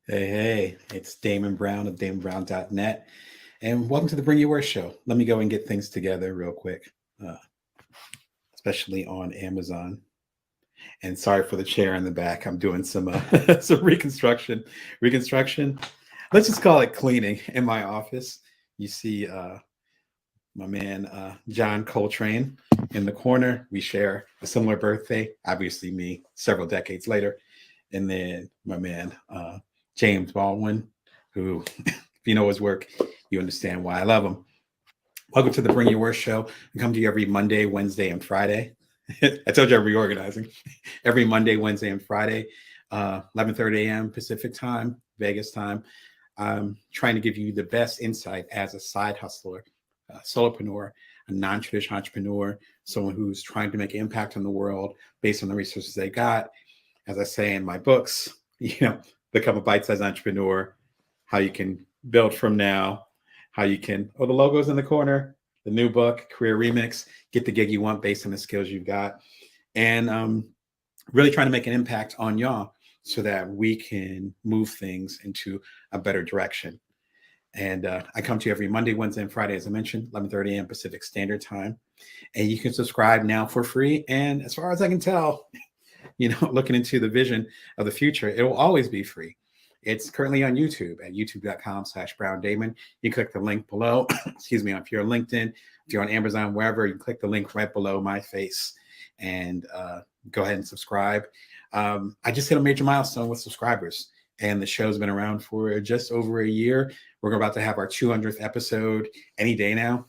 Hey, it's Damon Brown of damonbrown.net, and welcome to the Bring Your Worst show. Let me go and get things together real quick, uh, especially on Amazon. And sorry for the chair in the back. I'm doing some some reconstruction. Reconstruction. Let's just call it cleaning in my office. You see my man John Coltrane in the corner. We share a similar birthday, obviously me several decades later. And then my man James Baldwin, who, if you know his work, you understand why I love him. Welcome to the Bring Your Worst show. I come to you every Monday, Wednesday, and Friday. I told you I'm reorganizing. Every Monday, Wednesday, and Friday, 11:30 a.m. Pacific time, Vegas time. I'm trying to give you the best insight as a side hustler, a solopreneur, a non-traditional entrepreneur, someone who's trying to make an impact on the world based on the resources they got. As I say in my books, become a bite-sized entrepreneur, how you can build from now, how you can, the logo's in the corner, the new book, Career Remix, get the gig you want based on the skills you've got. And really trying to make an impact on y'all so that we can move things into a better direction. And I come to you every Monday, Wednesday, and Friday, as I mentioned, 11:30 a.m. Pacific Standard Time. And you can subscribe now for free. And as far as I can tell, looking into the vision of the future, it will always be free. It's currently on YouTube at youtube.com/Brown Damon. You click the link below. Excuse me. If you're on LinkedIn, if you're on Amazon, wherever, you click the link right below my face and go ahead and subscribe. I just hit a major milestone with subscribers, and the show's been around for just over a year. We're about to have our 200th episode any day now.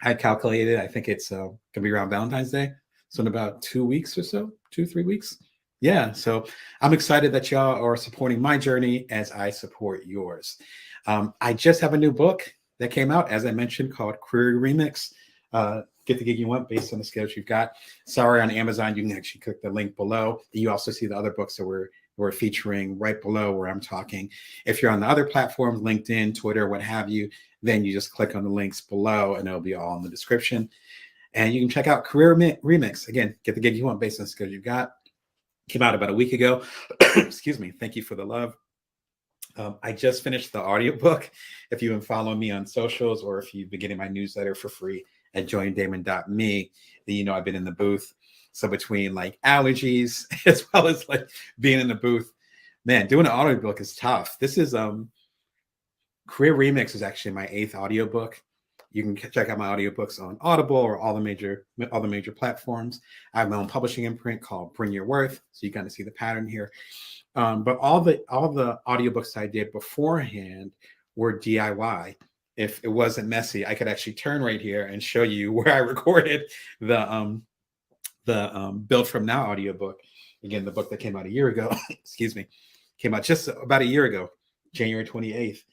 I calculated, I think it's going to be around Valentine's Day. So in about 2 weeks or so, 3 weeks. Yeah. So I'm excited that y'all are supporting my journey as I support yours. I just have a new book that came out, as I mentioned, called Career Remix. Get the gig you want based on the skills you've got. Sorry, on Amazon, you can actually click the link below. You also see the other books that we're featuring right below where I'm talking. If you're on the other platforms, LinkedIn, Twitter, what have you, then you just click on the links below and it'll be all in the description. And you can check out Career Remix. Again, get the gig you want based on the skills you've got. Came out about a week ago. Excuse me. Thank you for the love. I just finished the audiobook. If you've been following me on socials or if you've been getting my newsletter for free at joindamon.me, then you know I've been in the booth. So between like allergies as well as like being in the booth, man, doing an audiobook is tough. This is Career Remix is actually my 8th audiobook. You can check out my audiobooks on Audible or all the major platforms. I have my own publishing imprint called Bring Your Worth, so you kind of see the pattern here. But all the audiobooks I did beforehand were DIY. If it wasn't messy, I could actually turn right here and show you where I recorded the Build From Now audiobook. Again, the book that came out a year ago. Excuse me, came out just about a year ago, January 28th.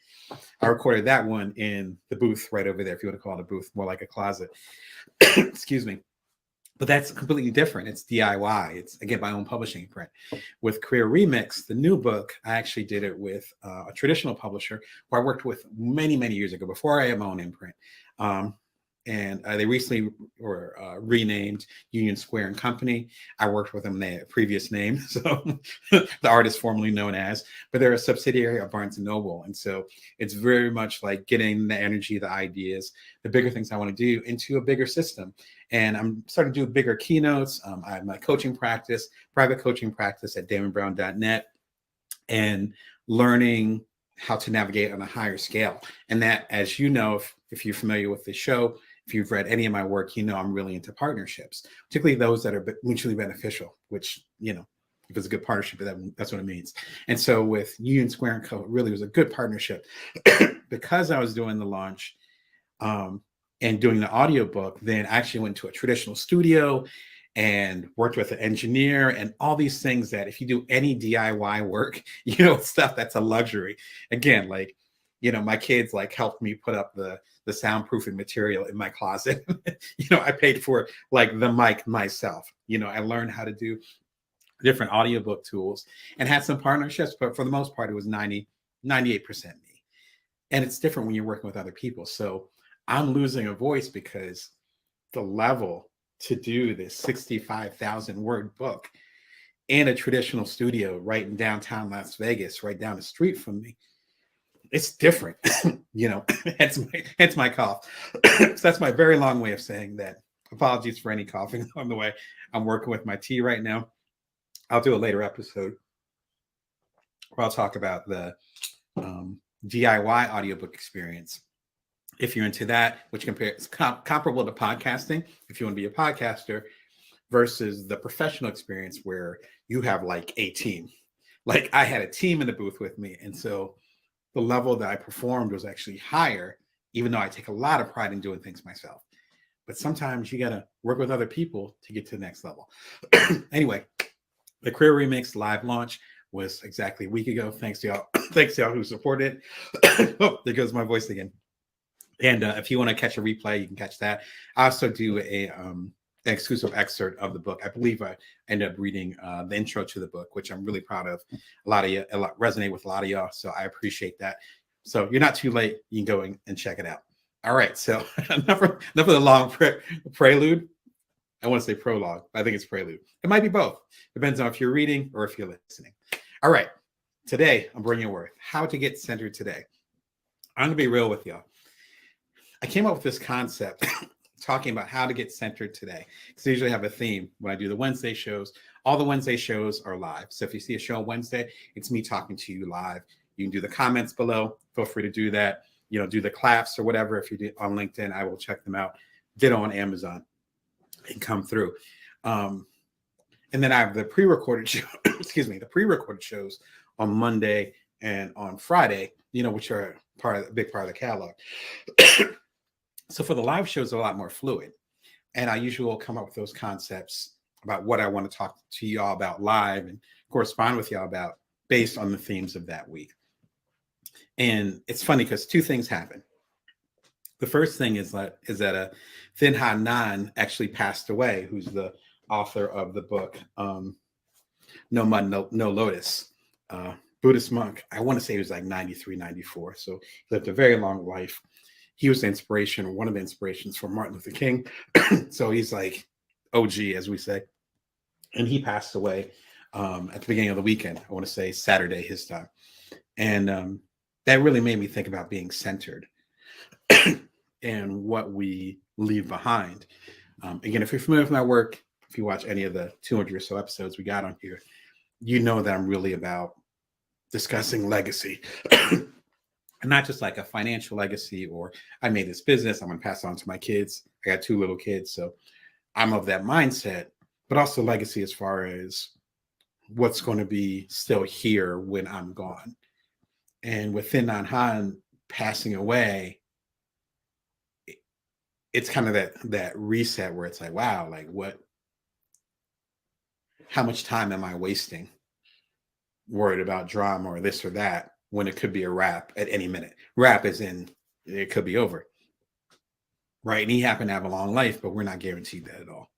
I recorded that one in the booth right over there, if you want to call it a booth, more like a closet. Excuse me. But that's completely different. It's DIY. It's, again, my own publishing print. With Career Remix, the new book, I actually did it with a traditional publisher who I worked with many, many years ago before I had my own imprint. And they recently were renamed Union Square and Company. I worked with them in their previous name, so the artist formerly known as, but they're a subsidiary of Barnes & Noble. And so it's very much like getting the energy, the ideas, the bigger things I want to do into a bigger system. And I'm starting to do bigger keynotes. I have my coaching practice, private coaching practice at damonbrown.net, and learning how to navigate on a higher scale. And that, as you know, if you're familiar with the show, if you've read any of my work, you know I'm really into partnerships, particularly those that are mutually beneficial, which, if it's a good partnership, that's what it means. And so with Union Square and Co, it really was a good partnership because I was doing the launch and doing the audiobook. Then I actually went to a traditional studio and worked with an engineer and all these things that if you do any DIY work, stuff that's a luxury. Again, like, my kids like helped me put up the soundproofing material in my closet. I paid for like the mic myself. I learned how to do different audiobook tools and had some partnerships, but for the most part, it was 98% me. And it's different when you're working with other people. So I'm losing a voice because the level to do this 65,000 word book in a traditional studio right in downtown Las Vegas, right down the street from me. It's different, hence my cough. So that's my very long way of saying that. Apologies for any coughing on the way. I'm working with my tea right now. I'll do a later episode where I'll talk about the DIY audiobook experience. If you're into that, which compares comparable to podcasting, if you want to be a podcaster, versus the professional experience where you have like a team. Like I had a team in the booth with me. And so the level that I performed was actually higher, even though I take a lot of pride in doing things myself. But sometimes you got to work with other people to get to the next level. Anyway, the Career Remix live launch was exactly a week ago. Thanks to y'all. Thanks to y'all who supported it. Oh, there goes my voice again. And if you want to catch a replay, you can catch that. I also do an exclusive excerpt of the book. I believe I ended up reading the intro to the book, which I'm really proud of. A lot resonate with a lot of y'all, so I appreciate that. So you're not too late. You can go and check it out. All right, so enough of the long prelude. I want to say prologue, but I think it's prelude. It might be both. Depends on if you're reading or if you're listening. All right, today I'm bringing you how to get centered today. I'm going to be real with y'all. I came up with this concept talking about how to get centered today. Because I usually have a theme when I do the Wednesday shows. All the Wednesday shows are live. So if you see a show on Wednesday, it's me talking to you live. You can do the comments below. Feel free to do that. Do the claps or whatever. If you do on LinkedIn, I will check them out. Ditto on Amazon and come through. And then I have the pre-recorded show, the pre-recorded shows on Monday and on Friday, which are a big part of the catalog. So for the live shows, a lot more fluid. And I usually will come up with those concepts about what I want to talk to y'all about live and correspond with y'all about based on the themes of that week. And it's funny because two things happen. The first thing is that a Thich Nhat Hanh actually passed away, who's the author of the book, No Mud, No Lotus, Buddhist monk. I want to say he was like 93, 94. So he lived a very long life. He was the inspiration, one of the inspirations for Martin Luther King. So he's like OG, as we say. And he passed away at the beginning of the weekend. I want to say Saturday, his time. And that really made me think about being centered and what we leave behind. Again, if you're familiar with my work, if you watch any of the 200 or so episodes we got on here, you know that I'm really about discussing legacy. And not just like a financial legacy or I made this business, I'm going to pass it on to my kids. I got 2 little kids, so I'm of that mindset, but also legacy as far as what's going to be still here when I'm gone. And with Thich Nhat Hanh passing away, it's kind of that reset where it's like, wow, like how much time am I wasting worried about drama or this or that when it could be a wrap at any minute? Wrap as in it could be over, right? And he happened to have a long life, but we're not guaranteed that at all.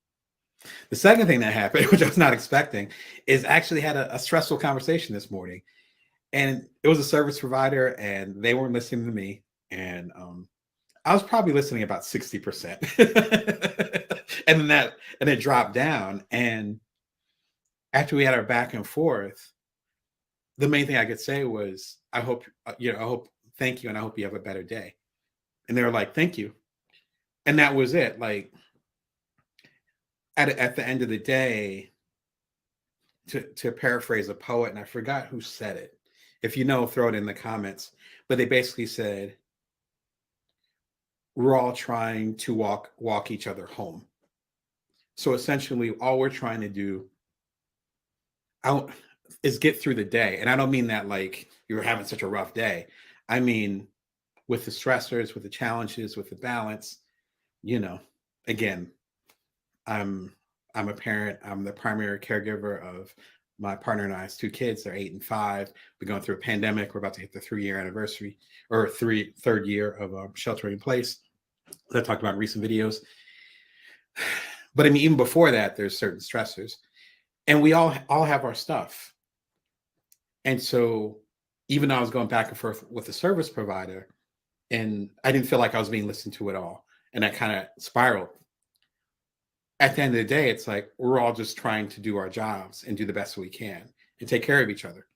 The second thing that happened, which I was not expecting, is actually had a stressful conversation this morning. And it was a service provider and they weren't listening to me. And I was probably listening about 60%. And it dropped down. And after we had our back and forth, the main thing I could say was, I hope, thank you. And I hope you have a better day. And they were like, thank you. And that was it. Like at the end of the day, to paraphrase a poet, and I forgot who said it. If you know, throw it in the comments. But they basically said, we're all trying to walk each other home. So essentially, all we're trying to do is get through the day. And I don't mean that like you're having such a rough day. I mean, with the stressors, with the challenges, with the balance, again, I'm a parent. I'm the primary caregiver of my partner and I's 2 kids. They're 8 and 5. We're going through a pandemic. We're about to hit the 3-year anniversary or third year of sheltering in place that I talked about in recent videos. But I mean, even before that, there's certain stressors, and we all have our stuff. And so even though I was going back and forth with the service provider, and I didn't feel like I was being listened to at all, and I kind of spiraled. at the end of the day, it's like we're all just trying to do our jobs and do the best we can and take care of each other.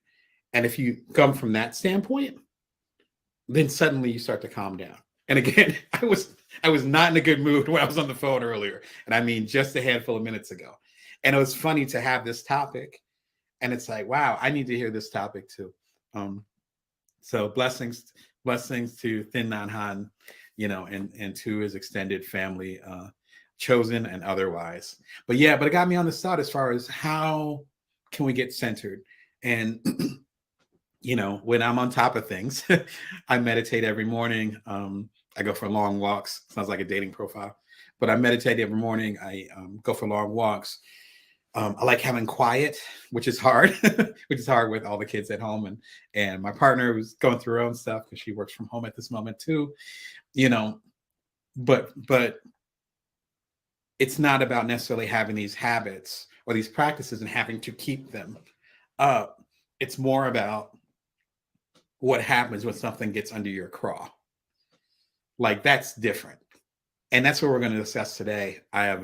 And if you come from that standpoint, then suddenly you start to calm down. And again, I was not in a good mood when I was on the phone earlier. And I mean, just a handful of minutes ago. And it was funny to have this topic. And it's like, wow, I need to hear this topic too. So blessings to Thin Nan Han, and to his extended family, chosen and otherwise. But it got me on this thought as far as how can we get centered? And when I'm on top of things, I meditate every morning. I go for long walks. Sounds like a dating profile, but I meditate every morning. I go for long walks. I like having quiet, which is hard, with all the kids at home, and my partner who's going through her own stuff because she works from home at this moment too, but it's not about necessarily having these habits or these practices and having to keep them up. It's more about what happens when something gets under your craw. Like, that's different. And that's what we're going to discuss today. I have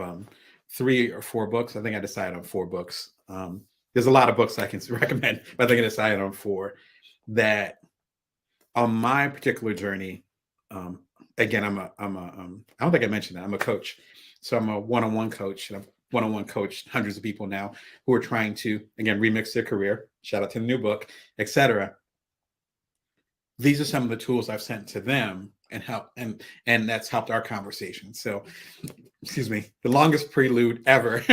3 or 4 books. I think I decided on 4 books. There's a lot of books I can recommend, but I think I decided on 4 that on my particular journey. Again, I don't think I mentioned that. I'm a coach. So I'm a one-on-one coach, and I've one-on-one coached hundreds of people now who are trying to, again, remix their career. Shout out to the new book, etc. These are some of the tools I've sent to them and that's helped our conversation. So, excuse me, the longest prelude ever,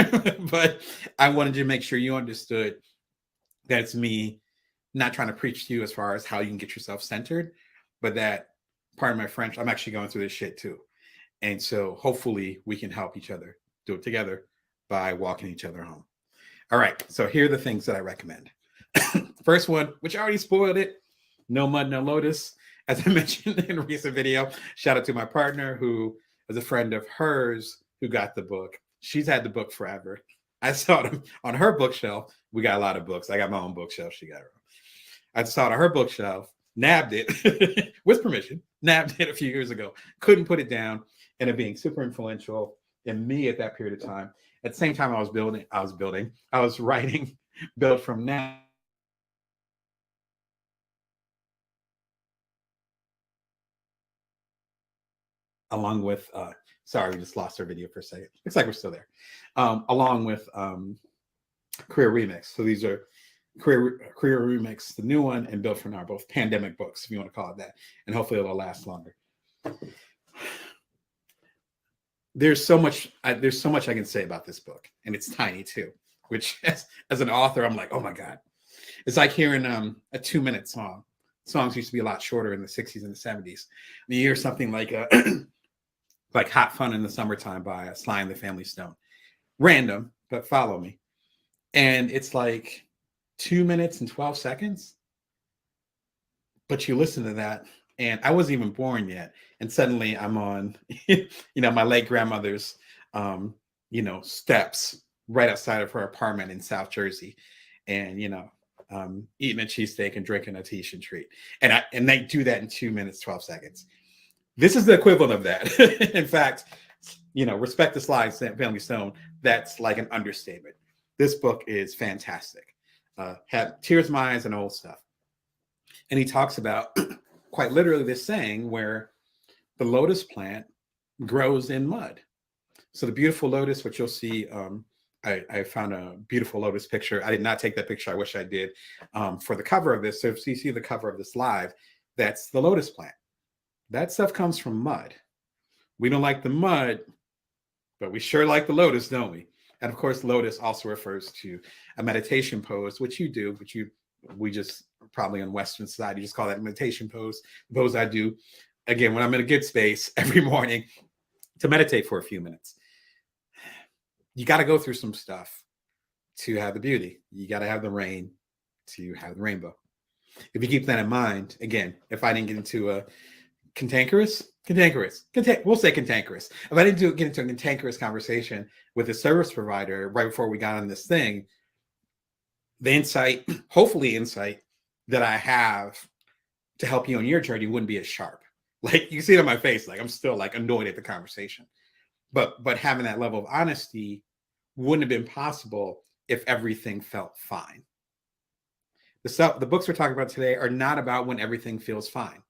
but I wanted to make sure you understood that it's me not trying to preach to you as far as how you can get yourself centered, but that, pardon my French, I'm actually going through this shit too. And so hopefully we can help each other do it together by walking each other home. All right. So here are the things that I recommend. First one, which I already spoiled it. No Mud, No Lotus. As I mentioned in a recent video, shout out to my partner who is a friend of hers who got the book. She's had the book forever. I saw them on her bookshelf. We got a lot of books. I got my own bookshelf. She got her own. I saw it on her bookshelf, nabbed it with permission, nabbed it a few years ago. Couldn't put it down, and it being super influential in me at that period of time. At the same time I was writing Build From Now. Along with, sorry, we just lost our video for a second. Looks like we're still there. Along with Career Remix. So these are Career Remix, the new one, and Built From Now, both pandemic books, if you want to call it that. And hopefully it'll last longer. There's so much I can say about this book, and it's tiny too, which as an author, I'm like, oh my God. It's like hearing a 2-minute song. Songs used to be a lot shorter in the 60s and the 70s. And you hear something like like Hot Fun in the Summertime by Sly and the Family Stone. Random, but follow me. And it's like 2 minutes and 12 seconds. But you listen to that, and I wasn't even born yet. And suddenly I'm on, my late grandmother's, steps right outside of her apartment in South Jersey. And, eating a cheesesteak and drinking a Tahitian treat. And they do that in 2 minutes, 12 seconds. This is the equivalent of that. In fact, respect the Sly Family Stone. That's like an understatement. This book is fantastic. Had tears in my eyes and old stuff. And he talks about quite literally this saying where the lotus plant grows in mud. So the beautiful lotus, which you'll see, I found a beautiful lotus picture. I did not take that picture. I wish I did, for the cover of this. So if you see the cover of this live, that's the lotus plant. That stuff comes from mud. We don't like the mud, but we sure like the lotus, don't we? And of course, lotus also refers to a meditation pose, which you do, we just probably in Western society just call that a meditation pose. The pose I do, again, when I'm in a good space every morning to meditate for a few minutes. You got to go through some stuff to have the beauty. You got to have the rain to have the rainbow. If you keep that in mind, again, if I didn't get into a cantankerous. We'll say cantankerous. If I didn't get into a cantankerous conversation with a service provider right before we got on this thing, the insight that I have to help you on your journey wouldn't be as sharp. Like, you can see it on my face, like I'm still like annoyed at the conversation. but having that level of honesty wouldn't have been possible if everything felt fine. The books we're talking about today are not about when everything feels fine.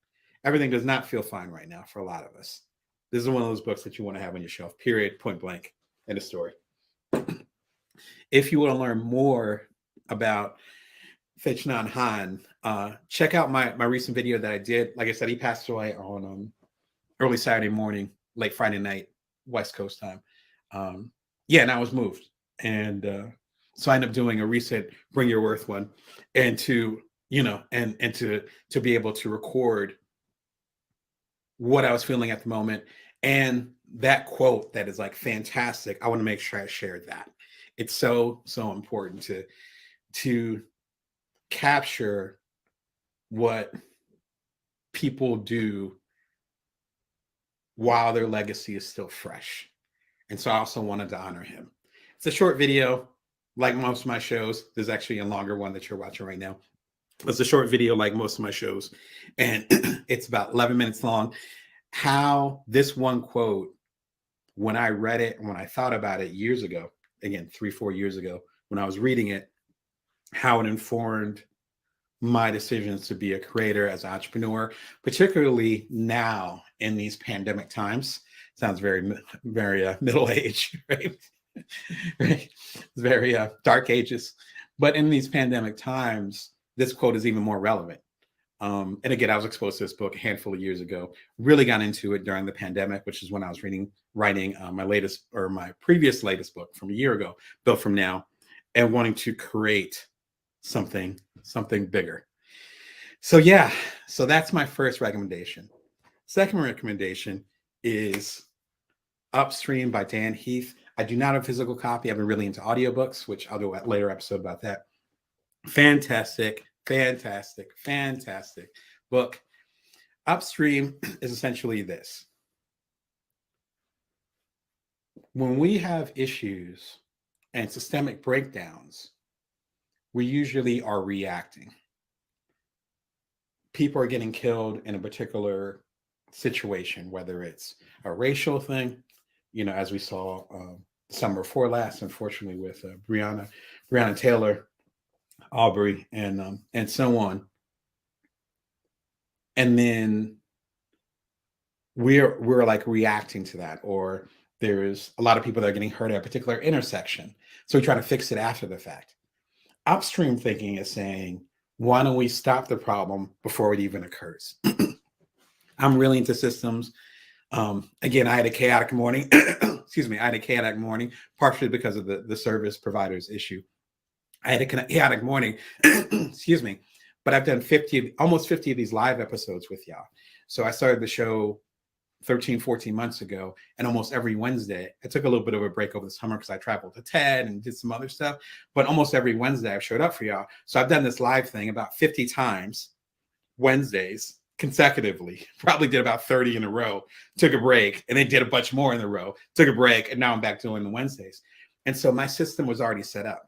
Everything does not feel fine right now for a lot of us. This is one of those books that you want to have on your shelf, period, point blank, end of story. If you want to learn more about Thich Nhat Hanh, check out my recent video that I did. Like I said, he passed away on early Saturday morning, late Friday night, West Coast time. And I was moved. And so I ended up doing a recent Bring Your Worth one, and to, and to be able to record what I was feeling at the moment. And that quote that is like fantastic, I want to make sure I shared that. It's so important to capture what people do while their legacy is still fresh. And so I also wanted to honor him. It's a short video, like most of my shows. There's actually a longer one that you're watching right now. It's a short video like most of my shows, and it's about 11 minutes long. How this one quote, when I read it and when I thought about it years ago, again, 3-4 years ago, when I was reading it, how it informed my decisions to be a creator as an entrepreneur, particularly now in these pandemic times. Sounds very, very middle age, right? Right? It's very dark ages. But in these pandemic times, this quote is even more relevant. And again, I was exposed to this book a handful of years ago, really got into it during the pandemic, which is when I was writing my previous latest book from a year ago, Built From Now, and wanting to create something bigger. So that's my first recommendation. Second recommendation is Upstream by Dan Heath. I do not have a physical copy. I've been really into audiobooks, which I'll do a later episode about that. Fantastic book. Upstream is essentially this. When we have issues and systemic breakdowns, we usually are reacting. People are getting killed in a particular situation, whether it's a racial thing, as we saw summer before last, unfortunately, with Breonna Taylor, Aubrey, and so on. And then we're like reacting to that, or there's a lot of people that are getting hurt at a particular intersection. So we try to fix it after the fact. Upstream thinking is saying, why don't we stop the problem before it even occurs? I'm really into systems. Again, I had a chaotic morning. Excuse me. I had a chaotic morning, partially because of the service providers issue. I had a chaotic morning. Excuse me. But I've done almost 50 of these live episodes with y'all. So I started the show 13, 14 months ago, and almost every Wednesday, I took a little bit of a break over the summer because I traveled to TED and did some other stuff, but almost every Wednesday I've showed up for y'all. So I've done this live thing about 50 times, Wednesdays, consecutively. Probably did about 30 in a row, took a break, and then did a bunch more in a row, took a break, and now I'm back doing the Wednesdays. And so my system was already set up.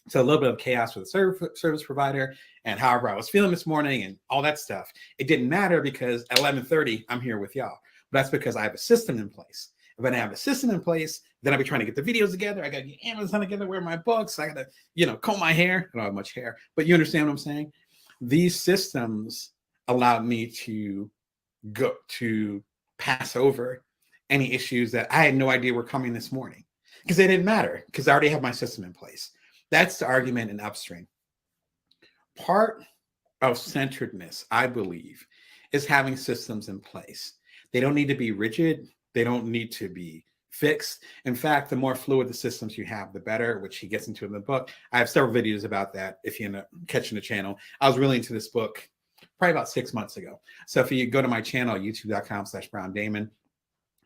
So a little bit of chaos with the service provider and however I was feeling this morning and all that stuff. It didn't matter because at 11:30, I'm here with y'all. But that's because I have a system in place. If I didn't have a system in place, then I'd be trying to get the videos together. I got to get Amazon together, wear my books. I got to, comb my hair. I don't have much hair, but you understand what I'm saying? These systems allowed me to pass over any issues that I had no idea were coming this morning because they didn't matter because I already have my system in place. That's the argument in Upstream. Part of centeredness, I believe, is having systems in place. They don't need to be rigid. They don't need to be fixed. In fact, the more fluid the systems you have, the better, which he gets into in the book. I have several videos about that if you end up catching the channel. I was really into this book probably about 6 months ago. So if you go to my channel, youtube.com/BrownDamon,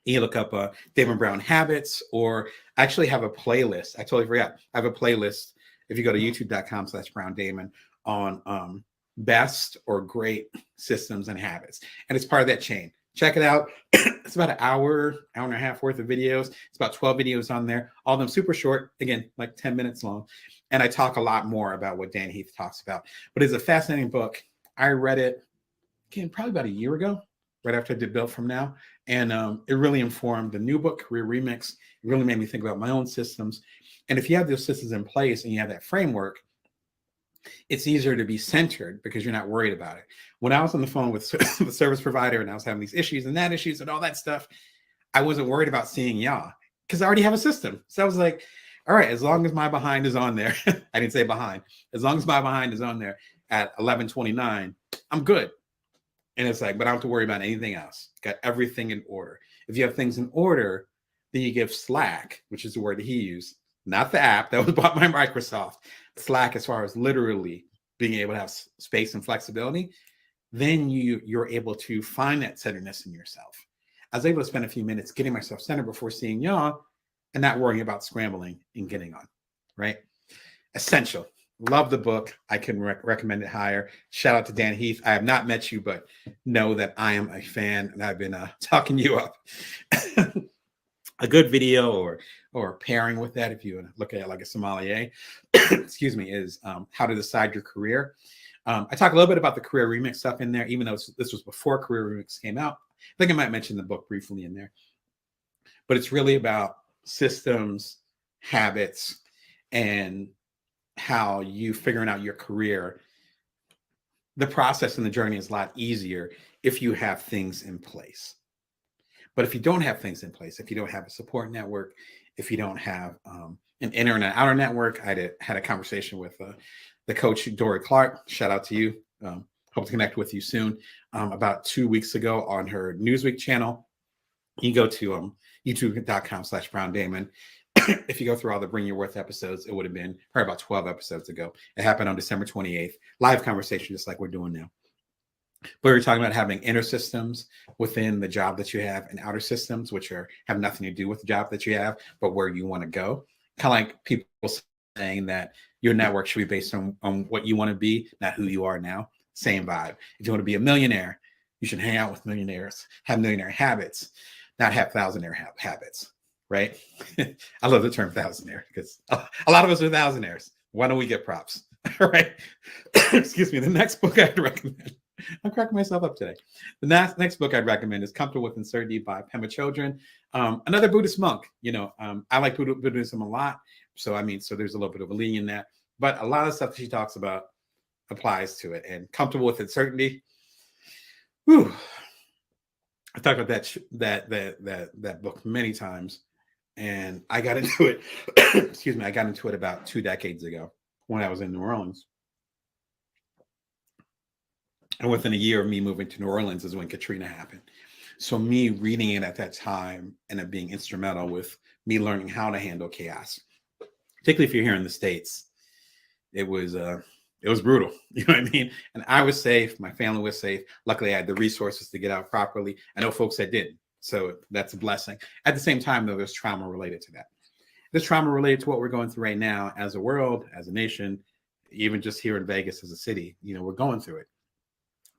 you look up Damon Brown Habits, or I actually have a playlist. I totally forgot. I have a playlist if you go to youtube.com/BrownDamon on best or great systems and habits. And it's part of that chain. Check it out. It's about an hour and a half worth of videos. It's about 12 videos on there. All of them super short, again, like 10 minutes long. And I talk a lot more about what Dan Heath talks about. But it's a fascinating book. I read it, again, probably about a year ago, right after I did Built From Now. And it really informed the new book, Career Remix. It really made me think about my own systems. And if you have those systems in place and you have that framework, it's easier to be centered because you're not worried about it. When I was on the phone with the service provider and I was having these issues and that issues and all that stuff, I wasn't worried about seeing y'all because I already have a system. So I was like, all right, as long as my behind is on there, I didn't say behind, as long as my behind is on there at 11:29, I'm good. And it's like, but I don't have to worry about anything else. Got everything in order. If you have things in order, then you give Slack, which is the word that he used, not the app that was bought by Microsoft, Slack as far as literally being able to have space and flexibility, then you're able to find that centeredness in yourself. I was able to spend a few minutes getting myself centered before seeing y'all and not worrying about scrambling and getting on, right? Essential. Love the book. I can recommend it higher. Shout out to Dan Heath. I have not met you, but know that I am a fan and I've been talking you up. A good video or pairing with that, if you look at it like a sommelier, excuse me, is how to decide your career. I talk a little bit about the Career Remix stuff in there, even though this was before Career Remix came out. I think I might mention the book briefly in there. But it's really about systems, habits, and how you figuring out your career. The process and the journey is a lot easier if you have things in place. But if you don't have things in place, if you don't have a support network, if you don't have an inner and an outer network, I had a conversation with the coach, Dory Clark. Shout out to you. Hope to connect with you soon. About 2 weeks ago on her Newsweek channel. You go to youtube.com/Brown Damon. If you go through all the Bring Your Worth episodes, it would have been probably about 12 episodes ago. It happened on December 28th. Live conversation, just like we're doing now. But we were talking about having inner systems within the job that you have and outer systems, which have nothing to do with the job that you have, but where you want to go. Kind of like people saying that your network should be based on what you want to be, not who you are now. Same vibe. If you want to be a millionaire, you should hang out with millionaires, have millionaire habits, not have thousandaire habits, right? I love the term thousandaire because a lot of us are thousandaires. Why don't we get props? All right. Excuse me. The next book I'd recommend. I'm cracking myself up today. The next book I'd recommend is Comfortable with Uncertainty by Pema Chodron. Another Buddhist monk. I like Buddhism a lot. So there's a little bit of a lean in that. But a lot of stuff that she talks about applies to it. And Comfortable with Uncertainty. Whew. I talked about that book many times. And I got into it, excuse me, I got into it about 2 decades ago when I was in New Orleans. And within a year of me moving to New Orleans is when Katrina happened. So me reading it at that time and it being instrumental with me learning how to handle chaos, particularly if you're here in the States, it was brutal. You know what I mean? And I was safe. My family was safe. Luckily, I had the resources to get out properly. I know folks that didn't. So that's a blessing. At the same time, though, there's trauma related to that. There's trauma related to what we're going through right now as a world, as a nation, even just here in Vegas as a city. We're going through it.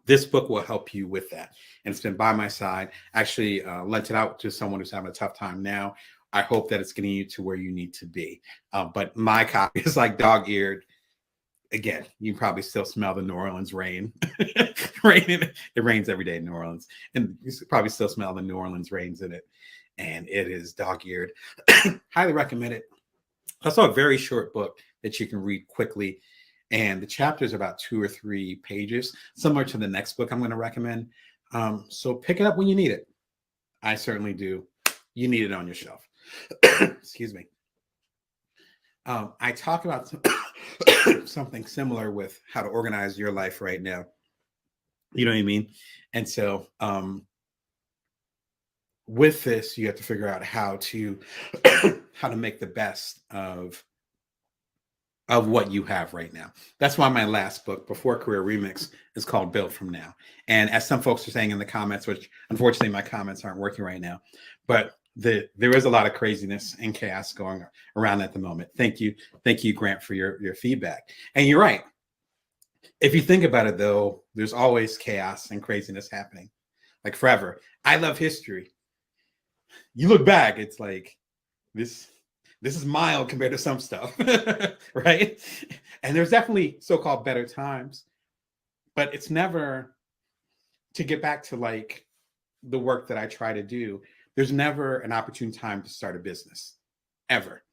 This book will help you with that. And it's been by my side. Actually, lent it out to someone who's having a tough time now. I hope that it's getting you to where you need to be. But my copy is like dog-eared. Again, you probably still smell the New Orleans rain. It rains every day in New Orleans. And you probably still smell the New Orleans rains in it. And it is dog-eared. Highly recommend it. Also a very short book that you can read quickly. And the chapter is about 2 or 3 pages, similar to the next book I'm going to recommend. So pick it up when you need it. I certainly do. You need it on your shelf. Excuse me. I talk about something similar with how to organize your life right now. You know what I mean? And so with this, you have to figure out how to make the best of what you have right now. That's why my last book before Career Remix is called Build From Now. And as some folks are saying in the comments, which unfortunately my comments aren't working right now, but there is a lot of craziness and chaos going around at the moment. Thank you, Grant, for your feedback. And you're right. If you think about it, though, there's always chaos and craziness happening, like forever. I love history. You look back, it's like this is mild compared to some stuff, right? And there's definitely so-called better times, but it's never to get back to like the work that I try to do, there's never an opportune time to start a business, ever.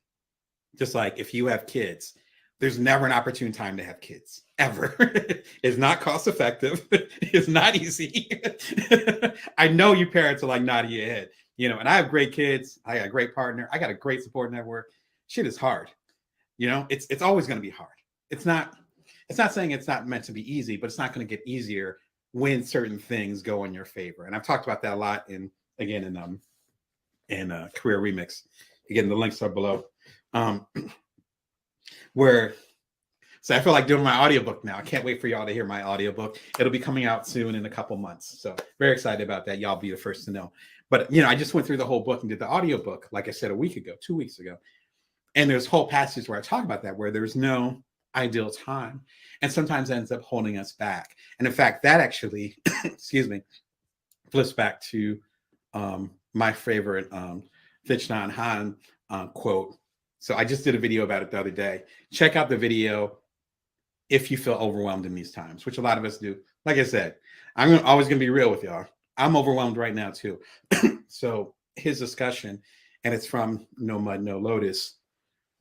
Just like if you have kids, there's never an opportune time to have kids, ever. It's not cost effective. It's not easy. I know you parents are like nodding your head, and I have great kids. I got a great partner. I got a great support network. Shit is hard. It's always going to be hard. It's not saying it's not meant to be easy, but it's not going to get easier when certain things go in your favor. And I've talked about that a lot in Career Remix. Again, the links are below. So I feel like doing my audiobook now. I can't wait for y'all to hear my audiobook. It'll be coming out soon in a couple months. So very excited about that. Y'all be the first to know. But, I just went through the whole book and did the audiobook, like I said, 2 weeks ago. And there's whole passages where I talk about that, where there's no ideal time, and sometimes ends up holding us back. And in fact, that actually, flips back to my favorite Thich Nhat Hanh quote. So I just did a video about it the other day. Check out the video if you feel overwhelmed in these times, which a lot of us do. Like I said, I'm always going to be real with y'all. I'm overwhelmed right now too. So his discussion, and it's from No Mud, No Lotus,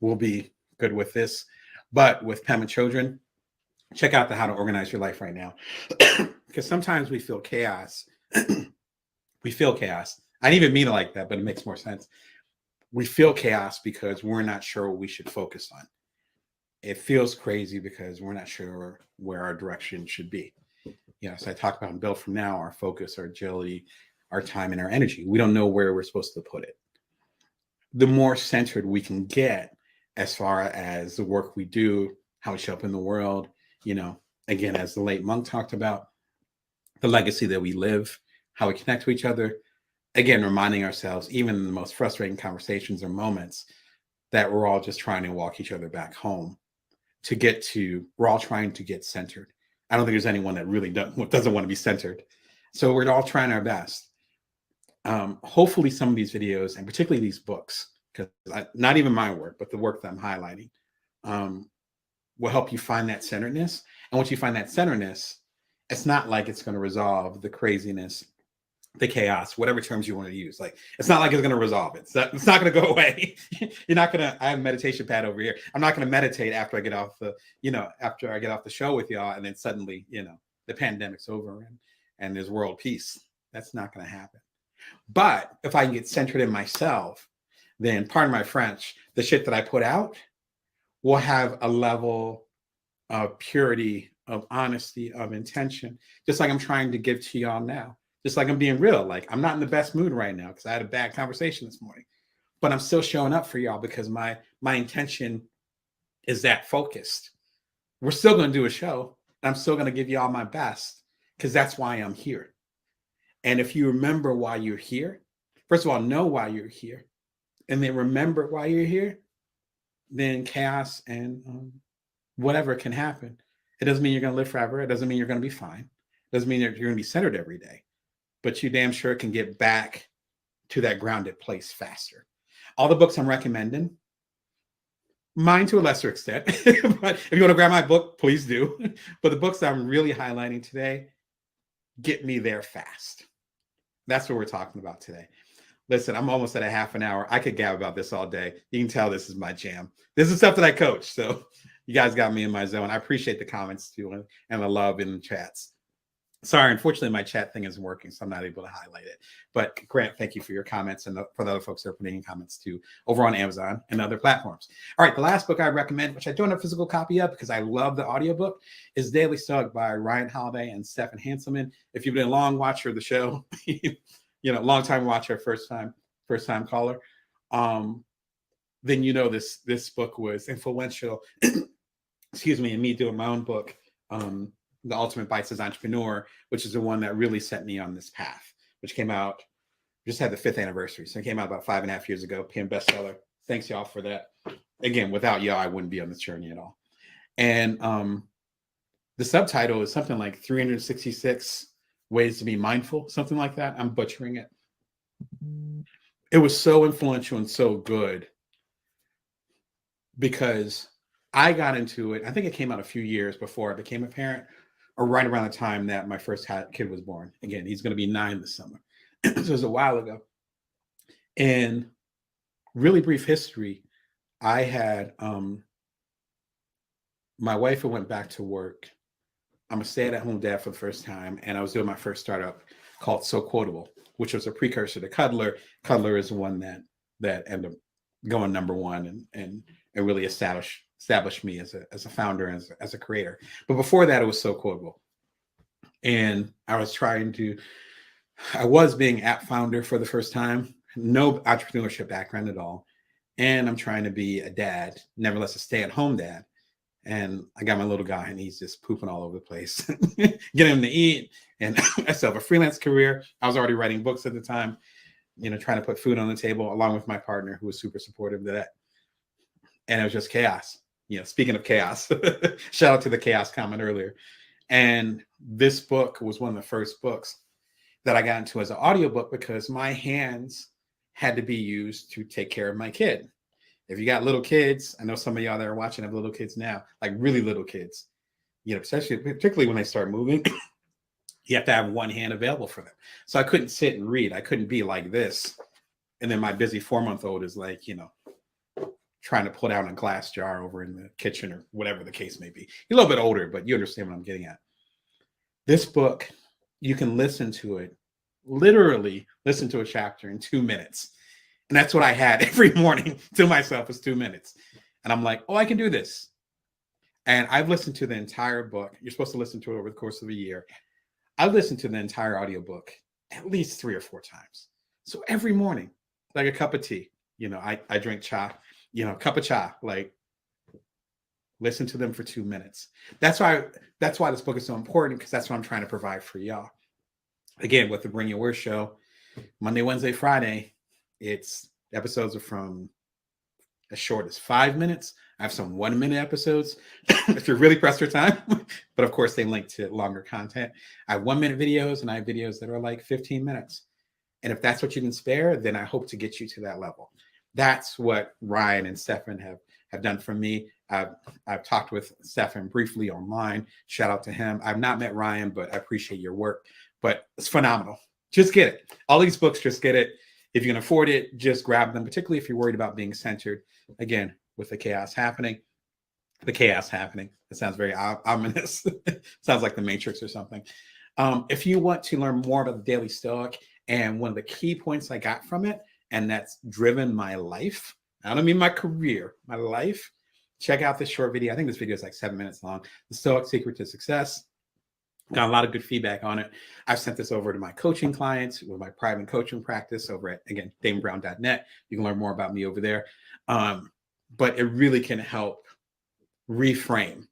will be good with this. But with Pema Children, check out the How to Organize Your Life right now. Because sometimes we feel chaos. We feel chaos. I didn't even mean it like that, but it makes more sense. We feel chaos because we're not sure what we should focus on. It feels crazy because we're not sure where our direction should be. So I talk about in Build From Now, our focus, our agility, our time, and our energy. We don't know where we're supposed to put it. The more centered we can get as far as the work we do, how we show up in the world, again, as the late monk talked about, the legacy that we live, how we connect to each other. Again, reminding ourselves, even in the most frustrating conversations or moments, that we're all just trying to walk each other back home we're all trying to get centered. I don't think there's anyone that really doesn't want to be centered. So we're all trying our best. Hopefully some of these videos, and particularly these books, because not even my work, but the work that I'm highlighting, will help you find that centeredness. And once you find that centeredness, it's not like it's going to resolve the craziness, the chaos, whatever terms you want to use. Like, it's not like it's going to resolve it. It's not going to go away. You're not going to, I have a meditation pad over here. I'm not going to meditate after I get off the show with y'all. And then suddenly, the pandemic's over and there's world peace. That's not going to happen. But if I can get centered in myself, then, pardon my French, the shit that I put out will have a level of purity, of honesty, of intention, just like I'm trying to give to y'all now. Just like I'm being real. Like, I'm not in the best mood right now because I had a bad conversation this morning, but I'm still showing up for y'all because my intention is that focused. We're still going to do a show. And I'm still going to give y'all my best because that's why I'm here. And if you remember why you're here, first of all, know why you're here, and then remember why you're here, then chaos and whatever can happen. It doesn't mean you're going to live forever. It doesn't mean you're going to be fine. It doesn't mean that you're going to be centered every day. But you damn sure can get back to that grounded place faster. All the books I'm recommending, mine to a lesser extent, but if you want to grab my book, please do. But the books that I'm really highlighting today get me there fast. That's what we're talking about today. Listen, I'm almost at a half an hour. I could gab about this all day. You can tell this is my jam. This is stuff that I coach. So you guys got me in my zone. I appreciate the comments too and the love in the chats. Sorry, unfortunately, my chat thing isn't working, so I'm not able to highlight it. But Grant, thank you for your comments, and for the other folks that are putting in comments too over on Amazon and other platforms. All right, the last book I recommend, which I don't have a physical copy of because I love the audiobook, is Daily Stoic by Ryan Holiday and Stephen Hanselman. If you've been a long watcher of the show, long time watcher, first time caller, then this book was influential. Excuse me, in me doing my own book. The Ultimate Bite-Sized Entrepreneur, which is the one that really set me on this path, which came out, just had the 5th anniversary. So it came out about 5.5 years ago, PM bestseller. Thanks y'all for that. Again, without y'all, I wouldn't be on this journey at all. And the subtitle is something like 366 Ways to Be Mindful, something like that. I'm butchering it. It was so influential and so good because I got into it. I think it came out a few years before I became a parent, or right around the time that my first kid was born. Again, he's going to be 9 this summer. This was a while ago. And really brief history, I had my wife went back to work. I'm a stay-at-home dad for the first time, and I was doing my first startup called So Quotable, which was a precursor to Cuddler. Cuddler is the one that ended up going number one and really established me as a founder and as a creator. But before that, it was So Quotable, and I was being app founder for the first time, no entrepreneurship background at all, and I'm trying to be a dad, nevertheless a stay-at-home dad. And I got my little guy, and he's just pooping all over the place. Getting him to eat, and I still have a freelance career. I was already writing books at the time, trying to put food on the table, along with my partner, who was super supportive of that. And it was just chaos. Speaking of chaos, shout out to the chaos comment earlier. And this book was one of the first books that I got into as an audiobook, because my hands had to be used to take care of my kid. If you got little kids, I know some of y'all that are watching have little kids now, like really little kids, particularly when they start moving, you have to have one hand available for them. So I couldn't sit and read. I couldn't be like this. And then my busy 4-month-old is like, trying to pull down a glass jar over in the kitchen or whatever the case may be. He's a little bit older, but you understand what I'm getting at. This book, you can listen to it, literally listen to a chapter in 2 minutes. And that's what I had every morning to myself, was 2 minutes. And I'm like, oh, I can do this. And I've listened to the entire book. You're supposed to listen to it over the course of a year. I've listened to the entire audiobook at least 3 or 4 times. So every morning, like a cup of tea, I drink cha, a cup of cha, like listen to them for 2 minutes. That's why this book is so important, because that's what I'm trying to provide for y'all. Again, with the Bring Your Word show, Monday, Wednesday, Friday, episodes are from as short as 5 minutes. I have some 1-minute episodes if you're really pressed for time, but of course they link to longer content. I have 1-minute videos, and I have videos that are like 15 minutes. And if that's what you can spare, then I hope to get you to that level. That's what Ryan and Stefan have done for me. I've talked with Stefan briefly online. Shout out to him. I've not met Ryan, but I appreciate your work. But it's phenomenal. Just get it. All these books, just get it. If you can afford it, just grab them, particularly if you're worried about being centered. Again, with the chaos happening. It sounds very ominous. Sounds like the Matrix or something. If you want to learn more about the Daily Stoic, and one of the key points I got from it, and that's driven my life, I don't mean my career, my life, check out this short video. I think this video is like 7 minutes long. The Stoic Secret to Success. Got a lot of good feedback on it. I've sent this over to my coaching clients with my private coaching practice over at, again, damonbrown.net. You can learn more about me over there. But it really can help reframe.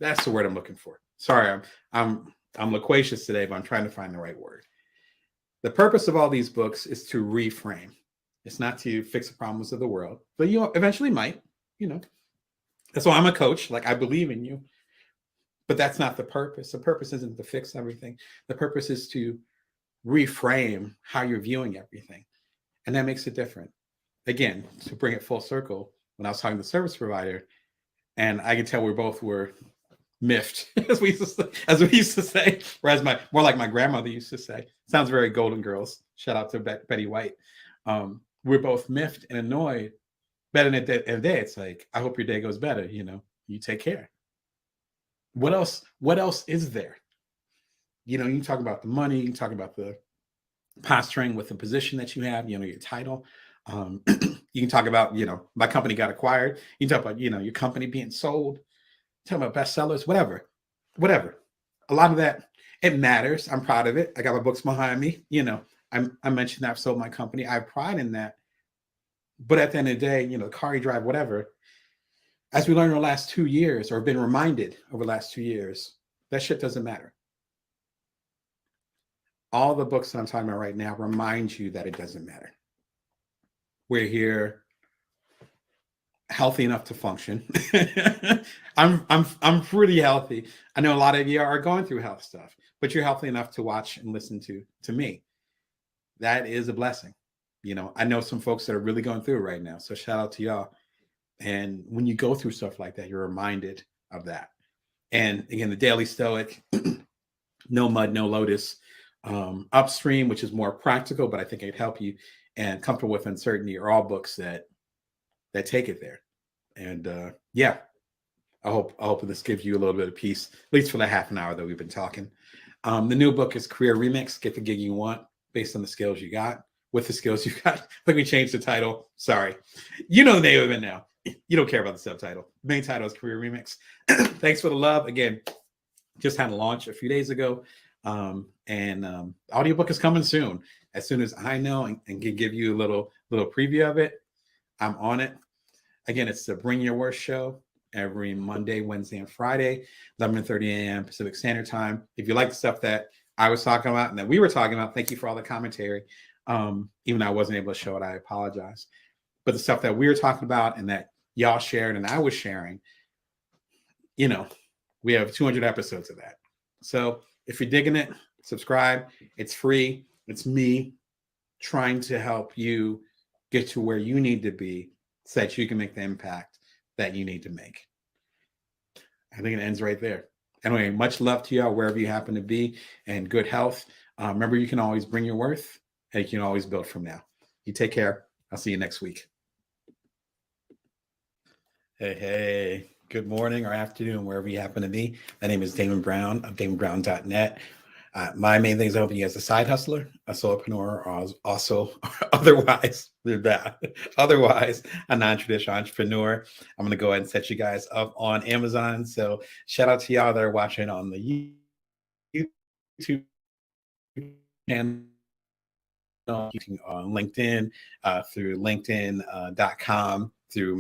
That's the word I'm looking for. Sorry, I'm loquacious today, but I'm trying to find the right word. The purpose of all these books is to reframe. It's not to fix the problems of the world, but you eventually might, That's why I'm a coach. Like, I believe in you. But that's not the purpose. The purpose isn't to fix everything. The purpose is to reframe how you're viewing everything. And that makes it different. Again, to bring it full circle, when I was talking to the service provider, and I could tell we both were miffed, as we used to say, or as more like my grandmother used to say. Sounds very Golden Girls. Shout out to Betty White. We're both miffed and annoyed. But in the day, it's like, I hope your day goes better. You take care. What else is there? You can talk about the money, you can talk about the posturing with the position that you have, your title. You can talk about, my company got acquired. You can talk about, your company being sold. Talk about bestsellers, whatever. A lot of that, it matters. I'm proud of it. I got my books behind me. I mentioned that I've sold my company. I have pride in that. But at the end of the day, the car you drive, whatever, as we learned in the last 2 years, or been reminded over the last 2 years, that shit doesn't matter. All the books that I'm talking about right now remind you that it doesn't matter. We're here healthy enough to function. I'm pretty healthy. I know a lot of you are going through health stuff, but you're healthy enough to watch and listen to me. That is a blessing. I know some folks that are really going through it right now. So shout out to y'all. And when you go through stuff like that, you're reminded of that. And again, the Daily Stoic, no mud, no lotus. Upstream, which is more practical, but I think it'd help you, and Comfortable with Uncertainty are all books that take it there. And yeah, I hope this gives you a little bit of peace, at least for the half an hour that we've been talking. The new book is Career Remix: Get the Gig You Want based on the skills you got. With the skills you got, like we changed the title. Sorry, you know the name of it now. You don't care about the subtitle. The main title is Career Remix. Thanks for the love. Again, just had a launch a few days ago. And audiobook is coming soon. As soon as I know and can give you a little preview of it, I'm on it. Again, it's the Bring Your Worst show every Monday, Wednesday, and Friday, 11:30 a.m. Pacific Standard Time. If you like the stuff that I was talking about and that we were talking about, thank you for all the commentary. Even though I wasn't able to show it, I apologize. But the stuff that we were talking about and that y'all shared and I was sharing, we have 200 episodes of that. So if you're digging it, subscribe. It's free. It's me trying to help you get to where you need to be so that you can make the impact that you need to make. I think it ends right there. Anyway, much love to y'all wherever you happen to be, and good health. Remember, you can always bring your worth, and you can always build from now. You take care. I'll see you next week. Hey. Good morning or afternoon, wherever you happen to be. My name is Damon Brown of DamonBrown.net. My main thing is helping you as a side hustler, a solopreneur, or also otherwise a non-traditional entrepreneur. I'm going to go ahead and set you guys up on Amazon. So shout out to y'all that are watching on the YouTube channel, on LinkedIn, through LinkedIn.com, through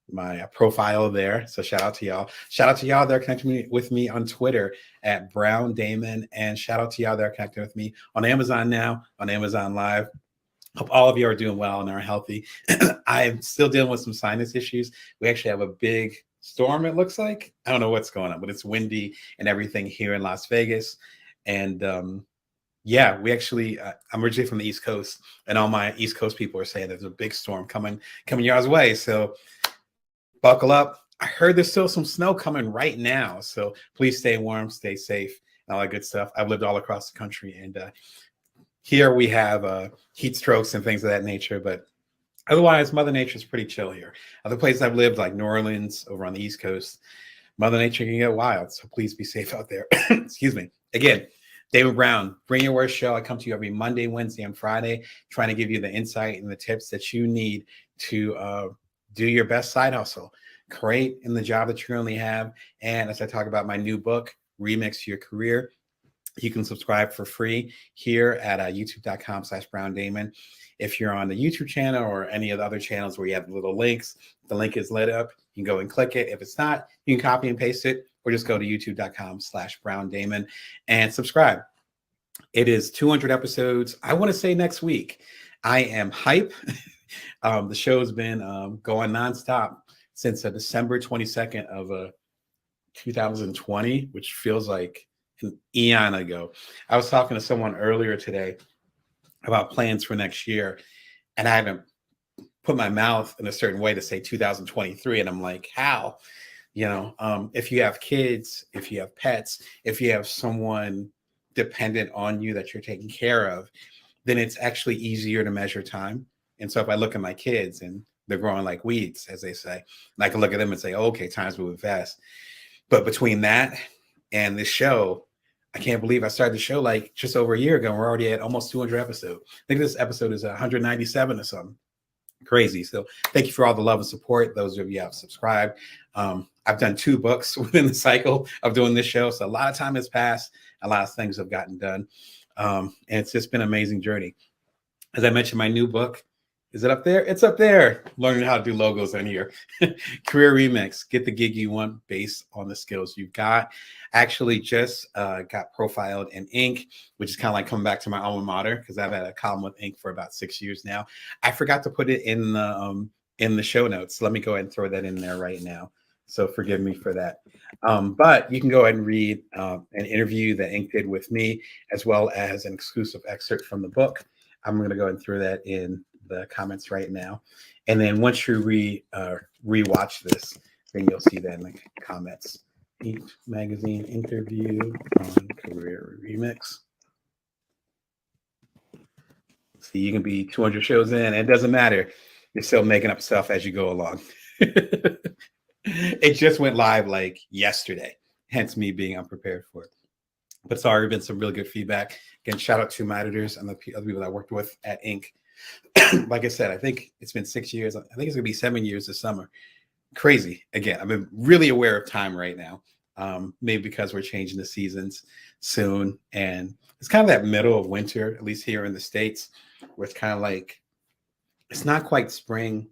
my profile there. So shout out to y'all. Shout out to y'all that are connecting with me on Twitter at Brown Damon. And shout out to y'all that are connecting with me on Amazon now, on Amazon Live. Hope all of you are doing well and are healthy. I'm still dealing with some sinus issues. We actually have a big storm, it looks like. I don't know what's going on, but it's windy and everything here in Las Vegas. And yeah, we actually, I'm originally from the East Coast, and all my East Coast people are saying there's a big storm coming y'all's way. So buckle up. I heard there's still some snow coming right now. So please stay warm, stay safe, and all that good stuff. I've lived all across the country, and here we have heat strokes and things of that nature. But otherwise, Mother Nature is pretty chill here. Other places I've lived, like New Orleans, over on the East Coast, Mother Nature can get wild. So please be safe out there. Excuse me. Again, Damon Brown, Bring Your Worst show. I come to you every Monday, Wednesday, and Friday, trying to give you the insight and the tips that you need to do your best side hustle, create in the job that you currently have. And as I talk about my new book, Remix Your Career, you can subscribe for free here at youtube.com/BrownDamon. If you're on the YouTube channel or any of the other channels where you have little links, the link is lit up. You can go and click it. If it's not, you can copy and paste it, or just go to youtube.com/BrownDamon and subscribe. It is 200 episodes. I want to say next week. I am hype. The show's been going nonstop since December 22nd of 2020, which feels like an eon ago. I was talking to someone earlier today about plans for next year, and I haven't put my mouth in a certain way to say 2023. And I'm like, how? If you have kids, if you have pets, if you have someone dependent on you that you're taking care of, then it's actually easier to measure time. And so if I look at my kids and they're growing like weeds, as they say, and I can look at them and say, oh, okay, time's moving fast. But between that and this show, I can't believe I started the show like just over a year ago. And we're already at almost 200 episodes. I think this episode is 197 or something. Crazy. So thank you for all the love and support. Those of you who have subscribed. I've done 2 books within the cycle of doing this show. So a lot of time has passed. A lot of things have gotten done. And it's just been an amazing journey. As I mentioned, my new book, is it up there? It's up there. Learning how to do logos on here. Career Remix. Get the gig you want based on the skills you've got. Actually just got profiled in Inc., which is kind of like coming back to my alma mater, because I've had a column with Inc. for about 6 years now. I forgot to put it in the show notes. Let me go ahead and throw that in there right now. So forgive me for that. But you can go ahead and read an interview that Inc. did with me, as well as an exclusive excerpt from the book. I'm going to go ahead and throw that in the comments right now. And then once you rewatch this, then you'll see that in the comments. Inc. magazine interview on Career Remix. See, you can be 200 shows in, and it doesn't matter. You're still making up stuff as you go along. It just went live like yesterday, hence me being unprepared for it. But it's already been some really good feedback. Again, shout out to my editors and the other people that I worked with at Inc. Like I said, I think it's been 6 years. I think it's going to be 7 years this summer. Crazy. Again, I've been really aware of time right now. Maybe because we're changing the seasons soon. And it's kind of that middle of winter, at least here in the States, where it's kind of like, it's not quite spring.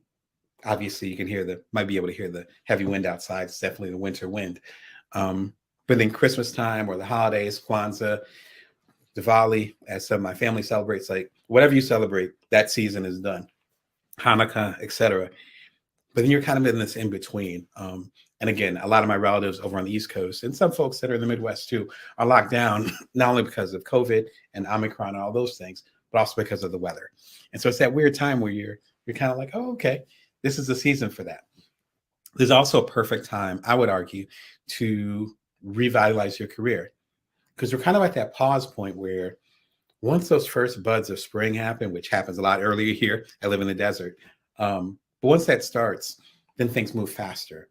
Obviously, you can might be able to hear the heavy wind outside. It's definitely the winter wind. But then Christmas time or the holidays, Kwanzaa, Diwali, as some of my family celebrates, like whatever you celebrate, that season is done. Hanukkah, etc. But then you're kind of in this in between. And again, a lot of my relatives over on the East Coast and some folks that are in the Midwest too are locked down, not only because of COVID and Omicron and all those things, but also because of the weather. And so it's that weird time where you're kind of like, oh, okay, this is the season for that. There's also a perfect time, I would argue, to revitalize your career, because we're kind of at that pause point where once those first buds of spring happen, which happens a lot earlier here, I live in the desert. But once that starts, then things move faster.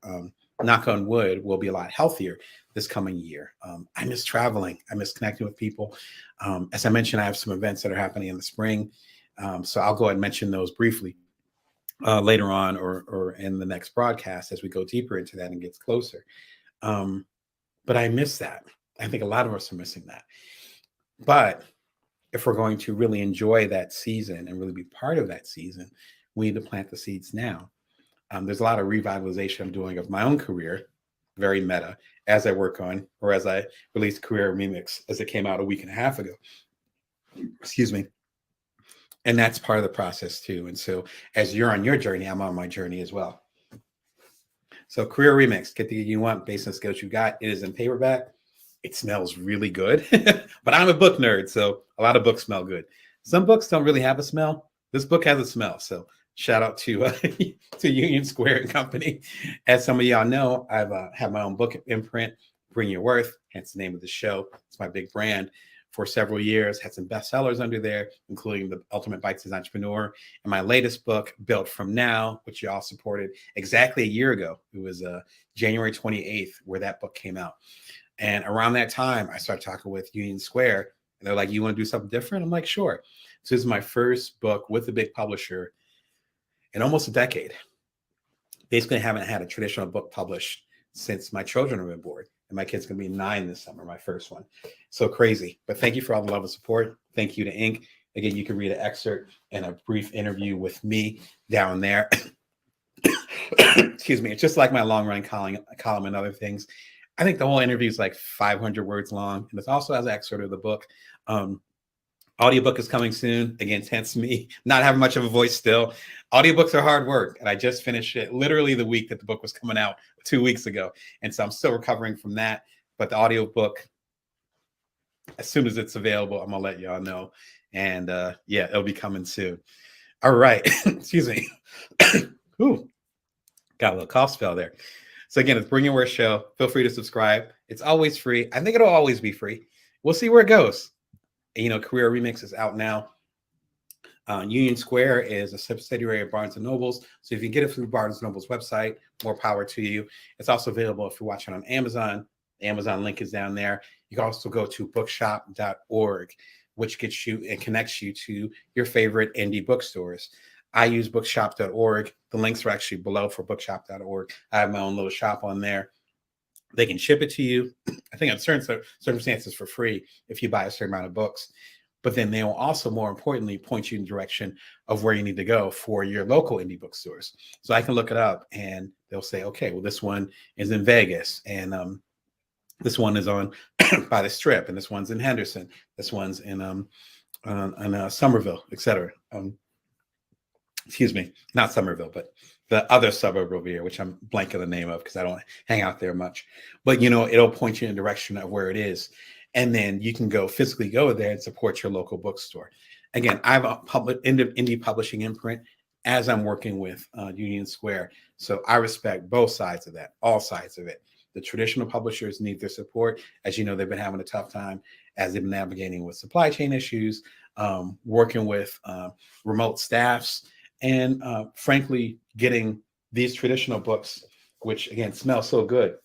Knock on wood, we'll be a lot healthier this coming year. I miss traveling. I miss connecting with people. As I mentioned, I have some events that are happening in the spring. So I'll go ahead and mention those briefly later on or in the next broadcast as we go deeper into that and gets closer. But I miss that. I think a lot of us are missing that. But if we're going to really enjoy that season and really be part of that season, we need to plant the seeds now. There's a lot of revitalization I'm doing of my own career, very meta, as I work on, or as I released Career Remix as it came out a week and a half ago. Excuse me. And that's part of the process too. And so as you're on your journey, I'm on my journey as well. So Career Remix, get the you want based on the skills you got. It is in paperback. It smells really good, but I'm a book nerd, so a lot of books smell good. Some books don't really have a smell. This book has a smell, so shout out to Union Square and Company. As some of y'all know, I've had my own book imprint, Bring Your Worth, hence the name of the show. It's my big brand. For several years, had some bestsellers under there, including The Ultimate Bite-Sized Entrepreneur, and my latest book, Built From Now, which you all supported exactly a year ago. It was January 28th where that book came out. And around that time, I started talking with Union Square, and they're like, you want to do something different? I'm like, sure. So this is my first book with a big publisher in almost a decade. Basically, I haven't had a traditional book published since my children have been born. And my kid's going to be 9 this summer, my first one. So crazy. But thank you for all the love and support. Thank you to Inc. Again, you can read an excerpt and a brief interview with me down there. Excuse me. It's just like my long-run column and other things. I think the whole interview is like 500 words long. And it also has an excerpt of the book. Audiobook is coming soon. Again, hence me not having much of a voice still. Audiobooks are hard work. And I just finished it literally the week that the book was coming out 2 weeks ago. And so I'm still recovering from that. But the audiobook, as soon as it's available, I'm going to let y'all know. And yeah, it'll be coming soon. All right. Excuse me. Ooh, got a little cough spell there. So again, it's Bring Your Worth Show. Feel free to subscribe. It's always free. I think it'll always be free. We'll see where it goes. You know, Career Remix is out now. Union Square is a subsidiary of Barnes & Noble's. So if you get it through Barnes & Noble's website, more power to you. It's also available if you're watching on Amazon. The Amazon link is down there. You can also go to bookshop.org, which gets you and connects you to your favorite indie bookstores. I use bookshop.org. The links are actually below for bookshop.org. I have my own little shop on there. They can ship it to you, I think, in certain circumstances for free if you buy a certain amount of books. But then they will also, more importantly, point you in the direction of where you need to go for your local indie bookstores. So I can look it up and they'll say, okay, well, this one is in Vegas and this one is on by the Strip, and this one's in Henderson. This one's in Somerville, et cetera. Excuse me, not Somerville, but the other suburb over here, which I'm blanking the name of because I don't hang out there much. But, you know, it'll point you in the direction of where it is. And then you can go physically go there and support your local bookstore. Again, I have a indie publishing imprint as I'm working with Union Square. So I respect both sides of that, all sides of it. The traditional publishers need their support. As you know, they've been having a tough time as they've been navigating with supply chain issues, working with remote staffs, and frankly, getting these traditional books, which again smell so good.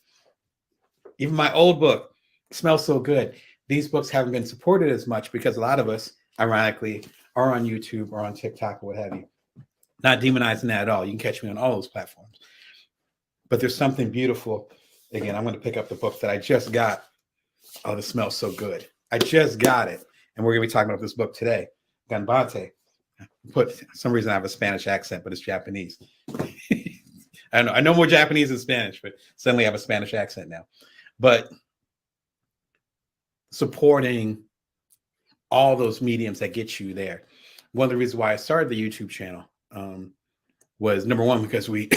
Even my old book smells so good. These books haven't been supported as much because a lot of us, ironically, are on YouTube or on TikTok or what have you. Not demonizing that at all. You can catch me on all those platforms. But there's something beautiful. Again, I'm going to pick up the book that I just got. Oh, this smells so good. I just got it. And we're going to be talking about this book today. Ganbate. For some reason I have a Spanish accent, but it's Japanese. I don't know. I know more Japanese than Spanish, but suddenly I have a Spanish accent now. But supporting all those mediums that get you there. One of the reasons why I started the YouTube channel was, number one, because we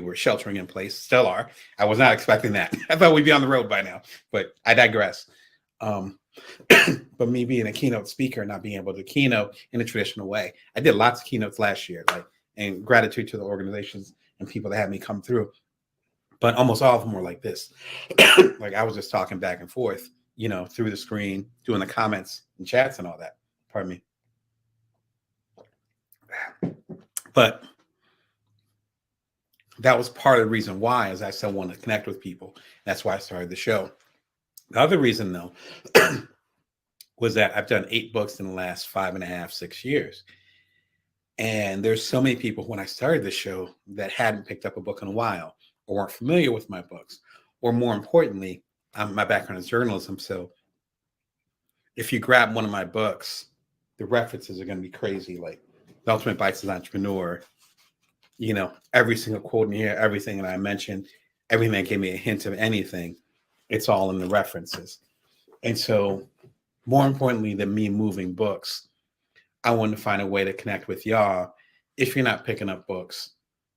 were sheltering in place, still are. I was not expecting that. I thought we'd be on the road by now, but I digress. But me being a keynote speaker, not being able to keynote in a traditional way. I did lots of keynotes last year, and gratitude to the organizations and people that had me come through. But almost all of them were like this. Like I was just talking back and forth, through the screen, doing the comments and chats and all that. Pardon me. But that was part of the reason why, is I still wanted to connect with people. That's why I started the show. The other reason, though, was that I've done 8 books in the last 5.5, 6 years. And there's so many people when I started the show that hadn't picked up a book in a while, or weren't familiar with my books, or more importantly, my background is journalism. So if you grab one of my books, the references are going to be crazy. Like The Ultimate Bites as an Entrepreneur, every single quote in here, everything that I mentioned, everything that gave me a hint of anything, it's all in the references. And so more importantly than me moving books, I wanted to find a way to connect with y'all. If you're not picking up books,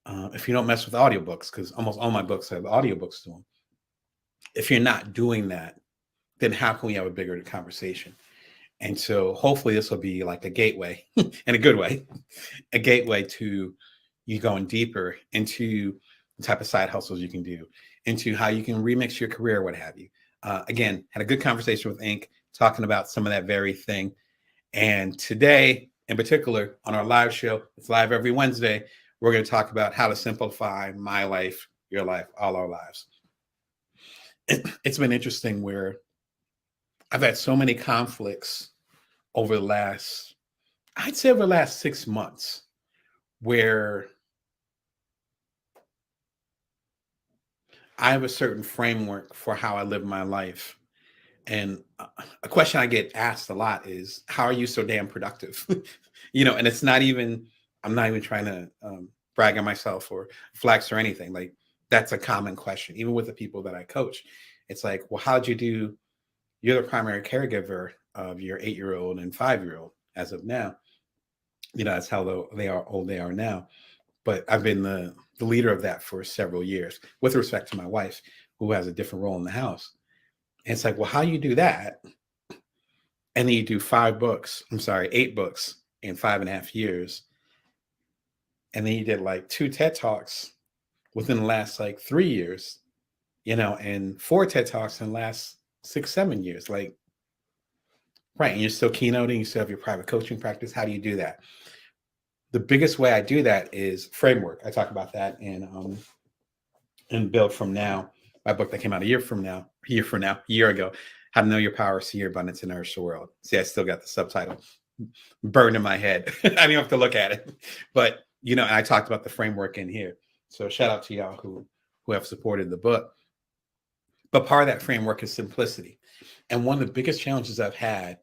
if you don't mess with audiobooks, because almost all my books have audiobooks to them. If you're not doing that, then how can we have a bigger conversation? And so hopefully this will be like a gateway, in a good way, a gateway to you going deeper into the type of side hustles you can do, into how you can remix your career, what have you. Again, had a good conversation with Ink, talking about some of that very thing. And today, in particular, on our live show, it's live every Wednesday, we're going to talk about how to simplify my life, your life, all our lives. It's been interesting where I've had so many conflicts over the last 6 months, where I have a certain framework for how I live my life. And a question I get asked a lot is, how are you so damn productive? And it's not even, I'm not even trying to brag on myself or flex or anything. Like, that's a common question, even with the people that I coach. It's like, well, how'd you do? You're the primary caregiver of your 8-year-old and 5-year-old as of now. That's how old they are now. But I've been the leader of that for several years, with respect to my wife, who has a different role in the house. And it's like, well, how you do that? And then you do 8 books in 5.5 years. And then you did like 2 TED Talks within the last 3 years, and 4 TED Talks in the last 6, 7 years. Like, right. And you're still keynoting, you still have your private coaching practice. How do you do that? The biggest way I do that is framework. I talk about that in Build From Now, my book that came out a year ago, How to Know Your Power, See Your Abundance, and Nourish the World. See, I still got the subtitle burned in my head. I didn't have to look at it. But, and I talked about the framework in here. So shout out to y'all who have supported the book. But part of that framework is simplicity. And one of the biggest challenges I've had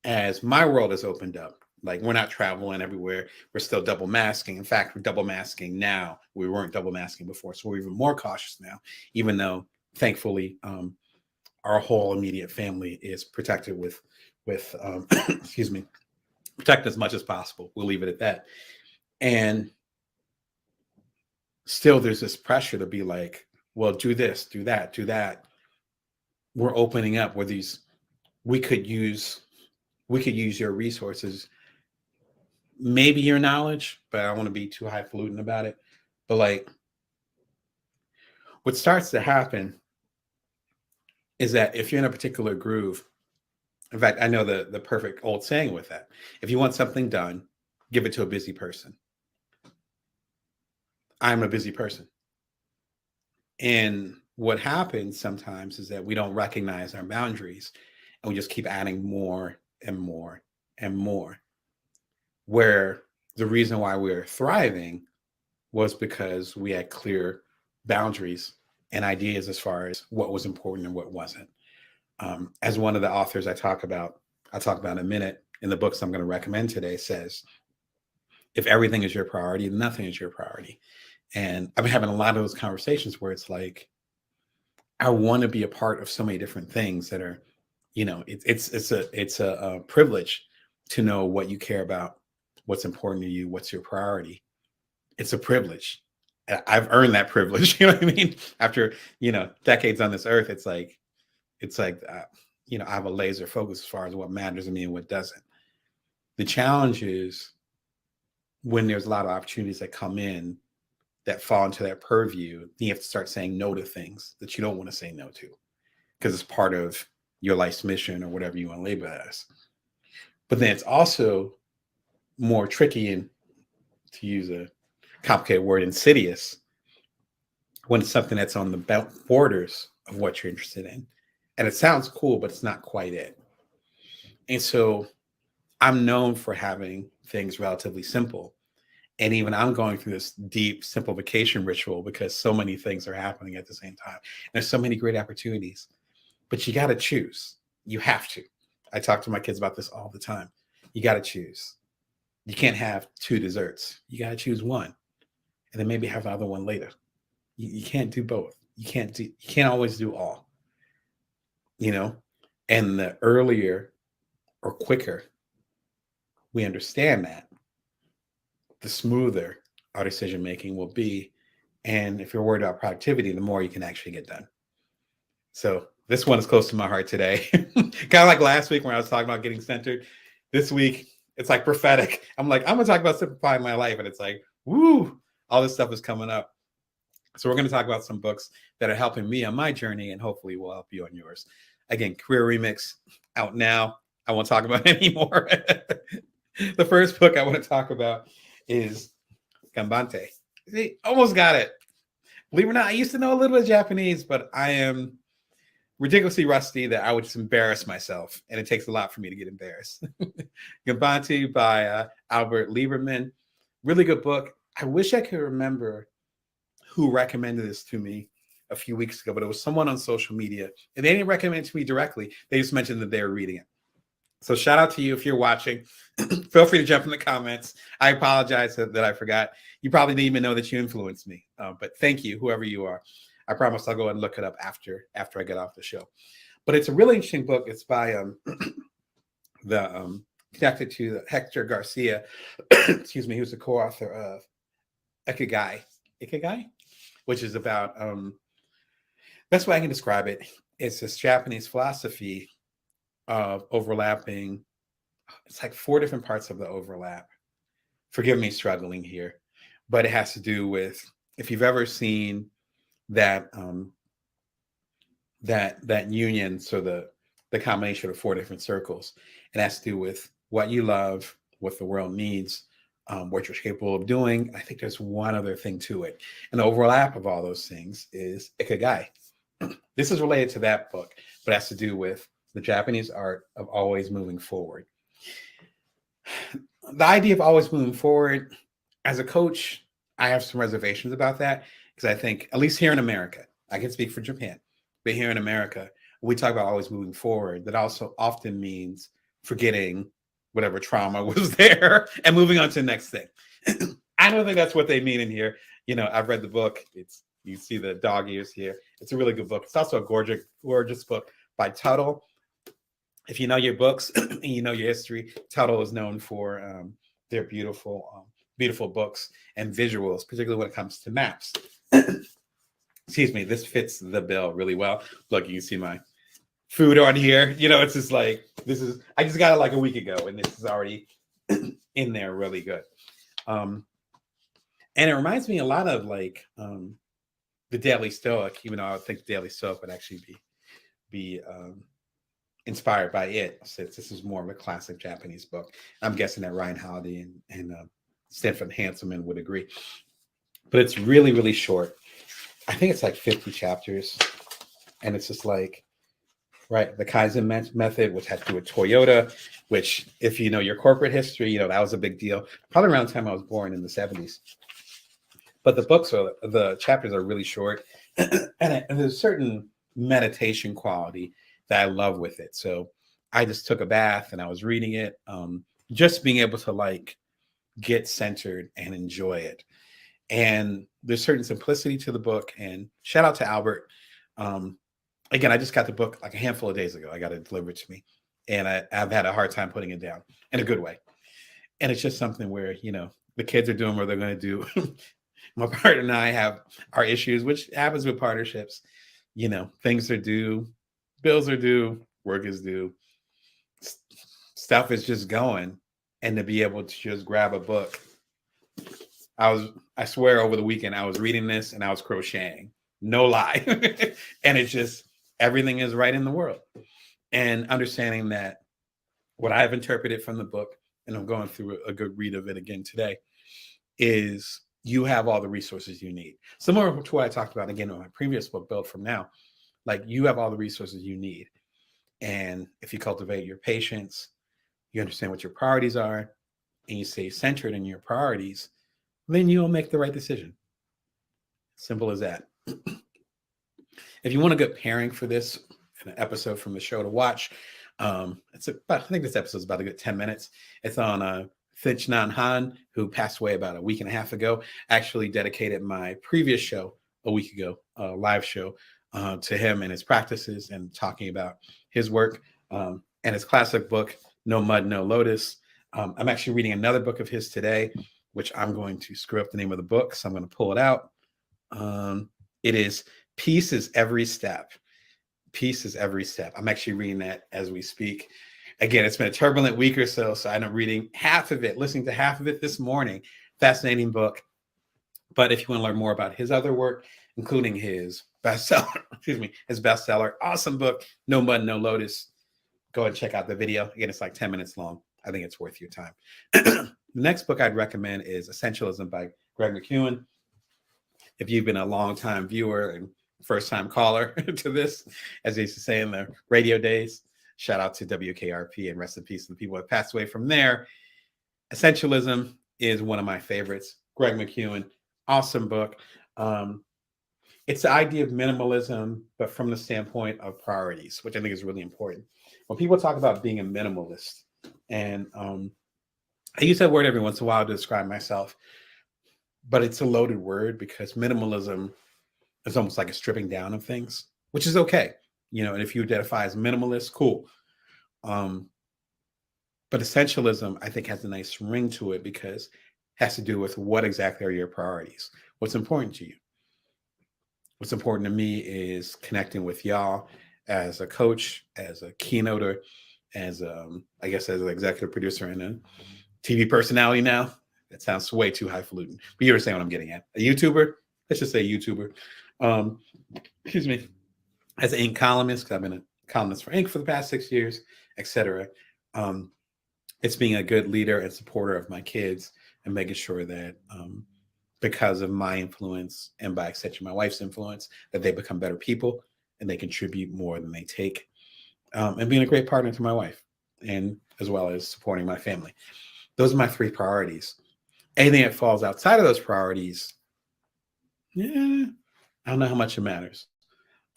as my world has opened up, like, we're not traveling everywhere. We're still double masking. In fact, we're double masking now. We weren't double masking before. So we're even more cautious now, even though thankfully our whole immediate family is protected with excuse me, protect as much as possible. We'll leave it at that. And still there's this pressure to be like, well, do this, do that, do that. We're opening up where we could use your resources, maybe your knowledge, but I don't want to be too highfalutin about it. But like, what starts to happen is that if you're in a particular groove, in fact, I know the perfect old saying with that. If you want something done, give it to a busy person. I'm a busy person. And what happens sometimes is that we don't recognize our boundaries and we just keep adding more and more and more. Where the reason why we're thriving was because we had clear boundaries and ideas as far as what was important and what wasn't. As one of the authors I'll talk about in a minute in the books I'm going to recommend today says, if everything is your priority, nothing is your priority. And I've been having a lot of those conversations where it's like, I want to be a part of so many different things that are, it's a privilege to know what you care about, what's important to you, what's your priority. It's a privilege. I've earned that privilege. You know what I mean? After decades on this earth, it's like I have a laser focus as far as what matters to me and what doesn't. The challenge is when there's a lot of opportunities that come in that fall into that purview, you have to start saying no to things that you don't want to say no to because it's part of your life's mission or whatever you want to label it as. But then it's also more tricky and, to use a complicated word, insidious, when it's something that's on the borders of what you're interested in. And it sounds cool, but it's not quite it. And so I'm known for having things relatively simple. And even I'm going through this deep simplification ritual because so many things are happening at the same time. And there's so many great opportunities, but you got to choose. You have to. I talk to my kids about this all the time. You got to choose. You can't have two desserts. You got to choose one and then maybe have the other one later. You can't do both. You can't always do all, and the earlier or quicker we understand that, the smoother our decision making will be. And if you're worried about productivity, the more you can actually get done. So this one is close to my heart today. Kind of like last week when I was talking about getting centered. This week, it's like prophetic. I'm like, I'm going to talk about simplifying my life. And it's like, woo, all this stuff is coming up. So we're going to talk about some books that are helping me on my journey and hopefully will help you on yours. Again, Career Remix out now. I won't talk about it anymore. The first book I want to talk about is Gambante. See, almost got it. Believe it or not, I used to know a little bit of Japanese, but I am ridiculously rusty that I would just embarrass myself. And it takes a lot for me to get embarrassed. Gambante by Albert Lieberman. Really good book. I wish I could remember who recommended this to me a few weeks ago, but it was someone on social media. And they didn't recommend it to me directly. They just mentioned that they were reading it. So shout out to you if you're watching. Feel free to jump in the comments. I apologize that I forgot. You probably didn't even know that you influenced me. But thank you, whoever you are. I promise I'll go and look it up after I get off the show. But it's a really interesting book. It's by connected to Hector Garcia, excuse me, who's the co-author of Ikigai, which is about, best way I can describe it, it's this Japanese philosophy of overlapping. It's like 4 different parts of the overlap. Forgive me struggling here, but it has to do with, if you've ever seen that that union, so the combination of 4 different circles, it has to do with what you love, what the world needs, what you're capable of doing. I think there's one other thing to it. An overlap of all those things is Ikigai. This is related to that book, but has to do with the Japanese art of always moving forward. The idea of always moving forward, as a coach, I have some reservations about that because I think, at least here in America, I can speak for Japan, but here in America, when we talk about always moving forward, that also often means forgetting whatever trauma was there and moving on to the next thing. I don't think that's what they mean in here. I've read the book. You see the dog ears here. It's a really good book. It's also a gorgeous book by Tuttle. If you know your books and you know your history, Tuttle is known for their beautiful books and visuals, particularly when it comes to maps. Excuse me, this fits the bill really well. Look, you can see my food on here. It's just like, I just got it like a week ago, and this is already in there really good. And it reminds me a lot of like the Daily Stoic, even though I think the Daily Stoic would actually be be inspired by it, since this is more of a classic Japanese book. I'm guessing that Ryan Holiday and Stanford Hanselman would agree. But it's really, really short. I think it's like 50 chapters. And it's just like, right, the Kaizen method, which had to do with Toyota, which, if you know your corporate history, you know, that was a big deal. Probably around the time I was born in the 70s. But the chapters are really short. And there's a certain meditation quality that I love with it. So I just took a bath and I was reading it, just being able to like get centered and enjoy it. And there's certain simplicity to the book. And shout out to Albert. Again, I just got the book like a handful of days ago. I got it delivered to me, and I've had a hard time putting it down in a good way. And it's just something where, you know, the kids are doing what they're going to do. My partner and I have our issues, which happens with partnerships. You know, things are due, bills are due, work is due, stuff is just going. And to be able to just grab a book, I swear over the weekend, I was reading this and I was crocheting. No lie. And it's just, everything is right in the world. And understanding that what I've interpreted from the book, and I'm going through a good read of it again today, is you have all the resources you need. Similar to what I talked about again in my previous book, Build From Now, like you have all the resources you need. And if you cultivate your patience, you understand what your priorities are, and you stay centered in your priorities, then you'll make the right decision. Simple as that. If you want a good pairing for this, an episode from the show to watch, I think this episode is about a good 10 minutes. It's on Thich Nhat Hanh, who passed away about a week and a half ago. Actually dedicated my previous show a week ago, a live show, to him and his practices and talking about his work, and his classic book, No Mud, No Lotus. I'm actually reading another book of his today, which I'm going to screw up the name of the book, so I'm going to pull it out. It is Peace is Every Step. Peace is Every Step. I'm actually reading that as we speak. Again, it's been a turbulent week or so, so I'm reading half of it, listening to half of it this morning. Fascinating book. But if you want to learn more about his other work, including his bestseller, awesome book, No Mud, No Lotus, go ahead and check out the video. Again, it's like 10 minutes long. I think it's worth your time. The next book I'd recommend is Essentialism by Greg McKeown. If you've been a long-time viewer and first-time caller to this, as they used to say in the radio days, shout out to WKRP and rest in peace to the people that passed away from there. Essentialism is one of my favorites. Greg McKeown, awesome book. It's the idea of minimalism, but from the standpoint of priorities, which I think is really important. When people talk about being a minimalist, and I use that word every once in a while to describe myself, but it's a loaded word because minimalism is almost like a stripping down of things, which is okay. You know, and if you identify as minimalist, cool. But essentialism, I think, has a nice ring to it because it has to do with what exactly are your priorities? What's important to you? What's important to me is connecting with y'all as a coach, as a keynoter, as I guess as an executive producer and a TV personality now. That sounds way too highfalutin, but you understand what I'm getting at. A YouTuber, let's just say YouTuber. Excuse me. As an ink columnist, because I've been a columnist for Ink for the past 6 years, etc. It's being a good leader and supporter of my kids and making sure that because of my influence and by extension my wife's influence, that they become better people and they contribute more than they take. And being a great partner to my wife, and as well as supporting my family. Those are my 3 priorities. Anything that falls outside of those priorities, I don't know how much it matters.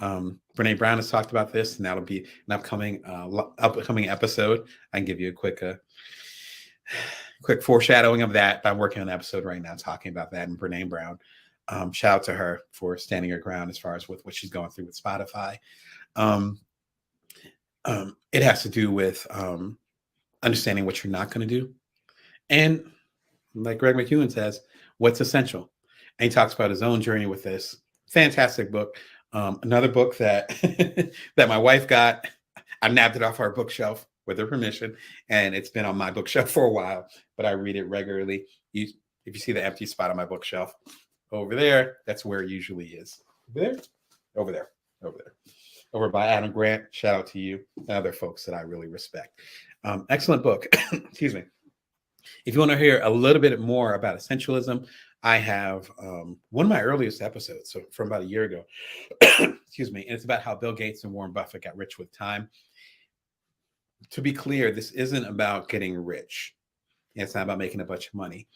Brene Brown has talked about this, and that'll be an upcoming episode. I can give you a quick foreshadowing of that. I'm working on an episode right now talking about that, and Brene Brown. Shout out to her for standing her ground as far as with what she's going through with Spotify. It has to do with understanding what you're not going to do. And like Greg McKeown says, what's essential. And he talks about his own journey with this. Fantastic book. Another book that that my wife got, I nabbed it off our bookshelf with her permission, and it's been on my bookshelf for a while, but I read it regularly. If you see the empty spot on my bookshelf over there, that's where it usually is. Over there. over by Adam Grant. Shout out to you and other folks that I really respect. Excellent book. Excuse me. If you want to hear a little bit more about essentialism, I have one of my earliest episodes, so from about a year ago, excuse me, and it's about how Bill Gates and Warren Buffett got rich with time. To be clear, this isn't about getting rich. It's not about making a bunch of money.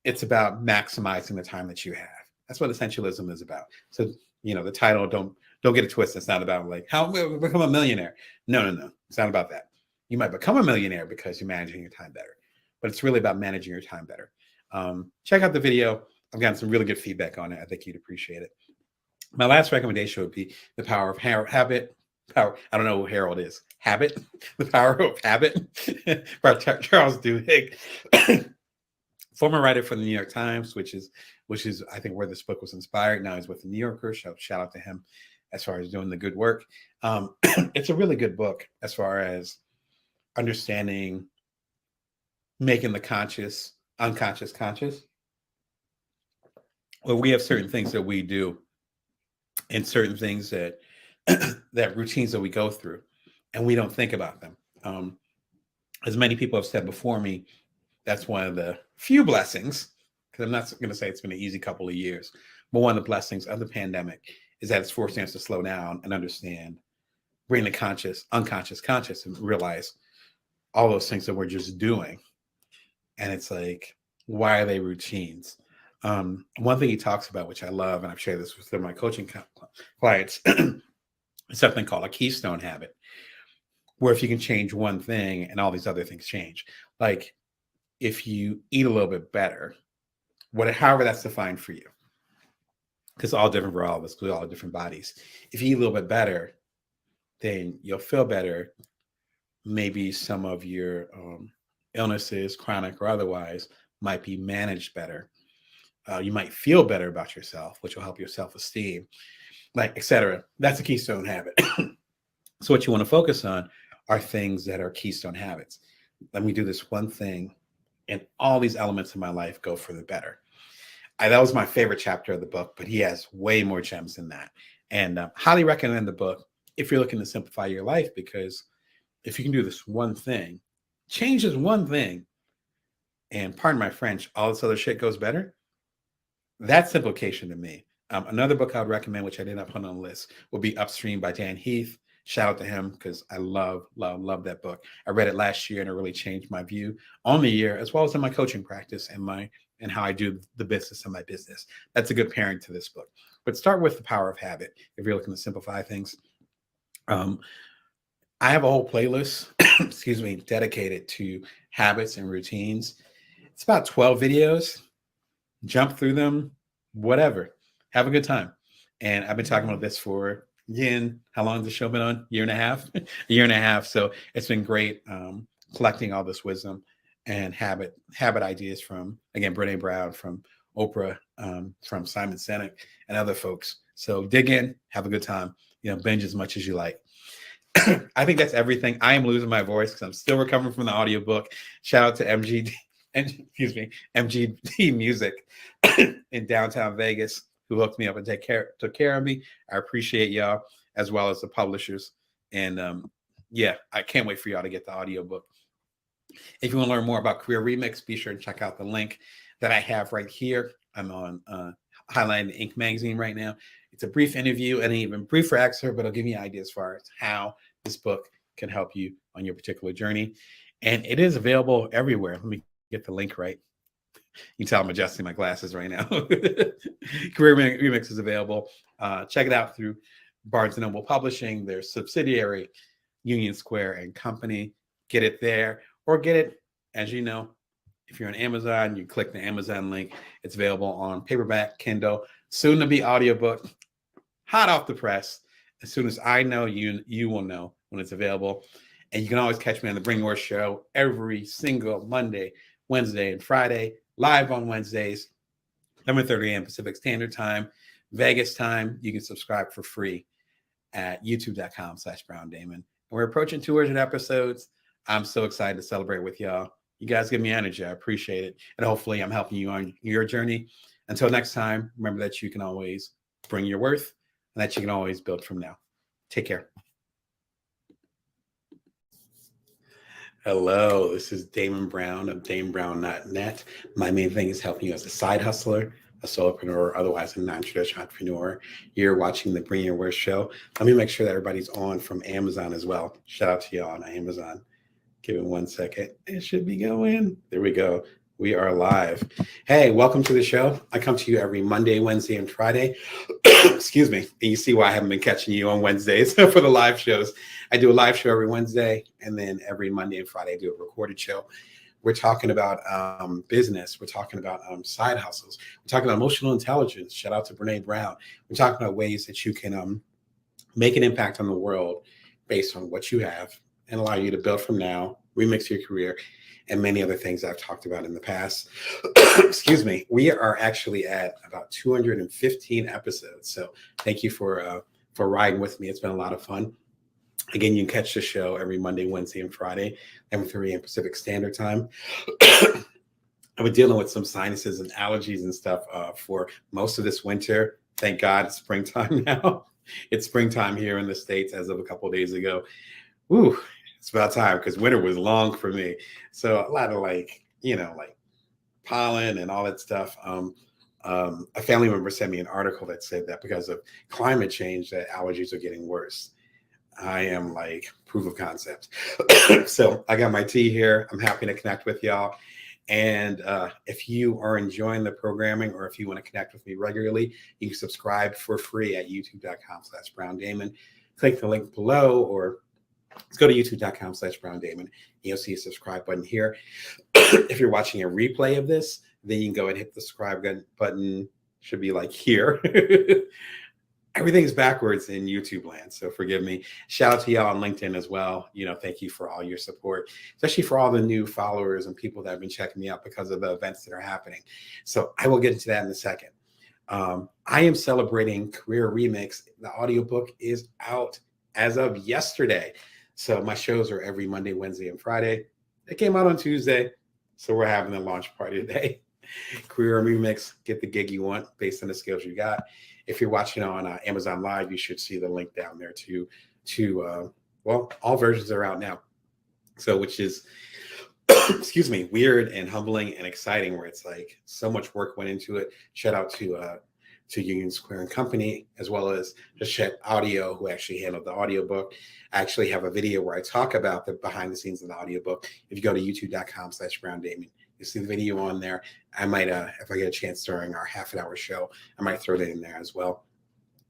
It's about maximizing the time that you have. That's what essentialism is about. So, the title, don't get it twisted. It's not about like how to become a millionaire. No. It's not about that. You might become a millionaire because you're managing your time better, but it's really about managing your time better. Check out the video. I've gotten some really good feedback on it. I think you'd appreciate it. My last recommendation would be The Power of Habit. I don't know who Harold is. Habit. The Power of Habit by Charles Duhigg. Former writer for the New York Times, which is I think where this book was inspired. Now he's with the New Yorker. Shout out to him as far as doing the good work. It's a really good book as far as understanding making the conscious unconscious conscious. Well, we have certain things that we do and certain things that that routines that we go through, and we don't think about them. As many people have said before me, that's one of the few blessings, because I'm not going to say it's been an easy couple of years, but one of the blessings of the pandemic is that it's forcing us to slow down and understand, bring the conscious, unconscious, conscious, and realize all those things that we're just doing. And it's like, why are they routines? One thing he talks about, which I love, and I've shared this with my coaching clients, is something called a keystone habit, where if you can change one thing and all these other things change. Like if you eat a little bit better, however that's defined for you, because it's all different for all of us, because we all have different bodies. If you eat a little bit better, then you'll feel better. Maybe some of your illnesses, chronic or otherwise, might be managed better. You might feel better about yourself, which will help your self-esteem, like, etc. That's a keystone habit. So what you want to focus on are things that are keystone habits. Let me do this one thing, and all these elements of my life go for the better. That was my favorite chapter of the book, but he has way more gems than that. And highly recommend the book if you're looking to simplify your life, because if you can do this one thing, change this one thing, and pardon my French, all this other shit goes better. That's simplification to me. Another book I would recommend, which I did not put on the list, would be Upstream by Dan Heath. Shout out to him, because I love that book. I read it last year and it really changed my view on the year, as well as in my coaching practice and how I do the business of my business. That's a good pairing to this book. But start with The Power of Habit if you're looking to simplify things. I have a whole playlist, excuse me, dedicated to habits and routines. It's about 12 videos. Jump through them, whatever. Have a good time. And I've been talking about this for, again, how long has the show been on? Year and a half? A year and a half. So it's been great collecting all this wisdom and habit ideas from, again, Brené Brown, from Oprah, from Simon Sinek, and other folks. So dig in, have a good time, binge as much as you like. I think that's everything. I am losing my voice because I'm still recovering from the audiobook. Shout out to MGD Music in downtown Vegas, who hooked me up and took care of me. I appreciate y'all, as well as the publishers. And I can't wait for y'all to get the audiobook. If you want to learn more about Career Remix, be sure to check out the link that I have right here. I'm on Highlighting Inc. magazine right now. It's a brief interview and an even briefer excerpt, but it'll give you ideas as far as how this book can help you on your particular journey. And it is available everywhere. Let me get the link right. You can tell I'm adjusting my glasses right now. Career Remix is available. Check it out through Barnes & Noble Publishing, their subsidiary, Union Square and Company. Get it there, or get it, as you know, if you're on Amazon, you click the Amazon link. It's available on paperback, Kindle, soon to be audiobook, hot off the press. As soon as I know, you will know when it's available. And you can always catch me on the Bring Your Show every single Monday, Wednesday, and Friday, live on Wednesdays, 11:30 a.m. Pacific Standard Time, Vegas time. You can subscribe for free at youtube.com/BrownDamon. And we're approaching 200 episodes. I'm so excited to celebrate with y'all. You guys give me energy. I appreciate it. And hopefully I'm helping you on your journey. Until next time, remember that you can always bring your worth and that you can always build from now. Take care. Hello, this is Damon Brown of DamonBrown.net. My main thing is helping you as a side hustler, a solopreneur, or otherwise a non-traditional entrepreneur. You're watching the Bring Your Worth show. Let me make sure that everybody's on from Amazon as well. Shout out to y'all on Amazon. Give it 1 second. It should be going. There we go. We are live. Hey, welcome to the show. I come to you every Monday, Wednesday, and Friday. Excuse me. And you see why I haven't been catching you on Wednesdays for the live shows. I do a live show every Wednesday, and then every Monday and Friday I do a recorded show. We're talking about business. We're talking about side hustles. We're talking about emotional intelligence. Shout out to Brene Brown. We're talking about ways that you can make an impact on the world based on what you have and allow you to build from now, remix your career, and many other things I've talked about in the past. Excuse me. We are actually at about 215 episodes. So thank you for riding with me. It's been a lot of fun. Again, you can catch the show every Monday, Wednesday, and Friday, 11:30 a.m. Pacific Standard Time. I've been dealing with some sinuses and allergies and stuff for most of this winter. Thank God it's springtime now. It's springtime here in the States as of a couple of days ago. Woo, it's about time because winter was long for me. So a lot of like pollen and all that stuff. A family member sent me an article that said that because of climate change, that allergies are getting worse. I am like proof of concept. So I got my tea here. I'm happy to connect with y'all. And if you are enjoying the programming or if you want to connect with me regularly, you can subscribe for free at youtube.com/BrownDamon. Click the link below or let's go to youtube.com/BrownDamon. You'll see a subscribe button here. If you're watching a replay of this, then you can go and hit the subscribe button. Should be like here. Everything's backwards in YouTube land, so forgive me. Shout out to y'all on LinkedIn as well. Thank you for all your support, especially for all the new followers and people that have been checking me out because of the events that are happening. So I will get into that in a second. I am celebrating Career Remix. The audiobook is out as of yesterday. So my shows are every Monday, Wednesday, and Friday. It came out on Tuesday, so we're having a launch party today. Career Remix, get the gig you want based on the skills you got. If you're watching on Amazon Live, you should see the link down there to all versions are out now. So, which is, excuse me, weird and humbling and exciting, where it's like so much work went into it. Shout out to Union Square and Company, as well as just Chet Audio, who actually handled the audiobook. I actually have a video where I talk about the behind the scenes of the audiobook. If you go to youtube.com/BrownDamon, you see the video on there. I might, if I get a chance during our half an hour show, I might throw it in there as well.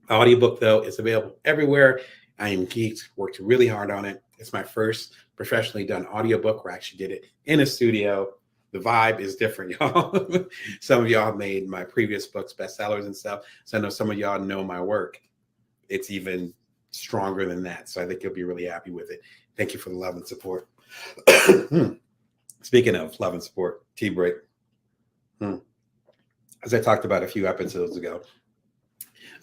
The audiobook, though, is available everywhere. I am geeked, worked really hard on it. It's my first professionally done audiobook where I actually did it in a studio. The vibe is different, y'all. Some of y'all have made my previous books bestsellers and stuff. So I know some of y'all know my work. It's even stronger than that. So I think you'll be really happy with it. Thank you for the love and support. Speaking of love and support, tea break. As I talked about a few episodes ago,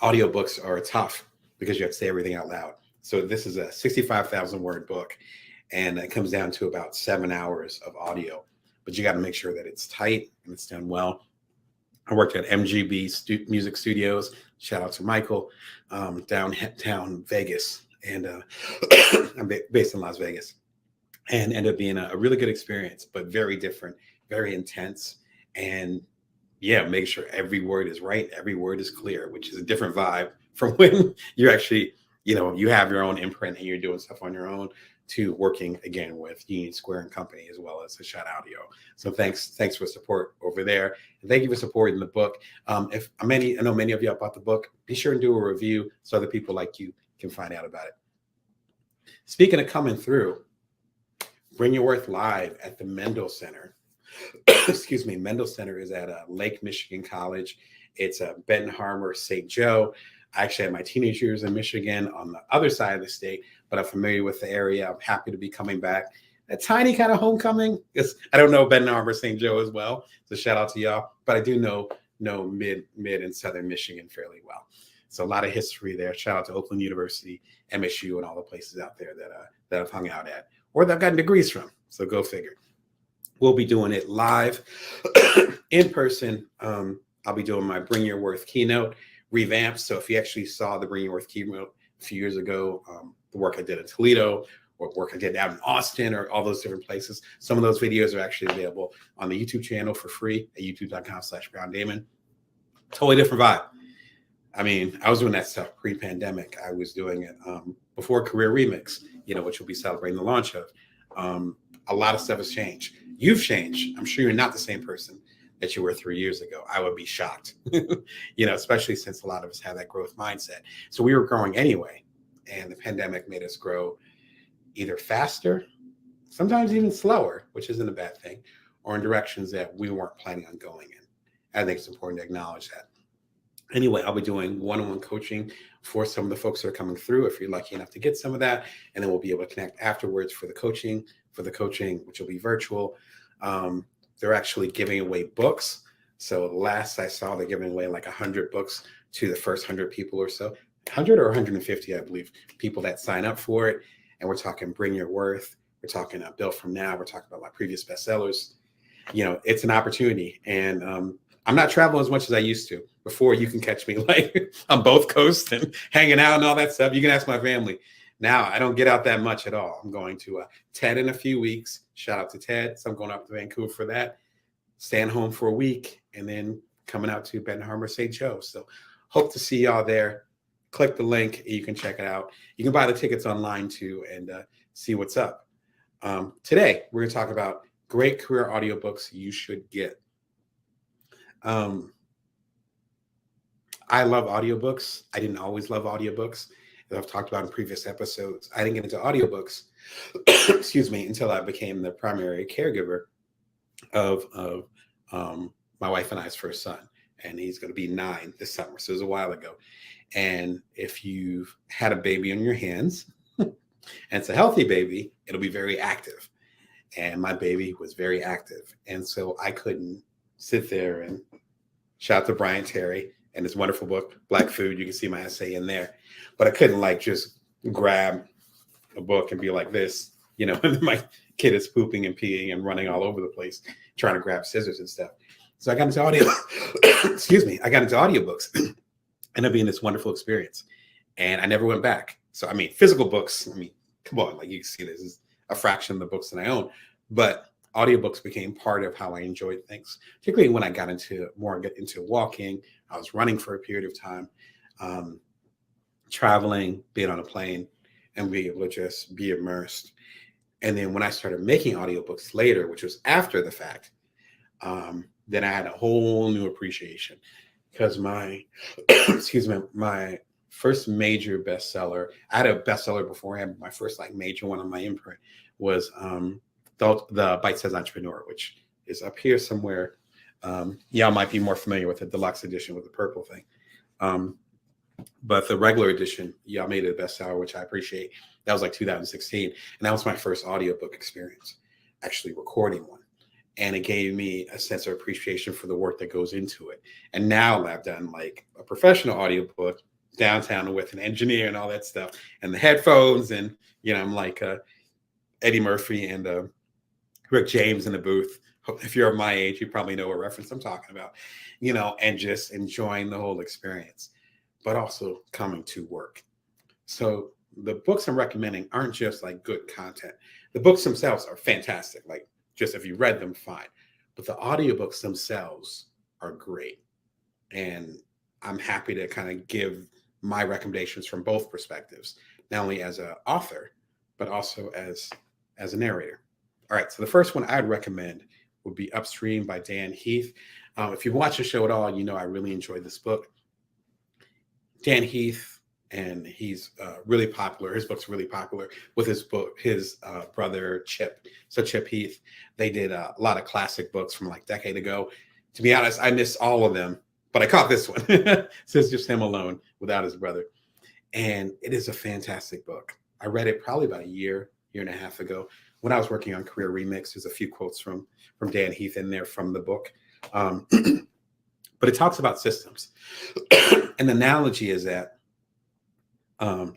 audiobooks are tough because you have to say everything out loud. So this is a 65,000 word book, and it comes down to about 7 hours of audio. But you got to make sure that it's tight and it's done well. I worked at MGB Music Studios. Shout out to Michael, downtown Vegas, and I'm based in Las Vegas. And ended up being a really good experience, but very different, very intense. And yeah, make sure every word is right, every word is clear, which is a different vibe from when you're actually, you have your own imprint and you're doing stuff on your own, to working again with Union Square and Company, as well as Chet Audio. So thanks for support over there. And thank you for supporting the book. I know many of y'all bought the book. Be sure and do a review so other people like you can find out about it. Speaking of coming through, Bring Your Worth live at the Mendel Center. Excuse me. Mendel Center is at Lake Michigan College. It's Benton Harbor, St. Joe. I actually had my teenage years in Michigan on the other side of the state, but I'm familiar with the area. I'm happy to be coming back. A tiny kind of homecoming, because I don't know Benton Harbor, St. Joe as well. So shout out to y'all. But I do know mid and southern Michigan fairly well. So a lot of history there. Shout out to Oakland University, MSU, and all the places out there that I've hung out at, or that I've gotten degrees from. So go figure. We'll be doing it live in person. I'll be doing my Bring Your Worth keynote revamp. So if you actually saw the Bring Your Worth keynote few years ago, the work I did in Toledo, or work I did out in Austin, or all those different places. Some of those videos are actually available on the YouTube channel for free at youtube.com/BrownDamon. Totally different vibe. I mean, I was doing that stuff pre-pandemic. I was doing it before Career Remix, which we'll be celebrating the launch of. A lot of stuff has changed. You've changed. I'm sure you're not the same person that you were 3 years ago. I would be shocked, especially since a lot of us have that growth mindset. So we were growing anyway, and the pandemic made us grow either faster, sometimes even slower, which isn't a bad thing, or in directions that we weren't planning on going in. I think it's important to acknowledge that. Anyway, I'll be doing one-on-one coaching for some of the folks that are coming through, if you're lucky enough to get some of that. And then we'll be able to connect afterwards for the coaching, which will be virtual. They're actually giving away books. So last I saw, they're giving away like 100 books to the first 100 people or so. 100 or 150, I believe, people that sign up for it. And we're talking Bring Your Worth. We're talking Built From Now. We're talking about my previous bestsellers. It's an opportunity. And I'm not traveling as much as I used to. Before, you can catch me like on both coasts and hanging out and all that stuff. You can ask my family. Now, I don't get out that much at all. I'm going to TED in a few weeks. Shout out to TED. So I'm going up to Vancouver for that. Staying home for a week and then coming out to Benton Harbor, St. Joe. So hope to see y'all there. Click the link. You can check it out. You can buy the tickets online too and see what's up. Today, we're going to talk about great career audiobooks you should get. I love audiobooks. I didn't always love audiobooks. As I've talked about in previous episodes, I didn't get into audiobooks, until I became the primary caregiver of my wife and I's first son. And he's going to be 9 this summer. So it was a while ago. And if you've had a baby on your hands, and it's a healthy baby, it'll be very active. And my baby was very active. And so I couldn't sit there and shout out to Brian Terry and his wonderful book, Black Food. You can see my essay in there. But I couldn't just grab a book and be like this, and my kid is pooping and peeing and running all over the place, trying to grab scissors and stuff. So I got into I got into audiobooks. Ended up being this wonderful experience. And I never went back. So, physical books, come on, you can see this is a fraction of the books that I own. But audiobooks became part of how I enjoyed things, particularly when I got into walking. I was running for a period of time, traveling, being on a plane, and being able to just be immersed. And then when I started making audiobooks later, which was after the fact, then I had a whole new appreciation because my first major bestseller, I had a bestseller beforehand. My first major one on my imprint was the Bite-Sized Entrepreneur, which is up here somewhere. Y'all might be more familiar with the deluxe edition with the purple thing. But the regular edition, y'all made it a bestseller, which I appreciate. That was 2016. And that was my first audiobook experience, actually recording one. And it gave me a sense of appreciation for the work that goes into it. And now I've done a professional audiobook downtown with an engineer and all that stuff and the headphones. And, I'm like Eddie Murphy and Rick James in the booth. If you're my age, you probably know what reference I'm talking about, and just enjoying the whole experience, but also coming to work. So the books I'm recommending aren't just good content. The books themselves are fantastic. Just if you read them, fine. But the audiobooks themselves are great. And I'm happy to kind of give my recommendations from both perspectives, not only as an author, but also as a narrator. All right, so the first one I'd recommend would be Upstream by Dan Heath. If you watch the show at all, I really enjoyed this book. Dan Heath, and he's really popular. His book's really popular with his brother Chip. So Chip Heath, they did a lot of classic books from a decade ago. To be honest, I missed all of them, but I caught this one. So it's just him alone without his brother. And it is a fantastic book. I read it probably about a year and a half ago when I was working on Career Remix. There's a few quotes from Dan Heath in there from the book. But it talks about systems. And the analogy is that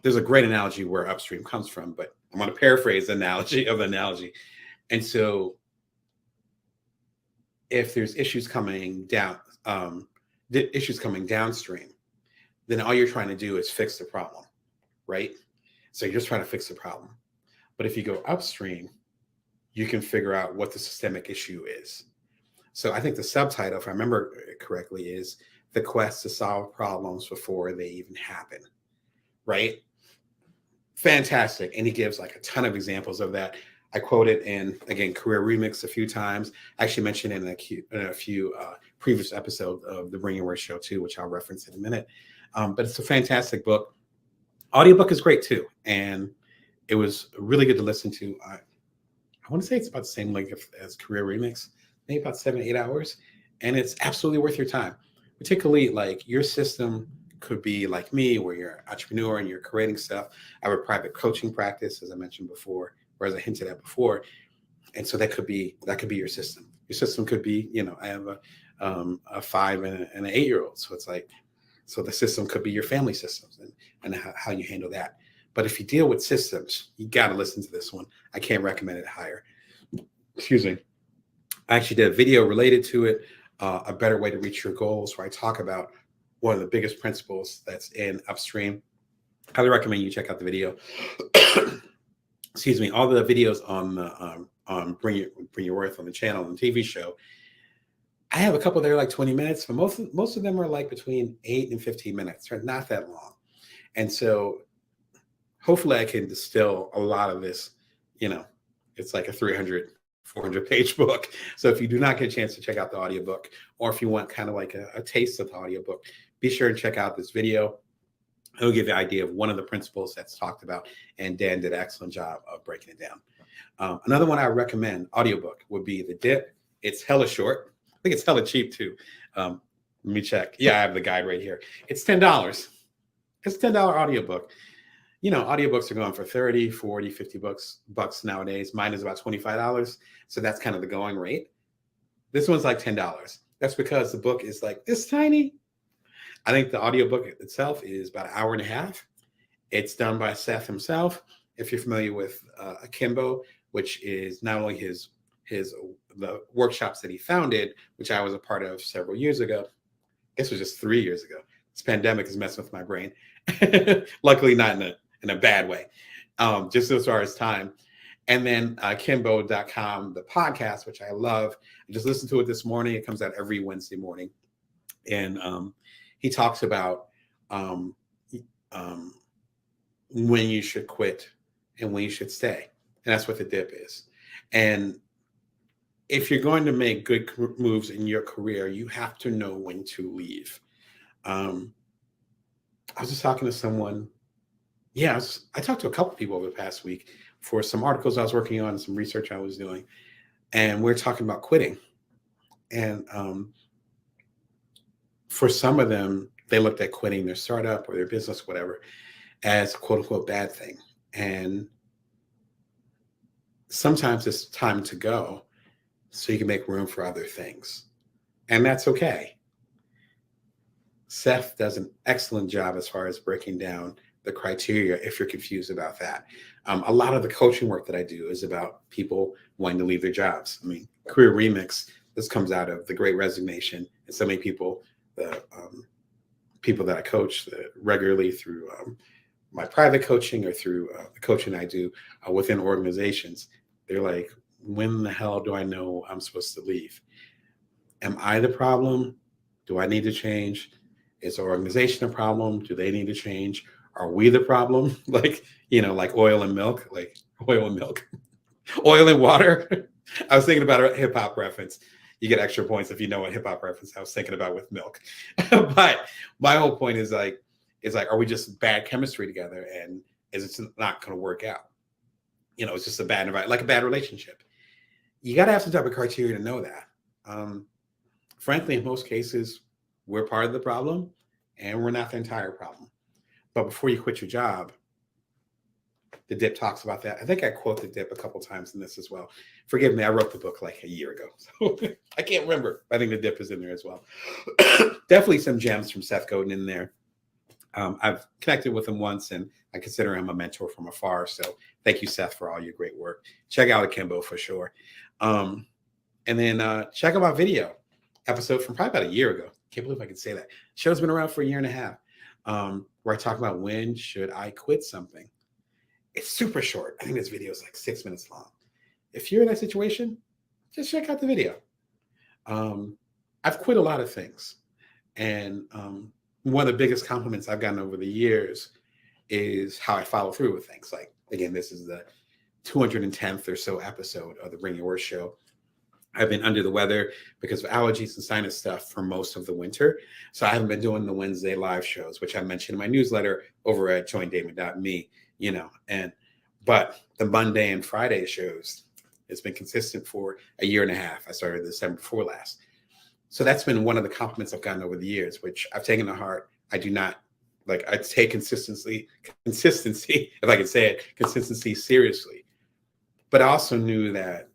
there's a great analogy where Upstream comes from, but I'm going to paraphrase the analogy. And so if there's issues coming downstream, then all you're trying to do is fix the problem. right? So you're just trying to fix the problem. But if you go upstream, you can figure out what the systemic issue is. So I think the subtitle, if I remember correctly, is The Quest to Solve Problems Before They Even Happen, right? Fantastic. And he gives like a ton of examples of that. I quoted in, again, Career Remix a few times. I actually mentioned it in a few previous episodes of the Bring Your Worst show too, which I'll reference in a minute. But it's a fantastic book. Audiobook is great too. And it was really good to listen to. I want to say it's about the same length as Career Remix, maybe about 7-8 hours. And it's absolutely worth your time. Particularly like your system could be like me, where you're an entrepreneur and you're creating stuff. I have a private coaching practice, as I mentioned before, or as I hinted at before. And so that could be your system. Your system could be, I have a 5 and an 8-year-old. So it's like, so the system could be your family systems and how you handle that. But if you deal with systems, you got to listen to this one. I can't recommend it higher. Excuse me. I actually did a video related to it, A Better Way to Reach Your Goals, where I talk about one of the biggest principles that's in Upstream. Highly recommend you check out the video. Excuse me. All the videos on Bring Your Worth on the channel and the TV show. I have a couple there like 20 minutes, but most of them are like between 8 and 15 minutes. They're not that long. And so hopefully I can distill a lot of this. It's like a 300, 400 page book. So if you do not get a chance to check out the audiobook, or if you want kind of like a taste of the audiobook, be sure to check out this video. It'll give you an idea of one of the principles that's talked about. And Dan did an excellent job of breaking it down. Another one I recommend, audiobook, would be The Dip. It's hella short. I think it's hella cheap too. Let me check. Yeah, I have the guide right here. It's $10. It's a $10 audiobook. Audiobooks are going for 30, 40, 50 bucks nowadays. Mine is about $25. So that's kind of the going rate. This one's like $10. That's because the book is like this tiny. I think the audiobook itself is about an hour and a half. It's done by Seth himself. If you're familiar with Akimbo, which is not only the workshops that he founded, which I was a part of several years ago. This was just 3 years ago. This pandemic is messing with my brain. Luckily not in a bad way. Just as far as time. And then Kimbo.com, the podcast, which I love. I just listened to it this morning. It comes out every Wednesday morning. And he talks about when you should quit and when you should stay. And that's what the dip is. And if you're going to make good moves in your career, you have to know when to leave. I was just talking to someone. Yeah, I talked to a couple of people over the past week for some articles I was working on, some research I was doing. And we're talking about quitting. And for some of them, they looked at quitting their startup or their business, whatever, as a quote unquote bad thing. And sometimes it's time to go so you can make room for other things. And that's okay. Seth does an excellent job as far as breaking down the criteria if you're confused about that. A lot of the coaching work that I do is about people wanting to leave their jobs. I mean, Career Remix, this comes out of the Great Resignation. And so many people, people that I coach regularly through my private coaching or through the coaching I do within organizations, they're like, when the hell do I know I'm supposed to leave? Am I the problem? Do I need to change? Is the organization a problem? Do they need to change? Are we the problem? Like oil and milk, oil and water. I was thinking about a hip hop reference. You get extra points if you know a hip hop reference I was thinking about with milk. But my whole point is like, are we just bad chemistry together? And is it not going to work out? It's just a bad environment, like a bad relationship. You got to have some type of criteria to know that. Frankly, in most cases, we're part of the problem and we're not the entire problem. But before you quit your job, the dip talks about that. I think I quote the dip a couple times in this as well. Forgive me, I wrote the book like a year ago, so I can't remember. I think the dip is in there as well. Definitely some gems from Seth Godin in there. I've connected with him once, and I consider him a mentor from afar. So thank you, Seth, for all your great work. Check out Akimbo for sure. And then check out my video episode from probably about a year ago. Can't believe I can say that. Show's been around for a year and a half. where I talk about when should I quit something. It's super short. I think this video is like 6 minutes long. If you're in that situation, just check out the video. I've quit a lot of things. And one of the biggest compliments I've gotten over the years is how I follow through with things. Like, again, this is the 210th or so episode of the Bring Your Worst show. I've been under the weather because of allergies and sinus stuff for most of the winter. So I haven't been doing the Wednesday live shows, which I mentioned in my newsletter over at joindamon.me, but the Monday and Friday shows, it's been consistent for a year and a half. I started the December before last. So that's been one of the compliments I've gotten over the years, which I've taken to heart. I do not I take consistency, if I can say it, consistency seriously. But I also knew that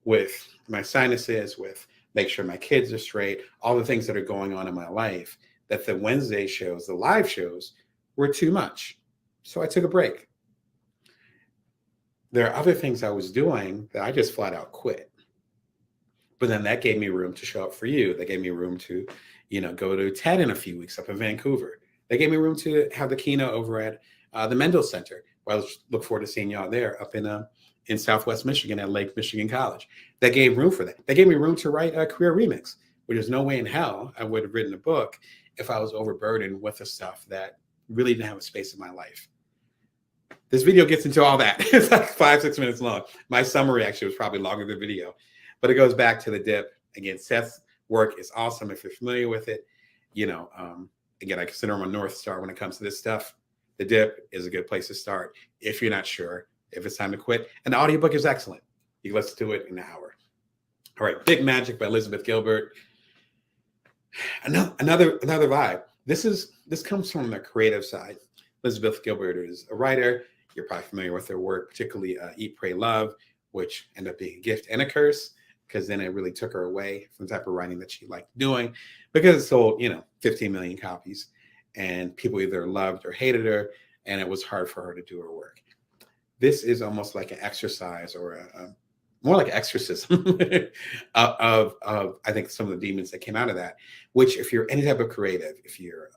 with my sinuses, with make sure my kids are straight, all the things that are going on in my life, that the Wednesday shows, the live shows, were too much. So I took a break. There are other things I was doing that I just flat out quit. But then that gave me room to show up for you. That gave me room to, go to TED in a few weeks up in Vancouver. That gave me room to have the keynote over at the Mendel Center. Well, I look forward to seeing y'all there up in Southwest Michigan at Lake Michigan College. That gave room for that. That gave me room to write a career remix, which there's no way in hell I would have written a book if I was overburdened with the stuff that really didn't have a space in my life. This video gets into all that. It's like 5-6 minutes long. My summary actually was probably longer than the video, but it goes back to the dip. Again, Seth's work is awesome. If you're familiar with it, again, I consider him a North Star when it comes to this stuff. The dip is a good place to start if you're not sure if it's time to quit. And the audiobook is excellent. You can listen to it in an hour. All right, Big Magic by Elizabeth Gilbert. Another vibe. This comes from the creative side. Elizabeth Gilbert is a writer. You're probably familiar with her work, particularly Eat, Pray, Love, which ended up being a gift and a curse, because then it really took her away from the type of writing that she liked doing, because it sold, 15 million copies, and people either loved or hated her, and it was hard for her to do her work. This is almost like an exercise, or more like exorcism of I think some of the demons that came out of that. Which, if you're any type of creative, if you're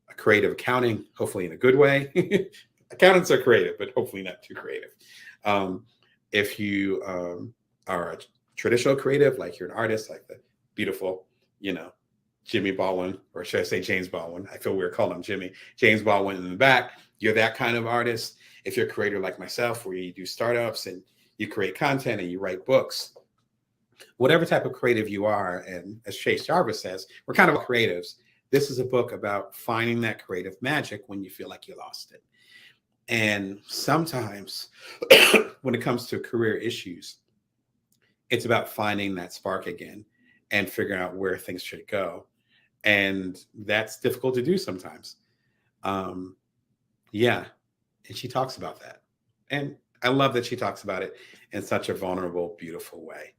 a creative accounting, hopefully in a good way, accountants are creative, but hopefully not too creative. If you are a traditional creative, like you're an artist, like the beautiful, Jimmy Baldwin, or should I say James Baldwin? I feel weird calling him Jimmy. James Baldwin in the back. You're that kind of artist. If you're a creator like myself, where you do startups and you create content and you write books, whatever type of creative you are, and as Chase Jarvis says, we're kind of creatives. This is a book about finding that creative magic when you feel like you lost it. And sometimes when it comes to career issues, it's about finding that spark again and figuring out where things should go. And that's difficult to do sometimes. And she talks about that. And I love that she talks about it in such a vulnerable, beautiful way.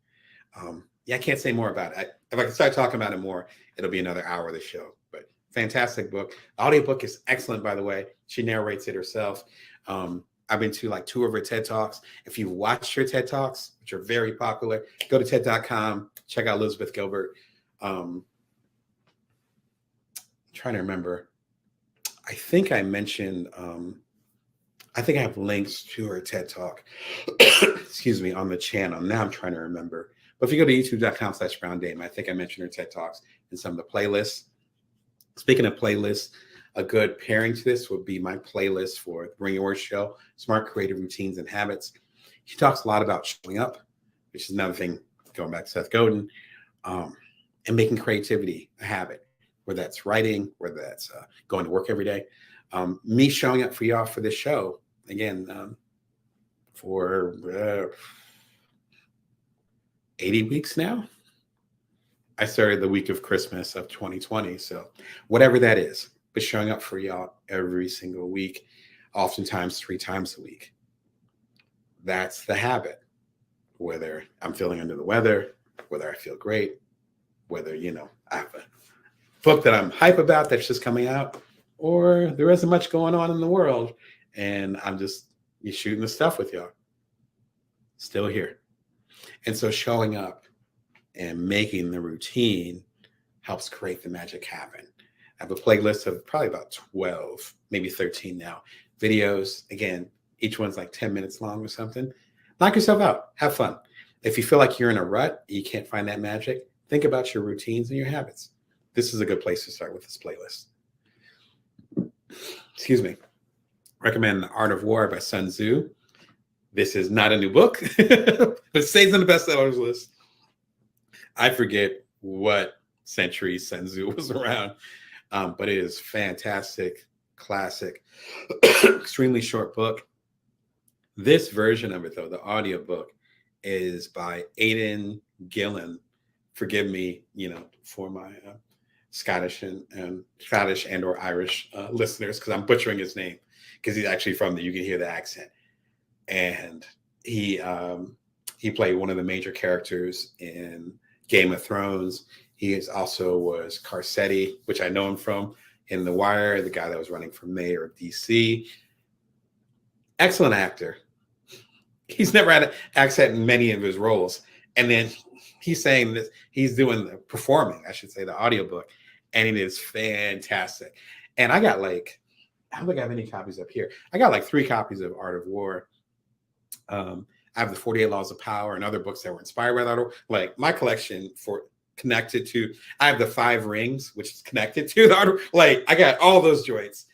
I can't say more about it. If I can start talking about it more, it'll be another hour of the show. But fantastic book. The audiobook is excellent, by the way. She narrates it herself. I've been to like 2 of her TED Talks. If you've watched her TED Talks, which are very popular, go to TED.com, check out Elizabeth Gilbert. I'm trying to remember. I think I mentioned, I think I have links to her TED Talk, excuse me, on the channel. Now I'm trying to remember. But if you go to youtube.com/BrownDamon, I think I mentioned her TED Talks in some of the playlists. Speaking of playlists, a good pairing to this would be my playlist for the Bring Your Worst show, Smart Creative Routines and Habits. She talks a lot about showing up, which is another thing, going back to Seth Godin, and making creativity a habit, whether that's writing, whether that's going to work every day. Me showing up for y'all for this show, again, for 80 weeks now. I started the week of Christmas of 2020. So whatever that is, but showing up for y'all every single week, oftentimes 3 times a week. That's the habit. Whether I'm feeling under the weather, whether I feel great, whether, I have a book that I'm hype about that's just coming out, or there isn't much going on in the world, and I'm just shooting the stuff with y'all. Still here. And so showing up and making the routine helps create the magic happen. I have a playlist of probably about 12, maybe 13 now. Videos, again, each one's like 10 minutes long or something. Knock yourself out. Have fun. If you feel like you're in a rut, you can't find that magic, think about your routines and your habits. This is a good place to start with this playlist. Excuse me. Recommend The Art of War by Sun Tzu. This is not a new book, but it stays on the bestsellers list. I forget what century Sun Tzu was around, but it is fantastic, classic, extremely short book. This version of it, though, the audiobook, is by Aidan Gillen. Forgive me, for my Scottish and or Irish listeners, because I'm butchering his name, because he's actually from there. You can hear the accent. And he played one of the major characters in Game of Thrones. He also was Carcetti, which I know him from in The Wire, the guy that was running for mayor of DC. Excellent actor. He's never had an accent in many of his roles. And then he's saying this, he's performing, I should say, the audiobook, and it is fantastic. And I got I don't think I have any copies up here. I got 3 copies of Art of War. I have the 48 Laws of Power and other books that were inspired by that. My collection I have the 5 Rings, which is connected to the Art of, I got all those joints.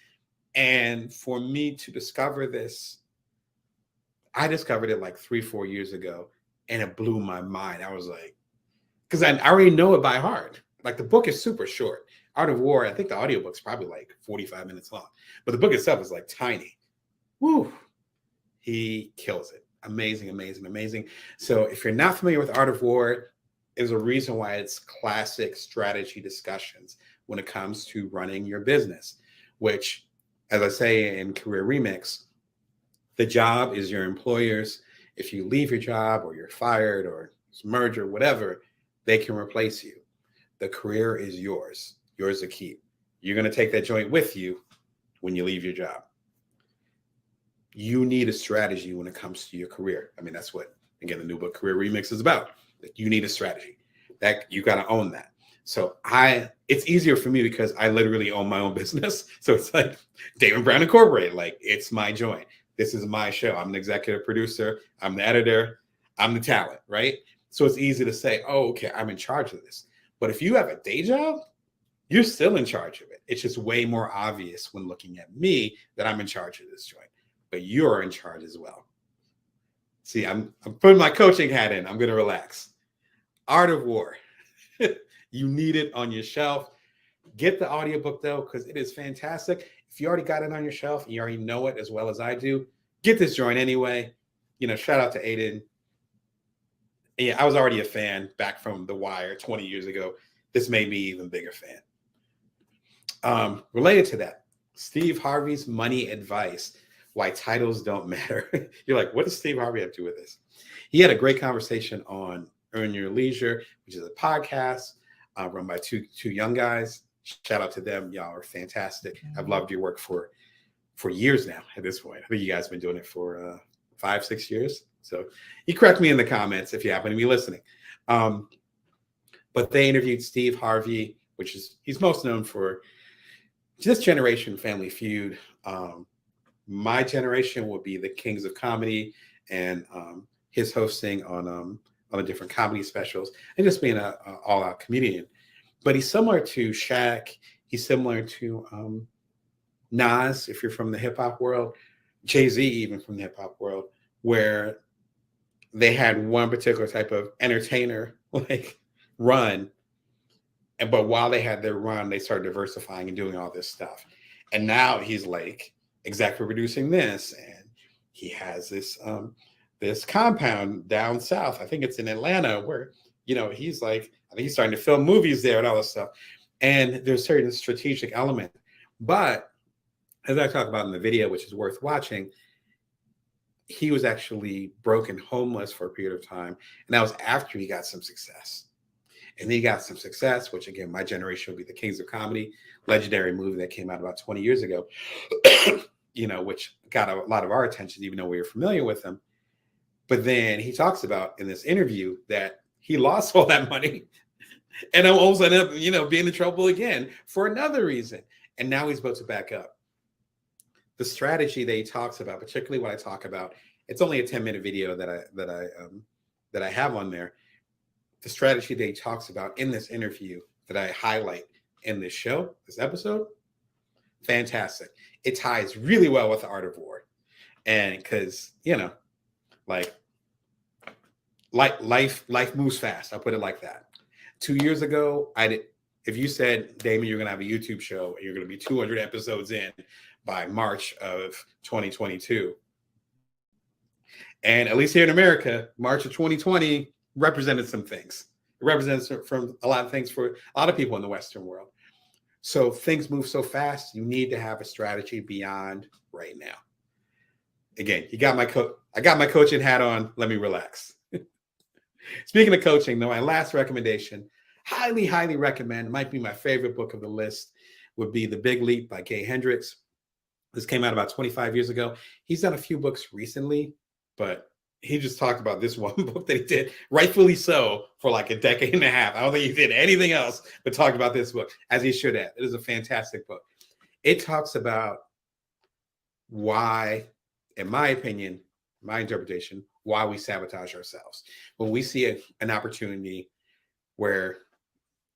And for me to discover this, I discovered it 3-4 years ago, and it blew my mind. I was because I already know it by heart. The book is super short. Art of War, I think the audiobook's probably 45 minutes long, but the book itself is tiny. Woo! He kills it. Amazing, amazing, amazing. So if you're not familiar with Art of War, there's a reason why it's classic strategy discussions when it comes to running your business, which, as I say in Career Remix, the job is your employer's. If you leave your job or you're fired or it's merger, whatever, they can replace you. The career is yours to keep. You're going to take that joint with you when you leave your job. You need a strategy when it comes to your career. I mean, that's what, again, the new book Career Remix is about. You need a strategy. That you got to own that. So it's easier for me because I literally own my own business. So it's Damon Brown Incorporated. It's my joint. This is my show. I'm the executive producer. I'm the editor. I'm the talent, right? So it's easy to say, oh, okay, I'm in charge of this. But if you have a day job, you're still in charge of it. It's just way more obvious when looking at me that I'm in charge of this joint. But you're in charge as well. See, I'm putting my coaching hat in. I'm going to relax. Art of War. You need it on your shelf. Get the audiobook, though, because it is fantastic. If you already got it on your shelf and you already know it as well as I do, get this joint anyway. Shout out to Aidan. Yeah, I was already a fan back from The Wire 20 years ago. This made me even bigger fan. Related to that, Steve Harvey's Money Advice, Why Titles Don't Matter. You're what does Steve Harvey have to do with this? He had a great conversation on Earn Your Leisure, which is a podcast run by two young guys. Shout out to them. Y'all are fantastic. I've loved your work for years now at this point. I think you guys have been doing it for 5-6 years. So you correct me in the comments if you happen to be listening. But they interviewed Steve Harvey, he's most known for this generation, Family Feud. My generation would be the Kings of Comedy and his hosting on the different comedy specials and just being an all-out comedian. But he's similar to Shaq. He's similar to Nas, if you're from the hip-hop world, Jay-Z, even from the hip-hop world, where they had one particular type of entertainer run. But while they had their run, they started diversifying and doing all this stuff. And now he's executive producing this, and he has this compound down south. I think it's in Atlanta where, he's I think he's starting to film movies there and all this stuff. And there's certain strategic element. But as I talk about in the video, which is worth watching, he was actually broke and homeless for a period of time. And that was after he got some success. And then he got some success, which again, my generation would be the Kings of Comedy, legendary movie that came out about 20 years ago, which got a lot of our attention, even though we were familiar with him. But then he talks about in this interview that he lost all that money And I'm almost end up, being in trouble again for another reason. And now he's about to back up. The strategy that he talks about, particularly what I talk about, it's only a 10-minute video that I have on there. The strategy that he talks about in this interview that I highlight in this show, this episode, fantastic. It ties really well with the art of war. And because, like life moves fast. I'll put it like that. 2 years ago, if you said, Damon, you're going to have a YouTube show and you're going to be 200 episodes in by March of 2022. And at least here in America, March of 2020 represented some things. It represents from a lot of things for a lot of people in the Western world. So things move so fast, you need to have a strategy beyond right now. Again, I got my coaching hat on. Let me relax. Speaking of coaching, though, my last recommendation, highly, highly recommend, might be my favorite book of the list, would be The Big Leap by Gay Hendricks. This came out about 25 years ago. He's done a few books recently, but he just talked about this one book that he did, rightfully so, for like a decade and a half. I don't think he did anything else but talk about this book, as he should have. It is a fantastic book. It talks about why, in my opinion, my interpretation, why we sabotage ourselves. When we see an opportunity where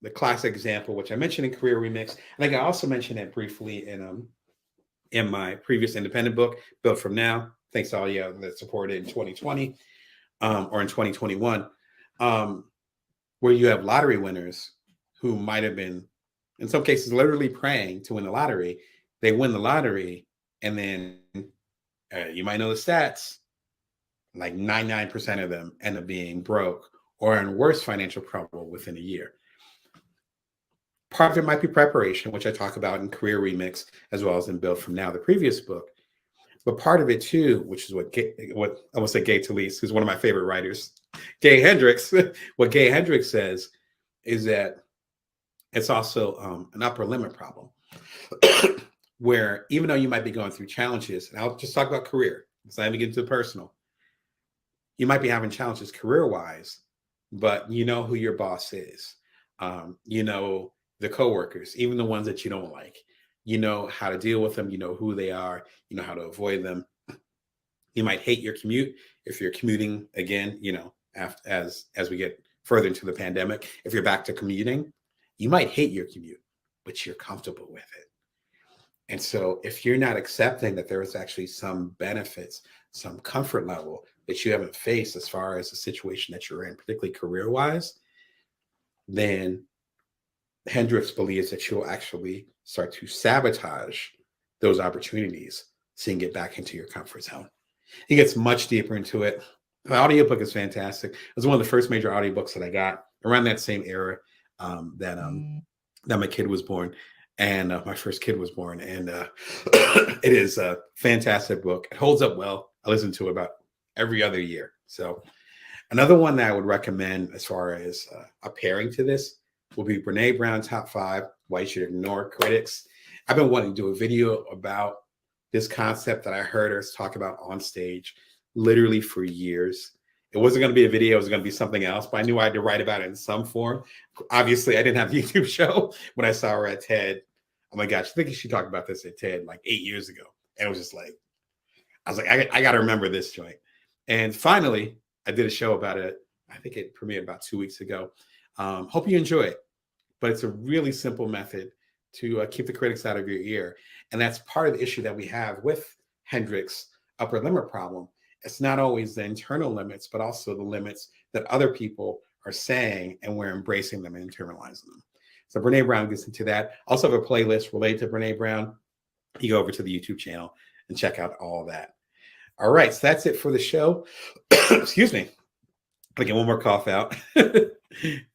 the classic example, which I mentioned in Career Remix, and I think I also mentioned it briefly in my previous independent book, Built From Now. Thanks to all you that supported in 2020 or in 2021, where you have lottery winners who might have been, in some cases, literally praying to win the lottery. They win the lottery, and then you might know the stats, like 99% of them end up being broke or in worse financial trouble within a year. Part of it might be preparation, which I talk about in Career Remix, as well as in Build From Now, the previous book. But part of it too, which is what I almost say Gay Talese, who's one of my favorite writers, Gay Hendricks, what Gay Hendricks says is that it's also an upper limit problem, where even though you might be going through challenges, and I'll just talk about career, it's not even get into the personal, you might be having challenges career-wise, but you know who your boss is. You know the coworkers, even the ones that you don't like. You know how to deal with them. You know who they are. You know how to avoid them. You might hate your commute if you're commuting again, as we get further into the pandemic. If you're back to commuting, you might hate your commute, but you're comfortable with it. And so if you're not accepting that there is actually some benefits, some comfort level that you haven't faced as far as the situation that you're in, particularly career-wise, then Hendricks believes that you'll actually start to sabotage those opportunities so you can get back into your comfort zone. He gets much deeper into it. The audiobook is fantastic. It was one of the first major audiobooks that I got around that same era that my kid was born, and my first kid was born. And it is a fantastic book. It holds up well. I listen to it about every other year. So another one that I would recommend as far as a pairing to this will be Brene Brown Top 5, Why You Should Ignore Critics. I've been wanting to do a video about this concept that I heard her talk about on stage literally for years. It wasn't going to be a video. It was going to be something else, but I knew I had to write about it in some form. Obviously, I didn't have a YouTube show when I saw her at TED. Oh my gosh, I think she talked about this at TED like 8 years ago. And it was just like, I was like, I got to remember this joint. And finally, I did a show about it. I think it premiered about 2 weeks ago. Hope you enjoy it. But it's a really simple method to keep the critics out of your ear. And that's part of the issue that we have with Hendricks' upper limit problem. It's not always the internal limits, but also the limits that other people are saying, and we're embracing them and internalizing them. So Brene Brown gets into that. Also have a playlist related to Brene Brown. You go over to the YouTube channel and check out all that. All right, so that's it for the show. Excuse me. I'll get one more cough out.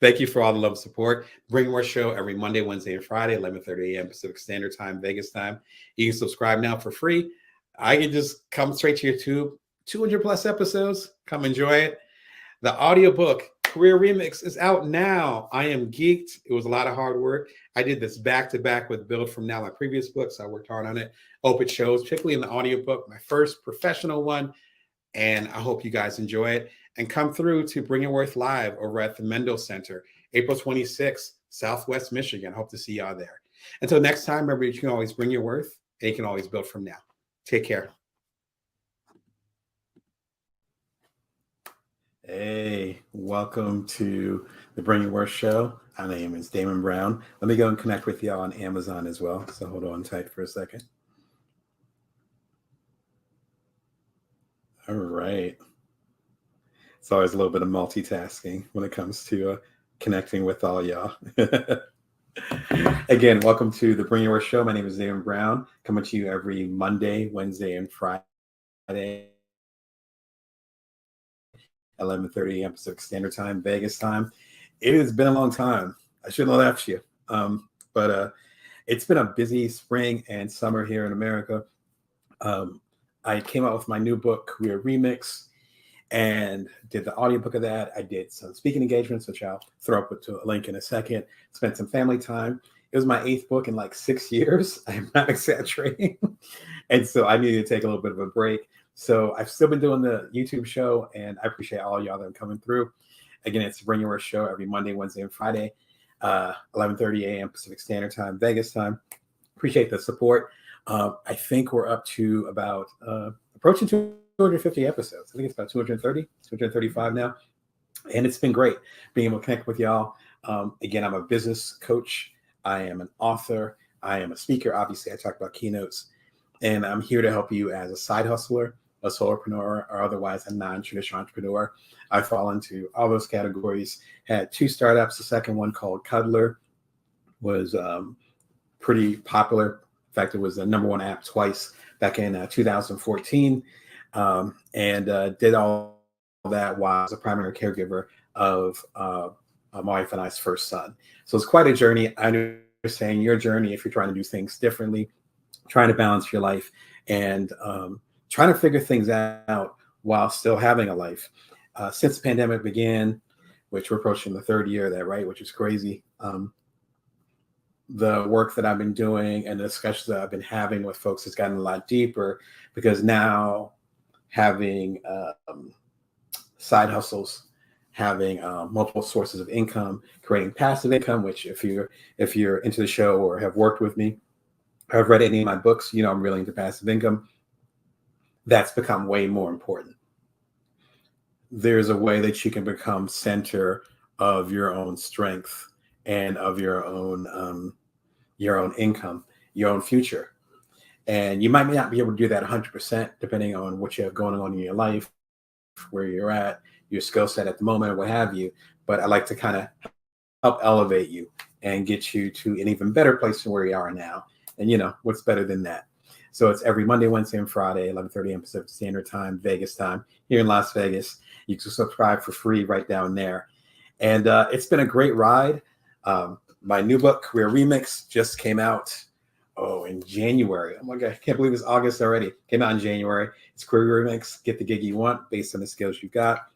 Thank you for all the love and support. Bring More show every Monday, Wednesday, and Friday, 11:30 a.m. Pacific Standard Time, Vegas time. You can subscribe now for free. I can just come straight to your tube. 200 plus episodes. Come enjoy it. The audiobook, Career Remix, is out now. I am geeked. It was a lot of hard work. I did this back to back with Build From Now, my previous books. I worked hard on it. Hope it shows, particularly in the audiobook, my first professional one. And I hope you guys enjoy it. And come through to Bring Your Worth Live over at the Mendel Center April 26th, Southwest Michigan. Hope to see y'all there. Until next time, remember, you can always bring your worth and you can always build from now. Take care. Hey, welcome to the Bring Your Worth show. My name is Damon Brown. Let me go and connect with y'all on Amazon as well. So hold on tight for a second. All right. It's always a little bit of multitasking when it comes to connecting with all y'all. Again, welcome to the Bring Your Worth show. My name is Damon Brown, coming to you every Monday, Wednesday, and Friday, 11:30 a.m. Pacific Standard Time, Vegas time. It has been a long time. I shouldn't have left you. But it's been a busy spring and summer here in America. I came out with my new book, Career Remix, and did the audiobook of that. I did some speaking engagements, which I'll throw up to a link in a second. Spent some family time. It was my 8th book in like 6 years. I'm not exaggerating. And so I needed to take a little bit of a break. So I've still been doing the YouTube show, and I appreciate all y'all that are coming through. Again, it's the Bring Your Worth show every Monday, Wednesday, and Friday, 11:30 a.m. Pacific Standard Time, Vegas time. Appreciate the support. I think we're up to about approaching 250 episodes. I think it's about 230, 235 now. And it's been great being able to connect with y'all. Again, I'm a business coach. I am an author. I am a speaker. Obviously, I talk about keynotes. And I'm here to help you as a side hustler, a solopreneur, or otherwise a non-traditional entrepreneur. I fall into all those categories. Had 2 startups. The second one, called Cuddler, was pretty popular. In fact, it was the #1 app twice back in 2014, and did all that while I was a primary caregiver of my wife and I's first son. So it's quite a journey. I understand your journey if you're trying to do things differently, trying to balance your life, and trying to figure things out while still having a life. Since the pandemic began, which we're approaching the 3rd year of that, right? Which is crazy. The work that I've been doing and the discussions that I've been having with folks has gotten a lot deeper, because now having side hustles, having multiple sources of income, creating passive income, which if you're into the show or have worked with me or have read any of my books, you know I'm really into passive income. That's become way more important. There's a way that you can become center of your own strength and of your own income, your own future. And you might not be able to do that 100%, depending on what you have going on in your life, where you're at, your skill set at the moment, or what have you. But I like to kind of help elevate you and get you to an even better place than where you are now. And you know, what's better than that? So it's every Monday, Wednesday, and Friday, 11:30 a.m. Pacific Standard Time, Vegas time, here in Las Vegas. You can subscribe for free right down there. And it's been a great ride. My new book, Career Remix, just came out in January. Oh my God, I can't believe it's August already. Came out in January. It's Career Remix. Get the gig you want based on the skills you've got.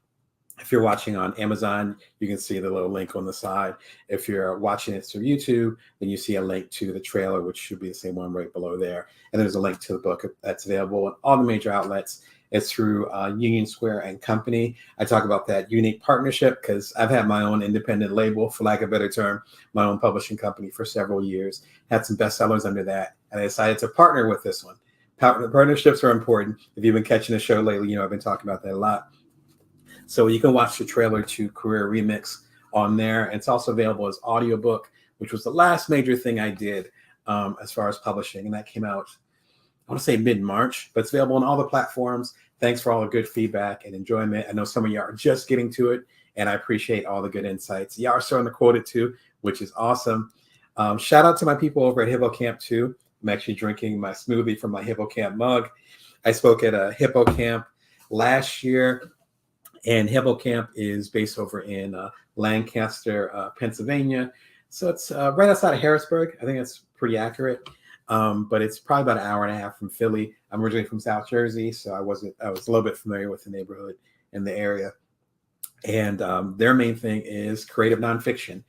If you're watching on Amazon, you can see the little link on the side. If you're watching it through YouTube, then you see a link to the trailer, which should be the same one right below there. And there's a link to the book that's available in all the major outlets. It's through Union Square and Company. I talk about that unique partnership because I've had my own independent label, for lack of a better term, my own publishing company for several years. Had some bestsellers under that, and I decided to partner with this one. Partnerships are important. If you've been catching the show lately, you know I've been talking about that a lot. So you can watch the trailer to Career Remix on there. And it's also available as audiobook, which was the last major thing I did as far as publishing. And that came out, I want to say mid-March, but it's available on all the platforms. Thanks for all the good feedback and enjoyment. I know some of you are just getting to it, and I appreciate all the good insights. Y'all are starting to quote it too, which is awesome. Shout out to my people over at Hippo Camp too. I'm actually drinking my smoothie from my Hippo Camp mug. I spoke at a Hippo Camp last year, and Hippo Camp is based over in Lancaster, Pennsylvania. So it's right outside of Harrisburg. I think that's pretty accurate. But it's probably about an hour and a half from Philly. I'm originally from South Jersey, so I was a little bit familiar with the neighborhood and the area. And their main thing is creative nonfiction.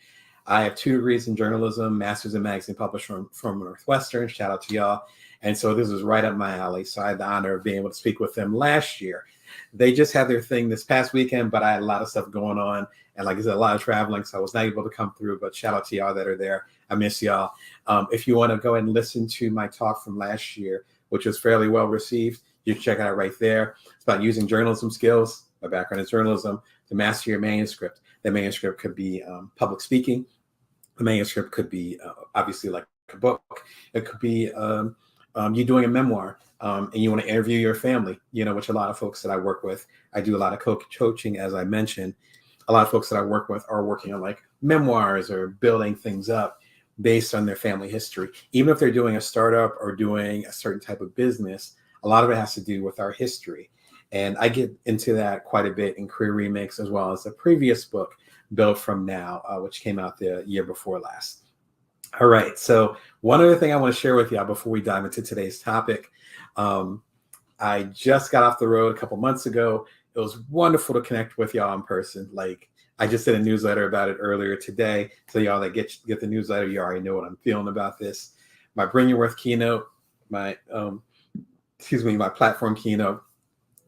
I have 2 degrees in journalism, master's in magazine published from Northwestern. Shout out to y'all. And so this is right up my alley. So I had the honor of being able to speak with them last year. They just had their thing this past weekend, but I had a lot of stuff going on. And like I said, a lot of traveling, so I was not able to come through, but shout out to y'all that are there. I miss y'all. If you want to go ahead and listen to my talk from last year, which was fairly well received, you can check it out right there. It's about using journalism skills, my background is journalism, to master your manuscript. The manuscript could be public speaking. The manuscript could be obviously like a book. It could be you doing a memoir, and you want to interview your family, which a lot of folks that I work with, I do a lot of coaching, as I mentioned. A lot of folks that I work with are working on like memoirs or building things up based on their family history. Even if they're doing a startup or doing a certain type of business, a lot of it has to do with our history. And I get into that quite a bit in Career Remix, as well as the previous book, Build From Now, which came out the year before last. All right. So one other thing I want to share with y'all before we dive into today's topic. I just got off the road a couple months ago. It was wonderful to connect with y'all in person. Like, I just did a newsletter about it earlier today. So y'all that get the newsletter, you already know what I'm feeling about this. My Bring Your Worth keynote, my platform keynote,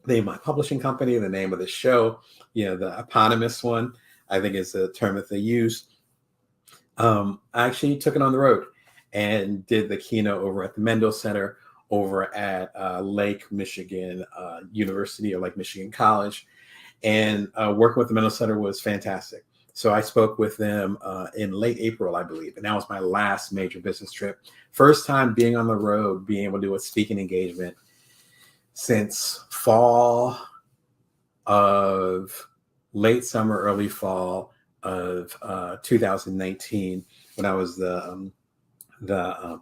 the name of my publishing company, the name of the show, the eponymous one, I think is the term that they use. I actually took it on the road and did the keynote over at the Mendel Center over at Lake Michigan University, or Lake Michigan College. And working with the Mendel Center was fantastic. So I spoke with them in late April, I believe. And that was my last major business trip. First time being on the road, being able to do a speaking engagement since fall of late summer, early fall of 2019, when I was the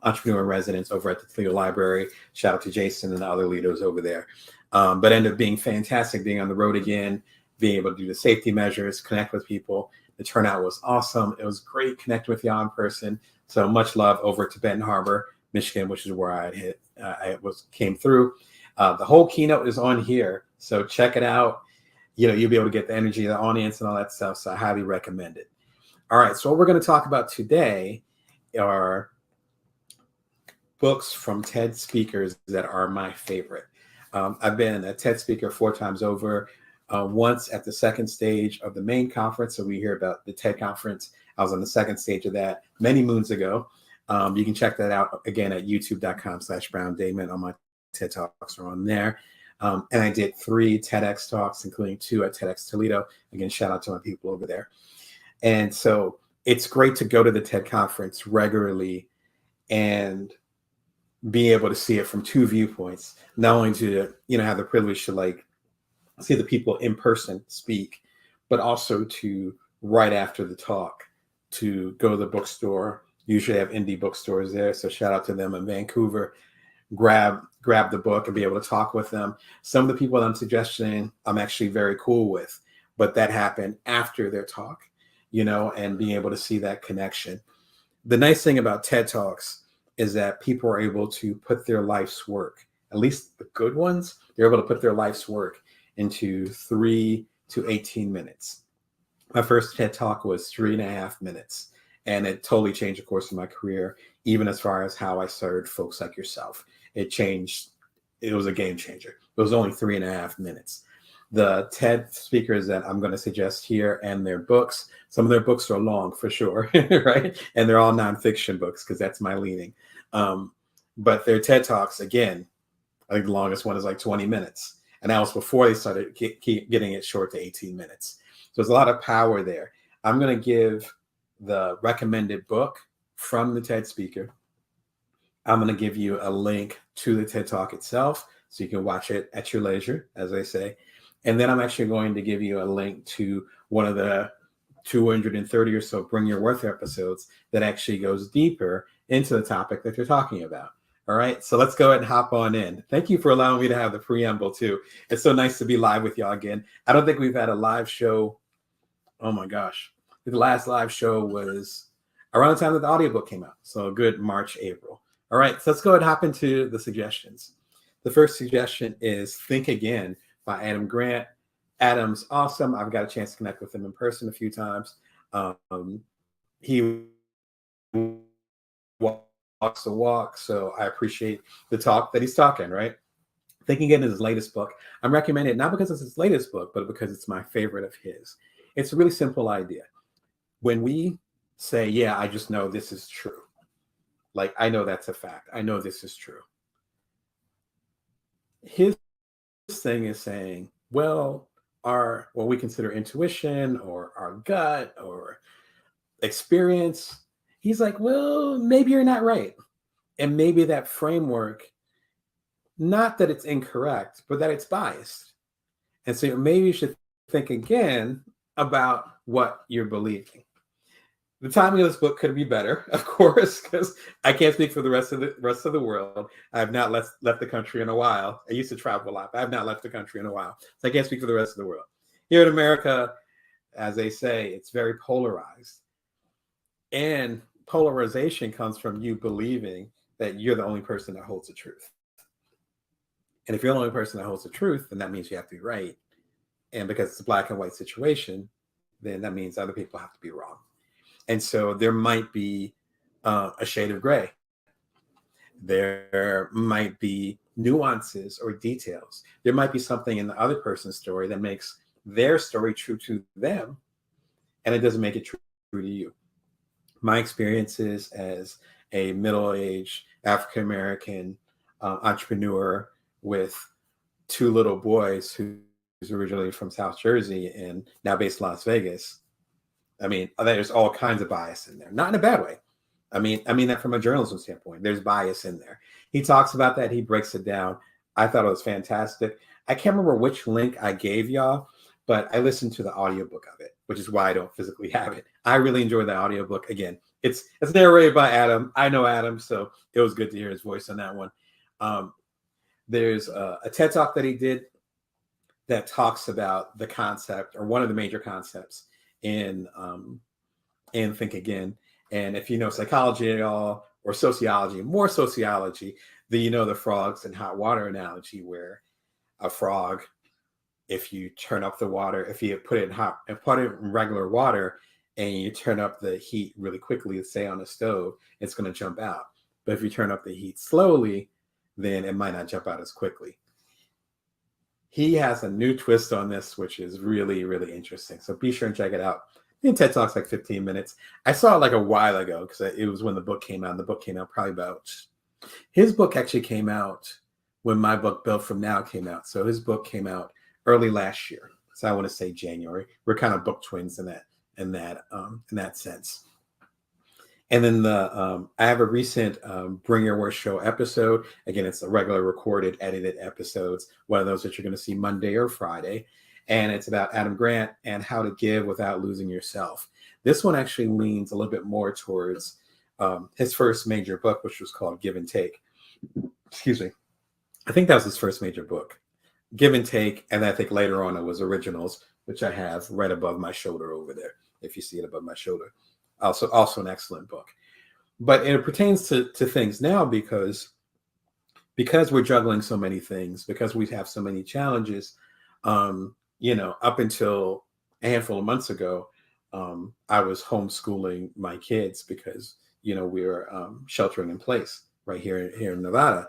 entrepreneur in residence over at the Toledo Library. Shout out to Jason and the other leaders over there. But ended up being fantastic being on the road again, being able to do the safety measures, connect with people. The turnout was awesome. It was great connecting with y'all in person. So much love over to Benton Harbor, Michigan, which is where I came through. The whole keynote is on here, so check it out. You'll be able to get the energy of the audience and all that stuff. So I highly recommend it. All right. So what we're going to talk about today are books from TED speakers that are my favorite. I've been a TED speaker 4 times over. Once at the second stage of the main conference. So we hear about the TED conference. I was on the second stage of that many moons ago. You can check that out again at youtube.com/BrownDamon. All my TED Talks are on there. And I did 3 TEDx talks, including 2 at TEDx Toledo. Again, shout out to my people over there. And so it's great to go to the TED conference regularly and be able to see it from 2 viewpoints, not only to, have the privilege to like see the people in person speak, but also to right after the talk to go to the bookstore. Usually have indie bookstores there. So shout out to them in Vancouver. Grab the book and be able to talk with them. Some of the people that I'm suggesting, I'm actually very cool with, but that happened after their talk, and being able to see that connection. The nice thing about TED Talks is that people are able to put their life's work, at least the good ones, they're able to put their life's work into 3 to 18 minutes. My first TED Talk was 3.5 minutes, and it totally changed the course of my career, even as far as how I served folks like yourself. It changed. It was a game changer. It was only 3.5 minutes. The TED speakers that I'm going to suggest here and their books, some of their books are long for sure, right? And they're all nonfiction books because that's my leaning. But their TED Talks, again, I think the longest one is like 20 minutes. And that was before they started getting it short to 18 minutes. So there's a lot of power there. I'm going to give the recommended book from the TED speaker. I'm going to give you a link to the TED Talk itself so you can watch it at your leisure, as I say. And then I'm actually going to give you a link to one of the 230 or so Bring Your Worth episodes that actually goes deeper into the topic that you're talking about. All right, so let's go ahead and hop on in. Thank you for allowing me to have the preamble too. It's so nice to be live with y'all again. I don't think we've had a live show. Oh my gosh. The last live show was around the time that the audiobook came out. So a good March, April. All right, so let's go ahead and hop into the suggestions. The first suggestion is Think Again by Adam Grant. Adam's awesome. I've got a chance to connect with him in person a few times. He walks the walk, so I appreciate the talk that he's talking, right? Think Again is his latest book. I'm recommending it not because it's his latest book, but because it's my favorite of his. It's a really simple idea. When we say, yeah, I just know this is true. Like, I know that's a fact. I know this is true. His thing is saying, well, what we consider intuition or our gut or experience, he's like, well, maybe you're not right. And maybe that framework, not that it's incorrect, but that it's biased. And so maybe you should think again about what you're believing. The timing of this book could be better, of course, because I can't speak for the rest of the world. I have not left the country in a while. I used to travel a lot, but I have not left the country in a while. So I can't speak for the rest of the world. Here in America, as they say, it's very polarized. And polarization comes from you believing that you're the only person that holds the truth. And if you're the only person that holds the truth, then that means you have to be right. And because it's a black and white situation, then that means other people have to be wrong. And so there might be a shade of gray. There might be nuances or details. There might be something in the other person's story that makes their story true to them, and it doesn't make it true to you. My experiences as a middle-aged African-American entrepreneur with two little boys who's originally from South Jersey and now based in Las Vegas. I mean, there's all kinds of bias in there, not in a bad way. I mean that from a journalism standpoint, there's bias in there. He talks about that. He breaks it down. I thought it was fantastic. I can't remember which link I gave y'all, but I listened to the audiobook of it, which is why I don't physically have it. I really enjoyed the audiobook. Again, it's narrated by Adam. I know Adam, so it was good to hear his voice on that one. There's a TED Talk that he did that talks about the concept, or one of the major concepts in Think Again. And if you know psychology at all, or sociology, more sociology, then you know the frogs and hot water analogy, where a frog, if you turn up the water, if you put it in regular water and you turn up the heat really quickly, say on a stove, it's going to jump out. But if you turn up the heat slowly, then it might not jump out as quickly. He has a new twist on this, which is really, really interesting. So be sure and check it out. I think TED Talk's like 15 minutes. I saw it like a while ago because it was when the book came out. And the book came out probably about, his book actually came out when my book Built From Now came out. So his book came out early last year. So I want to say January. We're kind of book twins in that sense. And then I have a recent Bring Your Worst Show episode. Again, it's a regular recorded, edited episodes. One of those that you're going to see Monday or Friday. And it's about Adam Grant and how to give without losing yourself. This one actually leans a little bit more towards his first major book, which was called Give and Take. Excuse me. I think that was his first major book, Give and Take. And I think later on it was Originals, which I have right above my shoulder over there, if you see it above my shoulder. Also an excellent book. But it pertains to things now because we're juggling so many things, because we have so many challenges. Up until a handful of months ago, I was homeschooling my kids because, we were sheltering in place right here in Nevada.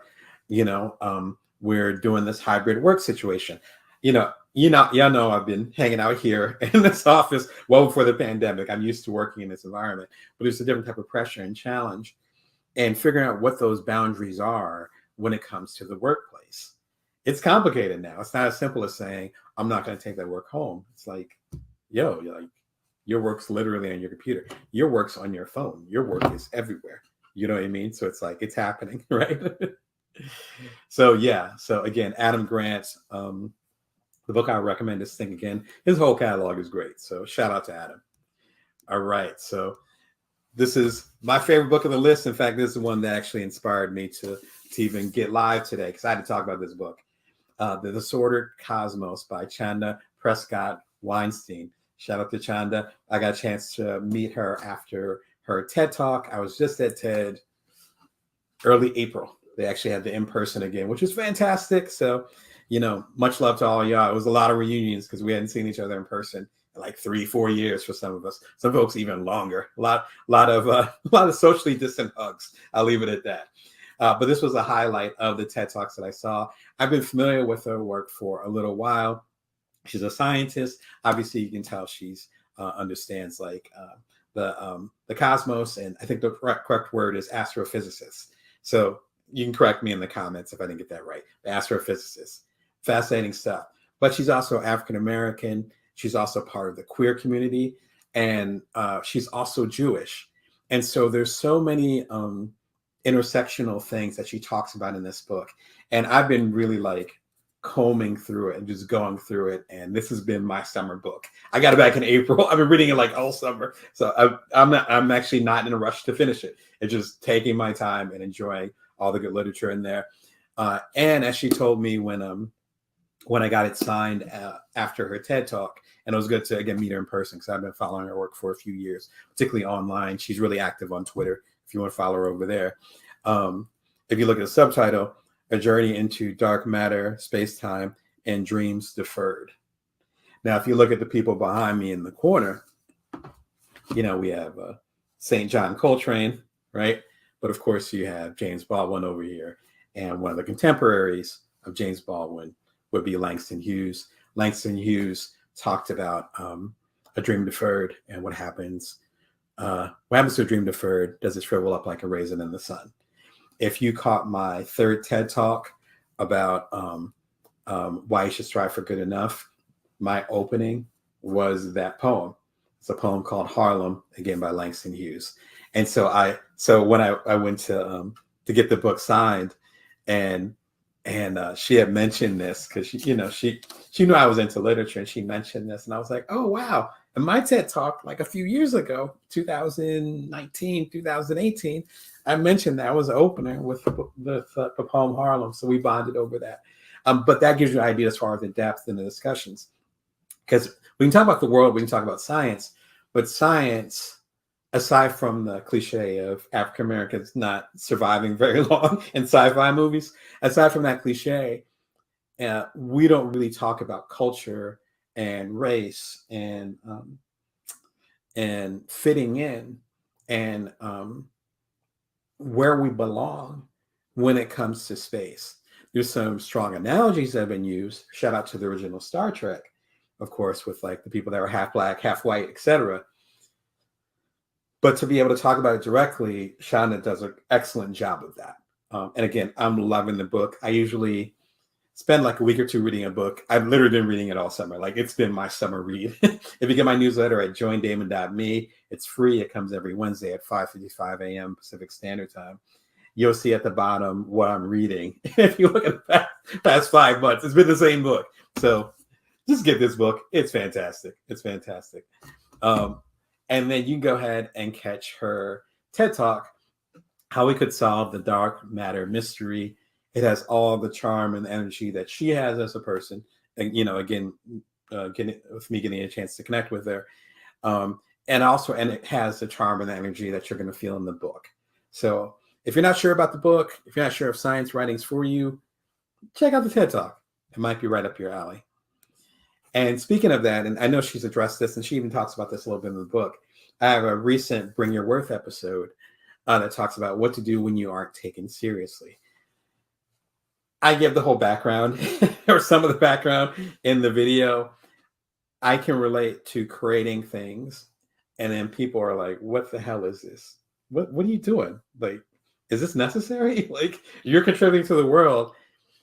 We're doing this hybrid work situation. Y'all know I've been hanging out here in this office well before the pandemic. I'm used to working in this environment, but it's a different type of pressure and challenge, and figuring out what those boundaries are when it comes to the workplace. It's complicated now. It's not as simple as saying, I'm not going to take that work home. It's like, your work's literally on your computer. Your work's on your phone. Your work is everywhere. You know what I mean? So it's like, it's happening, right? So again, Adam Grant, the book I recommend is Think Again. His whole catalog is great. So shout out to Adam. All right. So this is my favorite book of the list. In fact, this is one that actually inspired me to even get live today, because I had to talk about this book. The Disordered Cosmos by Chanda Prescott Weinstein. Shout out to Chanda. I got a chance to meet her after her TED Talk. I was just at TED early April. They actually had the in-person again, which was fantastic. So, much love to all y'all. It was a lot of reunions because we hadn't seen each other in person in like 3-4 years for some of us. Some folks even longer. A lot of socially distant hugs. I'll leave it at that. But this was a highlight of the TED Talks that I saw. I've been familiar with her work for a little while. She's a scientist. Obviously, you can tell she's understands like the cosmos, and I think the correct word is astrophysicist. So you can correct me in the comments if I didn't get that right. The astrophysicist, fascinating stuff. But she's also African American. She's also part of the queer community, and she's also Jewish. And so there's so many intersectional things that she talks about in this book, and I've been really like combing through it and just going through it. And this has been my summer book. I got it back in April. I've been reading it like all summer. So I'm actually not in a rush to finish it. It's just taking my time and enjoying all the good literature in there. And as she told me when I got it signed after her TED Talk, and it was good to again meet her in person because I've been following her work for a few years, particularly online. She's really active on Twitter if you want to follow her over there. If you look at the subtitle, A Journey into Dark Matter, Space-Time, and Dreams Deferred. Now, if you look at the people behind me in the corner, we have St. John Coltrane, right? But of course, you have James Baldwin over here. And one of the contemporaries of James Baldwin would be Langston Hughes. Langston Hughes talked about a dream deferred and what happens. What happens to a dream deferred? Does it shrivel up like a raisin in the sun? If you caught my third TED Talk about why you should strive for good enough, my opening was that poem. It's a poem called Harlem, again by Langston Hughes. And so when I went to get the book signed, and she had mentioned this because she knew I was into literature, and she mentioned this, and I was like, oh wow. And my TED Talk like a few years ago, 2019, 2018, I mentioned that was the opener with the poem Harlem. So we bonded over that. But that gives you an idea as far as the depth in the discussions. Because we can talk about the world, we can talk about science, but science, aside from the cliche of African Americans not surviving very long in sci-fi movies, aside from that cliche, we don't really talk about culture and race and fitting in and where we belong when it comes to space. There's some strong analogies that have been used. Shout out to the original Star Trek, of course, with like the people that were half black, half white, etc. But to be able to talk about it directly, Shonda does an excellent job of that. And again, I'm loving the book. I usually spend like a week or two reading a book. I've literally been reading it all summer. Like it's been my summer read. If you get my newsletter at joindamon.me, it's free. It comes every Wednesday at 5:55 a.m. Pacific Standard Time. You'll see at the bottom what I'm reading. If you look at the past 5 months, it's been the same book. So just get this book. It's fantastic. It's fantastic. And then you can go ahead and catch her TED Talk, How We Could Solve the Dark Matter Mystery. It has all the charm and energy that she has as a person. And, again, getting a chance to connect with her. And it has the charm and the energy that you're going to feel in the book. So if you're not sure about the book, if you're not sure if science writing's for you, check out the TED Talk. It might be right up your alley. And speaking of that, and I know she's addressed this, and she even talks about this a little bit in the book. I have a recent Bring Your Worth episode that talks about what to do when you aren't taken seriously. I give the whole background or some of the background in the video. I can relate to creating things, and then people are like, what the hell is this? What are you doing? Like, is this necessary? Like, you're contributing to the world.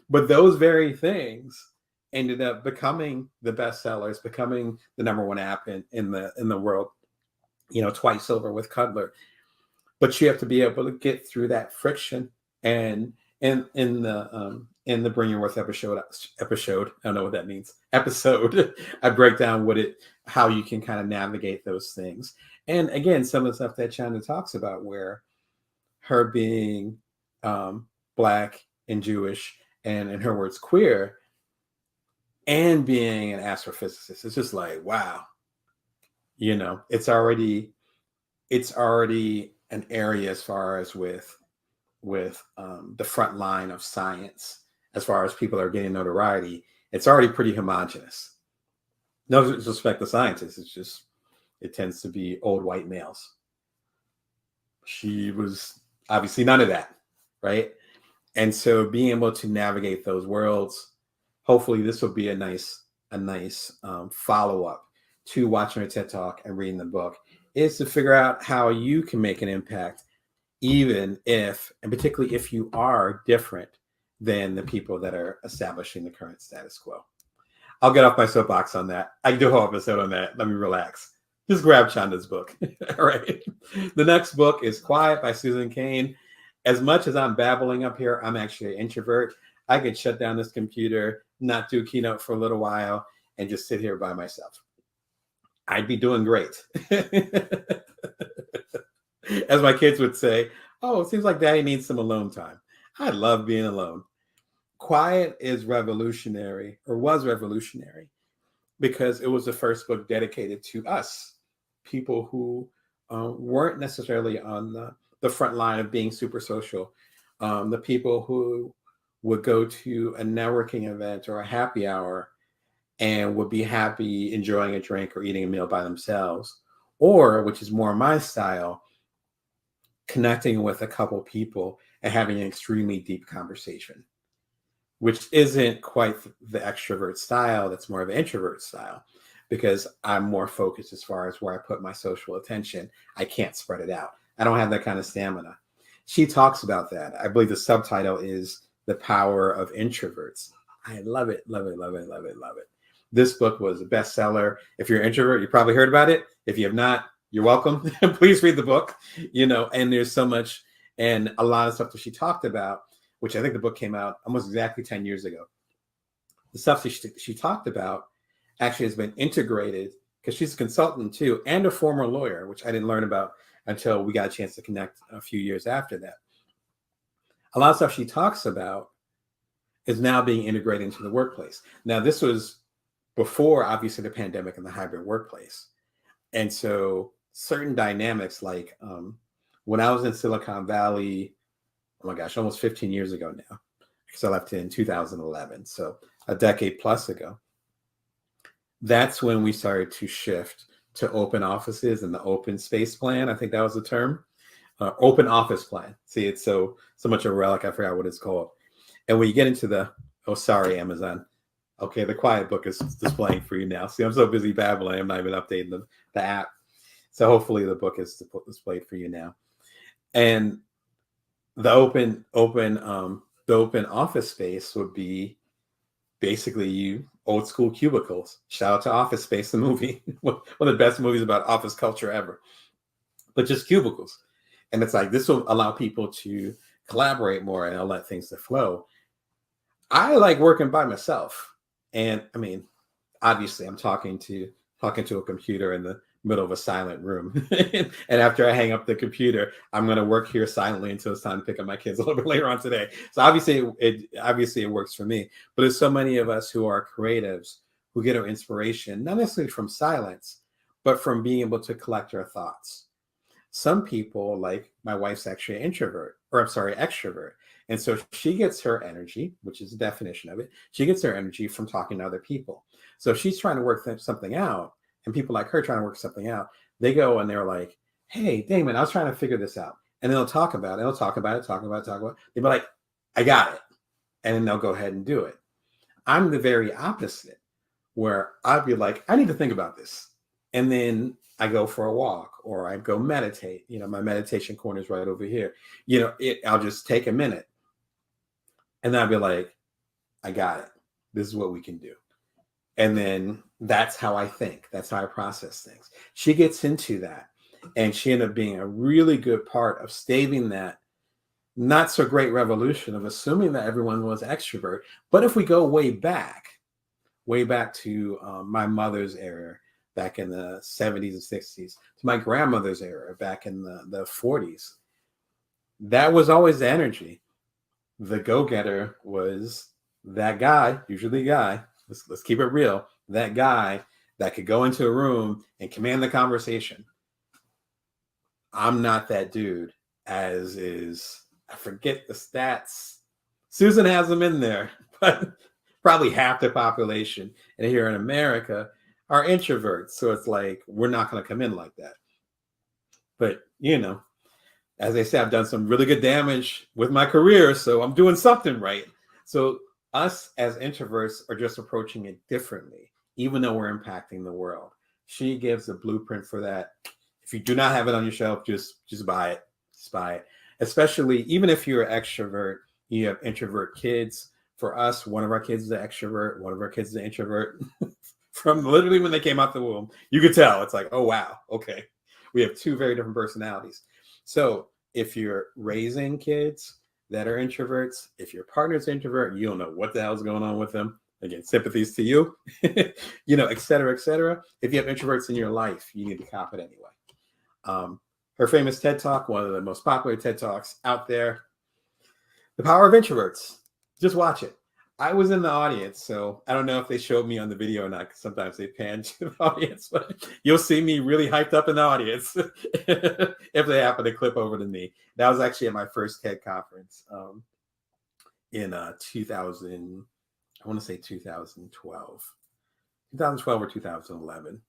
But those very things ended up becoming the bestsellers, becoming the #1 app in the world, twice over with Cutler. But you have to be able to get through that friction. And in the Bring Your Worth episode, I don't know what that means. Episode, I break down how you can kind of navigate those things. And again, some of the stuff that Chanda talks about, where her being Black and Jewish, and in her words, queer, and being an astrophysicist, it's just like, wow, it's already an area as far as with the front line of science, as far as people are getting notoriety, it's already pretty homogenous. No disrespect to scientists, it's just, it tends to be old white males. She was obviously none of that, right? And so being able to navigate those worlds, hopefully this will be a nice follow-up to watching a TED Talk and reading the book, is to figure out how you can make an impact, even if, and particularly if you are different than the people that are establishing the current status quo. I'll get off my soapbox on that. I can do a whole episode on that. Let me relax. Just grab Chanda's book. All right. The next book is Quiet by Susan Cain. As much as I'm babbling up here, I'm actually an introvert. I could shut down this computer, not do keynote for a little while, and just sit here by myself. I'd be doing great. As my kids would say, oh, it seems like daddy needs some alone time. I love being alone. Quiet is revolutionary, or was revolutionary, because it was the first book dedicated to us, people who weren't necessarily on the front line of being super social, the people who would go to a networking event or a happy hour and would be happy enjoying a drink or eating a meal by themselves, or, which is more my style, connecting with a couple people and having an extremely deep conversation, which isn't quite the extrovert style. That's more of an introvert style, because I'm more focused as far as where I put my social attention. I can't spread it out. I don't have that kind of stamina. She talks about that. I believe the subtitle is The Power of Introverts. I love it, love it, love it, love it, love it. This book was a bestseller. If you're an introvert, you probably heard about it. If you have not, you're welcome. Please read the book, and there's so much and a lot of stuff that she talked about, which I think the book came out almost exactly 10 years ago. The stuff she talked about actually has been integrated, because she's a consultant too, and a former lawyer, which I didn't learn about until we got a chance to connect a few years after that. A lot of stuff she talks about is now being integrated into the workplace. Now, this was before, obviously, the pandemic and the hybrid workplace. And so certain dynamics, like when I was in Silicon Valley, oh my gosh, almost 15 years ago now, because I left in 2011, so a decade plus ago, that's when we started to shift to open offices and the open space plan. I think that was the term, open office plan. See, it's so much a relic, I forgot what it's called. And when you get into the, oh, sorry, Amazon. Okay, the Quiet book is displaying for you now. See, I'm so busy babbling, I'm not even updating the app. So hopefully the book is displayed for you now. And the open office space would be basically you old school cubicles. Shout out to Office Space, the movie, one of the best movies about office culture ever. But just cubicles. And it's like, this will allow people to collaborate more, and I'll let things to flow. I like working by myself. And I mean, obviously I'm talking to a computer in the middle of a silent room. And after I hang up the computer, I'm going to work here silently until it's time to pick up my kids a little bit later on today. So obviously it works for me, but there's so many of us who are creatives who get our inspiration, not necessarily from silence, but from being able to collect our thoughts. Some people, like my wife's actually an extrovert. And so she gets her energy, which is the definition of it. She gets her energy from talking to other people. So if she's trying to work something out, and people like her trying to work something out, they go and they're like, hey, Damon, I was trying to figure this out. And they'll talk about it. They'll be like, I got it. And then they'll go ahead and do it. I'm the very opposite, where I'd be like, I need to think about this. And then I go for a walk, or I go meditate. My meditation corner is right over here. I'll just take a minute. And then I'll be like, I got it. This is what we can do. And then that's how I think. That's how I process things. She gets into that. And she ended up being a really good part of staving that not so great revolution of assuming that everyone was extrovert. But if we go way back to my mother's era, back in the 70s and 60s, to my grandmother's era, back in the 40s, that was always the energy. The go-getter was that guy, usually a guy, let's keep it real, that guy that could go into a room and command the conversation. I'm not that dude, as is, I forget the stats. Susan has them in there, but probably half the population, and here in America, are introverts. So it's like, we're not going to come in like that. But, as they say, I've done some really good damage with my career, so I'm doing something right. So us as introverts are just approaching it differently, even though we're impacting the world. She gives a blueprint for that. If you do not have it on your shelf, just buy it. Just buy it. Especially even if you're an extrovert, you have introvert kids. For us, one of our kids is an extrovert, one of our kids is an introvert. From literally when they came out the womb, you could tell. It's like, oh wow, okay. We have two very different personalities. So if you're raising kids that are introverts, if your partner's introvert, you don't know what the hell's going on with them. Again, sympathies to you, et cetera, et cetera. If you have introverts in your life, you need to cop it anyway. Her famous TED Talk, one of the most popular TED Talks out there, The Power of Introverts. Just watch it. I was in the audience, so I don't know if they showed me on the video or not, because sometimes they pan to the audience, but you'll see me really hyped up in the audience if they happen to clip over to me. That was actually at my first TED conference in 2000, I want to say 2012 or 2011.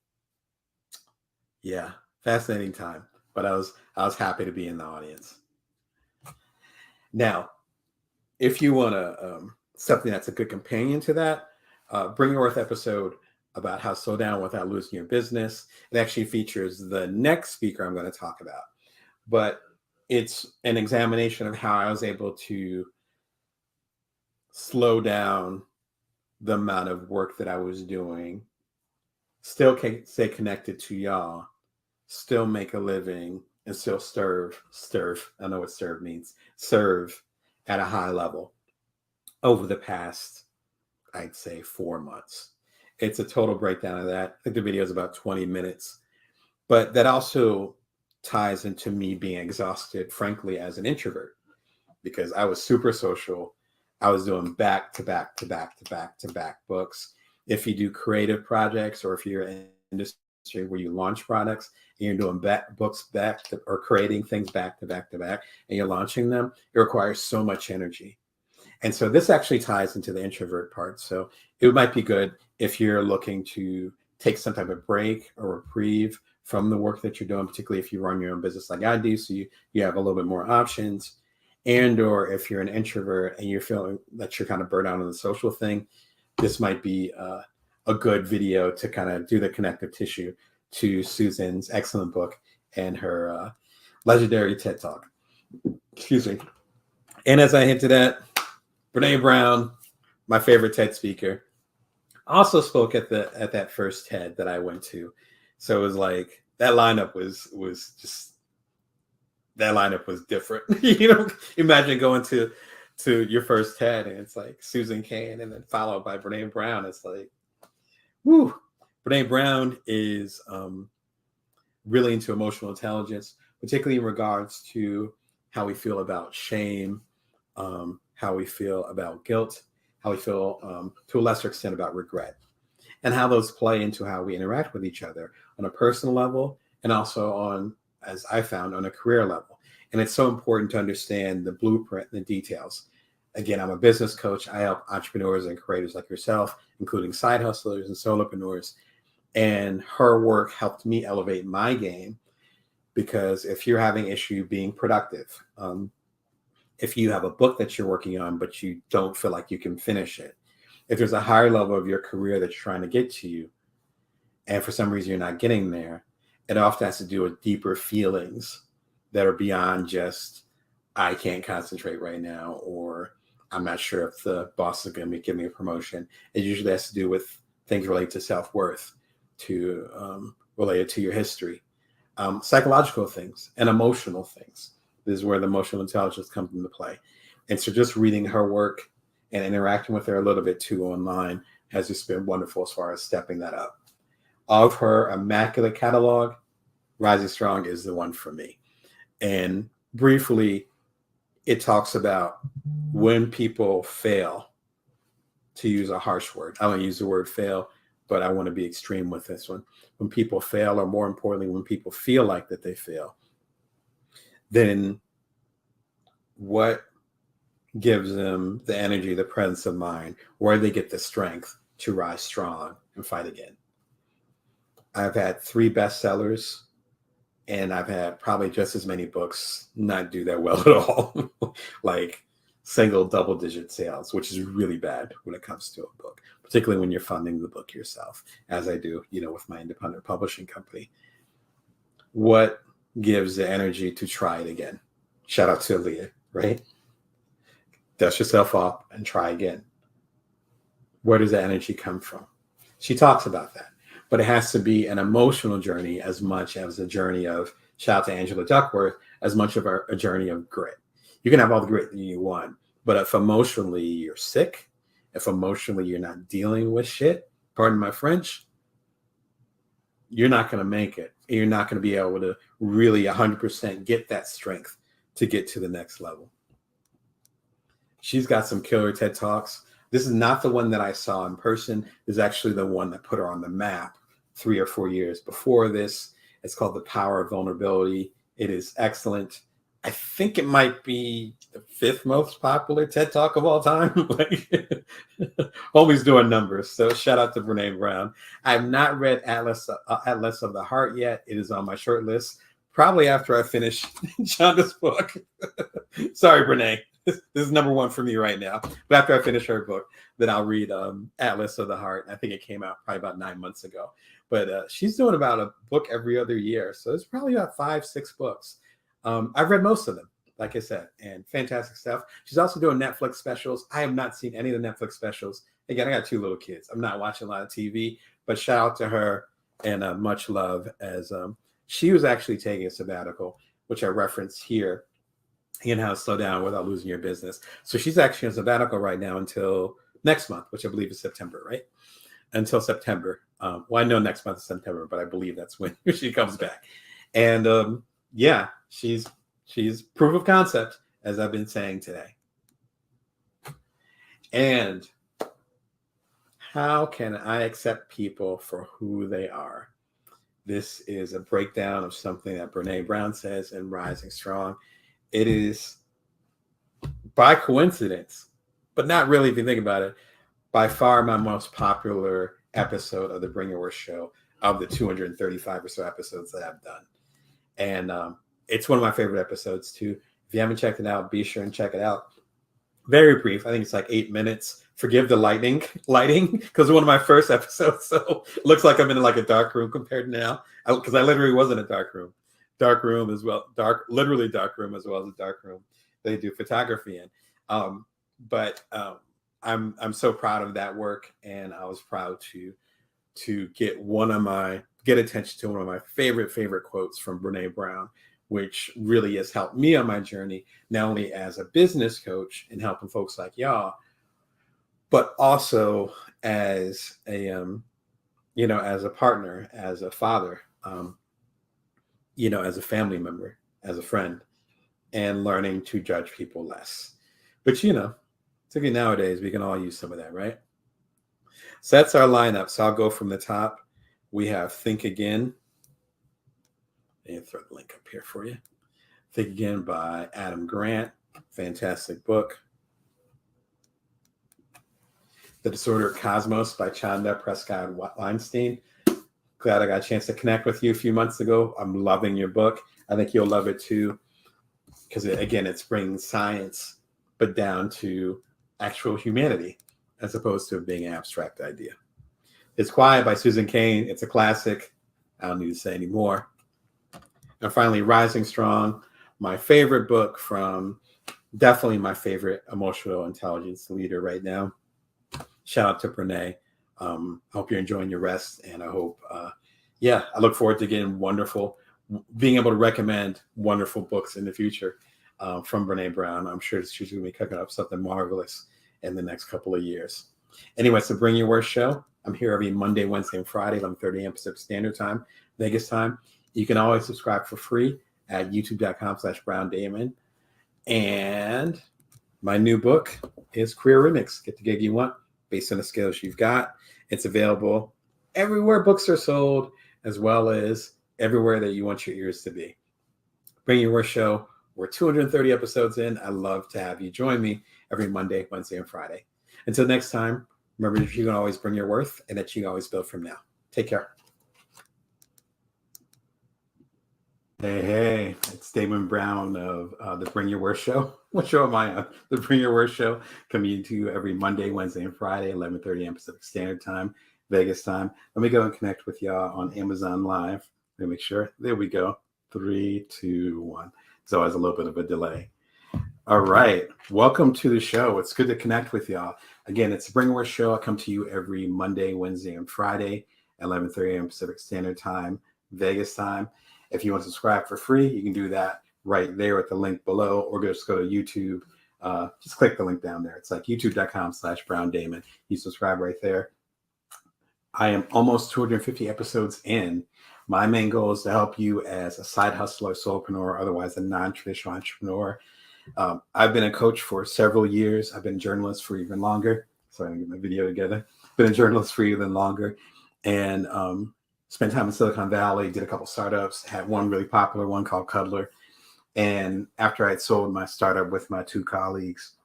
Yeah, fascinating time, but I was happy to be in the audience. Now, if you want to something that's a good companion to that, Bring Your Worth episode about how to slow down without losing your business. It actually features the next speaker I'm going to talk about, but it's an examination of how I was able to slow down the amount of work that I was doing, still stay connected to y'all, still make a living, and still serve. I know what serve means. Serve at a high level over the past, I'd say, 4 months. It's a total breakdown of that. I think the video is about 20 minutes, but that also ties into me being exhausted, frankly, as an introvert, because I was super social. I was doing back to back books. If you do creative projects, or if you're in industry where you launch products and you're doing books or creating things back to back, and you're launching them, it requires so much energy. And so this actually ties into the introvert part. So it might be good if you're looking to take some type of break or reprieve from the work that you're doing, particularly if you run your own business like I do, so you have a little bit more options. And or if you're an introvert and you're feeling that you're kind of burnt out on the social thing, this might be a good video to kind of do the connective tissue to Susan's excellent book and her legendary TED Talk. Excuse me. And as I hinted at, Brene Brown, my favorite TED speaker, also spoke at that first TED that I went to. So it was like that lineup was different. Imagine going to your first TED and it's like Susan Cain and then followed by Brene Brown. It's like, whoo. Brene Brown is really into emotional intelligence, particularly in regards to how we feel about shame, how we feel about guilt, how we feel to a lesser extent about regret, and how those play into how we interact with each other on a personal level and also on, as I found, on a career level. And it's so important to understand the blueprint and the details. Again, I'm a business coach. I help entrepreneurs and creators like yourself, including side hustlers and solopreneurs. And her work helped me elevate my game, because if you're having issue being productive, if you have a book that you're working on, but you don't feel like you can finish it, if there's a higher level of your career that you're trying to get to, and for some reason you're not getting there, it often has to do with deeper feelings that are beyond just, I can't concentrate right now, or I'm not sure if the boss is going to give me a promotion. It usually has to do with things related to self-worth, related to your history, psychological things and emotional things. This is where the emotional intelligence comes into play. And so just reading her work and interacting with her a little bit too online has just been wonderful as far as stepping that up. Of her immaculate catalog, Rising Strong is the one for me. And briefly, it talks about when people fail, to use a harsh word. I don't use the word fail, but I want to be extreme with this one. When people fail, or more importantly, when people feel like that they fail, then what gives them the energy, the presence of mind, where they get the strength to rise strong and fight again. I've had 3 bestsellers And I've had probably just as many books not do that well at all, like single double digit sales, which is really bad when it comes to a book, particularly when you're funding the book yourself, as I do, with my independent publishing company. What gives the energy to try it again? Shout out to Aaliyah, right? Dust yourself off and try again. Where does the energy come from? She talks about that, but it has to be an emotional journey as much as a journey of, shout out to Angela Duckworth, as much of a journey of grit. You can have all the grit that you want, but if emotionally you're sick, if emotionally you're not dealing with shit, pardon my French, you're not going to make it. You're not going to be able to really 100% get that strength to get to the next level. She's got some killer TED Talks. This is not the one that I saw in person. This is actually the one that put her on the map 3 or 4 years before this. It's called The Power of Vulnerability. It is excellent. I think it might be the 5th most popular TED Talk of all time. Always doing numbers. So shout out to Brene Brown. I have not read Atlas of the Heart yet. It is on my short list. Probably after I finish Shonda's book. Sorry, Brene. This is number 1 for me right now. But after I finish her book, then I'll read Atlas of the Heart. I think it came out probably about 9 months ago. But she's doing about a book every other year. So it's probably about 5-6 books. I've read most of them, like I said, and fantastic stuff. She's also doing Netflix specials. I have not seen any of the Netflix specials. Again, I got 2 little kids. I'm not watching a lot of TV, but shout out to her and much love as she was actually taking a sabbatical, which I referenced here in How to Slow Down Without Losing Your Business. So she's actually on sabbatical right now until next month, which I believe is September, right? Until September. Well, I know next month is September, but I believe that's when she comes back. And yeah, she's proof of concept, as I've been saying today. And how can I accept people for who they are? This is a breakdown of something that Brene Brown says in Rising Strong. It is, by coincidence, but not really if you think about it, by far my most popular episode of the Bring Your Worst show of the 235 or so episodes that I've done. And it's one of my favorite episodes too. If you haven't checked it out, be sure and check it out. Very brief. I think it's like 8 minutes. Forgive the lighting, because one of my first episodes. So it looks like I'm in like a dark room compared to now, because I literally was in a dark room as well, literally dark room as well as a dark room they do photography in. But I'm so proud of that work, and I was proud to get attention to one of my favorite quotes from Brene Brown, which really has helped me on my journey, not only as a business coach and helping folks like y'all, but also as a as a partner, as a father, as a family member, as a friend, and learning to judge people less. But particularly nowadays, we can all use some of that, right? So that's our lineup. So I'll go from the top. We have Think Again. And throw the link up here for you. Think Again by Adam Grant. Fantastic book. The Disordered Cosmos by Chanda Prescott Weinstein. Glad I got a chance to connect with you a few months ago. I'm loving your book. I think you'll love it too, because it's bringing science, but down to actual humanity, as opposed to being an abstract idea. It's Quiet by Susan Cain. It's a classic. I don't need to say any more. And finally, Rising Strong, my favorite book from definitely my favorite emotional intelligence leader right now. Shout out to Brene. I hope you're enjoying your rest, and I hope, I look forward to being able to recommend wonderful books in the future from Brene Brown. I'm sure she's going to be cooking up something marvelous in the next couple of years. Anyway, so Bring Your Worst show. I'm here every Monday, Wednesday, and Friday, 11:30 a.m. Pacific Standard Time, Vegas time. You can always subscribe for free at youtube.com/BrownDamon. And my new book is Career Remix. Get the gig you want based on the skills you've got. It's available everywhere books are sold, as well as everywhere that you want your ears to be. Bring Your Worst show. We're 230 episodes in. I love to have you join me every Monday, Wednesday, and Friday. Until next time, remember that you can always bring your worth, and that you can always build from now. Take care. Hey, it's Damon Brown of the Bring Your Worst Show. What show am I on? The Bring Your Worst Show, coming to you every Monday, Wednesday, and Friday, 11:30 a.m. Pacific Standard Time, Vegas time. Let me go and connect with y'all on Amazon Live. Let me make sure. There we go. 3, 2, 1. So always a little bit of a delay. All right. Welcome to the show. It's good to connect with y'all. Again, it's the Bring Your Worst Show. I come to you every Monday, Wednesday, and Friday, 11:30 a.m. Pacific Standard Time, Vegas time. If you want to subscribe for free, you can do that right there at the link below, or just go to YouTube. Just click the link down there. It's like youtube.com/Brown Damon. You subscribe right there. I am almost 250 episodes in. My main goal is to help you as a side hustler, solopreneur, otherwise a non-traditional entrepreneur. I've been a coach for several years. I've been a journalist for even longer. Sorry, I'm getting my video together. Been a journalist for even longer. And spent time in Silicon Valley, did a couple startups, had one really popular one called Cuddler. And after I'd sold my startup with my 2 colleagues,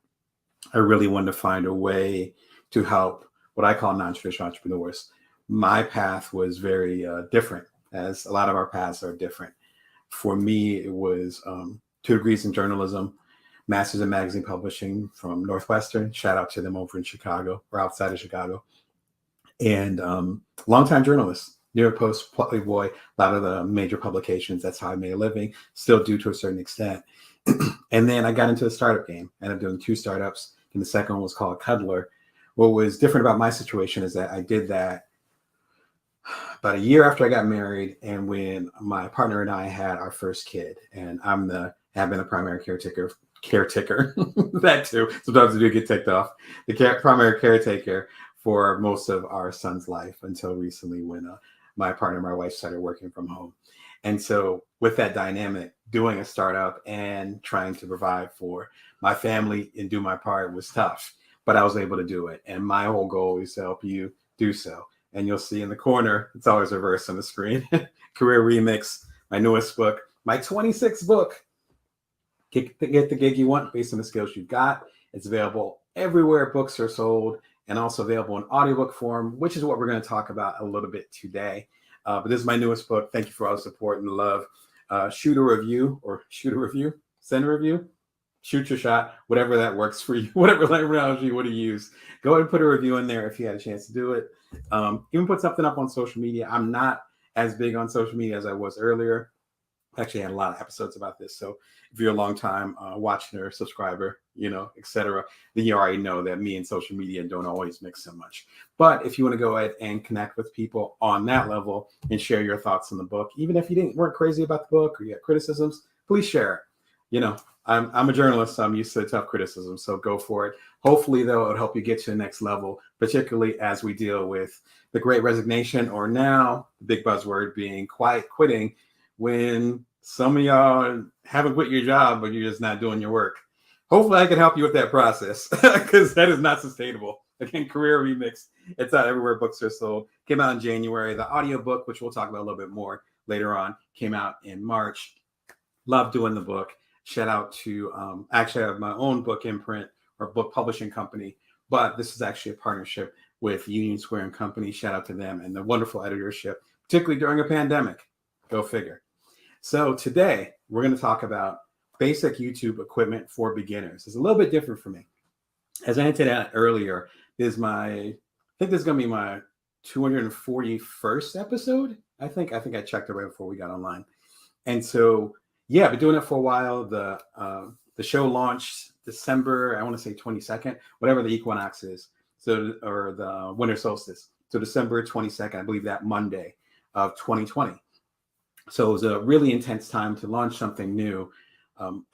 I really wanted to find a way to help what I call non-traditional entrepreneurs. My path was very different, as a lot of our paths are different. For me, it was 2 degrees in journalism, master's in magazine publishing from Northwestern. Shout out to them over in Chicago, or outside of Chicago. And longtime journalist. New York Post, Playboy, a lot of the major publications. That's how I made a living, still do to a certain extent. And then I got into the startup game. Ended up doing 2 startups. And the second one was called Cuddler. What was different about my situation is that I did that about a year after I got married, and when my partner and I had our first kid. And have been a primary caretaker, that too. Sometimes I do get ticked off. The primary caretaker for most of our son's life until recently, when my partner, my wife, started working from home. And so with that dynamic, doing a startup and trying to provide for my family and do my part was tough, but I was able to do it. And my whole goal is to help you do so. And you'll see in the corner, it's always reversed on the screen, Career Remix, my newest book, my 26th book, Get the Gig You Want Based on the Skills You've Got. It's available everywhere books are sold, and also available in audiobook form, which is what we're going to talk about a little bit today. But this is my newest book. Thank you for all the support and the love. Send a review, shoot your shot, whatever that works for you, whatever terminology you want to use. Go ahead and put a review in there if you had a chance to do it. Even put something up on social media. I'm not as big on social media as I was earlier. I actually had a lot of episodes about this. So if you're a long time watcher, subscriber, etc., then you already know that me and social media don't always mix so much. But if you want to go ahead and connect with people on that level and share your thoughts on the book, even if you weren't crazy about the book or you had criticisms, please share it. I'm a journalist, so I'm used to tough criticism, so go for it. Hopefully, though, it'll help you get to the next level, particularly as we deal with the Great Resignation, or now the big buzzword being quiet quitting, when some of y'all haven't quit your job, but you're just not doing your work. Hopefully I can help you with that process, because that is not sustainable. Again, Career Remix, it's out everywhere books are sold. Came out in January. The audiobook, which we'll talk about a little bit more later on, came out in March. Love doing the book. Shout out to, actually I have my own book imprint or book publishing company, but this is actually a partnership with Union Square and Company. Shout out to them and the wonderful editorship, particularly during a pandemic. Go figure. So today we're going to talk about basic YouTube equipment for beginners. It's a little bit different for me. As I hinted at earlier, I think this is going to be my 241st episode. I think I checked it right before we got online. And so, yeah, I've been doing it for a while. The show launched December, I want to say 22nd, whatever the equinox is. So, or the winter solstice. So December 22nd, I believe that Monday of 2020. So it was a really intense time to launch something new.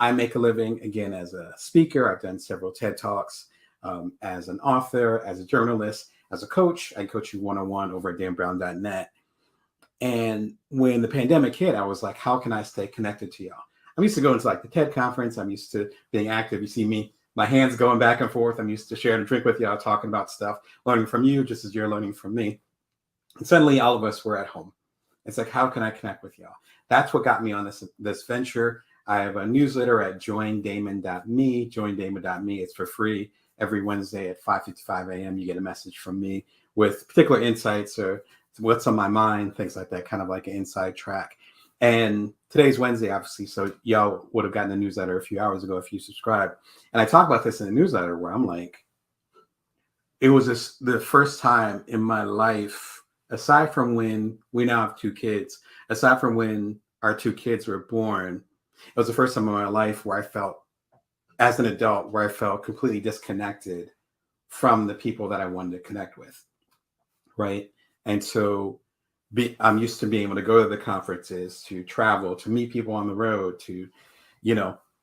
I make a living, again, as a speaker. I've done several TED Talks, as an author, as a journalist, as a coach. I coach you one-on-one over at damebrown.net. And when the pandemic hit, I was like, how can I stay connected to y'all? I'm used to going to like the TED conference. I'm used to being active. You see me, my hands going back and forth. I'm used to sharing a drink with y'all, talking about stuff, learning from you, just as you're learning from me. And suddenly all of us were at home. It's like, how can I connect with y'all? That's what got me on this venture. I have a newsletter at joindamon.me, joindamon.me. It's for free. Every Wednesday at 5:55 a.m. you get a message from me with particular insights or what's on my mind, things like that, kind of like an inside track. And today's Wednesday, obviously, so y'all would have gotten the newsletter a few hours ago if you subscribed. And I talk about this in the newsletter where I'm like, it was the first time in my life, aside from when we now have two kids, aside from when our two kids were born, it was the first time in my life where I felt, as an adult, where I felt completely disconnected from the people that I wanted to connect with, right? And so I'm used to being able to go to the conferences, to travel, to meet people on the road, to,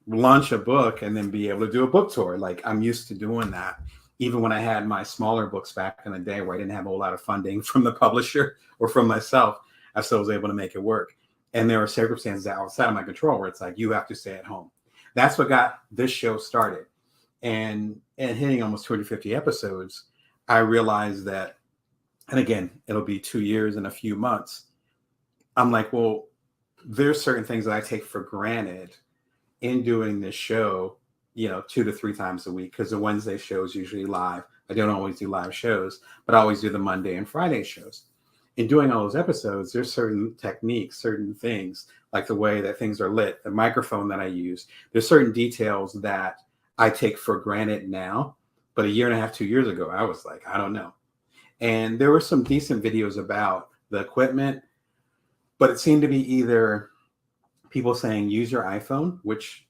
launch a book and then be able to do a book tour. Like, I'm used to doing that. Even when I had my smaller books back in the day where I didn't have a whole lot of funding from the publisher or from myself, I still was able to make it work. And there are circumstances outside of my control where it's like, you have to stay at home. That's what got this show started. And hitting almost 250 episodes, I realized that, and again, it'll be 2 years and a few months. I'm like, well, there's certain things that I take for granted in doing this show, 2 to 3 times a week, because the Wednesday show is usually live. I don't always do live shows, but I always do the Monday and Friday shows. In doing all those episodes, there's certain techniques, certain things, like the way that things are lit, the microphone that I use. There's certain details that I take for granted now, but a year and a half, 2 years ago, I was like, I don't know. And there were some decent videos about the equipment, but it seemed to be either people saying use your iPhone, which,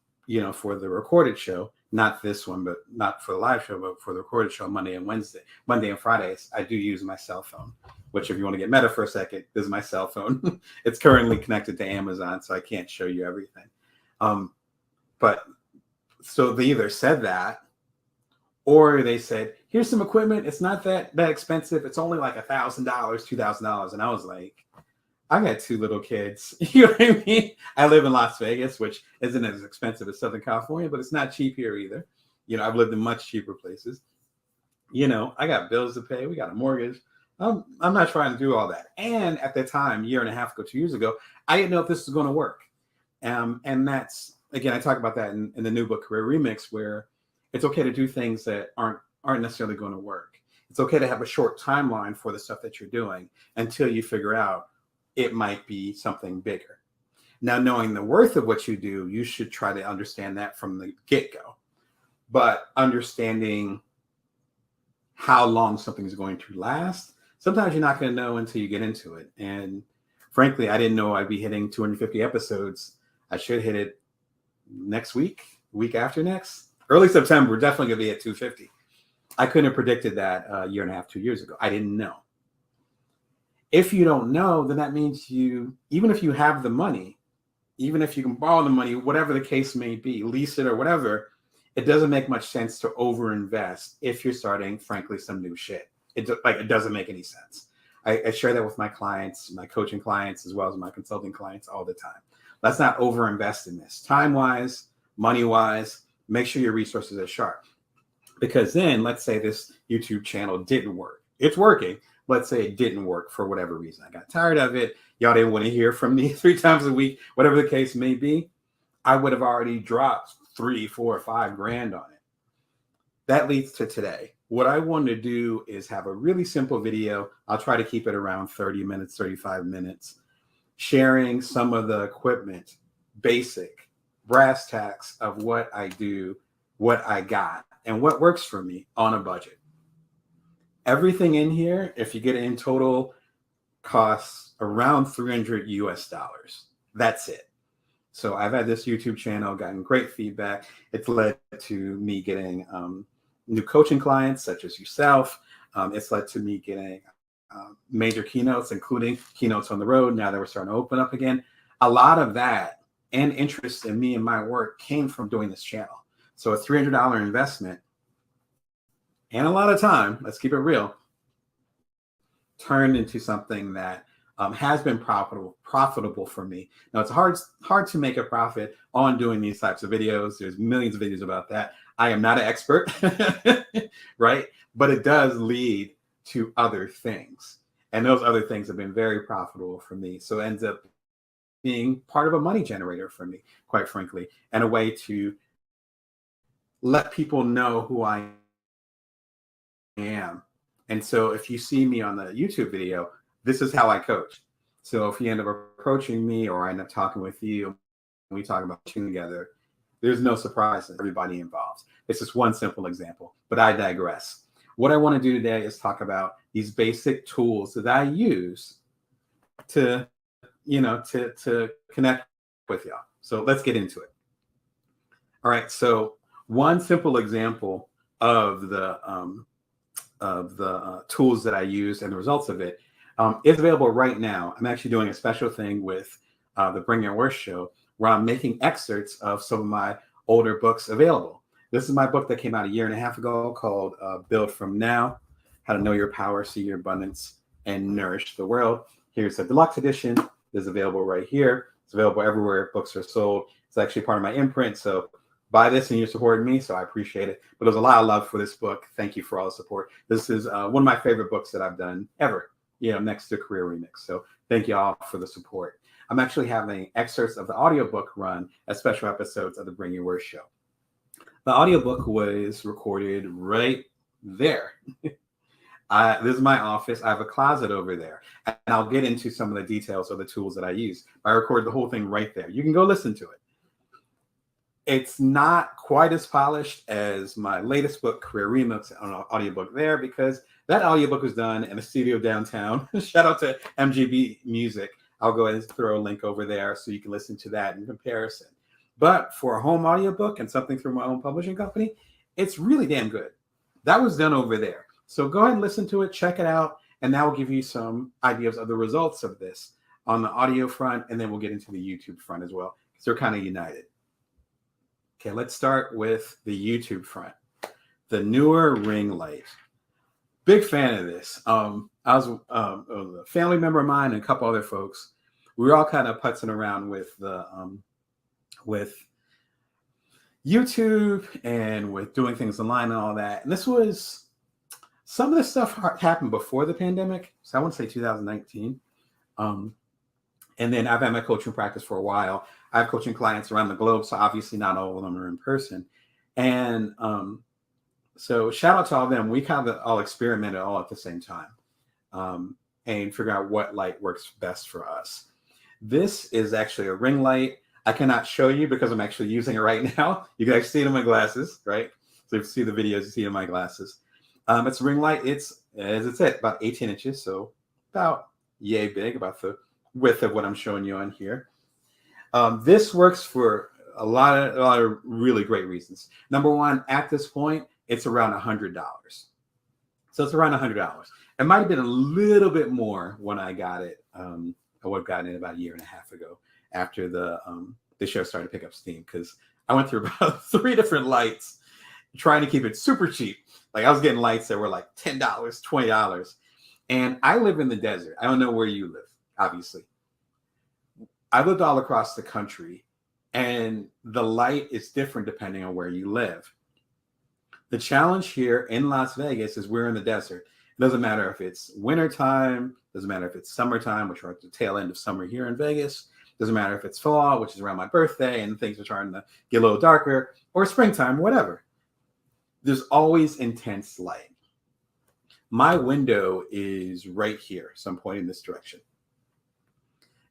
for the recorded show, not this one, but not for the live show, but for the recorded show, Monday and Fridays, I do use my cell phone, which, if you want to get meta for a second, this is my cell phone. It's currently connected to Amazon, so I can't show you everything. But so they either said that, or they said, here's some equipment. It's not that expensive. It's only like $1,000, $2,000. And I was like, I got 2 little kids. You know what I mean? I live in Las Vegas, which isn't as expensive as Southern California, but it's not cheap here either. I've lived in much cheaper places. I got bills to pay. We got a mortgage. I'm not trying to do all that. And at the time, year and a half ago, 2 years ago, I didn't know if this was going to work. And that's, again, I talk about that in the new book, Career Remix, where it's okay to do things that aren't necessarily going to work. It's okay to have a short timeline for the stuff that you're doing until you figure out it might be something bigger. Now, knowing the worth of what you do, you should try to understand that from the get-go. But understanding how long something is going to last, sometimes you're not going to know until you get into it. And frankly, I didn't know I'd be hitting 250 episodes. I should hit it next week after next. Early September, we're definitely going to be at 250. I couldn't have predicted that a year and a half, 2 years ago. I didn't know. If you don't know, then that means even if you have the money, even if you can borrow the money, whatever the case may be, lease it or whatever, it doesn't make much sense to overinvest if you're starting, frankly, some new shit. It doesn't make any sense. I share that with my clients, my coaching clients, as well as my consulting clients all the time. Let's not overinvest in this. Time-wise, money-wise, make sure your resources are sharp. Because then, let's say this YouTube channel didn't work. It's working. Let's say it didn't work for whatever reason. I got tired of it. Y'all didn't want to hear from me 3 times a week, whatever the case may be. I would have already dropped 3, 4, 5 grand on it. That leads to today. What I want to do is have a really simple video. I'll try to keep it around 30 minutes, 35 minutes, sharing some of the equipment, basic brass tacks of what I do, what I got, and what works for me on a budget. Everything in here, if you get it in total, costs around $300 US. That's it. So I've had this YouTube channel, gotten great feedback. It's led to me getting new coaching clients, such as yourself. It's led to me getting major keynotes, including keynotes on the road, now that we're starting to open up again. A lot of that and interest in me and my work came from doing this channel. So a $300 investment and a lot of time, let's keep it real, turned into something that has been profitable for me. Now, it's hard to make a profit on doing these types of videos. There's millions of videos about that. I am not an expert, right? But it does lead to other things. And those other things have been very profitable for me. So it ends up being part of a money generator for me, quite frankly, and a way to let people know who I am. And so if you see me on the YouTube video, this is how I coach. So if you end up approaching me or I end up talking with you, and we talk about tuning together, there's no surprise in everybody involved. It's just one simple example, but I digress. What I want to do today is talk about these basic tools that I use to, to connect with y'all. So let's get into it. All right. So one simple example of the tools that I use and the results of it is available right now. I'm actually doing a special thing with the Bring Your Worst show where I'm making excerpts of some of my older books available. This is my book that came out 1.5 years ago called Build From Now, How to Know Your Power, See Your Abundance, and Nourish the World. Here's a deluxe edition. It's available right here. It's available everywhere books are sold. It's actually part of my imprint. So buy this and you're supporting me. So I appreciate it. But there's a lot of love for this book. Thank you for all the support. This is one of my favorite books that I've done ever, next to Career Remix. So thank you all for the support. I'm actually having excerpts of the audiobook run as special episodes of the Bring Your Worst show. The audiobook was recorded right there. This is my office. I have a closet over there. And I'll get into some of the details of the tools that I use. I recorded the whole thing right there. You can go listen to it. It's not quite as polished as my latest book, Career Remix, on an audiobook there, because that audiobook was done in a studio downtown. Shout out to MGB Music. I'll go ahead and throw a link over there so you can listen to that in comparison. But for a home audiobook and something through my own publishing company, it's really damn good. That was done over there. So go ahead and listen to it, check it out, and that will give you some ideas of the results of this on the audio front, and then we'll get into the YouTube front as well, because they're kind of united. Okay, let's start with the YouTube front. The newer ring light. Big fan of this. I was a family member of mine and a couple other folks. We were all kind of putzing around with the with YouTube and with doing things online and all that. And this was some of this stuff happened before the pandemic. So I want to say 2019. And then I've had my coaching practice for a while. I have coaching clients around the globe, so obviously not all of them are in person. And so shout out to all of them. We kind of all experimented all at the same time and figure out what light works best for us. This is actually a ring light. I cannot show you because I'm actually using it right now. You can actually see it in my glasses, right? So if you see the videos, you see it in my glasses. It's a ring light. It's, as it said, about 18 inches. So about yay big, about the width of what I'm showing you on here. This works for a lot of really great reasons. Number one, at this point, it's around $100. So it's around $100. It might have been a little bit more when I got it. I would have gotten it about 1.5 years ago after the show started to pick up steam, because I went through about 3 different lights trying to keep it super cheap. Like I was getting lights that were like $10, $20. And I live in the desert. I don't know where you live, obviously. I lived all across the country, and the light is different depending on where you live. The challenge here in Las Vegas is we're in the desert. It doesn't matter if it's wintertime, doesn't matter if it's summertime, which we're at the tail end of summer here in Vegas. Doesn't matter if it's fall, which is around my birthday and things are starting to get a little darker, or springtime, whatever. There's always intense light. My window is right here, so I'm pointing this direction.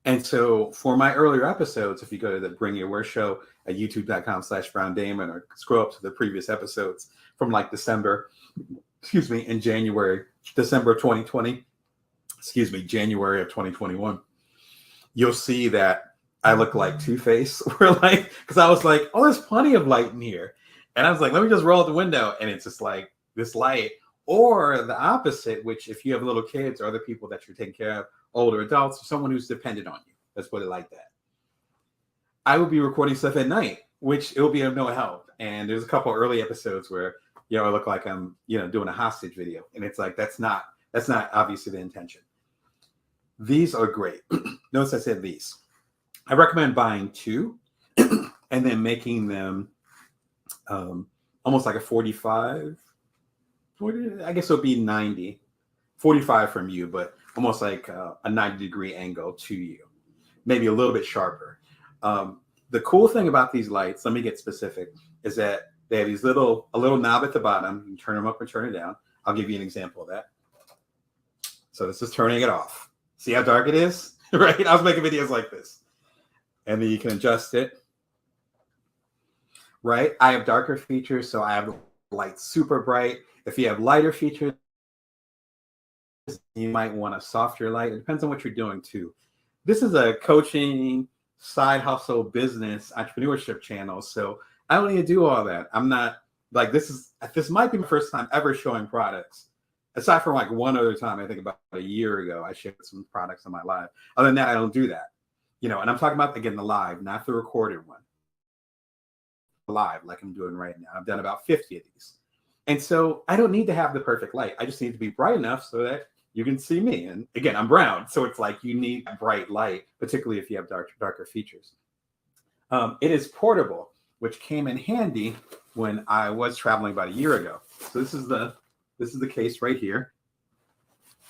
And so for my earlier episodes, if you go to the Bring Your Worst show at youtube.com/Brown Damon, or scroll up to the previous episodes from like December of 2020, January of 2021, you'll see that I look like Two-Face. Because I was like, oh, there's plenty of light in here. And I was like, let me just roll out the window. And it's just like this light. Or the opposite, which if you have little kids or other people that you're taking care of, older adults, or someone who's dependent on you, let's put it like that. I would be recording stuff at night, which it will be of no help. And there's a couple early episodes where, I look like I'm, doing a hostage video. And it's like, that's not obviously the intention. These are great. Notice I said these. I recommend buying 2 and then making them almost like a 45. I guess it would be 90. 45 from you, but almost like a 90-degree angle to you. Maybe a little bit sharper. The cool thing about these lights, let me get specific, is that they have a little knob at the bottom. You can turn them up or turn it down. I'll give you an example of that. So this is turning it off. See how dark it is? right? I was making videos like this. And then you can adjust it, right? I have darker features, so I have the light super bright. If you have lighter features, you might want a softer light. It depends on what you're doing too. This is a coaching, side hustle, business, entrepreneurship channel. So I don't need to do all that. I'm not like, this might be my first time ever showing products. Aside from like one other time, I think about a year ago, I shared some products on my live. Other than that, I don't do that. And I'm talking about, again, the live, not the recorded one. Live, like I'm doing right now. I've done about 50 of these. And so I don't need to have the perfect light. I just need to be bright enough so that you can see me. And again, I'm brown. So it's like you need bright light, particularly if you have darker features. It is portable, which came in handy when I was traveling about a year ago. So this is the case right here.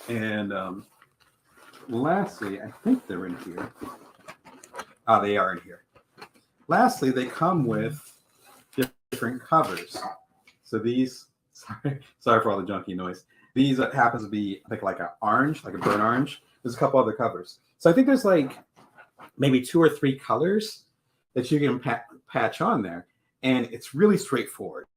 And lastly, I think they're in here. Oh, they are in here. Lastly, they come with different covers. So these, sorry for all the junky noise. These happens to be, I think, like an orange, like a burnt orange. There's a couple other covers. So I think there's like maybe 2 or 3 colors that you can patch on there. And it's really straightforward.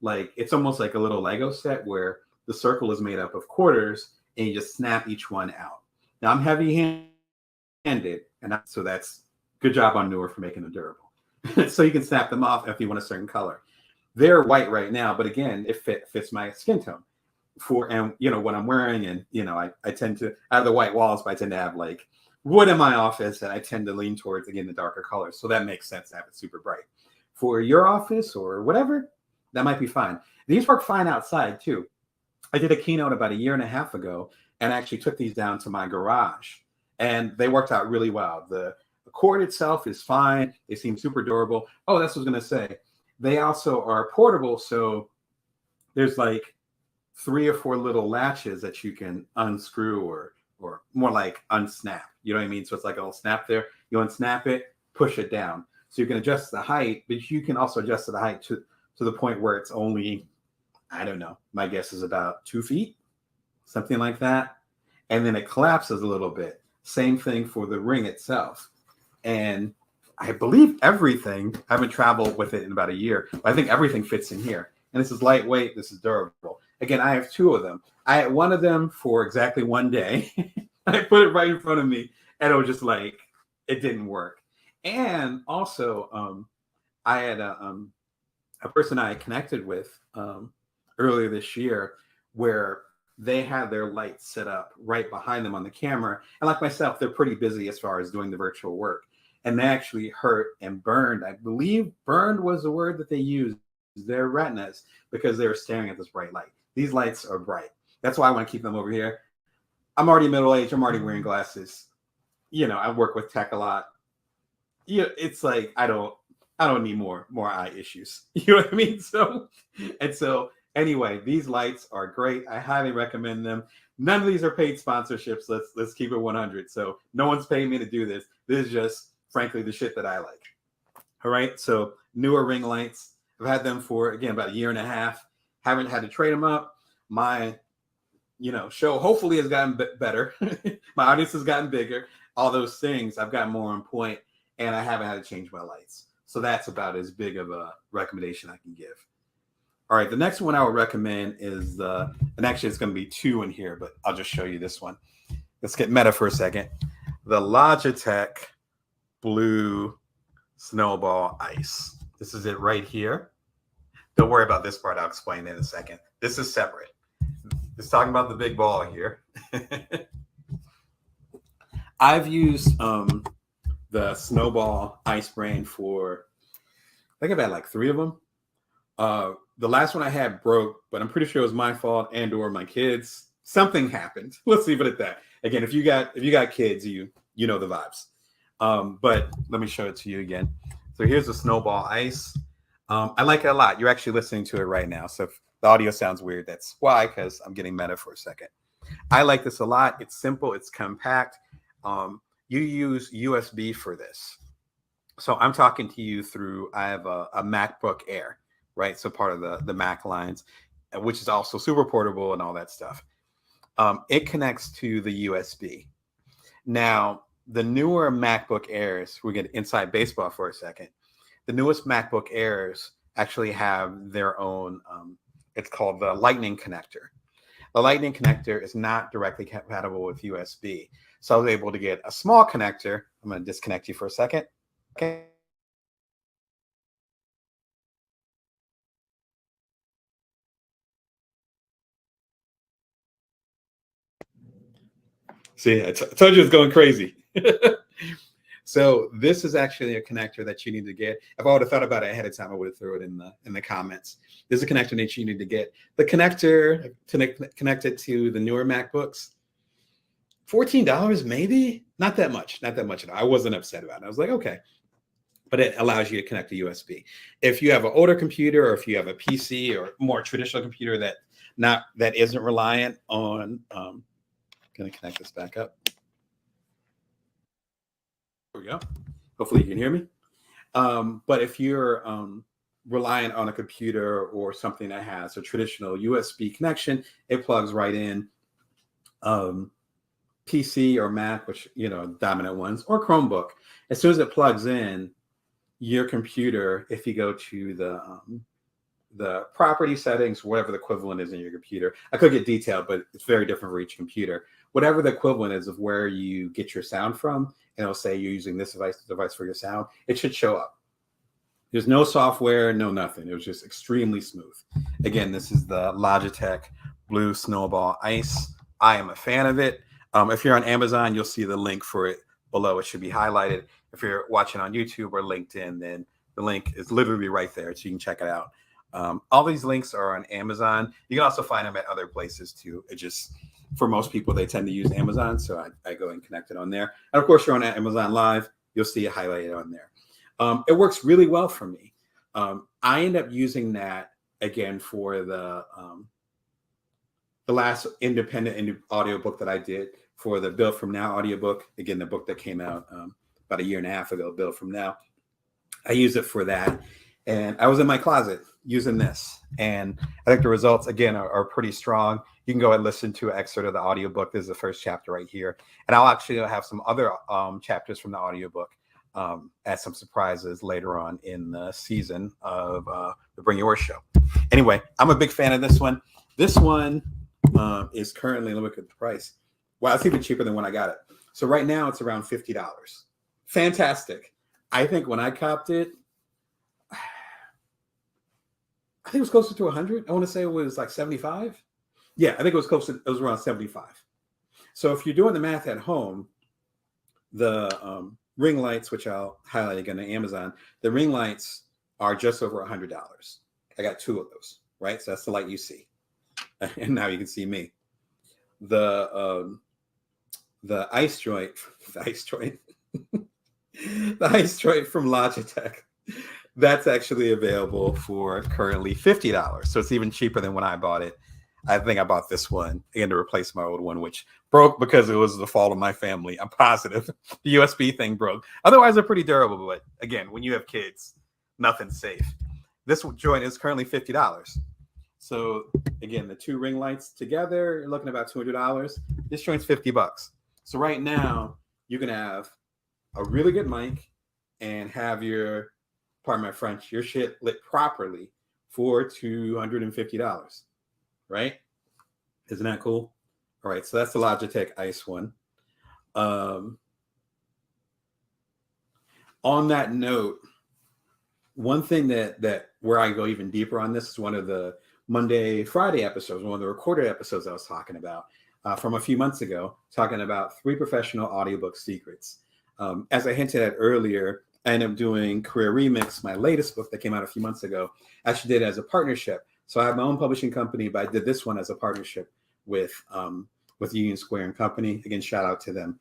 Like, it's almost like a little Lego set where the circle is made up of quarters and you just snap each one out. Now, I'm heavy-handed, and so that's good job on Newer for making them durable. So you can snap them off if you want a certain color. They're white right now, but again, it fits my skin tone. And what I'm wearing, and I tend to, I have the white walls, but I tend to have like wood in my office, and I tend to lean towards, again, the darker colors. So that makes sense to have it super bright. For your office or whatever, that might be fine. These work fine outside too. I did a keynote about a year and a half ago, and I actually took these down to my garage, and they worked out really well. The cord itself is fine. They seem super durable. Oh, that's what I was going to say. They also are portable, so there's like 3 or 4 little latches that you can unscrew or more like unsnap. You know what I mean? So it's like a little snap there. You unsnap it, push it down. So you can adjust the height, but you can also adjust the height to the point where it's only, I don't know, my guess is about 2 feet, something like that. And then it collapses a little bit. Same thing for the ring itself. And I believe everything, I haven't traveled with it in about a year, but I think everything fits in here. And this is lightweight, this is durable. Again, I have 2 of them. I had one of them for exactly one day. I put it right in front of me, and it was just like, it didn't work. And also, I had a person I connected with earlier this year where they had their lights set up right behind them on the camera. And like myself, they're pretty busy as far as doing the virtual work. And they actually hurt and burned. I believe burned was the word that they used, their retinas, because they were staring at this bright light. These lights are bright. That's why I want to keep them over here. I'm already middle-aged. I'm already wearing glasses. I work with tech a lot. It's like I don't need more eye issues. You know what I mean? So anyway, these lights are great. I highly recommend them. None of these are paid sponsorships. Let's keep it 100. So no one's paying me to do this. This is just, frankly, the shit that I like. All right. So Newer ring lights. I've had them for, again, about a year and a half. Haven't had to trade them up. My show hopefully has gotten better. My audience has gotten bigger. All those things, I've gotten more on point, and I haven't had to change my lights. So that's about as big of a recommendation I can give. All right, the next one I would recommend is and actually it's going to be 2 in here, but I'll just show you this one. Let's get meta for a second. The Logitech Blue Snowball Ice. This is it right here. Don't worry about this part. I'll explain in a second. This is separate. It's talking about the big ball here. I've used the Snowball Ice brand for, I think I've had like 3 of them. The last one I had broke, but I'm pretty sure it was my fault and or my kids. Something happened. Let's leave it at that. Again, if you got kids, you know the vibes. But let me show it to you again. So here's the Snowball Ice. I like it a lot. You're actually listening to it right now. So if the audio sounds weird, that's why, because I'm getting meta for a second. I like this a lot. It's simple. It's compact. You use USB for this. So I'm talking to you through, I have a MacBook Air, right? So part of the Mac lines, which is also super portable and all that stuff. It connects to the USB. Now, the newer MacBook Airs, we get inside baseball for a second. The newest MacBook Airs actually have their own, it's called the Lightning connector. The Lightning connector is not directly compatible with USB. So I was able to get a small connector. I'm going to disconnect you for a second. Okay. See, I told you it's going crazy. So this is actually a connector that you need to get. If I would have thought about it ahead of time, I would have threw it in the comments. There's a connector that you need to get. The connector to connect it to the newer MacBooks, $14 maybe, not that much at all. I wasn't upset about it. I was like, okay, but it allows you to connect to USB. If you have an older computer, or if you have a PC or more traditional computer that isn't reliant on, going to connect this back up. There we go. Hopefully you can hear me. But if you're reliant on a computer or something that has a traditional USB connection, it plugs right in. PC or Mac, which, dominant ones, or Chromebook. As soon as it plugs in, your computer, if you go to the property settings, whatever the equivalent is in your computer, I could get detailed, but it's very different for each computer. Whatever the equivalent is of where you get your sound from, and it'll say you're using this device for your sound, it should show up. There's no software, no nothing. It was just extremely smooth. Again, this is the Logitech Blue Snowball Ice. I am a fan of it. If you're on Amazon, you'll see the link for it below. It should be highlighted. If you're watching on YouTube or LinkedIn, then the link is literally right there, so you can check it out. All these links are on Amazon. You can also find them at other places too. It just, for most people, they tend to use Amazon, so I go and connect it on there. And of course, you're on Amazon Live, you'll see it highlighted on there. It works really well for me. I end up using that again for the last independent audiobook that I did for the Built From Now audiobook. Again, the book that came out about 1.5 years ago, Built From Now. I use it for that. And I was in my closet using this. And I think the results, again, are pretty strong. You can go and listen to an excerpt of the audiobook. This is the first chapter right here. And I'll actually have some other chapters from the audiobook as some surprises later on in the season of the Bring Your Worst show. Anyway, I'm a big fan of this one. This one is currently, let me look at the price. Wow, it's even cheaper than when I got it. So right now it's around $50. Fantastic. I think when I copped it, I think it was closer to 100. I want to say it was like 75. Yeah, I think it was around 75. So if you're doing the math at home, the ring lights, which I'll highlight again on Amazon, the ring lights are just over $100. I got 2 of those, right? So that's the light you see. And now you can see me. The ice joint, the ice joint from Logitech, that's actually available for currently $50. So it's even cheaper than when I bought it. I think I bought this one again to replace my old one, which broke because it was the fault of my family. I'm positive the USB thing broke. Otherwise, they're pretty durable. But again, when you have kids, nothing's safe. This joint is currently $50. So again, the 2 ring lights together, you're looking at about $200. This joint's $50. So right now, you can have a really good mic and have your, pardon my French, your shit lit properly for $250. Right? Isn't that cool? All right, so that's the Logitech Ice one. On that note, one thing that where I go even deeper on this is one of the Friday episodes, one of the recorded episodes I was talking about from a few months ago, talking about 3 professional audiobook secrets. As I hinted at earlier, I ended up doing Career Remix, my latest book that came out a few months ago. I actually did it as a partnership. So I have my own publishing company, but I did this one as a partnership with Union Square and Company. Again, shout out to them.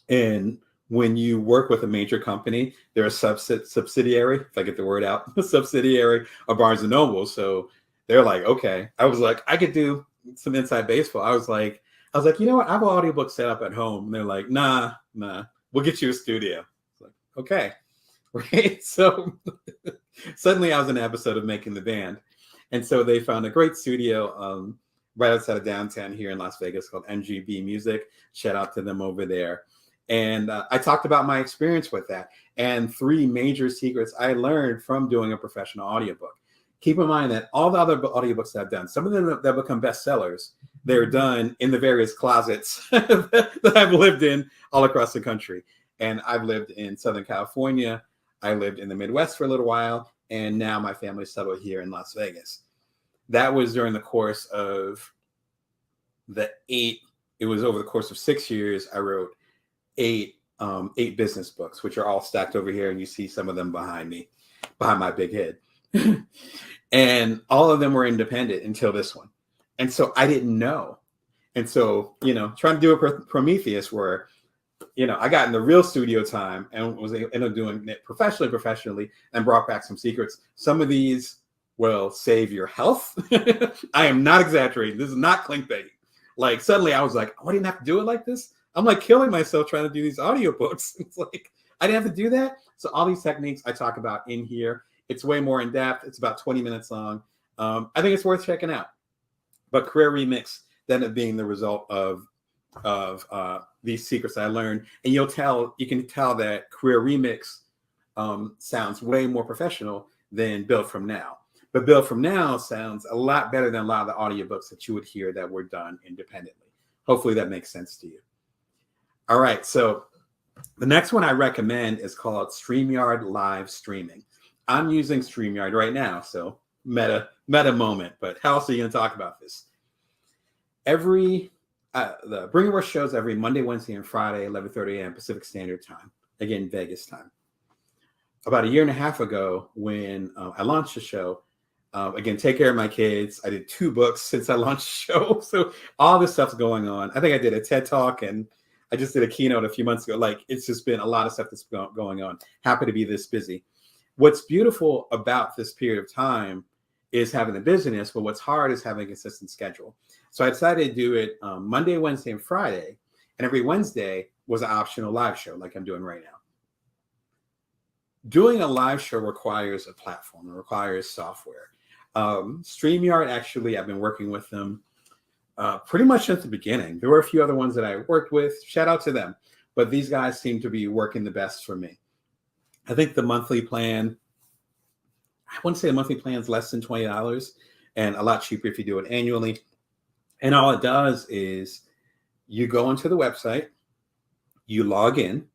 And when you work with a major company, they're a subsidiary, if I get the word out, a subsidiary of Barnes & Noble. So they're like, okay. I was like, I could do some inside baseball. I was like, you know what? I have an audiobook set up at home. And they're like, nah, we'll get you a studio. It's like, okay. Right. So suddenly I was in an episode of Making the Band. And so they found a great studio right outside of downtown here in Las Vegas called MGB Music. Shout out to them over there. And I talked about my experience with that and 3 major secrets I learned from doing a professional audiobook. Keep in mind that all the other audiobooks that I've done, some of them that become bestsellers, they're done in the various closets that I've lived in all across the country. And I've lived in Southern California. I lived in the Midwest for a little while. And now my family settled here in Las Vegas. That was during the course of it was over the course of 6 years. I wrote 8 business books, which are all stacked over here. And you see some of them behind me, behind my big head. And all of them were independent until this one. And so I didn't know. And so, trying to do a Prometheus where, I got in the real studio time and ended up doing it professionally and brought back some secrets. Some of these will save your health. I am not exaggerating. This is not clickbait. Like suddenly I was like, oh, I didn't have to do it like this. I'm like killing myself trying to do these audiobooks. It's like, I didn't have to do that. So all these techniques I talk about in here. It's way more in depth. It's about 20 minutes long. I think it's worth checking out. But Career Remix ended up being the result of these secrets I learned. And you can tell that Career Remix sounds way more professional than Build From Now. But Build From Now sounds a lot better than a lot of the audiobooks that you would hear that were done independently. Hopefully that makes sense to you. All right. So the next one I recommend is called StreamYard Live Streaming. I'm using StreamYard right now, so meta moment. But how else are you going to talk about this? The Bring Your Worst shows every Monday, Wednesday, and Friday, 11:30 a.m. Pacific Standard Time. Again, Vegas time. About a year and a half ago, when I launched the show, again, take care of my kids. I did 2 books since I launched the show, so all this stuff's going on. I think I did a TED Talk and I just did a keynote a few months ago. Like it's just been a lot of stuff that's going on. Happy to be this busy. What's beautiful about this period of time is having the business, but what's hard is having a consistent schedule. So I decided to do it Monday, Wednesday, and Friday. And every Wednesday was an optional live show like I'm doing right now. Doing a live show requires a platform. It requires software. StreamYard, actually, I've been working with them pretty much since the beginning. There were a few other ones that I worked with. Shout out to them. But these guys seem to be working the best for me. I think the monthly plan, I wouldn't say the monthly plan is less than $20 and a lot cheaper if you do it annually. And all it does is you go into the website, you log in,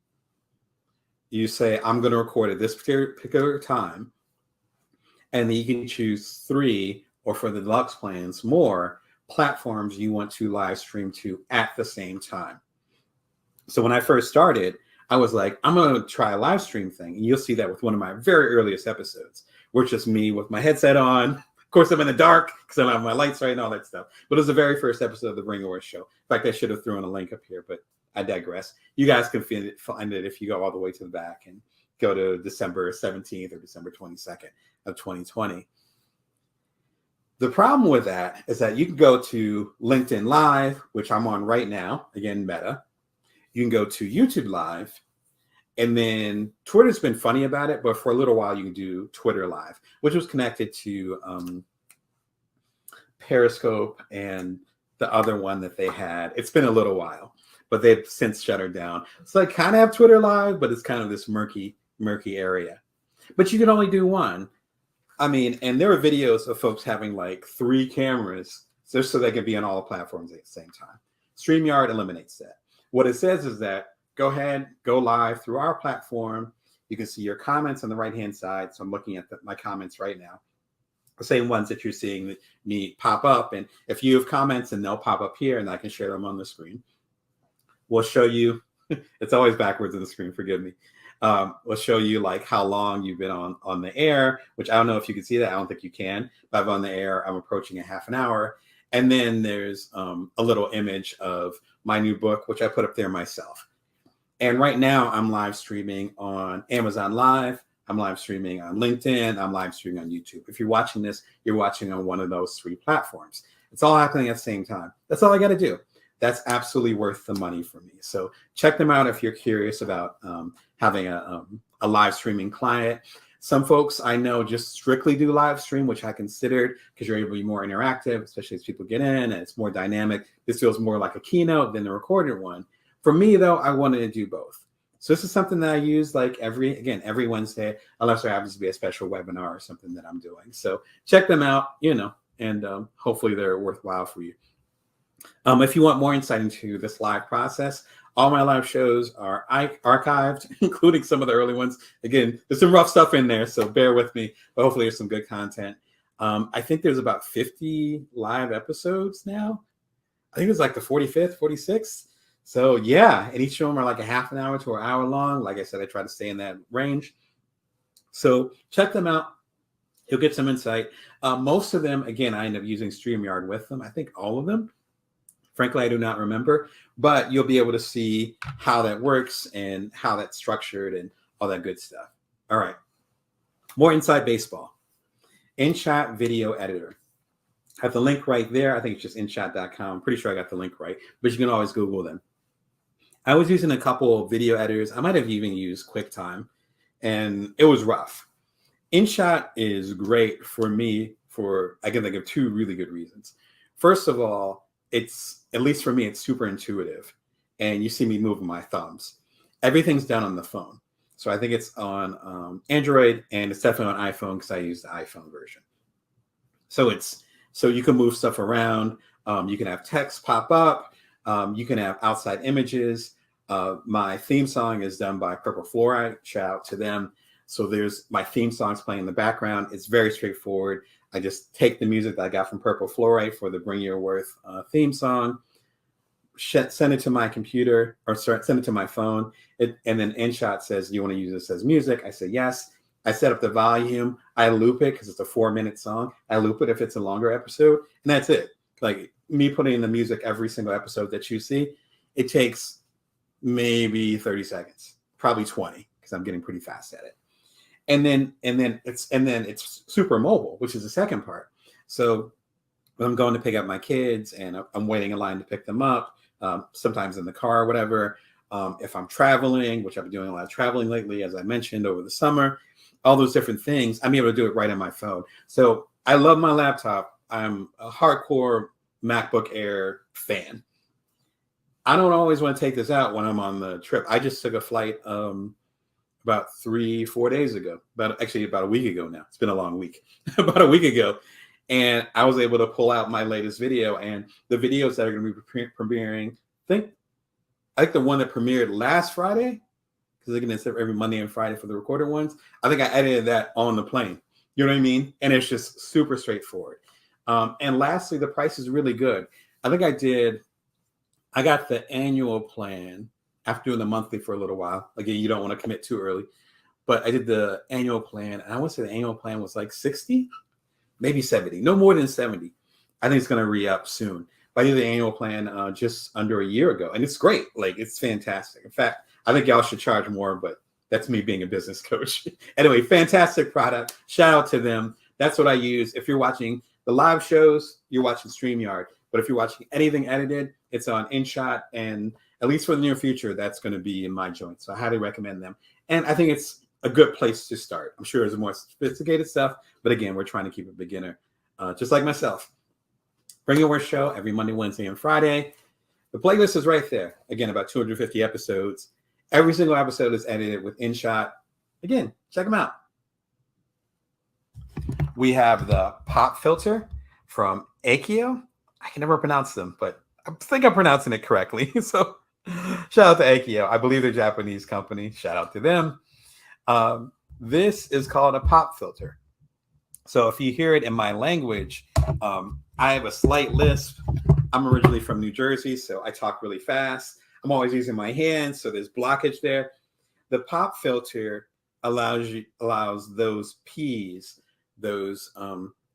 you say, I'm going to record at this particular time. And then you can choose 3, or for the deluxe plans, more platforms you want to live stream to at the same time. So when I first started, I was like, I'm going to try a live stream thing. And you'll see that with one of my very earliest episodes, where it's just me with my headset on. Of course, I'm in the dark because I don't have my lights right and all that stuff. But it was the very first episode of the Bring Your Worst show. In fact, I should have thrown a link up here, but I digress. You guys can find it if you go all the way to the back and go to December 17th or December 22nd of 2020. The problem with that is that you can go to LinkedIn Live, which I'm on right now, again, Meta. You can go to YouTube Live, and then Twitter's been funny about it, but for a little while you can do Twitter Live, which was connected to Periscope and the other one that they had. It's been a little while, but they've since shut her down. So I kind of have Twitter Live, but it's kind of this murky area. But you can only do one. I mean, and there are videos of folks having like 3 cameras just so they can be on all the platforms at the same time. StreamYard eliminates that. What it says is that go ahead, go live through our platform. You can see your comments on the right-hand side. So I'm looking at my comments right now. The same ones that you're seeing me pop up. And if you have comments, and they'll pop up here and I can share them on the screen. We'll show you, it's always backwards on the screen, forgive me. We'll show you like how long you've been on the air, which I don't know if you can see that. I don't think you can, but I'm on the air. I'm approaching a half an hour. And then there's a little image of my new book, which I put up there myself. And right now I'm live streaming on Amazon Live. I'm live streaming on LinkedIn. I'm live streaming on YouTube. If you're watching this, you're watching on one of those 3 platforms. It's all happening at the same time. That's all I got to do. That's absolutely worth the money for me. So check them out if you're curious about having a live streaming client. Some folks I know just strictly do live stream, which I considered because you're able to be more interactive, especially as people get in and it's more dynamic. This feels more like a keynote than the recorded one. For me, though, I wanted to do both. So this is something that I use like every Wednesday, unless there happens to be a special webinar or something that I'm doing. So check them out, and hopefully they're worthwhile for you. If you want more insight into this live process, all my live shows are archived, including some of the early ones. Again, there's some rough stuff in there, so bear with me, but hopefully there's some good content. I think there's about 50 live episodes now. I think it's like the 45th, 46th. So yeah, and each of them are like a half an hour to an hour long. Like I said, I try to stay in that range. So check them out. You'll get some insight. Most of them, again, I end up using StreamYard with them. I think all of them. Frankly, I do not remember, but you'll be able to see how that works and how that's structured and all that good stuff. All right. More Inside Baseball. InShot Video Editor. I have the link right there. I think it's just inshot.com. I'm pretty sure I got the link right, but you can always Google them. I was using a couple of video editors. I might have even used QuickTime, and it was rough. InShot is great for me I can think of two really good reasons. First of all, it's, at least for me, it's super intuitive. And you see me moving my thumbs. Everything's done on the phone. So I think it's on Android, and it's definitely on iPhone because I use the iPhone version. So you can move stuff around. You can have text pop up. You can have outside images. My theme song is done by Purple Fluoride. Shout out to them. So there's my theme songs playing in the background. It's very straightforward. I just take the music that I got from Purple Fluoride for the Bring Your Worth theme song, send it to my computer, or send it to my phone. And then InShot says, do you want to use this as music? I say yes. I set up the volume. I loop it because it's a 4-minute song. I loop it if it's a longer episode, and that's it. Like me putting in the music every single episode that you see, it takes maybe 30 seconds, probably 20, because I'm getting pretty fast at it. And then it's super mobile, which is the second part. So when I'm going to pick up my kids and I'm waiting in line to pick them up, sometimes in the car or whatever, if I'm traveling, which I've been doing a lot of traveling lately, as I mentioned over the summer, all those different things, I'm able to do it right on my phone. So I love my laptop. I'm a hardcore MacBook Air fan. I don't always want to take this out when I'm on the trip. I just took a flight about 3-4 days ago, about a week ago now. It's been a long week, about a week ago. And I was able to pull out my latest video, and the videos that are going to be premiering, I think the one that premiered last Friday, because again, it's every Monday and Friday for the recorded ones. I think I edited that on the plane. You know what I mean? And it's just super straightforward. And lastly, the price is really good. I think I got the annual plan after doing the monthly for a little while. Again, you don't want to commit too early, but I did the annual plan, and I want to say the annual plan was like 60, maybe 70, no more than 70. I think it's going to re-up soon. But I did the annual plan just under a year ago, and it's great. Like, it's fantastic. In fact, I think y'all should charge more, but that's me being a business coach. Anyway, fantastic product. Shout out to them. That's what I use. If you're watching the live shows, you're watching StreamYard. But if you're watching anything edited, it's on InShot, and at least for the near future, that's going to be in my joint. So I highly recommend them. And I think it's a good place to start. I'm sure there's more sophisticated stuff, but again, we're trying to keep it beginner, just like myself. Bring Your Worst show every Monday, Wednesday, and Friday. The playlist is right there. Again, about 250 episodes. Every single episode is edited with InShot. Again, check them out. We have the pop filter from Akio. I can never pronounce them, but I think I'm pronouncing it correctly. So shout out to Akio. I believe they're a Japanese company. Shout out to them. This is called a pop filter. So if you hear it in my language, I have a slight lisp. I'm originally from New Jersey, so I talk really fast. I'm always using my hands, so there's blockage there. The pop filter allows those P's, those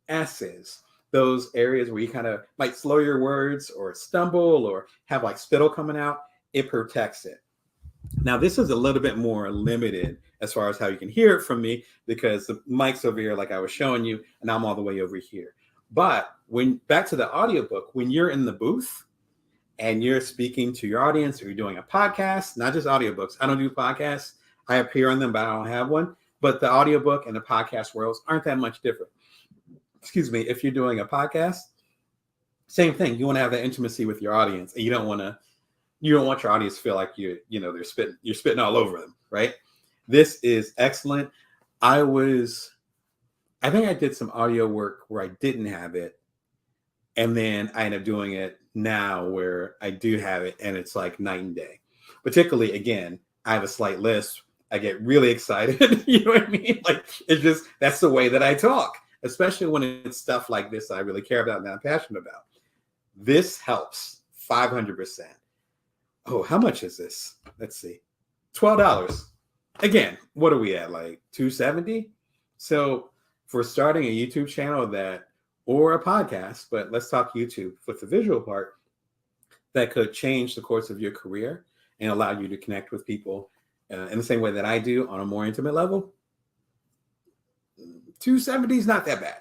S's, those areas where you kind of might slow your words or stumble or have like spittle coming out. It protects it. Now, this is a little bit more limited as far as how you can hear it from me, because the mic's over here, like I was showing you, and I'm all the way over here. But back to the audiobook, when you're in the booth and you're speaking to your audience, or you're doing a podcast, not just audiobooks. I don't do podcasts. I appear on them, but I don't have one. But the audiobook and the podcast worlds aren't that much different. Excuse me. If you're doing a podcast, same thing. You want to have that intimacy with your audience, and you don't want your audience to feel like you're spitting all over them, right? This is excellent. I think I did some audio work where I didn't have it, and then I end up doing it now where I do have it, and it's like night and day. Particularly, again, I have a slight lisp. I get really excited. You know what I mean? Like, it's just, that's the way that I talk, especially when it's stuff like this I really care about and that I'm passionate about. This helps 500%. Oh, how much is this? Let's see. $12. Again, what are we at? Like $270? So for starting a YouTube channel or a podcast, but let's talk YouTube with the visual part, that could change the course of your career and allow you to connect with people in the same way that I do on a more intimate level. $270 is not that bad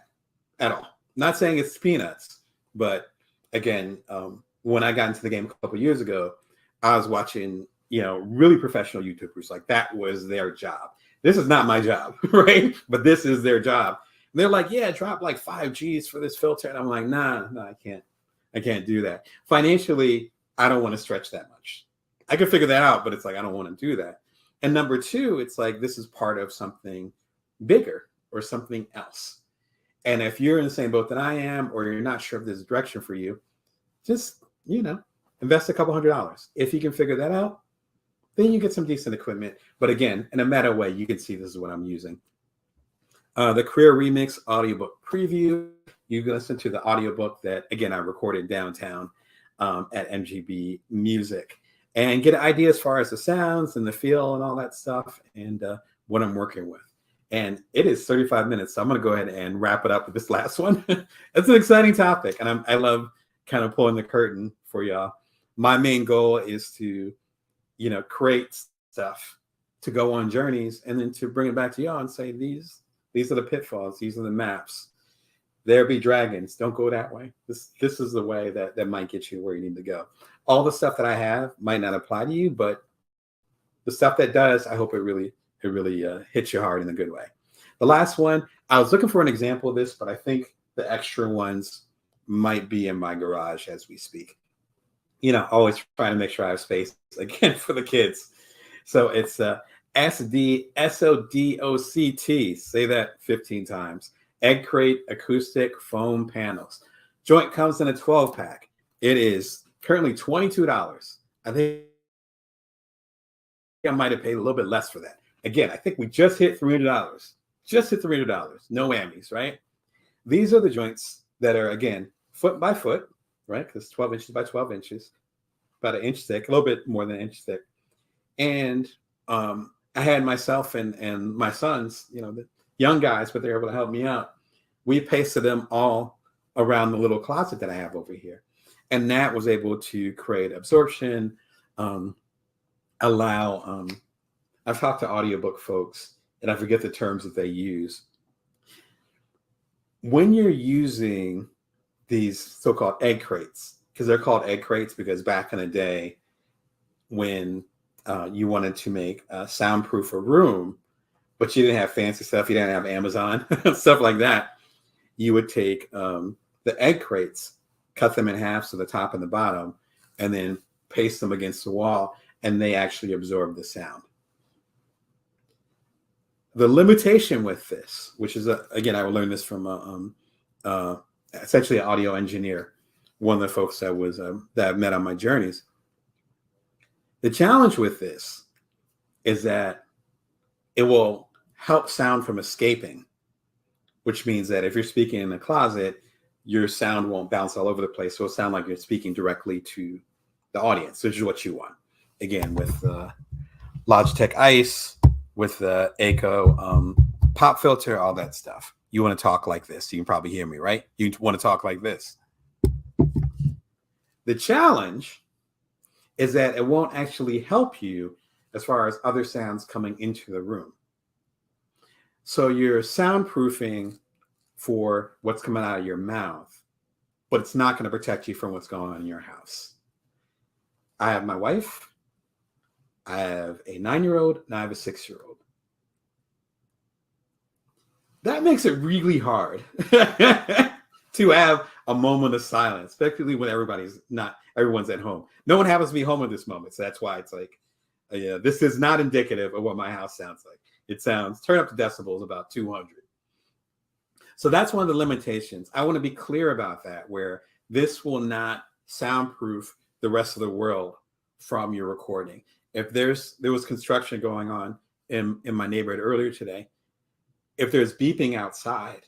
at all. Not saying it's peanuts, but again, when I got into the game a couple of years ago, I was watching, really professional YouTubers. Like, that was their job. This is not my job, right? But this is their job. And they're like, yeah, drop like 5 G's for this filter. And I'm like, nah, I can't do that. Financially, I don't want to stretch that much. I can figure that out, but it's like, I don't want to do that. And number two, it's like, this is part of something bigger or something else. And if you're in the same boat that I am, or you're not sure if there's a direction for you, just, invest a couple $100. If you can figure that out, then you get some decent equipment. But again, in a meta way, you can see this is what I'm using. The Career Remix audiobook preview. You can listen to the audiobook that, again, I recorded downtown at MGB Music, and get an idea as far as the sounds and the feel and all that stuff, and what I'm working with. And it is 35 minutes, so I'm going to go ahead and wrap it up with this last one. It's an exciting topic, and I love kind of pulling the curtain for y'all. My main goal is to, create stuff to go on journeys, and then to bring it back to y'all and say, these are the pitfalls, these are the maps. There be dragons. Don't go that way. This is the way that might get you where you need to go. All the stuff that I have might not apply to you, but the stuff that does, I hope it really hits you hard in a good way. The last one, I was looking for an example of this, but I think the extra ones might be in my garage as we speak. Always trying to make sure I have space again for the kids. So it's SDSODOCT. Say that 15 times. Egg crate acoustic foam panels. Joint comes in a 12-pack. It is currently $22. I think I might have paid a little bit less for that. Again, I think we just hit $300. Just hit $300. No whammies, right? These are the joints that are, again, foot by foot, right? Because 12 inches by 12 inches, about an inch thick, a little bit more than an inch thick. And I had myself and my sons, the young guys, but they're able to help me out. We pasted them all around the little closet that I have over here. And that was able to create absorption, allow, I've talked to audiobook folks, and I forget the terms that they use. When you're using these so-called egg crates, because they're called egg crates because back in the day when you wanted to make soundproof a room, but you didn't have fancy stuff, you didn't have Amazon, stuff like that, you would take the egg crates, cut them in half, so the top and the bottom, and then paste them against the wall, and they actually absorb the sound. The limitation with this, which is, again, I learned this from essentially an audio engineer, one of the folks that I've met on my journeys. The challenge with this is that it will help sound from escaping, which means that if you're speaking in a closet, your sound won't bounce all over the place. So it'll sound like you're speaking directly to the audience, which is what you want. Again, with Logitech Ice, with the Echo pop filter, all that stuff. You want to talk like this. You can probably hear me, right? You want to talk like this. The challenge is that it won't actually help you as far as other sounds coming into the room. So you're soundproofing for what's coming out of your mouth, but it's not going to protect you from what's going on in your house. I have my wife, I have a 9-year-old, and I have a 6-year-old. that makes it really hard to have a moment of silence, especially when everyone's at home. No one happens to be home at this moment. So that's why it's like, yeah, this is not indicative of what my house sounds like. It sounds, turn up the decibels about 200. So that's one of the limitations. I want to be clear about that, where this will not soundproof the rest of the world from your recording. If there was construction going on in my neighborhood earlier today, if there's beeping outside,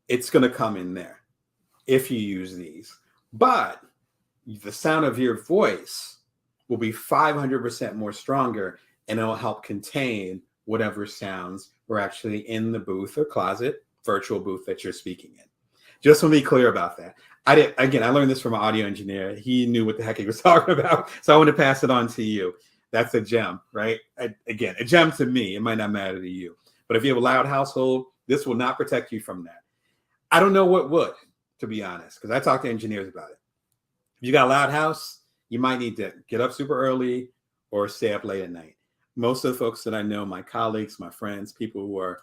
it's going to come in there if you use these. But the sound of your voice will be 500% more stronger, and it'll help contain whatever sounds were actually in the booth or closet, virtual booth that you're speaking in. Just want to be clear about that. I learned this from an audio engineer. He knew what the heck he was talking about. So I want to pass it on to you. That's a gem, right? Again, a gem to me. It might not matter to you. But if you have a loud household, this will not protect you from that. I don't know what would, to be honest, because I talk to engineers about it. If you got a loud house, you might need to get up super early or stay up late at night. Most of the folks that I know, my colleagues, my friends, people who are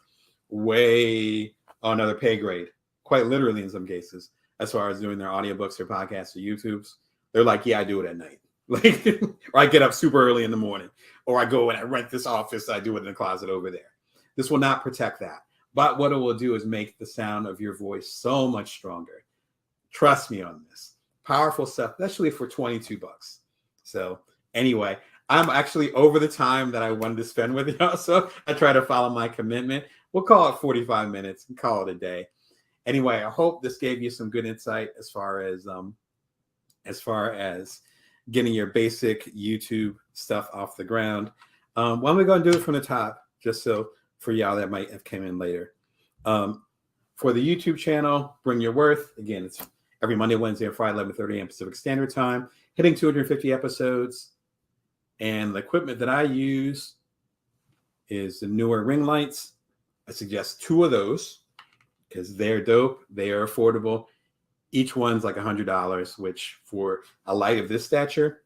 way on another pay grade, quite literally in some cases, as far as doing their audiobooks or podcasts or YouTubes, they're like, yeah, I do it at night. Like, or I get up super early in the morning, or I go and I rent this office. I do it in the closet over there. This will not protect that. But what it will do is make the sound of your voice so much stronger. Trust me on this. Powerful stuff, especially for $22. So anyway, I'm actually over the time that I wanted to spend with y'all. So I try to follow my commitment. We'll call it 45 minutes and call it a day. Anyway, I hope this gave you some good insight as far as getting your basic YouTube stuff off the ground. Why don't we go and do it from the top, just so for y'all that might have come in later. For the YouTube channel, Bring Your Worth. Again, it's every Monday, Wednesday, and Friday, 11:30 a.m. Pacific Standard Time, hitting 250 episodes. And the equipment that I use is the newer ring lights. I suggest 2 of those because they're dope. They are affordable. Each one's like $100, which for a light of this stature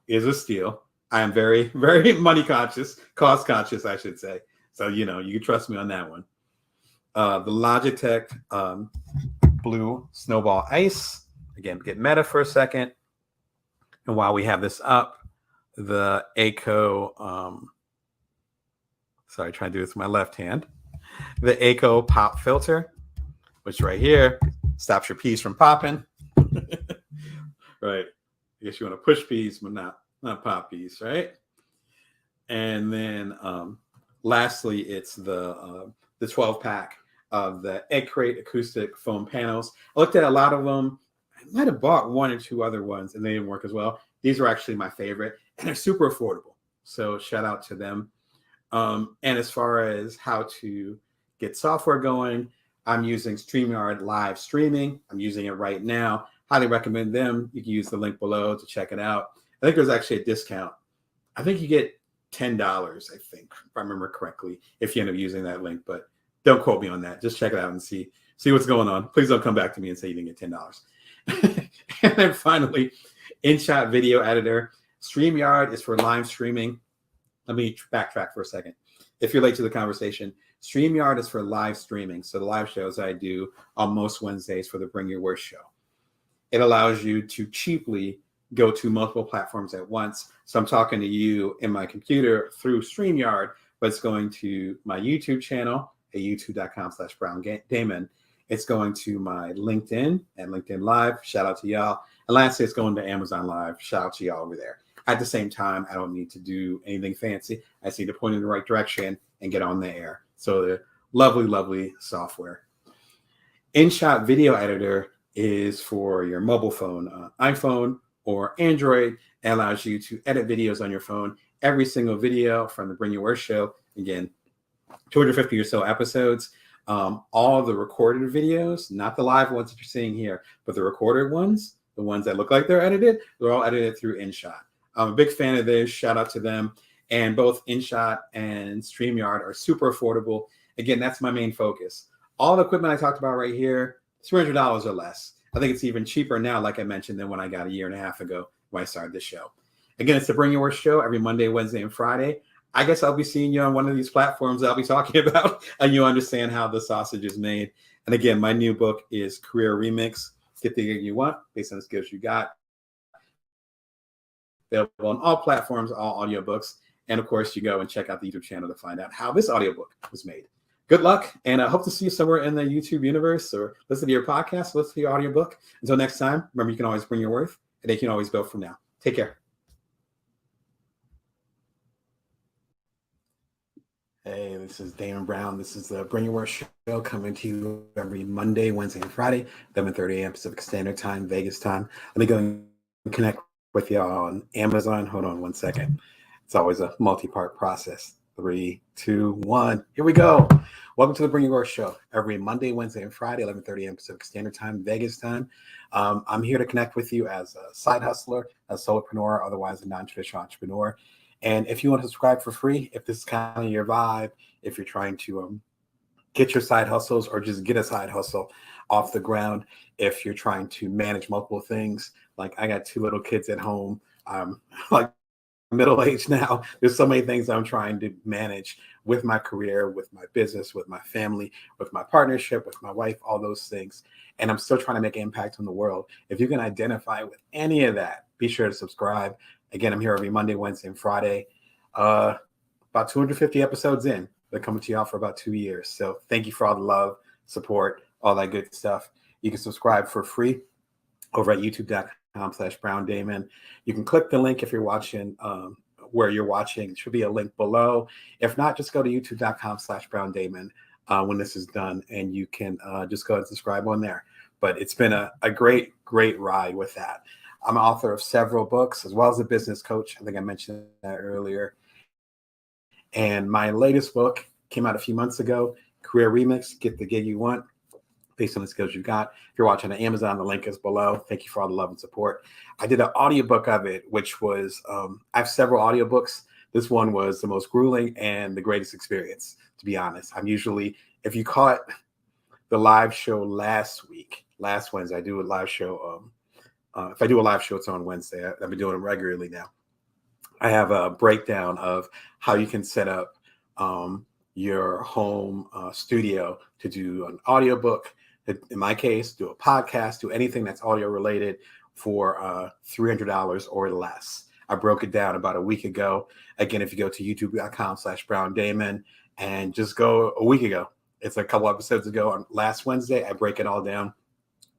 is a steal. I am very, very money conscious, cost conscious, I should say. So, you can trust me on that one. The Logitech Blue Snowball Ice. Again, get meta for a second. And while we have this up, the ACO, trying to do this with my left hand. The ACO pop filter, which right here stops your peas from popping. Right. I guess you want to push peas, but not pop peas, right? And then lastly, it's the 12-pack of the Egg Crate acoustic foam panels. I looked at a lot of them. I might have bought 1 or 2 other ones, and they didn't work as well. These are actually my favorite, and they're super affordable. So shout out to them. And as far as how to get software going, I'm using StreamYard live streaming. I'm using it right now. Highly recommend them. You can use the link below to check it out. I think there's actually a discount. I think you get $10, I think, if I remember correctly, if you end up using that link. But don't quote me on that. Just check it out and see what's going on. Please don't come back to me and say you didn't get $10. And then finally, InShot Video Editor. StreamYard is for live streaming. Let me backtrack for a second. If you're late to the conversation, StreamYard is for live streaming. So the live shows I do on most Wednesdays for the Bring Your Worst show. It allows you to cheaply go to multiple platforms at once. So I'm talking to you in my computer through StreamYard, but it's going to my YouTube channel at youtube.com/BrownDamon. It's going to my LinkedIn at LinkedIn Live. Shout out to y'all. And lastly, it's going to Amazon Live. Shout out to y'all over there. At the same time, I don't need to do anything fancy. I just need to point in the right direction and get on the air. So the lovely, lovely software. InShot Video Editor is for your mobile phone, iPhone or Android. It allows you to edit videos on your phone. Every single video from the Bring Your Worst show, again, 250 or so episodes. All the recorded videos, not the live ones that you're seeing here, but the recorded ones, the ones that look like they're edited, they're all edited through InShot. I'm a big fan of this. Shout out to them. And both InShot and StreamYard are super affordable. Again, that's my main focus. All the equipment I talked about right here, $300 or less. I think it's even cheaper now, like I mentioned, than when I got a year and a half ago when I started this show. Again, it's the Bring Your Worst show every Monday, Wednesday, and Friday. I guess I'll be seeing you on one of these platforms that I'll be talking about, and you understand how the sausage is made. And again, my new book is Career Remix. Get the gig you want based on the skills you got. Available on all platforms, all audiobooks. And of course, you go and check out the YouTube channel to find out how this audiobook was made. Good luck, and I hope to see you somewhere in the YouTube universe, or listen to your podcast, listen to your audiobook. Until next time, remember, you can always bring your worth, and they can always build from now. Take care. Hey, this is Damon Brown. This is the Bring Your Worth Show, coming to you every Monday, Wednesday, and Friday, 11:30 a.m. Pacific Standard Time, Vegas time. Let me go and connect with y'all on Amazon. Hold on one second. It's always a multi-part process. 3, 2, 1. Here we go. Welcome to the Bring Your Worth Show. Every Monday, Wednesday, and Friday, 11:30 a.m. Pacific Standard Time, Vegas time. I'm here to connect with you as a side hustler, a solopreneur, otherwise a non-traditional entrepreneur. And if you want to subscribe for free, if this is kind of your vibe, if you're trying to get your side hustles or just get a side hustle off the ground, if you're trying to manage multiple things, like I got 2 little kids at home, like middle age now, there's so many things I'm trying to manage with my career, with my business, with my family, with my partnership, with my wife, all those things. And I'm still trying to make an impact on the world. If you can identify with any of that, be sure to subscribe. Again, I'm here every Monday, Wednesday, and Friday. About 250 episodes in. They're coming to y'all for about 2 years. So thank you for all the love, support, all that good stuff. You can subscribe for free over at youtube.com/Brown Damon. You can click the link if you're watching where you're watching. It should be a link below. If not, just go to youtube.com/Brown Damon when this is done, and you can just go and subscribe on there. But it's been a great, great ride with that. I'm an author of several books, as well as a business coach. I think I mentioned that earlier. And my latest book came out a few months ago, Career Remix, Get the Gig You Want, based on the skills you've got. If you're watching on Amazon, the link is below. Thank you for all the love and support. I did an audiobook of it, which was, I have several audiobooks. This one was the most grueling and the greatest experience, to be honest. I'm usually, if you caught the live show last Wednesday, I do a live show. If I do a live show, it's on Wednesday. I've been doing them regularly now. I have a breakdown of how you can set up your home studio to do an audiobook. In my case, do a podcast, do anything that's audio related for $300 or less. I broke it down about a week ago. Again, if you go to youtube.com/Brown Damon and just go a week ago, it's a couple episodes ago on last Wednesday, I break it all down.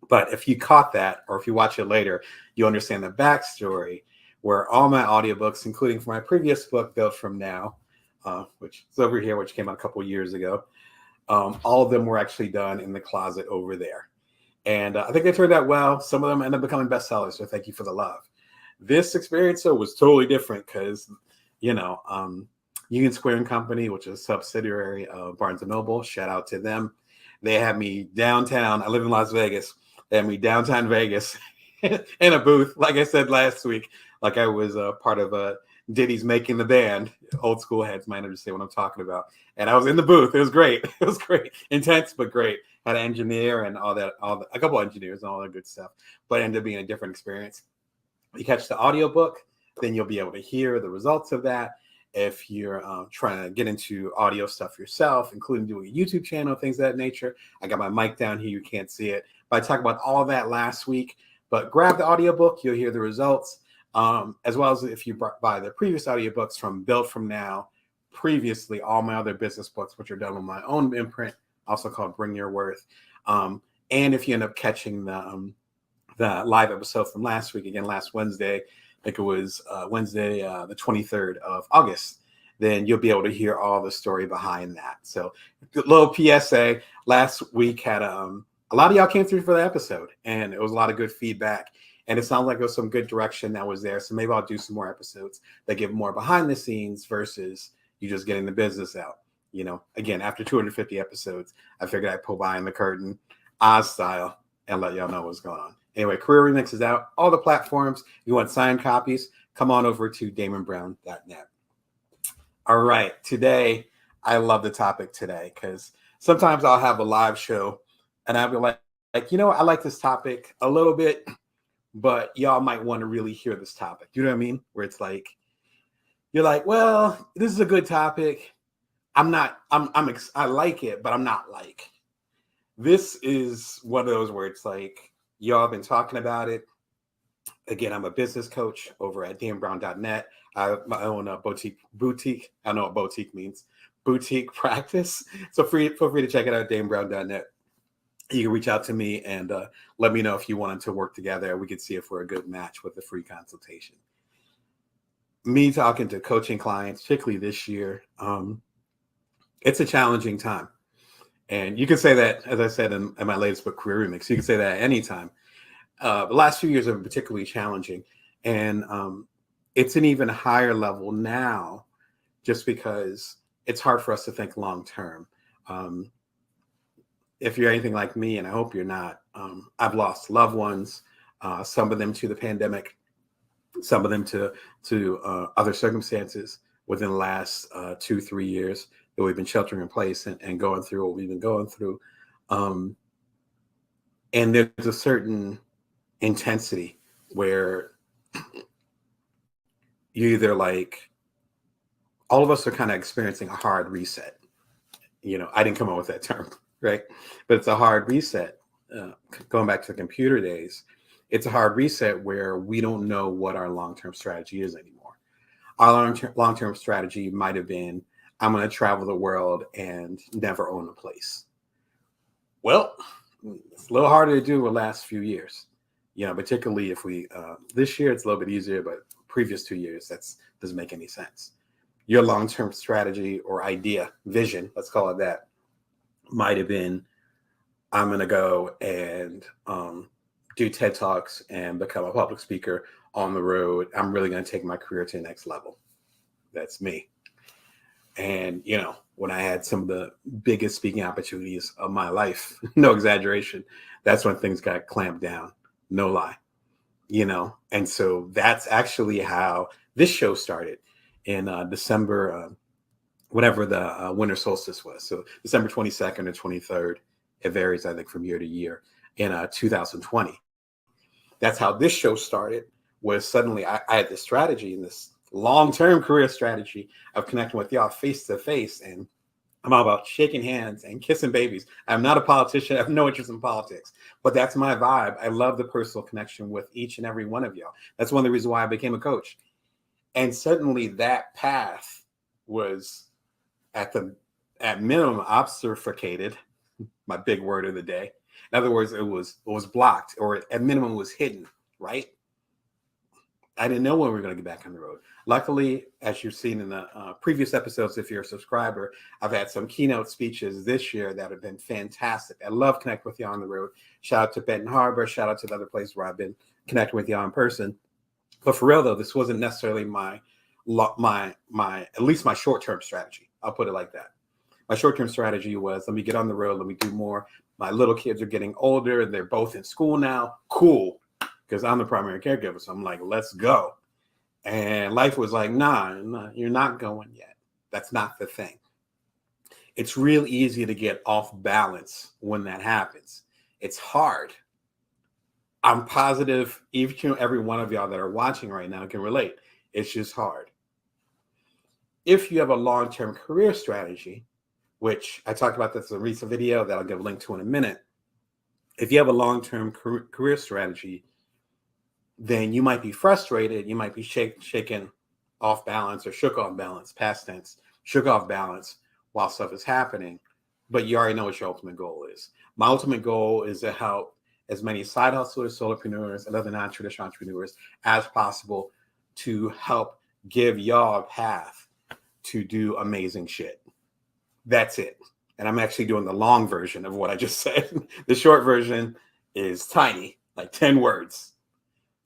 But if you caught that, or if you watch it later, you understand the backstory where all my audiobooks, including for my previous book, Built From Now, which is over here, which came out a couple of years ago, all of them were actually done in the closet over there. And I think they turned out well. Some of them ended up becoming bestsellers, so thank you for the love. This experience, though, was totally different because, Union Square and Company, which is a subsidiary of Barnes & Noble, shout out to them. They had me downtown. I live in Las Vegas. They had me downtown Vegas in a booth, like I said last week, like I was part of Diddy's Making the Band. Old school heads might understand what I'm talking about. And I was in the booth. It was great. It was great. Intense, but great. Had an engineer and a couple engineers and all that good stuff, but it ended up being a different experience. You catch the audiobook, then you'll be able to hear the results of that. If you're trying to get into audio stuff yourself, including doing a YouTube channel, things of that nature, I got my mic down here. You can't see it. But I talked about all of that last week. But grab the audiobook. You'll hear the results, as well as if you buy the previous audiobooks from Built From Now, previously all my other business books, which are done with my own imprint, also called Bring Your Worth. And if you end up catching the live episode from last week, again, last Wednesday, I think it was Wednesday, the 23rd of August, then you'll be able to hear all the story behind that. So a little PSA, last week had a lot of y'all came through for the episode, and it was a lot of good feedback. And it sounds like there was some good direction that was there. So maybe I'll do some more episodes that give more behind the scenes versus you just getting the business out. Again, after 250 episodes, I figured I'd pull behind the curtain, Oz style, and let y'all know what's going on. Anyway, Career Remix is out. All the platforms. If you want signed copies, come on over to damonbrown.net. All right. Today, I love the topic today because sometimes I'll have a live show and I'll be like, I like this topic a little bit, but y'all might want to really hear this topic. You know what I mean? Where it's like, You're like, well, this is a good topic. I'm not, I like it, but I'm not like. This is one of those where it's like, y'all have been talking about it. Again, I'm a business coach over at damebrown.net. I have my own boutique. I don't know what boutique means. Boutique practice. So feel free to check it out at damebrown.net. You can reach out to me and let me know if you wanted to work together. We could see if we're a good match with a free consultation. Me talking to coaching clients, particularly this year, it's a challenging time. And you can say that, as I said in my latest book, Career Remix, you can say that at any time. The last few years have been particularly challenging. And it's an even higher level now, just because it's hard for us to think long term. If you're anything like me, and I hope you're not, I've lost loved ones, some of them to the pandemic, some of them to other circumstances within the last 2-3 years that we've been sheltering in place and going through what we've been going through. And there's a certain intensity where you either like, all of us are kind of experiencing a hard reset. I didn't come up with that term, right? But it's a hard reset. Going back to the computer days, it's a hard reset where we don't know what our long-term strategy is anymore. Our long-term strategy might have been, I'm going to travel the world and never own a place. Well, it's a little harder to do the last few years, particularly if we, this year it's a little bit easier, but previous 2 years, that doesn't make any sense. Your long-term strategy or idea, vision, let's call it that, might have been, I'm going to go and do TED Talks and become a public speaker on the road. I'm really going to take my career to the next level. That's me. And, when I had some of the biggest speaking opportunities of my life, no exaggeration, that's when things got clamped down. No lie, And so that's actually how this show started in December, whatever the winter solstice was. So December 22nd or 23rd, it varies, I think, from year to year, in 2020. That's how this show started, was suddenly I had this strategy and this long-term career strategy of connecting with y'all face to face. And I'm all about shaking hands and kissing babies. I'm not a politician. I have no interest in politics, but that's my vibe. I love the personal connection with each and every one of y'all. That's one of the reasons why I became a coach. And suddenly that path was at minimum obfuscated, my big word of the day. In other words, it was blocked, or at minimum was hidden, right? I didn't know when we were going to get back on the road. Luckily, as you've seen in the previous episodes, if you're a subscriber, I've had some keynote speeches this year that have been fantastic. I love connecting with you on the road. Shout out to Benton Harbor. Shout out to the other places where I've been connecting with you in person. But for real, though, this wasn't necessarily my at least my short-term strategy. I'll put it like that. My short-term strategy was, let me get on the road. Let me do more. My little kids are getting older and they're both in school now. Cool. Because I'm the primary caregiver. So I'm like, let's go. And life was like, nah, you're not going yet. That's not the thing. It's real easy to get off balance when that happens. It's hard. I'm positive each and every one of y'all that are watching right now can relate. It's just hard. If you have a long-term career strategy, which I talked about this in a recent video that I'll give a link to in a minute. If you have a long-term career strategy, then you might be frustrated. You might be shaken off balance, or shook off balance, past tense, shook off balance while stuff is happening, but you already know what your ultimate goal is. My ultimate goal is to help as many side hustlers, solopreneurs, and other non-traditional entrepreneurs as possible to help give y'all a path to do amazing shit. That's it. And I'm actually doing the long version of what I just said. The short version is tiny, like 10 words.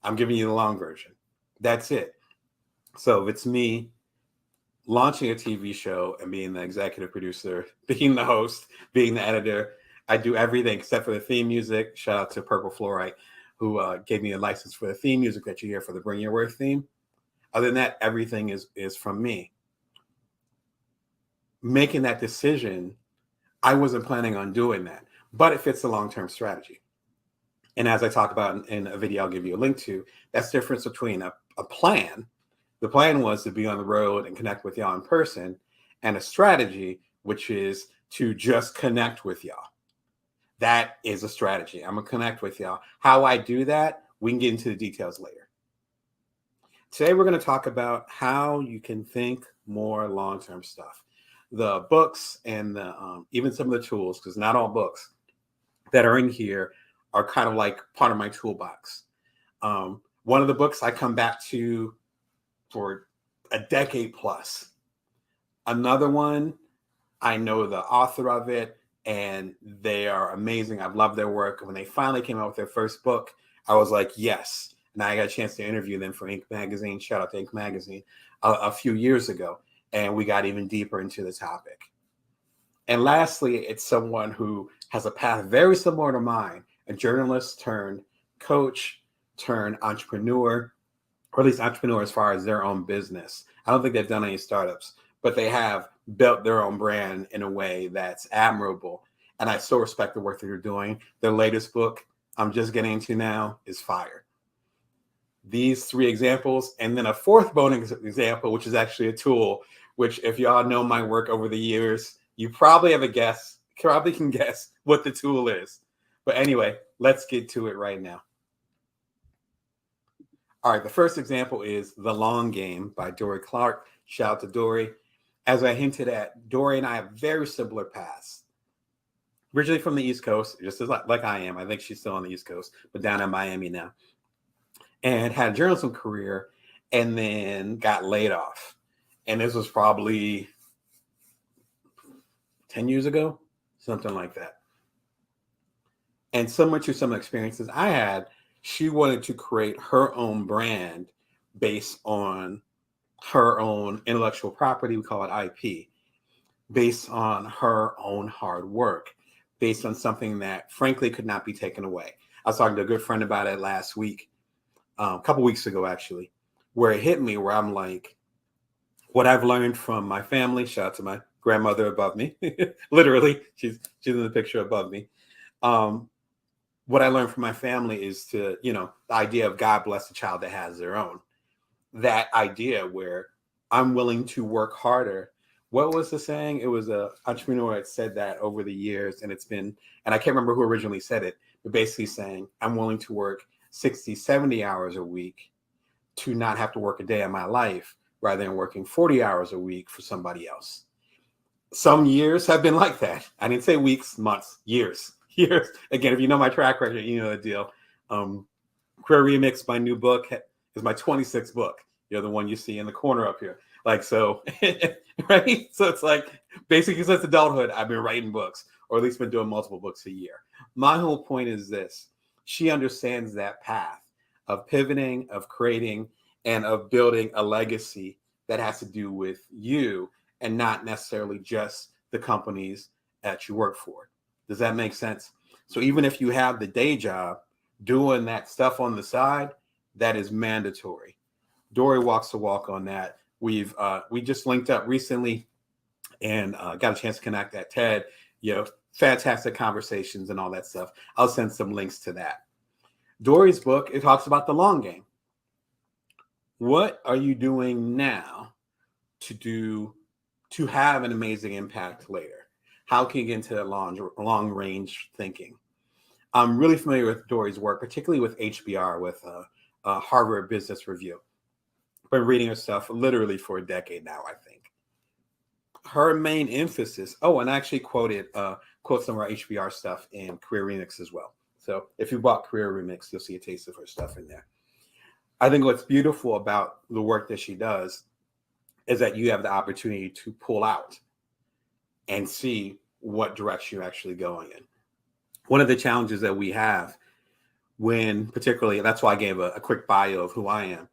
I'm giving you the long version. That's it. So if it's me launching a TV show and being the executive producer, being the host, being the editor, I do everything except for the theme music. Shout out to Purple Fluorite, who gave me a license for the theme music that you hear for the Bring Your Worth theme. Other than that, everything is from me. Making that decision, I wasn't planning on doing that, but it fits the long-term strategy. And as I talk about in a video I'll give you a link to, that's the difference between a plan The plan was to be on the road and connect with y'all in person, and a strategy, which is to just connect with y'all. That is a strategy. I'm going to connect with y'all. How I do that, we can get into the details later. Today, we're going to talk about how you can think more long-term stuff. The books and even some of the tools, because not all books that are in here are kind of like part of my toolbox. One of the books I come back to for a decade plus. Another one, I know the author of it, and they are amazing. I've loved their work. When they finally came out with their first book, I was like, yes. And I got a chance to interview them for Inc. Magazine. Shout out to Inc. Magazine a few years ago. And we got even deeper into the topic. And lastly, it's someone who has a path very similar to mine, a journalist turned coach turned entrepreneur, or at least entrepreneur as far as their own business. I don't think they've done any startups, but they have built their own brand in a way that's admirable. And I so respect the work that they're doing. Their latest book, I'm just getting into now, is fire. These three examples, and then a fourth bonus example, which is actually a tool, which if y'all know my work over the years, you probably have a guess, probably can guess what the tool is. But anyway, let's get to it right now. All right, the first example is The Long Game by Dorie Clark. Shout out to Dorie. As I hinted at, Dorie and I have very similar paths. Originally from the East Coast, just as like I am. I think she's still on the East Coast, but down in Miami now. And had a journalism career and then got laid off. And this was probably 10 years ago, something like that. And similar to some experiences I had, she wanted to create her own brand based on her own intellectual property. We call it IP, based on her own hard work, based on something that frankly could not be taken away. I was talking to a good friend about it last week, a couple weeks ago, actually, where it hit me where I'm like, what I've learned from my family, shout out to my grandmother above me, literally, she's in the picture above me. What I learned from my family is to, the idea of God bless the child that has their own. That idea where I'm willing to work harder. What was the saying? It was an entrepreneur that said that over the years, and I can't remember who originally said it, but basically saying, I'm willing to work 60, 70 hours a week to not have to work a day of my life rather than working 40 hours a week for somebody else. Some years have been like that. I didn't say weeks, months, years. Again, if you know my track record, you know the deal. Career Remix, my new book, is my 26th book. You're the one you see in the corner up here. Like, so, right? So it's like, basically since adulthood, I've been writing books, or at least been doing multiple books a year. My whole point is this. She understands that path of pivoting, of creating, and of building a legacy that has to do with you and not necessarily just the companies that you work for. Does that make sense? So even if you have the day job, doing that stuff on the side, that is mandatory. Dorie walks the walk on that. We just linked up recently and got a chance to connect at TED. Fantastic conversations and all that stuff. I'll send some links to that. Dorie's book, it talks about the long game. What are you doing now to have an amazing impact later? How can you get into that long range thinking? I'm really familiar with Dorie's work, particularly with HBR, with Harvard Business Review. I've been reading her stuff literally for a decade now, I think. Her main emphasis, and I actually quote some of our HBR stuff in Career Remix as well. So if you bought Career Remix, you'll see a taste of her stuff in there. I think what's beautiful about the work that she does is that you have the opportunity to pull out and see what direction you're actually going in. One of the challenges that we have particularly, that's why I gave a quick bio of who I am.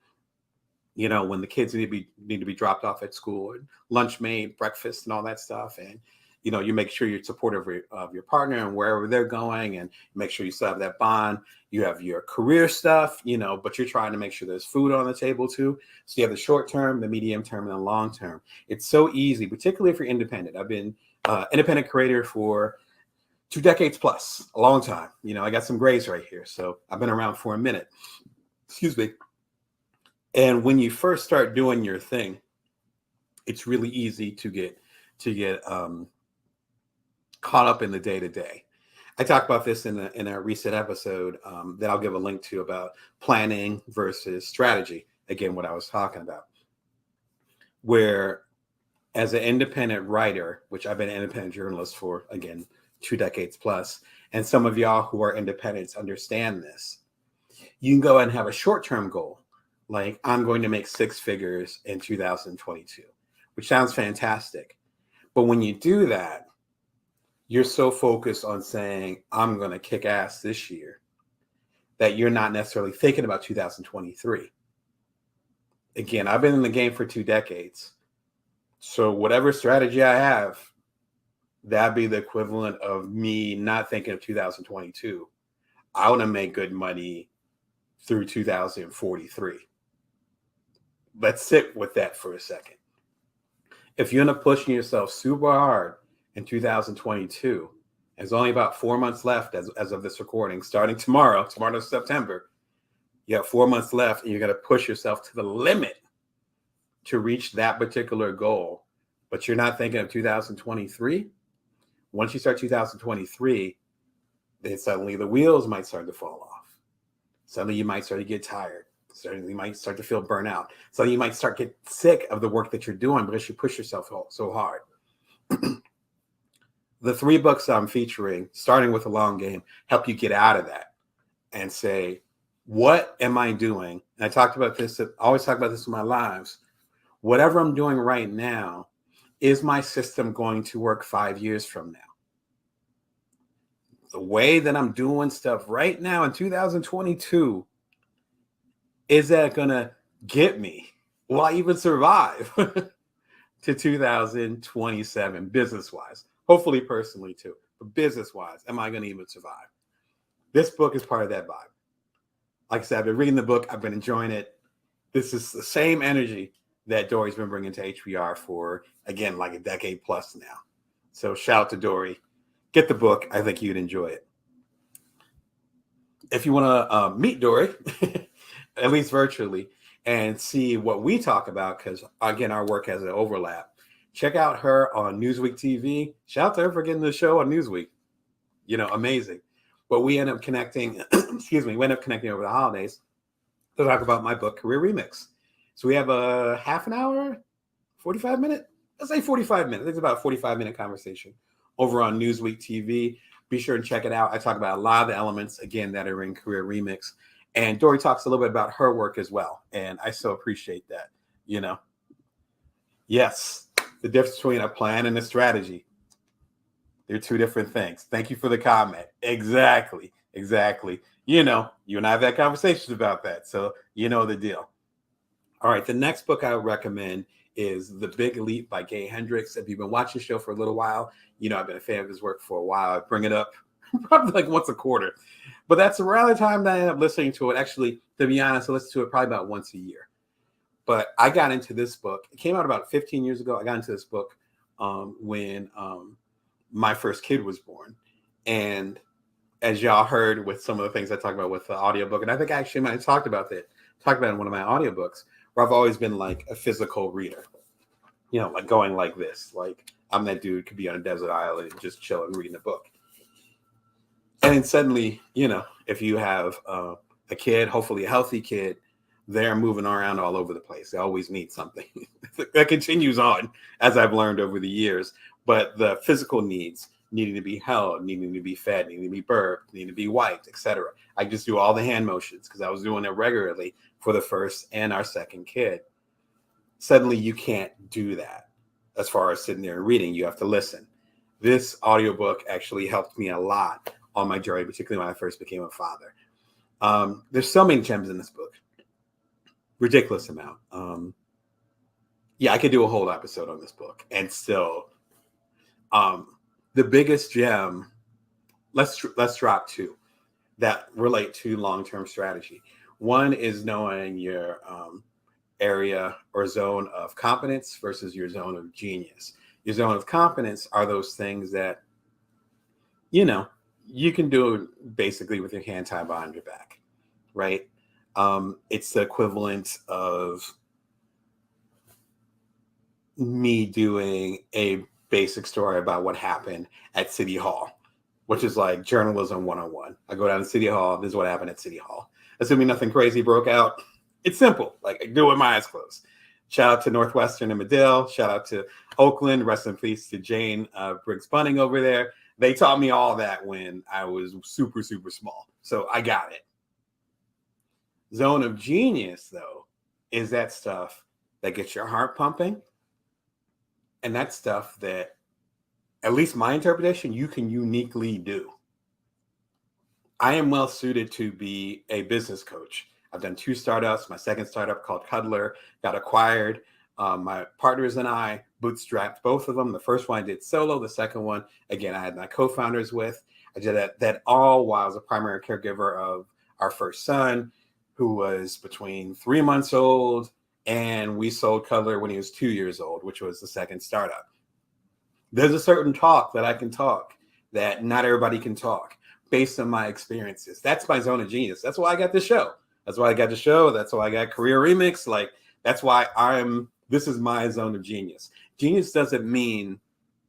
When the kids need to be dropped off at school, and lunch made, breakfast and all that stuff. And, you make sure you're supportive of your partner and wherever they're going, and make sure you still have that bond. You have your career stuff, but you're trying to make sure there's food on the table too. So you have the short term, the medium term, and the long term. It's so easy, particularly if you're independent. I've been independent creator for 2 decades plus, a long time. I got some grays right here. So I've been around for a minute. Excuse me. And when you first start doing your thing, it's really easy to get caught up in the day to day. I talked about this in a recent episode that I'll give a link to about planning versus strategy. Again, what I was talking about, where as an independent writer, which I've been an independent journalist for, again, 2 decades plus, and some of y'all who are independents understand this, you can go and have a short-term goal, like I'm going to make 6 figures in 2022, which sounds fantastic. But when you do that, you're so focused on saying, I'm going to kick ass this year, that you're not necessarily thinking about 2023. Again, I've been in the game for 2 decades. So whatever strategy I have, that'd be the equivalent of me not thinking of 2022. I want to make good money through 2043. Let's sit with that for a second. If you end up pushing yourself super hard in 2022, there's only about 4 months left as of this recording, starting tomorrow September. You have 4 months left and you're going to push yourself to the limit to reach that particular goal, but you're not thinking of 2023. Once you start 2023, then suddenly the wheels might start to fall off. Suddenly you might start to get tired. Suddenly you might start to feel burnout. Suddenly you might start to get sick of the work that you're doing because you push yourself so hard. The 3 books I'm featuring, starting with The Long Game, help you get out of that and say, what am I doing? And I talked about this, I always talk about this in my lives. Whatever I'm doing right now, is my system going to work 5 years from now? The way that I'm doing stuff right now in 2022, is that going to get me? Will I even survive to 2027 business-wise? Hopefully personally too, but business-wise, am I going to even survive? This book is part of that vibe. Like I said, I've been reading the book. I've been enjoying it. This is the same energy that Dory's been bringing to HBR for, again, like a decade plus now. So shout out to Dory. Get the book. I think you'd enjoy it. If you want to meet Dory, at least virtually, and see what we talk about, because, again, our work has an overlap, check out her on Newsweek TV. Shout out to her for getting the show on Newsweek. Amazing. But we end up connecting, we end up connecting over the holidays to talk about my book, Career Remix. So we have a half an hour, 45 minute, let's say 45 minutes. It's about a 45-minute conversation over on Newsweek TV. Be sure to check it out. I talk about a lot of the elements, again, that are in Career Remix. And Dory talks a little bit about her work as well. And I so appreciate that, Yes, the difference between a plan and a strategy. They're 2 different things. Thank you for the comment. Exactly. You and I have had conversations about that. So you know the deal. All right. The next book I would recommend is The Big Leap by Gay Hendricks. If you've been watching the show for a little while, I've been a fan of his work for a while. I bring it up probably like once a quarter. But that's around the time that I end up listening to it. Actually, to be honest, I listen to it probably about once a year. But I got into this book. It came out about 15 years ago. I got into this book when my first kid was born. And as y'all heard with some of the things I talked about with the audiobook, and I think I actually might have talked about it in one of my audiobooks, where I've always been like a physical reader, like going like this, like I'm that dude could be on a desert island and just chilling, reading a book. And then suddenly, if you have a kid, hopefully a healthy kid, they're moving around all over the place. They always need something. That continues on, as I've learned over the years. But the physical needs, needing to be held, needing to be fed, needing to be burped, needing to be wiped, etc. I just do all the hand motions because I was doing it regularly for the first and our second kid. Suddenly you can't do that. As far as sitting there and reading, you have to listen. This audiobook actually helped me a lot on my journey, particularly when I first became a father. There's so many gems in this book. Ridiculous amount. I could do a whole episode on this book and still the biggest gem, let's drop 2 that relate to long-term strategy. One is knowing your area or zone of competence versus your zone of genius. Your zone of competence are those things that, you can do basically with your hand tied behind your back, right? It's the equivalent of me doing a basic story about what happened at City Hall, which is like journalism 101. I go down to City Hall. This is what happened at City Hall. Assuming nothing crazy broke out. It's simple. Like I do it with my eyes closed. Shout out to Northwestern and Medill. Shout out to Oakland. Rest in peace to Jane Briggs Bunning over there. They taught me all that when I was super, super small. So I got it. Zone of genius, though, is that stuff that gets your heart pumping. And that stuff that, at least my interpretation, you can uniquely do. I am well suited to be a business coach. I've done 2 startups. My second startup called Cuddler got acquired. My partners and I bootstrapped both of them. The first one I did solo. The second one, again, I had my co-founders with. I did that all while I was a primary caregiver of our first son, who was between 3 months old, and we sold Cuddler when he was 2 years old, which was the second startup. There's a certain talk that I can talk that not everybody can talk based on my experiences. That's my zone of genius. That's why I got this show. That's why I got the show. That's why I got Career Remix. Like, that's why this is my zone of genius. Genius doesn't mean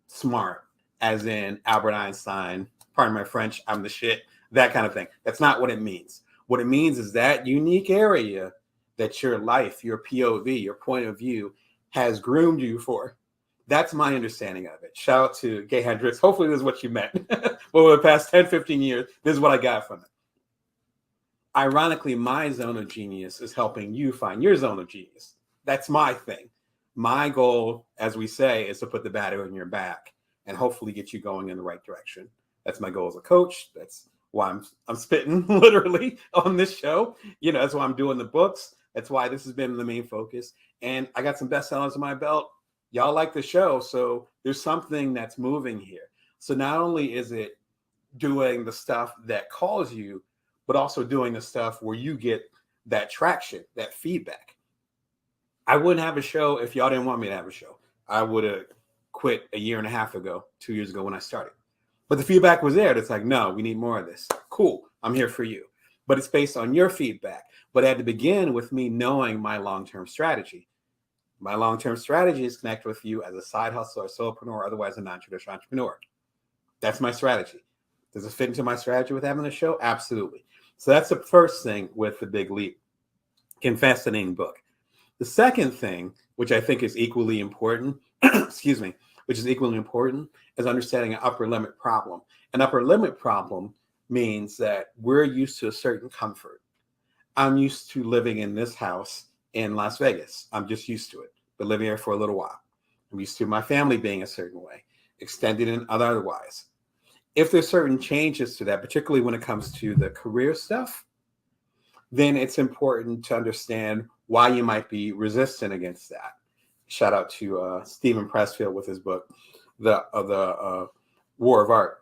smart, as in Albert Einstein, pardon my French, I'm the shit, that kind of thing. That's not what it means. What it means is that unique area that your life, your POV, your point of view has groomed you for. That's my understanding of it. Shout out to Gay Hendricks. Hopefully this is what you meant. Over the past 10, 15 years, this is what I got from it. Ironically, my zone of genius is helping you find your zone of genius. That's my thing. My goal, as we say, is to put the battery in your back and hopefully get you going in the right direction. That's my goal as a coach. That's why I'm spitting literally on this show. That's why I'm doing the books. That's why this has been the main focus. And I got some bestsellers on my belt. Y'all like the show, so there's something that's moving here. So not only is it doing the stuff that calls you, but also doing the stuff where you get that traction, that feedback. I wouldn't have a show if y'all didn't want me to have a show. I would have quit a year and a half ago, 2 years ago when I started. But the feedback was there. It's like, no, we need more of this. Cool, I'm here for you. But it's based on your feedback. But it had to begin with me knowing my long-term strategy. My long-term strategy is connect with you as a side hustler, a solopreneur, otherwise a non-traditional entrepreneur. That's my strategy. Does it fit into my strategy with having a show? Absolutely. So that's the first thing with the Big Leap, Confessing book. The second thing, which I think is equally important, which is equally important, is understanding an upper limit problem. An upper limit problem means that we're used to a certain comfort. I'm used to living in this house in Las Vegas. I'm just used to it, but living here for a little while. I'm used to my family being a certain way, extended and otherwise. If there's certain changes to that, particularly when it comes to the career stuff, then it's important to understand why you might be resistant against that. Shout out to Stephen Pressfield with his book, The War of Art,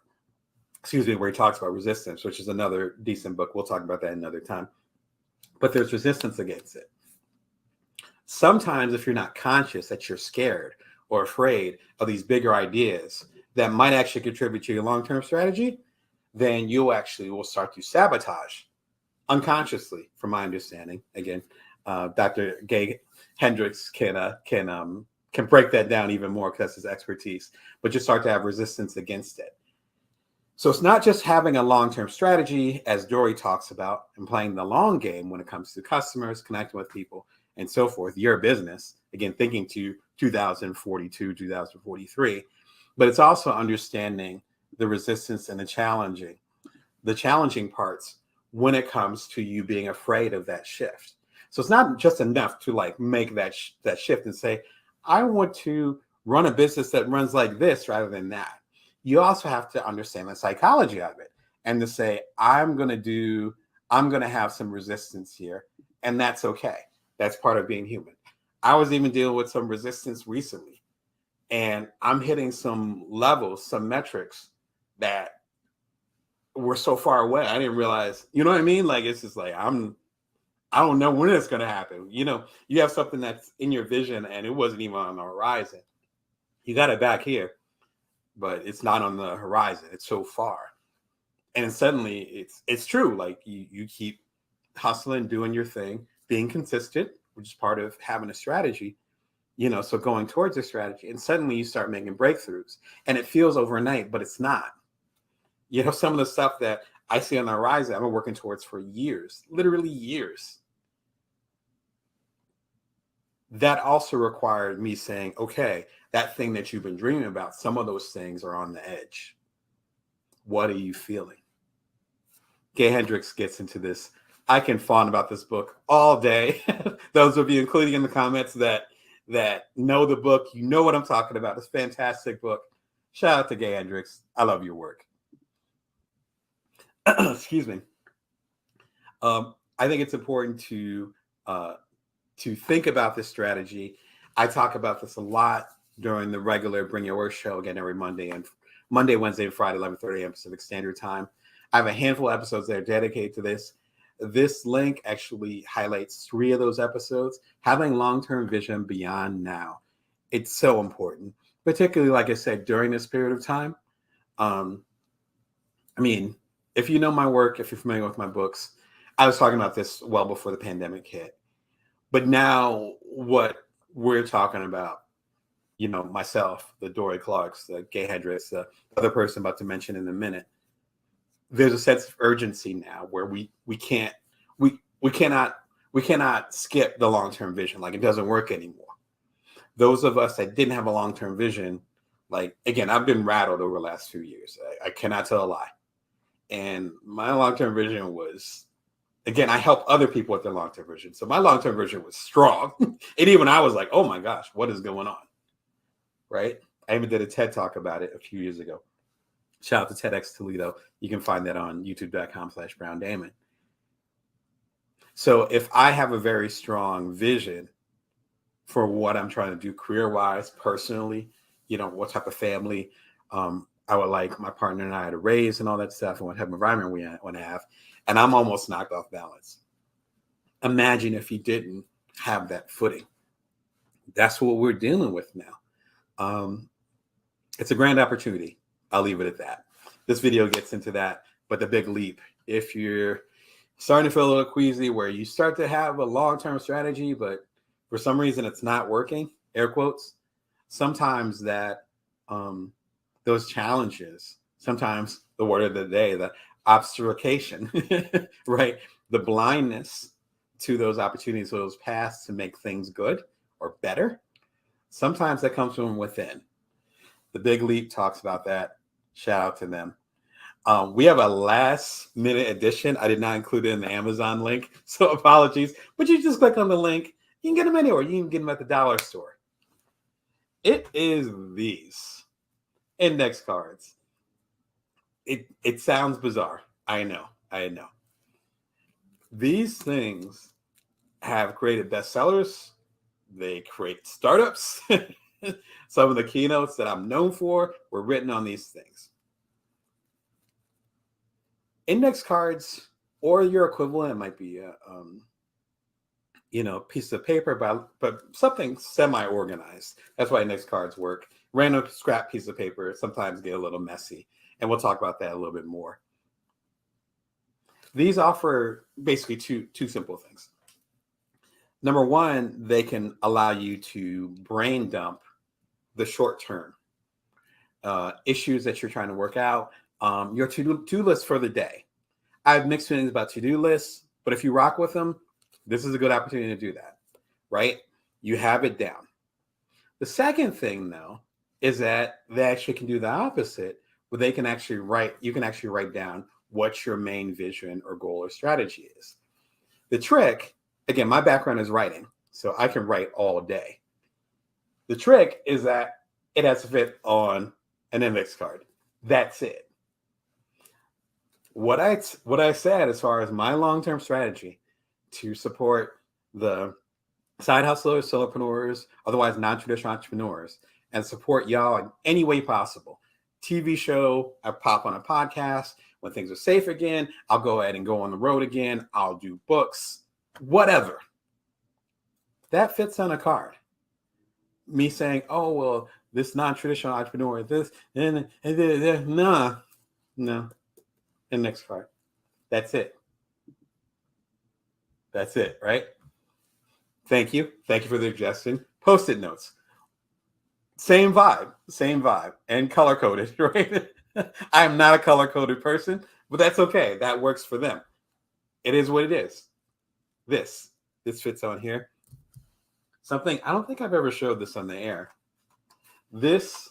where he talks about resistance, which is another decent book. We'll talk about that another time. But there's resistance against it. Sometimes if you're not conscious that you're scared or afraid of these bigger ideas that might actually contribute to your long-term strategy, then you actually will start to sabotage unconsciously, from my understanding. Again, Dr. Gay Hendricks can break that down even more because that's his expertise, but you start to have resistance against it. So it's not just having a long-term strategy, as Dory talks about, and playing the long game when it comes to customers, connecting with people, and so forth, your business, again, thinking to 2042, 2043, but it's also understanding the resistance and the challenging parts when it comes to you being afraid of that shift. So it's not just enough to like make that shift and say, I want to run a business that runs like this rather than that. You also have to understand the psychology of it and to say, I'm going to have some resistance here, and that's okay. That's part of being human. I was even dealing with some resistance recently, and I'm hitting some levels, some metrics that were so far away. I didn't realize, you know what I mean? Like, it's just like, I don't know when it's going to happen. You have something that's in your vision and it wasn't even on the horizon. You got it back here, but it's not on the horizon. It's so far. And suddenly it's true. Like you keep hustling, doing your thing, being consistent, which is part of having a strategy, so going towards a strategy, and suddenly you start making breakthroughs, and it feels overnight, but it's not. Some of the stuff that I see on the horizon, I've been working towards for years, literally years. That also required me saying, okay, that thing that you've been dreaming about, some of those things are on the edge. What are you feeling? Gay Hendricks gets into this. I can fawn about this book all day. Those of you, including in the comments, that know the book, you know what I'm talking about. It's a fantastic book. Shout out to Gay Hendricks. I love your work. Excuse me. I think it's important to think about this strategy. I talk about this a lot during the regular Bring Your Work show, again, every Monday, Wednesday, and Friday, 11:30 a.m. Pacific Standard Time. I have a handful of episodes that are dedicated to this. This link actually highlights 3 of those episodes. Having long-term vision beyond now. It's so important, particularly, like I said, during this period of time. If you know my work, if you're familiar with my books, I was talking about this well before the pandemic hit. But now what we're talking about, myself, the Dory Clarks, the Gay Hendricks, the other person I'm about to mention in a minute, there's a sense of urgency now where we cannot skip the long-term vision. Like, it doesn't work anymore. Those of us that didn't have a long-term vision, like, again, I've been rattled over the last few years. I cannot tell a lie. And my long-term vision was, again, I help other people with their long-term vision. So my long-term vision was strong. And even I was like, oh my gosh, what is going on? Right? I even did a TED Talk about it a few years ago. Shout out to TEDx Toledo. You can find that on youtube.com/BrownDamon. So if I have a very strong vision for what I'm trying to do career-wise, personally, what type of family I would like my partner and I to raise and all that stuff, and what type of environment we want to have, and I'm almost knocked off balance. Imagine if you didn't have that footing. That's what we're dealing with now. It's a grand opportunity. I'll leave it at that. This video gets into that, but the big leap, if you're starting to feel a little queasy, where you start to have a long-term strategy, but for some reason it's not working, air quotes, sometimes that those challenges, sometimes the word of the day, the obfuscation, right? The blindness to those opportunities, those paths to make things good or better. Sometimes that comes from within. The Big Leap talks about that. Shout out to them. We have a last minute edition. I did not include it in the Amazon link, so apologies. But you just click on the link. You can get them anywhere. You can get them at the dollar store. It is these index cards. It sounds bizarre. I know. These things have created bestsellers. They create startups. Some of the keynotes that I'm known for were written on these things. Index cards, or your equivalent, might be a piece of paper, but something semi-organized. That's why index cards work. Random scrap piece of paper sometimes get a little messy, and we'll talk about that a little bit more. These offer basically two simple things. Number one, they can allow you to brain dump the short-term issues that you're trying to work out, your to-do list for the day. I have mixed feelings about to-do lists, but if you rock with them, this is a good opportunity to do that, right? You have it down. The second thing, though, is that they actually can do the opposite, where they can actually you can actually write down what your main vision or goal or strategy is. The trick, again, my background is writing, so I can write all day. The trick is that it has to fit on an index card. That's it. What I said as far as my long-term strategy to support the side hustlers, solopreneurs, otherwise non-traditional entrepreneurs, and support y'all in any way possible. TV show, I pop on a podcast. When things are safe again, I'll go ahead and go on the road again. I'll do books, whatever. That fits on a card. Me saying, oh, well, this non-traditional entrepreneur, this, and no. Index card. That's it. That's it, right? Thank you. Thank you for the suggestion. Post-it notes. Same vibe, and color-coded, right? I'm not a color-coded person, but that's okay. That works for them. It is what it is. This fits on here. Something, I don't think I've ever showed this on the air. This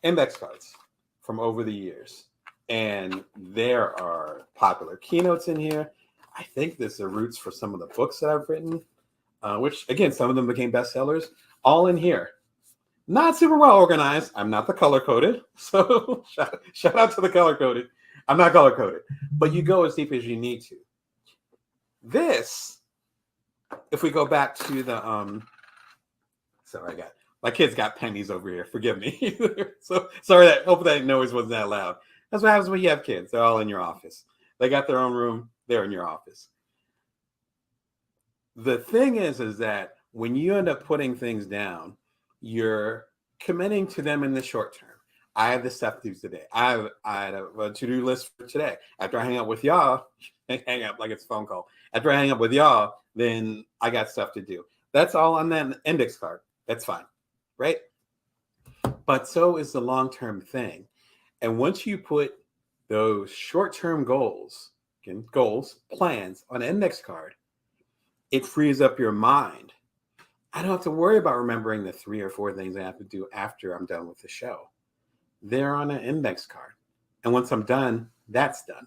index cards from over the years. And there are popular keynotes in here. I think this is the roots for some of the books that I've written, which, again, some of them became bestsellers, all in here. Not super well organized. I'm not the color-coded. So shout out to the color-coded. I'm not color-coded. But you go as deep as you need to. This, if we go back to the, sorry, my kids got pennies over here. Forgive me. So sorry, hope that noise wasn't that loud. That's what happens when you have kids. They're all in your office. They got their own room. They're in your office. The thing is that when you end up putting things down, you're committing to them in the short term. I have this stuff to do today. I had a to-do list for today. After I hang up with y'all, hang up like it's a phone call. After I hang up with y'all, then I got stuff to do. That's all on that index card. That's fine, right? But so is the long-term thing. And once you put those short-term goals, plans on an index card, it frees up your mind. I don't have to worry about remembering the 3 or 4 things I have to do after I'm done with the show. They're on an index card. And once I'm done, that's done.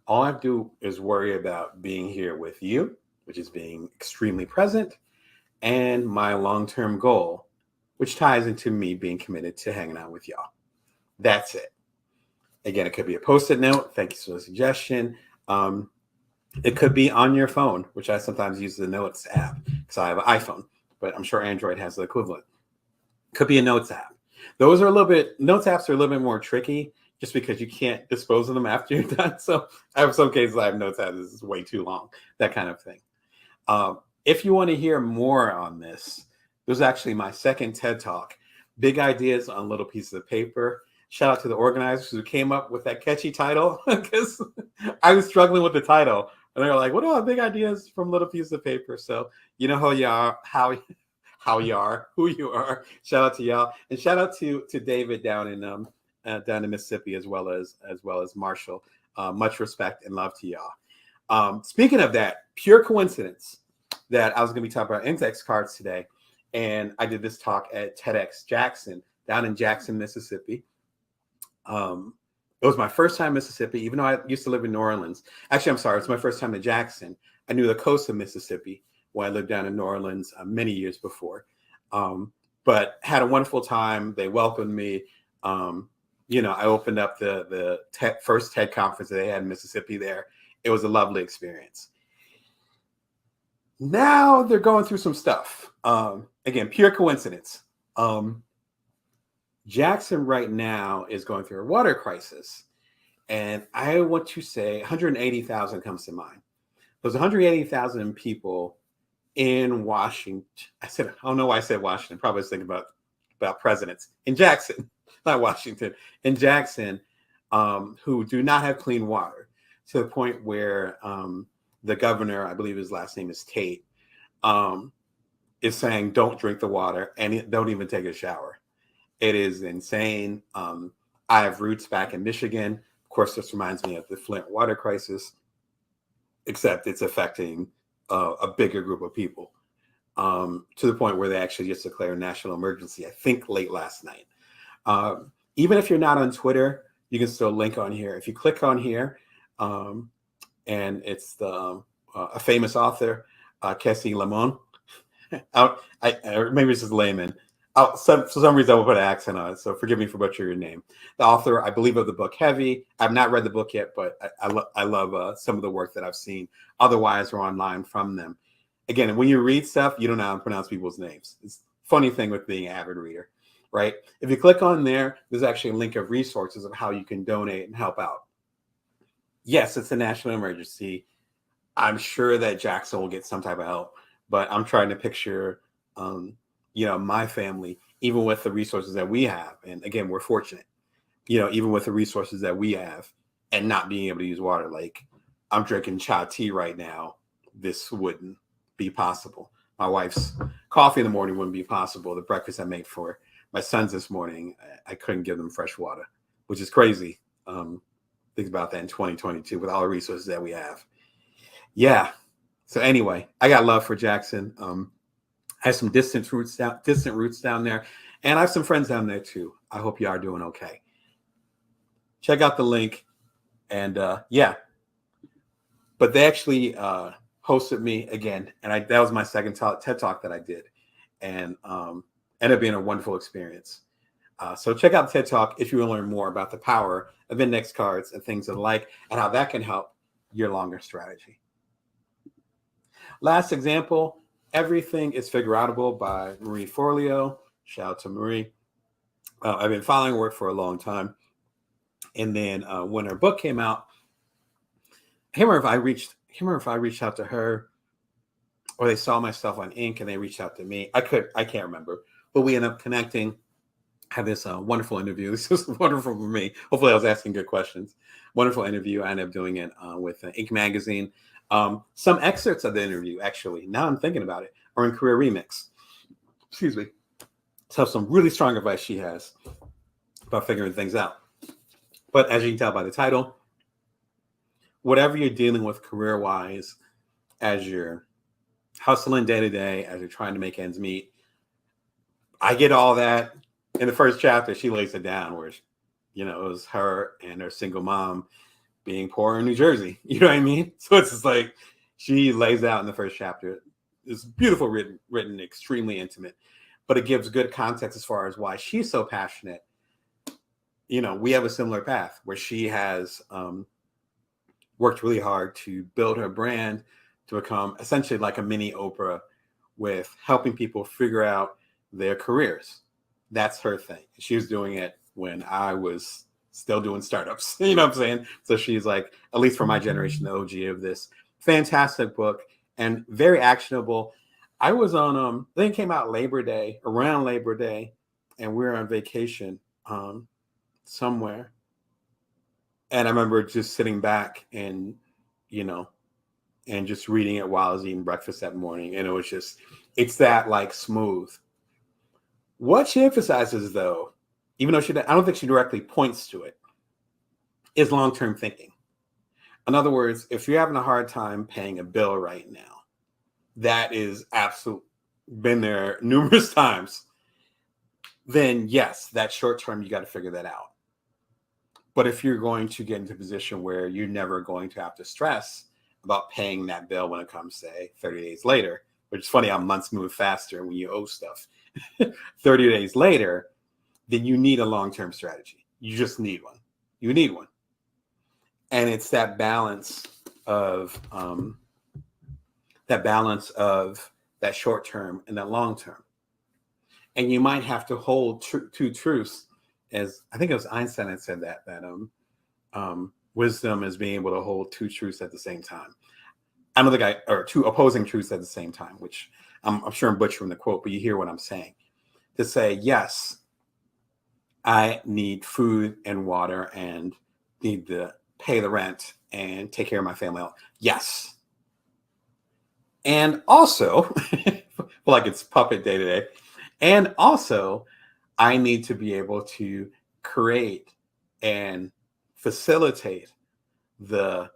All I have to do is worry about being here with you, which is being extremely present, and my long-term goal, which ties into me being committed to hanging out with y'all. That's it. Again, it could be a Post-it note. Thank you for the suggestion. It could be on your phone, which I sometimes use the Notes app because I have an iPhone, but I'm sure Android has the equivalent. Could be a Notes app. Notes apps are a little bit more tricky just because you can't dispose of them after you're done. So I have some cases I have Notes apps. This is way too long, that kind of thing. If you want to hear more on this, there's actually my second TED Talk, Big Ideas on Little Pieces of Paper. Shout out to the organizers who came up with that catchy title because I was struggling with the title. And they were like, what are big ideas from little pieces of paper? So you know who you are, who you are. Shout out to y'all. And shout out to David down in Mississippi as well as Marshall. Much respect and love to y'all. Speaking of that, pure coincidence that I was going to be talking about index cards today. And I did this talk at TEDx Jackson down in Jackson, Mississippi. It was my first time in Mississippi, even though I used to live in New Orleans. Actually, I'm sorry, it's my first time in Jackson. I knew the coast of Mississippi when I lived down in New Orleans many years before. But had a wonderful time. They welcomed me. I opened up the first TED conference that they had in Mississippi there. It was a lovely experience. Now they're going through some stuff. Again, pure coincidence. Jackson right now is going through a water crisis. And I want to say 180,000 comes to mind. Those 180,000 people in Washington. I don't know why I said Washington. Probably was thinking about presidents in Jackson, not Washington, in Jackson, who do not have clean water, to the point where the governor, I believe his last name is Tate, is saying don't drink the water and don't even take a shower. It is insane. I have roots back in Michigan. Of course, this reminds me of the Flint water crisis, except it's affecting a bigger group of people, to the point where they actually just declared a national emergency, I think late last night. Even if you're not on Twitter, you can still link on here. If you click on here, and it's a famous author, Cassie Lemon. Maybe it's just layman. For some reason, I will put an accent on it, so forgive me for butchering your name. The author, I believe, of the book Heavy. I've not read the book yet, but I love some of the work that I've seen otherwise or online from them. Again, when you read stuff, you don't know how to pronounce people's names. It's a funny thing with being an avid reader, right? If you click on there, there's actually a link of resources of how you can donate and help out. Yes, it's a national emergency. I'm sure that Jackson will get some type of help, but I'm trying to picture my family, even with the resources that we have. And again, we're fortunate, even with the resources that we have and not being able to use water. Like I'm drinking chai tea right now, this wouldn't be possible. My wife's coffee in the morning wouldn't be possible. The breakfast I made for my sons this morning, I couldn't give them fresh water, which is crazy. Think about that in 2022 with all the resources that we have. Yeah. So anyway, I got love for Jackson. I have some distant roots down there, and I have some friends down there too. I hope you are doing okay. Check out the link, and yeah. But they actually hosted me again, and that was my second TED Talk that I did, and ended up being a wonderful experience. So check out the TED Talk if you want to learn more about the power of index cards and things of the like, and how that can help your longer strategy. Last example, Everything is Figureoutable by Marie Forleo. Shout out to Marie. I've been following her work for a long time. And then when her book came out, I can't remember if I reached out to her or they saw my stuff on Ink and they reached out to me. I can't remember. But we ended up connecting. Had this wonderful interview. This was wonderful for me. Hopefully I was asking good questions. Wonderful interview. I ended up doing it with Ink Magazine. Some excerpts of the interview, actually, now I'm thinking about it, are in Career Remix. Excuse me. So some really strong advice she has about figuring things out. But as you can tell by the title, whatever you're dealing with career-wise, as you're hustling day to day, as you're trying to make ends meet, I get all that. In the first chapter, she lays it down where, it was her and her single mom being poor in New Jersey. You know what I mean? So it's just like she lays out in the first chapter. It's beautiful written, extremely intimate, but it gives good context as far as why she's so passionate. We have a similar path where she has worked really hard to build her brand to become essentially like a mini Oprah with helping people figure out their careers. That's her thing. She was doing it when I was still doing startups. You know what I'm saying? So she's like, at least for my generation, the OG of this. Fantastic book and very actionable. I was on, I think it came out around Labor Day, and we were on vacation somewhere. And I remember just sitting back and, and just reading it while I was eating breakfast that morning. And it was just, it's that like smooth. What she emphasizes, though, even though I don't think she directly points to it, is long-term thinking. In other words, if you're having a hard time paying a bill right now, that is absolutely been there numerous times, then yes, that short term, you got to figure that out. But if you're going to get into a position where you're never going to have to stress about paying that bill when it comes, say, 30 days later, which is funny how months move faster when you owe stuff. 30 days later, then you need a long-term strategy. You just need one. You need one. And it's that balance of that short term and that long term. And you might have to hold two truths, as I think it was Einstein that said that wisdom is being able to hold two truths at the same time. I don't think or two opposing truths at the same time, which I'm sure I'm butchering the quote, but you hear what I'm saying. To say, yes, I need food and water and need to pay the rent and take care of my family. Yes. And also, like it's puppet day today. And also, I need to be able to create and facilitate the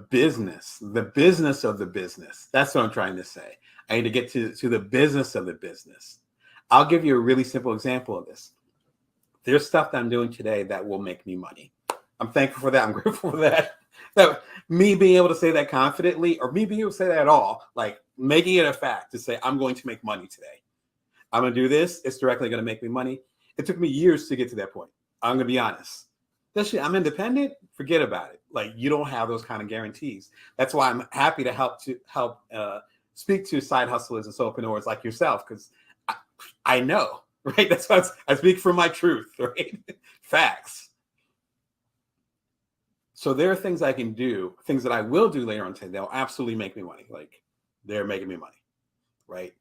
business of the business. That's what I'm trying to say. I need to get to the business of the business. I'll give you a really simple example of this. There's stuff that I'm doing today that will make me money. I'm thankful for that. I'm grateful for that. That me being able to say that confidently, or me being able to say that at all, like making it a fact to say, I'm going to make money today. I'm going to do this. It's directly going to make me money. It took me years to get to that point. I'm going to be honest. Especially I'm independent. Forget about it. Like you don't have those kind of guarantees. That's why I'm happy to help speak to side hustlers and solopreneurs like yourself, because I know, right? That's why I speak from my truth, right? Facts. So there are things I can do, things that I will do later on today. They'll absolutely make me money. Like they're making me money, right?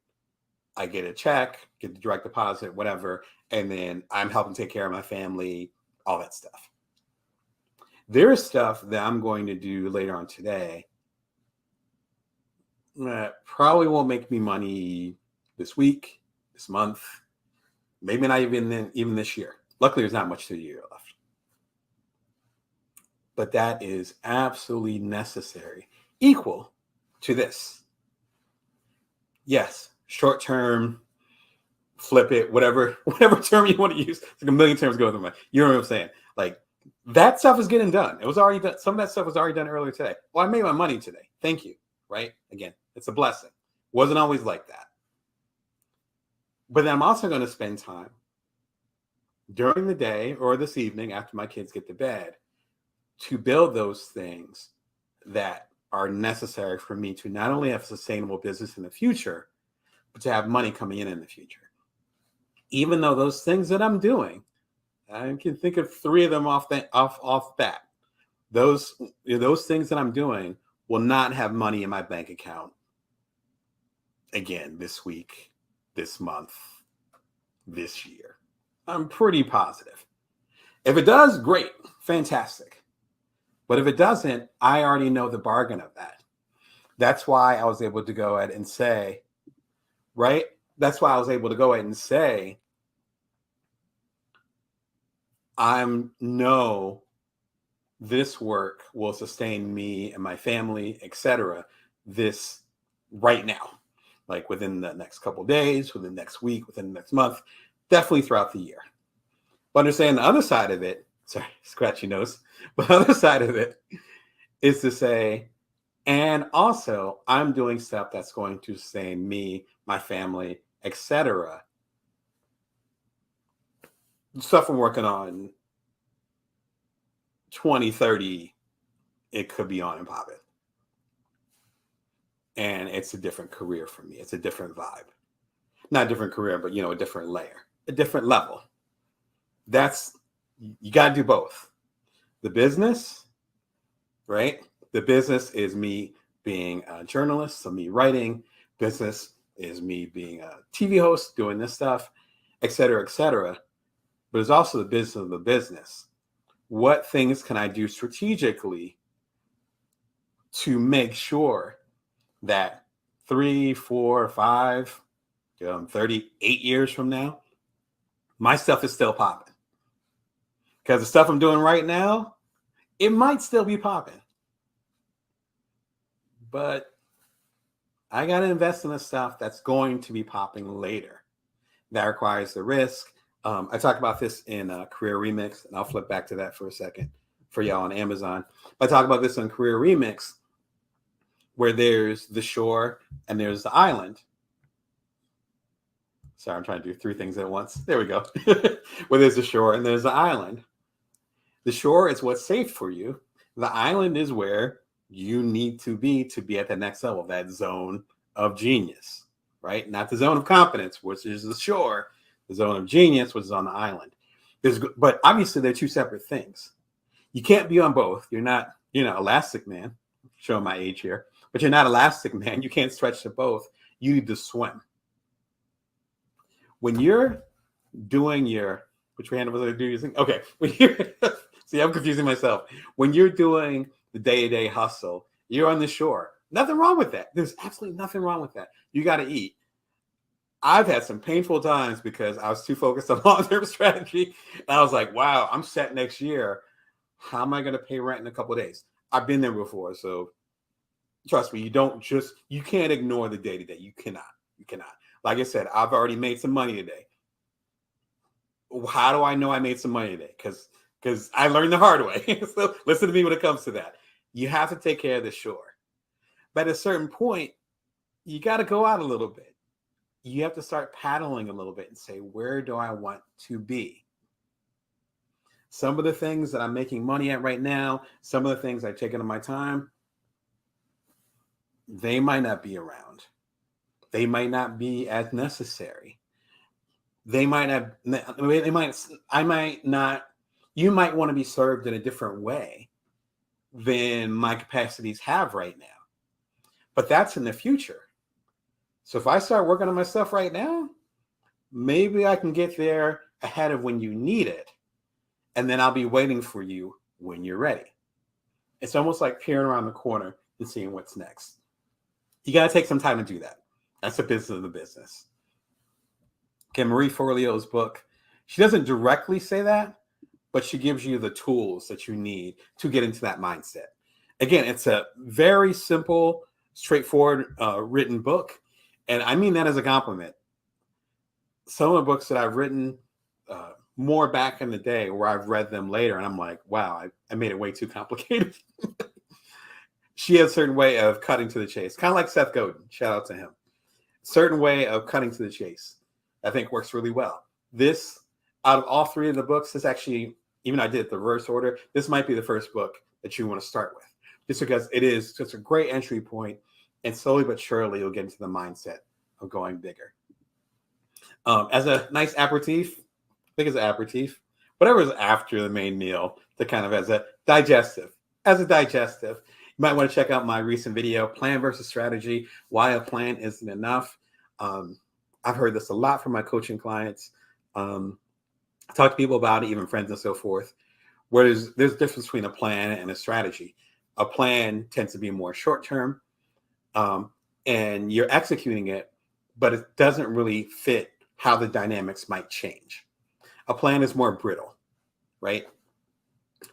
I get a check, get the direct deposit, whatever, and then I'm helping take care of my family, all that stuff. There is stuff that I'm going to do later on today probably won't make me money this week, this month, maybe not even this year. Luckily, there's not much to the year left. But that is absolutely necessary, equal to this. Yes, short term, flip it, whatever term you want to use. It's like a million terms go through my. You know what I'm saying? Like that stuff is getting done. It was already done. Some of that stuff was already done earlier today. Well, I made my money today. Thank you. Right? Again, it's a blessing. Wasn't always like that. But then I'm also going to spend time during the day or this evening after my kids get to bed to build those things that are necessary for me to not only have a sustainable business in the future, but to have money coming in the future. Even though those things that I'm doing, I can think of 3 of them off bat. Those things that I'm doing will not have money in my bank account again this week, this month, this year. I'm pretty positive. If it does, great, fantastic. But if it doesn't, I already know the bargain of that. That's why I was able to go ahead and say, right? That's why I was able to go ahead and say, know this work will sustain me and my family, etc. This right now, like within the next couple of days, within the next week, within the next month, definitely throughout the year. But understand the other side of it, sorry, scratchy nose, but the other side of it is to say, and also I'm doing stuff that's going to sustain me, my family, etc. Stuff I'm working on 2030, it could be on and popping. And it's a different career for me. It's a different vibe. Not a different career, but a different layer, a different level. You got to do both. The business, right? The business is me being a journalist, so me writing. Business is me being a TV host, doing this stuff, et cetera, et cetera. But it's also the business of the business. What things can I do strategically to make sure that 3, 4, 5, 38 years from now, my stuff is still popping? Because the stuff I'm doing right now, it might still be popping. But I got to invest in the stuff that's going to be popping later. That requires the risk. I talked about this in Career Remix, and I'll flip back to that for a second for y'all on Amazon. I talk about this on Career Remix, where there's the shore and there's the island. Sorry, I'm trying to do 3 things at once. There we go. Where there's the shore and there's the island. The shore is what's safe for you. The island is where you need to be at the next level, that zone of genius, right? Not the zone of competence, which is the shore, the zone of genius, which is on the island. But obviously, they're 2 separate things. You can't be on both. You're not, Elastic Man, showing my age here, but you're not Elastic Man. You can't stretch to both. You need to swim. When you're doing which hand was I using? Okay. See, I'm confusing myself. When you're doing the day-to-day hustle, you're on the shore. Nothing wrong with that. There's absolutely nothing wrong with that. You got to eat. I've had some painful times because I was too focused on long-term strategy. And I was like, wow, I'm set next year. How am I going to pay rent in a couple of days? I've been there before. So trust me, you can't ignore the day-to-day. You cannot. Like I said, I've already made some money today. How do I know I made some money today? Because I learned the hard way. So listen to me when it comes to that. You have to take care of the shore. But at a certain point, you got to go out a little bit. You have to start paddling a little bit and say, where do I want to be? Some of the things that I'm making money at right now, some of the things I've taken on my time, they might not be around. They might not be as necessary. You might want to be served in a different way than my capacities have right now. But that's in the future. So if I start working on my stuff right now, maybe I can get there ahead of when you need it. And then I'll be waiting for you when you're ready. It's almost like peering around the corner and seeing what's next. You got to take some time to do that. That's the business of the business. Okay, Marie Forleo's book, she doesn't directly say that, but she gives you the tools that you need to get into that mindset. Again, it's a very simple, straightforward written book. And I mean that as a compliment. Some of the books that I've written more back in the day where I've read them later and I'm like, wow, I made it way too complicated. She has a certain way of cutting to the chase, kind of like Seth Godin. Shout out to him. Certain way of cutting to the chase, I think works really well. This, out of all three of the books, this actually, even I did the reverse order, this might be the first book that you want to start with, just because it is just a great entry point, and slowly but surely you'll get into the mindset of going bigger. As a nice aperitif, I think it's an aperitif, whatever is after the main meal, to kind of as a digestive. You might want to check out my recent video, Plan versus Strategy, Why a Plan Isn't Enough. I've heard this a lot from my coaching clients. I talk to people about it, even friends and so forth, where there's a difference between a plan and a strategy. A plan tends to be more short-term, and you're executing it, but it doesn't really fit how the dynamics might change. A plan is more brittle, right?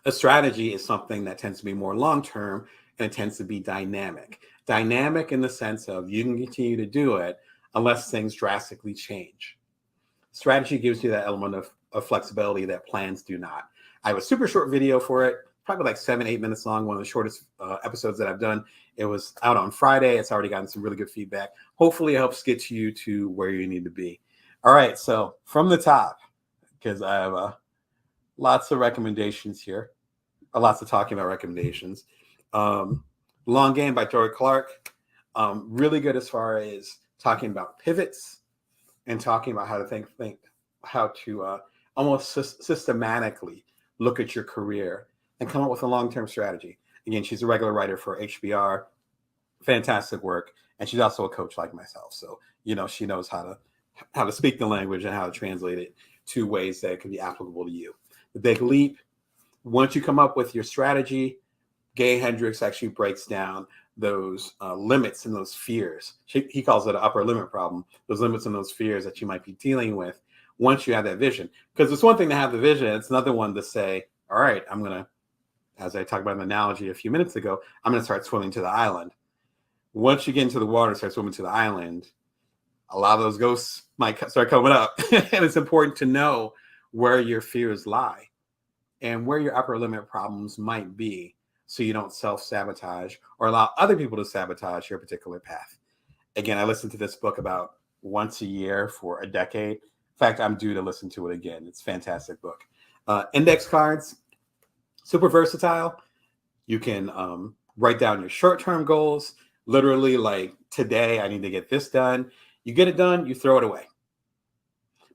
A strategy is something that tends to be more long-term, and it tends to be dynamic. Dynamic in the sense of you can continue to do it unless things drastically change. Strategy gives you that element of flexibility that plans do not. I have a super short video for it, probably like 7-8 minutes long, one of the shortest episodes that I've done. It was out on Friday. It's already gotten some really good feedback. Hopefully it helps get you to where you need to be. All right, so from the top, because I have lots of recommendations here, or lots of talking about recommendations. Long Game by Dory Clark, really good as far as talking about pivots and talking about how to think how to almost systematically look at your career and come up with a long-term strategy. Again, she's a regular writer for HBR, fantastic work, and she's also a coach like myself. So, she knows how to speak the language and how to translate it to ways that can be applicable to you. The Big Leap, once you come up with your strategy, Gay Hendricks actually breaks down those limits and those fears. He calls it an upper limit problem, those limits and those fears that you might be dealing with once you have that vision. Because it's one thing to have the vision. It's another one to say, all right, I'm going to, as I talked about an analogy a few minutes ago, I'm going to start swimming to the island. Once you get into the water and start swimming to the island, a lot of those ghosts might start coming up. And it's important to know where your fears lie and where your upper limit problems might be, so you don't self-sabotage or allow other people to sabotage your particular path. Again, I listen to this book about once a year for a decade. In fact, I'm due to listen to it again. It's a fantastic book. Index cards, super versatile. You can write down your short-term goals. Literally, like today, I need to get this done. You get it done, you throw it away.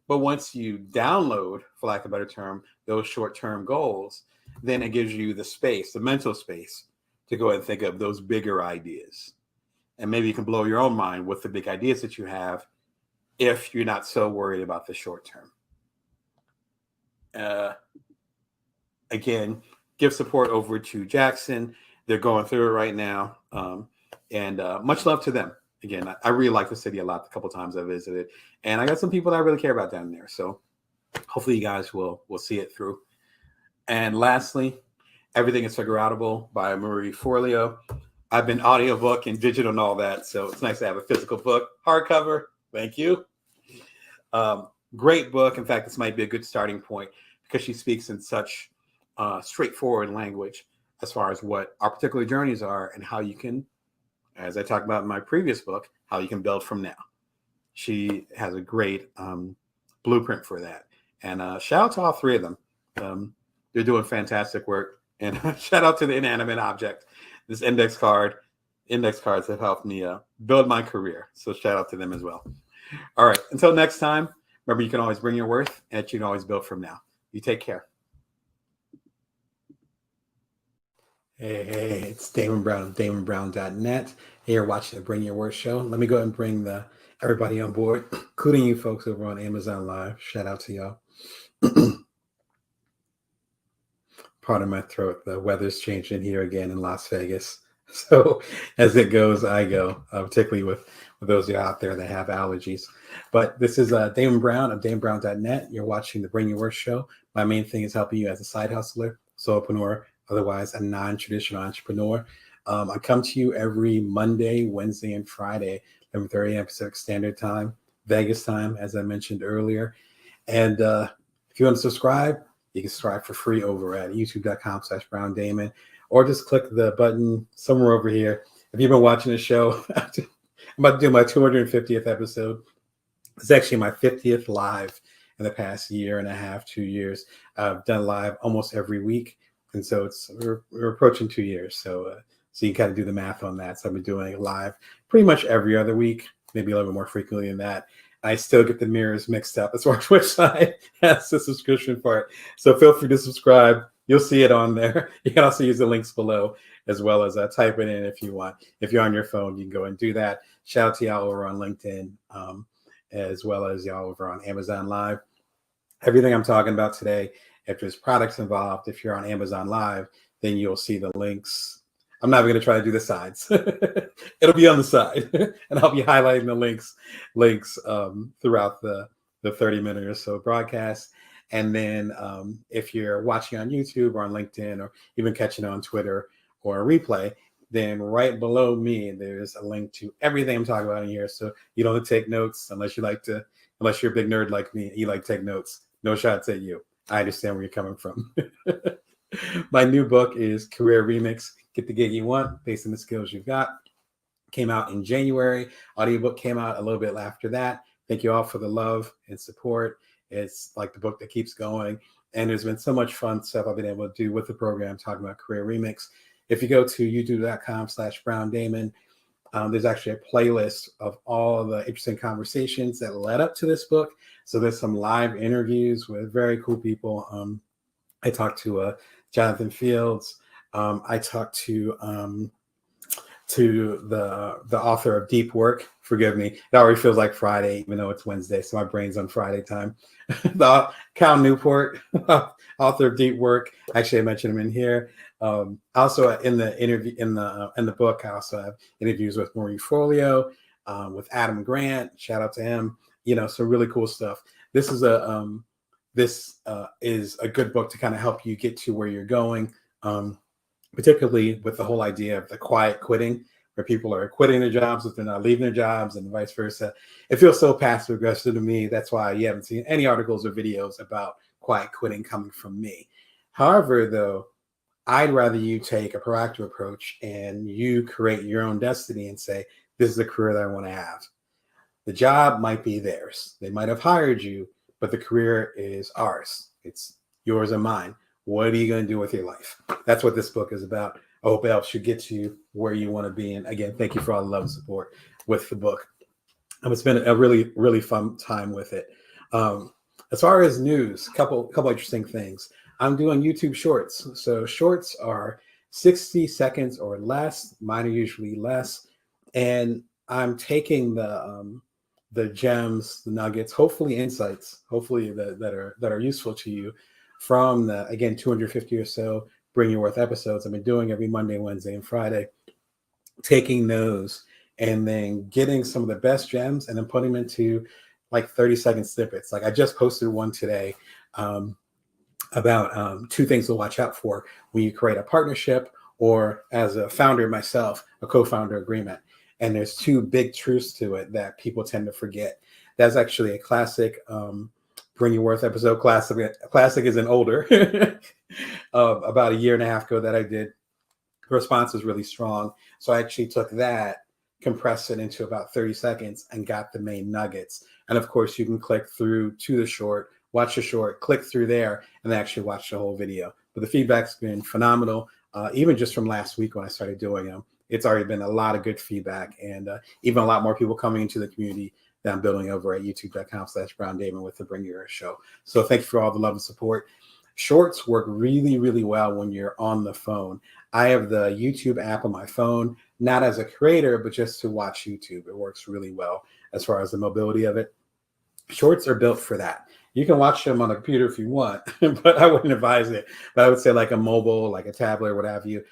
But once you download, for lack of a better term, those short-term goals, then it gives you the space, the mental space, to go ahead and think of those bigger ideas. And maybe you can blow your own mind with the big ideas that you have if you're not so worried about the short term. Again, give support over to Jackson. They're going through it right now. And much love to them. Again, I really like the city a lot. The couple times I visited. And I got some people that I really care about down there. So hopefully you guys will see it through. And lastly, Everything is Figure Outable by Marie Forleo. I've been audiobook and digital and all that, so it's nice to have a physical book, hardcover. Thank you. Great book. In fact, this might be a good starting point because she speaks in such straightforward language as far as what our particular journeys are and how you can, as I talked about in my previous book, how you can build from now. She has a great blueprint for that. And shout out to all three of them. They're doing fantastic work. And shout out to the inanimate object. This index cards have helped me build my career. So shout out to them as well. All right. Until next time, remember, you can always bring your worth and you can always build from now. You take care. Hey, it's Damon Brown of DamonBrown.net. Hey, you're watching the Bring Your Worth show. Let me go ahead and bring everybody on board, including you folks over on Amazon Live. Shout out to y'all. Pardon my throat. The weather's changing here again in Las Vegas. So as it goes, I go, particularly with those of you out there that have allergies. But this is Damon Brown of DamonBrown.net. You're watching the Bring Your Worth show. My main thing is helping you as a side hustler, solopreneur, otherwise a non-traditional entrepreneur. I come to you every Monday, Wednesday, and Friday, 11:30 a.m. Pacific Standard Time, Vegas time, as I mentioned earlier. And if you want to subscribe, you can subscribe for free over at youtube.com/BrownDamon, or just click the button somewhere over here. If you've been watching the show, I'm about to do my 250th episode. It's actually my 50th live in the past year and a half, 2 years. I've done live almost every week. And so we're approaching 2 years. So you can kind of do the math on that. So I've been doing it live pretty much every other week, maybe a little bit more frequently than that. I still get the mirrors mixed up as far as which side has the subscription part. So feel free to subscribe. You'll see it on there. You can also use the links below, as well as type it in if you want. If you're on your phone, you can go and do that. Shout out to y'all over on LinkedIn, as well as y'all over on Amazon Live. Everything I'm talking about today, if there's products involved, if you're on Amazon Live, then you'll see the links. I'm not even going to try to do the sides. It'll be on the side, and I'll be highlighting the links throughout the 30-minute or so broadcast. And then if you're watching on YouTube or on LinkedIn, or even catching it on Twitter or a replay, then right below me, there's a link to everything I'm talking about in here. So you don't have to take notes unless you're a big nerd like me, you like to take notes. No shots at you. I understand where you're coming from. My new book is Career Remix, Get the Gig You Want Based on the Skills You've Got. Came out in January. Audiobook came out a little bit after that. Thank you all for the love and support. It's like the book that keeps going. And there's been so much fun stuff I've been able to do with the program talking about Career Remix. If you go to youtube.com/BrownDamon, there's actually a playlist of all the interesting conversations that led up to this book. So there's some live interviews with very cool people. I talked to Jonathan Fields. I talked to the author of Deep Work. Forgive me, it already feels like Friday, even though it's Wednesday, so my brain's on Friday time. Cal Newport, author of Deep Work. Actually, I mentioned him in here. Also in the interview in the book, I also have interviews with Marie Forleo, with Adam Grant. Shout out to him. Some really cool stuff. This is a good book to kind of help you get to where you're going, particularly with the whole idea of the quiet quitting, where people are quitting their jobs if they're not leaving their jobs, and vice versa. It feels so passive aggressive to me. That's why you haven't seen any articles or videos about quiet quitting coming from me. However, though, I'd rather you take a proactive approach and you create your own destiny and say, this is the career that I want to have. The job might be theirs. They might have hired you, but the career is ours. It's yours and mine. What are you going to do with your life? That's what this book is about. I hope it helps you get to where you want to be. And again, thank you for all the love and support with the book. It's been a really, really fun time with it. As far as news, couple interesting things. I'm doing YouTube shorts. So shorts are 60 seconds or less. Mine are usually less. And I'm taking the gems, the nuggets, hopefully insights, hopefully that are useful to you from the, again, 250 or so Bring Your Worth episodes I've been doing every Monday, Wednesday, and Friday, taking those and then getting some of the best gems and then putting them into like 30-second snippets. Like I just posted one today about 2 things to watch out for when you create a partnership, or as a founder myself, a co-founder agreement. And there's 2 big truths to it that people tend to forget. That's actually a classic Bring Your Worth episode. Classic is an older, about a year and a half ago that I did. The response was really strong. So I actually took that, compressed it into about 30 seconds and got the main nuggets. And of course, you can click through to the short, watch the short, click through there, and then actually watch the whole video. But the feedback's been phenomenal. Even just from last week when I started doing them, it's already been a lot of good feedback, and even a lot more people coming into the community that I'm building over at youtube.com/BrownDamon with the Bring Your Worth show. So thank you for all the love and support. Shorts work really, really well when you're on the phone. I have the YouTube app on my phone, not as a creator, but just to watch YouTube. It works really well as far as the mobility of it. Shorts are built for that. You can watch them on a computer if you want, but I wouldn't advise it. But I would say like a mobile, like a tablet or what have you.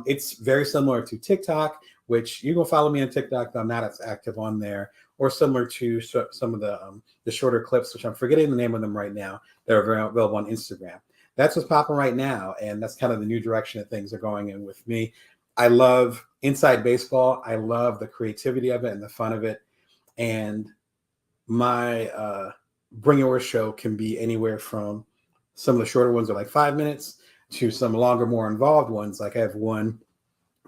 It's very similar to TikTok, which you can follow me on TikTok. Though I'm not as active on there, or similar to some of the shorter clips, which I'm forgetting the name of them right now. That are available on Instagram. That's what's popping right now, and that's kind of the new direction that things are going in with me. I love Inside Baseball. I love the creativity of it and the fun of it. And my Bring Your show can be anywhere from some of the shorter ones are like 5 minutes to some longer, more involved ones. Like I have one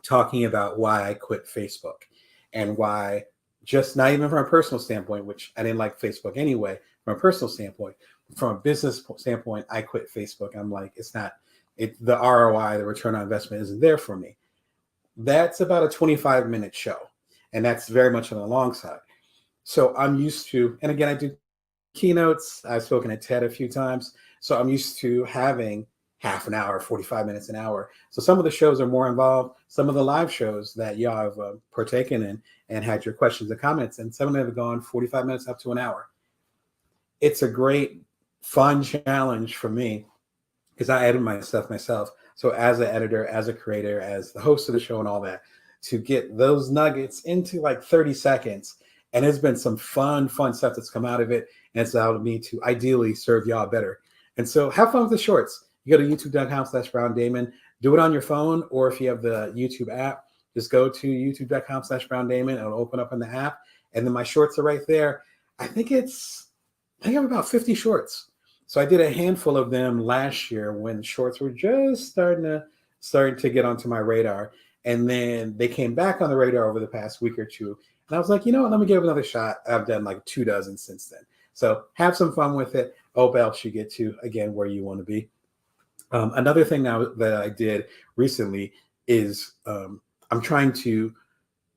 talking about why I quit Facebook and why, just not even from a personal standpoint, which I didn't like Facebook anyway, from a personal standpoint, from a business standpoint, I quit Facebook. I'm like, it's not, the ROI, the return on investment isn't there for me. That's about a 25-minute show. And that's very much on the long side. So I'm used to, and again, I do keynotes. I've spoken at TED a few times. So I'm used to having half an hour, 45 minutes, an hour. So some of the shows are more involved. Some of the live shows that y'all have partaken in and had your questions and comments, and some of them have gone 45 minutes up to an hour. It's a great, fun challenge for me because I edit my stuff myself. So as an editor, as a creator, as the host of the show and all that, to get those nuggets into like 30 seconds. And there's been some fun stuff that's come out of it. And it's allowed me to ideally serve y'all better. And so have fun with the shorts. You go to youtube.com/Brown Damon. Do it on your phone, or if you have the YouTube app, just go to youtube.com/Brown Damon. It'll open up in the app. And then my shorts are right there. I think I have about 50 shorts. So I did a handful of them last year when shorts were just starting to get onto my radar. And then they came back on the radar over the past week or two. And I was like, you know what, let me give it another shot. I've done like 24 since then. So have some fun with it. Hope else you get to, again, where you want to be. Another thing now that I did recently is I'm trying to,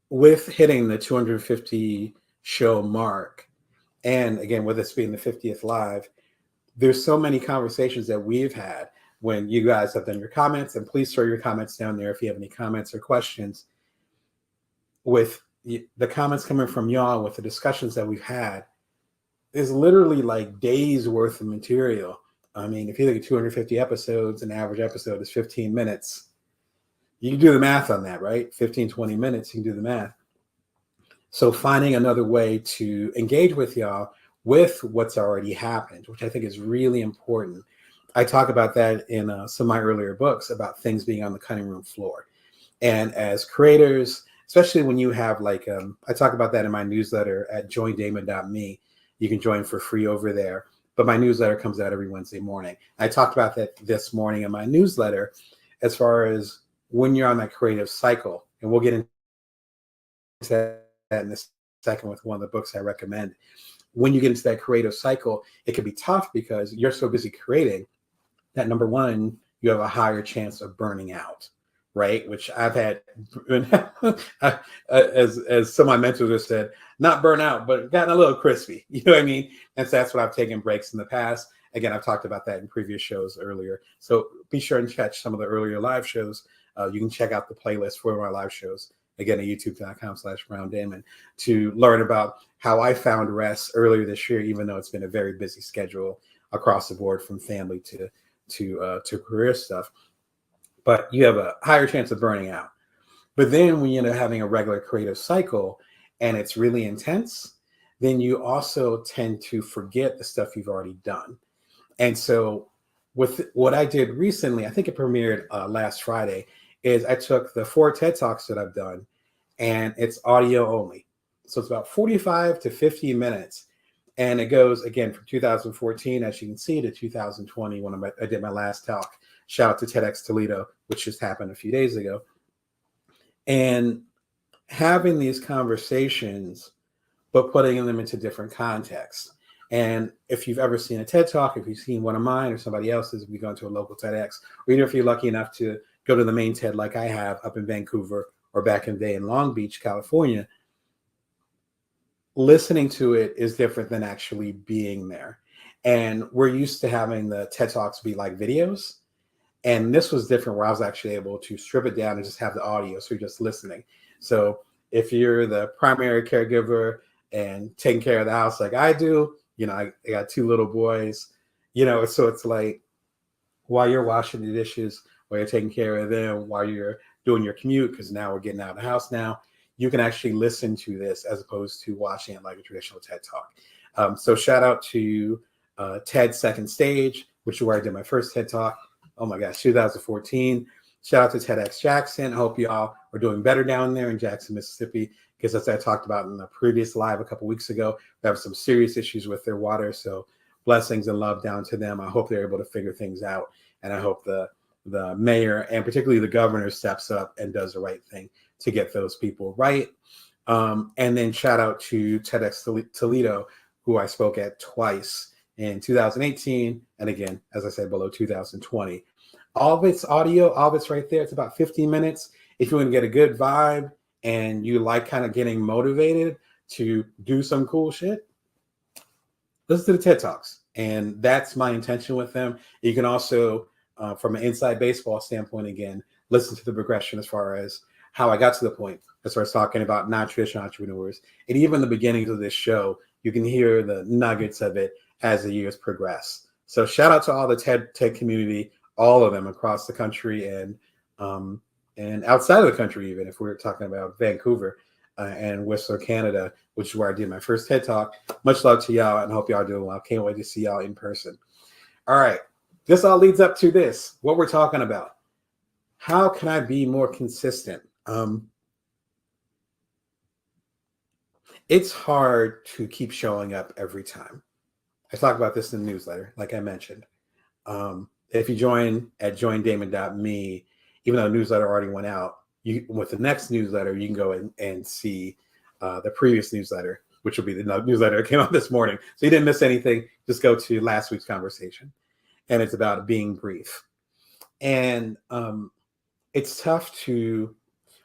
with hitting the 250 show mark, and again, with this being the 50th live, there's so many conversations that we've had when you guys have done your comments, and please throw your comments down there if you have any comments or questions. With the comments coming from y'all, with the discussions that we've had, is literally like days worth of material. I mean, if you look at 250 episodes, an average episode is 15 minutes. You can do the math on that, right? 15, 20 minutes, you can do the math. So finding another way to engage with y'all with what's already happened, which I think is really important. I talk about that in some of my earlier books about things being on the cutting room floor. And as creators, especially when you have like, I talk about that in my newsletter at joindamon.me. You can join for free over there. But my newsletter comes out every Wednesday morning. I talked about that this morning in my newsletter as far as when you're on that creative cycle. And we'll get into that in a second with one of the books I recommend. When you get into that creative cycle, it can be tough because you're so busy creating that, number one, you have a higher chance of burning out, right? Which I've had, as some of my mentors have said, not burn out, but gotten a little crispy. You know what I mean? And so that's what I've taken breaks in the past. Again, I've talked about that in previous shows earlier. So be sure and catch some of the earlier live shows. You can check out the playlist for my live shows, again, at youtube.com/Brown Damon, to learn about how I found rest earlier this year, even though it's been a very busy schedule across the board from family to career stuff. But you have a higher chance of burning out. But then when you're having a regular creative cycle and it's really intense, then you also tend to forget the stuff you've already done. And so with what I did recently, I think it premiered last Friday, is I took the 4 TED Talks that I've done, and it's audio only. So it's about 45 to 50 minutes. And it goes, again, from 2014, as you can see, to 2020 when I did my last talk. Shout out to TEDx Toledo, which just happened a few days ago. And having these conversations, but putting them into different contexts. And if you've ever seen a TED Talk, if you've seen one of mine or somebody else's, if you go to a local TEDx, or even if you're lucky enough to go to the main TED like I have up in Vancouver or back in the day in Long Beach, California, listening to it is different than actually being there. And we're used to having the TED Talks be like videos. And this was different, where I was actually able to strip it down and just have the audio. So you're just listening. So if you're the primary caregiver and taking care of the house like I do, I got two little boys, so it's like while you're washing the dishes, while you're taking care of them, while you're doing your commute, because now we're getting out of the house now, you can actually listen to this as opposed to watching it like a traditional TED Talk. So shout out to TED Second Stage, which is where I did my first TED Talk. Oh my gosh, 2014. Shout out to TEDx Jackson. I hope y'all are doing better down there in Jackson, Mississippi, because as I talked about in the previous live a couple weeks ago, they have some serious issues with their water. So blessings and love down to them. I hope they're able to figure things out. And I hope the mayor and particularly the governor steps up and does the right thing to get those people right. And then shout out to TEDx Toledo, who I spoke at twice in 2018. And again, as I said, below 2020. All of it's audio, all of it's right there. It's about 15 minutes. If you want to get a good vibe and you like kind of getting motivated to do some cool shit, listen to the TED Talks. And that's my intention with them. You can also, from an inside baseball standpoint, again, listen to the progression as far as how I got to the point, as far as talking about non-traditional entrepreneurs. And even the beginnings of this show, you can hear the nuggets of it as the years progress. So shout out to all the TED community, all of them across the country and outside of the country, even if we're talking about Vancouver and Whistler, Canada, which is where I did my first TED Talk. Much love to y'all and hope y'all are doing well. Can't wait to see y'all in person. All right. This all leads up to this, what we're talking about. How can I be more consistent? It's hard to keep showing up every time. I talk about this in the newsletter, like I mentioned. If you join at joindamon.me, even though the newsletter already went out, with the next newsletter, you can go and see the previous newsletter, which will be the newsletter that came out this morning. So you didn't miss anything. Just go to last week's conversation. And it's about being brief. And it's tough to,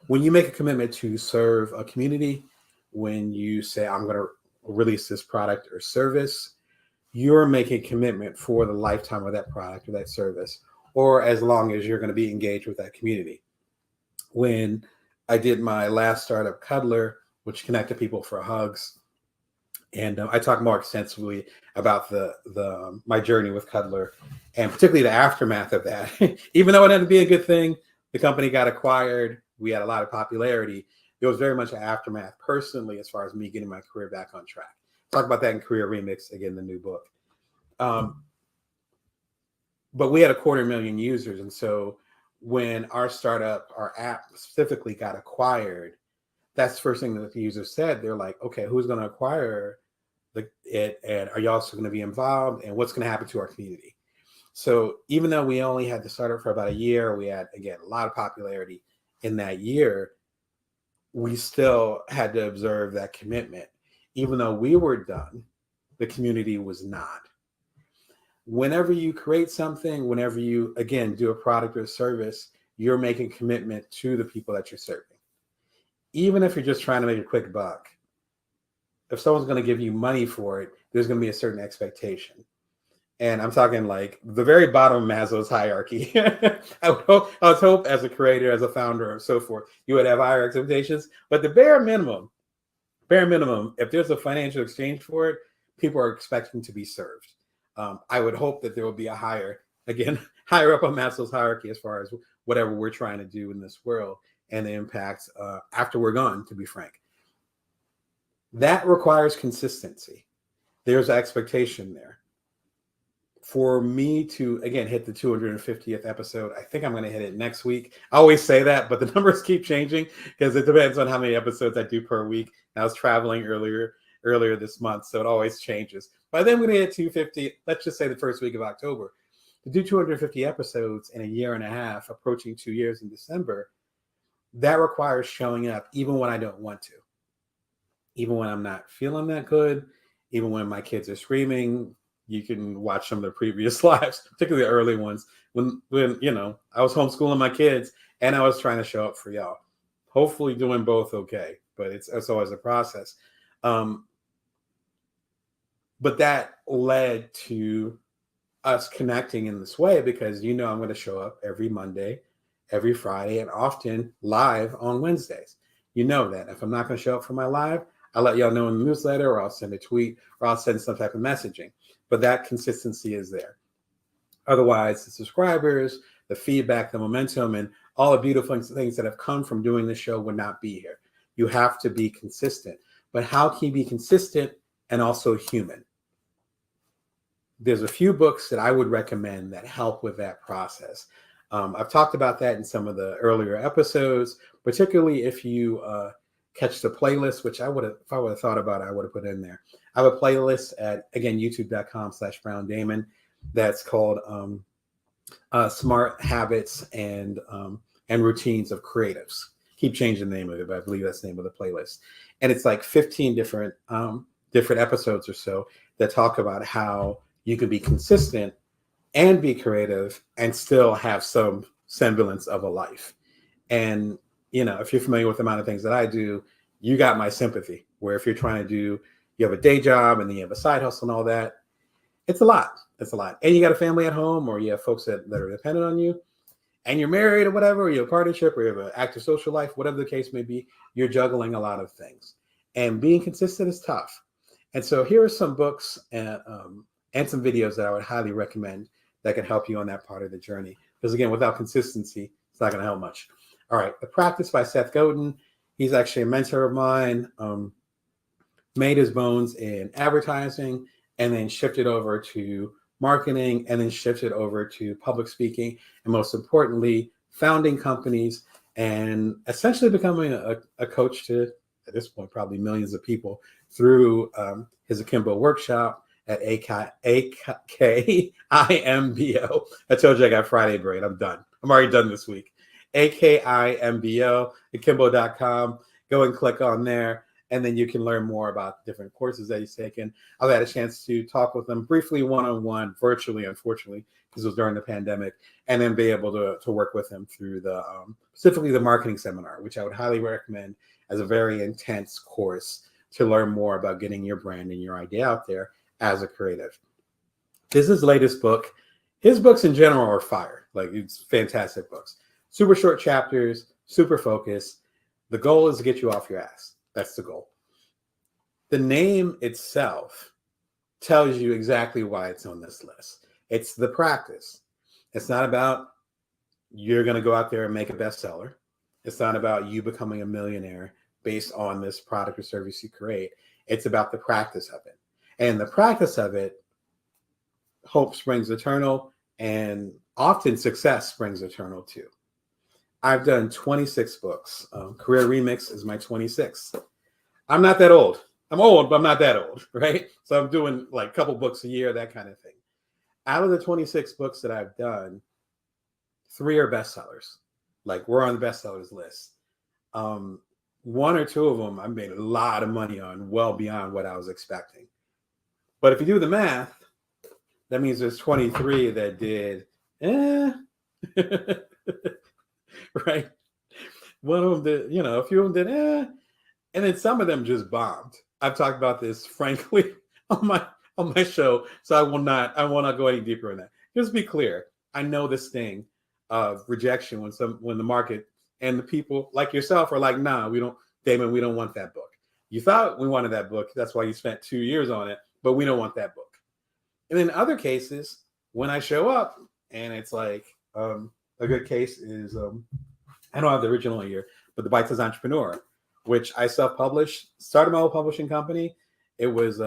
when you make a commitment to serve a community, when you say, I'm going to release this product or service, you're making a commitment for the lifetime of that product or that service, or as long as you're going to be engaged with that community. When I did my last startup, Cuddler, which connected people for hugs, and I talk more extensively about my journey with Cuddler, and particularly the aftermath of that. Even though it ended up being a good thing, the company got acquired. We had a lot of popularity. It was very much an aftermath personally, as far as me getting my career back on track. Talk about that in Career Remix, again, the new book. But we had 250,000 users. And so when our startup, our app specifically got acquired, that's the first thing that the users said. They're like, okay, who's going to acquire it? And are you also going to be involved? And what's going to happen to our community? So even though we only had the startup for about a year, we had, again, a lot of popularity in that year, we still had to observe that commitment. Even though we were done, the community was not. Whenever you create something, whenever you, again, do a product or service, you're making commitment to the people that you're serving. Even if you're just trying to make a quick buck, if someone's going to give you money for it, there's going to be a certain expectation. And I'm talking like the very bottom of Maslow's hierarchy. I would hope as a creator, as a founder, and so forth, you would have higher expectations. But the bare minimum, if there's a financial exchange for it, people are expecting to be served. I would hope that there will be a higher up on Maslow's hierarchy as far as whatever we're trying to do in this world and the impact after we're gone, to be frank. That requires consistency. There's an expectation there. For me to, again, hit the 250th episode, I think I'm going to hit it next week. I always say that, but the numbers keep changing because it depends on how many episodes I do per week. I was traveling earlier this month, so it always changes. By then, we're going to hit 250, let's just say the first week of October. To do 250 episodes in a year and a half, approaching 2 years in December, that requires showing up even when I don't want to. Even when I'm not feeling that good, even when my kids are screaming. You can watch some of the previous lives, particularly the early ones, when I was homeschooling my kids and I was trying to show up for y'all. Hopefully doing both okay, but it's always a process. But that led to us connecting in this way because I'm going to show up every Monday, every Friday, and often live on Wednesdays. You know that. If I'm not going to show up for my live, I'll let y'all know in the newsletter, or I'll send a tweet, or I'll send some type of messaging. But that consistency is there. Otherwise, the subscribers, the feedback, the momentum, and all the beautiful things that have come from doing the show would not be here. You have to be consistent. But how can you be consistent and also human? There's a few books that I would recommend that help with that process. I've talked about that in some of the earlier episodes, particularly if you catch the playlist, which if I would have thought about it, I would have put in there. I have a playlist at, again, youtube.com/Brown Damon that's called Smart Habits and Routines of Creatives. Keep changing the name of it, but I believe that's the name of the playlist. And it's like 15 different episodes or so that talk about how you can be consistent and be creative and still have some semblance of a life. And, if you're familiar with the amount of things that I do, you got my sympathy. Where if you're trying to you have a day job and then you have a side hustle and all that, it's a lot. It's a lot. And you got a family at home, or you have folks that are dependent on you, and you're married or whatever, or you have a partnership, or you have an active social life, whatever the case may be, you're juggling a lot of things. And being consistent is tough. And so here are some books and some videos that I would highly recommend that can help you on that part of the journey. Because again, without consistency, it's not going to help much. All right. The Practice by Seth Godin. He's actually a mentor of mine, made his bones in advertising, and then shifted over to marketing, and then shifted over to public speaking, and most importantly, founding companies and essentially becoming a coach to, at this point, probably millions of people through his Akimbo workshop at AKIMBO. I told you I got Friday brain. I'm done. I'm already done this week. AKIMBO, akimbo.com. Go and click on there, and then you can learn more about different courses that he's taken. I've had a chance to talk with him briefly one-on-one, virtually, unfortunately, because it was during the pandemic, and then be able to work with him through the specifically the marketing seminar, which I would highly recommend as a very intense course to learn more about getting your brand and your idea out there as a creative. This is his latest book. His books in general are fire. Like, it's fantastic books. Super short chapters, super focused. The goal is to get you off your ass. That's the goal. The name itself tells you exactly why it's on this list. It's the practice. It's not about you're going to go out there and make a bestseller. It's not about you becoming a millionaire based on this product or service you create. It's about the practice of it. And the practice of it, hope springs eternal, and often success springs eternal too. I've done 26 books. Career Remix is my 26th. I'm not that old. I'm old, but I'm not that old, right? So I'm doing like a couple books a year, that kind of thing. Out of the 26 books that I've done, 3 are bestsellers. Like, we're on the bestsellers list. 1 or 2 of them I made a lot of money on, well beyond what I was expecting. But if you do the math, that means there's 23 that did, right? One of them did, a few of them did, and then some of them just bombed. I've talked about this, frankly, on my show, so I will not go any deeper in that. Just be clear. I know this thing of rejection when the market and the people like yourself are like, nah, Damon, we don't want that book. You thought we wanted that book. That's why you spent 2 years on it, but we don't want that book. And in other cases, when I show up and it's like, a good case is, I don't have the original here, but The Bite-Sized Entrepreneur, which I self-published, started my own publishing company. It was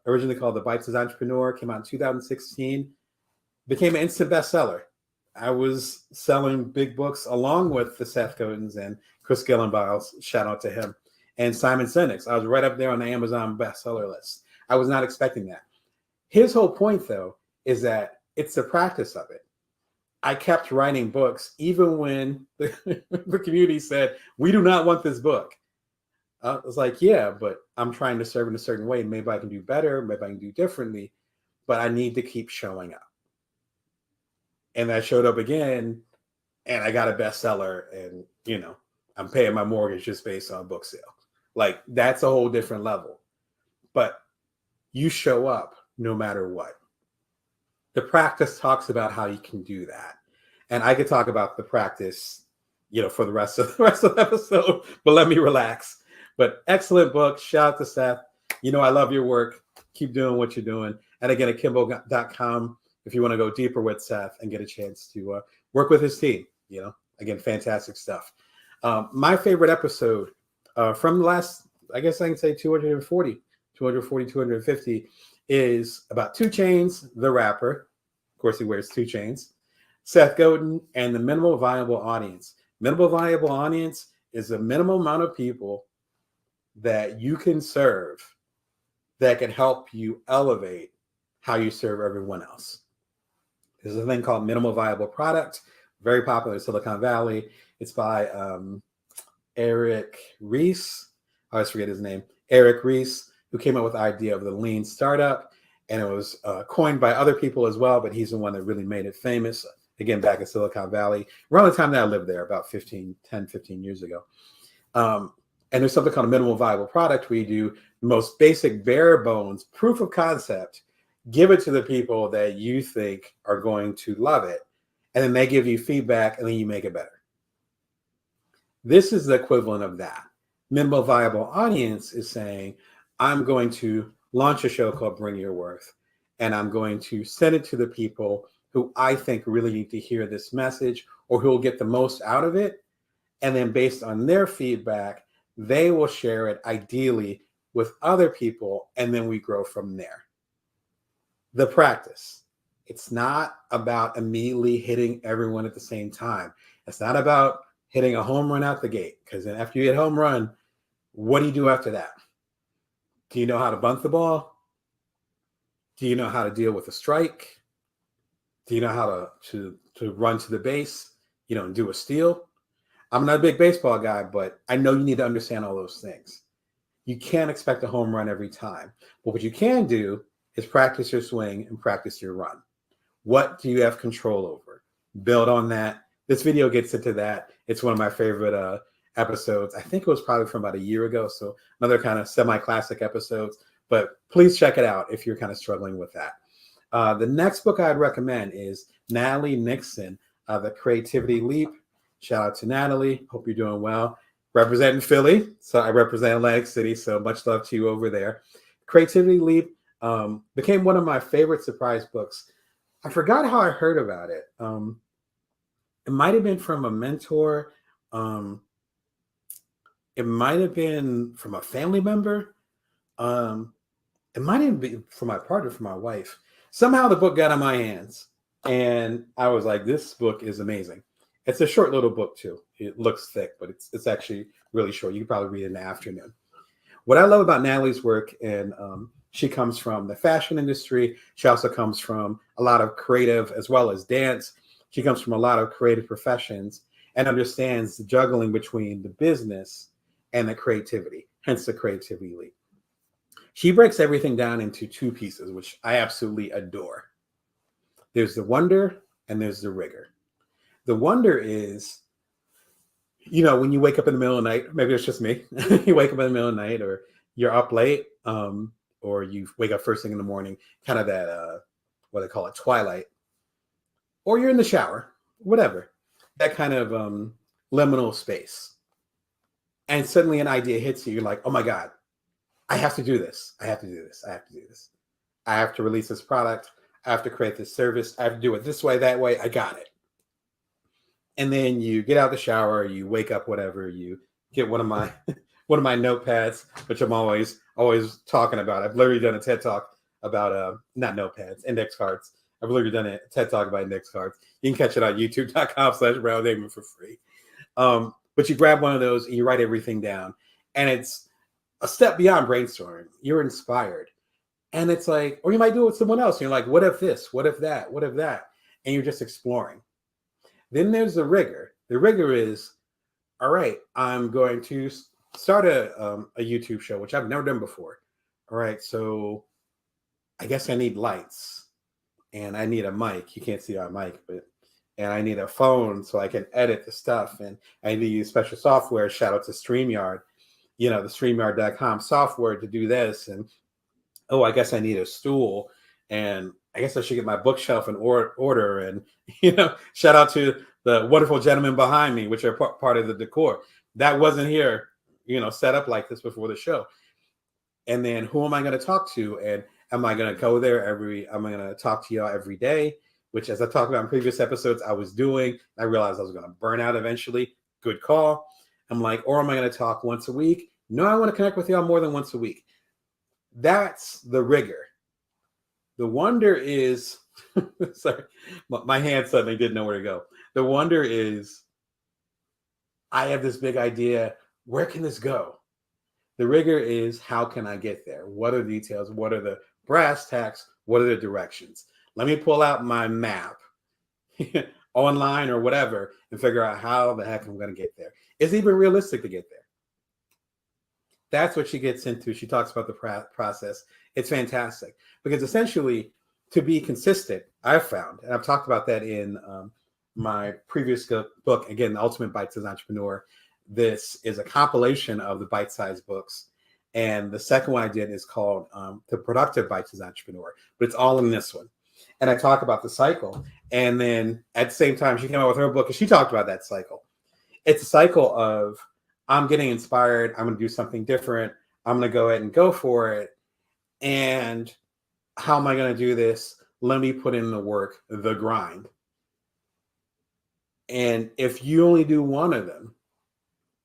originally called The Bite-Sized Entrepreneur, came out in 2016, became an instant bestseller. I was selling big books along with the Seth Godins and Chris Gillenbiles, shout out to him, and Simon Sinek's. I was right up there on the Amazon bestseller list. I was not expecting that. His whole point, though, is that it's the practice of it. I kept writing books even when the community said, we do not want this book. I was like, yeah, but I'm trying to serve in a certain way. Maybe I can do better. Maybe I can do differently. But I need to keep showing up. And I showed up again, and I got a bestseller, and, I'm paying my mortgage just based on book sale. Like, that's a whole different level. But you show up no matter what. The practice talks about how you can do that. And I could talk about the practice, for the rest of the episode, but let me relax. But excellent book. Shout out to Seth. You know, I love your work. Keep doing what you're doing. And again, at Kimbo.com, if you want to go deeper with Seth and get a chance to work with his team, you know, again, fantastic stuff. My favorite episode from the last, I guess I can say 240, 250 is about 2 Chainz, the rapper. Of course, he wears 2 Chainz. Seth Godin and the minimal viable audience. Minimal viable audience is the minimum amount of people that you can serve that can help you elevate how you serve everyone else. There's a thing called minimal viable product, very popular in Silicon Valley. It's by Eric Ries. I always forget his name. Eric Ries, who came up with the idea of the lean startup. And it was coined by other people as well, but he's the one that really made it famous. Again, back in Silicon Valley, around the time that I lived there, about 10, 15 years ago. And there's something called a minimal viable product where you do the most basic bare bones proof of concept, give it to the people that you think are going to love it, and then they give you feedback, and then you make it better. This is the equivalent of that. Minimal viable audience is saying, I'm going to launch a show called Bring Your Worth, and I'm going to send it to the people who I think really need to hear this message or who will get the most out of it. And then based on their feedback, they will share it ideally with other people, and then we grow from there. The practice. It's not about immediately hitting everyone at the same time. It's not about hitting a home run out the gate, because then after you hit home run, what do you do after that? Do you know how to bunt the ball? Do you know how to deal with a strike? Do you know how to run to the base, you know, and do a steal? I'm not a big baseball guy, but I know you need to understand all those things. You can't expect a home run every time. But what you can do is practice your swing and practice your run. What do you have control over? Build on that. This video gets into that. It's one of my favorite episodes. I think it was probably from about a year ago. So another kind of semi-classic episodes. But please check it out if you're kind of struggling with that. The next book I'd recommend is Natalie Nixon, The Creativity Leap. Shout out to Natalie. Hope you're doing well. Representing Philly. So I represent Atlantic City. So much love to you over there. Creativity Leap became one of my favorite surprise books. I forgot how I heard about it. It might have been from a mentor. It might have been from a family member. It might even be from my partner, from my wife. Somehow the book got in my hands. And I was like, this book is amazing. It's a short little book too. It looks thick, but it's actually really short. You can probably read it in the afternoon. What I love about Natalie's work, and she comes from the fashion industry. She also comes from a lot of creative as well as dance. She comes from a lot of creative professions and understands the juggling between the business and the creativity, hence the creativity leap. She breaks everything down into 2 pieces, which I absolutely adore. There's the wonder and there's the rigor. The wonder is, you know, when you wake up in the middle of the night, maybe it's just me, you wake up in the middle of the night, or you're up late, or you wake up first thing in the morning, kind of that, what they call it, twilight, or you're in the shower, whatever, that kind of liminal space. And suddenly an idea hits you. You're like, oh my God, I have to do this. I have to do this. I have to do this. I have to release this product. I have to create this service. I have to do it this way, that way. I got it. And then you get out of the shower, you wake up, whatever, you get one of my notepads, which I'm always talking about. I've literally done a TED talk about not notepads, index cards. I've literally done a TED talk about index cards. You can catch it on youtube.com/BrownDamon for free. But you grab one of those and you write everything down. And it's a step beyond brainstorming. You're inspired. And it's like, or you might do it with someone else. And you're like, what if this? What if that? What if that? And you're just exploring. Then there's the rigor. The rigor is, all right, I'm going to start a YouTube show, which I've never done before. All right, so I guess I need lights and I need a mic. You can't see our mic, and I need a phone so I can edit the stuff. And I need to use special software. Shout out to StreamYard, the StreamYard.com software to do this. And oh, I guess I need a stool. And I guess I should get my bookshelf in order. And, shout out to the wonderful gentlemen behind me, which are part of the decor. That wasn't here set up like this before the show. And then who am I going to talk to? And am I going to go there am I going to talk to y'all every day? Which, as I talked about in previous episodes, I was doing. I realized I was going to burn out eventually. Good call. I'm like, or am I going to talk once a week? No, I want to connect with y'all more than once a week. That's the rigor. The wonder is, sorry, my hand suddenly didn't know where to go. The wonder is, I have this big idea. Where can this go? The rigor is, how can I get there? What are the details? What are the brass tacks? What are the directions? Let me pull out my map online or whatever and figure out how the heck I'm going to get there. Is it even realistic to get there? That's what she gets into. She talks about the process. It's fantastic because essentially, to be consistent, I've found, and I've talked about that in my previous book, again, The Ultimate Bite-Sized Entrepreneur. This is a compilation of the bite-sized books. And the second one I did is called The Productive Bite-Sized Entrepreneur, but it's all in this one. And I talk about the cycle. And then at the same time, she came out with her book and she talked about that cycle. It's a cycle of, I'm getting inspired. I'm going to do something different. I'm going to go ahead and go for it. And how am I going to do this? Let me put in the work, the grind. And if you only do one of them,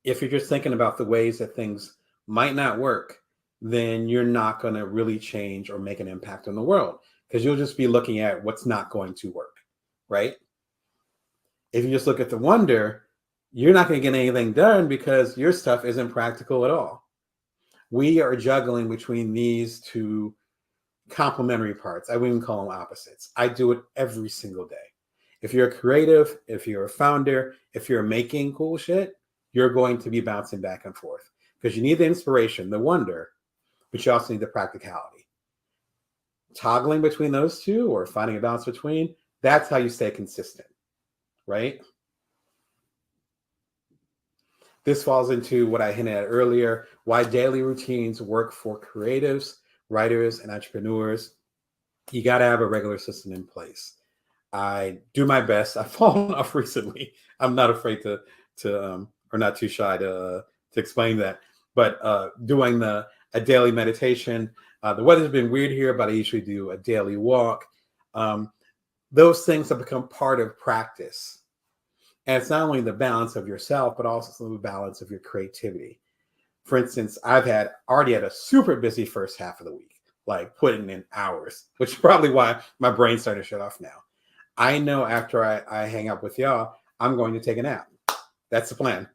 if you're just thinking about the ways that things might not work, then you're not going to really change or make an impact on the world because you'll just be looking at what's not going to work, right? If you just look at the wonder, you're not going to get anything done because your stuff isn't practical at all. We are juggling between these two complementary parts. I wouldn't call them opposites. I do it every single day. If you're a creative, if you're a founder, if you're making cool shit, you're going to be bouncing back and forth because you need the inspiration, the wonder, but you also need the practicality. Toggling between those two or finding a balance between, that's how you stay consistent, right? This falls into what I hinted at earlier, why daily routines work for creatives, writers, and entrepreneurs. You got to have a regular system in place. I do my best. I've fallen off recently. I'm not afraid to or not too shy to explain that. But doing a daily meditation. The weather's been weird here, but I usually do a daily walk. Those things have become part of practice. And it's not only the balance of yourself, but also the balance of your creativity. For instance, I've already had a super busy first half of the week, like putting in hours, which is probably why my brain's starting to shut off now. I know after I hang up with y'all, I'm going to take a nap. That's the plan.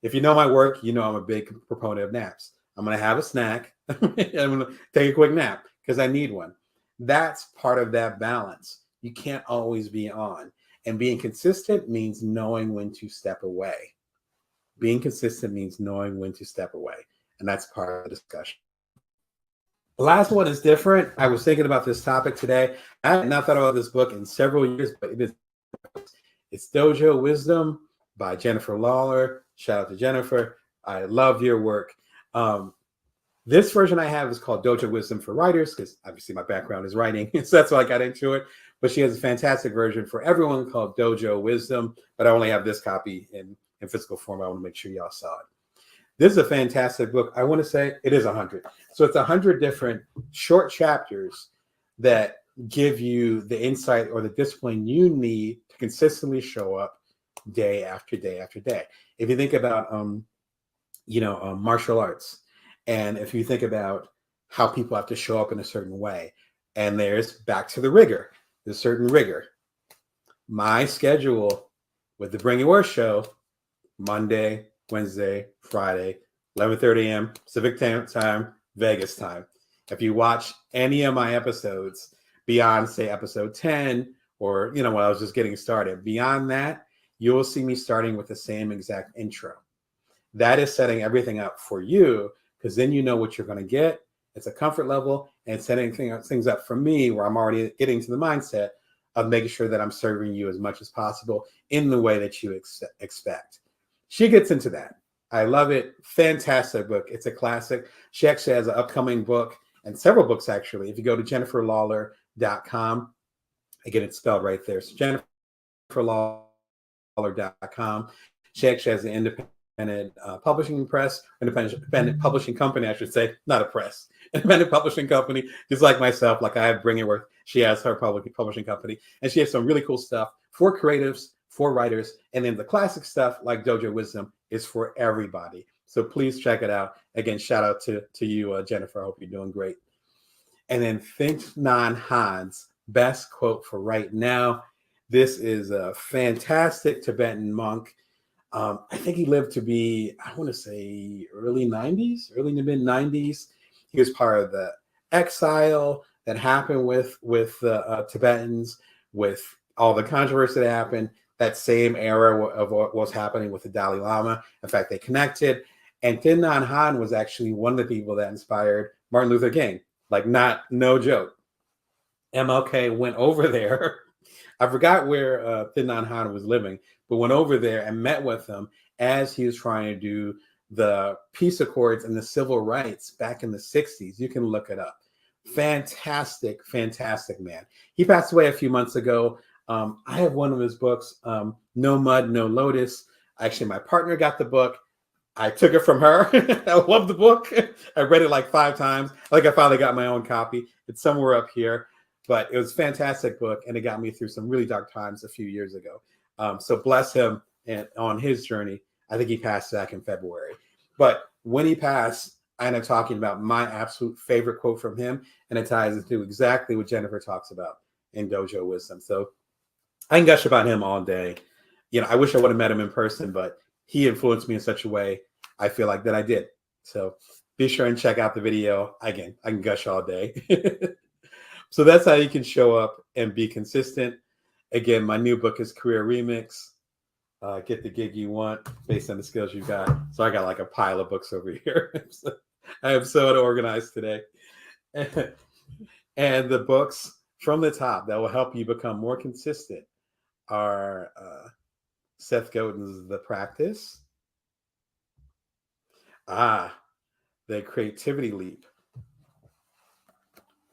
If you know my work, you know I'm a big proponent of naps. I'm going to have a snack. I'm going to take a quick nap because I need one. That's part of that balance. You can't always be on. And being consistent means knowing when to step away. Being consistent means knowing when to step away. And that's part of the discussion. The last one is different. I was thinking about this topic today. I had not thought about this book in several years, but it's Dojo Wisdom by Jennifer Lawler. Shout out to Jennifer. I love your work. This version I have is called Dojo Wisdom for Writers because obviously my background is writing. So that's why I got into it. But she has a fantastic version for everyone called Dojo Wisdom. But I only have this copy in physical form. I want to make sure y'all saw it. This is a fantastic book. I want to say it is 100. So it's 100 different short chapters that give you the insight or the discipline you need to consistently show up day after day after day. If you think about, martial arts, and if you think about how people have to show up in a certain way, and there's back to the rigor, there's certain rigor. My schedule with the Bring Your Worst show, Monday, Wednesday, Friday, 11:30 a.m. Pacific time, Vegas time. If you watch any of my episodes beyond, say, episode 10, or, when I was just getting started, beyond that, you will see me starting with the same exact intro. That is setting everything up for you because then you know what you're going to get. It's a comfort level and setting things up for me where I'm already getting to the mindset of making sure that I'm serving you as much as possible in the way that you expect. She gets into that. I love it. Fantastic book. It's a classic. She actually has an upcoming book and several books, actually. If you go to jenniferlawler.com, again, it's spelled right there. So jenniferlawler.com. She actually has an independent publishing press, independent publishing company, I should say, not a press, independent publishing company, just like myself, like I have Bringingworth. She has her publishing company, and she has some really cool stuff for creatives, for writers, and then the classic stuff like Dojo Wisdom is for everybody. So please check it out. Again, shout out to you, Jennifer. I hope you're doing great. And then Thich Nhat Hanh's best quote for right now. This is a fantastic Tibetan monk. I think he lived to be, I want to say, early to mid 90s. He was part of the exile that happened with the Tibetans, with all the controversy that happened, that same era of what was happening with the Dalai Lama. In fact, they connected. And Thich Nhat Hanh was actually one of the people that inspired Martin Luther King. Like, no joke. MLK went over there. I forgot where Thich Nhat Hanh was living, but went over there and met with him as he was trying to do the peace accords and the civil rights back in the 60s. You can look it up. Fantastic man. He passed away a few months ago. I have one of his books, No Mud, No Lotus. Actually, my partner got the book. I took it from her. I love the book. I read it like 5 times. I finally got my own copy. It's somewhere up here. But it was a fantastic book, and it got me through some really dark times a few years ago. So bless him and on his journey. I think he passed back in February. But when he passed, I ended up talking about my absolute favorite quote from him, and it ties into exactly what Jennifer talks about in Dojo Wisdom. So I can gush about him all day. I wish I would have met him in person, but he influenced me in such a way I feel like that I did. So be sure and check out the video. Again, I can gush all day. So that's how you can show up and be consistent. Again, my new book is Career Remix. Get the gig you want based on the skills you've got. So I got like a pile of books over here. I am so unorganized today. And the books from the top that will help you become more consistent are Seth Godin's The Practice. The Creativity Leap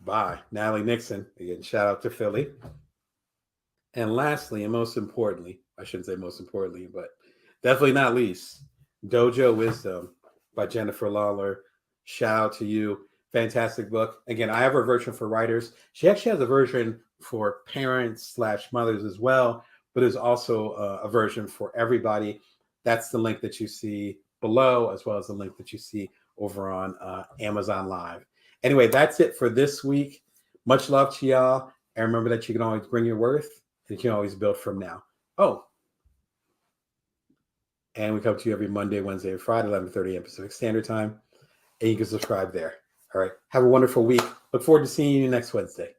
by Natalie Nixon. Again, shout out to Philly. And lastly, and most importantly, I shouldn't say most importantly, but definitely not least, Dojo Wisdom by Jennifer Lawler. Shout out to you. Fantastic book. Again, I have a version for writers. She actually has a version for parents / mothers as well, but there's also a version for everybody. That's the link that you see below, as well as the link that you see over on Amazon Live. Anyway, that's it for this week. Much love to y'all. And remember that you can always bring your worth, and you can always build from now. Oh, and we come to you every Monday, Wednesday, and Friday, 11:30 a.m. Pacific Standard Time. And you can subscribe there. All right. Have a wonderful week. Look forward to seeing you next Wednesday.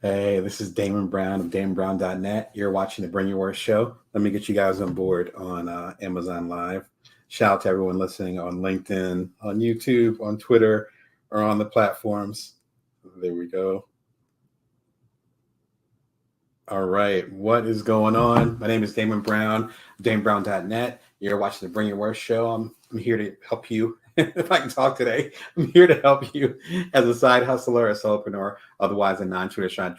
Hey, this is Damon Brown of DamonBrown.net. You're watching the Bring Your Worth show. Let me get you guys on board on Amazon Live. Shout out to everyone listening on LinkedIn, on YouTube, on Twitter, or on the platforms. There we go. All right. What is going on? My name is Damon Brown, DamonBrown.net. You're watching the Bring Your Worth show. I'm here to help you. If I can talk today, I'm here to help you as a side hustler, a solopreneur, otherwise a non-traditional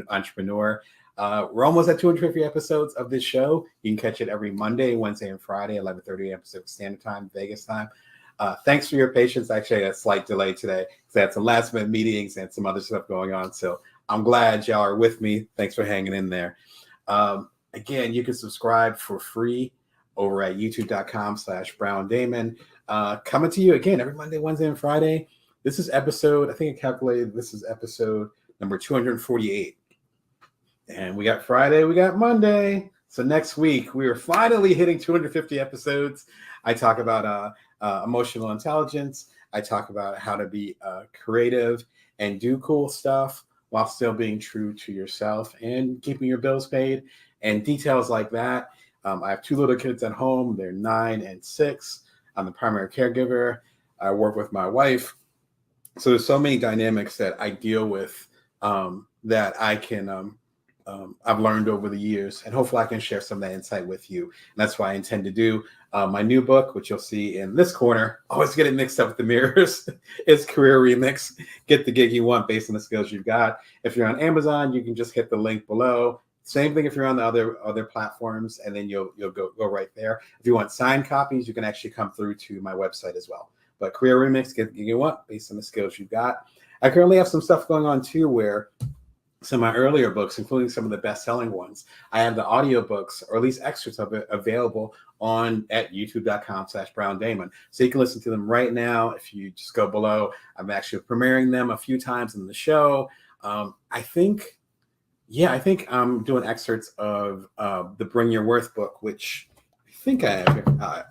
entrepreneur. We're almost at 250 episodes of this show. You can catch it every Monday, Wednesday, and Friday, 11:30 a.m. Pacific Standard Time, Vegas time. Thanks for your patience. Actually, I had a slight delay today because I had some last-minute meetings and some other stuff going on. So I'm glad y'all are with me. Thanks for hanging in there. Again, you can subscribe for free over at youtube.com/BrownDamon. Coming to you again every Monday, Wednesday, and Friday. This is episode, I think I calculated, this is episode number 248. And we got Friday, we got Monday. So next week, we are finally hitting 250 episodes. I talk about emotional intelligence. I talk about how to be creative and do cool stuff while still being true to yourself and keeping your bills paid and details like that. I have 2 little kids at home. They're 9 and 6. I'm the primary caregiver. I work with my wife. So there's so many dynamics that I deal with that I can, I've learned over the years, and hopefully I can share some of that insight with you. And that's why I intend to do my new book, which you'll see in this corner. Always get it mixed up with the mirrors. It's Career Remix. Get the gig you want based on the skills you've got. If you're on Amazon, you can just hit the link below. Same thing if you're on the other platforms, and then you'll go right there. If you want signed copies, you can actually come through to my website as well. But Career Remix, get you what based on the skills you've got. I currently have some stuff going on too, where some of my earlier books, including some of the best-selling ones, I have the audiobooks, or at least excerpts of it, available at youtube.com/BrownDamon. So you can listen to them right now. If you just go below, I'm actually premiering them a few times in the show. I think I'm doing excerpts of the Bring Your Worth book, which I think I have.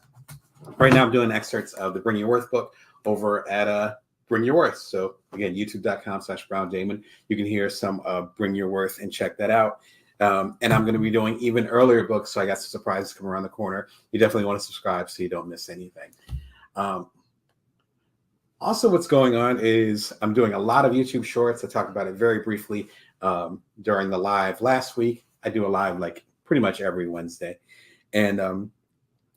Right now I'm doing excerpts of the Bring Your Worth book over at Bring Your Worth. So again, youtube.com/BrownDamon. You can hear some Bring Your Worth and check that out. And I'm going to be doing even earlier books, so I got some surprises coming around the corner. You definitely want to subscribe so you don't miss anything. Also, what's going on is I'm doing a lot of YouTube shorts. I talked about it very briefly during the live last week. I do a live like pretty much every Wednesday. And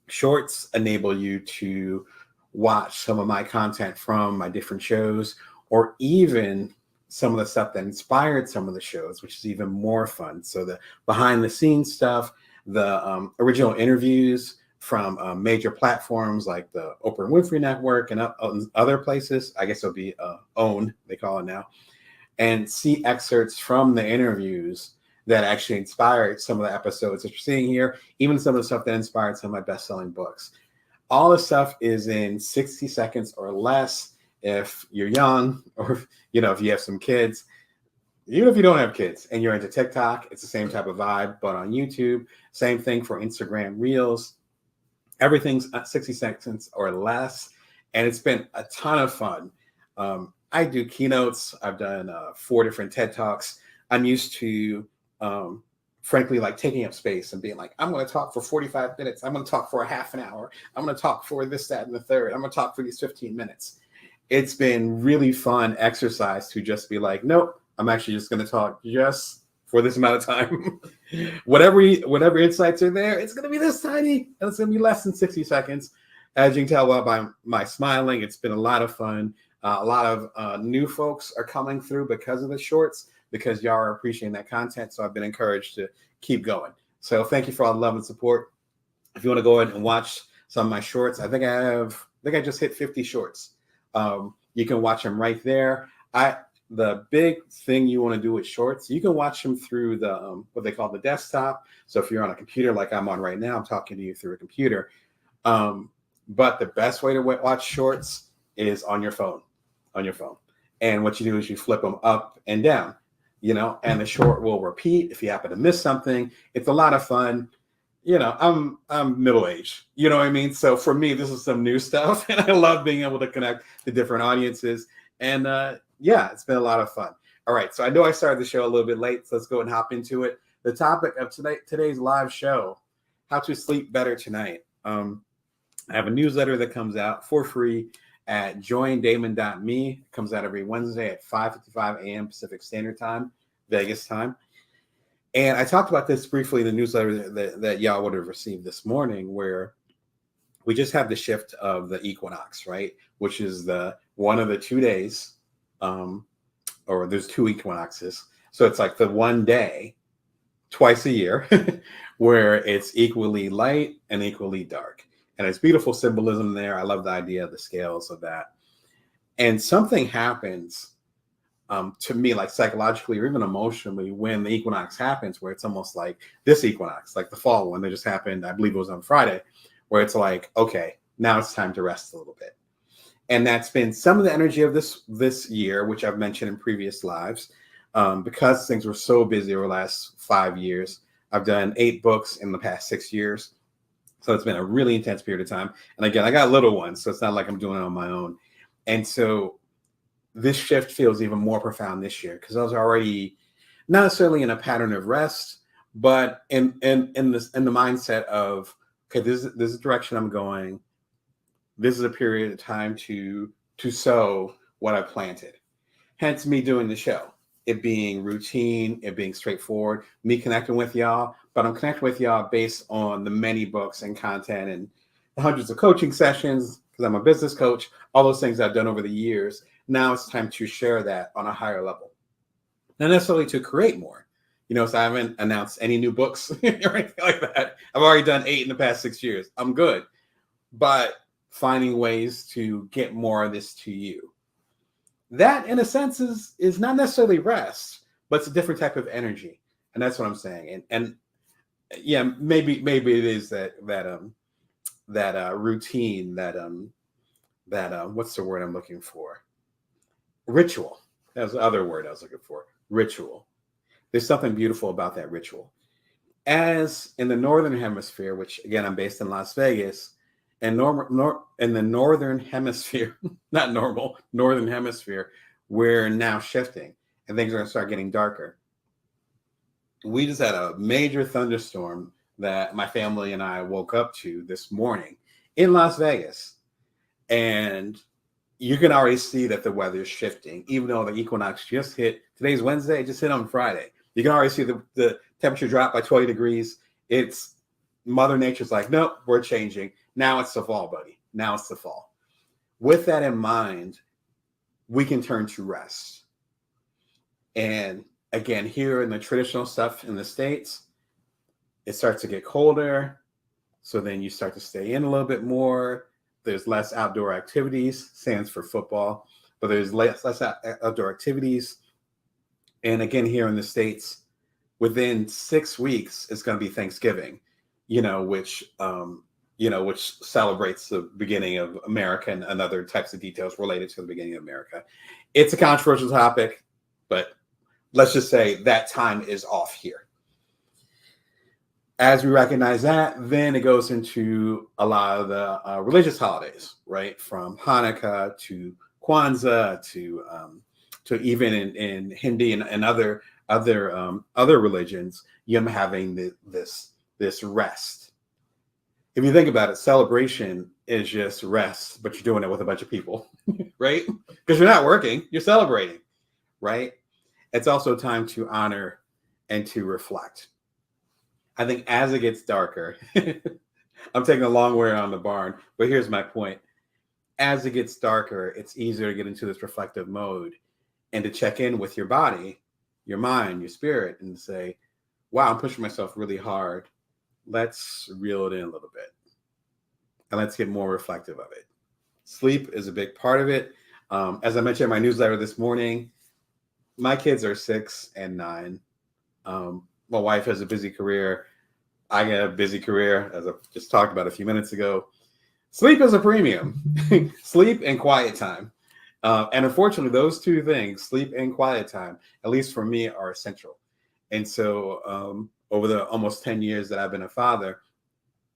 shorts enable you to watch some of my content from my different shows, or even some of the stuff that inspired some of the shows, which is even more fun. So the behind the scenes stuff, the original interviews from major platforms like the Oprah Winfrey Network and other places. I guess it'll be OWN, they call it now. And see excerpts from the interviews that actually inspired some of the episodes that you're seeing here, even some of the stuff that inspired some of my best-selling books. All this stuff is in 60 seconds or less. If you're young, or if you have some kids, even if you don't have kids and you're into TikTok, it's the same type of vibe. But on YouTube, same thing for Instagram Reels. Everything's 60 seconds or less, and it's been a ton of fun. I do keynotes. I've done 4 different TED Talks. I'm used to, frankly, like taking up space and being like, I'm going to talk for 45 minutes. I'm going to talk for a half an hour. I'm going to talk for this, that, and the third. I'm going to talk for these 15 minutes. It's been really fun exercise to just be like, nope, I'm actually just going to talk just for this amount of time. whatever insights are there, it's going to be this tiny, and it's going to be less than 60 seconds. As you can tell by my smiling, it's been a lot of fun. A lot of new folks are coming through because of the shorts, because y'all are appreciating that content. So I've been encouraged to keep going. So thank you for all the love and support. If you want to go ahead and watch some of my shorts, I think I just hit 50 shorts. You can watch them right there. The big thing you want to do with shorts, you can watch them through the what they call the desktop. So if you're on a computer like I'm on right now, I'm talking to you through a computer. But the best way to watch shorts is on your phone. And what you do is you flip them up and down, and the short will repeat if you happen to miss something. It's a lot of fun. I'm middle-aged, you know what I mean? So for me, this is some new stuff, and I love being able to connect to different audiences. And it's been a lot of fun. All right, so I know I started the show a little bit late, so let's go and hop into it. The topic of today's live show, how to sleep better tonight. I have a newsletter that comes out for free at joindamon.me. It comes out every Wednesday at 5:55 a.m. Pacific Standard Time, Vegas time. And I talked about this briefly in the newsletter that y'all would have received this morning, where we just have the shift of the equinox, right? Which is the one of the 2 days, or there's 2 equinoxes. So it's like the one day twice a year where it's equally light and equally dark. And it's beautiful symbolism there. I love the idea of the scales of that. And something happens to me, like psychologically or even emotionally, when the equinox happens, where it's almost like this equinox, like the fall one that just happened, I believe it was on Friday, where it's like, okay, now it's time to rest a little bit. And that's been some of the energy of this year, which I've mentioned in previous lives, because things were so busy over the last 5 years. I've done 8 books in the past 6 years. So it's been a really intense period of time. And again, I got little ones, so it's not like I'm doing it on my own. And so this shift feels even more profound this year, because I was already not necessarily in a pattern of rest, but in the mindset of, okay, this is the direction I'm going. This is a period of time to sow what I planted. Hence me doing the show. It being routine, it being straightforward, me connecting with y'all, but I'm connecting with y'all based on the many books and content and the hundreds of coaching sessions, because I'm a business coach, all those things I've done over the years. Now it's time to share that on a higher level. Not necessarily to create more, So I haven't announced any new books or anything like that. I've already done 8 in the past 6 years. I'm good. But finding ways to get more of this to you. That, in a sense, is not necessarily rest, but it's a different type of energy. And that's what I'm saying. And yeah, maybe it is that routine, that what's the word I'm looking for? Ritual. That was the other word I was looking for. Ritual. There's something beautiful about that ritual. As in the Northern Hemisphere, which again, I'm based in Las Vegas, and in the Northern Hemisphere, not normal, Northern Hemisphere, we're now shifting and things are going to start getting darker. We just had a major thunderstorm that my family and I woke up to this morning in Las Vegas. And you can already see that the weather is shifting, even though the equinox just hit. Today's Wednesday, it just hit on Friday. You can already see the temperature drop by 20 degrees. It's Mother Nature's like, nope, we're changing. Now it's the fall, buddy. Now it's the fall. With that in mind, we can turn to rest. And again, here in the traditional stuff in the States, it starts to get colder. So then you start to stay in a little bit more. There's less outdoor activities, stands for football, but there's less outdoor activities. And again, here in the States, within 6 weeks, it's going to be Thanksgiving, which celebrates the beginning of America and other types of details related to the beginning of America. It's a controversial topic, but let's just say that time is off here. As we recognize that, then it goes into a lot of the religious holidays, right? From Hanukkah to Kwanzaa to even in Hindi and other religions, you're having this rest. If you think about it, celebration is just rest, but you're doing it with a bunch of people, right? Because you're not working, you're celebrating, right? It's also time to honor and to reflect. I think as it gets darker, I'm taking a long way around the barn, but here's my point. As it gets darker, it's easier to get into this reflective mode and to check in with your body, your mind, your spirit, and say, wow, I'm pushing myself really hard. Let's reel it in a little bit. And let's get more reflective of it. Sleep is a big part of it. As I mentioned in my newsletter this morning, my kids are 6 and 9. My wife has a busy career. I got a busy career, as I just talked about a few minutes ago. Sleep is a premium. Sleep and quiet time. And unfortunately, those two things, sleep and quiet time, at least for me, are essential. And so over the almost 10 years that I've been a father,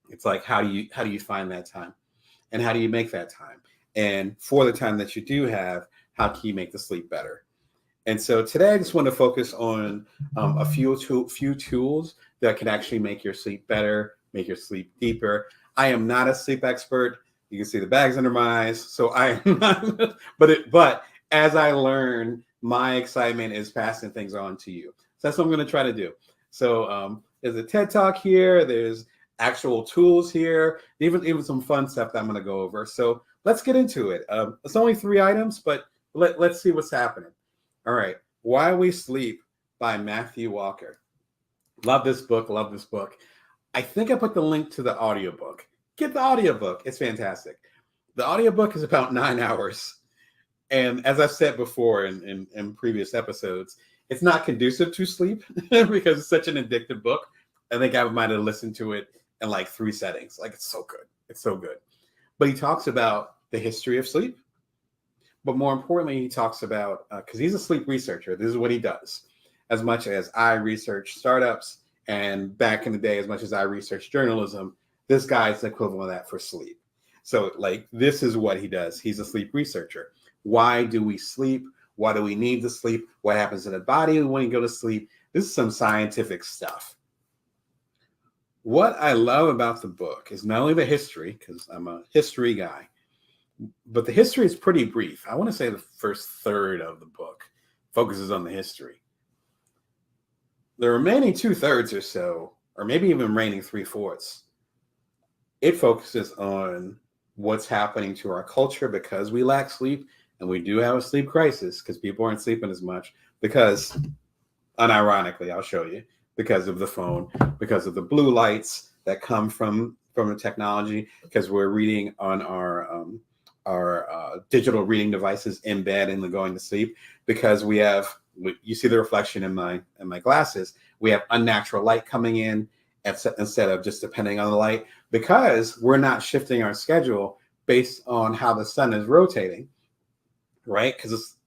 it's like, how do you find that time? And how do you make that time? And for the time that you do have, how can you make the sleep better? And so today I just want to focus on a few tools that can actually make your sleep better, make your sleep deeper. I am not a sleep expert. You can see the bags under my eyes. So I am not, but as I learn, my excitement is passing things on to you. So that's what I'm going to try to do. So there's a TED Talk here. There's actual tools here, even some fun stuff that I'm going to go over. So let's get into it. It's only 3 items, but let's see what's happening. All right. Why We Sleep by Matthew Walker. Love this book. I think I put the link to the audiobook. Get the audiobook. It's fantastic. The audiobook is about 9 hours. And as I've said before in previous episodes, it's not conducive to sleep because it's such an addictive book. I think I might have listened to it in like 3 settings. Like, it's so good. It's so good. But he talks about the history of sleep. But more importantly, he talks about, because he's a sleep researcher, this is what he does. As much as I research startups, and back in the day, as much as I researched journalism, this guy's the equivalent of that for sleep. So like, this is what he does. He's a sleep researcher. Why do we sleep? Why do we need to sleep? What happens in the body when you go to sleep? This is some scientific stuff. What I love about the book is not only the history, because I'm a history guy, but the history is pretty brief. I want to say the first third of the book focuses on the history. The remaining 2/3 or so, or maybe even remaining 3/4, it focuses on what's happening to our culture because we lack sleep, and we do have a sleep crisis because people aren't sleeping as much because unironically, I'll show you, because of the phone, because of the blue lights that come from the technology, because we're reading on our digital reading devices in bed and going to sleep, because we have, you see the reflection in my glasses, we have unnatural light coming in instead of just depending on the light, because we're not shifting our schedule based on how the sun is rotating, right? Because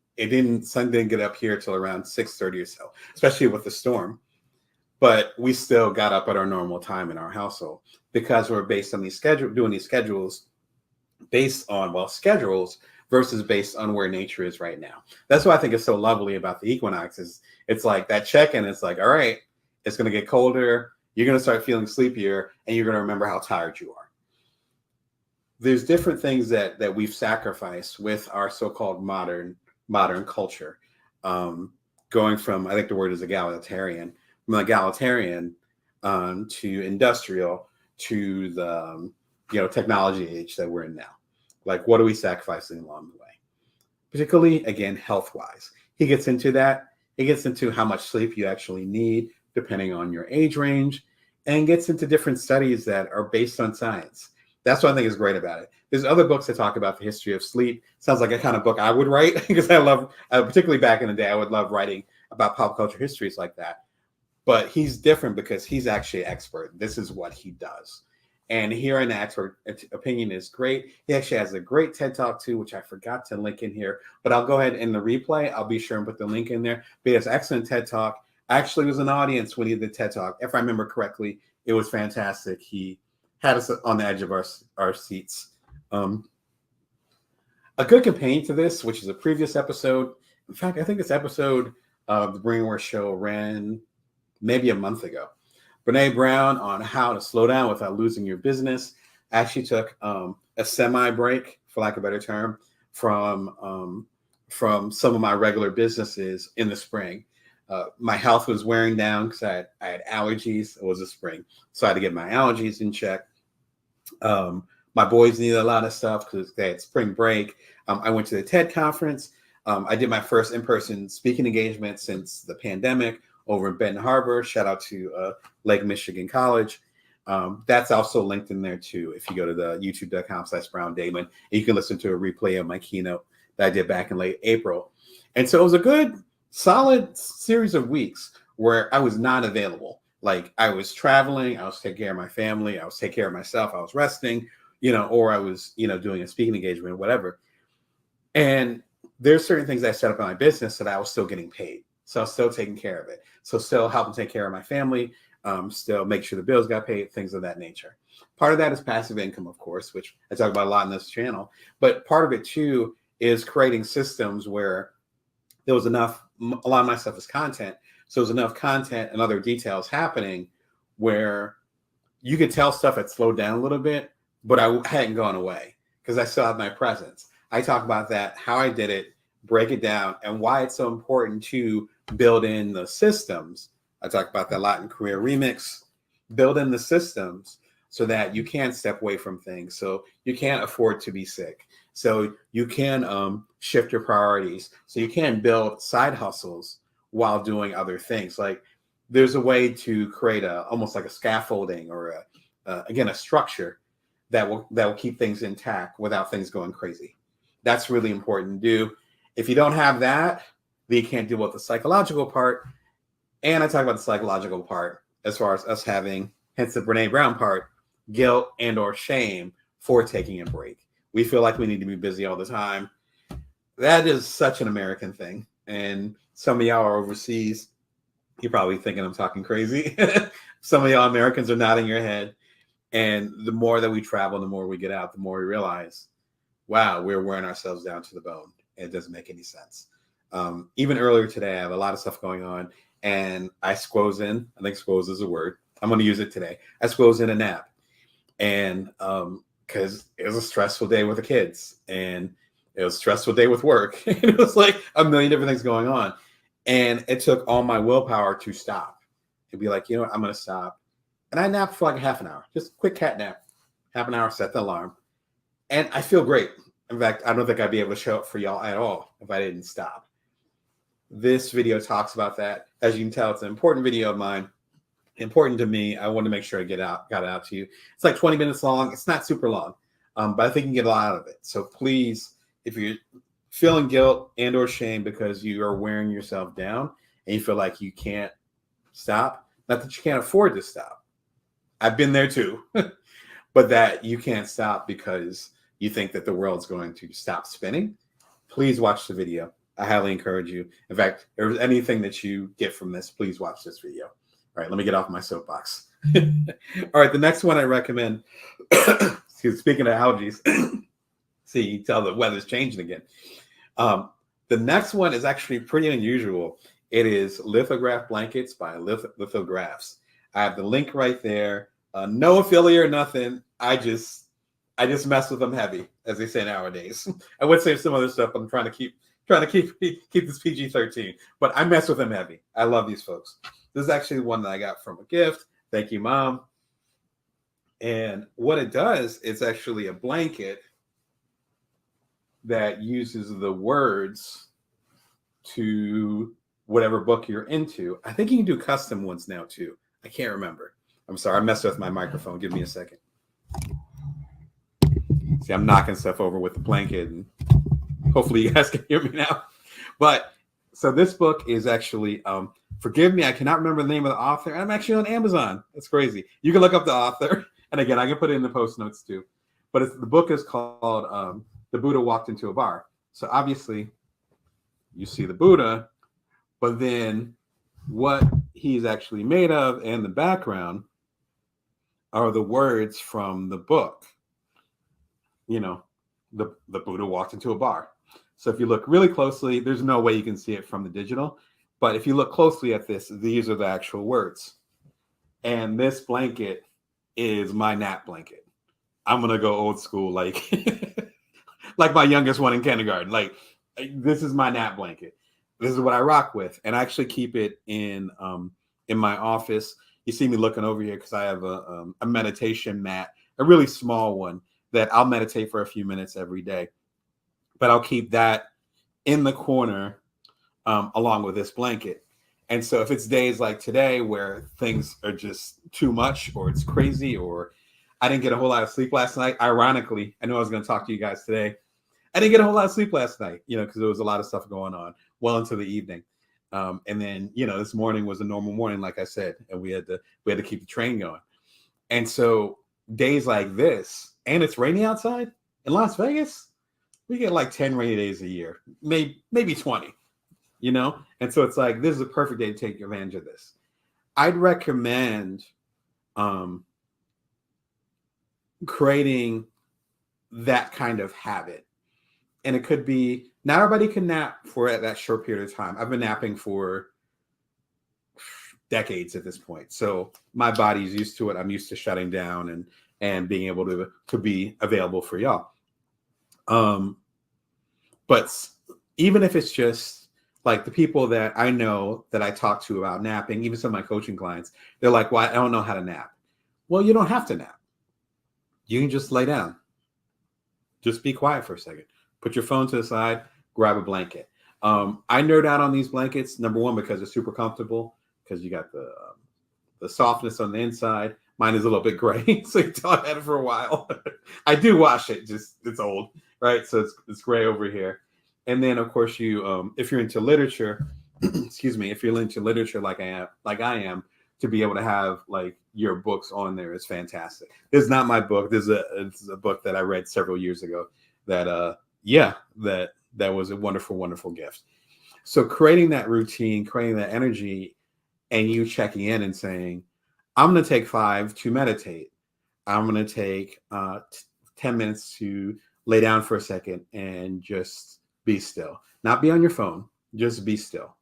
sun didn't get up here till around 6:30 or so, especially with the storm. But we still got up at our normal time in our household because we're based on doing these schedules based on, schedules versus based on where nature is right now. That's what I think is so lovely about the equinox is it's like that check-in. It's like, all right, it's going to get colder. You're going to start feeling sleepier and you're going to remember how tired you are. There's different things that we've sacrificed with our so-called modern culture. Going from, I think the word is egalitarian, from egalitarian to industrial to the technology age that we're in now. Like, what are we sacrificing along the way? Particularly, again, health-wise. He gets into that. He gets into how much sleep you actually need, depending on your age range, and gets into different studies that are based on science. That's what I think is great about it. There's other books that talk about the history of sleep. Sounds like a kind of book I would write because I love, particularly back in the day, I would love writing about pop culture histories like that. But he's different because he's actually an expert. This is what he does. And hearing the expert opinion is great. He actually has a great TED Talk too, which I forgot to link in here. But I'll go ahead in the replay. I'll be sure and put the link in there. But he has excellent TED Talk. I actually was an audience when he did TED Talk. If I remember correctly, it was fantastic. He had us on the edge of our seats. A good companion to this, which is a previous episode. In fact, I think this episode of the Brainwash Show ran maybe a month ago. Brene Brown on how to slow down without losing your business. I actually took a semi-break, for lack of a better term, from some of my regular businesses in the spring. My health was wearing down because I had allergies. It was the spring, so I had to get my allergies in check. My boys needed a lot of stuff because they had spring break. I went to the TED conference. I did my first in-person speaking engagement since the pandemic over in Benton Harbor. Shout out to Lake Michigan College. That's also linked in there too. If you go to the youtube.com/Brown Damon, you can listen to a replay of my keynote that I did back in late April. And so it was a good, solid series of weeks where I was not available. Like, I was traveling, I was taking care of my family, I was taking care of myself, I was resting, or I was, doing a speaking engagement or whatever. And there's certain things I set up in my business that I was still getting paid. So I was still taking care of it. So still helping take care of my family, still make sure the bills got paid, things of that nature. Part of that is passive income, of course, which I talk about a lot in this channel. But part of it too is creating systems where there was enough, a lot of my stuff is content. So there's enough content and other details happening where you could tell stuff had slowed down a little bit, but I hadn't gone away because I still have my presence. I talk about that, how I did it, break it down, and why it's so important to build in the systems. I talk about that a lot in Career Remix. Build in the systems so that you can step away from things. So you can't afford to be sick. So you can shift your priorities. So you can build side hustles while doing other things. Like, there's a way to create almost like a scaffolding or a structure that will keep things intact without things going crazy. That's really important to do. If you don't have that, then you can't deal with the psychological part. And I talk about the psychological part as far as us having, hence the Brene Brown part, guilt and or shame for taking a break. We feel like we need to be busy all the time. That is such an American thing. And some of y'all are overseas. You're probably thinking I'm talking crazy. Some of y'all Americans are nodding your head. And the more that we travel, the more we get out, the more we realize, wow, we're wearing ourselves down to the bone. It doesn't make any sense. Even earlier today, I have a lot of stuff going on. And I squoze in, I think squoze is a word. I'm going to use it today. I squoze in a nap. And because it was a stressful day with the kids. And it was a stressful day with work. And it was like a million different things going on. And it took all my willpower to stop and be like, I'm going to stop. And I napped for like a half an hour, just a quick cat nap, half an hour, set the alarm. And I feel great. In fact, I don't think I'd be able to show up for y'all at all if I didn't stop. this video talks about that. As you can tell, it's an important video of mine, important to me. I want to make sure I got it out to you. It's like 20 minutes long. It's not super long, but I think you can get a lot out of it. So please, if you're feeling guilt and or shame because you are wearing yourself down and you feel like you can't stop, not that you can't afford to stop. I've been there too, but that you can't stop because you think that the world's going to stop spinning, please watch the video. I highly encourage you. In fact, if there's anything that you get from this, please watch this video. All right, let me get off my soapbox. All right, the next one I recommend, speaking of allergies, see, you tell the weather's changing again. The next one is actually pretty unusual. It is Lithograph Blankets by Lithographs. I have the link right there. No affiliate or nothing. I just mess with them heavy, as they say nowadays. I would say some other stuff. I'm trying to keep this PG-13, but I mess with them heavy. I love these folks. This is actually one that I got from a gift. Thank you, Mom. And what it does, it's actually a blanket that uses the words to whatever book you're into. I think you can do custom ones now too. I can't remember. I'm sorry, I messed with my microphone. Give me a second. See, I'm knocking stuff over with the blanket, and hopefully you guys can hear me now. But so this book is actually, forgive me, I cannot remember the name of the author. I'm actually on Amazon. It's crazy. You can look up the author, and again, I can put it in the post notes too. But the book is called The Buddha Walked into a Bar. So obviously, you see the Buddha, but then what he's actually made of and the background are the words from the book. You know, the Buddha walked into a bar. So if you look really closely, there's no way you can see it from the digital. But if you look closely at this, these are the actual words. And this blanket is my nap blanket. I'm going to go old school, like, like my youngest one in kindergarten. Like, this is my nap blanket. This is what I rock with. And I actually keep it in my office. You see me looking over here because I have a meditation mat, a really small one that I'll meditate for a few minutes every day. But I'll keep that in the corner along with this blanket. And so if it's days like today where things are just too much or it's crazy or I didn't get a whole lot of sleep last night, ironically, I know I was going to talk to you guys today. I didn't get a whole lot of sleep last night, because there was a lot of stuff going on well into the evening. And then, this morning was a normal morning, like I said, and we had to keep the train going. And so days like this, and it's rainy outside in Las Vegas, we get like 10 rainy days a year, maybe 20, And so it's like, this is a perfect day to take advantage of this. I'd recommend creating that kind of habit. And it could be, not everybody can nap for that short period of time. I've been napping for decades at this point. So my body's used to it. I'm used to shutting down and being able to be available for y'all. But even if it's just like the people that I know that I talk to about napping, even some of my coaching clients, they're like, well, I don't know how to nap. Well, you don't have to nap. You can just lay down. Just be quiet for a second. Put your phone to the side, grab a blanket. I nerd out on these blankets, number one, because they're super comfortable, because you got the softness on the inside. Mine is a little bit gray, so you can tell I've had it for a while. I do wash it, just it's old, right? So it's gray over here. And then, of course, you if you're into literature, excuse me, if you're into literature like I am, to be able to have like your books on there is fantastic. This is not my book. It's a book that I read several years ago that that was a wonderful, wonderful gift. So creating that routine, creating that energy, and you checking in and saying, I'm going to take 5 to meditate. I'm going to take 10 minutes to lay down for a second and just be still. Not be on your phone, just be still.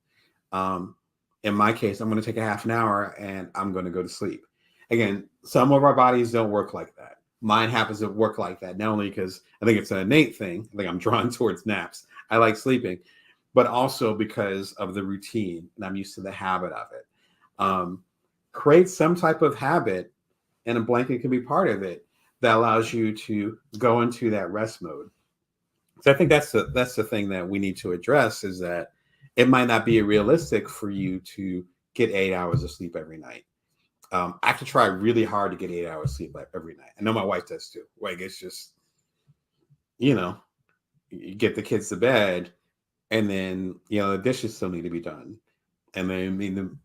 In my case, I'm going to take a half an hour and I'm going to go to sleep. Again, some of our bodies don't work like that. Mine happens to work like that, not only because I think it's an innate thing. I think I'm drawn towards naps. I like sleeping, but also because of the routine, and I'm used to the habit of it. Create some type of habit, and a blanket can be part of it, that allows you to go into that rest mode. So I think that's the thing that we need to address, is that it might not be realistic for you to get 8 hours of sleep every night. I have to try really hard to get 8 hours sleep every night. I know my wife does too. Like, it's just, you know, you get the kids to bed, and then the dishes still need to be done, and then need them,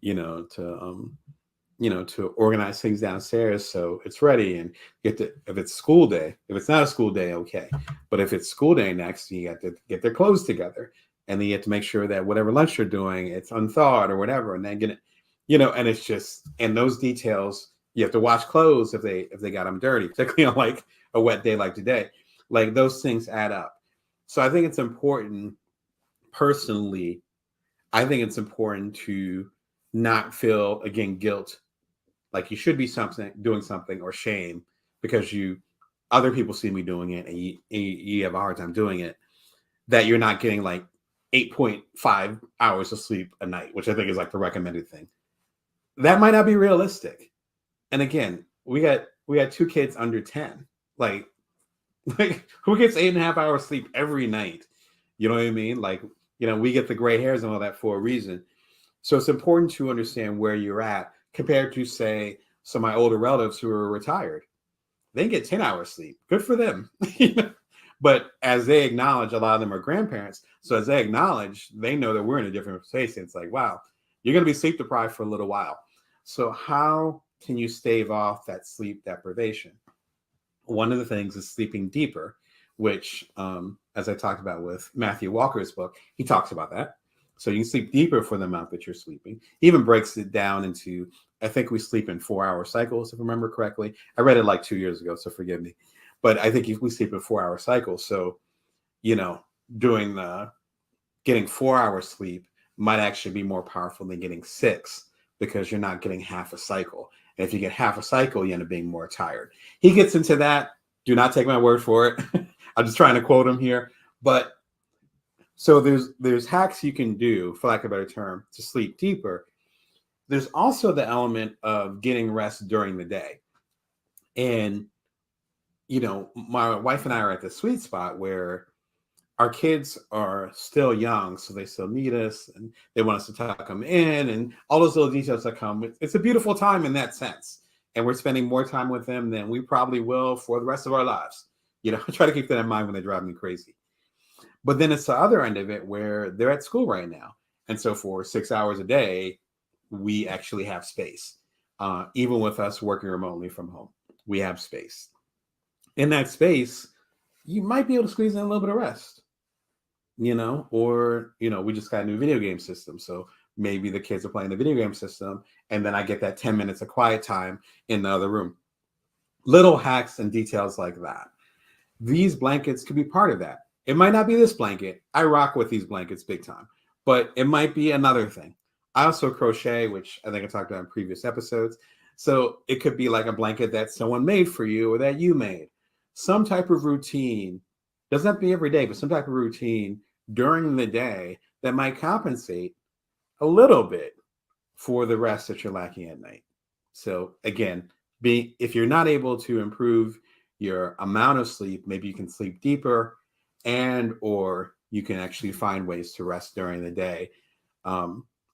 to organize things downstairs so it's ready, and get to, if it's school day, if it's not a school day, okay, but if it's school day next, you got to get their clothes together, and then you have to make sure that whatever lunch you're doing, it's unthawed or whatever, and then get it, and it's just, and those details, you have to wash clothes if they got them dirty, particularly on like a wet day like today. Like, those things add up. So I think it's important, personally, I think it's important to not feel, again, guilt, like you should be doing something, or shame because other people see me doing it, and you have a hard time doing it, that you're not getting like 8.5 hours of sleep a night, which I think is like the recommended thing. That might not be realistic. And again, we got 2 kids under 10. Like who gets 8.5 hours sleep every night? You know what I mean? Like, we get the gray hairs and all that for a reason. So it's important to understand where you're at compared to, say, some of my older relatives who are retired. They get 10 hours sleep. Good for them. But as they acknowledge, a lot of them are grandparents. So as they acknowledge, they know that we're in a different space. And it's like, wow, you're going to be sleep deprived for a little while. So how can you stave off that sleep deprivation? One of the things is sleeping deeper, which, as I talked about with Matthew Walker's book, he talks about that. So you can sleep deeper for the amount that you're sleeping. He even breaks it down into, I think we sleep in 4-hour cycles, if I remember correctly. I read it like 2 years ago, so forgive me. But I think we sleep in 4-hour cycles. So, getting 4 hours sleep might actually be more powerful than getting 6, because you're not getting half a cycle. And if you get half a cycle, you end up being more tired. He gets into that. Do not take my word for it. I'm just trying to quote him here. But so there's hacks you can do, for lack of a better term, to sleep deeper. There's also the element of getting rest during the day. And, my wife and I are at the sweet spot where our kids are still young, so they still need us, and they want us to tuck them in, and all those little details that come with. It's a beautiful time in that sense, and we're spending more time with them than we probably will for the rest of our lives. I try to keep that in mind when they drive me crazy. But then it's the other end of it where they're at school right now, and so for 6 hours a day, we actually have space. Even with us working remotely from home, we have space. In that space, you might be able to squeeze in a little bit of rest. Or, we just got a new video game system. So maybe the kids are playing the video game system, and then I get that 10 minutes of quiet time in the other room. Little hacks and details like that. These blankets could be part of that. It might not be this blanket. I rock with these blankets big time, but it might be another thing. I also crochet, which I think I talked about in previous episodes. So it could be like a blanket that someone made for you or that you made. Some type of routine, doesn't have to be every day, but some type of routine during the day that might compensate a little bit for the rest that you're lacking at night. So again, if you're not able to improve your amount of sleep, maybe you can sleep deeper, or you can actually find ways to rest during the day.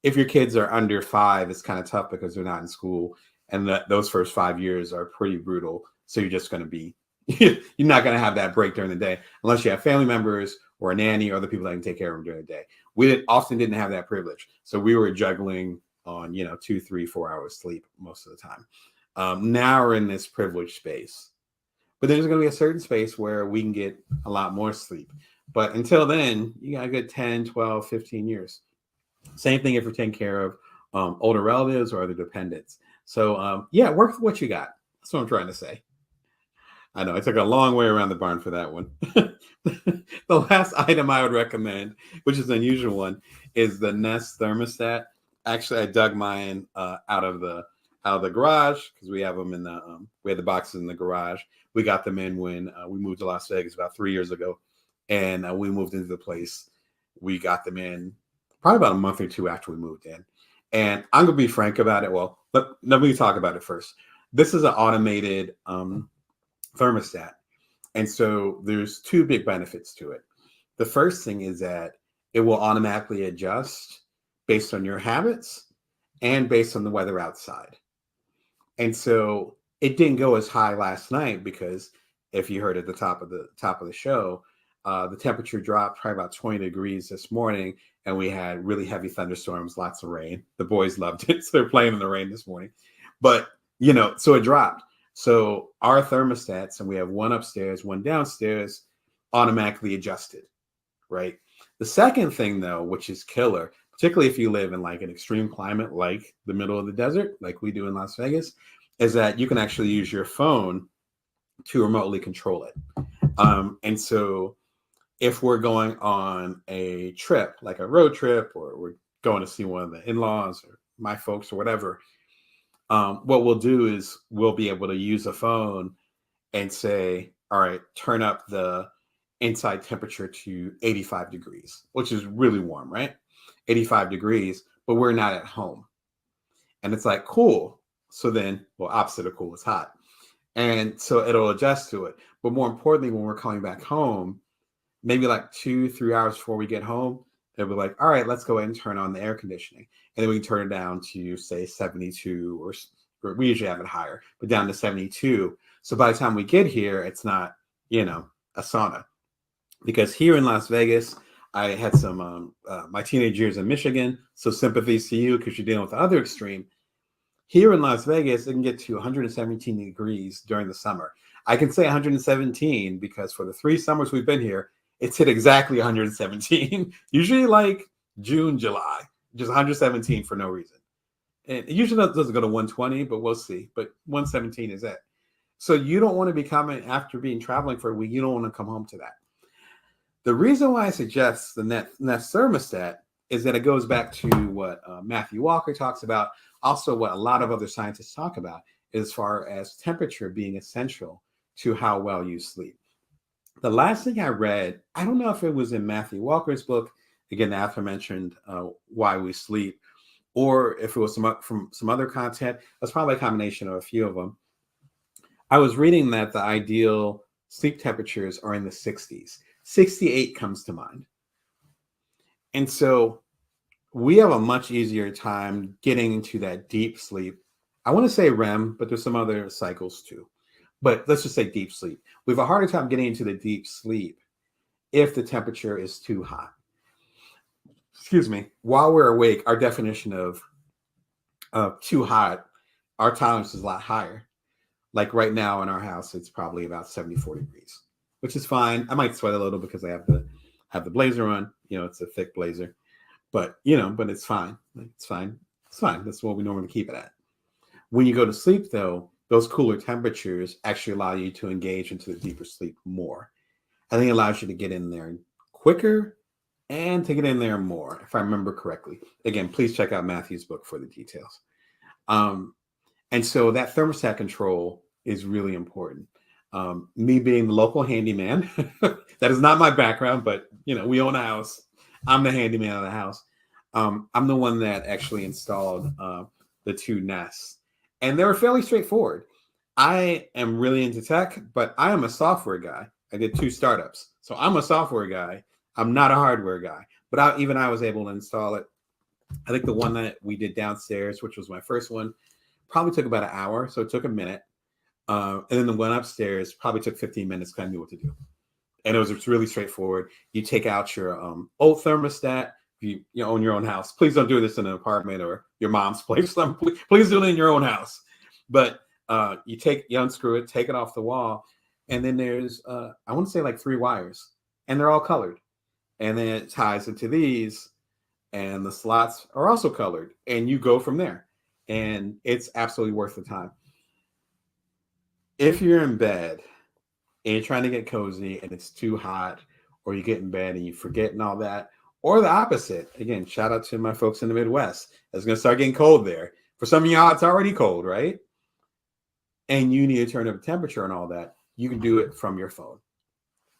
If your kids are under 5, it's kind of tough because they're not in school, and those first 5 years are pretty brutal. So you're just going to be, you're not going to have that break during the day unless you have family members or a nanny or other people that can take care of them during the day. We often didn't have that privilege. So we were juggling on, 2, 3, 4 hours sleep most of the time. Now we're in this privileged space. But there's going to be a certain space where we can get a lot more sleep. But until then, you got a good 10, 12, 15 years. Same thing if you're taking care of older relatives or other dependents. So, work with what you got. That's what I'm trying to say. I know I took a long way around the barn for that one. The last item I would recommend, which is an unusual one, is the Nest thermostat. Actually, I dug mine out of the garage because we have them in we had the boxes in the garage. We got them in when we moved to Las Vegas about 3 years ago, and we moved into the place. We got them in probably about a month or two after we moved in. And I'm gonna be frank about it. Well, let me talk about it first. This is an automated thermostat, and so there's 2 big benefits to it. The first thing is that it will automatically adjust based on your habits and based on the weather outside. And so it didn't go as high last night because if you heard at the top of the show, the temperature dropped probably about 20 degrees this morning, and we had really heavy thunderstorms, lots of rain. The boys loved it, so they're playing in the rain this morning. But so it dropped. So our thermostats, and we have one upstairs, one downstairs, automatically adjusted, right? The second thing, though, which is killer, particularly if you live in like an extreme climate like the middle of the desert, like we do in Las Vegas, is that you can actually use your phone to remotely control it. And so if we're going on a trip, like a road trip, or we're going to see one of the in-laws or my folks or whatever, what we'll do is we'll be able to use a phone and say, all right, turn up the inside temperature to 85 degrees, which is really warm, right? 85 degrees, but we're not at home. And it's like, cool. So then, well, opposite of cool is hot. And so it'll adjust to it. But more importantly, when we're coming back home, maybe like 2-3 hours before we get home, they'll be like, all right, let's go ahead and turn on the air conditioning. And then we can turn it down to, say, 72, or we usually have it higher, but down to 72. So by the time we get here, it's not, a sauna. Because here in Las Vegas, I had some, my teenage years in Michigan, so sympathies to you because you're dealing with the other extreme. Here in Las Vegas, it can get to 117 degrees during the summer. I can say 117 because for the 3 summers we've been here, it's hit exactly 117, usually like June, July, just 117 for no reason. And it usually doesn't go to 120, but we'll see. But 117 is it. So you don't want to be coming after traveling for a week. You don't want to come home to that. The reason why I suggest the Nest thermostat is that it goes back to what Matthew Walker talks about, also what a lot of other scientists talk about, as far as temperature being essential to how well you sleep. The last thing I read, I don't know if it was in Matthew Walker's book, again, the aforementioned Why We Sleep, or if it was from some other content. It's probably a combination of a few of them. I was reading that the ideal sleep temperatures are in the 60s. 68 comes to mind. And so we have a much easier time getting into that deep sleep. I want to say REM, but there's some other cycles too. But let's just say deep sleep. We have a harder time getting into the deep sleep if the temperature is too hot. Excuse me. While we're awake, our definition of too hot, our tolerance is a lot higher. Like right now in our house, it's probably about 74 degrees, which is fine. I might sweat a little because I have the blazer on. It's a thick blazer, but but it's fine. It's fine. It's fine. That's what we normally keep it at. When you go to sleep, though, those cooler temperatures actually allow you to engage into the deeper sleep more. I think it allows you to get in there quicker and to get in there more, if I remember correctly. Again, please check out Matthew's book for the details. And so that thermostat control is really important. Me being the local handyman, that is not my background, but we own a house. I'm the handyman of the house. I'm the one that actually installed the 2 Nests. And they were fairly straightforward. I am really into tech, but I am a software guy. I did 2 startups. So I'm a software guy. I'm not a hardware guy. But I was able to install it. I think the one that we did downstairs, which was my first one, probably took about an hour. So it took a minute. And then the one upstairs probably took 15 minutes because I knew what to do. And it was really straightforward. You take out your old thermostat. You own your own house. Please don't do this in an apartment or your mom's place. Please do it in your own house. But you unscrew it, take it off the wall, and then there's I want to say like 3 wires, and they're all colored. And then it ties into these, and the slots are also colored, and you go from there. And it's absolutely worth the time. If you're in bed and you're trying to get cozy and it's too hot, or you get in bed and you forget and all that, or the opposite. Again, shout out to my folks in the Midwest. It's going to start getting cold there. For some of y'all, it's already cold, right? And you need to turn up the temperature and all that. You can do it from your phone.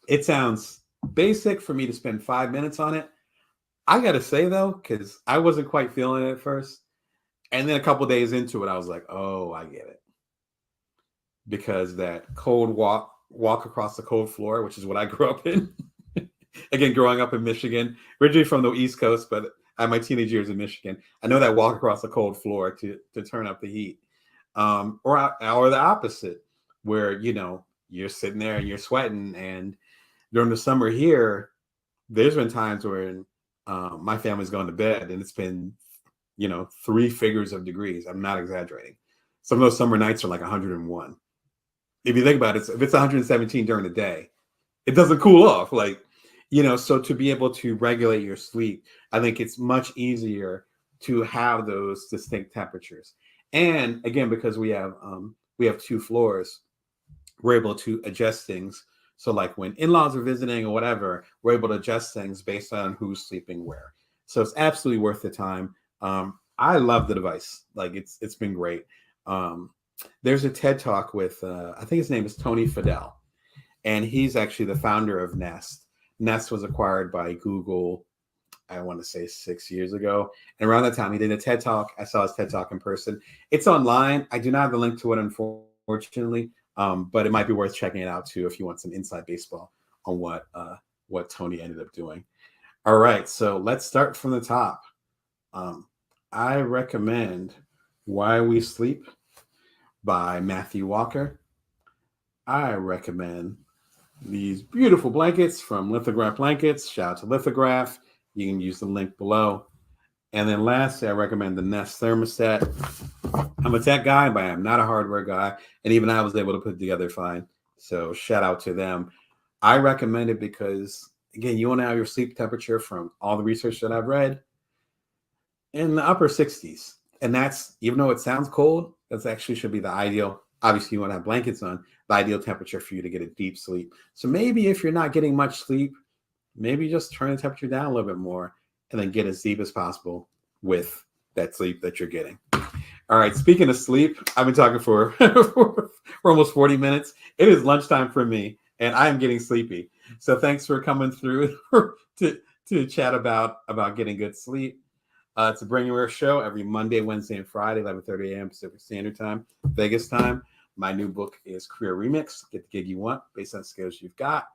It sounds basic for me to spend 5 minutes on it. I got to say, though, because I wasn't quite feeling it at first. And then a couple days into it, I was like, oh, I get it. Because that cold walk across the cold floor, which is what I grew up in, Again, growing up in Michigan, originally from the East Coast, but I had my teenage years in Michigan. I know that walk across the cold floor to turn up the heat, or the opposite, where you're sitting there and you're sweating. And during the summer here, there's been times where my family's gone to bed and it's been 3 figures of degrees. I'm not exaggerating. Some of those summer nights are like 101. If you think about it, if it's 117 during the day, it doesn't cool off. So to be able to regulate your sleep, I think it's much easier to have those distinct temperatures. And again, because we have 2 floors, we're able to adjust things. So like when in-laws are visiting or whatever, we're able to adjust things based on who's sleeping where. So it's absolutely worth the time. I love the device. Like it's been great. There's a TED Talk with I think his name is Tony Fadell, and he's actually the founder of Nest. Nest was acquired by Google, I want to say 6 years ago. And around that time, he did a TED Talk. I saw his TED Talk in person. It's online. I do not have the link to it, unfortunately, but it might be worth checking it out too if you want some inside baseball on what Tony ended up doing. All right, so let's start from the top. I recommend Why We Sleep by Matthew Walker. I recommend these beautiful blankets from Lithograph Blankets. Shout out to Lithograph. You can use the link below. And then lastly, I recommend the Nest thermostat. I'm a tech guy, but I'm not a hardware guy. And even I was able to put it together fine. So shout out to them. I recommend it because, again, you want to have your sleep temperature, from all the research that I've read, in the upper 60s. And that's, even though it sounds cold, that's actually should be the ideal. Obviously, you want to have blankets on, the ideal temperature for you to get a deep sleep. So maybe if you're not getting much sleep, maybe just turn the temperature down a little bit more and then get as deep as possible with that sleep that you're getting. All right, speaking of sleep, I've been talking for, for almost 40 minutes. It is lunchtime for me, and I am getting sleepy. So thanks for coming through to chat about getting good sleep. It's a Bring Your show every Monday, Wednesday, and Friday, 11:30 a.m. Pacific Standard Time, Vegas time. My new book is Career Remix, Get the Gig You Want based on the skills you've got.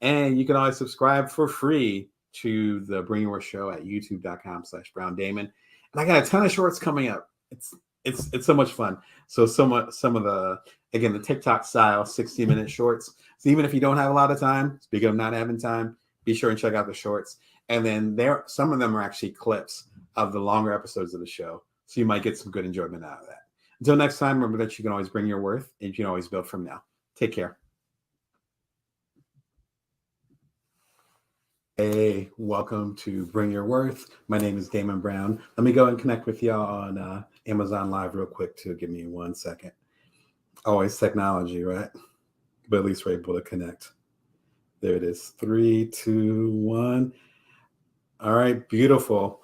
And you can always subscribe for free to the Bring Your show at youtube.com/BrownDamon. And I got a ton of shorts coming up. It's so much fun. So some of the, again, the TikTok style 60-minute shorts. So even if you don't have a lot of time, speaking of not having time, be sure and check out the shorts. And then some of them are actually clips of the longer episodes of the show. So you might get some good enjoyment out of that. Until next time, remember that you can always bring your worth and you can always build from now. Take care. Hey, welcome to Bring Your Worth. My name is Damon Brown. Let me go and connect with y'all on Amazon Live real quick too. Give me 1 second. Always technology, right? But at least we're able to connect. There it is. 3, 2, 1. All right, beautiful.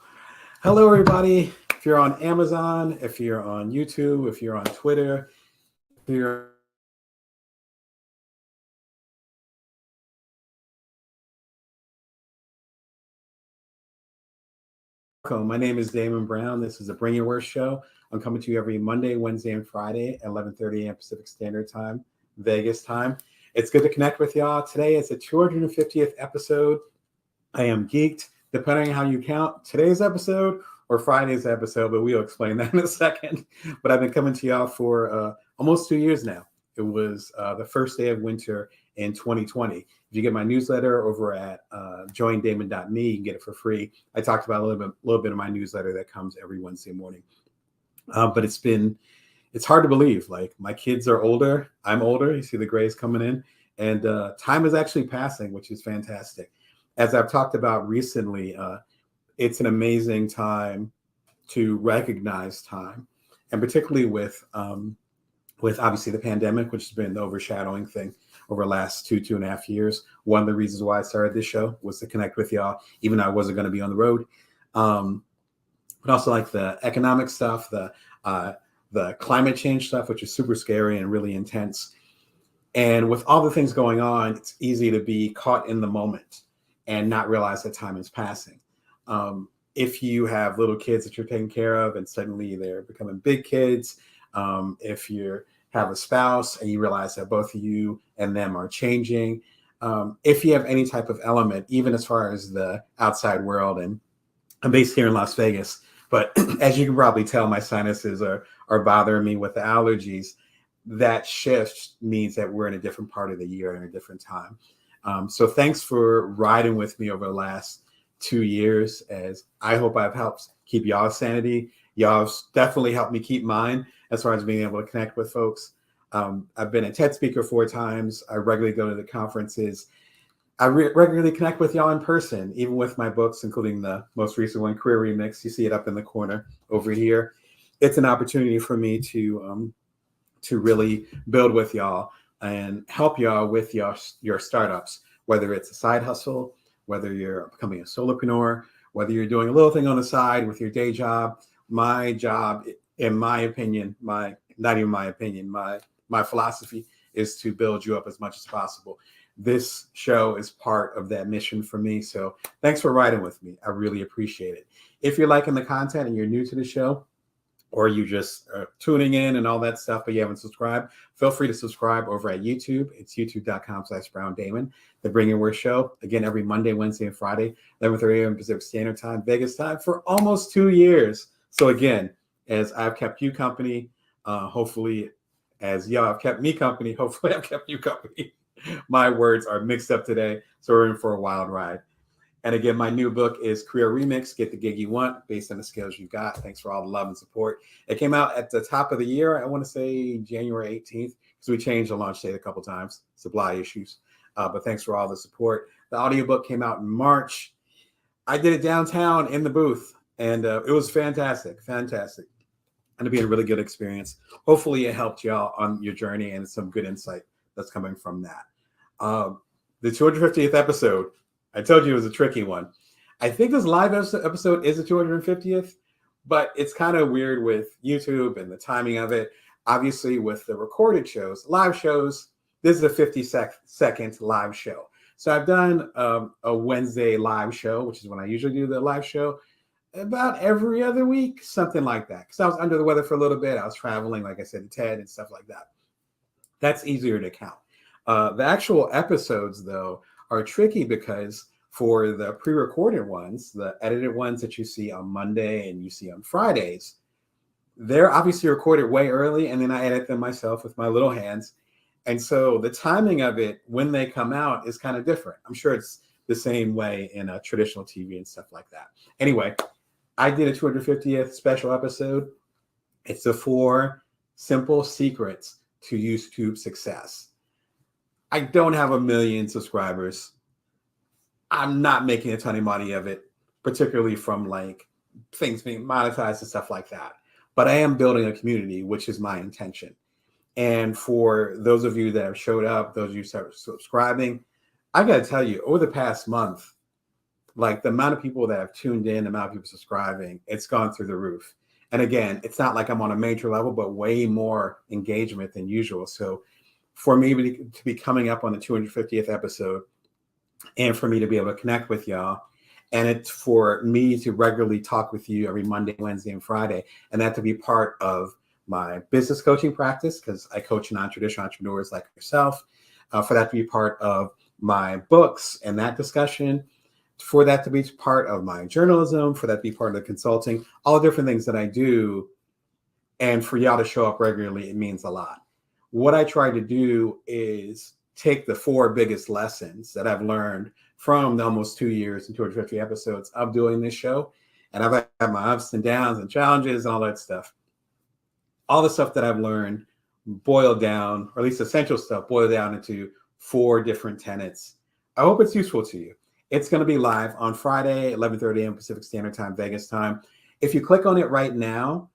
Hello, everybody. If you're on Amazon, if you're on YouTube, if you're on Twitter, if you're my name is Damon Brown. This is the Bring Your Worth show. I'm coming to you every Monday, Wednesday, and Friday at 11:30 a.m. Pacific Standard Time, Vegas time. It's good to connect with y'all. Today is the 250th episode. I am geeked, depending on how you count today's episode or Friday's episode, but we'll explain that in a second. But I've been coming to y'all for almost 2 years now. It was the first day of winter in 2020. If you get my newsletter over at joindamon.me, you can get it for free. I talked about a little bit of my newsletter that comes every Wednesday morning. But it's hard to believe. Like, my kids are older. I'm older. You see the grays coming in. And time is actually passing, which is fantastic. As I've talked about recently, it's an amazing time to recognize time. And particularly with obviously the pandemic, which has been the overshadowing thing over the last 2.5 years. One of the reasons why I started this show was to connect with y'all, even though I wasn't going to be on the road. But also like the economic stuff, the climate change stuff, which is super scary and really intense. And with all the things going on, it's easy to be caught in the moment and not realize that time is passing. If you have little kids that you're taking care of and suddenly they're becoming big kids, if you have a spouse and you realize that both of you and them are changing, if you have any type of element, even as far as the outside world, and I'm based here in Las Vegas, but as you can probably tell, my sinuses are bothering me with the allergies. That shift means that we're in a different part of the year and a different time. So thanks for riding with me over the last 2 years, as I hope I've helped keep y'all's sanity. Y'all have definitely helped me keep mine as far as being able to connect with folks. I've been a TED speaker 4 times. I regularly go to the conferences. I regularly connect with y'all in person, even with my books, including the most recent one, Career Remix. You see it up in the corner over here. It's an opportunity for me to really build with y'all and help y'all with your startups, whether it's a side hustle, whether you're becoming a solopreneur, whether you're doing a little thing on the side with your day job. My job, in my opinion, not even my opinion, my philosophy is to build you up as much as possible. This show is part of that mission for me. So thanks for riding with me. I really appreciate it. If you're liking the content and you're new to the show, or you just tuning in and all that stuff, but you haven't subscribed, feel free to subscribe over at YouTube. It's youtube.com/BrownDamon, the Bring Your Worst show. Again, every Monday, Wednesday, and Friday, 11:30 a.m. Pacific Standard Time, Vegas time, for almost 2 years. So again, as I've kept you company, hopefully, as y'all have kept me company, hopefully I've kept you company. My words are mixed up today, so we're in for a wild ride. And again, my new book is Career Remix, Get the Gig You Want Based on the Skills You've Got. Thanks for all the love and support. It came out at the top of the year, I want to say January 18th, because we changed the launch date a couple times, supply issues. But thanks for all the support. The audiobook came out in March. I did it downtown in the booth, and it was fantastic. And it'll be a really good experience. Hopefully it helped y'all on your journey and some good insight that's coming from that. The 250th episode, I told you it was a tricky one. I think this live episode is the 250th, but it's kind of weird with YouTube and the timing of it. Obviously, with the recorded shows, live shows, this is a 50-second live show. So I've done a Wednesday live show, which is when I usually do the live show, about every other week, something like that. Because I was under the weather for a little bit. I was traveling, like I said, to TED and stuff like that. That's easier to count. The actual episodes, though, are tricky because for the pre-recorded ones, the edited ones that you see on Monday and you see on Fridays, they're obviously recorded way early, and then I edit them myself with my little hands. And so the timing of it when they come out is kind of different. I'm sure it's the same way in a traditional TV and stuff like that. Anyway, I did a 250th special episode. It's the 4 simple secrets to YouTube success. I don't have 1 million subscribers. I'm not making a ton of money of it, particularly from like things being monetized and stuff like that. But I am building a community, which is my intention. And for those of you that have showed up, those of you that are subscribing, I got to tell you, over the past month, like the amount of people that have tuned in, the amount of people subscribing, it's gone through the roof. And again, it's not like I'm on a major level, but way more engagement than usual. So for me to be coming up on the 250th episode, and for me to be able to connect with y'all, and it's for me to regularly talk with you every Monday, Wednesday, and Friday, and that to be part of my business coaching practice, because I coach non-traditional entrepreneurs like yourself, for that to be part of my books and that discussion, for that to be part of my journalism, for that to be part of the consulting, all the different things that I do, and for y'all to show up regularly, it means a lot. What I try to do is take the 4 biggest lessons that I've learned from the almost 2 years and 250 episodes of doing this show. And I've had my ups and downs and challenges and all that stuff. All the stuff that I've learned boiled down, or at least essential stuff, boiled down into 4 different tenets. I hope it's useful to you. It's going to be live on Friday, 11:30 a.m. Pacific Standard Time, Vegas time. If you click on it right now,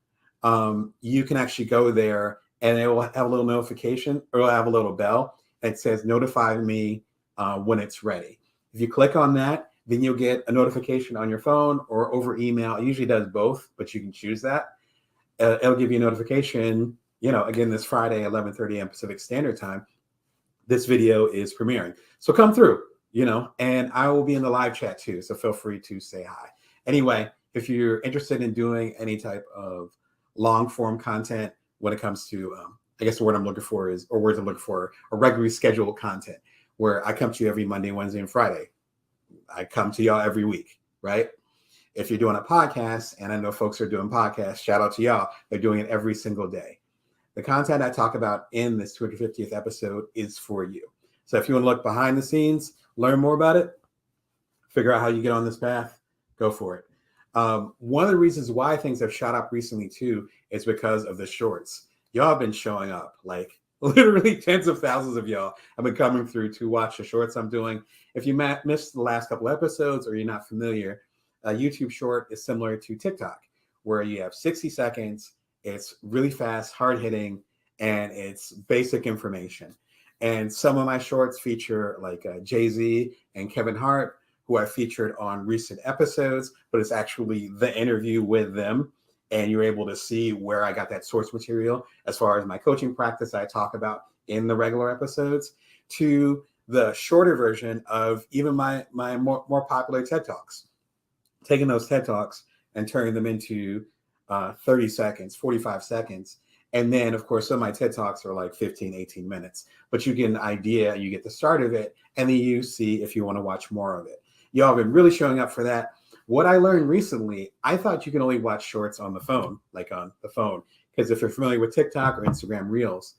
you can actually go there and it will have a little notification, or it'll have a little bell that says notify me when it's ready. If you click on that, then you'll get a notification on your phone or over email. It usually does both, but you can choose that. It'll give you a notification, again, this Friday, 11:30 a.m. Pacific Standard Time, this video is premiering. So come through, and I will be in the live chat too. So feel free to say hi. Anyway, if you're interested in doing any type of long form content when it comes to, I guess the word I'm looking for is, or words I'm looking for, a regularly scheduled content. where I come to you every Monday, Wednesday, and Friday. I come to y'all every week, right? If you're doing a podcast, and I know folks are doing podcasts, shout out to y'all. They're doing it every single day. The content I talk about in this 250th episode is for you. So if you want to look behind the scenes, learn more about it, figure out how you get on this path, go for it. One of the reasons why things have shot up recently too is because of the shorts. Y'all have been showing up, like literally tens of thousands of y'all have been coming through to watch the shorts I'm doing. If you missed the last couple episodes or you're not familiar, a YouTube short is similar to TikTok, where you have 60 seconds. It's really fast, hard hitting, and it's basic information. And some of my shorts feature like Jay-Z and Kevin Hart, who I featured on recent episodes, but it's actually the interview with them. And you're able to see where I got that source material as far as my coaching practice I talk about in the regular episodes, to the shorter version of even my more popular TED Talks. Taking those TED Talks and turning them into 30 seconds, 45 seconds. And then, of course, some of my TED Talks are like 15, 18 minutes. But you get an idea, you get the start of it, and then you see if you want to watch more of it. Y'all have been really showing up for that. What I learned recently, I thought you can only watch shorts on the phone, because if you're familiar with TikTok or Instagram Reels,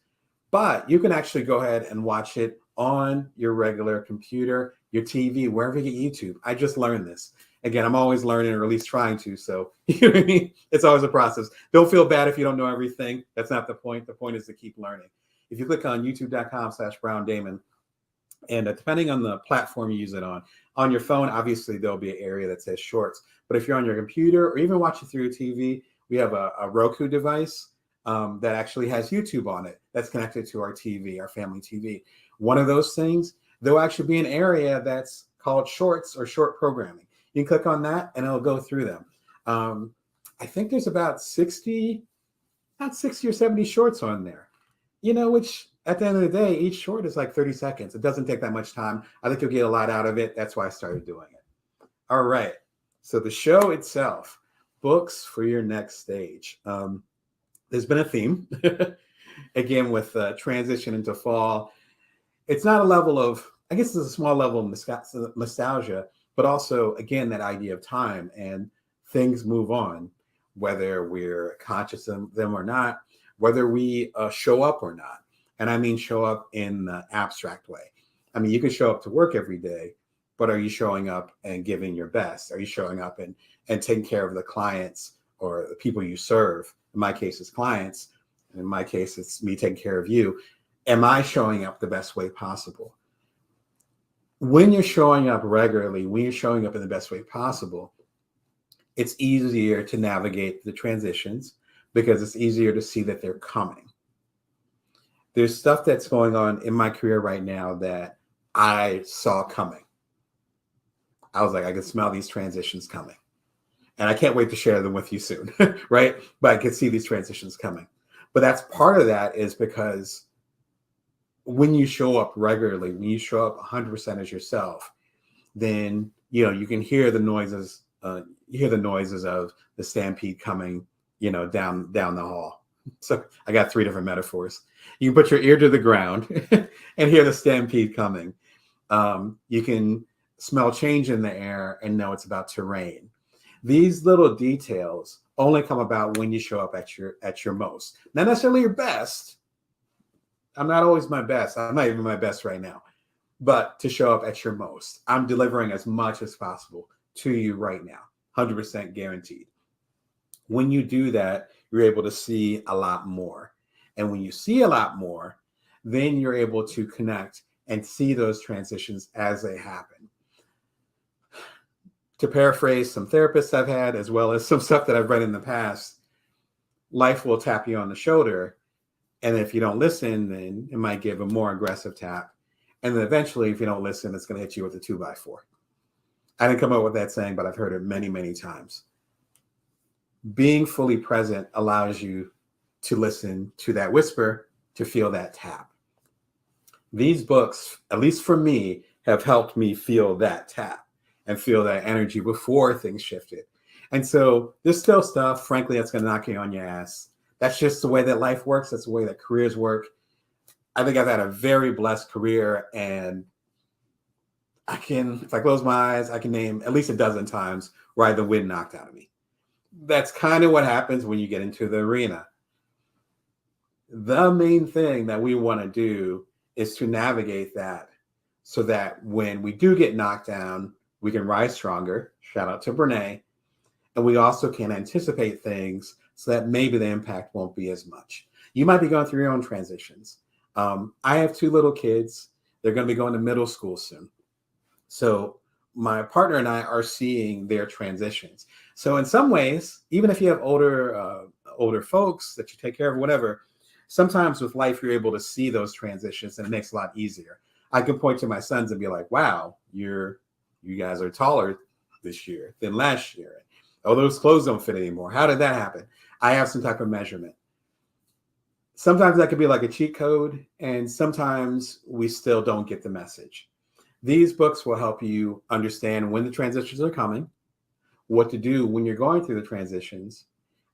but you can actually go ahead and watch it on your regular computer, your TV, wherever you get YouTube. I just learned this. Again, I'm always learning, or at least trying to. So, you know what I mean? It's always a process. Don't feel bad if you don't know everything. That's not the point. The point is to keep learning. If you click on youtube.com/BrownDamon, and depending on the platform you use it on your phone, obviously there'll be an area that says shorts. But if you're on your computer or even watching through your TV, we have a Roku device that actually has YouTube on it that's connected to our TV, our family TV. One of those things, there'll actually be an area that's called shorts or short programming. You can click on that and it'll go through them. I think there's about 60 or 70 shorts on there, which at the end of the day, each short is like 30 seconds. It doesn't take that much time. I think you'll get a lot out of it. That's why I started doing it. All right. So the show itself, books for your next stage. There's been a theme, again, with transition into fall. It's not a level of, I guess it's a small level of nostalgia, but also, again, that idea of time and things move on, whether we're conscious of them or not, whether we show up or not. And I mean show up in the abstract way. I mean, you can show up to work every day, but are you showing up and giving your best? Are you showing up and taking care of the clients or the people you serve? In my case, it's clients. In my case, it's me taking care of you. Am I showing up the best way possible? When you're showing up regularly, when you're showing up in the best way possible, it's easier to navigate the transitions because it's easier to see that they're coming. There's stuff that's going on in my career right now that I saw coming. I was like, I can smell these transitions coming. And I can't wait to share them with you soon, right? But I can see these transitions coming. But that's part of that is because when you show up regularly, when you show up 100% as yourself, then, you can hear the noises. You hear the noises of the stampede coming, down the hall. So I got 3 different metaphors. You put your ear to the ground and hear the stampede coming. You can smell change in the air and know it's about to rain. These little details only come about when you show up at your most. Not necessarily your best. I'm not always my best. I'm not even my best right now. But to show up at your most. I'm delivering as much as possible to you right now. 100% guaranteed. When you do that, you're able to see a lot more. And when you see a lot more, then you're able to connect and see those transitions as they happen. To paraphrase some therapists I've had, as well as some stuff that I've read in the past, life will tap you on the shoulder. And if you don't listen, then it might give a more aggressive tap. And then eventually, if you don't listen, it's going to hit you with a 2x4. I didn't come up with that saying, but I've heard it many, many times. Being fully present allows you to listen to that whisper, to feel that tap. These books, at least for me, have helped me feel that tap and feel that energy before things shifted. And so there's still stuff, frankly, that's going to knock you on your ass. That's just the way that life works. That's the way that careers work. I think I've had a very blessed career, and if I close my eyes, I can name at least a dozen times where I had the wind knocked out of me. That's kind of what happens when you get into the arena. The main thing that we want to do is to navigate that so that when we do get knocked down, we can rise stronger. Shout out to Brene. And we also can anticipate things so that maybe the impact won't be as much. You might be going through your own transitions. I have 2 little kids. They're going to be going to middle school soon. So my partner and I are seeing their transitions. So in some ways, even if you have older folks that you take care of, whatever, sometimes with life, you're able to see those transitions and it makes it a lot easier. I can point to my sons and be like, wow, you guys are taller this year than last year. Oh, those clothes don't fit anymore. How did that happen? I have some type of measurement. Sometimes that could be like a cheat code, and sometimes we still don't get the message. These books will help you understand when the transitions are coming, what to do when you're going through the transitions,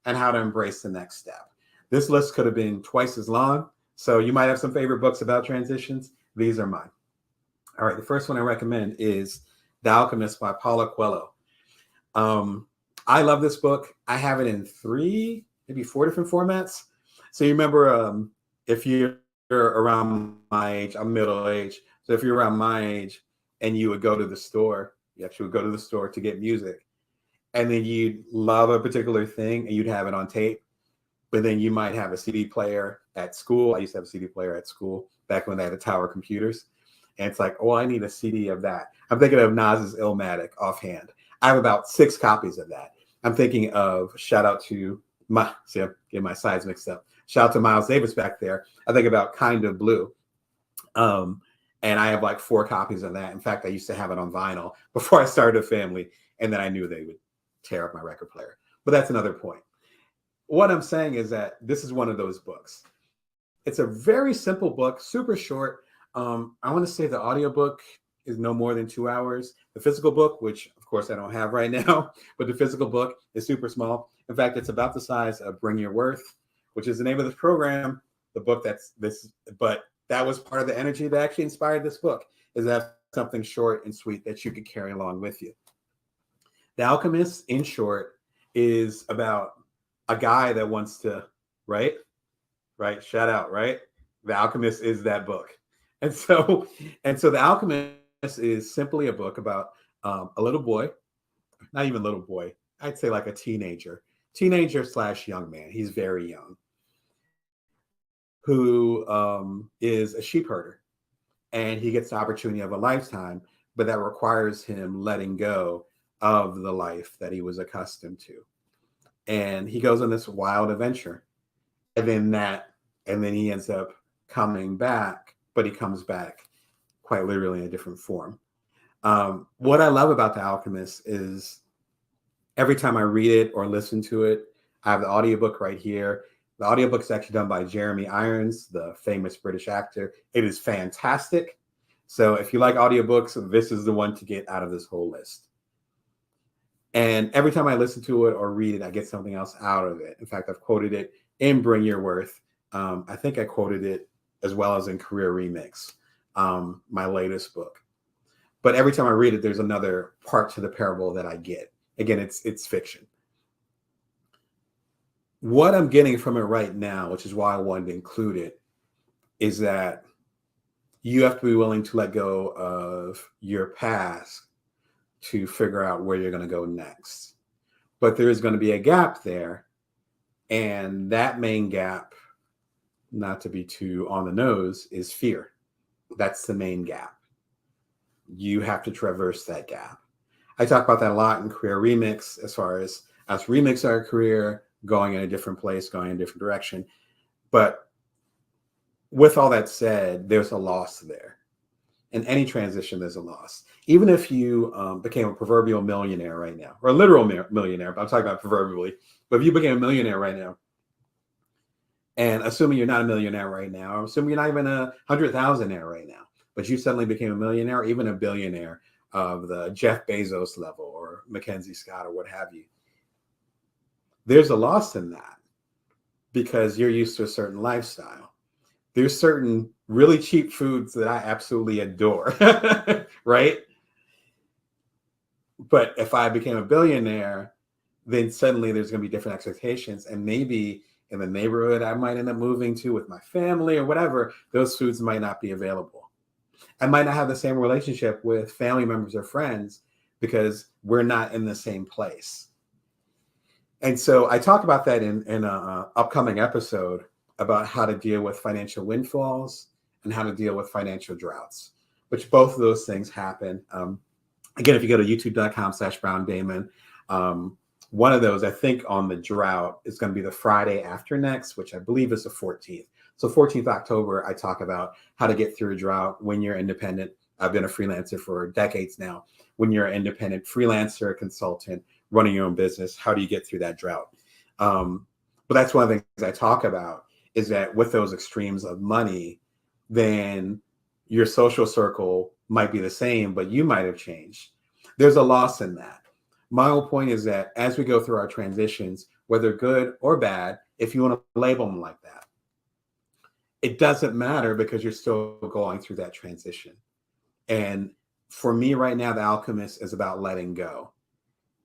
and how to embrace the next step. This list could have been twice as long, so you might have some favorite books about transitions. These are mine. All right, the first one I recommend is The Alchemist by Paulo Coelho. I love this book. I have it in 3, maybe 4 different formats. So you remember, if you're around my age, I'm middle age. So if you're around my age and you would go to the store, you actually would go to the store to get music, and then you'd love a particular thing and you'd have it on tape, but then you might have a CD player at school. I used to have a CD player at school back when they had the tower computers. And it's like, oh, I need a CD of that. I'm thinking of Nas's Illmatic offhand. I have about 6 copies of that. I'm thinking of, shout out to I'm getting my sides mixed up. Shout out to Miles Davis back there. I think about Kind of Blue. And I have like 4 copies of that. In fact, I used to have it on vinyl before I started a family. And then I knew they would tear up my record player. But that's another point. What I'm saying is that this is one of those books. It's a very simple book, super short. I want to say the audiobook is no more than 2 hours. The physical book, which of course I don't have right now, but the physical book is super small. In fact, it's about the size of Bring Your Worth, which is the name of this program. The book but that was part of the energy that actually inspired this book, is that something short and sweet that you could carry along with you. The Alchemist, in short, is about a guy that wants to, right? Shout out, right? The Alchemist is that book. And so The Alchemist is simply a book about a little boy, not even little boy, I'd say like a teenager / young man. He's very young, who is a sheep herder, and he gets the opportunity of a lifetime, but that requires him letting go of the life that he was accustomed to. And he goes on this wild adventure, and then he ends up coming back, but he comes back quite literally in a different form. What I love about The Alchemist is every time I read it or listen to it, I have the audiobook right here. The audiobook is actually done by Jeremy Irons, the famous British actor. It is fantastic. So if you like audiobooks, this is the one to get out of this whole list. And every time I listen to it or read it, I get something else out of it. In fact, I've quoted it in Bring Your Worth. I think I quoted it as well as in Career Remix, my latest book. But every time I read it, there's another part to the parable that I get. Again, it's fiction. What I'm getting from it right now, which is why I wanted to include it, is that you have to be willing to let go of your past to figure out where you're going to go next. But there is going to be a gap there. And that main gap, not to be too on the nose, is fear. That's the main gap. You have to traverse that gap. I talk about that a lot in Career Remix, as far as us remix our career, going in a different place, going in a different direction. But with all that said, there's a loss there. In any transition, there's a loss. Even if you became a proverbial millionaire right now, or a literal millionaire, but I'm talking about proverbially, but if you became a millionaire right now, and assuming you're not a millionaire right now, or assuming you're not even a 100,000aire right now, but you suddenly became a millionaire, even a billionaire of the Jeff Bezos level or Mackenzie Scott or what have you, there's a loss in that because you're used to a certain lifestyle. There's certain really cheap foods that I absolutely adore, right? But if I became a billionaire, then suddenly there's going to be different expectations. And maybe in the neighborhood I might end up moving to with my family or whatever, those foods might not be available. I might not have the same relationship with family members or friends because we're not in the same place. And so I talk about that in an upcoming episode about how to deal with financial windfalls and how to deal with financial droughts, which both of those things happen. Again, if you go to youtube.com/BrownDamon, one of those, I think on the drought, is going to be the Friday after next, which I believe is the 14th. So 14th October, I talk about how to get through a drought when you're independent. I've been a freelancer for decades now. When you're an independent freelancer, consultant, running your own business, how do you get through that drought? But that's one of the things I talk about, is that with those extremes of money, then your social circle might be the same, but you might have changed. There's a loss in that. My whole point is that as we go through our transitions, whether good or bad, if you want to label them like that, it doesn't matter because you're still going through that transition. And for me right now, The Alchemist is about letting go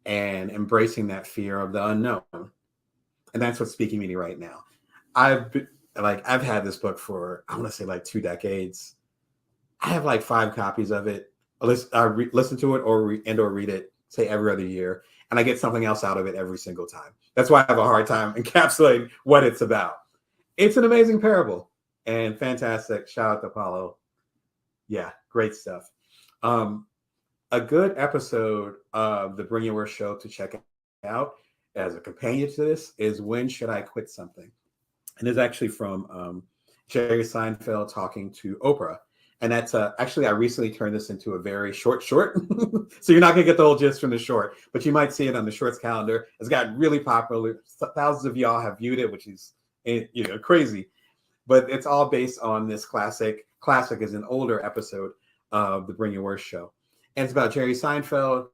and embracing that fear of the unknown. And that's what's speaking to me right now. I've had this book for, I want to say like 2 decades. I have like 5 copies of it. I listen to it or read it, say every other year. And I get something else out of it every single time. That's why I have a hard time encapsulating what it's about. It's an amazing parable and fantastic. Shout out to Paulo. Yeah, great stuff. A good episode of the Bring Your Worst show to check out as a companion to this is When Should I Quit Something? And it's actually from Jerry Seinfeld talking to Oprah. And that's actually, I recently turned this into a very short. So you're not going to get the whole gist from the short, but you might see it on the shorts calendar. It's gotten really popular. Thousands of y'all have viewed it, which is crazy. But it's all based on this classic. Classic is an older episode of the Bring Your Worst show. And it's about Jerry Seinfeld,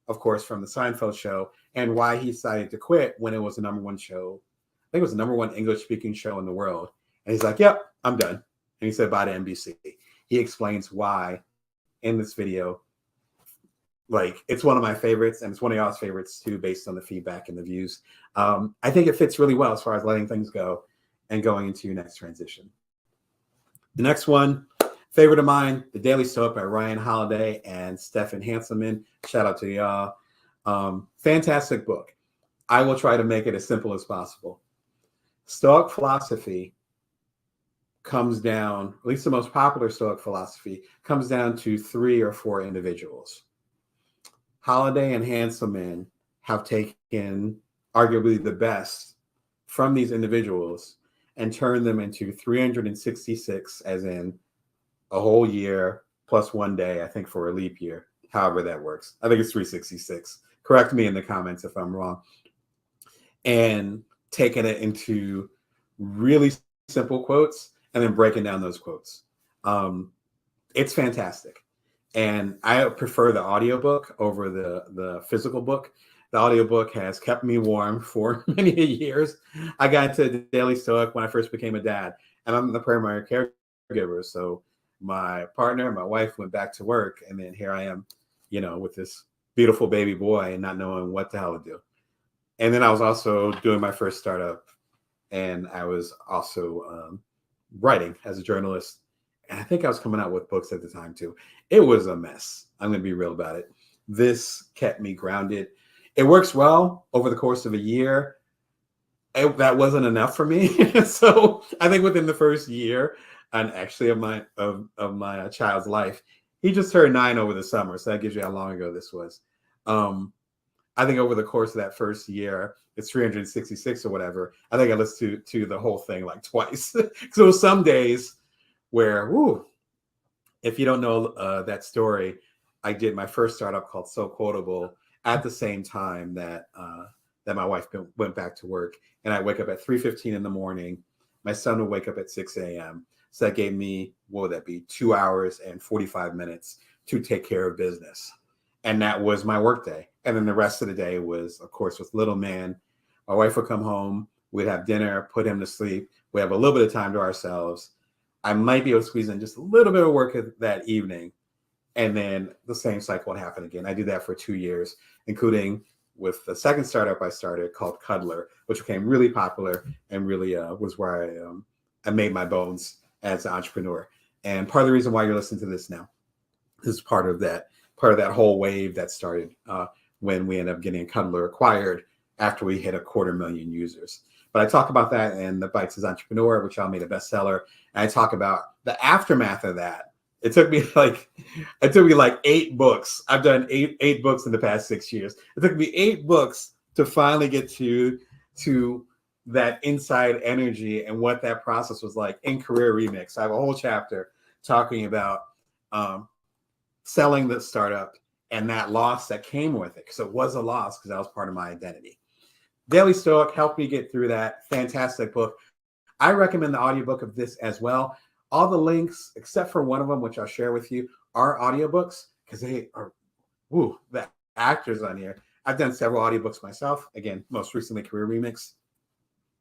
of course, from the Seinfeld show, and why he decided to quit when it was the #1 show. I think it was the #1 English-speaking show in the world. And he's like, yep, I'm done. And he said bye to NBC. He explains why in this video. Like, it's one of my favorites, and it's one of y'all's favorites too, based on the feedback and the views. I think it fits really well as far as letting things go and going into your next transition. The next one, favorite of mine, The Daily Stoic by Ryan Holiday and Stephen Hanselman. Shout out to y'all. Fantastic book. I will try to make it as simple as possible. Stoic philosophy comes down, at least the most popular Stoic philosophy, comes down to 3 or 4 individuals. Holiday and Hanselman have taken arguably the best from these individuals and turned them into 366, as in a whole year plus 1 day, I think, for a leap year, however that works. I think it's 366. Correct me in the comments if I'm wrong. And taking it into really simple quotes and then breaking down those quotes. It's fantastic. And I prefer the audiobook over the physical book. The audiobook has kept me warm for many years. I got into the Daily Stoic when I first became a dad, and I'm the primary caregiver. So my partner, my wife went back to work, and then here I am, with this beautiful baby boy and not knowing what the hell to do. And then I was also doing my first startup, and I was also writing as a journalist. And I think I was coming out with books at the time too. It was a mess. I'm going to be real about it. This kept me grounded. It works well over the course of a year. That wasn't enough for me. So I think within the first year, and actually of my child's life, he just turned 9 over the summer. So that gives you how long ago this was. I think over the course of that first year, it's 366 or whatever. I think I listened to the whole thing like twice. So some days where, if you don't know that story, I did my first startup called So Quotable at the same time that my wife went back to work. And I wake up at 3:15 in the morning. My son would wake up at 6 a.m. So that gave me, what would that be, 2 hours and 45 minutes to take care of business. And that was my work day. And then the rest of the day was, of course, with little man. My wife would come home. We'd have dinner, put him to sleep. We have a little bit of time to ourselves. I might be able to squeeze in just a little bit of work that evening. And then the same cycle would happen again. I did that for 2 years, including with the second startup I started called Cuddler, which became really popular and really was where I made my bones as an entrepreneur. And part of the reason why you're listening to this now is part of that whole wave that started when we ended up getting Cuddler acquired after we hit 250,000 users. But I talk about that in The Bites as Entrepreneur, which I made a bestseller. And I talk about the aftermath of that. It took me like 8 books. I've done eight books in the past 6 years. It took me 8 books to finally get to that inside energy and what that process was like in Career Remix. I have a whole chapter talking about selling the startup and that loss that came with it, because it was a loss, because that was part of my identity. Daily Stoic helped me get through that. Fantastic book. I recommend the audiobook of this as well. All the links, except for one of them, which I'll share with you, are audiobooks, because they are, the actors on here. I've done several audiobooks myself. Again, most recently Career Remix.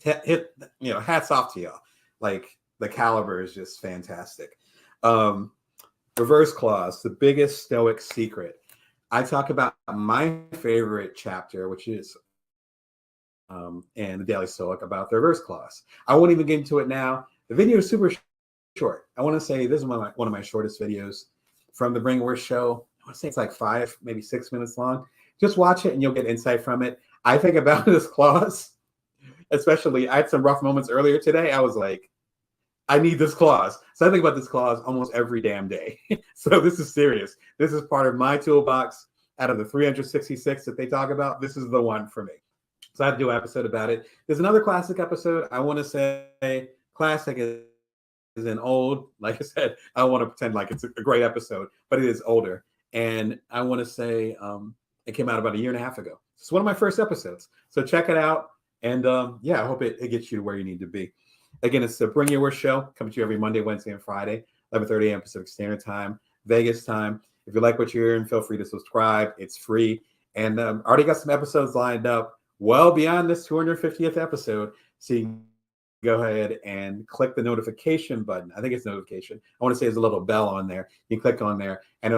Hats off to y'all. Like, the caliber is just fantastic. Reverse Clause, the biggest Stoic secret. I talk about my favorite chapter, which is in the Daily Stoic, about the reverse clause. I won't even get into it now. The video is super short. I want to say this is one of my shortest videos from the Bring Your Show. I want to say it's like 5, maybe 6 minutes long. Just watch it and you'll get insight from it. I think about this clause, especially, I had some rough moments earlier today. I was like, I need this clause. So I think about this clause almost every damn day. So this is serious. This is part of my toolbox. Out of the 366 that they talk about, this is the one for me. So I had to do an episode about it. There's another classic episode. I want to say classic is an old, like I said, I don't want to pretend like it's a great episode, but it is older. And I want to say it came out about 1.5 years ago. It's one of my first episodes. So check it out. And I hope it gets you to where you need to be. Again, it's the Bring Your Worst Show, coming to you every Monday, Wednesday, and Friday, 11:30 a.m. Pacific Standard Time, Vegas time. If you like what you're hearing, feel free to subscribe. It's free. And already got some episodes lined up well beyond this 250th episode. So you can go ahead and click the notification button. I think it's notification. I want to say there's a little bell on there. You click on there, and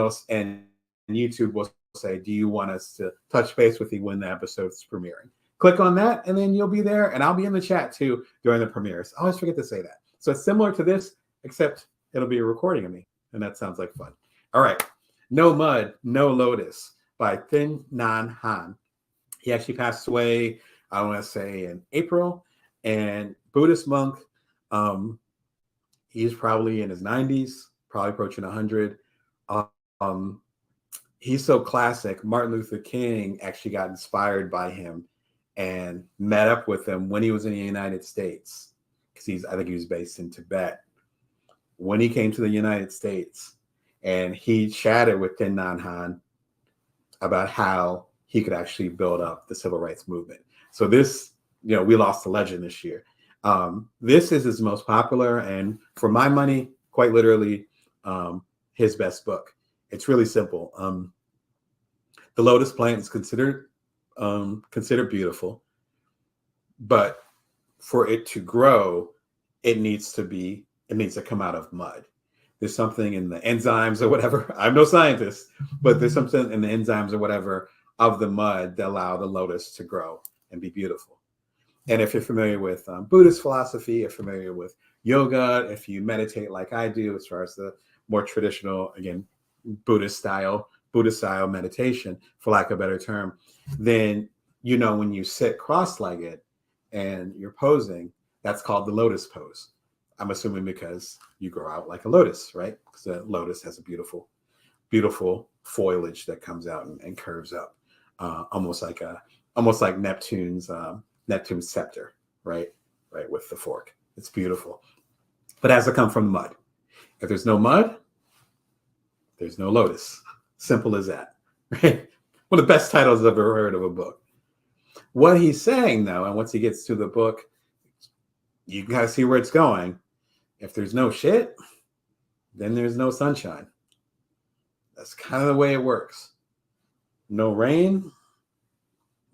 YouTube will say, do you want us to touch base with you when the episode's premiering? Click on that, and then you'll be there, and I'll be in the chat too during the premieres. I always forget to say that. So it's similar to this, except it'll be a recording of me, and that sounds like fun. All right. No Mud, No Lotus by Thich Nhat Hanh. He actually passed away, I want to say, in April, and Buddhist monk. He's probably in his 90s, probably approaching 100. He's so classic. Martin Luther King actually got inspired by him and met up with him when he was in the United States, because I think he was based in Tibet. When he came to the United States, and he chatted with Thich Nhat Hanh about how he could actually build up the civil rights movement. So this, we lost a legend this year. This is his most popular, and for my money, quite literally, his best book. It's really simple. The lotus plant is considered beautiful, but for it to grow, it needs to come out of mud. There's something in the enzymes or whatever. I'm no scientist, but there's something in the enzymes or whatever of the mud that allow the lotus to grow and be beautiful. And if you're familiar with Buddhist philosophy, if you're familiar with yoga, if you meditate like I do, as far as the more traditional, again, Buddhist style meditation, for lack of a better term, then when you sit cross-legged and you're posing, that's called the lotus pose. I'm assuming because you grow out like a lotus, right? Because the lotus has a beautiful, beautiful foliage that comes out and curves up, almost like Neptune's scepter, right, with the fork. It's beautiful, but it has to come from the mud. If there's no mud, there's no lotus. Simple as that, right? One of the best titles I've ever heard of a book. What he's saying, though, and once he gets to the book, you can kind of see where it's going. If there's no shit, then there's no sunshine. That's kind of the way it works. No rain,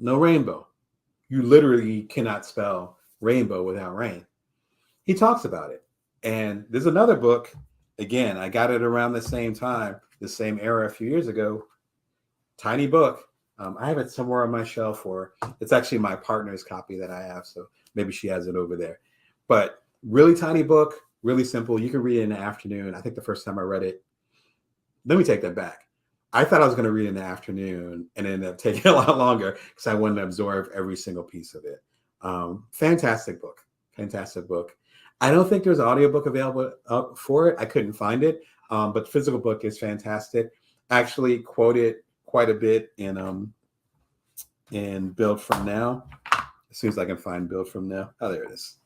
no rainbow. You literally cannot spell rainbow without rain. He talks about it. And there's another book, again, I got it around the same time, the same era a few years ago. Tiny book. I have it somewhere on my shelf, or it's actually my partner's copy that I have. So maybe she has it over there. But really tiny book, really simple. You can read it in the afternoon. I think the first time I read it, let me take that back. I thought I was going to read it in the afternoon and ended up taking a lot longer because I wanted to absorb every single piece of it. Fantastic book. Fantastic book. I don't think there's an audiobook available for it. I couldn't find it, but the physical book is fantastic. Actually quoted quite a bit in Build From Now. As soon as I can find Build From Now. Oh, there it is.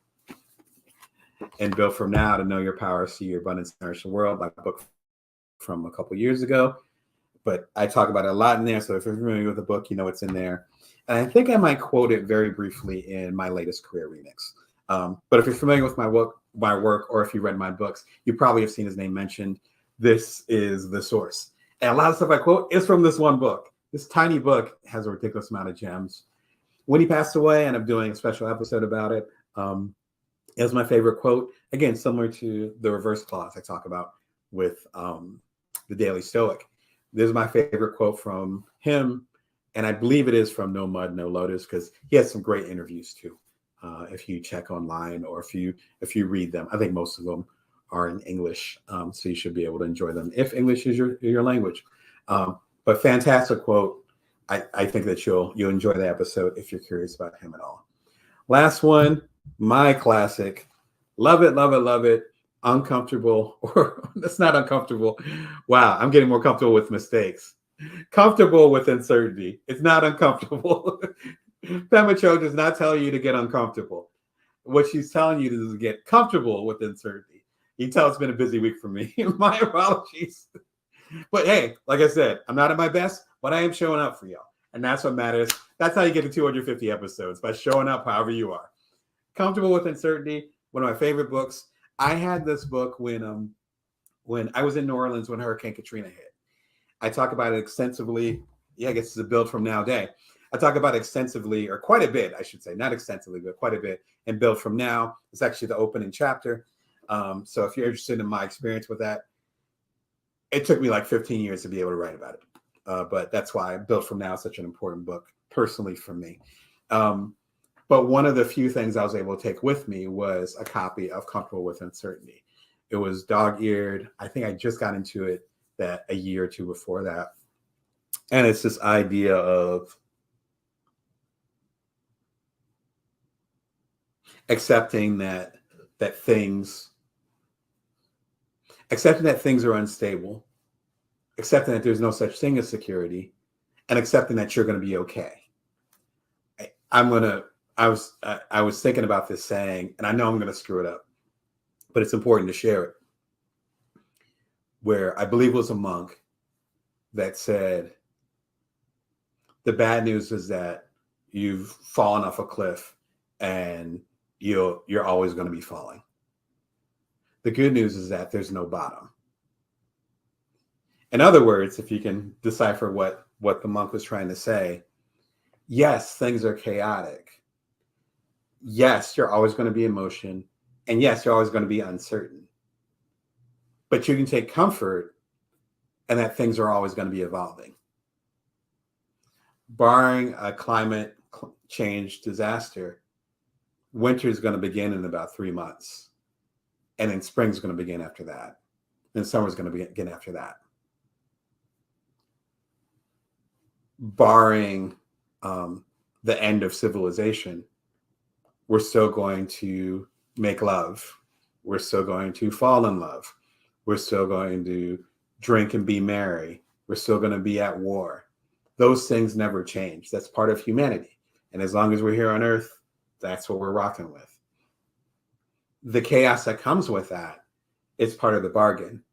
And Build From Now to Know Your Power, See Your Abundance, Nourish the World, my book from a couple years ago. But I talk about it a lot in there. So if you're familiar with the book, you know it's in there. And I think I might quote it very briefly in my latest career remix. But if you're familiar with my work, or if you read my books, you probably have seen his name mentioned. This is the source. And a lot of stuff I quote is from this one book. This tiny book has a ridiculous amount of gems. When he passed away, and I'm doing a special episode about it, it was my favorite quote. Again, similar to the reverse clause I talk about with the Daily Stoic. This is my favorite quote from him. And I believe it is from No Mud, No Lotus, because he has some great interviews too. If you check online or if you read them, I think most of them are in English, so you should be able to enjoy them if English is your language. But fantastic quote. I think that you'll enjoy the episode if you're curious about him at all. Last one, my classic. Love it, love it, love it. Uncomfortable, or that's not uncomfortable. Wow, I'm getting more comfortable with mistakes. Comfortable with uncertainty. It's not uncomfortable. Pema Cho does not tell you to get uncomfortable. What she's telling you is to get comfortable with uncertainty. You can tell it's been a busy week for me. My apologies. But hey, like I said, I'm not at my best, but I am showing up for y'all. And that's what matters. That's how you get to 250 episodes, by showing up however you are. Comfortable with Uncertainty, one of my favorite books. I had this book when I was in New Orleans when Hurricane Katrina hit. I talk about it extensively. Yeah, I guess it's a Build From Now day. I talk about it extensively, or quite a bit, I should say, not extensively, but quite a bit, in Build From Now. It's actually the opening chapter. So if you're interested in my experience with that, it took me like 15 years to be able to write about it. But that's why Build From Now is such an important book, personally for me. But one of the few things I was able to take with me was a copy of Comfortable with Uncertainty. It was dog-eared. I think I just got into it that a year or two before that. And it's this idea of accepting that things are unstable, accepting that there's no such thing as security, and accepting that you're going to be okay. I was thinking about this saying, and I know I'm going to screw it up, but it's important to share it. Where I believe it was a monk that said, the bad news is that you've fallen off a cliff and you're always going to be falling. The good news is that there's no bottom. In other words, if you can decipher what the monk was trying to say, yes, things are chaotic. Yes, you're always going to be in motion. And yes, you're always going to be uncertain. But you can take comfort in that things are always going to be evolving. Barring a climate change disaster, winter is going to begin in about 3 months. And then spring is going to begin after that. And summer is going to begin after that. Barring the end of civilization, we're still going to make love. We're still going to fall in love. We're still going to drink and be merry. We're still going to be at war. Those things never change. That's part of humanity. And as long as we're here on Earth, that's what we're rocking with. The chaos that comes with that is part of the bargain.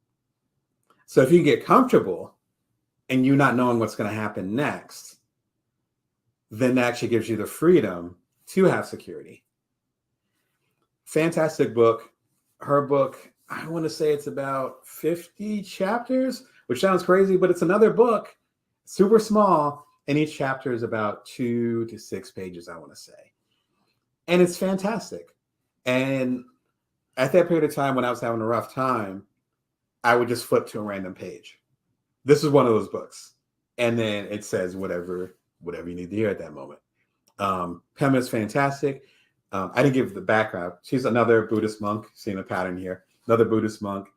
So if you get comfortable and you not knowing what's going to happen next, then that actually gives you the freedom to have security. Fantastic book. Her book, I want to say it's about 50 chapters, which sounds crazy, but it's another book, super small, and each chapter is about 2 to 6 pages, I want to say. And it's fantastic. And at that period of time when I was having a rough time, I would just flip to a random page. This is one of those books. And then it says whatever you need to hear at that moment. Pema is fantastic. I didn't give the background. She's another Buddhist monk, seeing a pattern here, another Buddhist monk.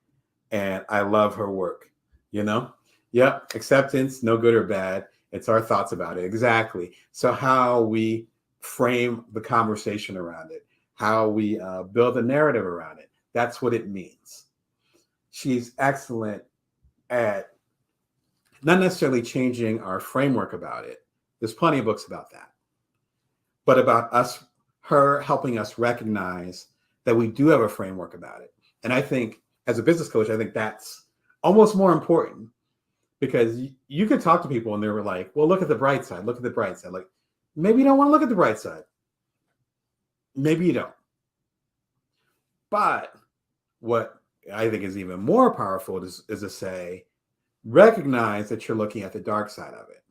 And I love her work, Yep, acceptance, no good or bad. It's our thoughts about it. Exactly. So how we frame the conversation around it, how we build a narrative around it. That's what it means. She's excellent at not necessarily changing our framework about it. There's plenty of books about that. But about her helping us recognize that we do have a framework about it. And I think as a business coach, I think that's almost more important, because you could talk to people and they were like, well, look at the bright side. Look at the bright side. Like, maybe you don't want to look at the bright side. Maybe you don't. But what I think is even more powerful is to say, recognize that you're looking at the dark side of it,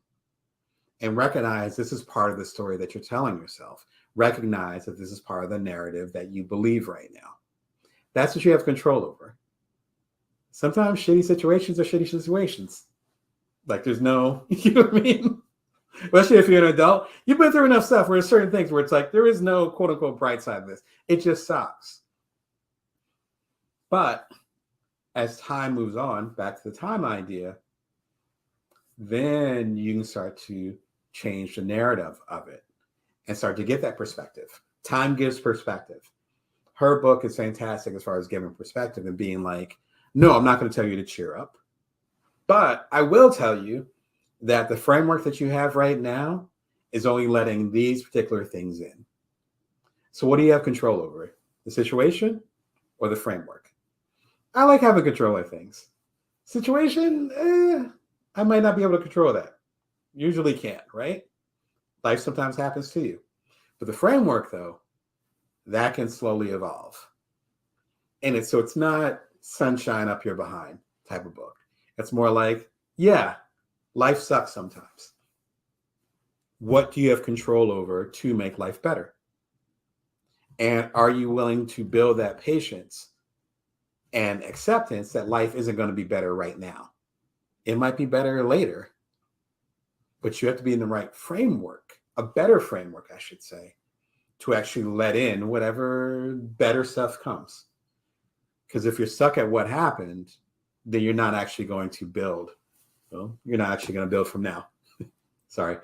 and recognize this is part of the story that you're telling yourself. Recognize that this is part of the narrative that you believe right now. That's what you have control over. Sometimes shitty situations are shitty situations. Like, there's no, you know what I mean? Especially if you're an adult, you've been through enough stuff where there's certain things where it's like, there is no quote unquote bright side of this. It just sucks. But as time moves on, back to the time idea, then you can start to change the narrative of it and start to get that perspective. Time gives perspective. Her book is fantastic as far as giving perspective and being like, no, I'm not going to tell you to cheer up, but I will tell you that the framework that you have right now is only letting these particular things in. So what do you have control over? The situation or the framework? I like having control of things. Situation, I might not be able to control that. Usually can't, right? Life sometimes happens to you. But the framework, though, that can slowly evolve. And it's not sunshine up your behind type of book. It's more like, yeah, life sucks sometimes. What do you have control over to make life better? And are you willing to build that patience and acceptance that life isn't going to be better right now? It might be better later, but you have to be in the right framework, a better framework, I should say, to actually let in whatever better stuff comes. Because if you're stuck at what happened, then you're not actually going to build. Well, you're not actually going to build from now. Sorry.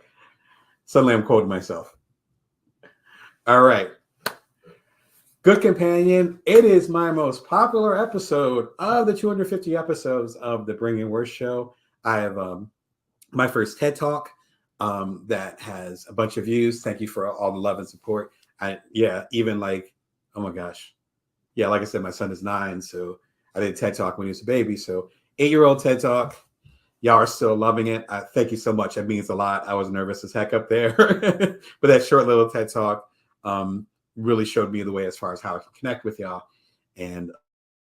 Suddenly I'm quoting myself. All right. Good Companion. It is my most popular episode of the 250 episodes of the Bring Your Worst show. I have my first TED Talk that has a bunch of views. Thank you for all the love and support. Even like, oh my gosh. Yeah, like I said, my son is 9, so I did TED Talk when he was a baby. So 8-year-old TED Talk. Y'all are still loving it. Thank you so much. That means a lot. I was nervous as heck up there. But that short little TED Talk really showed me the way as far as how I can connect with y'all. And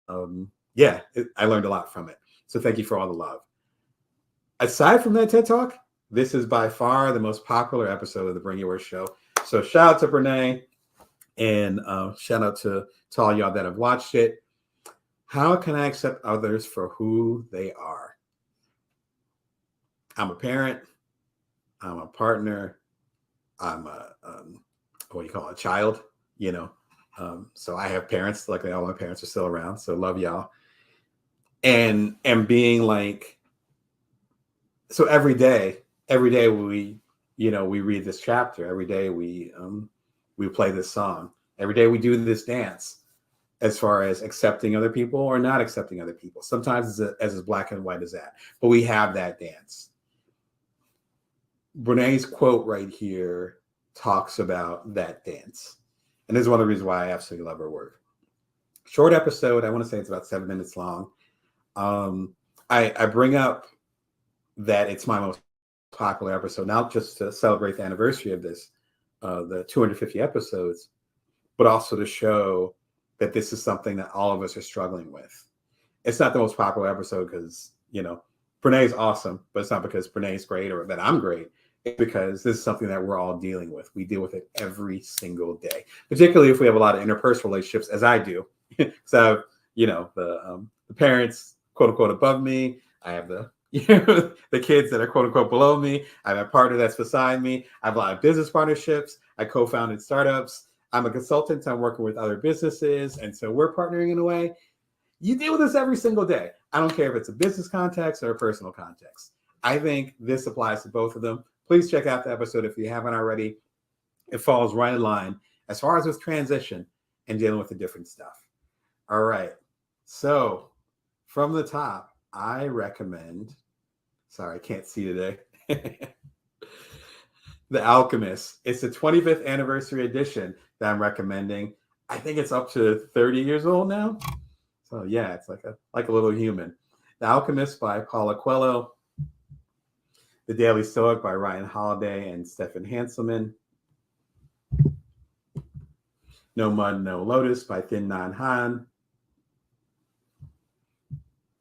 I learned a lot from it. So thank you for all the love. Aside from that TED Talk, this is by far the most popular episode of the Bring Your Worst show. So shout out to Brene, and shout out to all y'all that have watched it. How can I accept others for who they are? I'm a parent. I'm a partner. I'm a child, So I have parents. Luckily, all my parents are still around. So love y'all. And being like, so every day we read this chapter. Every day we play this song. Every day we do this dance as far as accepting other people or not accepting other people. Sometimes it's as black and white as that, but we have that dance. Brené's quote right here talks about that dance. And this is one of the reasons why I absolutely love her work. Short episode. I want to say it's about 7 minutes long. I bring up that it's my most popular episode, not just to celebrate the anniversary of this, the 250 episodes, but also to show that this is something that all of us are struggling with. It's not the most popular episode because, Brene is awesome, but it's not because Brene is great or that I'm great. It's because this is something that we're all dealing with. We deal with it every single day, particularly if we have a lot of interpersonal relationships, as I do. So, the parents, quote unquote above me. I have the the kids that are quote unquote below me. I have a partner that's beside me. I have a lot of business partnerships. I co-founded startups. I'm a consultant. So I'm working with other businesses. And so we're partnering in a way. You deal with this every single day. I don't care if it's a business context or a personal context. I think this applies to both of them. Please check out the episode if you haven't already. It falls right in line as far as with transition and dealing with the different stuff. All right. So from the top, I recommend, sorry, I can't see today. The Alchemist. It's the 25th anniversary edition that I'm recommending. I think it's up to 30 years old now. So yeah, it's like a little human. The Alchemist by Paulo Coelho. The Daily Stoic by Ryan Holiday and Stefan Hanselman. No Mud, No Lotus by Thich Nhat Hanh.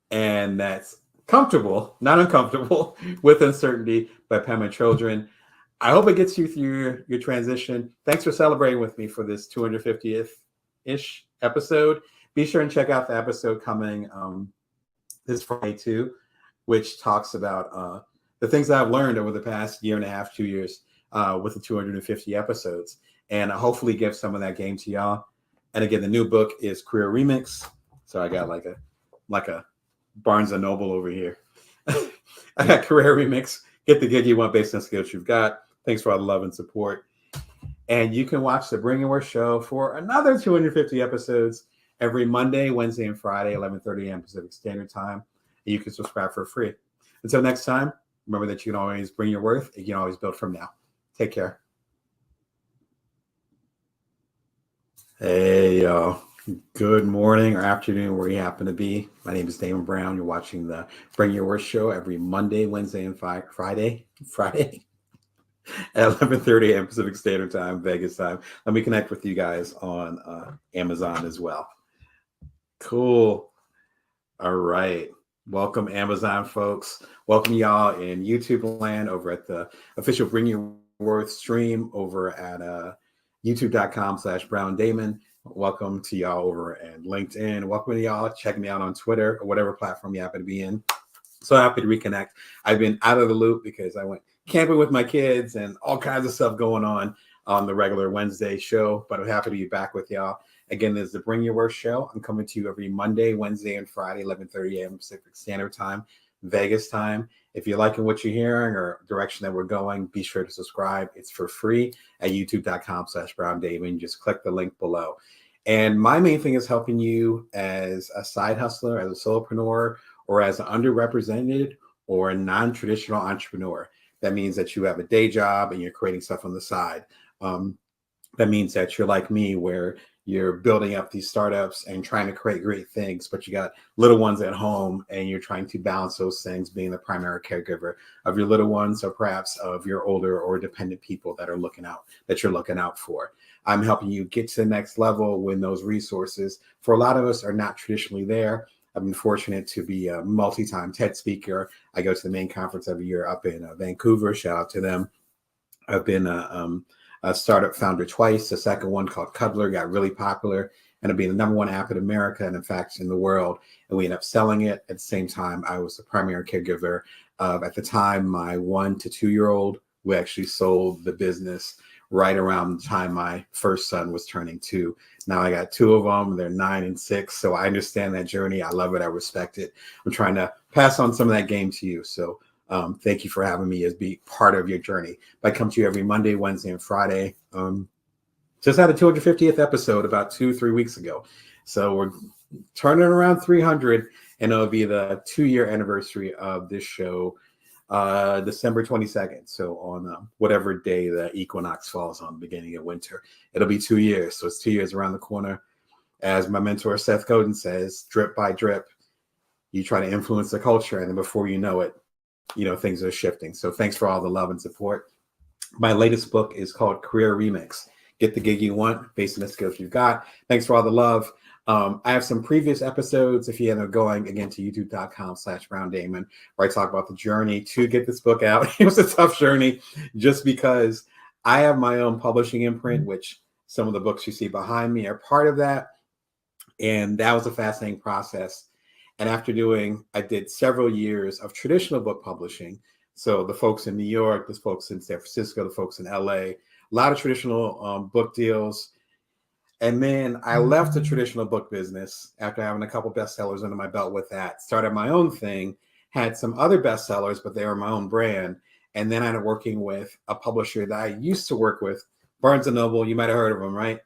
And that's Comfortable, Not Uncomfortable with Uncertainty by Pema Chödrön. I hope it gets you through your transition. Thanks for celebrating with me for this 250th-ish episode. Be sure and check out the episode coming this Friday too, which talks about the things that I've learned over the past year and a half, 2 years with the 250 episodes, and hopefully give some of that game to y'all. And again, the new book is Career Remix. So I got like a Barnes and Noble over here. I got Career Remix. Get the gig you want based on skills you've got. Thanks for all the love and support. And you can watch the Bring Your Worst show for another 250 episodes every Monday, Wednesday, and Friday, 11:30 a.m. Pacific Standard Time. And you can subscribe for free. Until next time, remember that you can always bring your worth. You can always build from now. Take care. Hey, y'all. Good morning or afternoon, where you happen to be. My name is Damon Brown. You're watching the Bring Your Worst show every Monday, Wednesday, and Friday at 11:30 a.m. Pacific Standard Time, Vegas time. Let me connect with you guys on Amazon as well. Cool. All right. Welcome, Amazon folks. Welcome y'all in YouTube land over at the official Bring Your Worth stream over at youtube.com/Brown Damon. Welcome to y'all over at LinkedIn. Welcome to y'all. Check me out on Twitter or whatever platform you happen to be in. So happy to reconnect. I've been out of the loop because I went camping with my kids and all kinds of stuff going on the regular Wednesday show, but I'm happy to be back with y'all. Again, this is the Bring Your Worst show. I'm coming to you every Monday, Wednesday, and Friday, 11:30 a.m. Pacific Standard Time, Vegas time. If you're liking what you're hearing or direction that we're going, be sure to subscribe. It's for free at youtube.com/Brown Damon. Just click the link below. And my main thing is helping you as a side hustler, as a solopreneur, or as an underrepresented or a non-traditional entrepreneur. That means that you have a day job and you're creating stuff on the side. That means that you're like me, where you're building up these startups and trying to create great things, but you got little ones at home and you're trying to balance those things, being the primary caregiver of your little ones, or perhaps of your older or dependent people that you're looking out for. I'm helping you get to the next level when those resources, for a lot of us, are not traditionally there. I've been fortunate to be a multi-time TED speaker. I go to the main conference every year up in Vancouver. Shout out to them. I've been a startup founder twice. The second one, called Cuddler, got really popular and it'd be the #1 app in America and, in fact, in the world. And we ended up selling it. At the same time, I was the primary caregiver of, at the time, my 1 to 2 year old. We actually sold the business right around the time my first son was turning 2. Now I got 2 of them. They're 9 and 6. So I understand that journey. I love it. I respect it. I'm trying to pass on some of that game to you. So thank you for having me as be part of your journey. I come to you every Monday, Wednesday, and Friday. Just had a 250th episode about 2-3 weeks ago. So we're turning around 300, and it'll be the 2-year anniversary of this show, December 22nd. So on whatever day the equinox falls on, the beginning of winter, it'll be 2 years. So it's 2 years around the corner. As my mentor Seth Godin says, drip by drip, you try to influence the culture, and then before you know it, things are shifting. So thanks for all the love and support. My latest book is called Career Remix. Get the gig you want based on the skills you've got. Thanks for all the love. I have some previous episodes, if you end up going again to youtube.com/Brown Damon, where I talk about the journey to get this book out. It was a tough journey just because I have my own publishing imprint, which some of the books you see behind me are part of that. And that was a fascinating process. And I did several years of traditional book publishing. So the folks in New York, the folks in San Francisco, the folks in LA, a lot of traditional book deals. And then I left the traditional book business after having a couple bestsellers under my belt with that, started my own thing, had some other bestsellers, but they were my own brand. And then I ended up working with a publisher that I used to work with, Barnes & Noble. You might have heard of them, right?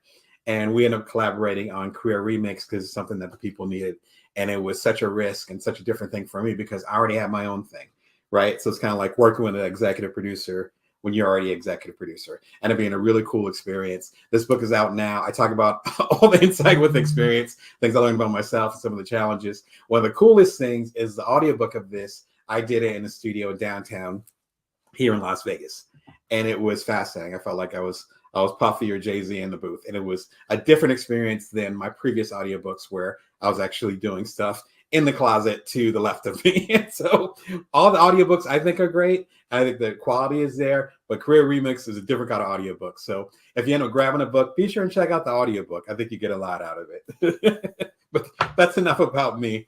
And we ended up collaborating on Career Remix because it's something that the people needed. And it was such a risk and such a different thing for me because I already had my own thing, right? So it's kind of like working with an executive producer when you're already executive producer, and it being a really cool experience. This book is out now. I talk about all the insight with experience, things I learned about myself, and some of the challenges. One of the coolest things is the audiobook of this. I did it in the studio downtown here in Las Vegas, and it was fascinating. I felt like I was Puffy or Jay-Z in the booth, and it was a different experience than my previous audiobooks where I was actually doing stuff in the closet to the left of me. And so all the audiobooks I think are great. I think the quality is there, but Career Remix is a different kind of audiobook. So if you end up grabbing a book, be sure and check out the audiobook. I think you get a lot out of it. But that's enough about me.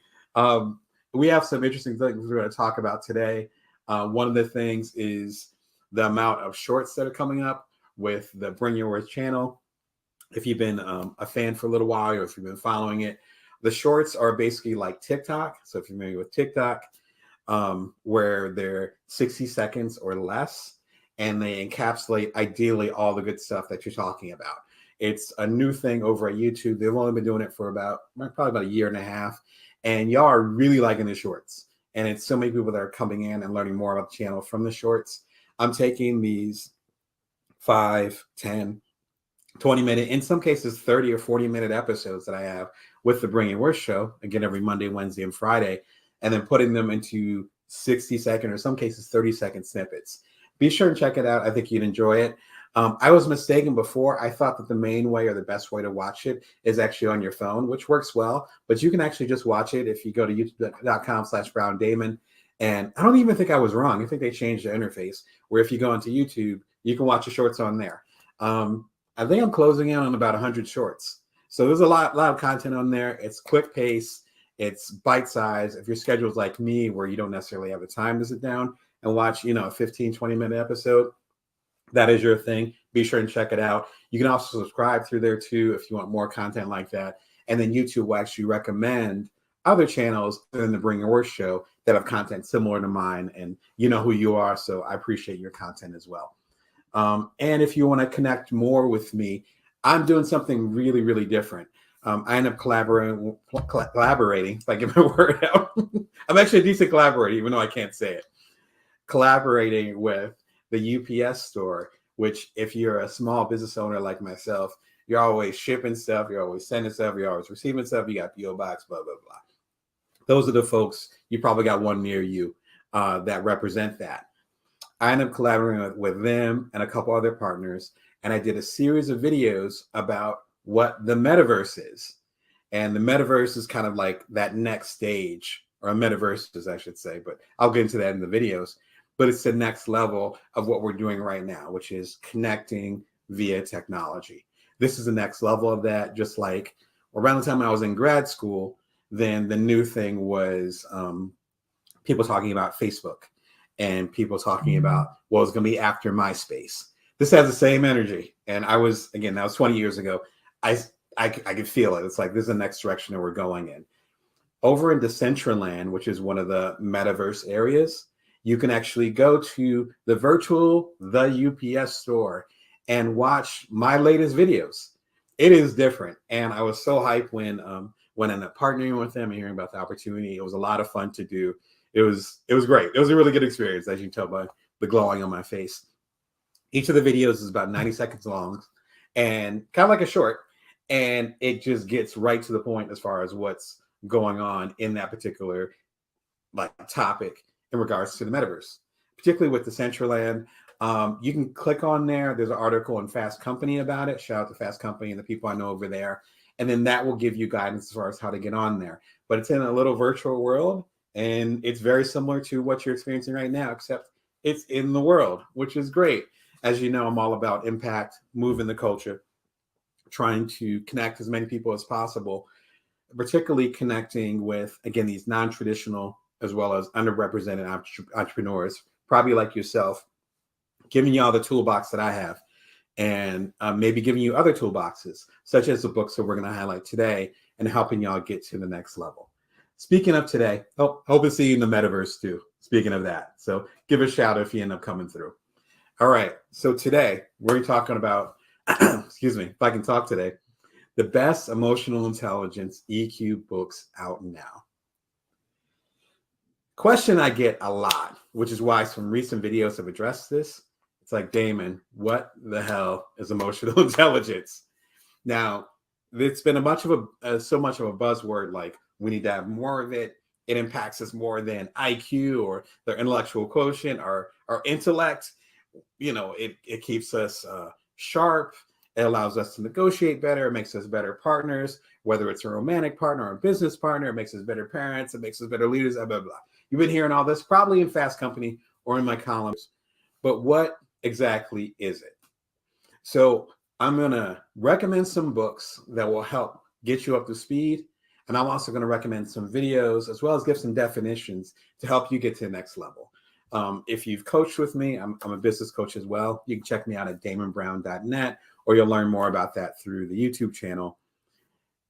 We have some interesting things we're going to talk about today. One of the things is the amount of shorts that are coming up with the Bring Your Worth channel. If you've been a fan for a little while, or if you've been following it, the shorts are basically like TikTok. So if you're familiar with TikTok, where they're 60 seconds or less, and they encapsulate ideally all the good stuff that you're talking about. It's a new thing over at YouTube. They've only been doing it for probably about a year and a half, and y'all are really liking the shorts. And it's so many people that are coming in and learning more about the channel from the shorts. I'm taking these 5, 10, 20-minute, in some cases 30 or 40-minute episodes that I have with the Bring Your Worth show, again, every Monday, Wednesday, and Friday, and then putting them into 60-second or some cases 30-second snippets. Be sure and check it out. I think you'd enjoy it. I was mistaken before. I thought that the main way or the best way to watch it is actually on your phone, which works well, but you can actually just watch it if you go to youtube.com/BrownDamon. And I don't even think I was wrong. I think they changed the interface where if you go into YouTube, you can watch the shorts on there. I think I'm closing in on about 100 shorts. So there's a lot of content on there. It's quick pace. It's bite size. If your schedule is like me, where you don't necessarily have the time to sit down and watch, a 15, 20-minute episode, that is your thing. Be sure and check it out. You can also subscribe through there too if you want more content like that. And then YouTube will actually recommend other channels than the Bring Your Worth show that have content similar to mine. And you know who you are, so I appreciate your content as well. And if you want to connect more with me, I'm doing something really, really different. I end up collaborating, if I get my word out. I'm actually a decent collaborator, even though I can't say it. Collaborating with the UPS store, which if you're a small business owner like myself, you're always shipping stuff, you're always sending stuff, you're always receiving stuff, you got PO Box, blah, blah, blah. Those are the folks, you probably got one near you that represent that. I ended up collaborating with them and a couple other partners, and I did a series of videos about what the metaverse is. And the metaverse is kind of like that next stage, or a metaverse, I should say, but I'll get into that in the videos. But it's the next level of what we're doing right now, which is connecting via technology. This is the next level of that. Just like around the time I was in grad school, then the new thing was people talking about Facebook and people talking about what was going to be after MySpace. This has the same energy. And that was 20 years ago. I could feel it. It's like, this is the next direction that we're going in. Over in Decentraland, which is one of the metaverse areas, you can actually go to the UPS store and watch my latest videos. It is different. And I was so hyped when I ended up partnering with them and hearing about the opportunity. It was a lot of fun to do. It was great. It was a really good experience, as you can tell by the glowing on my face. Each of the videos is about 90 seconds long and kind of like a short. And it just gets right to the point as far as what's going on in that particular topic in regards to the metaverse, particularly with Decentraland. You can click on there. There's an article in Fast Company about it. Shout out to Fast Company and the people I know over there. And then that will give you guidance as far as how to get on there. But it's in a little virtual world, and it's very similar to what you're experiencing right now, except it's in the world, which is great. As you know, I'm all about impact, moving the culture, trying to connect as many people as possible. particularly connecting with, again, these non-traditional as well as underrepresented entrepreneurs, probably like yourself, giving you all the toolbox that I have, and maybe giving you other toolboxes, such as the books that we're going to highlight today, and helping y'all get to the next level. Speaking of today, hope to see you in the metaverse too. Speaking of that, so give a shout if you end up coming through. All right, so today we're talking about, excuse me, if I can talk today, the best emotional intelligence EQ books out now. Question I get a lot, which is why some recent videos have addressed this. It's like, Damon, what the hell is emotional intelligence? Now, it's been so much of a buzzword, like we need to have more of it. It impacts us more than IQ or their intellectual quotient or intellect. It keeps us sharp. It allows us to negotiate better. It makes us better partners, whether it's a romantic partner or a business partner. It makes us better parents. It makes us better leaders, blah, blah, blah. You've been hearing all this probably in Fast Company or in my columns. But what exactly is it? So I'm going to recommend some books that will help get you up to speed. And I'm also going to recommend some videos as well as give some definitions to help you get to the next level. If you've coached with me, I'm a business coach as well. You can check me out at damonbrown.net, or you'll learn more about that through the YouTube channel.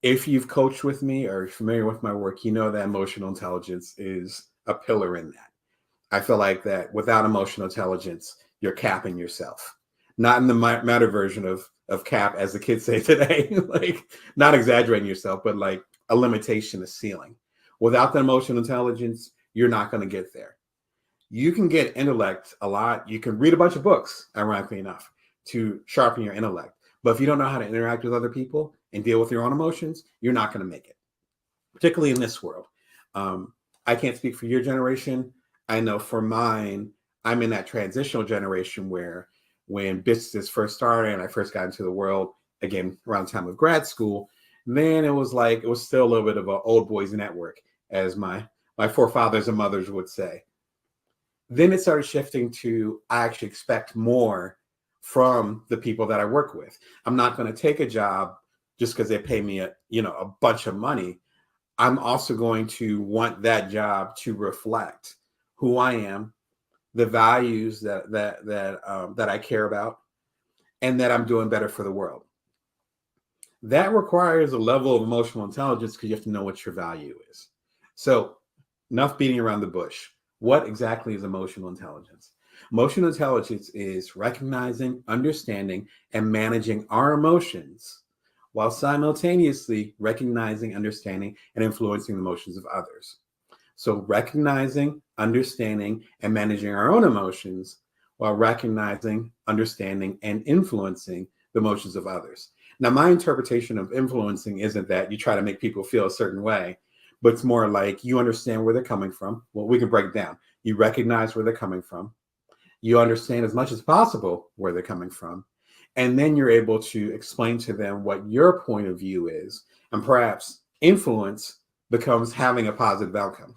If you've coached with me or familiar with my work, you know that emotional intelligence is a pillar in that. I feel like that without emotional intelligence, you're capping yourself. Not in the meta version of cap, as the kids say today, like not exaggerating yourself, but like a limitation, a ceiling. Without the emotional intelligence, you're not going to get there. You can get intellect a lot. You can read a bunch of books, ironically enough, to sharpen your intellect. But if you don't know how to interact with other people and deal with your own emotions, you're not going to make it, particularly in this world. I can't speak for your generation. I know for mine, I'm in that transitional generation where when businesses first started and I first got into the world, again, around the time of grad school, then it was still a little bit of an old boys network, as my forefathers and mothers would say. Then it started shifting to, I actually expect more from the people that I work with. I'm not going to take a job just because they pay me a bunch of money. I'm also going to want that job to reflect who I am, the values that I care about, and that I'm doing better for the world. That requires a level of emotional intelligence because you have to know what your value is. So enough beating around the bush. What exactly is emotional intelligence? Emotional intelligence is recognizing, understanding, and managing our emotions while simultaneously recognizing, understanding, and influencing the emotions of others. So recognizing, understanding, and managing our own emotions while recognizing, understanding, and influencing the emotions of others. Now, my interpretation of influencing isn't that you try to make people feel a certain way, but it's more like you understand where they're coming from. Well, we can break it down. You recognize where they're coming from. You understand as much as possible where they're coming from. And then you're able to explain to them what your point of view is. And perhaps influence becomes having a positive outcome.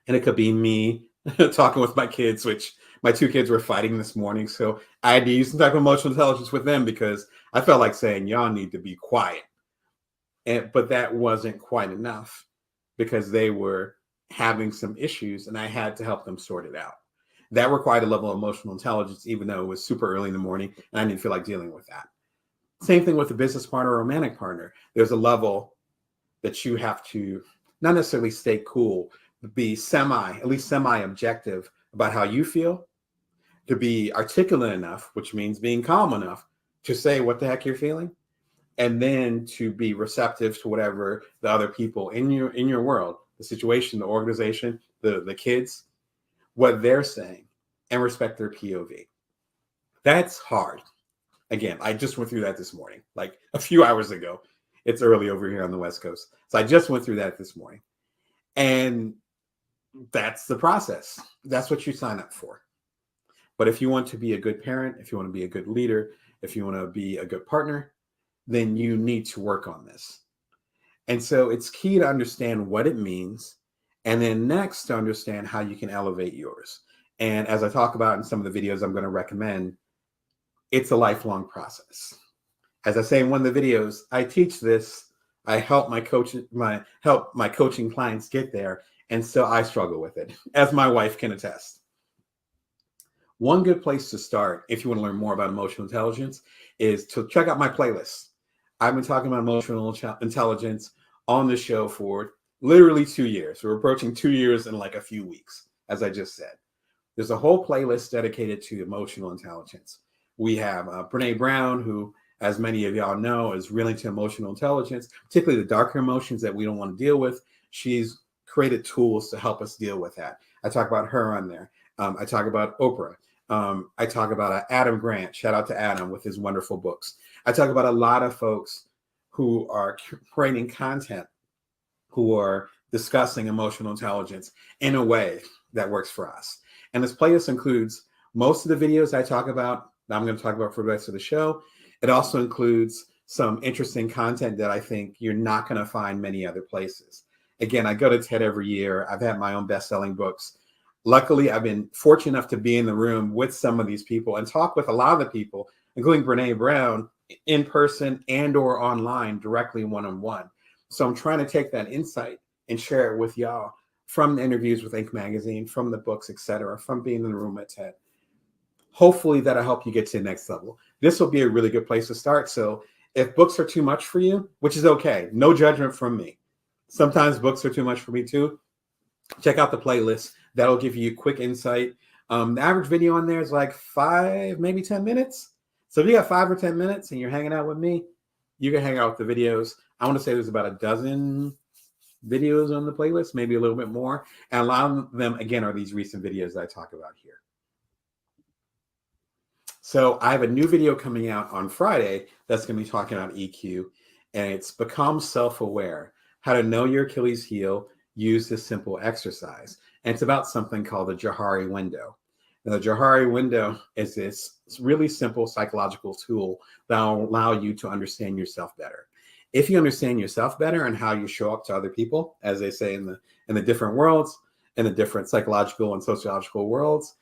And it could be me talking with my kids, which my two kids were fighting this morning. So I had to use some type of emotional intelligence with them because I felt like saying, y'all need to be quiet. But that wasn't quite enough because they were having some issues and I had to help them sort it out. That required a level of emotional intelligence, even though it was super early in the morning and I didn't feel like dealing with that. Same thing with a business partner or romantic partner. There's a level that you have to not necessarily stay cool, but be at least semi-objective about how you feel, to be articulate enough, which means being calm enough to say what the heck you're feeling, and then to be receptive to whatever the other people in your world, the situation, the organization, the kids, what they're saying, and respect their POV. That's hard. Again, I just went through that this morning, like a few hours ago. It's early over here on the West Coast. So I just went through that this morning. And that's the process. That's what you sign up for. But if you want to be a good parent, if you want to be a good leader, if you want to be a good partner, then you need to work on this. And so it's key to understand what it means. And then next to understand how you can elevate yours. And as I talk about in some of the videos I'm going to recommend, it's a lifelong process. As I say in one of the videos, I teach this I help my coaching clients get there, and so I struggle with it, as my wife can attest. One good place to start, if you want to learn more about emotional intelligence, is to check out my playlist. I've been talking about emotional intelligence on the show for literally 2 years. We're approaching 2 years in like a few weeks, as I just said. There's a whole playlist dedicated to emotional intelligence. We have Brene Brown, who, as many of y'all know, is really into emotional intelligence, particularly the darker emotions that we don't want to deal with. She's created tools to help us deal with that. I talk about her on there. I talk about Oprah. I talk about Adam Grant. Shout out to Adam with his wonderful books. I talk about a lot of folks who are creating content, who are discussing emotional intelligence in a way that works for us. And this playlist includes most of the videos I talk about, that I'm going to talk about for the rest of the show. It also includes some interesting content that I think you're not going to find many other places. Again, I go to TED every year. I've had my own best-selling books. Luckily, I've been fortunate enough to be in the room with some of these people and talk with a lot of the people, including Brene Brown, in person and or online, directly one-on-one. So I'm trying to take that insight and share it with y'all from the interviews with Inc. Magazine, from the books, etc., from being in the room at TED. Hopefully that'll help you get to the next level. This will be a really good place to start. So if books are too much for you, which is okay, no judgment from me. Sometimes books are too much for me too. Check out the playlist. That'll give you quick insight. The average video on there is like 5, maybe 10 minutes. So if you got 5 or 10 minutes and you're hanging out with me, you can hang out with the videos. I want to say there's about a dozen videos on the playlist, maybe a little bit more. And a lot of them, again, are these recent videos that I talk about here. So I have a new video coming out on Friday that's going to be talking about EQ, and it's Become Self-Aware, How to Know Your Achilles Heel, Use this simple exercise. And it's about something called the Johari window. Now, the Johari window is this really simple psychological tool that will allow you to understand yourself better. If you understand yourself better and how you show up to other people, as they say in the different worlds, in the different psychological and sociological worlds,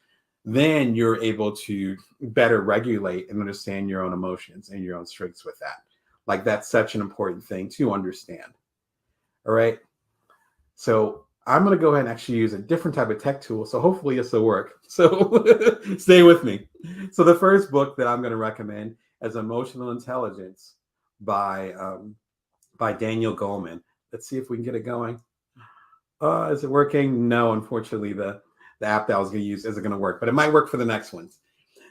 then you're able to better regulate and understand your own emotions and your own strengths with that. Like, that's such an important thing to understand. All right. So I'm going to go ahead and actually use a different type of tech tool. So hopefully this will work. So stay with me. So the first book that I'm going to recommend is Emotional Intelligence by Daniel Goleman. Let's see if we can get it going. Is it working? No, unfortunately, the app that I was going to use isn't going to work, but it might work for the next ones.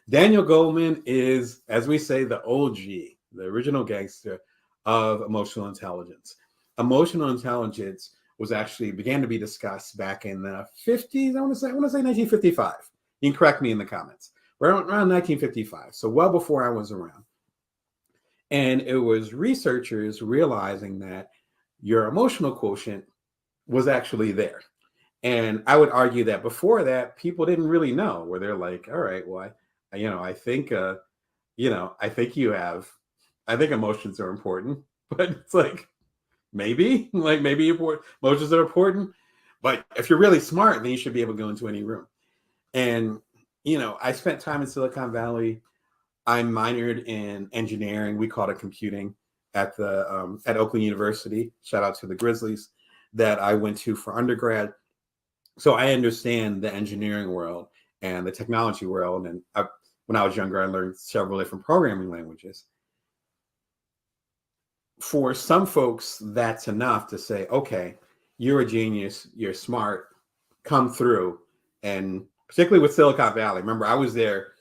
Daniel Goleman is, as we say, the OG, the original gangster of emotional intelligence. Emotional intelligence began to be discussed back in the 50s. I want to say 1955. You can correct me in the comments. Around 1955, so well before I was around. And it was researchers realizing that your emotional quotient was actually there. And I would argue that before that, people didn't really know, where they're like, all right, well, I think emotions are important, but it's like, maybe emotions are important, but if you're really smart, then you should be able to go into any room. And, I spent time in Silicon Valley. I minored in engineering. We called it computing at Oakland University. Shout out to the Grizzlies that I went to for undergrad. So I understand the engineering world and the technology world. And when I was younger, I learned several different programming languages. For some folks, that's enough to say, okay, you're a genius, you're smart, come through. And particularly with Silicon Valley, remember, I was there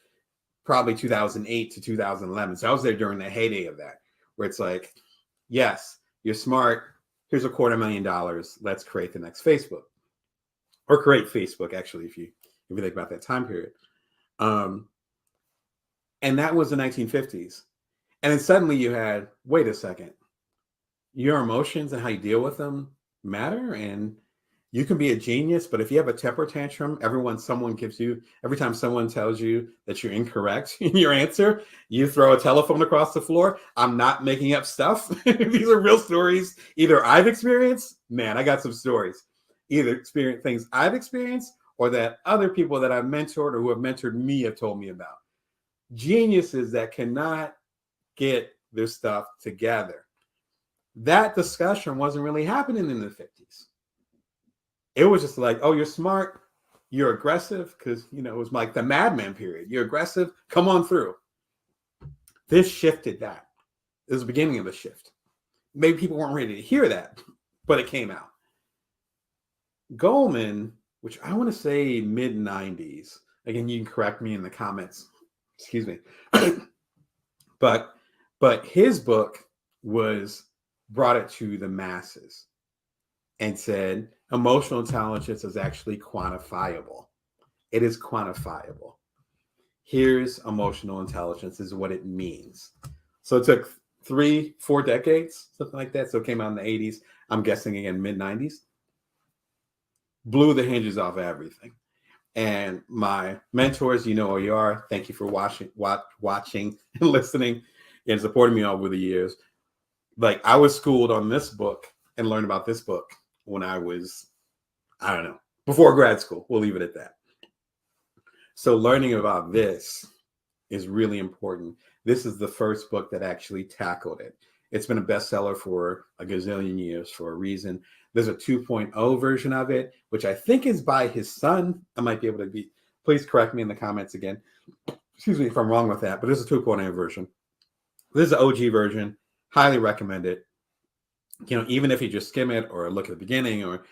probably 2008 to 2011. So I was there during the heyday of that, where it's like, yes, you're smart. Here's $250,000. Let's create the next Facebook. Or create Facebook, actually, if you think about that time period. And that was the 1950s. And then suddenly you had, wait a second, your emotions and how you deal with them matter. And you can be a genius, but if you have a temper tantrum, every time someone tells you that you're incorrect in your answer, you throw a telephone across the floor. I'm not making up stuff. These are real stories. Either I've experienced, I got some stories. Either experience things I've experienced or that other people that I've mentored or who have mentored me have told me about. Geniuses that cannot get their stuff together. that discussion wasn't really happening in the 50s. It was just like, oh, you're smart, you're aggressive, because, it was like the madman period. You're aggressive, come on through. This shifted that. It was the beginning of a shift. Maybe people weren't ready to hear that, but it came out. Goldman, which I want to say mid 90s. Again, you can correct me in the comments. Excuse me. but his book brought it to the masses and said emotional intelligence is actually quantifiable. It is quantifiable. Here's emotional intelligence, is what it means. So it took 3-4 decades, something like that. So it came out in the 80s. I'm guessing again, mid 90s. Blew the hinges off of everything. And my mentors, you know who you are. Thank you for watching and listening and supporting me over the years. Like, I was schooled on this book and learned about this book when I was, I don't know, before grad school. We'll leave it at that. So learning about this is really important. This is the first book that actually tackled it. It's been a bestseller for a gazillion years for a reason. There's a 2.0 version of it, which I think is by his son. I might be able to please correct me in the comments again. Excuse me if I'm wrong with that, but there's a 2.0 version. This is the OG version. Highly recommend it. Even if you just skim it or look at the beginning or,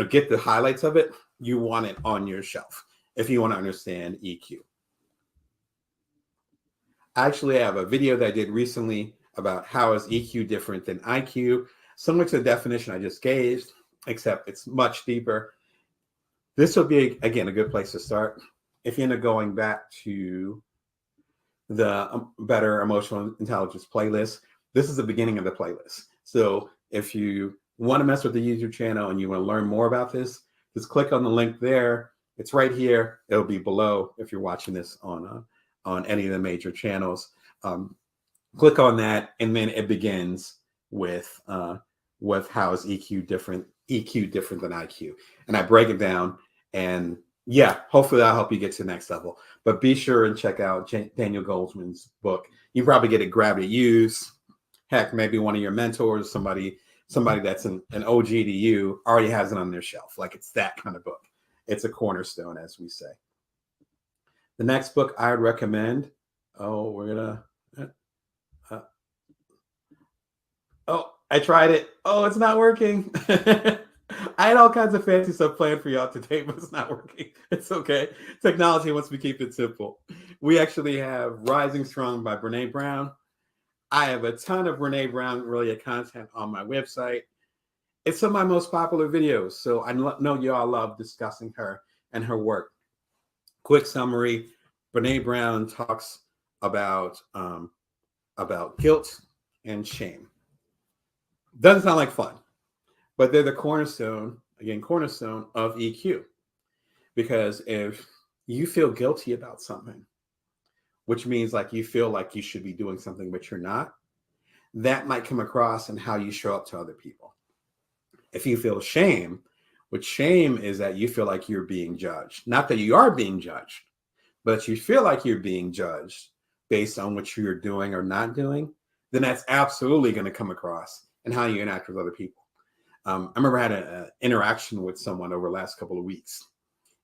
get the highlights of it, you want it on your shelf if you want to understand EQ. I actually have a video that I did recently about how is EQ different than IQ, similar to the definition I just gave, except it's much deeper. This will be, again, a good place to start. If you end up going back to the Better Emotional Intelligence playlist, this is the beginning of the playlist. So if you want to mess with the YouTube channel and you want to learn more about this, just click on the link there. It's right here. It'll be below if you're watching this on any of the major channels. Click on that, and then it begins with how is EQ different than IQ, and I break it down. And yeah, hopefully that'll help you get to the next level. But be sure and check out Daniel Goldman's book. You probably get it, grab it, use. Heck, maybe one of your mentors, somebody that's an OG to you, already has it on their shelf. Like, it's that kind of book. It's a cornerstone, as we say. The next book I would recommend. Oh, we're gonna. I tried it. Oh, it's not working. I had all kinds of fancy stuff planned for y'all today, but it's not working. It's okay. Technology wants me to keep it simple. We actually have Rising Strong by Brene Brown. I have a ton of Brene Brown related content on my website. It's some of my most popular videos, so I know y'all love discussing her and her work. Quick summary: Brene Brown talks about guilt and shame. Doesn't sound like fun, but they're the cornerstone of EQ. Because if you feel guilty about something, which means like you feel like you should be doing something but you're not, that might come across in how you show up to other people. If you feel shame, which shame is that you feel like you're being judged. Not that you are being judged, but you feel like you're being judged based on what you're doing or not doing, then that's absolutely going to come across in how you interact with other people. I remember I had an interaction with someone over the last couple of weeks,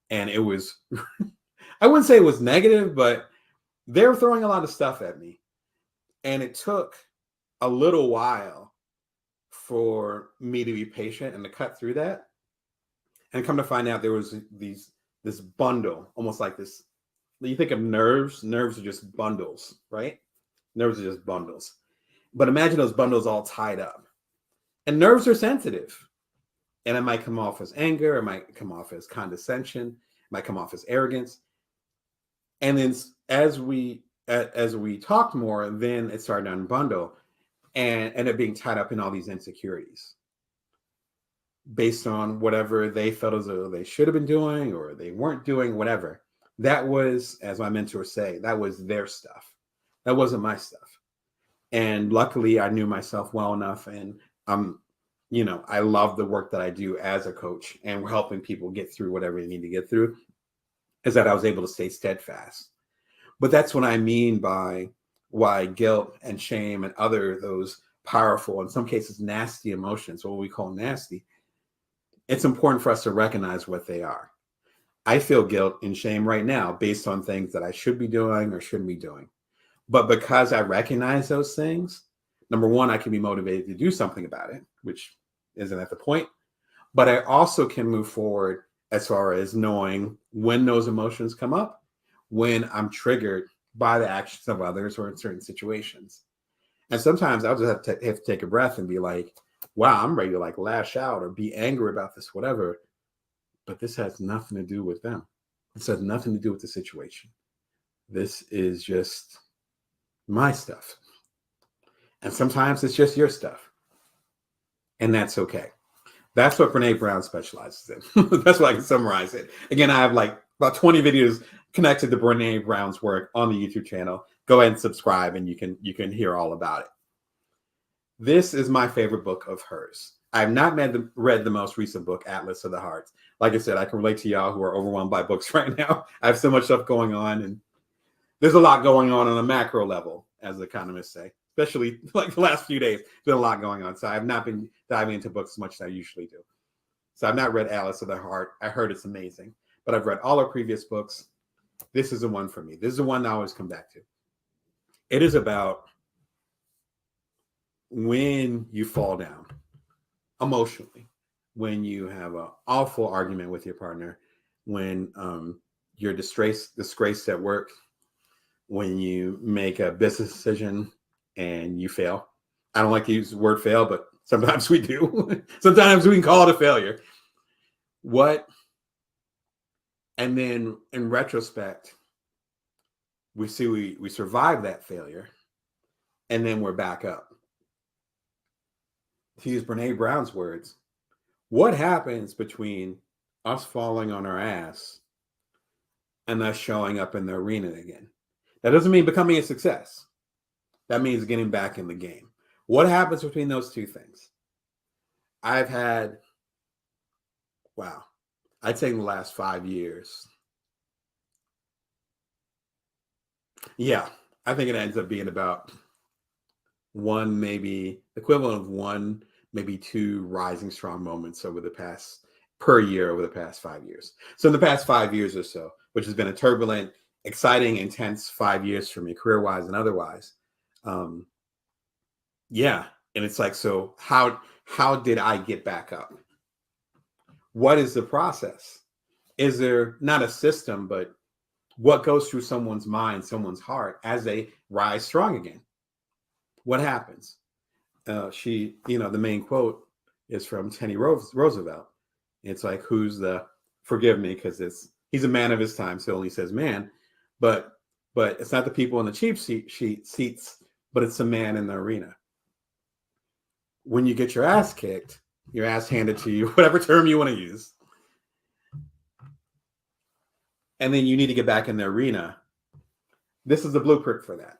and it was, I wouldn't say it was negative, but they were throwing a lot of stuff at me. And it took a little while for me to be patient and to cut through that. And come to find out there was this bundle, almost like this. You think of nerves. Nerves are just bundles, right? Nerves are just bundles. But imagine those bundles all tied up. And nerves are sensitive. And it might come off as anger. It might come off as condescension. It might come off as arrogance. And then as we talked more, then it started to unbundle and ended up being tied up in all these insecurities based on whatever they felt as though they should have been doing or they weren't doing, whatever. That was, as my mentors say, that was their stuff. That wasn't my stuff. And luckily I knew myself well enough, and I love the work that I do as a coach, and we're helping people get through whatever they need to get through, is that I was able to stay steadfast. But that's what I mean by why guilt and shame and those powerful, in some cases, nasty emotions, what we call nasty, it's important for us to recognize what they are. I feel guilt and shame right now based on things that I should be doing or shouldn't be doing. But because I recognize those things, number one, I can be motivated to do something about it, which isn't at the point. But I also can move forward as far as knowing when those emotions come up, when I'm triggered by the actions of others or in certain situations. And sometimes I'll just have to take a breath and be like, wow, I'm ready to like lash out or be angry about this, whatever. But this has nothing to do with them. This has nothing to do with the situation. This is just my stuff. And sometimes it's just your stuff. And that's okay. That's what Brene Brown specializes in. That's why I can summarize it. Again, I have like about 20 videos connected to Brene Brown's work on the YouTube channel. Go ahead and subscribe and you can hear all about it. This is my favorite book of hers. I have not read the most recent book, Atlas of the Heart. Like I said, I can relate to y'all who are overwhelmed by books right now. I have so much stuff going on, and there's a lot going on a macro level, as economists say, especially like the last few days. There's been a lot going on. So I've not been diving into books as much as I usually do. So I've not read Atlas of the Heart. I heard it's amazing, but I've read all her previous books. This is the one for me. This is the one I always come back to. It is about when you fall down emotionally, when you have an awful argument with your partner, when you're disgraced at work, when you make a business decision and you fail. I don't like to use the word fail, but sometimes we do. Sometimes we can call it a failure. And then in retrospect, we see we survived that failure, and then we're back up. To use Brene Brown's words, what happens between us falling on our ass and us showing up in the arena again? That doesn't mean becoming a success. That means getting back in the game. What happens between those two things? I've had, I'd say in the last 5 years. Yeah, I think it ends up being about one, maybe equivalent of one, maybe two rising strong moments per year over the past 5 years. So in the past 5 years or so, which has been a turbulent, exciting, intense 5 years for me, career-wise and otherwise. Yeah. And it's like, so how did I get back up? What is the process? Is there not a system, but what goes through someone's mind, someone's heart as they rise strong again? What happens? The main quote is from Teddy Roosevelt. It's like, forgive me, because he's a man of his time, so only says man, but it's not the people in the cheap seats, but it's the man in the arena. When you get your ass kicked, your ass handed to you, whatever term you want to use, and then you need to get back in the arena. This is the blueprint for that.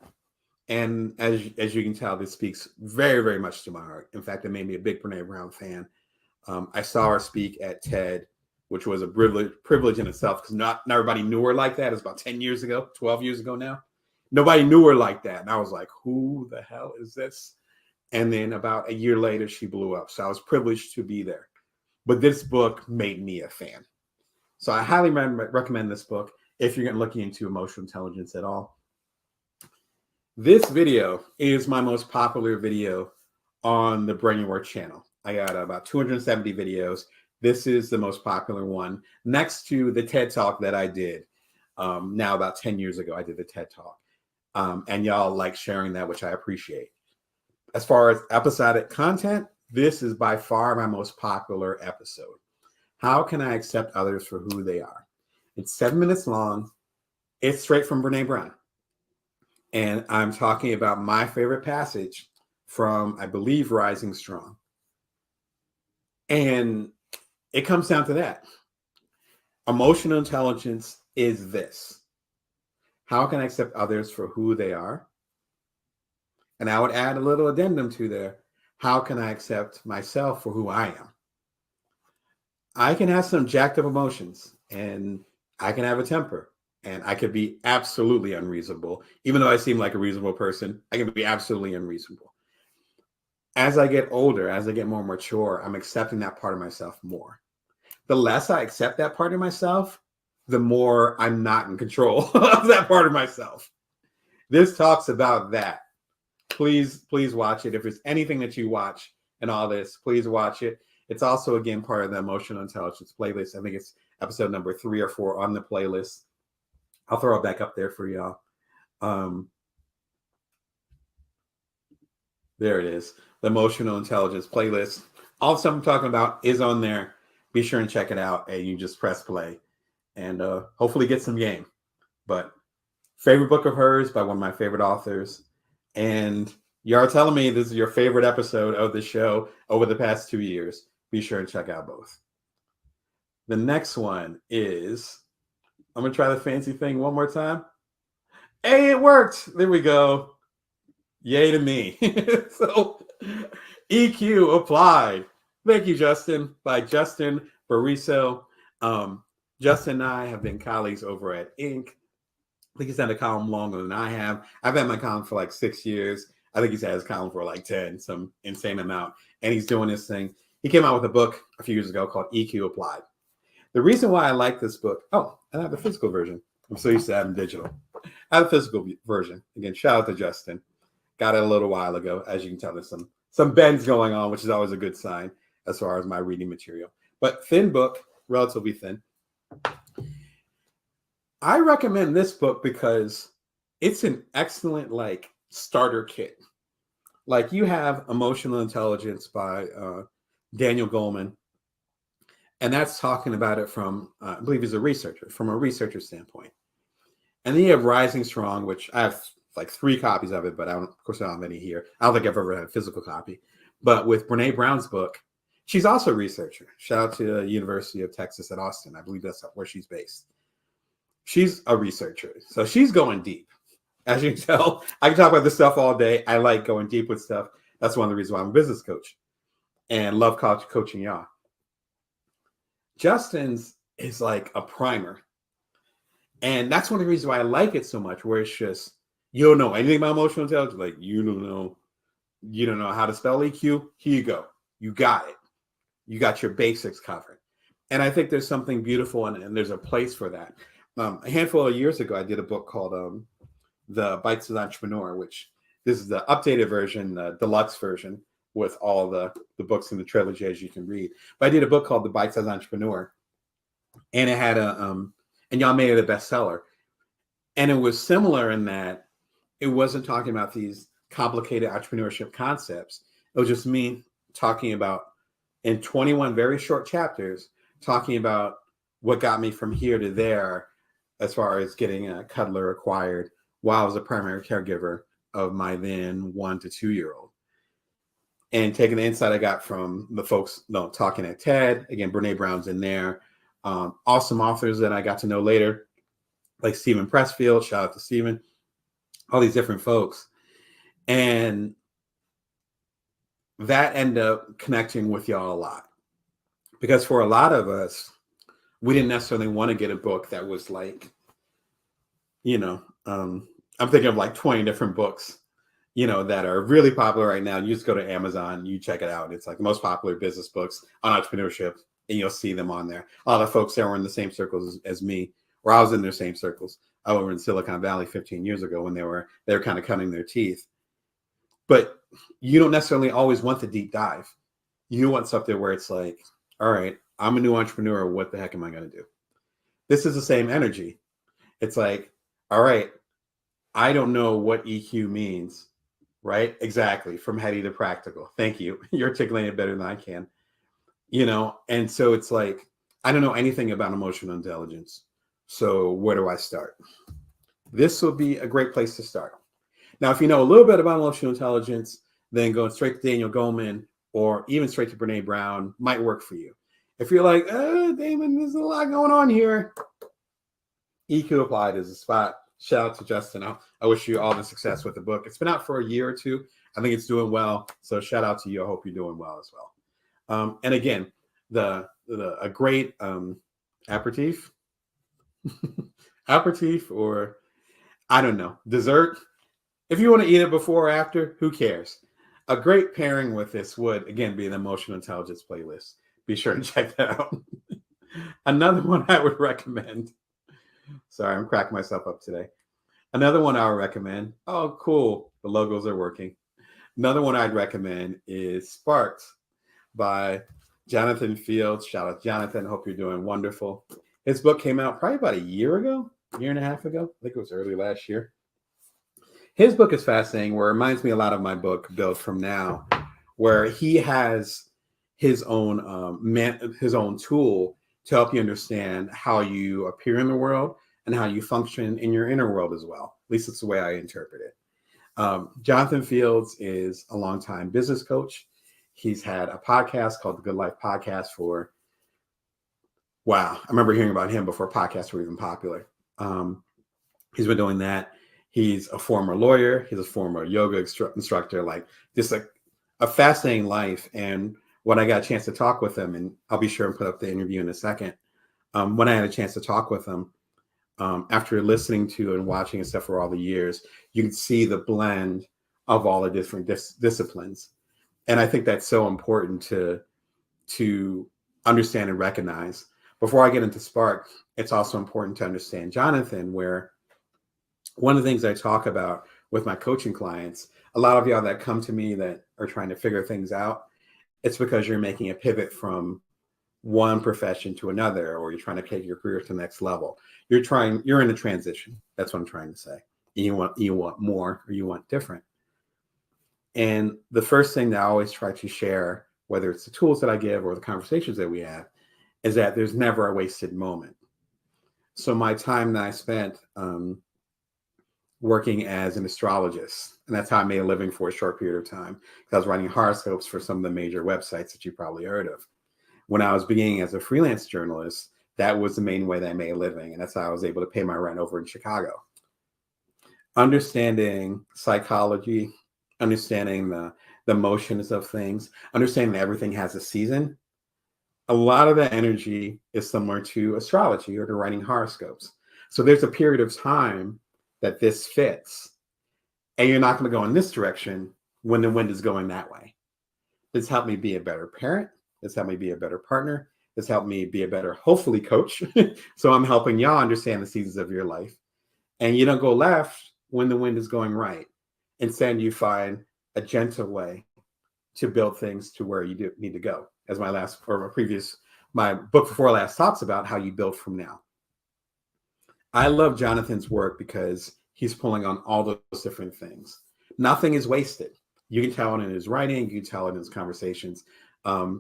And as you can tell, this speaks very, very much to my heart. In fact, it made me a big Brene Brown fan. I saw her speak at TED, which was a privilege in itself, because not everybody knew her like that. It was about 10 years ago, 12 years ago now. Nobody knew her like that. And I was like, who the hell is this? And then about a year later, she blew up. So I was privileged to be there. But this book made me a fan. So I highly recommend this book if you're looking into emotional intelligence at all. This video is my most popular video on the Bring Your Work channel. I got about 270 videos. This is the most popular one, next to the TED Talk that I did now about 10 years ago. I did the TED Talk. And y'all like sharing that, which I appreciate. As far as episodic content, this is by far my most popular episode. How can I accept others for who they are? It's 7 minutes long. It's straight from Brene Brown. And I'm talking about my favorite passage from, I believe, Rising Strong. And it comes down to that. Emotional intelligence is this. How can I accept others for who they are? And I would add a little addendum to there. How can I accept myself for who I am? I can have some jacked up emotions, and I can have a temper, and I could be absolutely unreasonable. Even though I seem like a reasonable person, I can be absolutely unreasonable. as I get older, as I get more mature, I'm accepting that part of myself more. The less I accept that part of myself, the more I'm not in control of that part of myself. This talks about that. Please watch it. If there's anything that you watch and all this, please watch it. It's also, again, part of the emotional intelligence playlist. I think it's episode number 3 or 4 on the playlist. I'll throw it back up there for y'all. There it is. The emotional intelligence playlist. All the stuff I'm talking about is on there. Be sure and check it out. And you just press play and hopefully get some game. But favorite book of hers by one of my favorite authors. And you are telling me this is your favorite episode of the show over the past 2 years. Be sure and check out both. The next one is, I'm going to try the fancy thing one more time. Hey, it worked. There we go. Yay to me. So, EQ Applied. Thank you, Justin, by Justin Bariso. Justin and I have been colleagues over at Inc. I think he's had a column longer than I have. I've had my column for like 6 years. I think he's had his column for like 10, some insane amount. And he's doing this thing. He came out with a book a few years ago called EQ Applied. The reason why I like this book, I have the physical version. I'm so used to having digital. I have the physical version. Again, shout out to Justin. Got it a little while ago. As you can tell, there's some bends going on, which is always a good sign as far as my reading material. But thin book, relatively thin. I recommend this book because it's an excellent starter kit. Like, you have Emotional Intelligence by Daniel Goleman, and that's talking about it from, I believe he's a researcher, from a researcher standpoint. And then you have Rising Strong, which I have like 3 copies of it, but of course I don't have any here. I don't think I've ever had a physical copy. But with Brene Brown's book, she's also a researcher. Shout out to the University of Texas at Austin. I believe that's where she's based. She's a researcher, so she's going deep. As you can tell, I can talk about this stuff all day. I like going deep with stuff. That's one of the reasons why I'm a business coach and love coaching y'all. Justin's is like a primer. And that's one of the reasons why I like it so much, where it's just, you don't know anything about emotional intelligence. Like, you don't know how to spell EQ. Here you go. You got it. You got your basics covered. And I think there's something beautiful and there's a place for that. A handful of years ago, I did a book called The Bite-Sized Entrepreneur, which this is the updated version, the deluxe version, with all the books in the trilogy, as you can read. But I did a book called The Bite-Sized Entrepreneur, and it had and y'all made it a bestseller. And it was similar in that it wasn't talking about these complicated entrepreneurship concepts. It was just me talking about, in 21 very short chapters, talking about what got me from here to there as far as getting a Cuddler acquired while I was a primary caregiver of my then 1 to 2 year old. And taking the insight I got from the folks talking at TED, again, Brene Brown's in there. Awesome authors that I got to know later, like Stephen Pressfield, shout out to Stephen, all these different folks. And that ended up connecting with y'all a lot. Because for a lot of us, we didn't necessarily want to get a book that was like, I'm thinking of like 20 different books, that are really popular right now. You just go to Amazon, you check it out. It's like the most popular business books on entrepreneurship, and you'll see them on there. A lot of folks that were in the same circles as me, or I was in their same circles. I was in Silicon Valley 15 years ago when they were kind of cutting their teeth. But you don't necessarily always want the deep dive. You want something where it's like, all right, I'm a new entrepreneur. What the heck am I going to do? This is the same energy. It's like, all right, I don't know what EQ means, right? Exactly. From heady to practical. Thank you. You're articulating it better than I can. And so it's like, I don't know anything about emotional intelligence. So where do I start? This will be a great place to start. Now, if you know a little bit about emotional intelligence, then going straight to Daniel Goleman or even straight to Brene Brown might work for you. If you're like, Damon, there's a lot going on here, EQ Applied is a spot. Shout out to Justin. I wish you all the success with the book. It's been out for a year or two. I think it's doing well. So shout out to you. I hope you're doing well as well. And again, a great aperitif, aperitif, or I don't know, dessert. If you want to eat it before or after, who cares? A great pairing with this would, again, be an emotional intelligence playlist. Be sure to check that out. Another one I would recommend. Sorry, I'm cracking myself up today. Another one I would recommend. Oh, cool. The logos are working. Another one I'd recommend is Sparked by Jonathan Fields. Shout out, Jonathan. Hope you're doing wonderful. His book came out probably about a year and a half ago. I think it was early last year. His book is fascinating, where it reminds me a lot of my book, Build From Now, where he has his own tool to help you understand how you appear in the world and how you function in your inner world as well. At least it's the way I interpret it. Jonathan Fields is a longtime business coach. He's had a podcast called the Good Life Podcast for, wow, I remember hearing about him before podcasts were even popular. He's been doing that. He's a former lawyer. He's a former yoga instructor, like just a fascinating life. And when I got a chance to talk with him, and I'll be sure and put up the interview in a second, when I had a chance to talk with him, after listening to and watching his stuff for all the years, you can see the blend of all the different disciplines. And I think that's so important to understand and recognize. Before I get into Spark, it's also important to understand Jonathan, where one of the things I talk about with my coaching clients, a lot of y'all that come to me that are trying to figure things out, it's because you're making a pivot from one profession to another, or you're trying to take your career to the next level. You're in a transition. That's what I'm trying to say. You want more, or you want different. And the first thing that I always try to share, whether it's the tools that I give or the conversations that we have, is that there's never a wasted moment. So my time that I spent working as an astrologist, and that's how I made a living for a short period of time, because I was writing horoscopes for some of the major websites that you probably heard of. When I was beginning as a freelance journalist, that was the main way that I made a living, and that's how I was able to pay my rent over in Chicago. Understanding psychology, understanding the motions of things, understanding that everything has a season, a lot of that energy is similar to astrology or to writing horoscopes. So there's a period of time that this fits, and you're not going to go in this direction when the wind is going that way. It's helped me be a better parent. It's helped me be a better partner. It's helped me be a better, hopefully, coach. So I'm helping y'all understand the seasons of your life. And you don't go left when the wind is going right. Instead, you find a gentle way to build things to where you need to go. As my book before last talks about how you build from now. I love Jonathan's work because he's pulling on all those different things. Nothing is wasted. You can tell it in his writing. You can tell it in his conversations.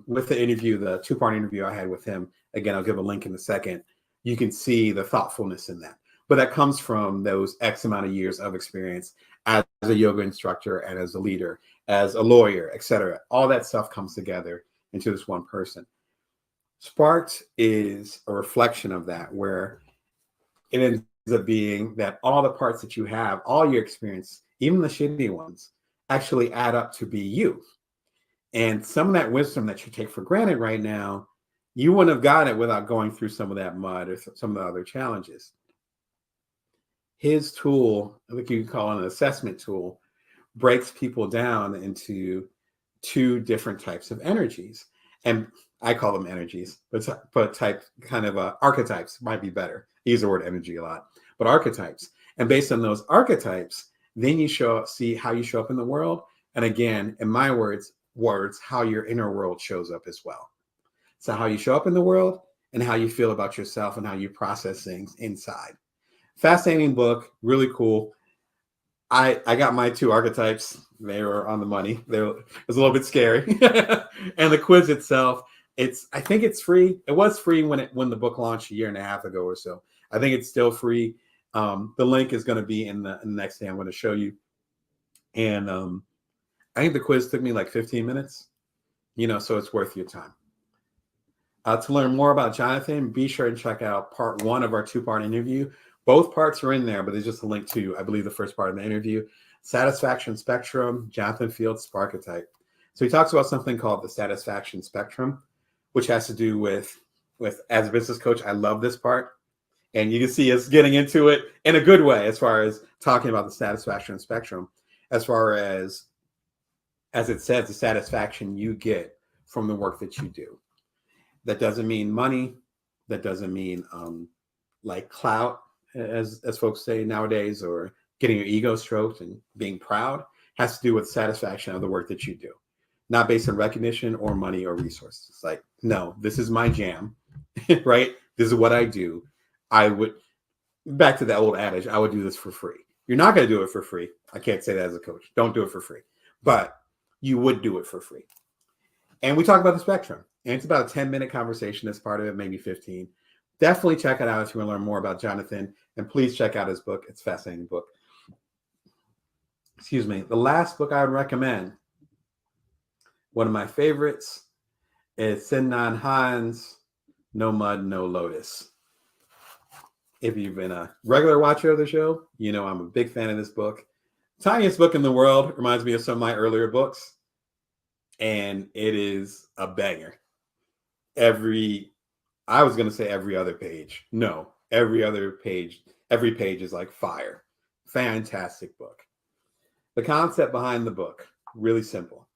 With the interview, the 2-part interview I had with him, again, I'll give a link in a second. You can see the thoughtfulness in that. But that comes from those X amount of years of experience as a yoga instructor and as a leader, as a lawyer, etc. All that stuff comes together into this one person. Sparked is a reflection of that, where it ends up being that all the parts that you have, all your experience, even the shitty ones, actually add up to be you. And some of that wisdom that you take for granted right now, you wouldn't have gotten it without going through some of that mud or some of the other challenges. His tool, I think you could call it an assessment tool, breaks people down into 2 different types of energies. And I call them energies, but type kind of archetypes might be better. I use the word energy a lot, but archetypes. And based on those archetypes, then you see how you show up in the world. And again, in my words, how your inner world shows up as well. So how you show up in the world and how you feel about yourself and how you process things inside. Fascinating book, really cool. I got my 2 archetypes. They were on the money. It was a little bit scary. And the quiz itself, I think it's free. It was free when the book launched a year and a half ago or so. I think it's still free. The link is going to be in the next thing I'm going to show you. And I think the quiz took me like 15 minutes, so it's worth your time. To learn more about Jonathan, be sure and check out part 1 of our 2-part interview. Both parts are in there, but there's just a link to, I believe, the first part of the interview. Satisfaction Spectrum, Jonathan Fields, Sparketype. So he talks about something called the Satisfaction Spectrum, which has to do with as a business coach, I love this part. And you can see us getting into it in a good way as far as talking about the Satisfaction Spectrum, as far as as it says, the satisfaction you get from the work that you do. That doesn't mean money. That doesn't mean like clout, as folks say nowadays, or getting your ego stroked and being proud. It has to do with satisfaction of the work that you do, not based on recognition or money or resources. It's like, no, this is my jam, right? This is what I do. I would, back to the old adage, I would do this for free. You're not going to do it for free. I can't say that as a coach. Don't do it for free. But you would do it for free. And we talk about the spectrum. And it's about a 10-minute conversation as part of it, maybe 15. Definitely check it out if you want to learn more about Jonathan. And please check out his book. It's a fascinating book. Excuse me. The last book I would recommend, one of my favorites, is Thich Nhat Hanh's No Mud, No Lotus. If you've been a regular watcher of the show, you know I'm a big fan of this book. Tiniest book in the world. Reminds me of some of my earlier books. And it is a banger. I was going to say every other page. No, every page is like fire. Fantastic book. The concept behind the book, really simple.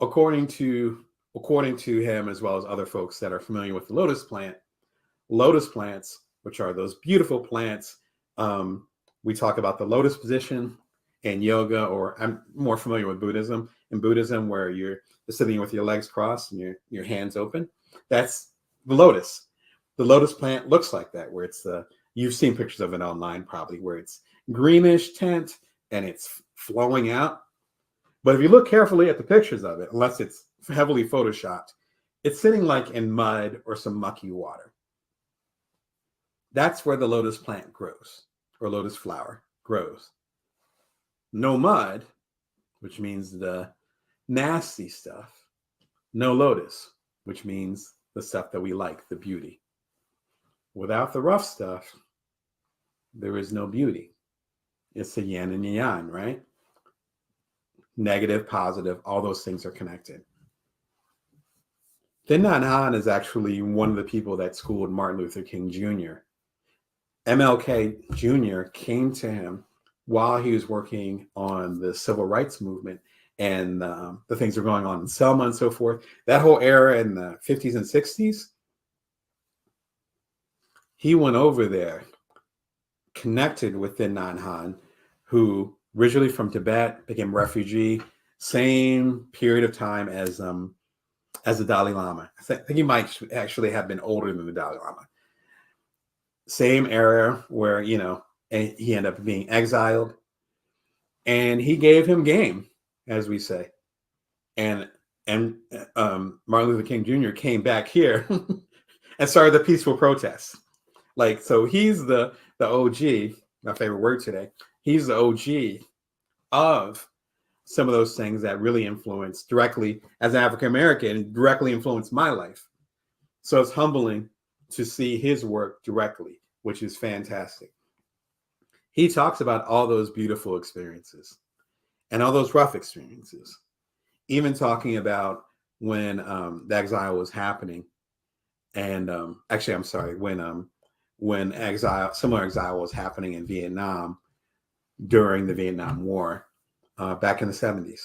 According to him, as well as other folks that are familiar with the lotus plants, which are those beautiful plants. We talk about the lotus position in yoga, or I'm more familiar with Buddhism. In Buddhism, where you're sitting with your legs crossed and your hands open, that's the lotus. The lotus plant looks like that, where it's you've seen pictures of it online probably, where it's greenish tint and it's flowing out. But if you look carefully at the pictures of it, unless it's heavily photoshopped, it's sitting like in mud or some mucky water. That's where the lotus plant grows, or lotus flower grows. No mud, which means the nasty stuff. No lotus, which means the stuff that we like, the beauty. Without the rough stuff, there is no beauty. It's the yin and the yang, right? Negative, positive, all those things are connected. Thich Nhat Hanh is actually one of the people that schooled Martin Luther King Jr. MLK Jr. came to him while he was working on the civil rights movement and the things that were going on in Selma and so forth. That whole era in the 50s and 60s, he went over there, connected with Thich Nhat Hanh, who originally from Tibet, became a refugee, same period of time as the Dalai Lama. I think he might actually have been older than the Dalai Lama. Same era where, he ended up being exiled, and he gave him game, as we say. And Martin Luther King Jr. came back here and started the peaceful protests. Like, so he's the OG, my favorite word today. He's the OG of some of those things that really influenced directly, as an African American, directly influenced my life. So it's humbling to see his work directly, which is fantastic. He talks about all those beautiful experiences and all those rough experiences, even talking about when the exile was happening. And actually, I'm sorry, when similar exile was happening in Vietnam during the Vietnam War back in the 70s,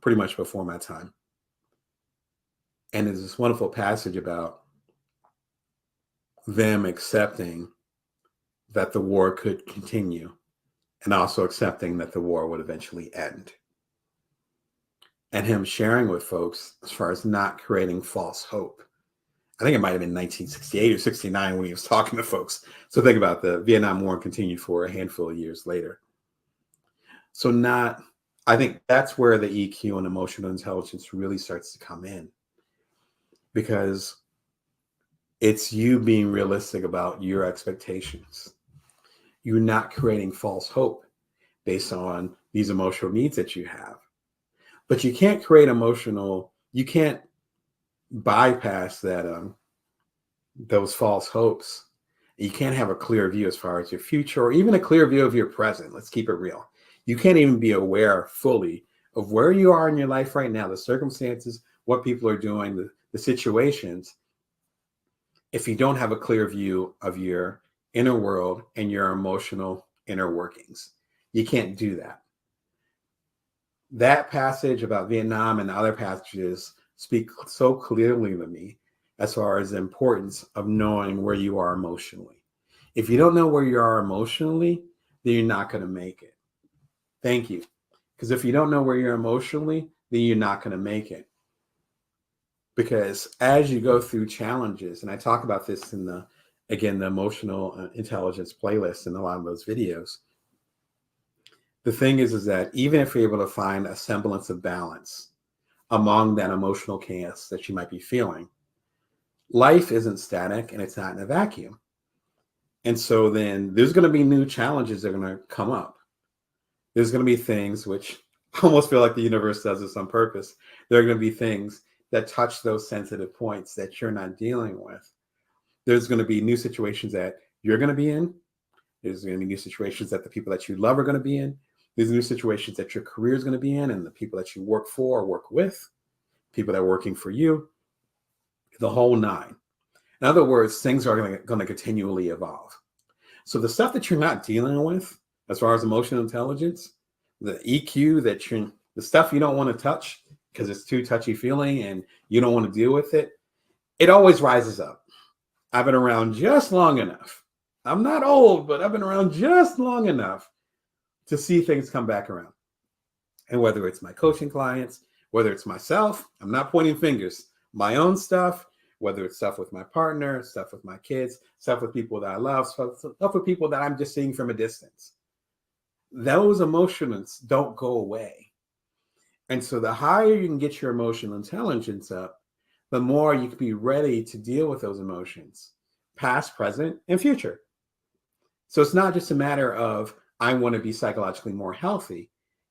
pretty much before my time. And there's this wonderful passage about them accepting that the war could continue and also accepting that the war would eventually end. And him sharing with folks as far as not creating false hope. I think it might have been 1968 or 69 when he was talking to folks. So think about the Vietnam War continued for a handful of years later. So I think that's where the EQ and emotional intelligence really starts to come in, because it's you being realistic about your expectations. You're not creating false hope based on these emotional needs that you have. But you can't you can't bypass that those false hopes. You can't have a clear view as far as your future, or even a clear view of your present. Let's keep it real. You can't even be aware fully of where you are in your life right now, the circumstances, what people are doing, the situations, if you don't have a clear view of your inner world and your emotional inner workings. You can't do that. That passage about Vietnam and other passages speak so clearly to me as far as the importance of knowing where you are emotionally. If you don't know where you are emotionally, then you're not going to make it. Thank you. Because if you don't know where you're emotionally, then you're not going to make it. Because as you go through challenges, and I talk about this in the emotional intelligence playlist and a lot of those videos, the thing is that even if you're able to find a semblance of balance among that emotional chaos that you might be feeling, life isn't static and it's not in a vacuum. And so then there's going to be new challenges that are going to come up. There's going to be things which I almost feel like the universe does this on purpose. There are going to be things that touch those sensitive points that you're not dealing with. There's going to be new situations that you're going to be in. There's going to be new situations that the people that you love are going to be in. There's new situations that your career is going to be in, and the people that you work for or work with, people that are working for you, the whole nine. In other words, things are going to continually evolve. So the stuff that you're not dealing with, as far as emotional intelligence, the EQ the stuff you don't want to touch because it's too touchy feeling and you don't want to deal with it, it always rises up. I've been around just long enough. I'm not old, but I've been around just long enough to see things come back around. And whether it's my coaching clients, whether it's myself, I'm not pointing fingers, my own stuff, whether it's stuff with my partner, stuff with my kids, stuff with people that I love, stuff with people that I'm just seeing from a distance. Those emotions don't go away. And so the higher you can get your emotional intelligence up, the more you can be ready to deal with those emotions, past, present, and future. So it's not just a matter of, I want to be psychologically more healthy.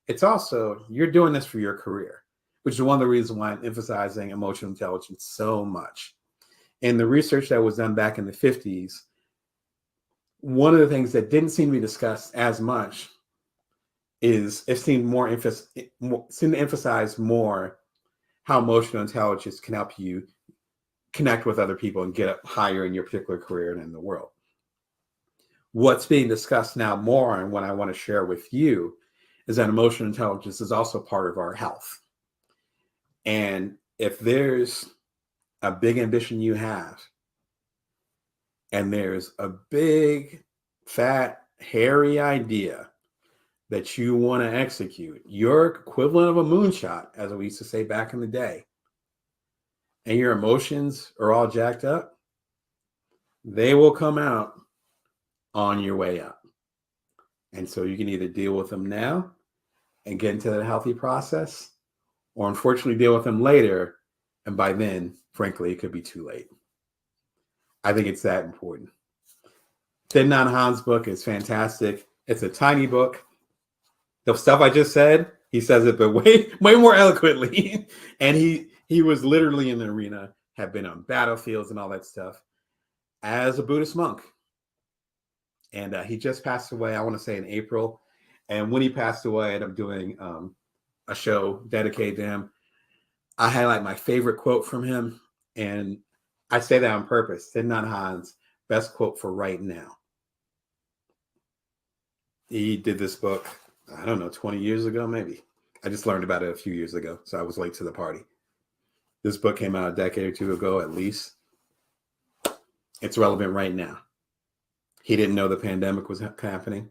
It's also, you're doing this for your career, which is one of the reasons why I'm emphasizing emotional intelligence so much. In the research that was done back in the 50s, one of the things that didn't seem to be discussed as much is it seemed to emphasize more how emotional intelligence can help you connect with other people and get up higher in your particular career and in the world. What's being discussed now more, and what I want to share with you, is that emotional intelligence is also part of our health. And if there's a big ambition you have, and there's a big, fat, hairy idea that you want to execute, your equivalent of a moonshot, as we used to say back in the day, and your emotions are all jacked up, they will come out on your way up. And so you can either deal with them now and get into that healthy process, or unfortunately deal with them later. And by then, frankly, it could be too late. I think it's that important. Thich Nhat Hanh's book is fantastic. It's a tiny book. The stuff I just said, he says it, but way more eloquently. And he was literally in the arena, have been on battlefields and all that stuff as a Buddhist monk. And he just passed away, I want to say in April. And when he passed away, I ended up doing a show dedicated to him. I highlight my favorite quote from him. And I say that on purpose. Thich Nhat Hanh's best quote for right now. He did this book, I don't know, 20 years ago, maybe. I just learned about it a few years ago, so I was late to the party. This book came out a decade or two ago, at least. It's relevant right now. He didn't know the pandemic was happening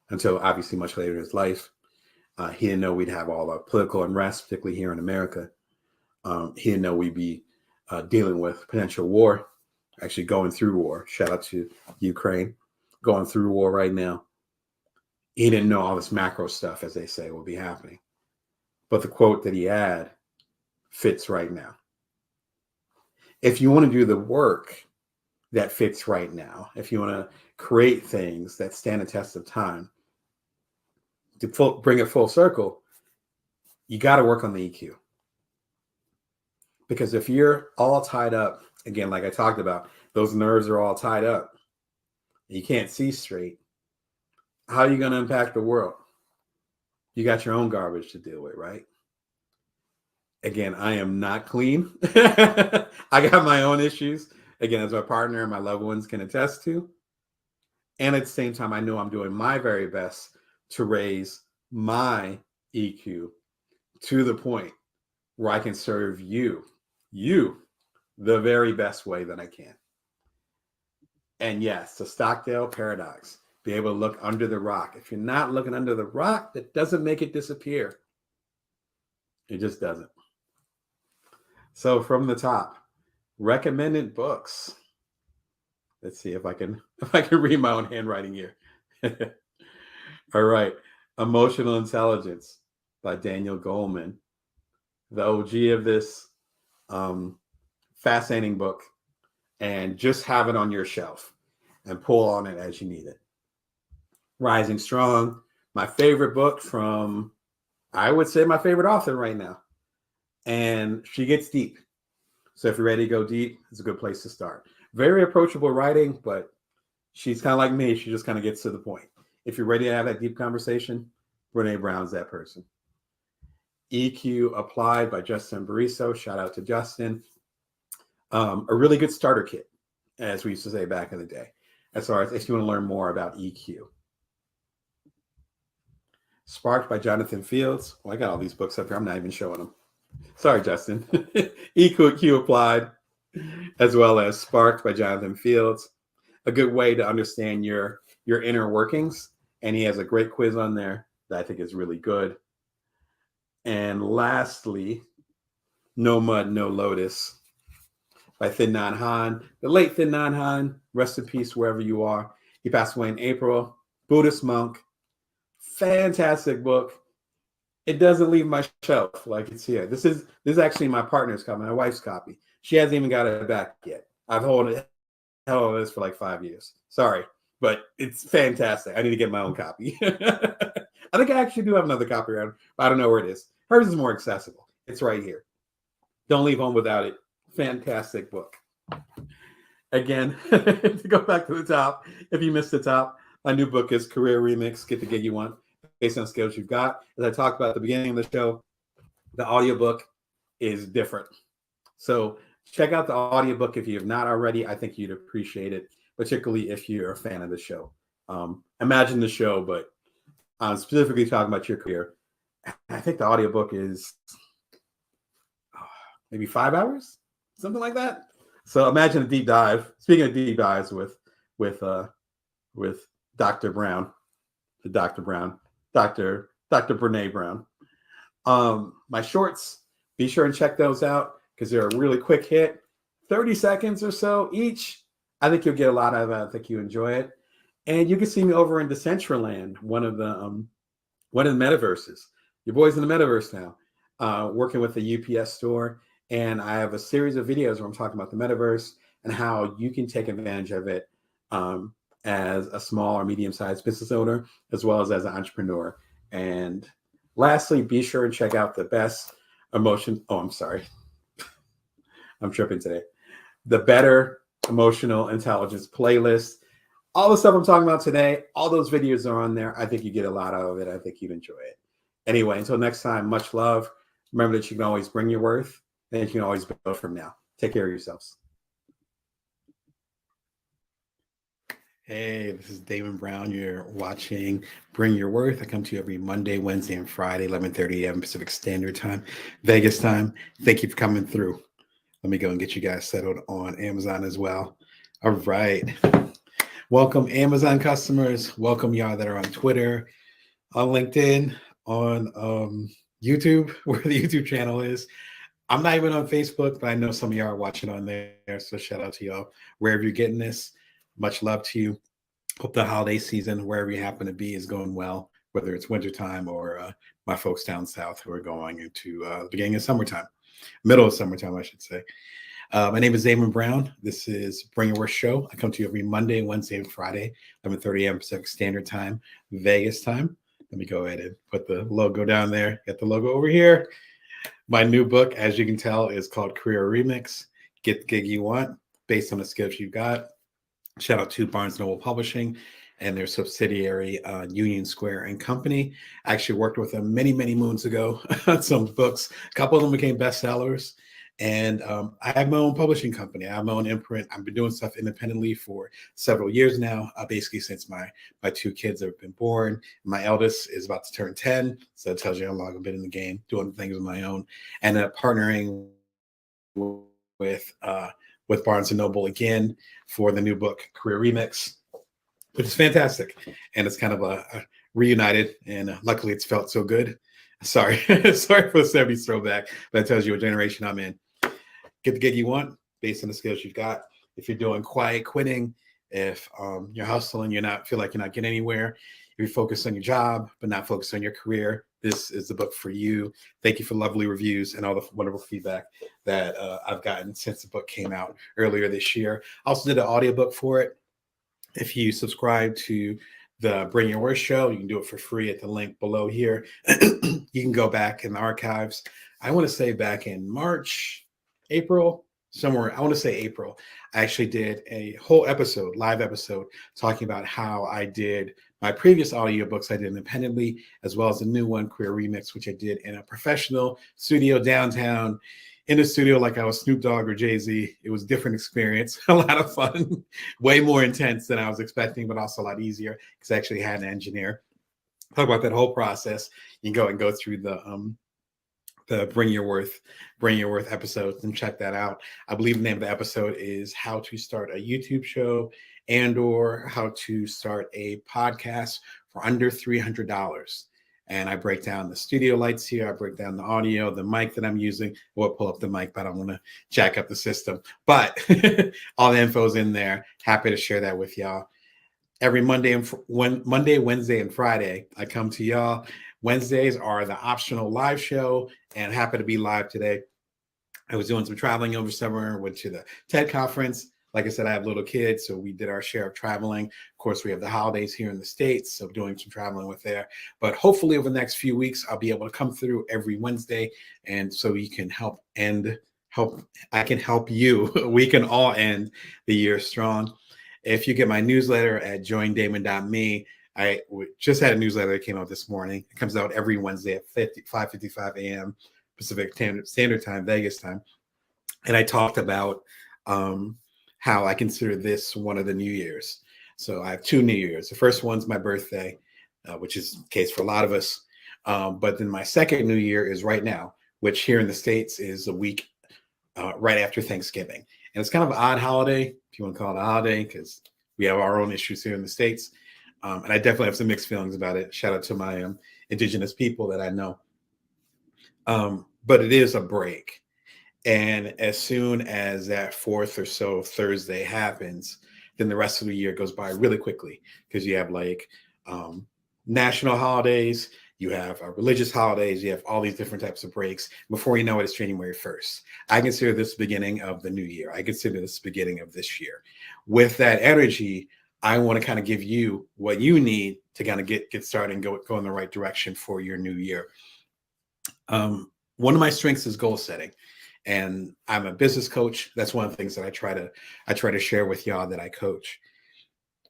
until obviously much later in his life. He didn't know we'd have all the political unrest, particularly here in America. He didn't know we'd be dealing with potential war, actually going through war. Shout out to Ukraine, going through war right now. He didn't know all this macro stuff, as they say, will be happening. But the quote that he had fits right now. If you want to do the work that fits right now, if you want to create things that stand the test of time, to bring it full circle, you got to work on the EQ. Because if you're all tied up, again, like I talked about, those nerves are all tied up, you can't see straight, how are you going to impact the world? You got your own garbage to deal with, right? Again, I am not clean. I got my own issues, again, as my partner and my loved ones can attest to. And at the same time, I know I'm doing my very best to raise my EQ to the point where I can serve you, the very best way that I can. And yes, the Stockdale paradox, be able to look under the rock. If you're not looking under the rock, that doesn't make it disappear. It just doesn't. So from the top, recommended books. Let's see if I can read my own handwriting here. All right. Emotional Intelligence by Daniel Goleman, the OG of this fascinating book, and just have it on your shelf and pull on it as you need it. Rising Strong, my favorite book from, I would say, my favorite author right now. And she gets deep. So if you're ready to go deep, it's a good place to start. Very approachable writing, but she's kind of like me. She just kind of gets to the point. If you're ready to have that deep conversation, Brene Brown's that person. EQ Applied by Justin Bariso. Shout out to Justin. A really good starter kit, as we used to say back in the day, as far as if you want to learn more about EQ. Sparked by Jonathan Fields. Well, I got all these books up here. I'm not even showing them. Sorry, Justin. EQ Applied, as well as Sparked by Jonathan Fields. A good way to understand your inner workings. And he has a great quiz on there that I think is really good. And lastly, No Mud, No Lotus by Thich Nhat Hanh. The late Thich Nhat Hanh, rest in peace wherever you are. He passed away in April. Buddhist monk. Fantastic book. It doesn't leave my shelf like it's here. This is actually my partner's copy, my wife's copy. She hasn't even got it back yet. I've held this for like 5 years. Sorry, but it's fantastic. I need to get my own copy. I think I actually do have another copy around, but I don't know where it is. Hers is more accessible. It's right here. Don't leave home without it. Fantastic book. Again, to go back to the top, if you missed the top, my new book is Career Remix, Get the Gig You Want, based on skills you've got. As I talked about at the beginning of the show, the audiobook is different. So check out the audiobook if you have not already. I think you'd appreciate it, particularly if you're a fan of the show. Imagine the show, but I'm specifically talking about your career. I think the audiobook is maybe 5 hours, something like that. So imagine a deep dive. Speaking of deep dives with Dr. Brown, Dr. Brene Brown. My shorts, be sure and check those out because they're a really quick hit, 30 seconds or so each. I think you'll get a lot out of it. I think you enjoy it. And you can see me over in Decentraland, one of the metaverses. Your boy's in the metaverse now, working with the UPS store. And I have a series of videos where I'm talking about the metaverse and how you can take advantage of it as a small or medium-sized business owner, as well as an entrepreneur. And lastly, be sure and check out the best emotion. Oh, I'm sorry. I'm tripping today. The Better Emotional Intelligence playlist. All the stuff I'm talking about today, all those videos are on there. I think you get a lot out of it. I think you'd enjoy it. Anyway, until next time, much love. Remember that you can always bring your worth, and you can always build from now. Take care of yourselves. Hey, this is Damon Brown. You're watching Bring Your Worth. I come to you every Monday, Wednesday, and Friday, 11:30 a.m. Pacific Standard Time, Vegas time. Thank you for coming through. Let me go and get you guys settled on Amazon as well. All right. Welcome, Amazon customers. Welcome, y'all that are on Twitter, on LinkedIn, on YouTube, where the YouTube channel is. I'm not even on Facebook, but I know some of y'all are watching on there. So shout out to y'all wherever you're getting this. Much love to you. Hope the holiday season, wherever you happen to be, is going well, whether it's wintertime or my folks down south who are going into the beginning of summertime, middle of summertime, I should say. My name is Damon Brown. This is Bring Your Worth Show. I come to you every Monday, Wednesday, and Friday, 11:30 a.m. Pacific Standard Time, Vegas time. Let me go ahead and put the logo down there. Get the logo over here. My new book, as you can tell, is called Career Remix, Get the Gig You Want, based on the skills you've got. Shout out to Barnes Noble Publishing and their subsidiary, Union Square and Company. I actually worked with them many, many moons ago on some books. A couple of them became bestsellers. And I have my own publishing company. I have my own imprint. I've been doing stuff independently for several years now, basically since my two kids have been born. My eldest is about to turn 10, so it tells you how long I've been in the game, doing things on my own, and partnering with with Barnes and Noble again for the new book Career Remix, which is fantastic, and it's kind of a reunited, and luckily it's felt so good. Sorry, sorry for the 70s throwback, but it tells you what generation I'm in. Get the gig you want based on the skills you've got. If you're doing quiet quitting, if you're hustling, you're not feel like you're not getting anywhere, if you're focused on your job but not focused on your career, this is the book for you. Thank you for lovely reviews and all the wonderful feedback that I've gotten since the book came out earlier this year. I also did an audiobook for it. If you subscribe to the Bring Your Worst show, you can do it for free at the link below here. You can go back in the archives. I want to say back in March, April, somewhere, I want to say April, I actually did a whole episode, live episode, talking about how I did my previous audiobooks I did independently, as well as the new one, Career Remix, which I did in a professional studio downtown, in a studio like I was Snoop Dogg or Jay-Z. It was a different experience, a lot of fun, way more intense than I was expecting, but also a lot easier because I actually had an engineer. Talk about that whole process. You can go through the Bring Your Worth episodes and check that out. I believe the name of the episode is How to Start a YouTube Show and or How to Start a Podcast for Under $300. And I break down the studio lights here. I break down the audio, the mic that I'm using. We'll pull up the mic, but I don't want to jack up the system. But all the info's in there. Happy to share that with y'all. Every Monday, Wednesday, and Friday, I come to y'all. Wednesdays are the optional live show, and happy to be live today. I was doing some traveling over summer, went to the TED conference. Like I said, I have little kids, so we did our share of traveling. Of course, we have the holidays here in the States, so doing some traveling with there. But hopefully over the next few weeks, I'll be able to come through every Wednesday, and so you can I can help you. We can all end the year strong. If you get my newsletter at joindamon.me, I just had a newsletter that came out this morning. It comes out every Wednesday at 5:55 a.m. Pacific Standard Time, Vegas time. And I talked about how I consider this one of the New Year's. So I have two New Year's. The first one's my birthday, which is the case for a lot of us. But then my second New Year is right now, which here in the States is a week right after Thanksgiving. And it's kind of an odd holiday, if you want to call it a holiday, because we have our own issues here in the States. And I definitely have some mixed feelings about it. Shout out to my indigenous people that I know. But it is a break. And as soon as that fourth or so Thursday happens, then the rest of the year goes by really quickly because you have like national holidays, you have religious holidays, you have all these different types of breaks. Before you know it, it's January 1st. I consider this the beginning of the new year. I consider this the beginning of this year. With that energy, I want to kind of give you what you need to kind of get started and go in the right direction for your new year. One of my strengths is goal setting, and I'm a business coach. That's one of the things that I try to share with y'all that I coach.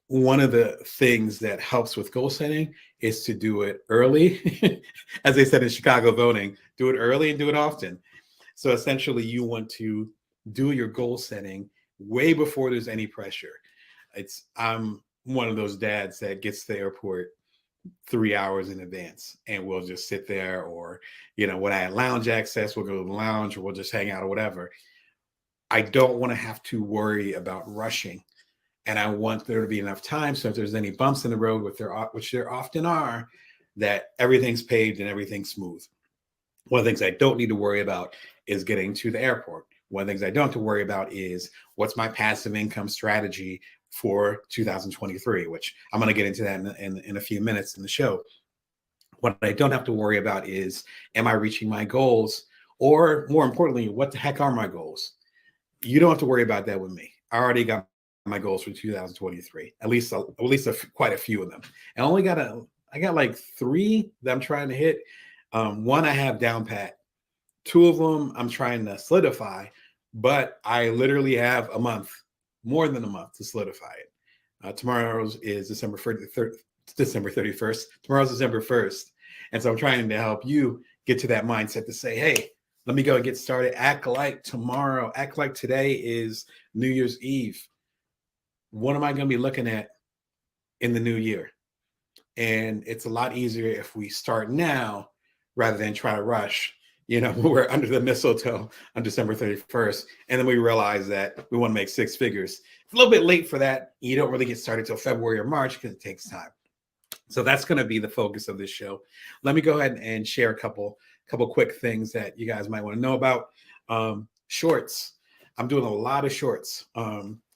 One of the things that helps with goal setting is to do it early. As they said in Chicago voting, do it early and do it often. So essentially, you want to do your goal setting way before there's any pressure. I'm one of those dads that gets to the airport 3 hours in advance and we'll just sit there, or when I had lounge access, we'll go to the lounge or we'll just hang out or whatever. I don't want to have to worry about rushing, and I want there to be enough time so if there's any bumps in the road, which there often are, that everything's paved and everything's smooth. One of the things I don't need to worry about is getting to the airport. One of the things I don't have to worry about is what's my passive income strategy for 2023, which I'm going to get into that in a few minutes in the show. What I don't have to worry about is, am I reaching my goals? Or more importantly, what the heck are my goals? You don't have to worry about that with me. I already got my goals for 2023, at least quite a few of them. And I got like 3 that I'm trying to hit. One I have down pat. 2 of them I'm trying to solidify, but I literally have a month, more than a month, to solidify it. Tomorrow's is December 31st. Tomorrow's December 1st. And so I'm trying to help you get to that mindset to say, hey, Let me go and get started. Act like tomorrow, act like today is New Year's Eve. What am I going to be looking at in the new year? And it's a lot easier if we start now rather than try to rush. We're under the mistletoe on December 31st. And then we realize that we want to make six figures. It's a little bit late for that. You don't really get started till February or March because it takes time. So that's going to be the focus of this show. Let me go ahead and share a couple quick things that you guys might want to know about. Shorts. I'm doing a lot of shorts.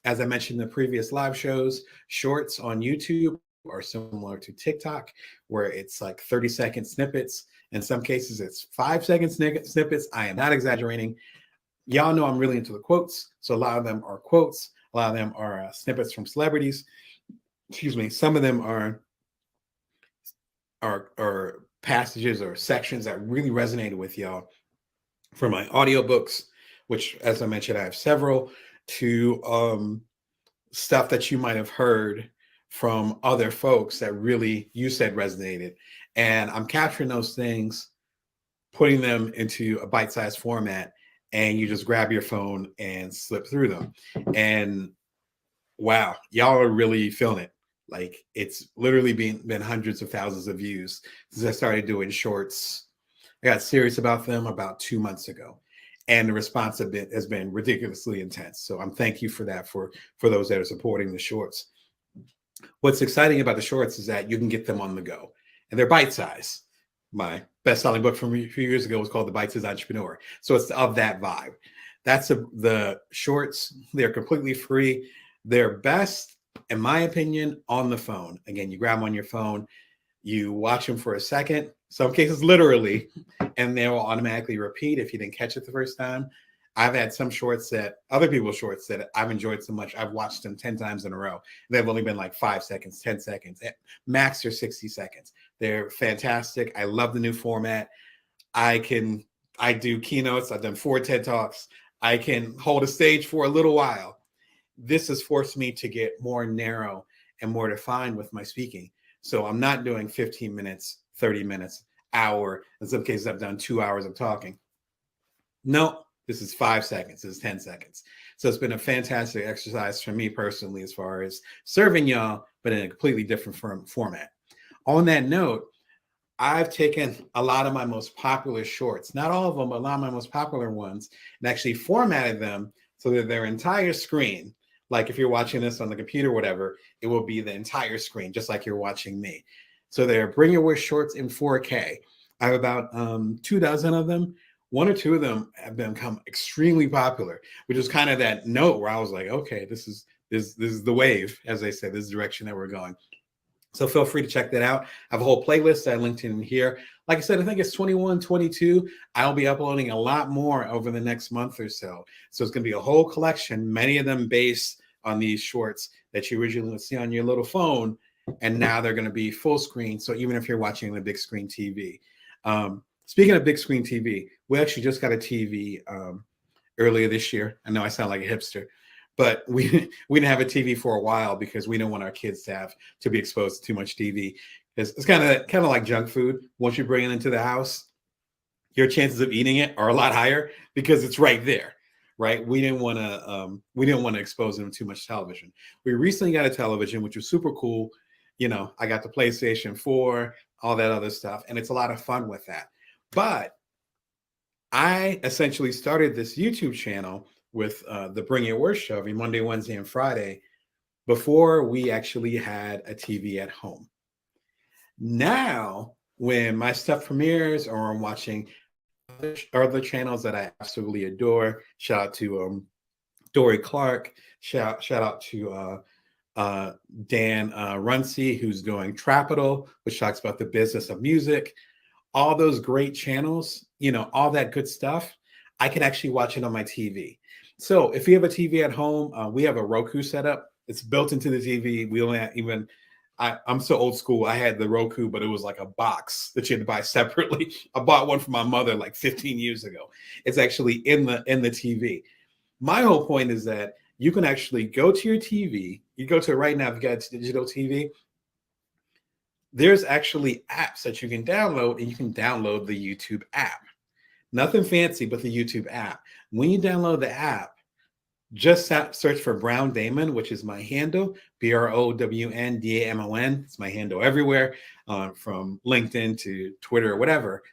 As I mentioned in the previous live shows, shorts on YouTube are similar to TikTok, where it's like 30-second snippets. In some cases, it's 5-second snippets. I am not exaggerating. Y'all know I'm really into the quotes. So a lot of them are quotes. A lot of them are snippets from celebrities. Excuse me. Some of them are passages or sections that really resonated with y'all from my audiobooks, which, as I mentioned, I have several, to stuff that you might have heard from other folks that really you said resonated. And I'm capturing those things, putting them into a bite-sized format, and you just grab your phone and slip through them. And wow, y'all are really feeling it. Like, it's literally been hundreds of thousands of views since I started doing shorts. I got serious about them about 2 months ago, and the response has been ridiculously intense. So I'm thank you for that, for those that are supporting the shorts. What's exciting about the shorts is that you can get them on the go, and they're bite size. My best-selling book from a few years ago was called The Bite-Sized Entrepreneur. So it's of that vibe. That's the shorts. They're completely free. They're best, in my opinion, on the phone. Again, you grab them on your phone, you watch them for a second, some cases literally, and they will automatically repeat if you didn't catch it the first time. I've had some shorts that other people's shorts that I've enjoyed so much, I've watched them 10 times in a row. They've only been like 5 seconds, 10 seconds. Max, they're 60 seconds. They're fantastic. I love the new format. I do keynotes. I've done 4 TED Talks. I can hold a stage for a little while. This has forced me to get more narrow and more defined with my speaking. So I'm not doing 15 minutes, 30 minutes, hour. In some cases, I've done 2 hours of talking. No, this is 5 seconds. This is 10 seconds. So it's been a fantastic exercise for me personally, as far as serving y'all, but in a completely different format. On that note, I've taken a lot of my most popular shorts, not all of them, but a lot of my most popular ones, and actually formatted them so that their entire screen, like if you're watching this on the computer or whatever, it will be the entire screen, just like you're watching me. So they're Bring Your Wish shorts in 4K. I have about 24 of them. 1 or 2 of them have become extremely popular, which is kind of that note where I was like, okay, this is the wave, as they say, this is the direction that we're going. So feel free to check that out. I have a whole playlist that I linked in here. Like I said, I think it's 21, 22. I'll be uploading a lot more over the next month or so. So it's going to be a whole collection, many of them based on these shorts that you originally would see on your little phone. And now they're going to be full screen. So even if you're watching on a big screen TV. Speaking of big screen TV, we actually just got a TV earlier this year. I know I sound like a hipster, but we didn't have a TV for a while because we didn't want our kids to be exposed to too much TV. It's kind of like junk food. Once you bring it into the house, your chances of eating it are a lot higher because it's right there, right? We didn't want to expose them to too much television. We recently got a television, which was super cool. I got the PlayStation 4, all that other stuff, and it's a lot of fun with that. But I essentially started this YouTube channel with the Bring Your Worst show every Monday, Wednesday, and Friday before we actually had a TV at home. Now, when my stuff premieres or I'm watching other channels that I absolutely adore, shout out to Dory Clark, shout out to Dan Runcie, who's doing Trapital, which talks about the business of music. All those great channels, all that good stuff, I can actually watch it on my TV. So if you have a TV at home, we have a Roku setup. It's built into the TV. We only even, I'm so old school. I had the Roku, but it was like a box that you had to buy separately. I bought one for my mother like 15 years ago. It's actually in the TV. My whole point is that you can actually go to your TV. You go to it right now if you got a digital TV. There's actually apps that you can download, and you can download the YouTube app. Nothing fancy, but the YouTube app. When you download the app, just search for Brown Damon, which is my handle, BROWNDAMON. It's my handle everywhere, from LinkedIn to Twitter or whatever.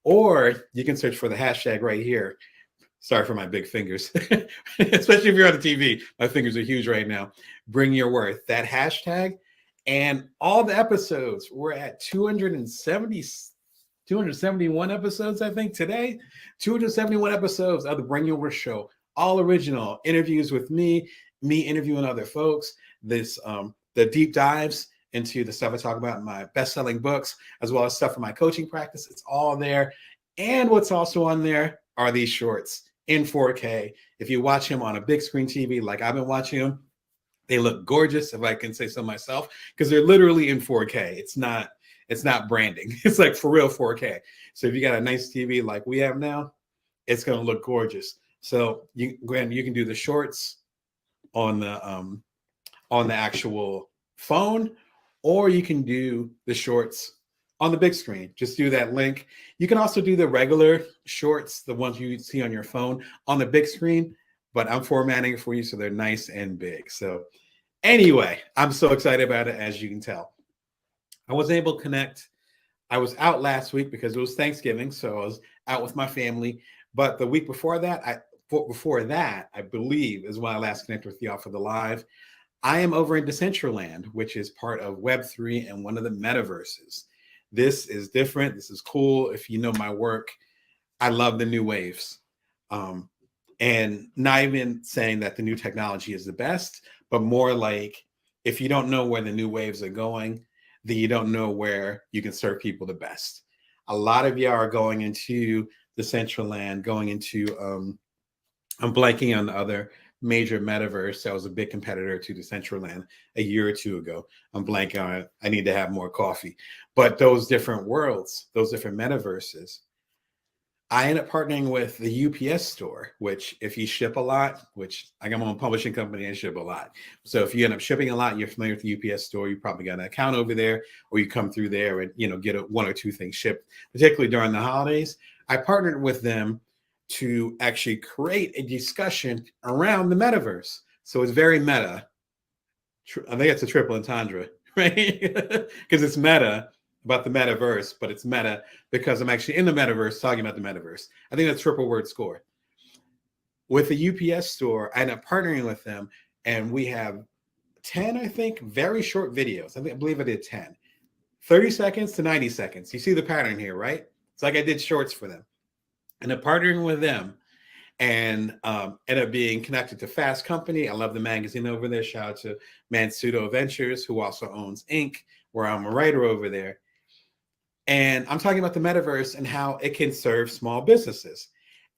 Or you can search for the hashtag right here. Sorry for my big fingers, especially if you're on the TV. My fingers are huge right now. Bring your worth. That hashtag and all the episodes. We're at 271 episodes, I think, today. 271 episodes of the Bring Your Worth Show. All original interviews with me interviewing other folks. The deep dives into the stuff I talk about in my best-selling books, as well as stuff from my coaching practice. It's all there. And what's also on there are these shorts in 4K. If you watch them on a big screen TV, like I've been watching them, they look gorgeous, if I can say so myself, because they're literally in 4K. It's not branding. It's like for real 4K. So if you got a nice TV like we have now, it's going to look gorgeous. So you can do the shorts on the actual phone, or you can do the shorts on the big screen. Just do that link. You can also do the regular shorts, the ones you see on your phone, on the big screen, but I'm formatting it for you so they're nice and big. So anyway, I'm so excited about it, as you can tell. I was able to connect. I was out last week because it was Thanksgiving, so I was out with my family. But the week before that, I believe, is when I last connected with y'all for the live. I am over in Decentraland, which is part of Web3 and one of the metaverses. This is different. This is cool. If you know my work, I love the new waves. And not even saying that the new technology is the best, but more like if you don't know where the new waves are going, then you don't know where you can serve people the best. A lot of y'all are going into Decentraland, going into, I'm blanking on the other major metaverse that was a big competitor to Decentraland a year or two ago. I'm blanking on it. I need to have more coffee. But those different worlds, those different metaverses, I end up partnering with the UPS store, which if you ship a lot, which I'm a publishing company, I ship a lot. So if you end up shipping a lot, you're familiar with the UPS store, you probably got an account over there, or you come through there and get one or two things shipped, particularly during the holidays. I partnered with them to actually create a discussion around the metaverse. So it's very meta. I think it's a triple entendre, right? Because it's meta about the metaverse, but it's meta because I'm actually in the metaverse talking about the metaverse. I think that's triple word score. With the UPS store, I ended up partnering with them, and we have 10, I think, very short videos. I believe I did 10. 30 seconds to 90 seconds. You see the pattern here, right? It's like I did shorts for them. And I'm partnering with them and ended up being connected to Fast Company. I love the magazine over there. Shout out to Mansudo Ventures, who also owns Inc., where I'm a writer over there. And I'm talking about the metaverse and how it can serve small businesses.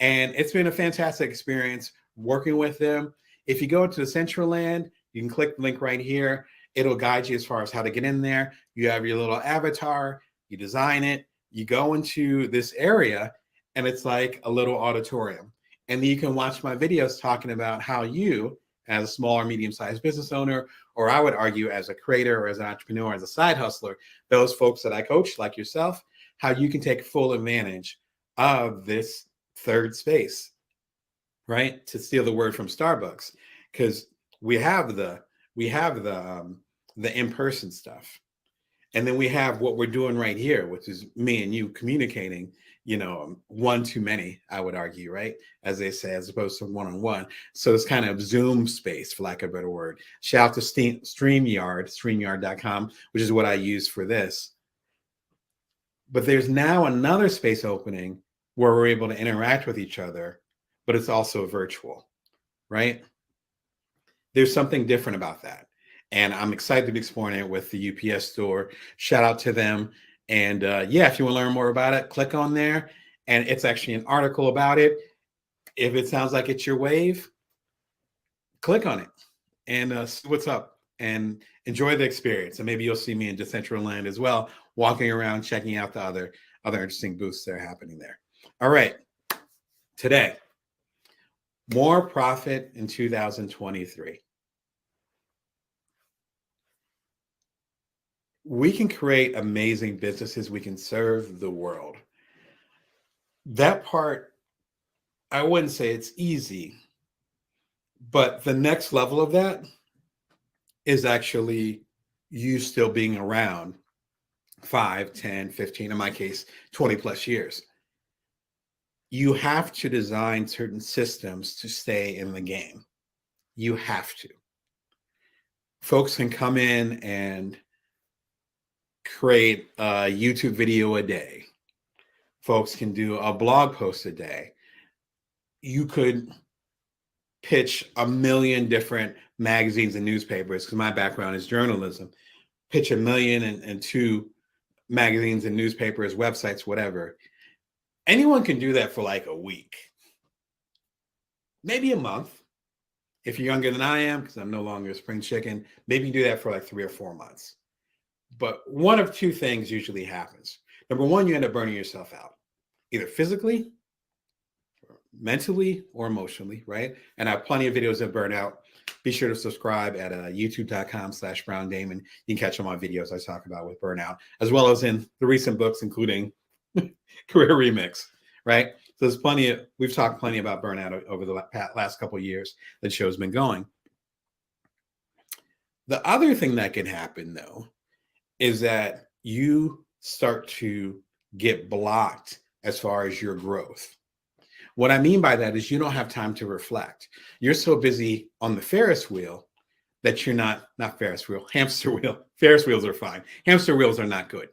And it's been a fantastic experience working with them. If you go to the Decentraland, you can click the link right here. It'll guide you as far as how to get in there. You have your little avatar, you design it, you go into this area, and it's like a little auditorium. And then you can watch my videos talking about how you, as a small or medium-sized business owner, or I would argue as a creator or as an entrepreneur, as a side hustler, those folks that I coach like yourself, how you can take full advantage of this third space, right? To steal the word from Starbucks, because we have the in-person stuff. And then we have what we're doing right here, which is me and you communicating, one too many, I would argue, right? As they say, as opposed to one-on-one. So it's kind of Zoom space, for lack of a better word. Shout out to StreamYard.com, which is what I use for this. But there's now another space opening where we're able to interact with each other, but it's also virtual, right? There's something different about that. And I'm excited to be exploring it with the UPS store. Shout out to them. And if you want to learn more about it, click on there. And it's actually an article about it. If it sounds like it's your wave, click on it and see what's up and enjoy the experience. And maybe you'll see me in Decentraland as well, walking around, checking out the other interesting booths that are happening there. All right. Today, more profit in 2023. We can create amazing businesses. We can serve the world. That part I wouldn't say it's easy, but the next level of that is actually you still being around 5, 10, 15, in my case, 20 plus years. You have to design certain systems to stay in the game. You have to. Folks can come in and create a YouTube video a day. Folks can do a blog post a day. You could pitch a million different magazines and newspapers, because my background is journalism. Pitch a million and two magazines and newspapers, websites, whatever. Anyone can do that for like a week, maybe a month. If you're younger than I am, because I'm no longer a spring chicken, maybe you do that for like 3 or 4 months. But one of two things usually happens. Number one, you end up burning yourself out, either physically, mentally, or emotionally, right? And I have plenty of videos of burnout. Be sure to subscribe at youtube.com/BrownDamon. You can catch all my videos I talk about with burnout, as well as in the recent books, including Career Remix, right? So we've talked plenty about burnout over the last couple of years that show's been going. The other thing that can happen, though, is that you start to get blocked as far as your growth. What I mean by that is you don't have time to reflect. You're so busy on the Ferris wheel that you're not Ferris wheel, hamster wheel. Ferris wheels are fine. Hamster wheels are not good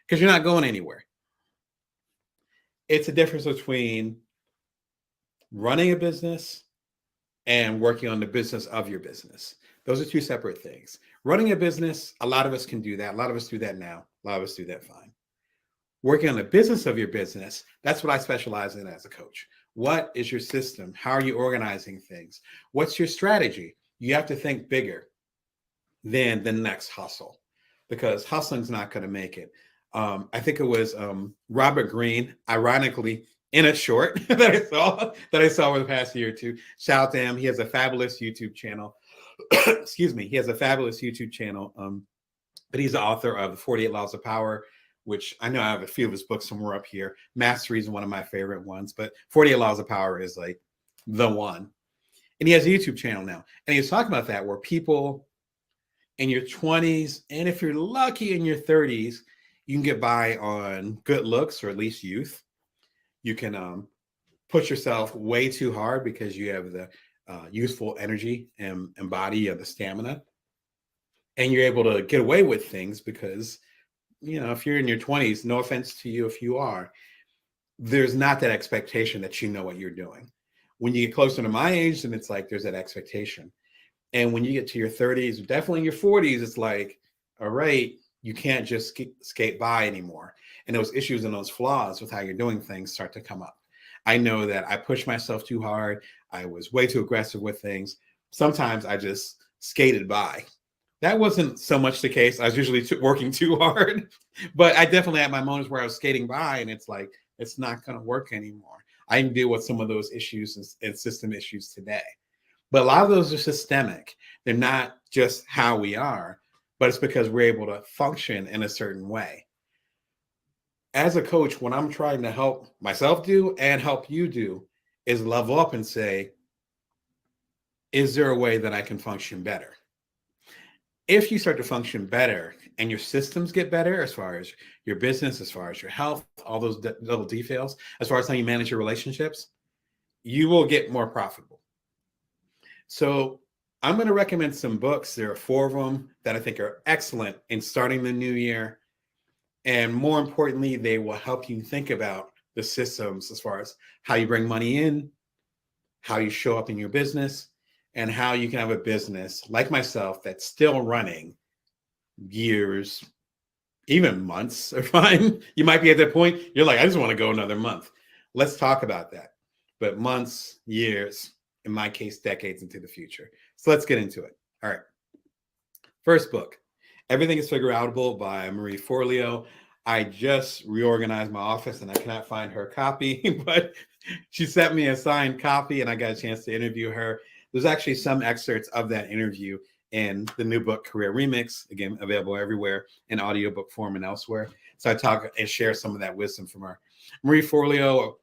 because you're not going anywhere. It's a difference between running a business and working on the business of your business. Those are two separate things. Running a business, a lot of us can do that. A lot of us do that now. A lot of us do that fine. Working on the business of your business, that's what I specialize in as a coach. What is your system? How are you organizing things? What's your strategy? You have to think bigger than the next hustle, because hustling's not going to make it. I think it was Robert Greene, ironically, in a short that I saw over the past year or two. Shout out to him. He has a fabulous YouTube channel. Excuse me. He has a fabulous YouTube channel. But he's the author of the 48 Laws of Power, which I know I have a few of his books somewhere up here. Mastery is one of my favorite ones, but 48 Laws of Power is like the one. And he has a YouTube channel now. And he was talking about that, where people in your 20s, and if you're lucky in your 30s, you can get by on good looks, or at least youth. You can push yourself way too hard because you have the youthful energy and body, you have the stamina. And you're able to get away with things because, if you're in your 20s, no offense to you if you are, there's not that expectation that you know what you're doing. When you get closer to my age, then it's like there's that expectation. And when you get to your 30s, definitely in your 40s, it's like, all right, you can't just skate by anymore. And those issues and those flaws with how you're doing things start to come up. I know that I pushed myself too hard. I was way too aggressive with things. Sometimes I just skated by. That wasn't so much the case. I was usually working too hard, but I definitely had my moments where I was skating by, and it's like, it's not going to work anymore. I can deal with some of those issues and system issues today. But a lot of those are systemic. They're not just how we are, but it's because we're able to function in a certain way. As a coach, what I'm trying to help myself do and help you do is level up and say, is there a way that I can function better? If you start to function better and your systems get better, as far as your business, as far as your health, all those little details, as far as how you manage your relationships, you will get more profitable. So I'm going to recommend some books. There are 4 of them that I think are excellent in starting the new year. And more importantly, they will help you think about the systems as far as how you bring money in, how you show up in your business, and how you can have a business like myself that's still running years, even months are fine. You might be at that point, you're like, I just want to go another month. Let's talk about that. But months, years, in my case, decades into the future. So let's get into it. All right. First book, Everything is Figure Outable by Marie Forleo. I just reorganized my office and I cannot find her copy, but she sent me a signed copy and I got a chance to interview her. There's actually some excerpts of that interview in the new book, Career Remix, again, available everywhere in audiobook form and elsewhere. So I talk and share some of that wisdom from her. Marie Forleo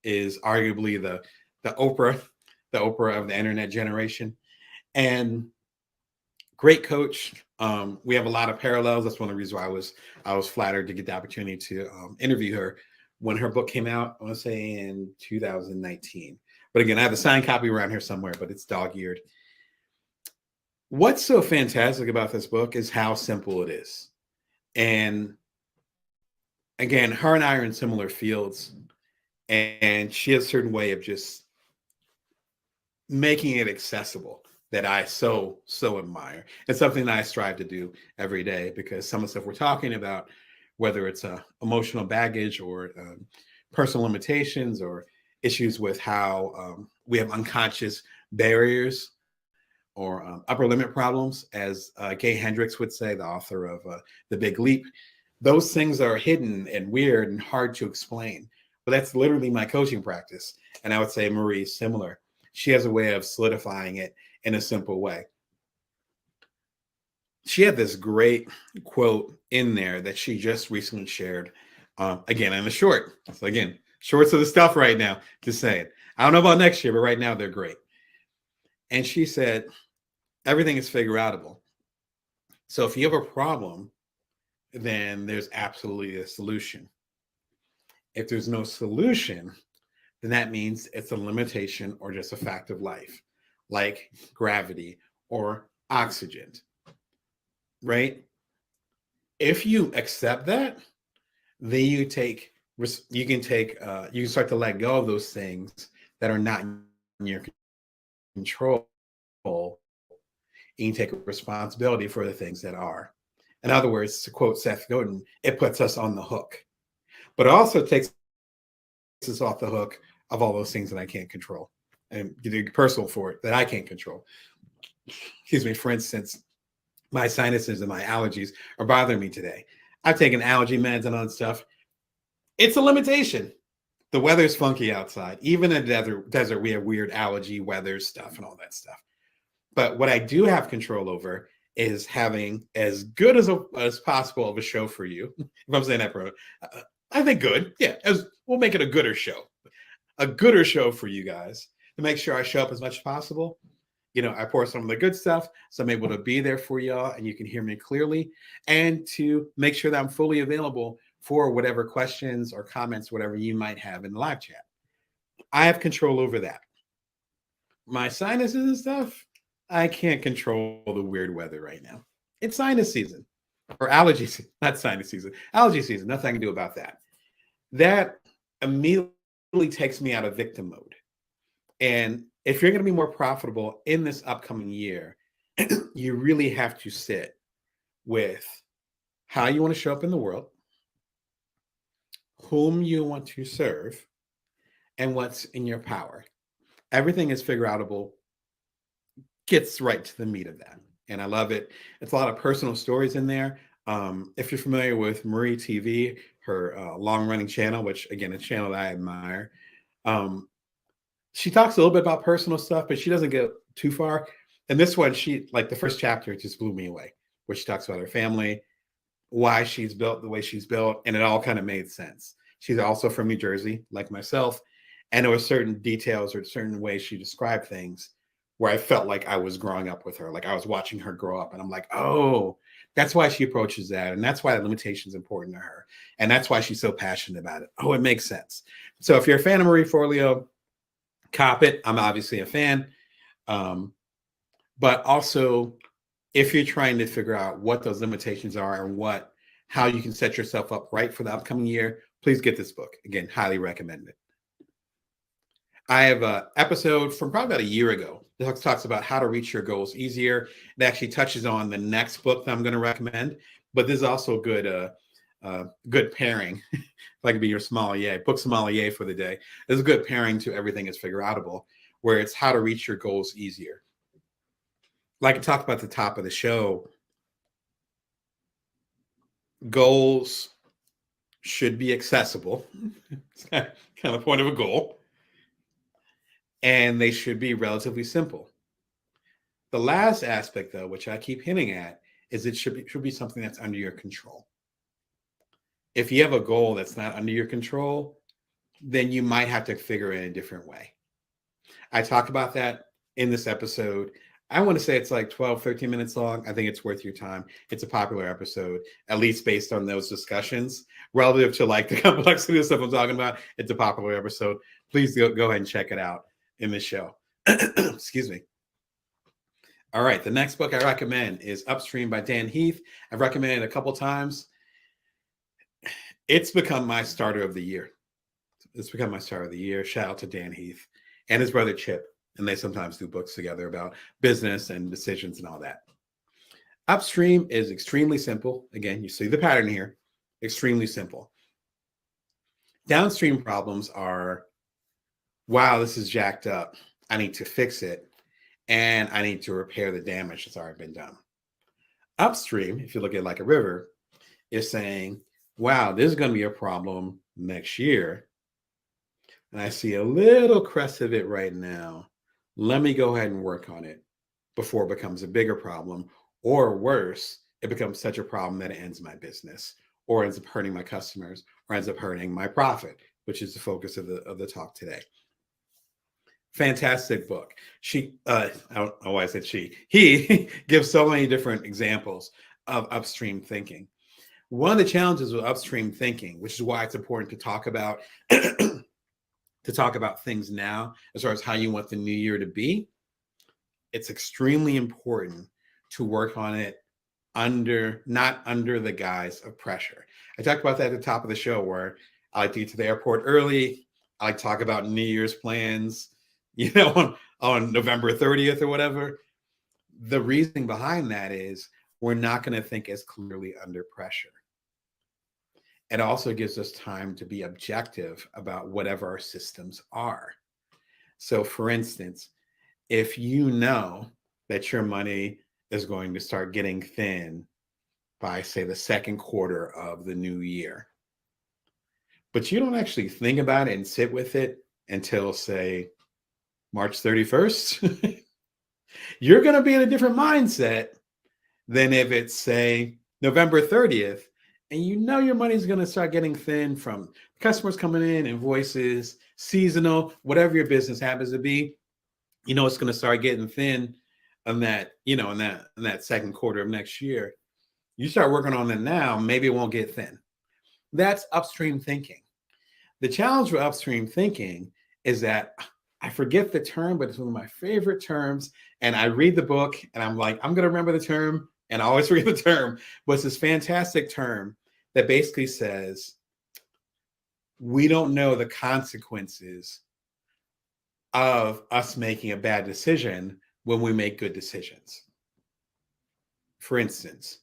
is arguably the Oprah, the Oprah of the internet generation, and great coach. We have a lot of parallels. That's one of the reasons why I was flattered to get the opportunity to interview her when her book came out. I want to say in 2019. But again, I have a signed copy around here somewhere, but it's dog-eared. What's so fantastic about this book is how simple it is. And again, her and I are in similar fields, and she has a certain way of just making it accessible that I so admire. It's something that I strive to do every day, because some of the stuff we're talking about, whether it's emotional baggage or personal limitations or issues with how we have unconscious barriers or upper limit problems, as Gay Hendricks would say, the author of The Big Leap. Those things are hidden and weird and hard to explain. But that's literally my coaching practice. And I would say Marie is similar. She has a way of solidifying it in a simple way. She had this great quote in there that she just recently shared, again, in a short. So again, shorts of the stuff right now, just saying. I don't know about next year, but right now they're great. And she said, everything is figure outable. So if you have a problem, then there's absolutely a solution. If there's no solution, then that means it's a limitation or just a fact of life, like gravity or oxygen, right? If you accept that, then you can start to let go of those things that are not in your control. You can take responsibility for the things that are. In other words, to quote Seth Godin, it puts us on the hook, but it also takes us off the hook of all those things that I can't control, and get personal for it that I can't control. Excuse me. For instance, my sinuses and my allergies are bothering me today. I've taken allergy meds and all that stuff. It's a limitation. The weather's funky outside. Even in the desert, we have weird allergy weather stuff and all that stuff. But what I do have control over is having as good as possible of a show for you. If I'm saying that, bro, I think good. Yeah, we'll make it a gooder show for you guys, to make sure I show up as much as possible. I pour some of the good stuff, so I'm able to be there for y'all and you can hear me clearly, and to make sure that I'm fully available for whatever questions or comments, whatever you might have in the live chat. I have control over that. My sinuses and stuff, I can't control the weird weather right now. It's sinus season, or allergy season, not sinus season, allergy season. Nothing I can do about that. That immediately takes me out of victim mode. And if you're going to be more profitable in this upcoming year, you really have to sit with how you want to show up in the world, whom you want to serve, and what's in your power. Everything is figure outable, gets right to the meat of that. And I love it. It's a lot of personal stories in there. If you're familiar with Marie TV, her long-running channel, which again, a channel that I admire, she talks a little bit about personal stuff, but she doesn't get too far. And this one, the first chapter just blew me away, where she talks about her family, why she's built the way she's built, and it all kind of made sense. She's also from New Jersey, like myself, and there were certain details or certain ways she described things where I felt like I was growing up with her, like I was watching her grow up, and I'm like, oh, that's why she approaches that, and that's why the limitation is important to her, and that's why she's so passionate about it. Oh, it makes sense. So if you're a fan of Marie Forleo, cop it. I'm obviously a fan. But also, if you're trying to figure out what those limitations are and how you can set yourself up right for the upcoming year, please get this book. Again, highly recommend it. I have an episode from probably about a year ago that talks about how to reach your goals easier. It actually touches on the next book that I'm going to recommend, but this is also a good pairing. If I could be your sommelier, book sommelier for the day. This is a good pairing to Everything is Figure Outable, where it's how to reach your goals easier. Like I talked about at the top of the show, goals should be accessible. It's kind of the point of a goal. And they should be relatively simple. The last aspect, though, which I keep hinting at, is it should be something that's under your control. If you have a goal that's not under your control, then you might have to figure it in a different way. I talk about that in this episode. I want to say it's like 12, 13 minutes long. I think it's worth your time. It's a popular episode, at least based on those discussions. Relative to like the complexity of stuff I'm talking about, it's a popular episode. Please go ahead and check it out in the show. Excuse me. All right. The next book I recommend is Upstream by Dan Heath. I've recommended it a couple times. It's become my starter of the year. Shout out to Dan Heath and his brother Chip. And they sometimes do books together about business and decisions and all that. Upstream is extremely simple. Again, you see the pattern here. Extremely simple. Downstream problems are, wow, this is jacked up. I need to fix it. And I need to repair the damage that's already been done. Upstream, if you look at it like a river, is saying, wow, this is going to be a problem next year. And I see a little crest of it right now. Let me go ahead and work on it before it becomes a bigger problem, or worse, it becomes such a problem that it ends my business or ends up hurting my customers or ends up hurting my profit, which is the focus of the talk today. Fantastic book. I don't know why I said she. He gives so many different examples of upstream thinking. One of the challenges with upstream thinking, which is why it's important to talk about things now as far as how you want the new year to be, it's extremely important to work on it not under the guise of pressure. I talked about that at the top of the show, where I like to get to the airport early. I like to talk about New Year's plans, on November 30th or whatever. The reasoning behind that is we're not going to think as clearly under pressure. It also gives us time to be objective about whatever our systems are. So for instance, if you know that your money is going to start getting thin by, say, the second quarter of the new year, but you don't actually think about it and sit with it until, say, March 31st, you're going to be in a different mindset than if it's, say, November 30th, and your money's going to start getting thin from customers coming in, invoices, seasonal, whatever your business happens to be. It's going to start getting thin on that, in that second quarter of next year. You start working on it now, maybe it won't get thin. That's upstream thinking. The challenge with upstream thinking is that I forget the term, but it's one of my favorite terms. And I read the book and I'm like, I'm going to remember the term, and I always forget the term. But it's this fantastic term that basically says, we don't know the consequences of us making a bad decision when we make good decisions. For instance,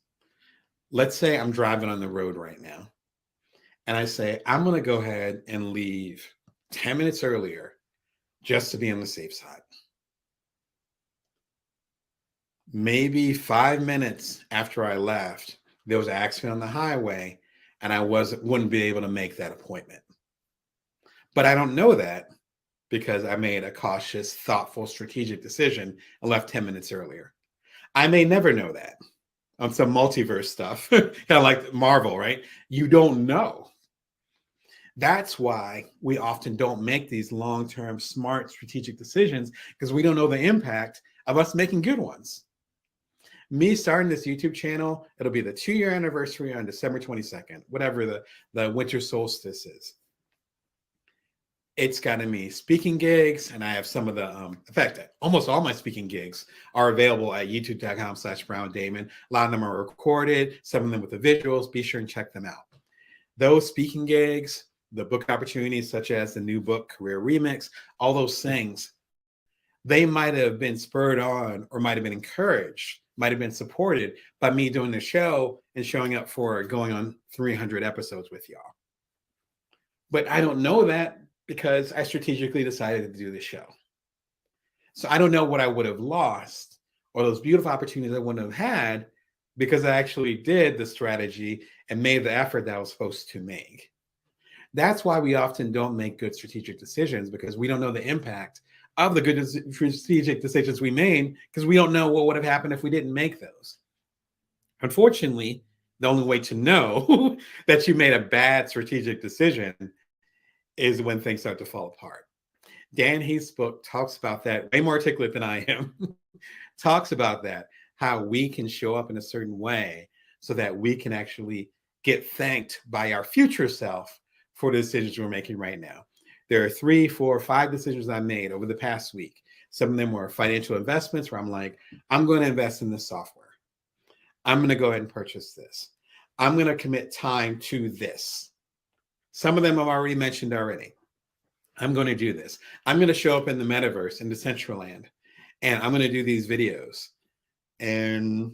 let's say I'm driving on the road right now, and I say, I'm going to go ahead and leave 10 minutes earlier just to be on the safe side. Maybe 5 minutes after I left, there was an accident on the highway, and I wouldn't be able to make that appointment. But I don't know that because I made a cautious, thoughtful, strategic decision and left 10 minutes earlier. I may never know that on some multiverse stuff, kind of like Marvel, right? You don't know. That's why we often don't make these long-term, smart, strategic decisions, because we don't know the impact of us making good ones. Me starting this YouTube channel, it'll be the 2-year anniversary on December 22nd, whatever the winter solstice is. It's gotten me speaking gigs, and I have some of the, in fact, almost all my speaking gigs are available at youtube.com/BrownDamon. A lot of them are recorded, some of them with the visuals. Be sure and check them out. Those speaking gigs, the book opportunities, such as the new book, Career Remix, all those things, they might have been spurred on or might have been encouraged, might have been supported by me doing the show and showing up for going on 300 episodes with y'all. But I don't know that because I strategically decided to do the show. So I don't know what I would have lost or those beautiful opportunities I wouldn't have had because I actually did the strategy and made the effort that I was supposed to make. That's why we often don't make good strategic decisions, because we don't know the impact of the good strategic decisions we made, because we don't know what would have happened if we didn't make those. Unfortunately, the only way to know that you made a bad strategic decision is when things start to fall apart. Dan Heath's book talks about that, way more articulate than I am, talks about that, how we can show up in a certain way so that we can actually get thanked by our future self for the decisions we're making right now. There are 3, 4, 5 decisions I made over the past week. Some of them were financial investments where I'm like, I'm going to invest in this software. I'm going to go ahead and purchase this. I'm going to commit time to this. Some of them I've already mentioned already. I'm going to do this. I'm going to show up in the metaverse, in Decentraland, and I'm going to do these videos. And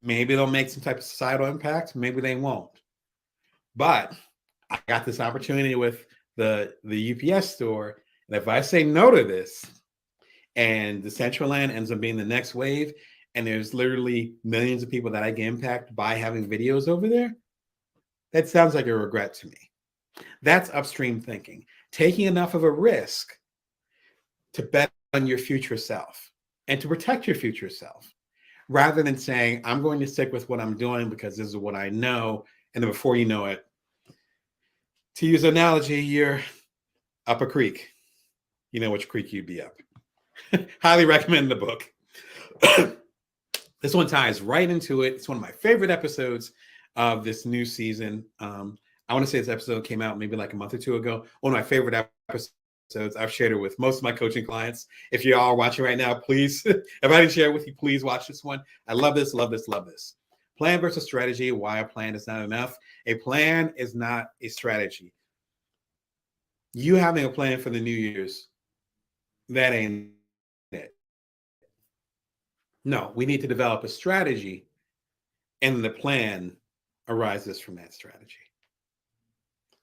maybe they'll make some type of societal impact. Maybe they won't. But I got this opportunity with the UPS store. And if I say no to this, and Decentraland ends up being the next wave, and there's literally millions of people that I can impact by having videos over there, that sounds like a regret to me. That's upstream thinking, taking enough of a risk to bet on your future self and to protect your future self, rather than saying, I'm going to stick with what I'm doing because this is what I know. And then before you know it, to use an analogy, you're up a creek. You know which creek you'd be up. Highly recommend the book. This one ties right into it. It's one of my favorite episodes of this new season. I want to say this episode came out maybe like a month or 2 ago. One of my favorite episodes. I've shared it with most of my coaching clients. If you all are watching right now, please, if I didn't share it with you, please watch this one. I love this, love this, love this. Plan versus strategy, why a plan is not enough. A plan is not a strategy. You having a plan for the New Year's, that ain't it. No, we need to develop a strategy, and the plan arises from that strategy.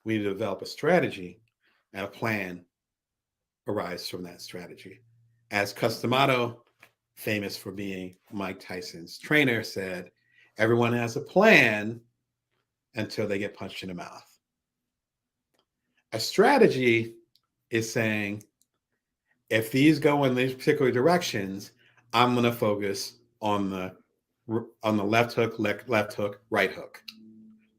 We need to develop a strategy, and a plan arises from that strategy. As Customato, famous for being Mike Tyson's trainer, said, everyone has a plan until they get punched in the mouth. A strategy is saying, if these go in these particular directions, I'm going to focus on the left hook, right hook.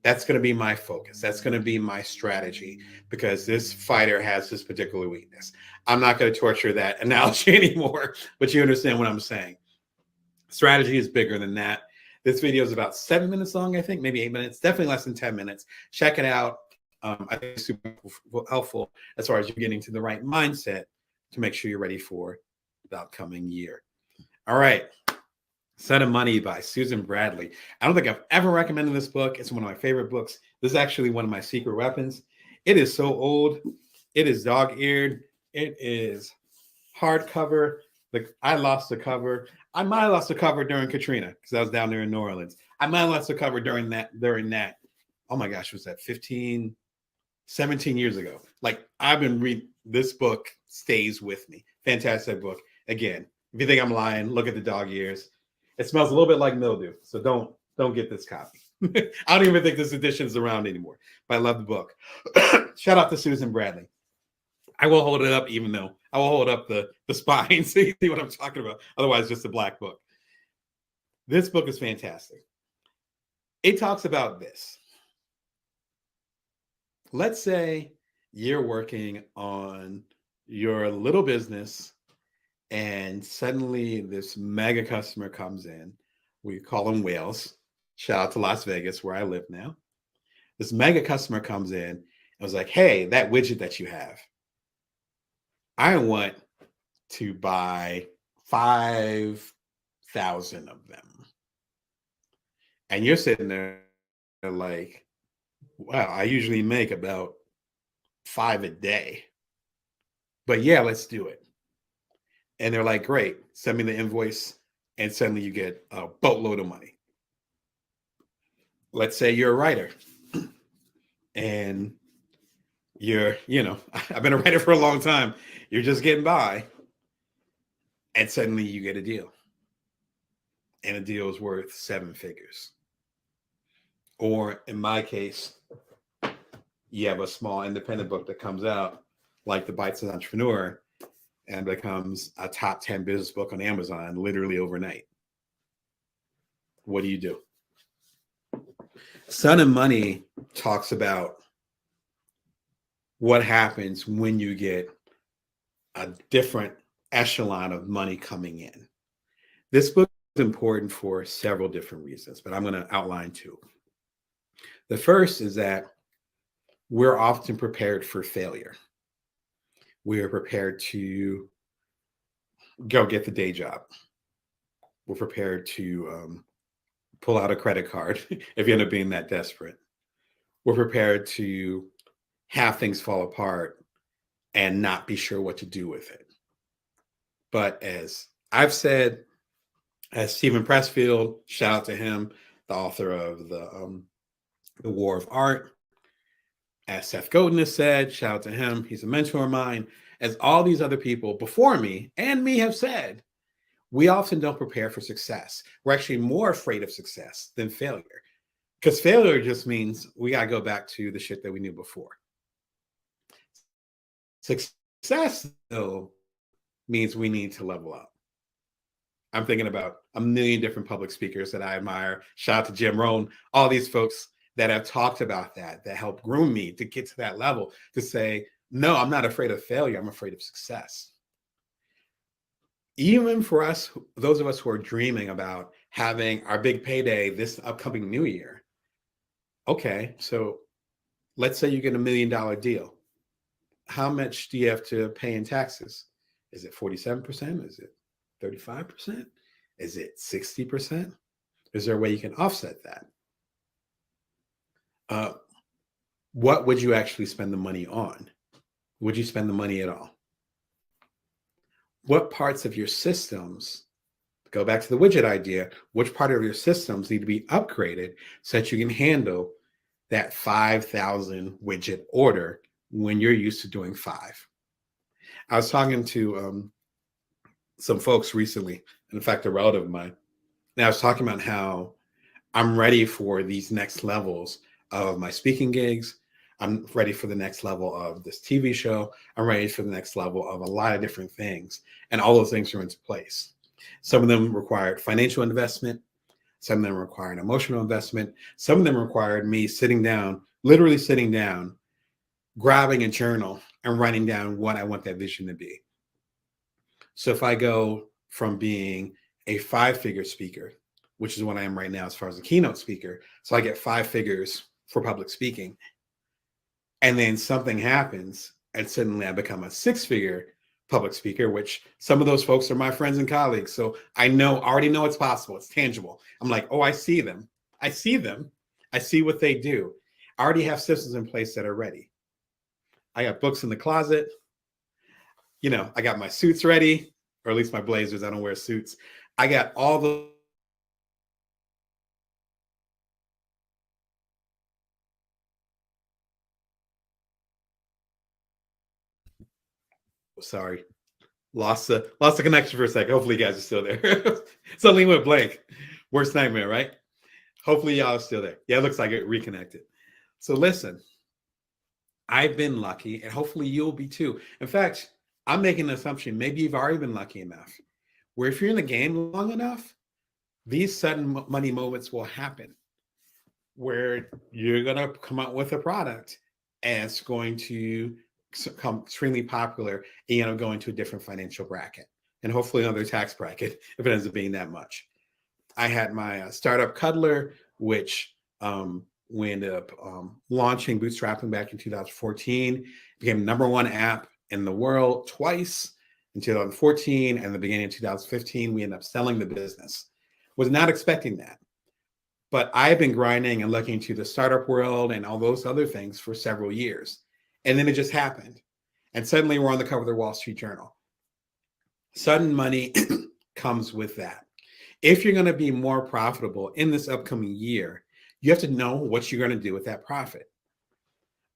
That's going to be my focus. That's going to be my strategy, because this fighter has this particular weakness. I'm not going to torture that analogy anymore, but you understand what I'm saying. Strategy is bigger than that. This video is about 7 minutes long, I think, maybe 8 minutes, definitely less than 10 minutes. Check it out. I think it's super helpful as far as you getting to the right mindset to make sure you're ready for the upcoming year. All right. Son of Money by Susan Bradley. I don't think I've ever recommended this book. It's one of my favorite books. This is actually one of my secret weapons. It is so old. It is dog-eared. It is hardcover. I lost the cover. I might have lost the cover during Katrina because I was down there in New Orleans. I might have lost the cover during that. Oh my gosh, was that 15, 17 years ago? Like, I've been reading this book, stays with me. Fantastic book. Again, if you think I'm lying, look at the dog ears. It smells a little bit like mildew, so don't get this copy. I don't even think this edition is around anymore, but I love the book. Shout out to Susan Bradley. I will hold it up, even though I will hold up the spine so you see what I'm talking about. Otherwise, just a black book. This book is fantastic. It talks about this. Let's say you're working on your little business, and suddenly this mega customer comes in. We call them whales. Shout out to Las Vegas, where I live now. This mega customer comes in and was like, hey, that widget that you have, I want to buy 5,000 of them. And you're sitting there like, wow, I usually make about 5 a day. But yeah, let's do it. And they're like, great, send me the invoice. And suddenly you get a boatload of money. Let's say you're a writer and I've been a writer for a long time. You're just getting by. And suddenly you get a deal. And a deal is worth 7 figures. Or in my case, you have a small independent book that comes out, like The Bites of the Entrepreneur, and becomes a top 10 business book on Amazon literally overnight. What do you do? Son of Money talks about what happens when you get a different echelon of money coming in. This book is important for several different reasons, but I'm going to outline two. The first is that we're often prepared for failure. We are prepared to go get the day job. We're prepared to pull out a credit card if you end up being that desperate. We're prepared to have things fall apart and not be sure what to do with it. But as I've said, as Stephen Pressfield, shout out to him, the author of the War of Art, as Seth Godin has said, shout out to him, he's a mentor of mine, as all these other people before me and me have said, we often don't prepare for success. We're actually more afraid of success than failure, because failure just means we got to go back to the shit that we knew before. Success, though, means we need to level up. I'm thinking about a million different public speakers that I admire. Shout out to Jim Rohn, all these folks that have talked about that help groom me to get to that level, to say, no, I'm not afraid of failure. I'm afraid of success. Even for us, those of us who are dreaming about having our big payday this upcoming new year. Okay, so let's say you get $1 million deal. How much do you have to pay in taxes? Is it 47%? Is it 35%? Is it 60%? Is there a way you can offset that? What would you actually spend the money on? Would you spend the money at all? What parts of your systems, go back to the widget idea, which part of your systems need to be upgraded so that you can handle that 5,000 widget order when you're used to doing 5? I was talking to some folks recently, in fact, a relative of mine, and I was talking about how I'm ready for these next levels of my speaking gigs. I'm ready for the next level of this TV show. I'm ready for the next level of a lot of different things. And all those things are into place. Some of them required financial investment. Some of them required emotional investment. Some of them required me sitting down, literally sitting down, grabbing a journal and writing down what I want that vision to be. So if I go from being a 5-figure speaker, which is what I am right now as far as a keynote speaker, so I get 5 figures for public speaking, and then something happens and suddenly I become a 6-figure public speaker, which some of those folks are my friends and colleagues. So I already know it's possible. It's tangible. I'm like, oh, I see them. I see them. I see what they do. I already have systems in place that are ready. I got books in the closet. I got my suits ready, or at least my blazers. I don't wear suits. I got all the sorry. Lost the connection for a second. Hopefully you guys are still there. Suddenly went blank. Worst nightmare, right? Hopefully y'all are still there. Yeah, it looks like it reconnected. So listen, I've been lucky, and hopefully you'll be too. In fact, I'm making an assumption. Maybe you've already been lucky enough where if you're in the game long enough, these sudden money moments will happen where you're going to come out with a product and it's going to become extremely popular and go into a different financial bracket and hopefully another tax bracket if it ends up being that much. I had my startup Cuddler, which we ended up launching, bootstrapping back in 2014, became the #1 app in the world twice in 2014 and the beginning of 2015. We ended up selling the business. Was not expecting that. But I've been grinding and looking into the startup world and all those other things for several years. And then it just happened. And suddenly we're on the cover of the Wall Street Journal. Sudden money comes with that. If you're going to be more profitable in this upcoming year, you have to know what you're going to do with that profit.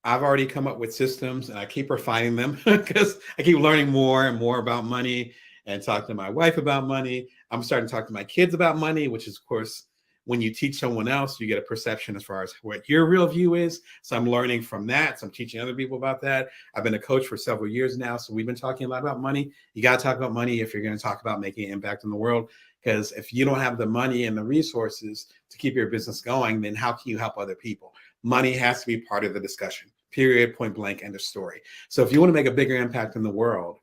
I've already come up with systems and I keep refining them because I keep learning more and more about money and talk to my wife about money. I'm starting to talk to my kids about money, which is, of course, when you teach someone else, you get a perception as far as what your real view is. So I'm learning from that. So I'm teaching other people about that. I've been a coach for several years now. So we've been talking a lot about money. You got to talk about money if you're going to talk about making an impact in the world. Because if you don't have the money and the resources to keep your business going, then how can you help other people? Money has to be part of the discussion. period, point blank, end of story. So if you want to make a bigger impact in the world,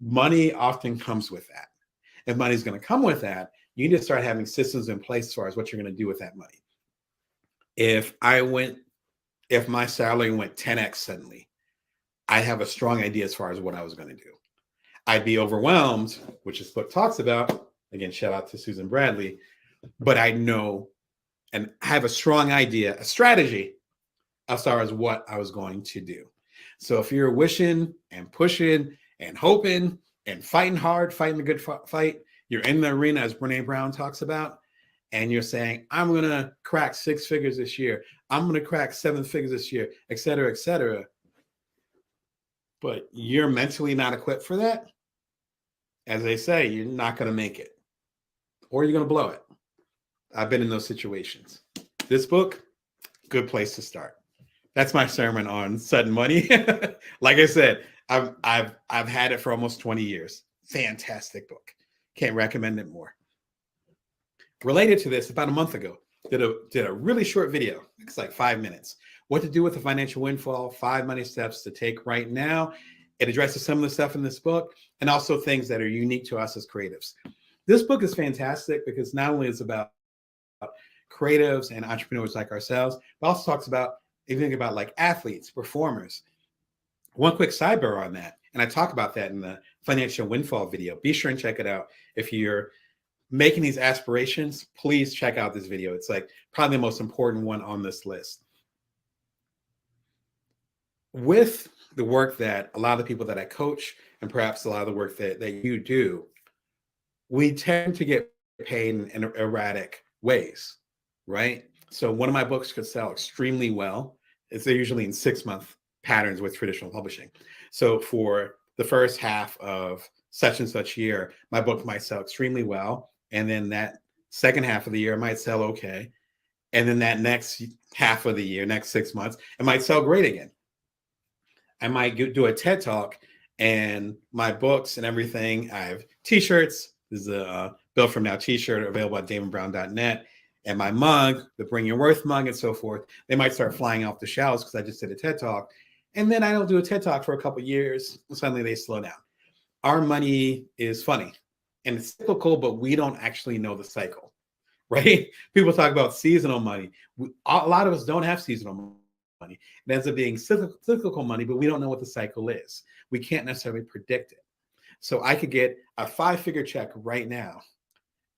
money often comes with that. If money's going to come with that, you need to start having systems in place as far as what you're going to do with that money. If my salary went 10x suddenly, I have a strong idea as far as what I was going to do. I'd be overwhelmed, which this book talks about. Again, shout out to Susan Bradley. But I know and have a strong idea, a strategy as far as what I was going to do. So if you're wishing and pushing and hoping and fighting hard, fighting the good fight, you're in the arena, as Brene Brown talks about, and you're saying, I'm going to crack 6 figures this year. I'm going to crack 7 figures this year, et cetera, et cetera. But you're mentally not equipped for that. As they say, you're not going to make it, or you're going to blow it. I've been in those situations. This book, good place to start. That's my sermon on sudden money. Like I said, I've had it for almost 20 years. Fantastic book. Can't recommend it more. Related to this, about a month ago, did a really short video. It's like 5 minutes. What to do with a financial windfall, 5 money steps to take right now. It addresses some of the stuff in this book and also things that are unique to us as creatives. This book is fantastic because not only is it about creatives and entrepreneurs like ourselves, but also talks about, if you think about like athletes, performers. One quick sidebar on that, and I talk about that in the financial windfall video. Be sure and check it out. If you're making these aspirations, please check out this video. It's like probably the most important one on this list. With the work that a lot of the people that I coach, and perhaps a lot of the work that you do, we tend to get paid in erratic ways, right? So one of my books could sell extremely well. They're usually in 6-month patterns with traditional publishing. So for the first half of such and such year, my book might sell extremely well. And then that second half of the year might sell okay. And then that next half of the year, next 6 months, it might sell great again. I might do a TED Talk and my books and everything. I have t-shirts. This is a Built From Now t-shirt available at damonbrown.net. And my mug, the Bring Your Worth mug and so forth, they might start flying off the shelves because I just did a TED Talk. And then I don't do a TED Talk for a couple of years. And suddenly they slow down. Our money is funny and it's cyclical, but we don't actually know the cycle, right? People talk about seasonal money. A lot of us don't have seasonal money. It ends up being cyclical money, but we don't know what the cycle is. We can't necessarily predict it. So I could get a 5-figure check right now,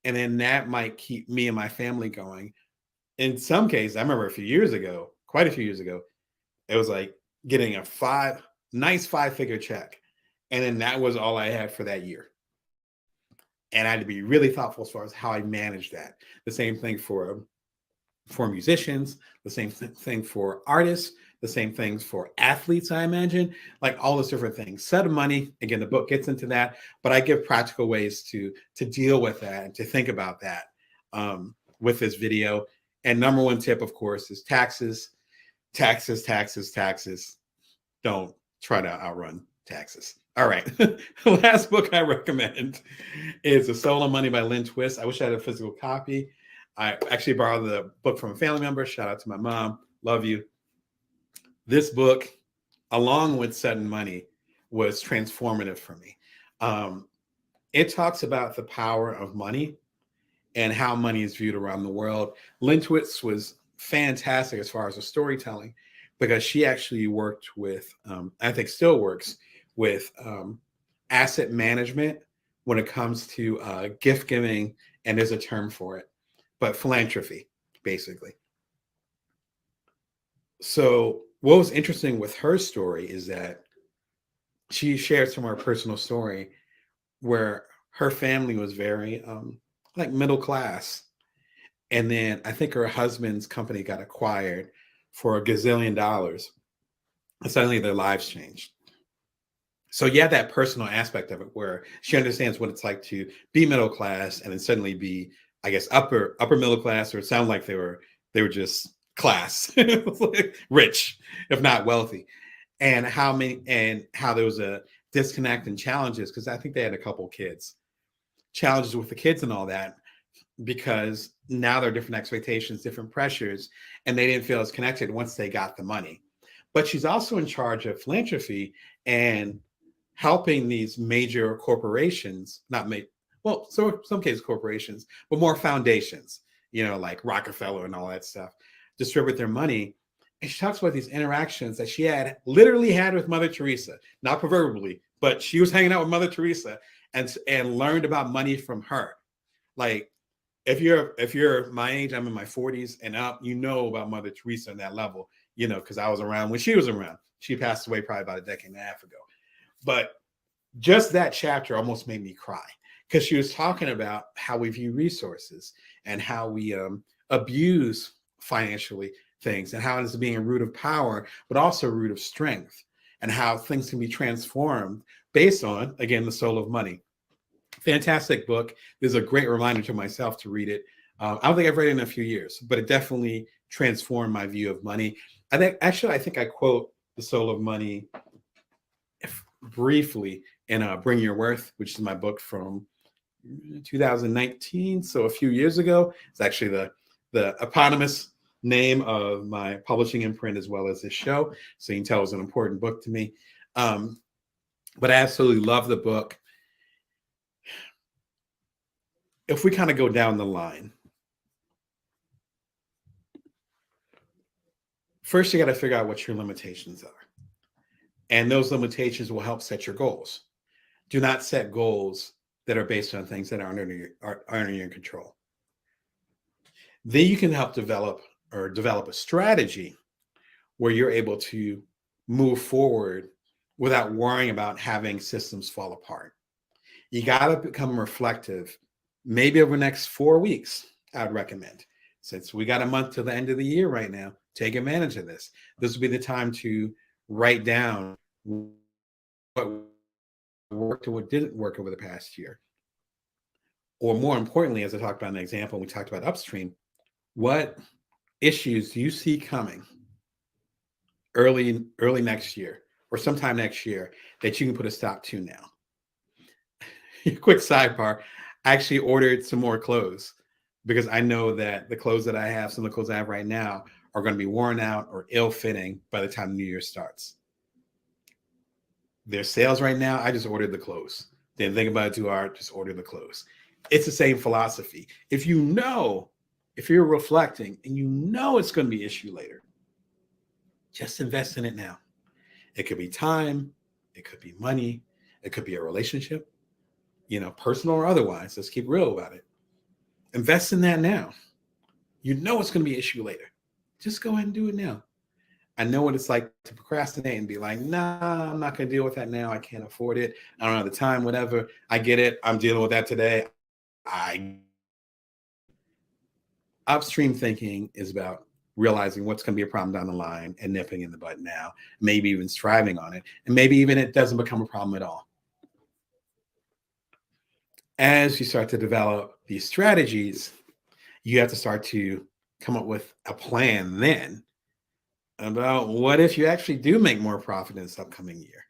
and then that might keep me and my family going. In some cases, I remember quite a few years ago, it was like getting a nice 5-figure check. And then that was all I had for that year. And I had to be really thoughtful as far as how I manage that. The same thing for musicians, the same thing for artists, the same things for athletes, I imagine, like all those different things. Sudden money, again, the book gets into that, but I give practical ways to deal with that and to think about that with this video. And number one tip, of course, is taxes, taxes, taxes, taxes. Don't try to outrun taxes. All right. The last book I recommend is The Soul of Money by Lynn Twist. I wish I had a physical copy. I actually borrowed the book from a family member. Shout out to my mom. Love you. This book, along with Sudden Money, was transformative for me. It talks about the power of money and how money is viewed around the world. Lynn Twist was fantastic as far as the storytelling because she actually worked with, I think still works with asset management when it comes to gift giving, and there's a term for it, but philanthropy, basically. So what was interesting with her story is that she shared some of her personal story where her family was very like middle class. And then I think her husband's company got acquired for $1 gazillion. And suddenly their lives changed. So yeah, that personal aspect of it where she understands what it's like to be middle class and then suddenly be, I guess, upper middle class, or it sounded like they were just class, rich, if not wealthy, and how there was a disconnect and challenges, because I think they had a couple kids, challenges with the kids and all that, because now there are different expectations, different pressures, and they didn't feel as connected once they got the money. but she's also in charge of philanthropy and helping these major corporations, not make, well, so some cases corporations, but more foundations, like Rockefeller and all that stuff, distribute their money. And she talks about these interactions that she had literally had with Mother Teresa, not proverbially, but she was hanging out with Mother Teresa and learned about money from her. Like, if you're my age, I'm in my 40s and up, about Mother Teresa on that level, because I was around when she was around. She passed away probably about a decade and a half ago. But just that chapter almost made me cry, because she was talking about how we view resources and how we abuse financially things, and how it is being a root of power, but also a root of strength, and how things can be transformed based on, again, the soul of money. Fantastic book. This is a great reminder to myself to read it. I don't think I've read it in a few years, but it definitely transformed my view of money. I think I quote The Soul of Money briefly in Bring Your Worth, which is my book from 2019, so a few years ago. It's actually the eponymous name of my publishing imprint as well as this show, so you can tell it was an important book to me. But I absolutely love the book. If we kind of go down the line, first you got to figure out what your limitations are, and those limitations will help set your goals. Do not set goals that are based on things that aren't under your control. Then you can help develop a strategy where you're able to move forward without worrying about having systems fall apart. You got to become reflective, maybe over the next 4 weeks, I'd recommend. Since we got a month to the end of the year right now, take advantage of this. This will be the time to write down what worked and what didn't work over the past year. Or more importantly, as I talked about in the example, we talked about upstream, what issues do you see coming early next year or sometime next year that you can put a stop to now? Quick sidebar, I actually ordered some more clothes because I know that the clothes that I have, some of the clothes I have right now, are going to be worn out or ill-fitting by the time New Year starts. There's sales right now. I just ordered the clothes. Didn't think about it too hard, just ordered the clothes. It's the same philosophy. If you're reflecting and it's going to be an issue later, just invest in it now. It could be time, it could be money, it could be a relationship, personal or otherwise. Let's keep real about it. Invest in that now. It's going to be an issue later. Just go ahead and do it now. I know what it's like to procrastinate and be like, nah, I'm not going to deal with that now. I can't afford it. I don't have the time, whatever. I get it. I'm dealing with that today. Upstream thinking is about realizing what's going to be a problem down the line and nipping in the bud now, maybe even striving on it. And maybe even it doesn't become a problem at all. As you start to develop these strategies, you have to start to come up with a plan then about what if you actually do make more profit in this upcoming year.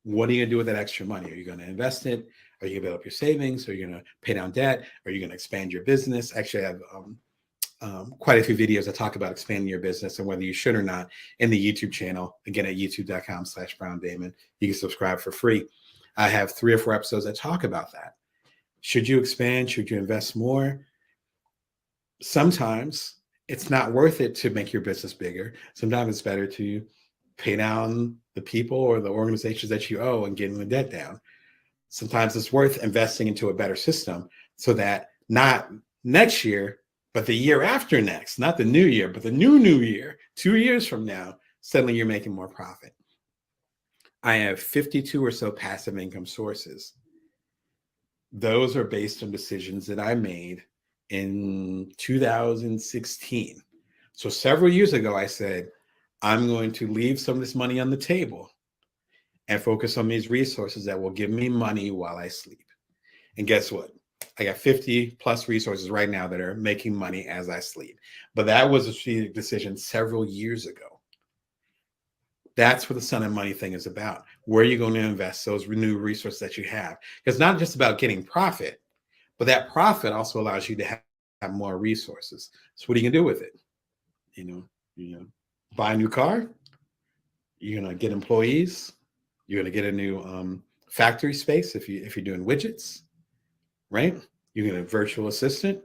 What are you going to do with that extra money? Are you going to invest it? Are you going to build up your savings? Are you going to pay down debt? Are you going to expand your business? Actually, I have quite a few videos that talk about expanding your business and whether you should or not in the YouTube channel. Again, at youtube.com/BrownDamon. You can subscribe for free. I have 3 or 4 episodes that talk about that. Should you expand? Should you invest more? Sometimes it's not worth it to make your business bigger. Sometimes it's better to pay down the people or the organizations that you owe and getting the debt down. Sometimes it's worth investing into a better system so that not next year, but the year after next, not the new year, but the new year, 2 years from now, suddenly you're making more profit. I have 52 or so passive income sources. Those are based on decisions that I made in 2016. So several years ago, I said, I'm going to leave some of this money on the table and focus on these resources that will give me money while I sleep. And guess what? I got 50 plus resources right now that are making money as I sleep. But that was a strategic decision several years ago. That's what the Sun and Money thing is about. Where are you going to invest those new resources that you have? Because it's not just about getting profit, but that profit also allows you to have more resources. So what are you going to do with it? Buy a new car? You're going to get employees. You're going to get a new factory space if you're doing widgets, right? You're going to virtual assistant.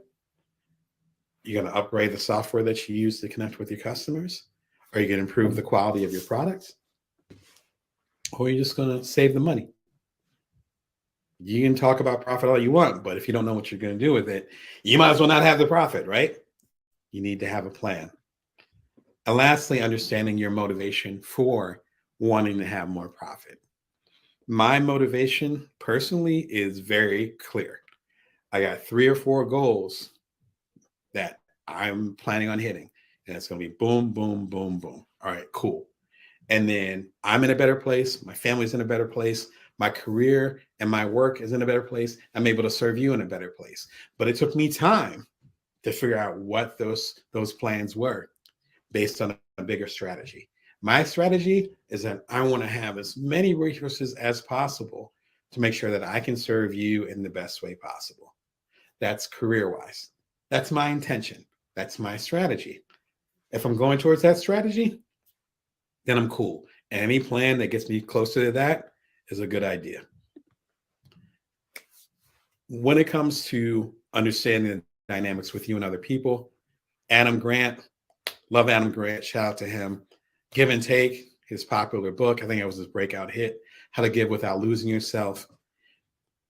You're going to upgrade the software that you use to connect with your customers. Are you going to improve the quality of your products? Or are you just going to save the money? You can talk about profit all you want, but if you don't know what you're going to do with it, you might as well not have the profit, right? You need to have a plan. And lastly, understanding your motivation for wanting to have more profit. My motivation personally is very clear. I got 3 or 4 goals that I'm planning on hitting. And it's going to be boom, boom, boom, boom. All right, cool. And then I'm in a better place. My family's in a better place. My career and my work is in a better place. I'm able to serve you in a better place. But it took me time to figure out what those plans were based on a bigger strategy. My strategy is that I want to have as many resources as possible to make sure that I can serve you in the best way possible. That's career-wise. That's my intention. That's my strategy. If I'm going towards that strategy, then I'm cool. Any plan that gets me closer to that is a good idea. When it comes to understanding the dynamics with you and other people, Adam Grant, love Adam Grant, shout out to him. Give and Take, his popular book, I think it was his breakout hit, How to Give Without Losing Yourself.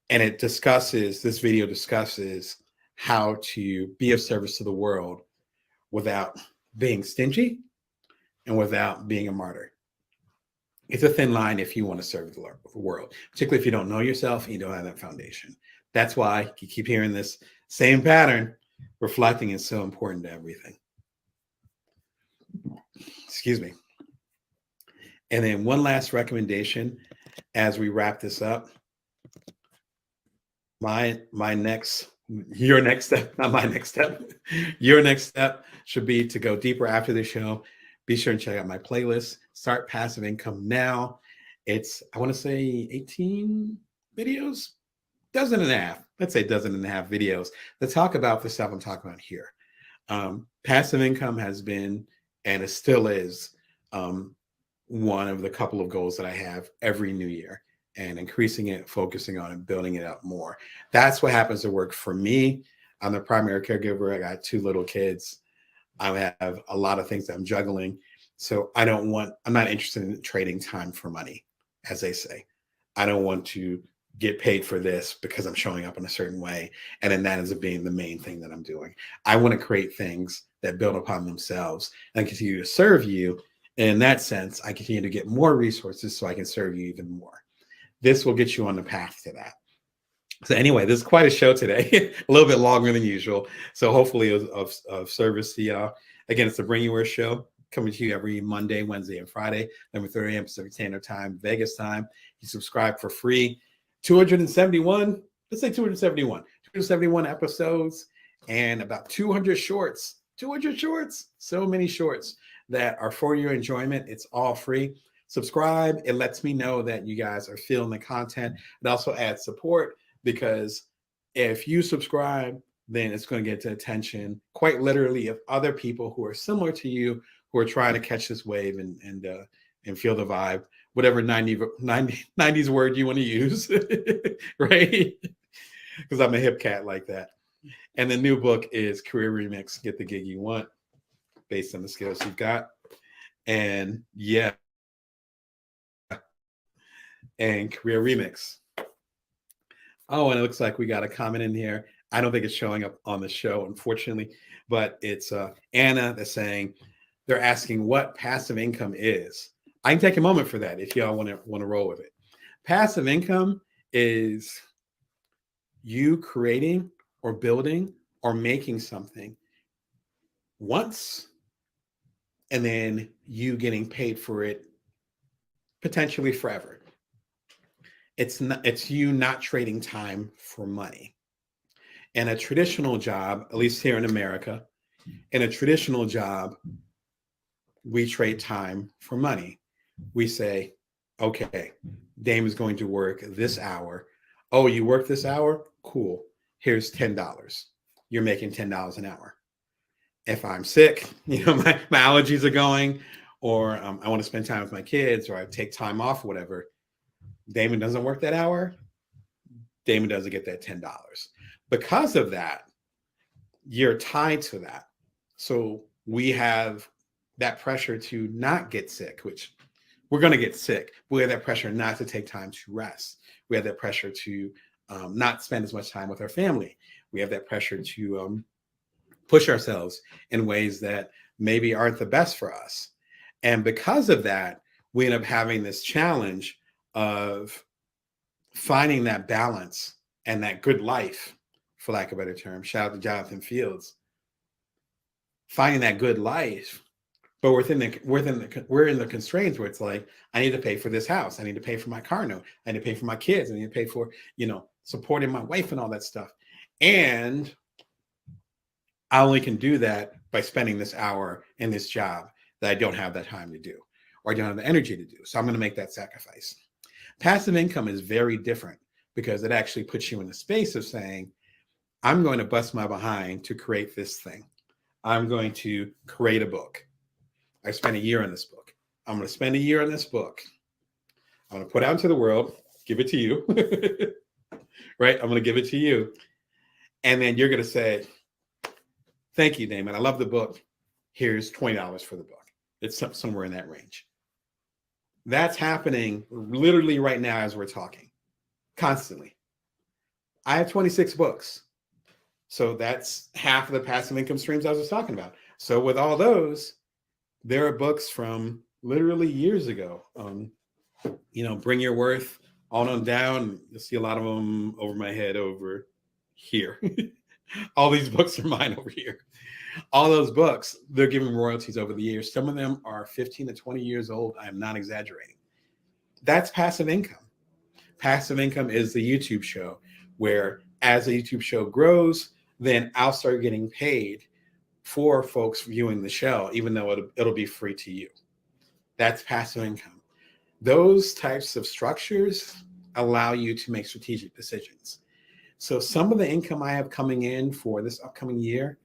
And this video discusses how to be of service to the world without being stingy and without being a martyr. It's a thin line if you want to serve the world, particularly if you don't know yourself and you don't have that foundation. That's why you keep hearing this same pattern. Reflecting is so important to everything. Excuse me. And then one last recommendation as we wrap this up. Your next step should be to go deeper after the show. Be sure and check out my playlist. Start Passive Income Now. It's, I want to say 18 videos, dozen and a half. Let's say dozen and a half videos that talk about the stuff I'm talking about here. Passive income has been, and it still is, one of the couple of goals that I have every new year, and increasing it, focusing on it, building it up more. That's what happens to work for me. I'm the primary caregiver. I got 2 little kids. I have a lot of things that I'm juggling. So I'm not interested in trading time for money, as they say. I don't want to get paid for this because I'm showing up in a certain way. And then that ends up being the main thing that I'm doing. I want to create things that build upon themselves and continue to serve you. And in that sense, I continue to get more resources so I can serve you even more. This will get you on the path to that. So anyway, this is quite a show today, a little bit longer than usual. So hopefully it was of service to y'all. Again, it's the Bring You Where show, coming to you every Monday, Wednesday, and Friday, 11:30 a.m. Pacific Standard Time, Vegas time. You subscribe for free. 271, let's say 271 episodes and about 200 shorts. 200 shorts, so many shorts that are for your enjoyment. It's all free. Subscribe. It lets me know that you guys are feeling the content. It also adds support, because if you subscribe, then it's going to get the attention, quite literally, of other people who are similar to you, who are trying to catch this wave and feel the vibe, whatever 90s word you want to use, right? Because I'm a hip cat like that. And the new book is Career Remix, Get the Gig You Want, based on the skills you've got. And yeah, and Career Remix. Oh, and it looks like we got a comment in here. I don't think it's showing up on the show, unfortunately, but it's Anna that's saying, they're asking what passive income is. I can take a moment for that if y'all want to roll with it. Passive income is you creating or building or making something once, and then you getting paid for it potentially forever. It's you not trading time for money. In a traditional job, at least here in America, in a traditional job, we trade time for money. We say, okay, Dame is going to work this hour. Oh, you work this hour? Cool. Here's $10. You're making $10 an hour. If I'm sick, my allergies are going, or I want to spend time with my kids, or I take time off, or whatever. Damon doesn't work that hour. Damon doesn't get that $10. Because of that, you're tied to that. So we have that pressure to not get sick, which we're going to get sick. We have that pressure not to take time to rest. We have that pressure to not spend as much time with our family. We have that pressure to push ourselves in ways that maybe aren't the best for us. And because of that, we end up having this challenge of finding that balance and that good life, for lack of a better term. Shout out to Jonathan Fields. Finding that good life, but we're in the constraints where it's like, I need to pay for this house, I need to pay for my car note, I need to pay for my kids, I need to pay for, supporting my wife and all that stuff. And I only can do that by spending this hour in this job that I don't have that time to do, or I don't have the energy to do. So I'm going to make that sacrifice. Passive income is very different because it actually puts you in the space of saying, I'm going to bust my behind to create this thing. I'm going to create a book. I spent a year on this book. I'm going to spend a year on this book. I'm going to put it out into the world, give it to you, right? I'm going to give it to you. And then you're going to say, thank you, Damon. I love the book. Here's $20 for the book. It's somewhere in that range. That's happening literally right now as we're talking, constantly. I have 26 books. So that's half of the passive income streams I was talking about. So with all those, there are books from literally years ago. Bring Your Worth on down. You'll see a lot of them over my head over here. All these books are mine over here. All those books, they're giving royalties over the years. Some of them are 15 to 20 years old. I'm not exaggerating. That's passive income. Passive income is the YouTube show where as the YouTube show grows, then I'll start getting paid for folks viewing the show, even though it'll be free to you. That's passive income. Those types of structures allow you to make strategic decisions. So some of the income I have coming in for this upcoming year,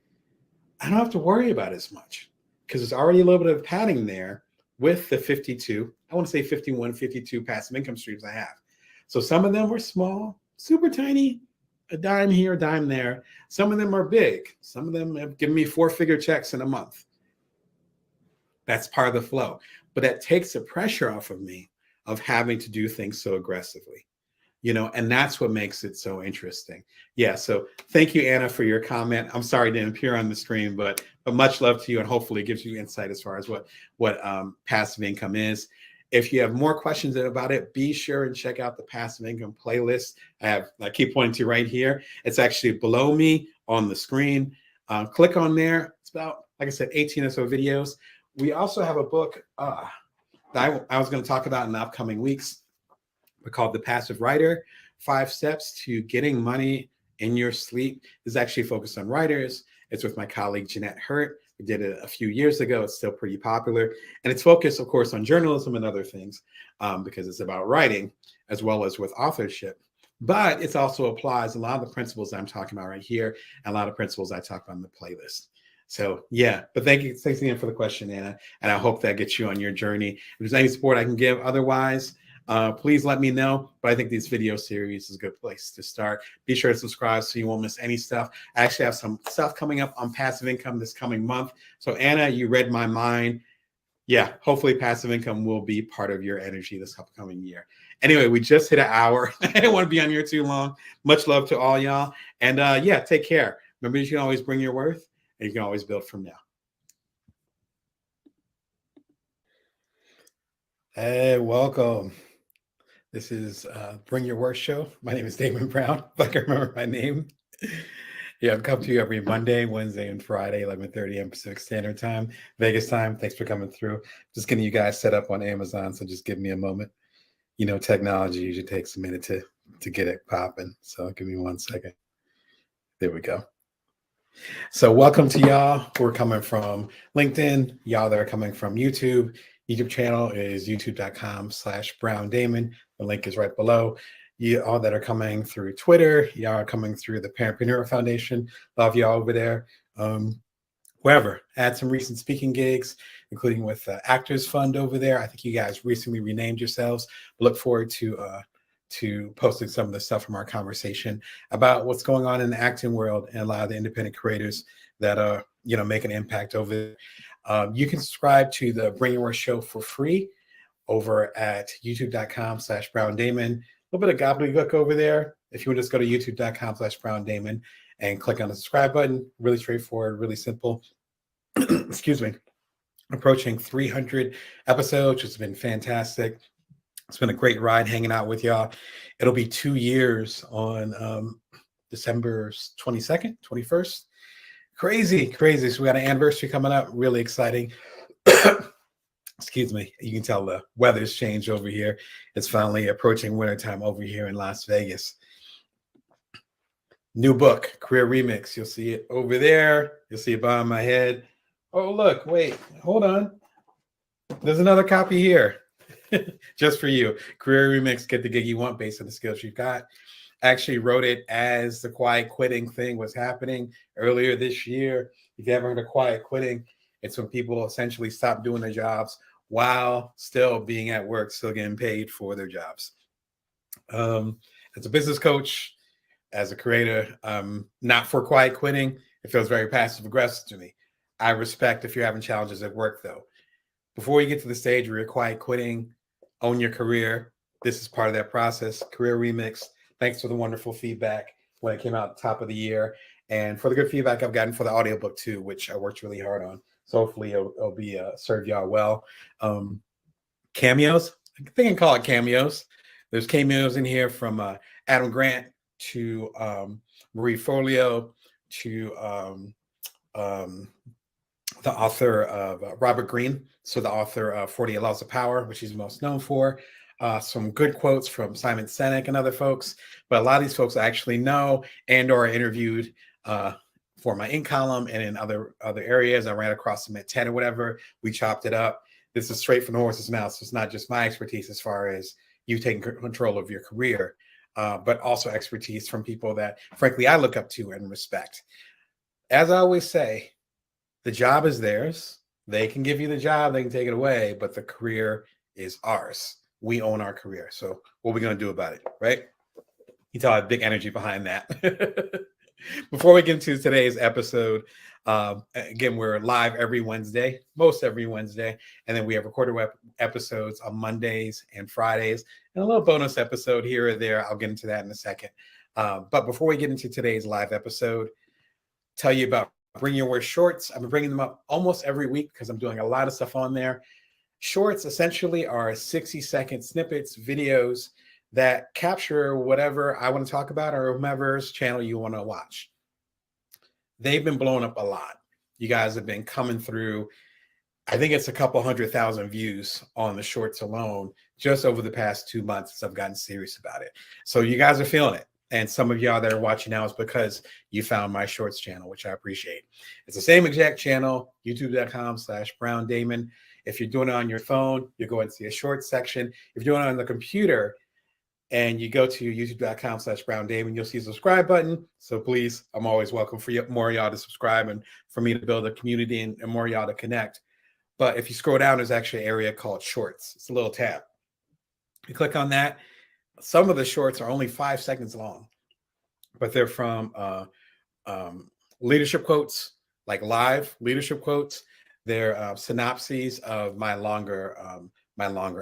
I don't have to worry about as much because there's already a little bit of padding there with the 52, I want to say 51, 52 passive income streams I have. So some of them were small, super tiny, a dime here, a dime there. Some of them are big. Some of them have given me 4-figure checks in a month. That's part of the flow. But that takes the pressure off of me of having to do things so aggressively. And that's what makes it so interesting. Yeah. So thank you, Anna, for your comment. I'm sorry it didn't appear on the screen, but much love to you, and hopefully it gives you insight as far as what passive income is. If you have more questions about it, be sure and check out the passive income playlist. I keep pointing to right here. It's actually below me on the screen. Click on there. It's about, like I said, 18 or so videos. We also have a book that I was going to talk about in the upcoming weeks. We're called The Passive Writer, 5 Steps to Getting Money in Your Sleep. This is actually focused on writers. It's with my colleague, Jeanette Hurt. We did it a few years ago. It's still pretty popular. And it's focused, of course, on journalism and other things because it's about writing as well as with authorship. But it also applies a lot of the principles I'm talking about right here and a lot of principles I talk about in the playlist. So, yeah, but thanks again for the question, Anna. And I hope that gets you on your journey. If there's any support I can give otherwise, please let me know. But I think this video series is a good place to start. Be sure to subscribe so you won't miss any stuff. I actually have some stuff coming up on passive income this coming month. So Anna, you read my mind. Yeah, hopefully passive income will be part of your energy this upcoming year. Anyway, we just hit an hour. I don't want to be on here too long. Much love to all y'all. And yeah, take care. Remember, you can always bring your worth and you can always build from now. Hey, welcome. This is Bring Your Worth Show. My name is Damon Brown, if I can remember my name. Yeah, I've come to you every Monday, Wednesday, and Friday, 11:30 a.m. Pacific Standard Time, Vegas time. Thanks for coming through. Just getting you guys set up on Amazon, so just give me a moment. Technology usually takes a minute to get it popping. So give me 1 second. There we go. So welcome to y'all. We're coming from LinkedIn. Y'all that are coming from YouTube. YouTube channel is youtube.com/Brown Damon. The link is right below. You all that are coming through Twitter, y'all are coming through the Parentpreneur Foundation. Love y'all over there. wherever. Had some recent speaking gigs, including with Actors Fund over there. I think you guys recently renamed yourselves. Look forward to posting some of the stuff from our conversation about what's going on in the acting world and a lot of the independent creators that are make an impact over there. You can subscribe to the Bring Your Worst show for free over at youtube.com/Brown Damon. A little bit of gobbledygook over there. If you would just go to youtube.com/Brown Damon and click on the subscribe button, really straightforward, really simple. Excuse me. Approaching 300 episodes, which has been fantastic. It's been a great ride hanging out with y'all. It'll be 2 years on December 22nd, 21st. Crazy. So we got an anniversary coming up. Really exciting. Excuse me. You can tell the weather's changed over here. It's finally approaching wintertime over here in Las Vegas. New book, Career Remix. You'll see it over there. You'll see it behind my head. Oh, look, wait, hold on. There's another copy here just for you. Career Remix, get the gig you want based on the skills you've got. I actually wrote it as the quiet quitting thing was happening earlier this year. If you ever heard of quiet quitting, it's when people essentially stop doing their jobs while still being at work, still getting paid for their jobs. As a business coach, as a creator, not for quiet quitting. It feels very passive aggressive to me. I respect if you're having challenges at work, though. Before you get to the stage where you're quiet quitting, own your career. This is part of that process. Career Remix. Thanks for the wonderful feedback when it came out at the top of the year, and for the good feedback I've gotten for the audiobook too, which I worked really hard on. So hopefully it'll be serve y'all well. Cameos. I think I can call it cameos. There's cameos in here from Adam Grant to Marie Forleo to the author of Robert Greene, so the author of 48 Laws of Power, which he's most known for. Some good quotes from Simon Sinek and other folks, but a lot of these folks I actually know and or interviewed for my in column and in other areas. I ran across them at 10 or whatever. We chopped it up. This is straight from the horse's mouth, so it's not just my expertise as far as you taking control of your career, but also expertise from people that, frankly, I look up to and respect. As I always say, the job is theirs. They can give you the job, they can take it away, but the career is ours. We own our career. So what are we going to do about it, right? You tell I have big energy behind that. Before we get into today's episode, again, we're live every Wednesday, most every Wednesday, and then we have recorded episodes on Mondays and Fridays, and a little bonus episode here or there. I'll get into that in a second. But before we get into today's live episode, tell you about Bring Your Worst Shorts. I've been bringing them up almost every week because I'm doing a lot of stuff on there. Shorts essentially are 60-second snippets, videos that capture whatever I want to talk about or whomever's channel you want to watch. They've been blowing up a lot. You guys have been coming through. I think it's a couple 100,000 views on the shorts alone just over the past 2 months since I've gotten serious about it. So you guys are feeling it. And some of y'all that are watching now is because you found my shorts channel, which I appreciate. It's the same exact channel, youtube.com/Brown Damon. If you're doing it on your phone, you go and see a shorts section. If you're doing it on the computer and you go to youtube.com/Brown Damon, you'll see a subscribe button. So please, I'm always welcome for more of y'all to subscribe and for me to build a community and more of y'all to connect. But if you scroll down, there's actually an area called shorts. It's a little tab. You click on that. Some of the shorts are only 5 seconds long, but they're from leadership quotes, like live leadership quotes. They're synopses of my longer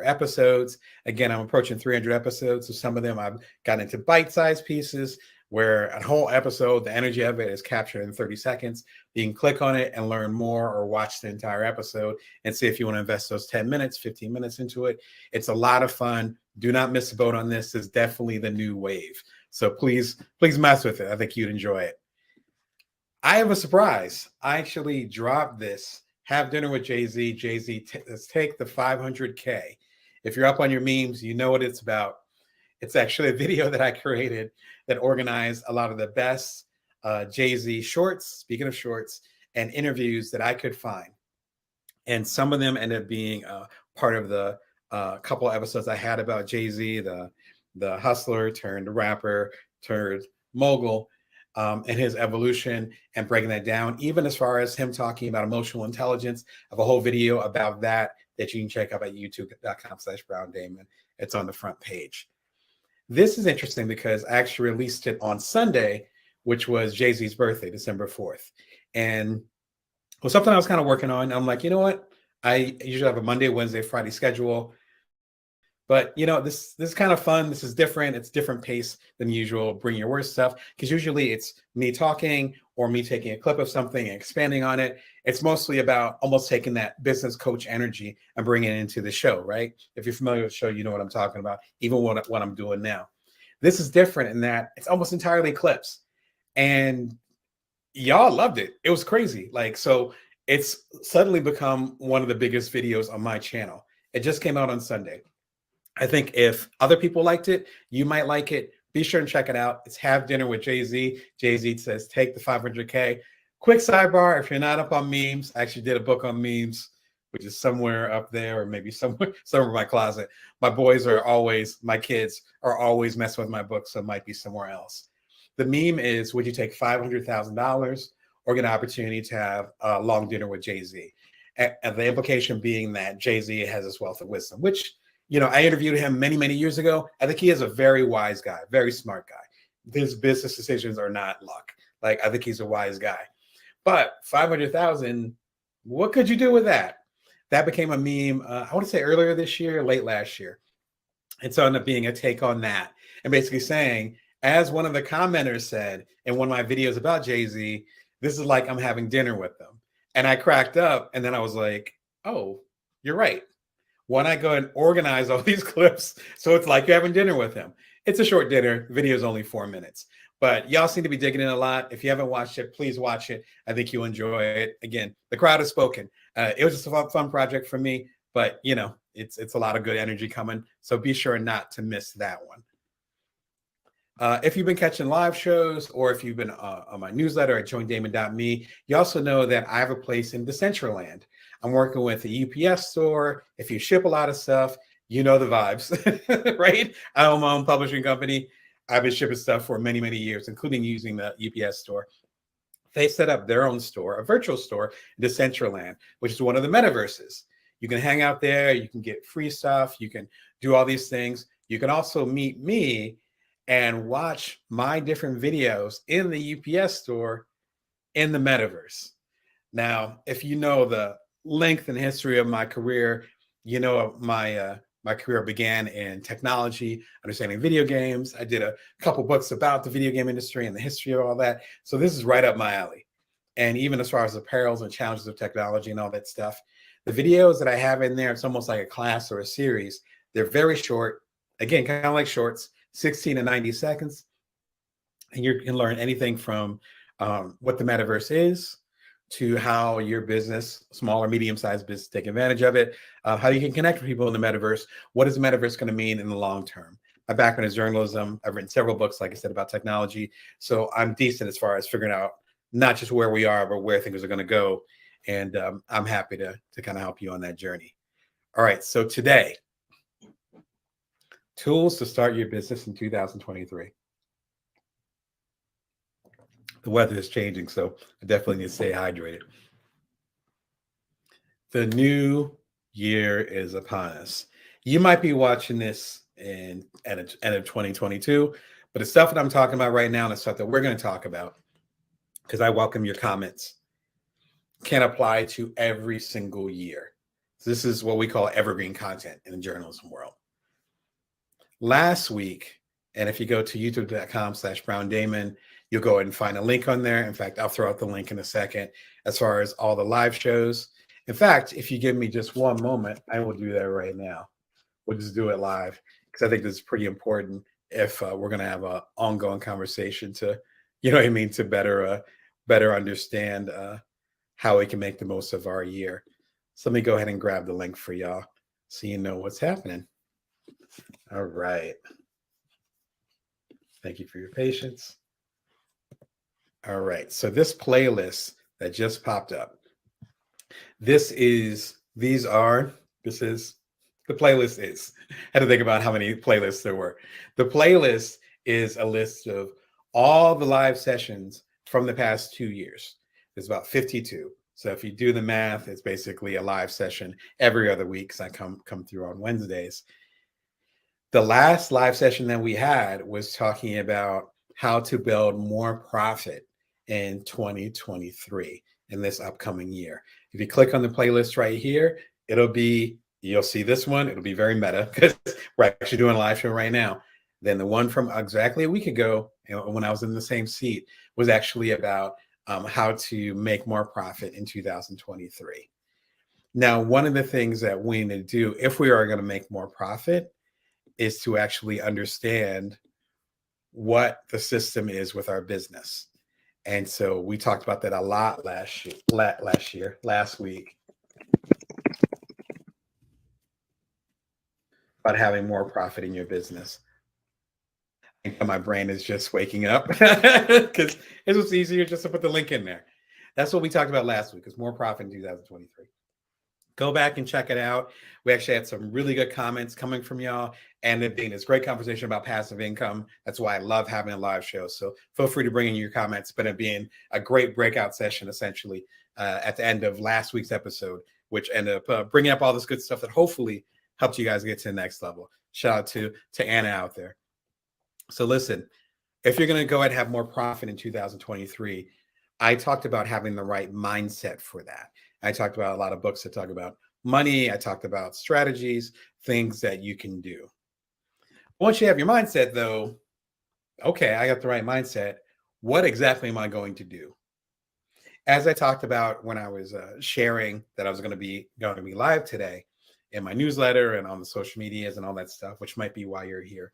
episodes. Again, I'm approaching 300 episodes, so some of them I've gotten into bite-sized pieces where a whole episode, the energy of it is captured in 30 seconds. You can click on it and learn more or watch the entire episode and see if you want to invest those 10 minutes, 15 minutes into it. It's a lot of fun. Do not miss a boat on this. It's definitely the new wave. So please mess with it. I think you'd enjoy it. I have a surprise. I actually dropped this. Have dinner with Jay-Z. Jay-Z, let's take the 500K. If you're up on your memes, you know what it's about. It's actually a video that I created that organized a lot of the best Jay-Z shorts, speaking of shorts, and interviews that I could find. And some of them ended up being part of the couple episodes I had about Jay-Z, the hustler turned rapper turned mogul. and his evolution and breaking that down, even as far as him talking about emotional intelligence. I have a whole video about that you can check out at youtube.com/Brown Damon. It's on the front page. This is interesting because I actually released it on Sunday, which was Jay-Z's birthday, December 4th. And it was something I was kind of working on. I'm like, you know what? I usually have a Monday, Wednesday, Friday schedule. But this is kind of fun. This is different. It's different pace than usual. Bring your worst stuff, because usually it's me talking or me taking a clip of something and expanding on it. It's mostly about almost taking that business coach energy and bringing it into the show, right? If you're familiar with the show, you know what I'm talking about. Even what I'm doing now, this is different in that it's almost entirely clips, and y'all loved it. It was crazy. So it's suddenly become one of the biggest videos on my channel. It just came out on Sunday. I think if other people liked it, you might like it. Be sure and check it out. It's Have Dinner with Jay-Z. Jay-Z says, take the 500K. Quick sidebar, if you're not up on memes, I actually did a book on memes, which is somewhere up there or maybe somewhere in my closet. My kids are always messing with my books, so it might be somewhere else. The meme is, would you take $500,000 or get an opportunity to have a long dinner with Jay-Z? And the implication being that Jay-Z has this wealth of wisdom, which I interviewed him many, many years ago. I think he is a very wise guy, very smart guy. His business decisions are not luck. I think he's a wise guy. But 500,000, what could you do with that? That became a meme, I want to say earlier this year, late last year. And so it ended up being a take on that and basically saying, as one of the commenters said in one of my videos about Jay-Z, this is like I'm having dinner with them. And I cracked up, and then I was like, oh, you're right. Why not go and organize all these clips so it's like you're having dinner with him? It's a short dinner. The video is only 4 minutes. But y'all seem to be digging in a lot. If you haven't watched it, please watch it. I think you'll enjoy it. Again, the crowd has spoken. It was just a fun project for me. But, it's a lot of good energy coming. So be sure not to miss that one. If you've been catching live shows, or if you've been on my newsletter at joindamon.me, you also know that I have a place in Decentraland. I'm working with a UPS store. If you ship a lot of stuff, you know the vibes, right? I own my own publishing company. I've been shipping stuff for many, many years, including using the UPS store. They set up their own store, a virtual store, Decentraland, which is one of the metaverses. You can hang out there. You can get free stuff. You can do all these things. You can also meet me and watch my different videos in the UPS store in the metaverse. Now, if you know the length and history of my career, my career began in technology, understanding video games. I did a couple books about the video game industry and the history of all that. So this is right up my alley. And even as far as the perils and challenges of technology and all that stuff, the videos that I have in there, it's almost like a class or a series. They're very short. Again, kind of like shorts, 16 to 90 seconds. And you can learn anything from what the metaverse is, to how your business, small or medium-sized business, take advantage of it, how you can connect with people in the metaverse. What is the metaverse going to mean in the long term? My background is journalism. I've written several books, like I said, about technology. So I'm decent as far as figuring out not just where we are, but where things are going to go. And I'm happy to kind of help you on that journey. All right, so today, tools to start your business in 2023. The weather is changing, so I definitely need to stay hydrated. The new year is upon us. You might be watching this at the end of 2022, but the stuff that I'm talking about right now and the stuff that we're going to talk about, because I welcome your comments, can apply to every single year. So this is what we call evergreen content in the journalism world. Last week, and if you go to youtube.com/Brown Damon, you'll go ahead and find a link on there. In fact, I'll throw out the link in a second as far as all the live shows. In fact, if you give me just one moment, I will do that right now. We'll just do it live, because I think this is pretty important if we're going to have an ongoing conversation to, to better understand how we can make the most of our year. So let me go ahead and grab the link for y'all so you know what's happening. All right. Thank you for your patience. All right. So this playlist that just popped up, this is the playlist is. I had to think about how many playlists there were. The playlist is a list of all the live sessions from the past 2 years. There's about 52. So if you do the math, it's basically a live session every other week because I come through on Wednesdays. The last live session that we had was talking about how to build more profit in 2023 in this upcoming year. If you click on the playlist right here, you'll see this one. It'll be very meta because we're actually doing a live show right now. Then the one from exactly a week ago, when I was in the same seat, was actually about how to make more profit in 2023. Now, one of the things that we need to do if we are going to make more profit is to actually understand what the system is with our business. And so we talked about that a lot last week, about having more profit in your business. I think my brain is just waking up because it was easier just to put the link in there. That's what we talked about last week, is more profit in 2023. Go back and check it out. We actually had some really good comments coming from y'all, and it being this great conversation about passive income. That's why I love having a live show. So feel free to bring in your comments, but it being a great breakout session, essentially, at the end of last week's episode, which ended up bringing up all this good stuff that hopefully helped you guys get to the next level. Shout out to Anna out there. So listen, if you're going to go ahead and have more profit in 2023, I talked about having the right mindset for that. I talked about a lot of books that talk about money. I talked about strategies, things that you can do. Once you have your mindset, though, okay, I got the right mindset. What exactly am I going to do? As I talked about when I was sharing that I was going to be live today in my newsletter and on the social medias and all that stuff, which might be why you're here,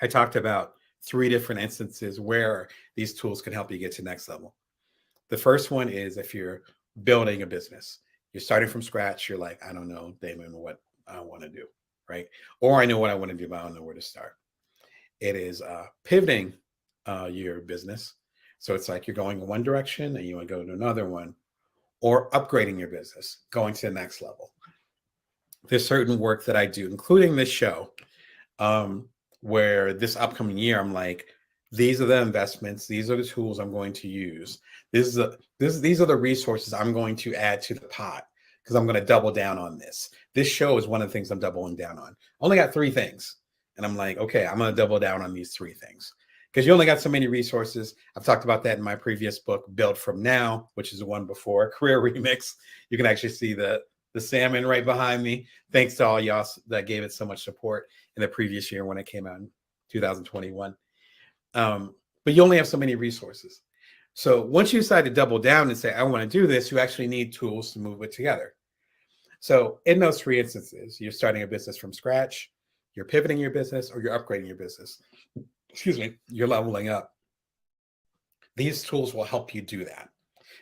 I talked about 3 different instances where these tools can help you get to next level. The first one is if you're building a business, you're starting from scratch. You're like, I don't know, Damon, what I want to do, right? Or I know what I want to do, but I don't know where to start. It is pivoting your business. So it's like you're going in one direction and you want to go to another one, or upgrading your business, going to the next level. There's certain work that I do, including this show, where this upcoming year, I'm like, these are the investments. These are the tools I'm going to use. These are the resources I'm going to add to the pot because I'm going to double down on this. This show is one of the things I'm doubling down on. Only got 3 things. And I'm like, okay, I'm going to double down on these 3 things because you only got so many resources. I've talked about that in my previous book, Build From Now, which is the one before, Career Remix. You can actually see the salmon right behind me. Thanks to all y'all that gave it so much support in the previous year when it came out in 2021. But you only have so many resources. So once you decide to double down and say, I want to do this, you actually need tools to move it together. So in those 3 instances, you're starting a business from scratch, you're pivoting your business, or you're upgrading your business. You're leveling up. These tools will help you do that.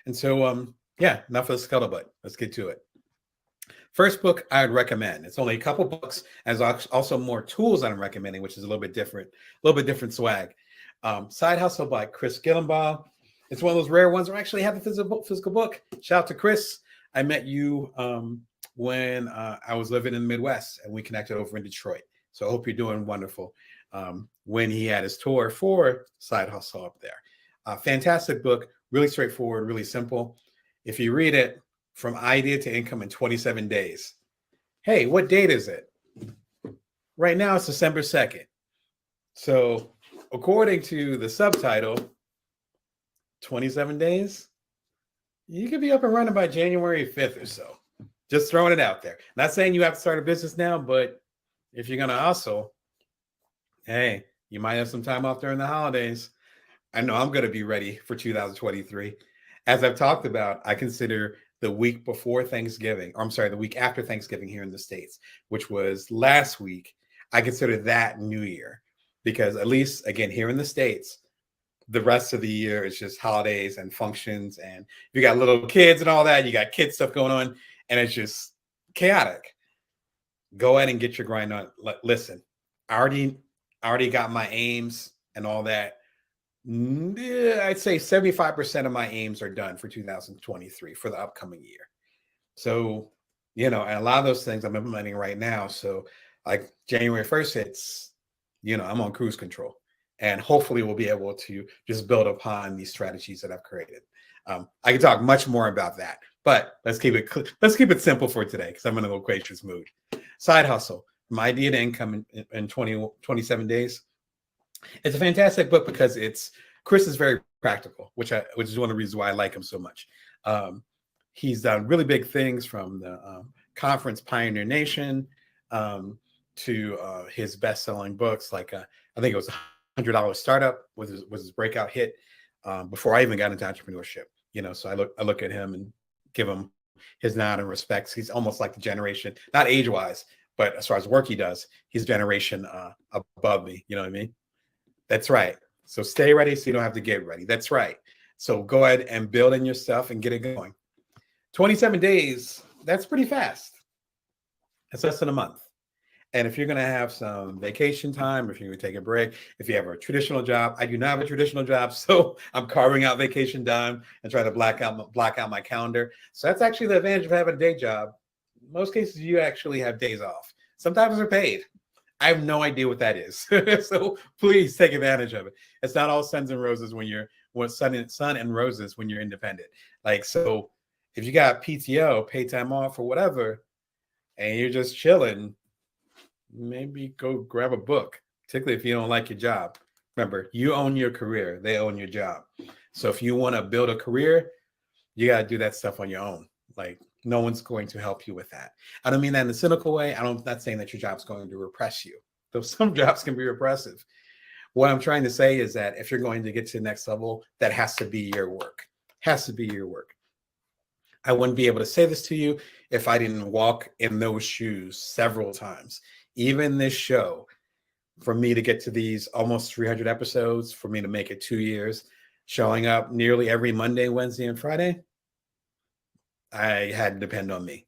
And so, enough of the scuttlebutt. Let's get to it. First book I would recommend. It's only a couple books. There's also more tools that I'm recommending, which is a little bit different swag. Side Hustle by Chris Gillenbaugh. It's one of those rare ones where I actually have the physical book. Shout out to Chris. I met you when I was living in the Midwest, and we connected over in Detroit. So I hope you're doing wonderful. When he had his tour for Side Hustle up there. Fantastic book, really straightforward, really simple. If you read it, From Idea to Income in 27 Days. Hey, what date is it? Right now it's December 2nd. So according to the subtitle, 27 days, you could be up and running by January 5th or so. Just throwing it out there. Not saying you have to start a business now, but if you're going to hustle, hey, you might have some time off during the holidays. I know I'm going to be ready for 2023. As I've talked about, I consider the week before Thanksgiving, the week after Thanksgiving here in the States, which was last week, I consider that New Year because at least, again, here in the States, the rest of the year is just holidays and functions. And you got little kids and all that. You got kid stuff going on and it's just chaotic. Go ahead and get your grind on. Listen, I already got my aims and all that. I'd say 75% of my aims are done for 2023 for the upcoming year. So, and a lot of those things I'm implementing right now. So like January 1st hits, I'm on cruise control. And hopefully we'll be able to just build upon these strategies that I've created. I can talk much more about that, but let's keep it simple for today because I'm in a loquacious mood. Side hustle, from idea to income in 27 days. It's a fantastic book because Chris is very practical, which is one of the reasons why I like him so much. He's done really big things from the conference Pioneer Nation to his best-selling books, like I think it was $100 Startup was his breakout hit before I even got into entrepreneurship. So I look at him and give him his nod and respects. He's almost like the generation, not age-wise, but as far as work he does, he's generation above me. You know what I mean? That's right. So stay ready so you don't have to get ready. That's right. So go ahead and build in your stuff and get it going. 27 days, that's pretty fast. That's less than a month. And if you're going to have some vacation time, if you're going to take a break, if you have a traditional job, I do not have a traditional job, so I'm carving out vacation time and trying to block out my calendar. So that's actually the advantage of having a day job. In most cases, you actually have days off. Sometimes they're paid. I have no idea what that is. So please take advantage of it. It's not all suns and roses sun and roses when you're independent. So if you got PTO, paid time off or whatever, and you're just chilling, maybe go grab a book, particularly if you don't like your job. Remember, you own your career. They own your job. So if you want to build a career, you got to do that stuff on your own. No one's going to help you with that. I don't mean that in a cynical way. I'm not saying that your job's going to repress you, though some jobs can be repressive. What I'm trying to say is that if you're going to get to the next level, that has to be your work. Has to be your work. I wouldn't be able to say this to you if I didn't walk in those shoes several times. Even this show, for me to get to these almost 300 episodes, for me to make it 2 years, showing up nearly every Monday, Wednesday, and Friday, I had to depend on me.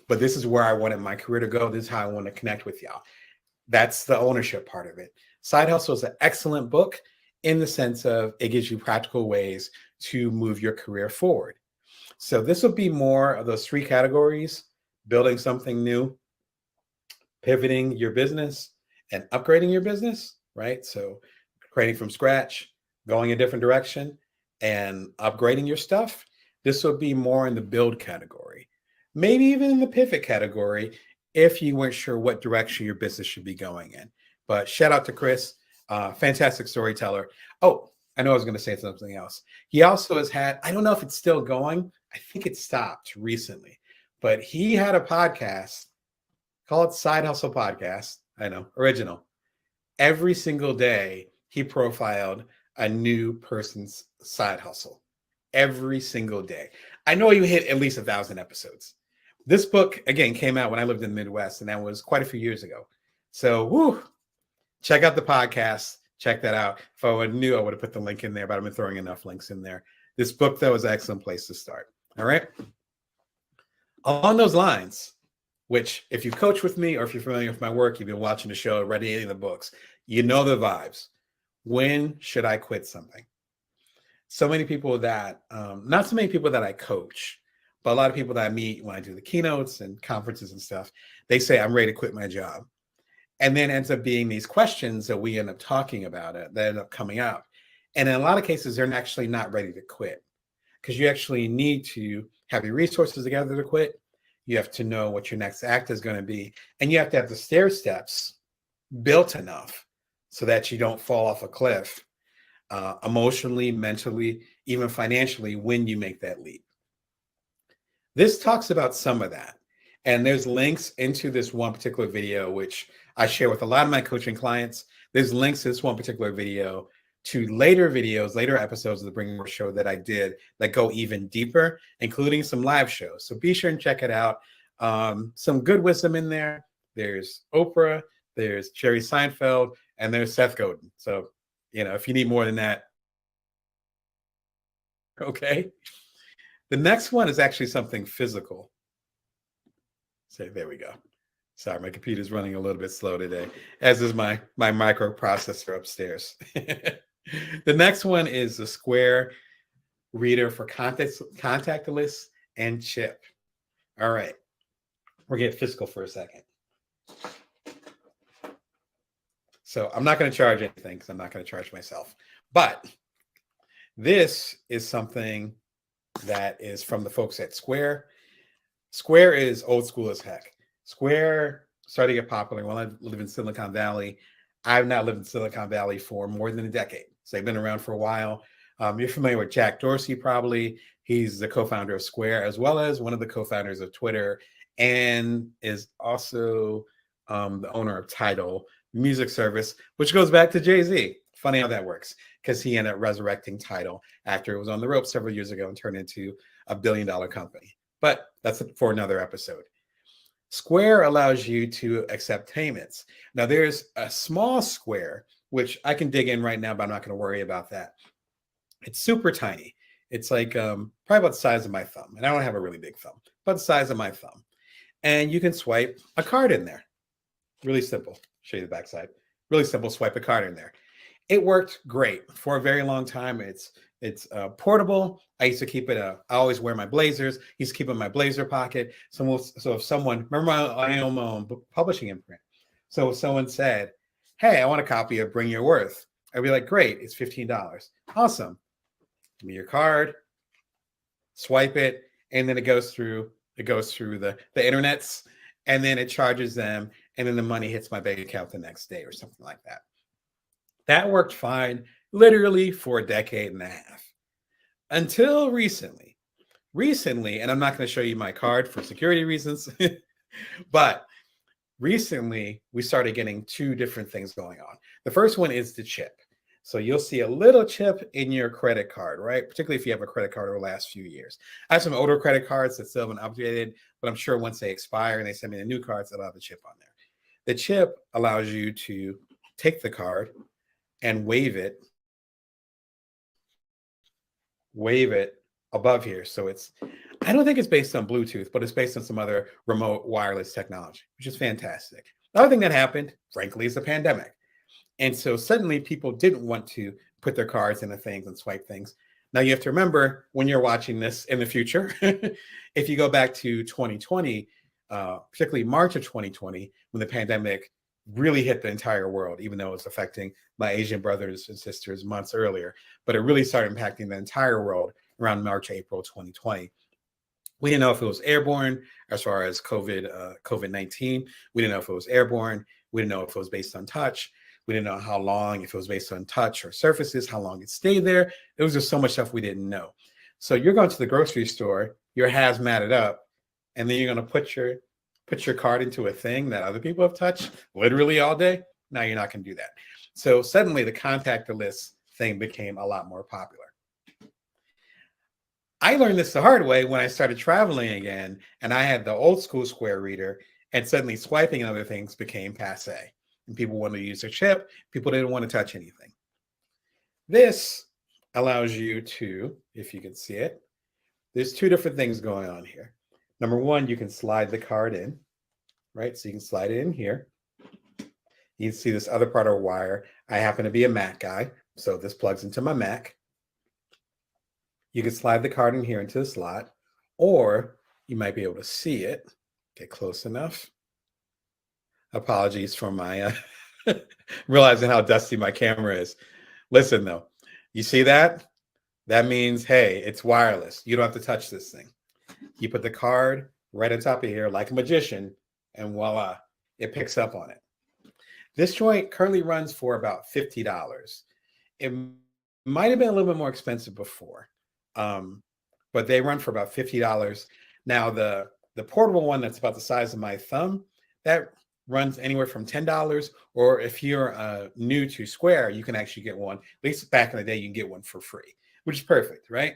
But this is where I wanted my career to go. This is how I want to connect with y'all. That's the ownership part of it. Side Hustle is an excellent book in the sense of it gives you practical ways to move your career forward. So this will be more of those 3 categories: building something new, pivoting your business, and upgrading your business, right? So creating from scratch, going a different direction, and upgrading your stuff. This will be more in the build category, maybe even in the pivot category if you weren't sure what direction your business should be going in. But shout out to Chris, fantastic storyteller. Oh, I know I was going to say something else. He also has had, I don't know if it's still going. I think it stopped recently, but he had a podcast, call it Side Hustle Podcast. I know, original. Every single day, he profiled a new person's side hustle. Every single day. I know you hit at least 1,000 episodes. This book, again, came out when I lived in the Midwest, and that was quite a few years ago. So, check out the podcast. Check that out. If I knew, I would have put the link in there, but I've been throwing enough links in there. This book, though, is an excellent place to start. All right. Along those lines, which if you've coached with me or if you're familiar with my work, you've been watching the show, read any of the books, you know the vibes. When should I quit something? So many people that, not so many people that I coach, but a lot of people that I meet when I do the keynotes and conferences and stuff, they say, I'm ready to quit my job. And then ends up being these questions that we end up talking about it, that end up coming out. And in a lot of cases, they're actually not ready to quit because you actually need to have your resources together to quit. You have to know what your next act is going to be. And you have to have the stair steps built enough so that you don't fall off a cliff emotionally, mentally, even financially when you make that leap. This talks about some of that. And there's links into this one particular video, which I share with a lot of my coaching clients. There's links to this one particular video to later videos, later episodes of the Bring More Show that I did that go even deeper, including some live shows. So be sure and check it out. Some good wisdom in there. There's Oprah, there's Jerry Seinfeld, and there's Seth Godin. So, if you need more than that, okay. The next one is actually something physical. So there we go. Sorry, my computer's running a little bit slow today, as is my microprocessor upstairs. The next one is the Square Reader for contactless and chip. All right. We're getting physical for a second. So I'm not going to charge anything because I'm not going to charge myself. But this is something that is from the folks at Square. Square is old school as heck. Square started to get popular when I live in Silicon Valley. I've now lived in Silicon Valley for more than a decade. So they've been around for a while. You're familiar with Jack Dorsey, probably. He's the co-founder of Square, as well as one of the co-founders of Twitter, and is also the owner of Tidal music service, which goes back to Jay-Z. Funny how that works, because he ended up resurrecting Tidal after it was on the ropes several years ago and turned into a billion-dollar company. But that's for another episode. Square allows you to accept payments. Now, there's a small Square, which I can dig in right now, but I'm not going to worry about that. It's super tiny. It's like probably about the size of my thumb. And I don't have a really big thumb, but the size of my thumb. And you can swipe a card in there. Really simple. Show you the backside. Really simple. Swipe a card in there. It worked great for a very long time. It's portable. I used to keep it. I always wear my blazers. Used to keep it in my blazer pocket. So if someone, remember I own my own book publishing imprint. So if someone said, "Hey, I want a copy of Bring Your Worth," I'd be like, "Great, it's $15. Awesome. Give me your card." Swipe it, and then it goes through the internets, and then it charges them, and then the money hits my bank account the next day or something like that. That worked fine, literally for a decade and a half, until recently. And I'm not going to show you my card for security reasons, but recently we started getting two different things going on. The first one is the chip. So you'll see a little chip in your credit card, right? Particularly if you have a credit card over the last few years. I have some older credit cards that still haven't updated, but I'm sure once they expire and they send me the new cards, they'll have the chip on there. The chip allows you to take the card and wave it above here. So I don't think it's based on Bluetooth, but it's based on some other remote wireless technology, which is fantastic. The other thing that happened, frankly, is the pandemic. And so suddenly people didn't want to put their cards into things and swipe things. Now you have to remember, when you're watching this in the future, if you go back to 2020, particularly March of 2020, when the pandemic really hit the entire world, even though it was affecting my Asian brothers and sisters months earlier, but it really started impacting the entire world around March, April 2020. We didn't know if it was airborne as far as COVID-19. We didn't know if it was airborne. We didn't know if it was based on touch. We didn't know how long, if it was based on touch or surfaces, how long it stayed there. There was just so much stuff we didn't know. So you're going to the grocery store, you're hazmated up, and then you're going to put your card into a thing that other people have touched literally all day. Now you're not going to do that. So suddenly the contactless thing became a lot more popular. I learned this the hard way when I started traveling again, and I had the old school Square reader, and suddenly swiping and other things became passe. And people wanted to use their chip. People didn't want to touch anything. This allows you to, if you can see it, there's two different things going on here. Number one, you can slide the card in, right? So you can slide it in here. You can see this other part of a wire. I happen to be a Mac guy, so this plugs into my Mac. You can slide the card in here into the slot, or you might be able to see it. Get close enough. Apologies for my realizing how dusty my camera is. Listen, though, you see that? That means, hey, it's wireless. You don't have to touch this thing. You put the card right on top of here like a magician, and voila, it picks up on it. This joint currently runs for about $50. It might have been a little bit more expensive before, but they run for about $50. Now, the portable one that's about the size of my thumb, that runs anywhere from $10, or if you're new to Square, you can actually get one. At least back in the day, you can get one for free, which is perfect, right?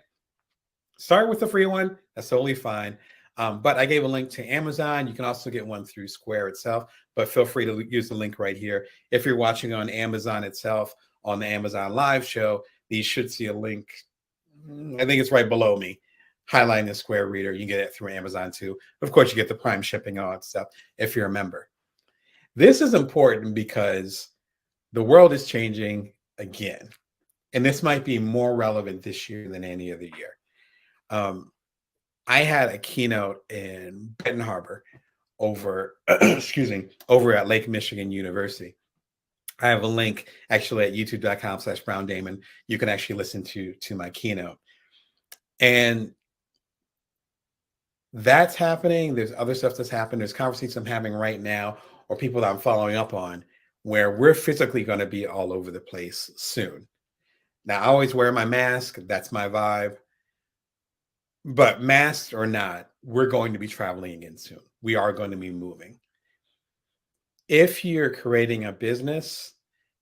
Start with the free one. That's totally fine. But I gave a link to Amazon. You can also get one through Square itself, but feel free to use the link right here. If you're watching on Amazon itself, on the Amazon live show, you should see a link. I think it's right below me, highlighting the Square reader. You can get it through Amazon too. Of course, you get the Prime shipping, all that stuff, if you're a member. This is important because the world is changing again. And this might be more relevant this year than any other year. I had a keynote in Benton Harbor over, over at Lake Michigan University. I have a link actually at youtube.com/Brown Damon. You can actually listen to my keynote. And that's happening. There's other stuff that's happening. There's conversations I'm having right now, or people that I'm following up on, where we're physically going to be all over the place soon. Now, I always wear my mask. That's my vibe. But masked or not, we're going to be traveling again soon. We are going to be moving. If you're creating a business,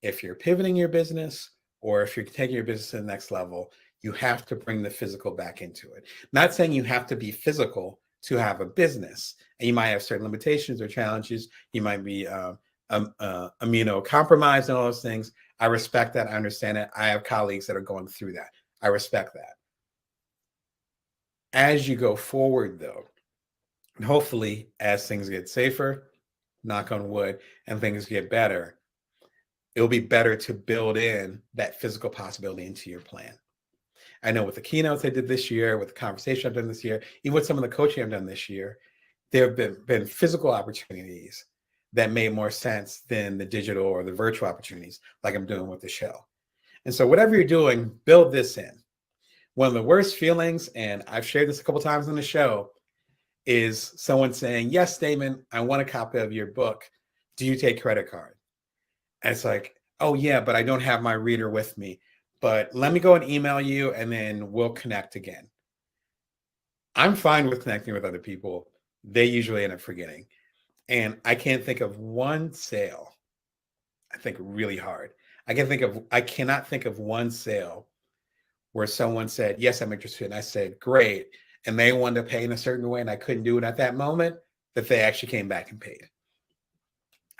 if you're pivoting your business, or if you're taking your business to the next level, you have to bring the physical back into it. Not saying you have to be physical to have a business, and you might have certain limitations or challenges. You might be immunocompromised and all those things. I respect that. I understand it. I have colleagues that are going through that. I respect that. As you go forward, though, and hopefully as things get safer, knock on wood, and things get better, it'll be better to build in that physical possibility into your plan. I know with the keynotes I did this year, with the conversation I've done this year, even with some of the coaching I've done this year, there have been physical opportunities that made more sense than the digital or the virtual opportunities like I'm doing with the show. And so whatever you're doing, build this in. One of the worst feelings, and I've shared this a couple times on the show, is someone saying, yes, Damon, I want a copy of your book. Do you take credit card? And it's like, oh yeah, but I don't have my reader with me. But let me go and email you and then we'll connect again. I'm fine with connecting with other people. They usually end up forgetting. And I can't think of one sale. I think really hard. I cannot think of one sale where someone said, yes, I'm interested. And I said, great. And they wanted to pay in a certain way and I couldn't do it at that moment, that they actually came back and paid.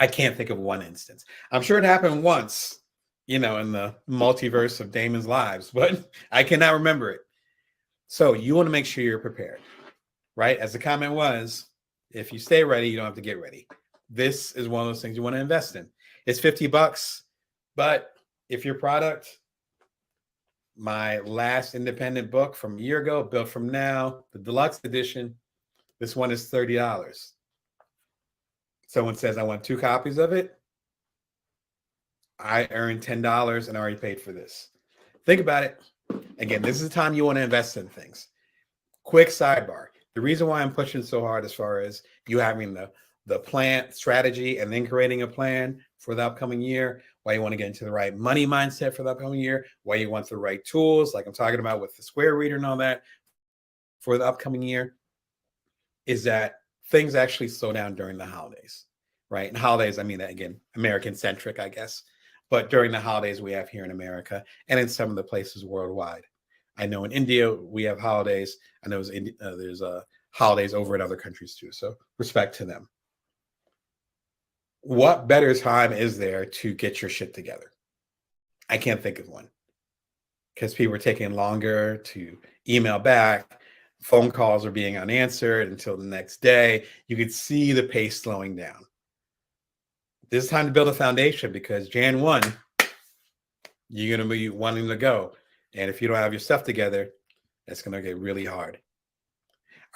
I can't think of one instance. I'm sure it happened once, in the multiverse of Damon's lives, but I cannot remember it. So you want to make sure you're prepared, right? As the comment was, if you stay ready, you don't have to get ready. This is one of those things you want to invest in. It's $50, but if your product, my last independent book from a year ago, Built From Now, the deluxe edition, this one is $30. Someone says, I want 2 copies of it. I earned $10 and already paid for this. Think about it. Again, this is the time you want to invest in things. Quick sidebar. The reason why I'm pushing so hard as far as you having the plan strategy and then creating a plan for the upcoming year, why you want to get into the right money mindset for the upcoming year, why you want the right tools, like I'm talking about with the Square Reader and all that for the upcoming year, is that things actually slow down during the holidays, right? And holidays, I mean, again, American centric, I guess, but during the holidays we have here in America and in some of the places worldwide. I know in India we have holidays. I know there's holidays over in other countries too. So respect to them. What better time is there to get your shit together? I can't think of one, because people are taking longer to email back. Phone calls are being unanswered until the next day. You could see the pace slowing down. This is time to build a foundation, because Jan 1, you're going to be wanting to go. And if you don't have your stuff together, it's going to get really hard.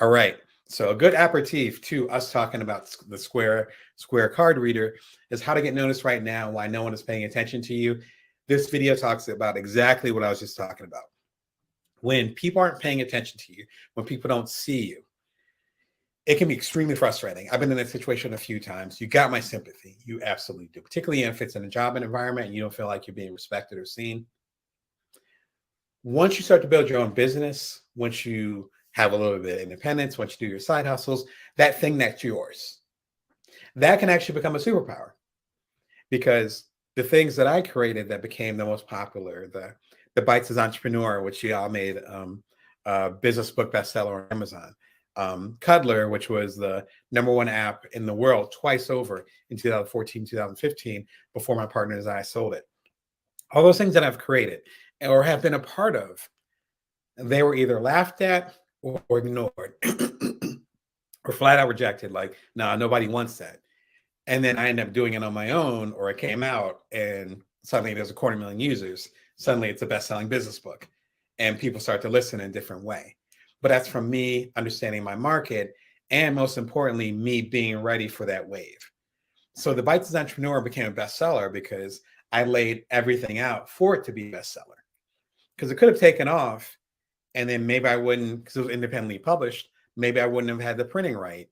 All right. So a good aperitif to us talking about the Square card reader is how to get noticed right now, why no one is paying attention to you. This video talks about exactly what I was just talking about. When people aren't paying attention to you, when people don't see you, it can be extremely frustrating. I've been in that situation a few times. You got my sympathy. You absolutely do, particularly if it's in a job environment and you don't feel like you're being respected or seen. Once you start to build your own business, once you have a little bit of independence, once you do your side hustles, that thing that's yours, that can actually become a superpower. Because the things that I created that became the most popular, the Bites as Entrepreneur, which you all made a business book bestseller on Amazon, Cuddler, which was the #1 app in the world twice over in 2014, 2015, before my partners and I sold it. All those things that I've created or have been a part of, they were either laughed at or ignored or flat out rejected. Like, nah, nobody wants that. And then I ended up doing it on my own, or it came out and suddenly there's 250,000 users. Suddenly it's a best-selling business book and people start to listen in a different way. But that's from me understanding my market and, most importantly, me being ready for that wave. So the Bite Size Entrepreneur became a bestseller because I laid everything out for it to be a bestseller. Because it could have taken off, and then maybe I wouldn't, because it was independently published, maybe I wouldn't have had the printing right,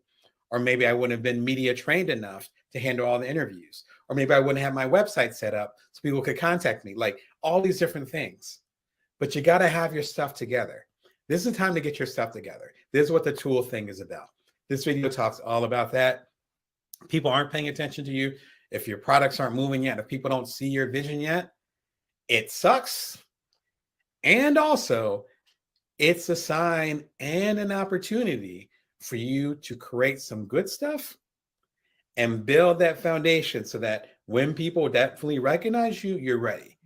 or maybe I wouldn't have been media trained enough to handle all the interviews, or maybe I wouldn't have my website set up so people could contact me, like all these different things. But you got to have your stuff together. This is the time to get your stuff together. This is what the tool thing is about. This video talks all about that. People aren't paying attention to you. If your products aren't moving yet, if people don't see your vision yet, it sucks. And also, it's a sign and an opportunity for you to create some good stuff and build that foundation so that when people definitely recognize you, you're ready.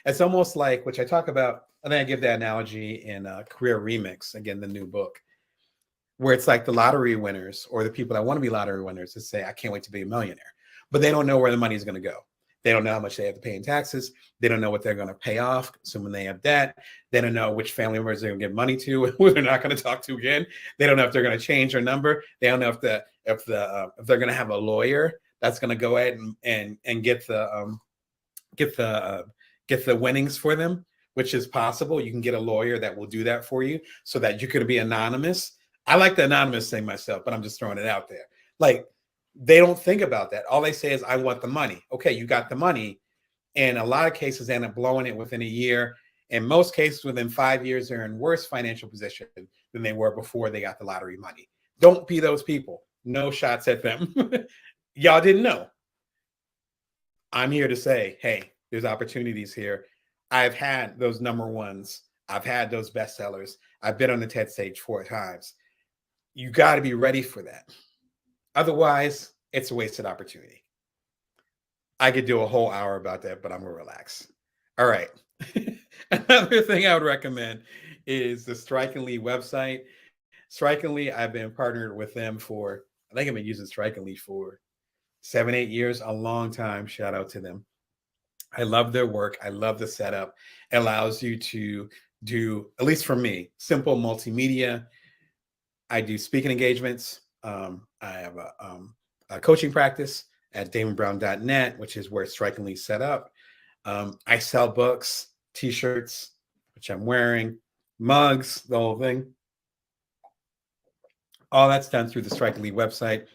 It's almost like, which I talk about, I think I give that analogy in Career Remix, again, the new book, where it's like the lottery winners or the people that want to be lottery winners that say, I can't wait to be a millionaire, but they don't know where the money is going to go. They don't know how much they have to pay in taxes. They don't know what they're going to pay off, assuming they have debt. They don't know which family members they're going to give money to, who they're not going to talk to again. They don't know if they're going to change their number. They don't know if they're going to have a lawyer that's going to go ahead and get the winnings for them, which is possible. You can get a lawyer that will do that for you so that you could be anonymous. I like the anonymous thing myself, but I'm just throwing it out there. Like, they don't think about that. All they say is, I want the money. Okay, you got the money. And a lot of cases they end up blowing it within a year. In most cases, within 5 years, they're in worse financial position than they were before they got the lottery money. Don't be those people. No shots at them. Y'all didn't know. I'm here to say, hey, there's opportunities here. I've had those number ones. I've had those bestsellers. I've been on the TED stage 4 times. You got to be ready for that. Otherwise, it's a wasted opportunity. I could do a whole hour about that, but I'm going to relax. All right. Another thing I would recommend is the Strikingly website. Strikingly, I've been partnered with them for, I think I've been using Strikingly for 7-8 years, a long time. Shout out to them. I love their work. I love the setup. It allows you to do, at least for me, simple multimedia. I do speaking engagements. I have a coaching practice at damonbrown.net, which is where Strikingly set up. I sell books, t-shirts, which I'm wearing, mugs, the whole thing. All that's done through the Strikingly website,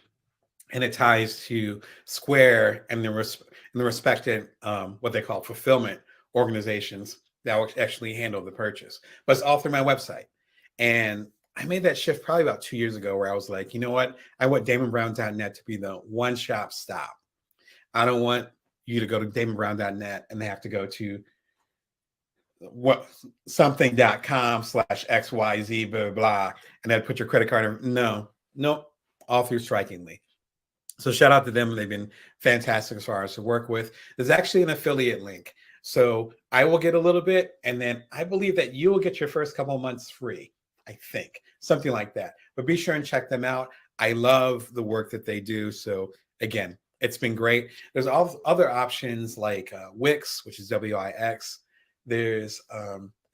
and it ties to Square and the respected what they call fulfillment organizations that will actually handle the purchase. But it's all through my website. And I made that shift probably about 2 years ago, where I was like, you know what? I want damonbrown.net to be the one-shop stop. I don't want you to go to damonbrown.net and they have to go to something.com/XYZ, blah, blah, blah, and then put your credit card in. No, all through Strikingly. So shout out to them. They've been fantastic as far as to work with. There's actually an affiliate link. So I will get a little bit, and then I believe that you will get your first couple of months free. I think something like that. But be sure and check them out. I love the work that they do. So again, it's been great. There's all other options like Wix, which is Wix. There's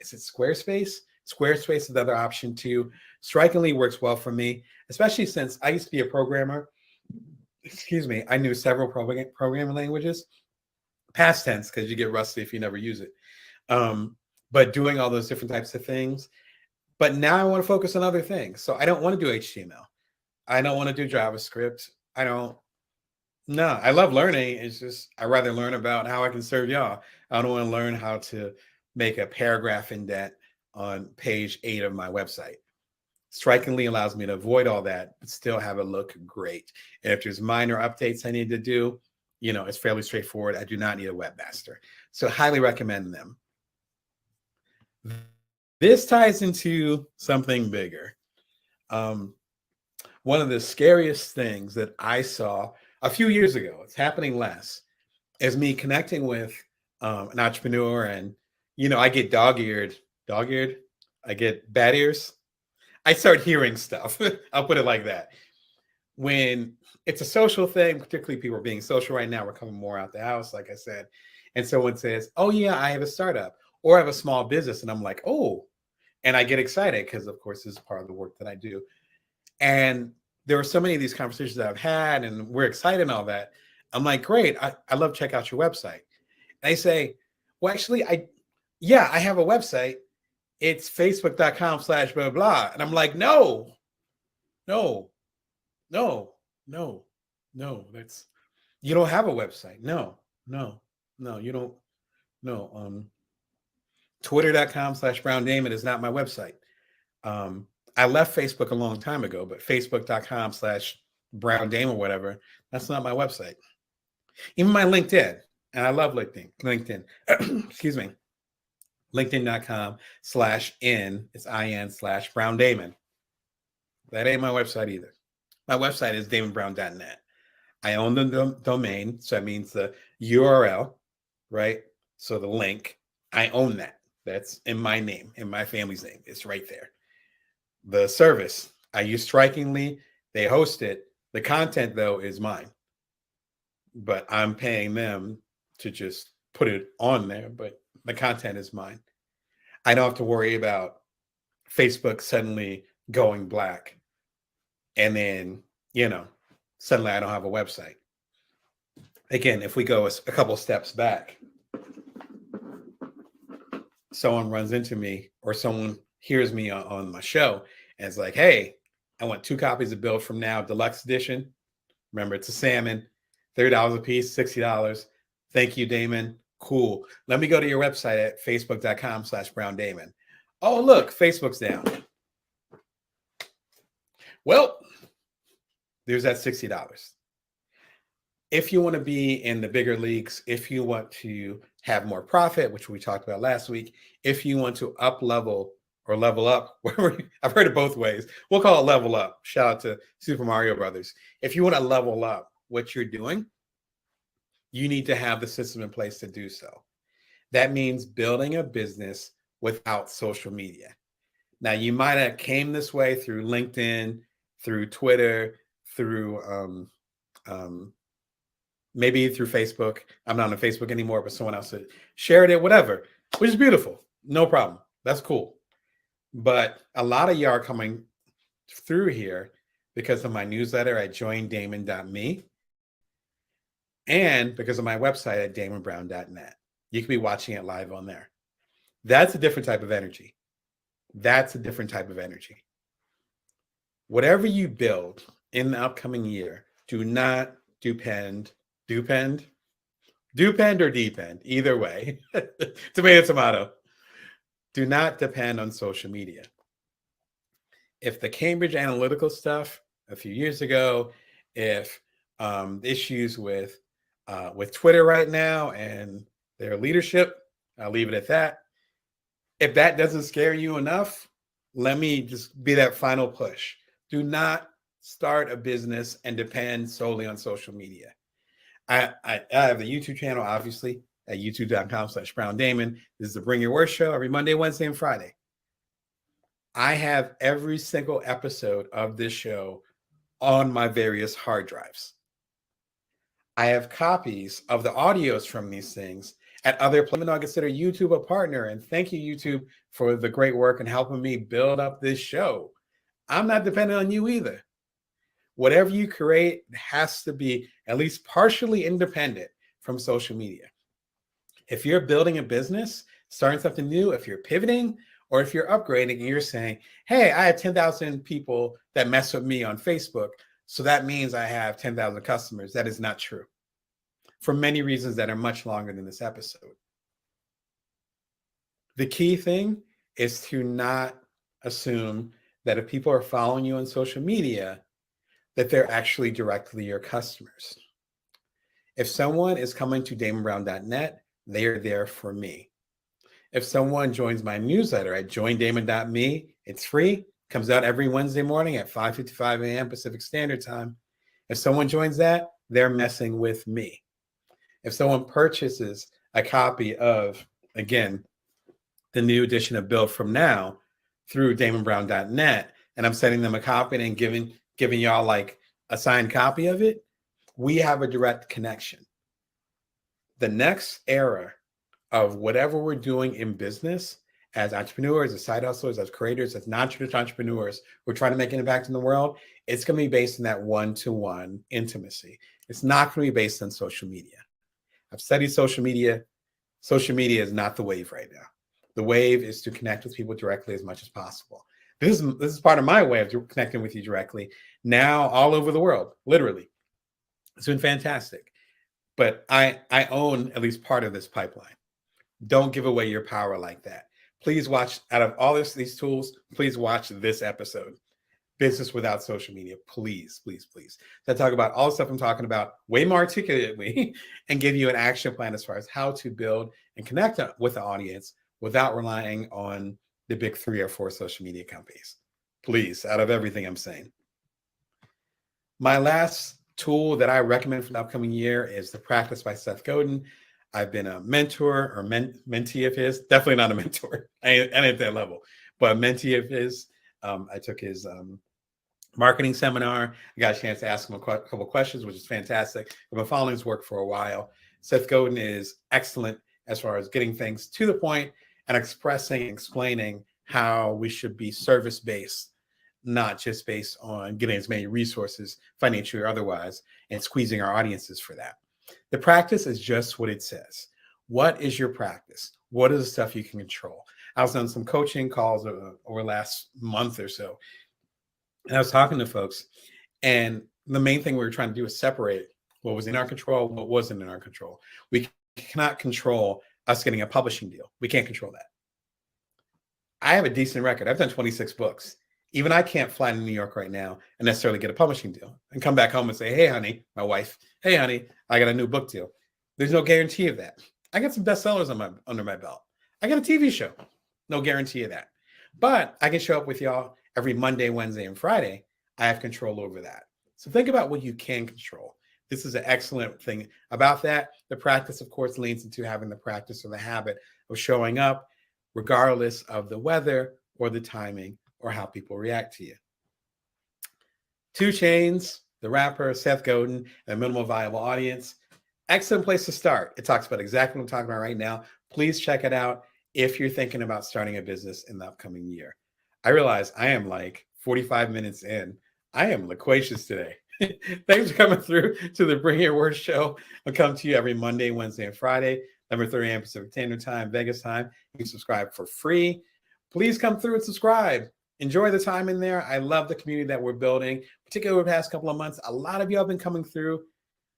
is it Squarespace? Squarespace is the other option too. Strikingly works well for me, especially since I used to be a programmer. Excuse me. I knew several programming languages. Past tense, because you get rusty if you never use it. But doing all those different types of things. But now I want to focus on other things. So I don't want to do HTML. I don't want to do JavaScript. I love learning. It's just, I'd rather learn about how I can serve y'all. I don't want to learn how to make a paragraph indent on page 8 of my website. Strikingly allows me to avoid all that, but still have it look great. And if there's minor updates I need to do, it's fairly straightforward. I do not need a webmaster. So highly recommend them. This ties into something bigger. One of the scariest things that I saw a few years ago, it's happening less, is me connecting with an entrepreneur. And, I get dog-eared. I get bad ears. I start hearing stuff. I'll put it like that. When it's a social thing, particularly people are being social right now, we're coming more out the house, like I said. And someone says, oh yeah, I have a startup or I have a small business. And I'm like, oh, and I get excited because of course this is part of the work that I do. And there were so many of these conversations that I've had and we're excited and all that. I'm like, great. I love to check out your website. And they say, well, actually, I have a website. It's facebook.com/blah, blah. And I'm like, no, no, no, no, no. You don't have a website. No, no, no, you don't. No. Twitter.com/Brown Damon is not my website. I left Facebook a long time ago, but Facebook.com/Brown Damon, whatever, that's not my website. Even my LinkedIn, and I love LinkedIn, excuse me, LinkedIn.com/in, it's IN/Brown Damon. That ain't my website either. My website is DamonBrown.net. I own the domain, so that means the URL, right? So the link, I own that. That's in my name, in my family's name. It's right there. The service, I use Strikingly. They host it. The content, though, is mine. But I'm paying them to just put it on there, but the content is mine. I don't have to worry about Facebook suddenly going black and then, suddenly I don't have a website. Again, if we go a couple steps back, someone runs into me or someone hears me on my show and it's like, hey, I want 2 copies of Build From Now Deluxe Edition. Remember, it's a salmon, $30 a piece, $60. Thank you, Damon. Cool. Let me go to your website at facebook.com/Brown Damon. Oh, look, Facebook's down. Well, there's that $60. If you want to be in the bigger leagues, if you want to have more profit, which we talked about last week, if you want to up level or level up, I've heard it both ways. We'll call it level up. Shout out to Super Mario Brothers. If you want to level up what you're doing, you need to have the system in place to do so. That means building a business without social media. Now, you might have came this way through LinkedIn, through Twitter, through maybe through Facebook. I'm not on Facebook anymore, but someone else shared it, whatever, which is beautiful. No problem. That's cool. But a lot of y'all are coming through here because of my newsletter at joindamon.me and because of my website at damonbrown.net. You can be watching it live on there. That's a different type of energy. That's a different type of energy. Whatever you build in the upcoming year, do not depend, either way, tomato. Do not depend on social media. If the Cambridge Analytical stuff a few years ago, if issues with Twitter right now and their leadership, I'll leave it at that. If that doesn't scare you enough, let me just be that final push. Do not start a business and depend solely on social media. I have a YouTube channel, obviously, at youtube.com/Brown Damon. This is the Bring Your Worst show every Monday, Wednesday, and Friday. I have every single episode of this show on my various hard drives. I have copies of the audios from these things at other places. I consider YouTube a partner, and thank you, YouTube, for the great work and helping me build up this show. I'm not dependent on you either. Whatever you create has to be at least partially independent from social media. If you're building a business, starting something new, if you're pivoting, or if you're upgrading and you're saying, hey, I have 10,000 people that mess with me on Facebook, so that means I have 10,000 customers. That is not true for many reasons that are much longer than this episode. The key thing is to not assume that if people are following you on social media, that they're actually directly your customers. If someone is coming to damonbrown.net, they are there for me. If someone joins my newsletter at joindamon.me, it's free, comes out every Wednesday morning at 5:55 a.m. Pacific Standard Time. If someone joins that, they're messing with me. If someone purchases a copy of, again, the new edition of Build From Now through damonbrown.net, and I'm sending them a copy and giving y'all like a signed copy of it, we have a direct connection. The next era of whatever we're doing in business as entrepreneurs, as side hustlers, as creators, as non-traditional entrepreneurs, we're trying to make an impact in the world. It's going to be based on that one-to-one intimacy. It's not going to be based on social media. I've studied social media. Social media is not the wave right now. The wave is to connect with people directly as much as possible. This is part of my way of connecting with you directly now all over the world, literally. It's been fantastic. But I own at least part of this pipeline. Don't give away your power like that. Please watch, out of all these tools, please watch this episode, Business Without Social Media. Please, please, please. So I talk about all the stuff I'm talking about way more articulately and give you an action plan as far as how to build and connect with the audience without relying on the big 3 or 4 social media companies. Please, out of everything I'm saying. My last tool that I recommend for the upcoming year is The Practice by Seth Godin. I've been a mentor or mentee of his, definitely not a mentor. I ain't at that level, but a mentee of his. I took his marketing seminar. I got a chance to ask him a couple questions, which is fantastic. I've been following his work for a while. Seth Godin is excellent as far as getting things to the point and expressing and explaining how we should be service-based, not just based on getting as many resources, financially or otherwise, and squeezing our audiences for that. The practice is just what it says. What is your practice? What is the stuff you can control? I was on some coaching calls over the last month or so, and I was talking to folks, and the main thing we were trying to do is separate what was in our control, what wasn't in our control. We cannot control us getting a publishing deal. We can't control that. I have a decent record. I've done 26 books. Even I can't fly to New York right now and necessarily get a publishing deal and come back home and say, hey, honey, my wife, hey, honey, I got a new book deal. There's no guarantee of that. I got some bestsellers under my belt. I got a TV show. No guarantee of that. But I can show up with y'all every Monday, Wednesday, and Friday. I have control over that. So think about what you can control. This is an excellent thing about that. The practice, of course, leads into having the practice or the habit of showing up regardless of the weather or the timing or how people react to you. 2 Chainz, the rapper, Seth Godin, and Minimal Viable Audience. Excellent place to start. It talks about exactly what I'm talking about right now. Please check it out if you're thinking about starting a business in the upcoming year. I realize I am like 45 minutes in. I am loquacious today. Thanks for coming through to the Bring Your Worst show. I'll come to you every Monday, Wednesday, and Friday, 11:30 a.m. Pacific Standard Time, Vegas time. You can subscribe for free. Please come through and subscribe. Enjoy the time in there. I love the community that we're building, particularly over the past couple of months. A lot of you have been coming through,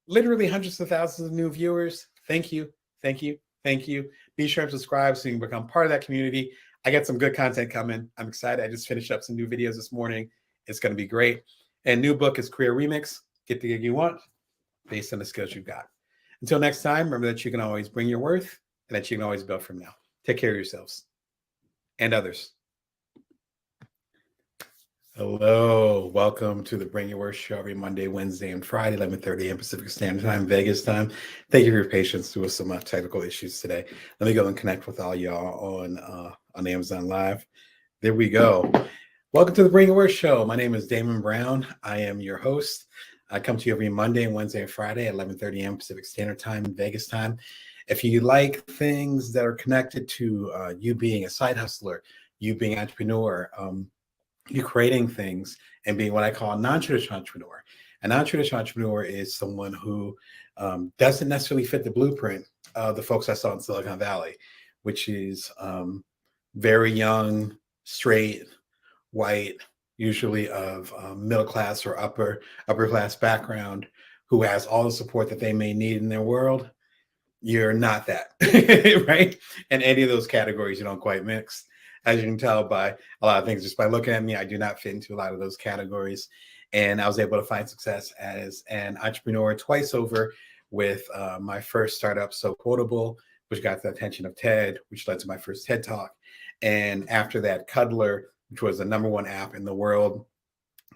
literally hundreds of thousands of new viewers. Thank you. Thank you. Thank you. Be sure to subscribe so you can become part of that community. I got some good content coming. I'm excited. I just finished up some new videos this morning. It's going to be great. And new book is Career Remix. Get the gig you want based on the skills you've got. Until next time, remember that you can always bring your worth and that you can always build from now. Take care of yourselves and others. Hello, welcome to the Bring Your Worst show every Monday, Wednesday, and Friday, 11:30 a.m. Pacific Standard Time, Vegas time. Thank you for your patience through some technical issues today. Let me go and connect with all y'all on Amazon Live. There we go. Welcome to the Bring Your Worst show. My name is Damon Brown. I am your host. I come to you every Monday, Wednesday, and Friday at 11:30 a.m. Pacific Standard Time, Vegas time. If you like things that are connected to you being a side hustler, you being an entrepreneur, you creating things and being what I call a non-traditional entrepreneur. A non-traditional entrepreneur is someone who doesn't necessarily fit the blueprint of the folks I saw in Silicon Valley, which is very young, straight, white, usually of middle class or upper class background, who has all the support that they may need in their world. You're not that, right? In any of those categories, you don't quite mix. As you can tell by a lot of things, just by looking at me, I do not fit into a lot of those categories. And I was able to find success as an entrepreneur twice over with my first startup, So Quotable, which got the attention of TED, which led to my first TED Talk. And after that, Cuddler, which was the #1 app in the world,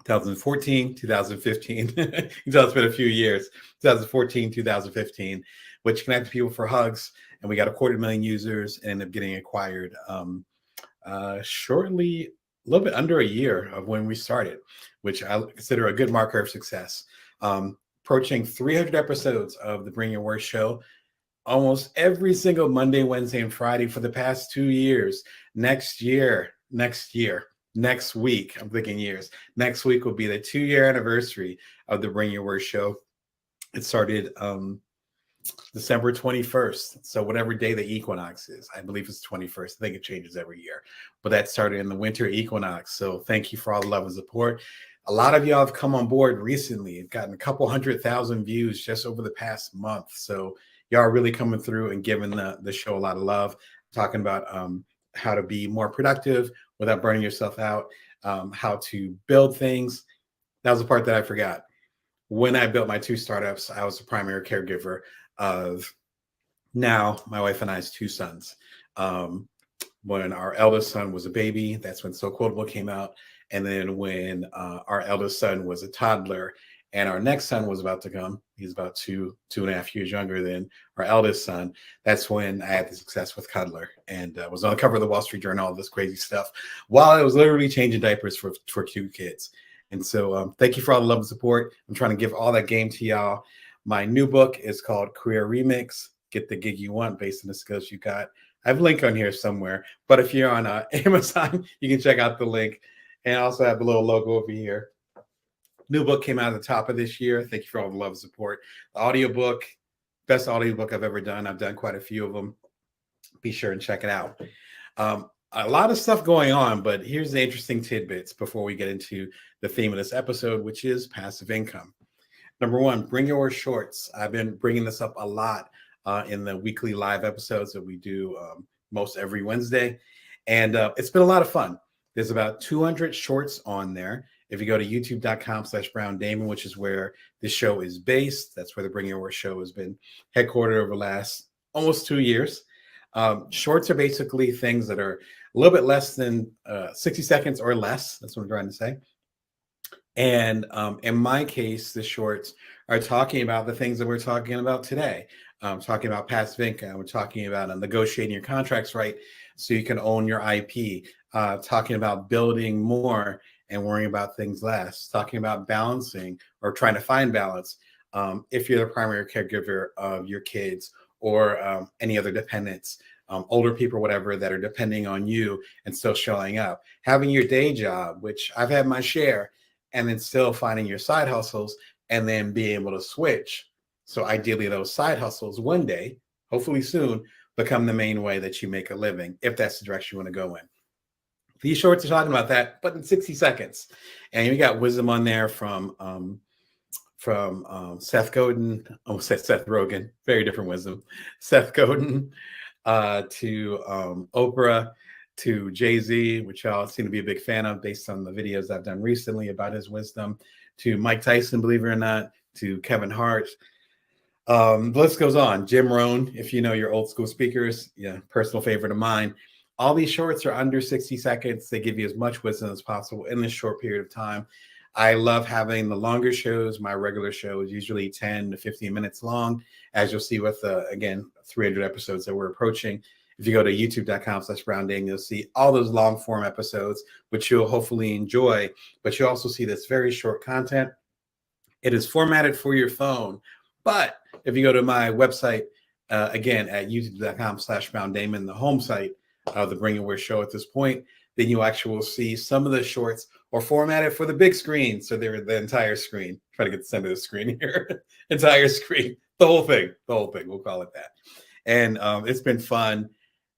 2014, 2015. You can tell it's been a few years, 2014, 2015, which connected people for hugs. And we got 250,000 users and ended up getting acquired shortly, a little bit under a year of when we started, which I consider a good marker of success. Approaching 300 episodes of the Bring Your Worst show, almost every single Monday, Wednesday, and Friday for the past 2 years. Next week, I'm thinking years. Next week will be the 2-year anniversary of the Bring Your Worst show. It started December 21st. So whatever day the equinox is, I believe it's 21st. I think it changes every year, but that started in the winter equinox. So thank you for all the love and support. A lot of y'all have come on board recently. It's gotten a couple 100,000 views just over the past month. So y'all are really coming through and giving the show a lot of love, talking about how to be more productive without burning yourself out, how to build things. That was the part that I forgot. When I built my 2 startups, I was the primary caregiver of now my wife and I's 2 sons. When our eldest son was a baby, that's when So Quotable came out. And then when our eldest son was a toddler and our next son was about to come, he's about 2.5 years younger than our eldest son. That's when I had the success with Cuddler and was on the cover of the Wall Street Journal, all this crazy stuff, while I was literally changing diapers for 2 kids. And so thank you for all the love and support. I'm trying to give all that game to y'all. My new book is called Career Remix, Get the Gig You Want Based on the Skills You Got. I have a link on here somewhere, but if you're on Amazon, you can check out the link. And I also have the little logo over here. New book came out at the top of this year. Thank you for all the love and support. The audiobook, best audiobook I've ever done. I've done quite a few of them. Be sure and check it out. A lot of stuff going on, but here's the interesting tidbits before we get into the theme of this episode, which is passive income. Number 1, bring your shorts. I've been bringing this up a lot in the weekly live episodes that we do most every Wednesday. And it's been a lot of fun. There's about 200 shorts on there. If you go to youtube.com/BrownDamon, which is where this show is based, that's where the Bring Your Worst show has been headquartered over the last almost 2 years. Shorts are basically things that are a little bit less than 60 seconds or less. That's what I'm trying to say. And in my case, the shorts are talking about the things that we're talking about today. Talking about passive income. We're talking about negotiating your contracts right so you can own your IP. Talking about building more and worrying about things less. Talking about balancing or trying to find balance if you're the primary caregiver of your kids or any other dependents, older people, whatever, that are depending on you and still showing up. Having your day job, which I've had my share, and then still finding your side hustles and then being able to switch. So ideally those side hustles one day, hopefully soon, become the main way that you make a living, if that's the direction you want to go in. These shorts are talking about that, but in 60 seconds. And you got wisdom on there from Seth Godin, Seth Rogen, very different wisdom. Seth Godin to Oprah, to Jay-Z, which y'all seem to be a big fan of based on the videos I've done recently about his wisdom, to Mike Tyson, believe it or not, to Kevin Hart. The list goes on. Jim Rohn, if you know your old school speakers, personal favorite of mine. All these shorts are under 60 seconds. They give you as much wisdom as possible in this short period of time. I love having the longer shows. My regular show is usually 10 to 15 minutes long, as you'll see with, again, 300 episodes that we're approaching. If you go to youtube.com/BrownDamon, you'll see all those long form episodes, which you'll hopefully enjoy. But you also see this very short content. It is formatted for your phone. But if you go to my website, again, at youtube.com/BrownDamon, the home site of the Bring Your Worst show at this point, then you actually will see some of the shorts are formatted for the big screen. So they're the entire screen. Try to get the center of the screen here. Entire screen. The whole thing. We'll call it that. And it's been fun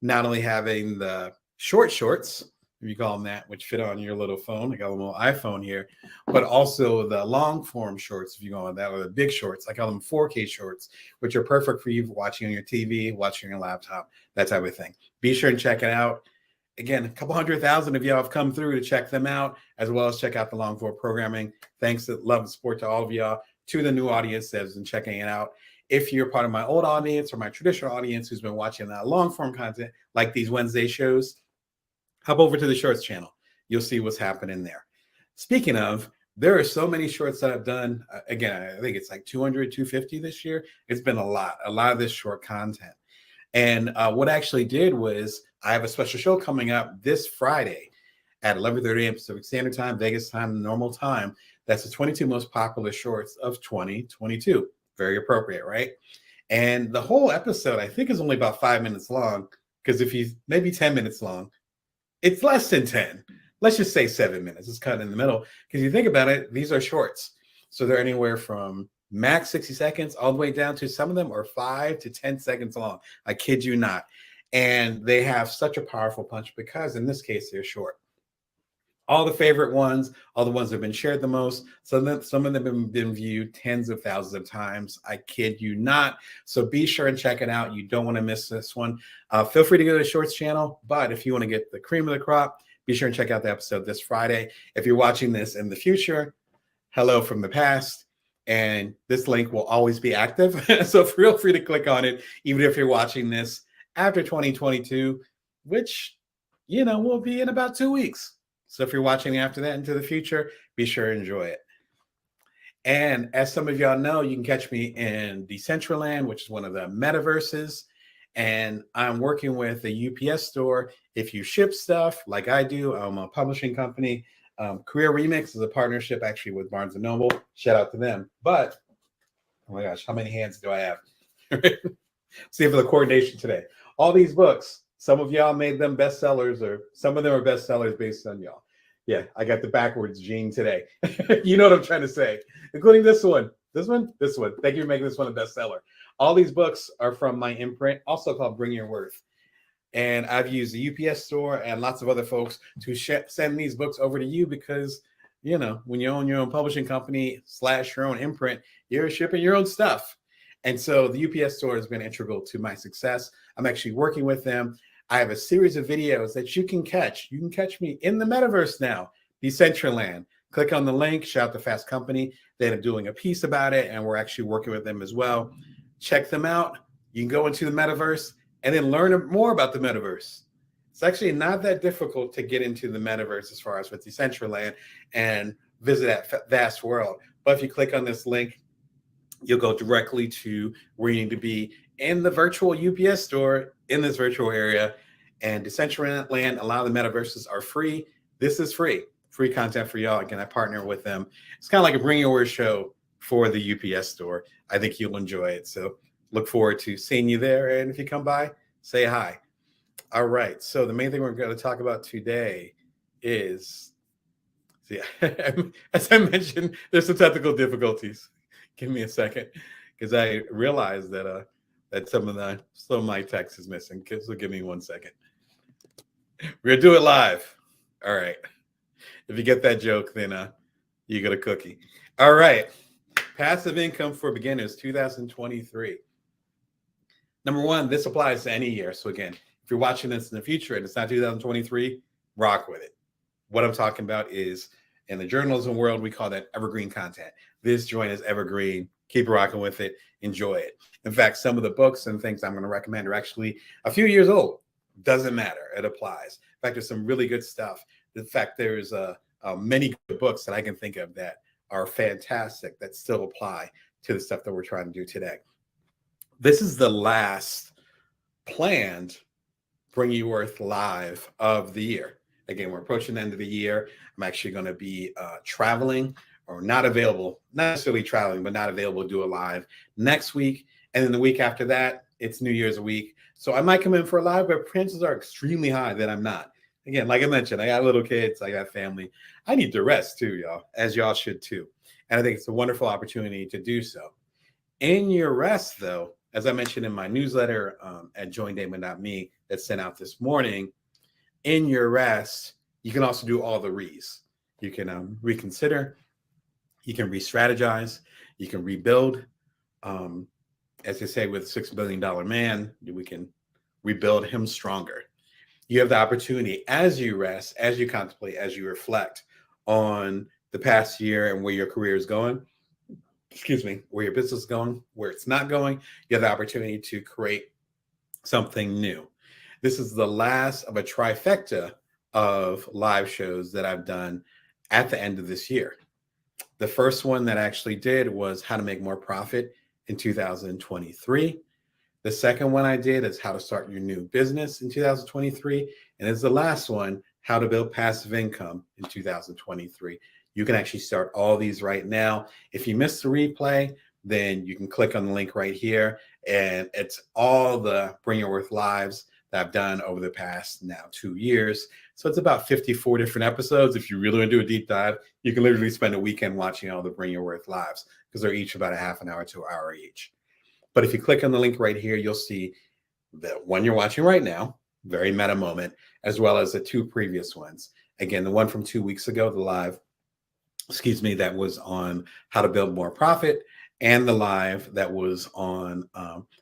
not only having the shorts, if you call them that, which fit on your little phone. I got a little iPhone here, but also the long form shorts, if you go on that, or the big shorts. I call them 4K shorts, which are perfect for you watching on your TV, watching on your laptop, that type of thing. Be sure and check it out. Again, a couple 100,000 of y'all have come through to check them out, as well as check out the long form programming. Thanks to love and support to all of y'all, to the new audience that has been checking it out. If you're part of my old audience or my traditional audience who's been watching that long form content, like these Wednesday shows, hop over to the Shorts channel. You'll see what's happening there. Speaking of, there are so many shorts that I've done. Again, I think it's like 200, 250 this year. It's been a lot of this short content. And what I actually did was I have a special show coming up this Friday at 11:30 a.m. Pacific Standard Time, Vegas time, normal time. That's the 22 most popular shorts of 2022. Very appropriate, right? And the whole episode, I think, is only about 5 minutes long, because if you maybe 10 minutes long, it's less than 10. Let's just say 7 minutes. It's cut in the middle, because you think about it, these are shorts. So they're anywhere from max 60 seconds, all the way down to some of them are 5 to 10 seconds long. I kid you not. And they have such a powerful punch because in this case, they're short. All the favorite ones, all the ones that have been shared the most. Some of them have been viewed tens of thousands of times. I kid you not. So be sure and check it out. You don't want to miss this one. Feel free to go to the Shorts channel. But if you want to get the cream of the crop, be sure and check out the episode this Friday. If you're watching this in the future, hello from the past. And this link will always be active. So feel free to click on it, even if you're watching this after 2022, which, will be in about 2 weeks. So if you're watching after that into the future, be sure to enjoy it. And as some of y'all know, you can catch me in Decentraland, which is one of the metaverses. And I'm working with a UPS store. If you ship stuff like I do, I'm a publishing company. Career Remix is a partnership actually with Barnes & Noble. Shout out to them. But, oh my gosh, how many hands do I have? See for the coordination today. All these books, some of y'all made them bestsellers, or some of them are bestsellers based on y'all. Yeah, I got the backwards gene today. You know what I'm trying to say, including this one. This one. Thank you for making this one a bestseller. All these books are from my imprint, also called Bring Your Worth. And I've used the UPS store and lots of other folks to send these books over to you because, when you own your own publishing company / your own imprint, you're shipping your own stuff. And so the UPS store has been integral to my success. I'm actually working with them. I have a series of videos that you can catch. You can catch me in the metaverse now, Decentraland. Click on the link, shout out to Fast Company. They're doing a piece about it, and we're actually working with them as well. Check them out. You can go into the metaverse and then learn more about the metaverse. It's actually not that difficult to get into the metaverse as far as with Decentraland and visit that vast world. But if you click on this link, you'll go directly to where you need to be in the virtual UPS store in this virtual area. And Decentraland, a lot of the metaverses are free. This is free content for y'all. Again, I partner with them. It's kind of like a Bring Your Worth show for the UPS store. I think you'll enjoy it. So look forward to seeing you there. And if you come by, say hi. All right. So the main thing we're going to talk about today is, as I mentioned, there's some technical difficulties. Give me a second, because I realized that that some of my text is missing. So give me 1 second. We're gonna do it live. All right. If you get that joke, then you get a cookie. All right. Passive income for beginners, 2023. Number one, this applies to any year. So again, if you're watching this in the future and it's not 2023, rock with it. What I'm talking about is, in the journalism world, we call that evergreen content. This joint is evergreen. Keep rocking with it. Enjoy it. In fact, some of the books and things I'm going to recommend are actually a few years old. Doesn't matter. It applies. In fact, there's some really good stuff. In fact, there's many good books that I can think of that are fantastic that still apply to the stuff that we're trying to do today. This is the last planned Bring Your Worth live of the year. Again, we're approaching the end of the year. I'm actually going to be traveling, or not available, not necessarily traveling, but not available to do a live next week. And then the week after that, it's New Year's week. So I might come in for a live, but chances are extremely high that I'm not. Again, like I mentioned, I got little kids, I got family. I need to rest too, y'all, as y'all should too. And I think it's a wonderful opportunity to do so. In your rest, though, as I mentioned in my newsletter at joindamon.me that's sent out this morning, in your rest, you can also do all the re's. You can reconsider, you can re-strategize, you can rebuild. As they say with $6 billion man, we can rebuild him stronger. You have the opportunity as you rest, as you contemplate, as you reflect on the past year and where your career is going, where your business is going, where it's not going. You have the opportunity to create something new. This is the last of a trifecta of live shows that I've done at the end of this year. The first one that I actually did was how to make more profit in 2023. The second one I did is how to start your new business in 2023. And it's the last one, how to build passive income in 2023. You can actually start all these right now. If you missed the replay, then you can click on the link right here. And it's all the Bring Your Worth lives that I've done over the past now 2 years. So it's about 54 different episodes. If you really want to do a deep dive, you can literally spend a weekend watching all the Bring Your Worth lives. because they're each about a half an hour to an hour each. But if you click on the link right here, you'll see the one you're watching right now, very meta moment, as well as the two previous ones. Again, the one from 2 weeks ago, the live, that was on how to build more profit, and the live that was on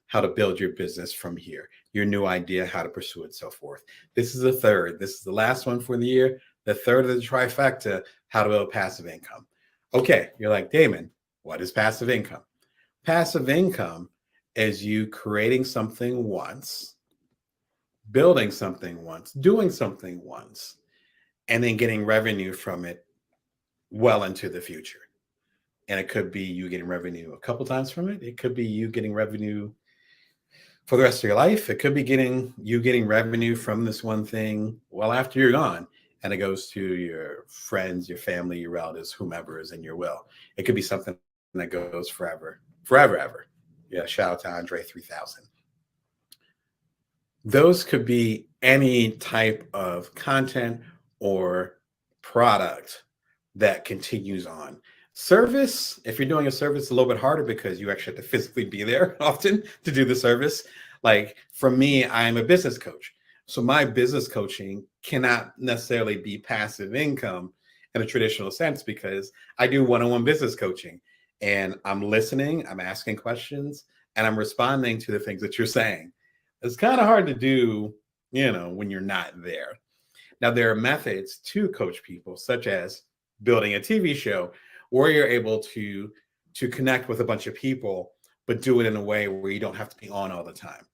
how to build your business from here, your new idea, how to pursue it, so forth. This is the third. This is the last one for the year, the third of the trifecta, how to build passive income. Okay, you're like, Damon, what is passive income? Passive income is you creating something once, building something once, doing something once, and then getting revenue from it well into the future. And it could be you getting revenue a couple times from it. It could be you getting revenue for the rest of your life. It could be you getting revenue from this one thing well after you're gone, and it goes to your friends, your family, your relatives, whomever is in your will. It could be something that goes forever, ever. Yeah, shout out to Andre 3000. Those could be any type of content or product that continues on. Service, if you're doing a service, a little bit harder because you actually have to physically be there often to do the service. Like for me, I'm a business coach. So my business coaching cannot necessarily be passive income in a traditional sense, because I do one-on-one business coaching and I'm listening, I'm asking questions, and I'm responding to the things that you're saying. It's kind of hard to do, when you're not there. Now, there are methods to coach people, such as building a TV show where you're able to connect with a bunch of people, but do it in a way where you don't have to be on all the time.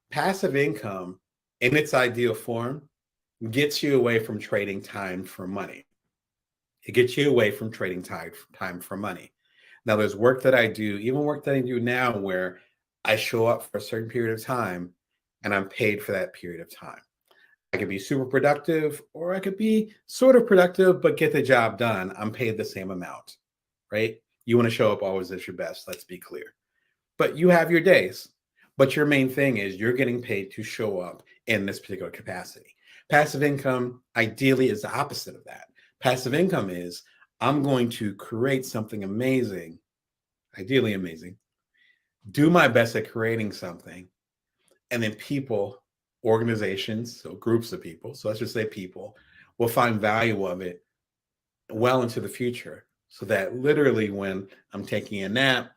Passive income in its ideal form gets you away from trading time for money. It gets you away from trading time for money. Now, there's work that I do, even work that I do now, where I show up for a certain period of time and I'm paid for that period of time. I could be super productive, or I could be sort of productive, but get the job done. I'm paid the same amount, right? You want to show up always at your best, let's be clear. But you have your days. But your main thing is you're getting paid to show up in this particular capacity. Passive income ideally is the opposite of that. Passive income is I'm going to create something amazing, ideally amazing, do my best at creating something, and then people, organizations, so groups of people, so let's just say people, will find value of it well into the future. So that literally when I'm taking a nap,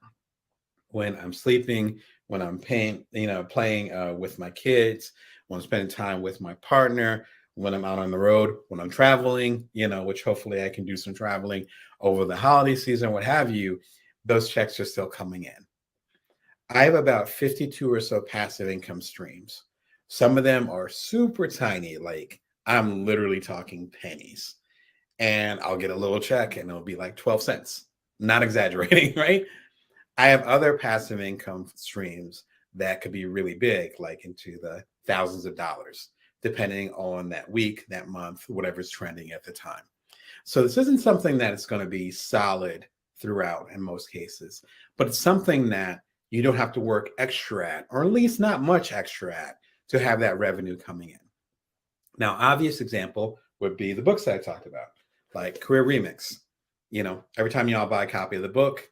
when I'm sleeping, when I'm playing with my kids, when I'm spending time with my partner, when I'm out on the road, when I'm traveling, which hopefully I can do some traveling over the holiday season, what have you, those checks are still coming in. I have about 52 or so passive income streams. Some of them are super tiny, like I'm literally talking pennies. And I'll get a little check and it'll be like 12 cents. Not exaggerating, right? I have other passive income streams that could be really big, like into the thousands of dollars, depending on that week, that month, whatever's trending at the time. So this isn't something that is going to be solid throughout in most cases, but it's something that you don't have to work extra at, or at least not much extra at, to have that revenue coming in. Now, obvious example would be the books that I talked about, like Career Remix. Every time y'all buy a copy of the book,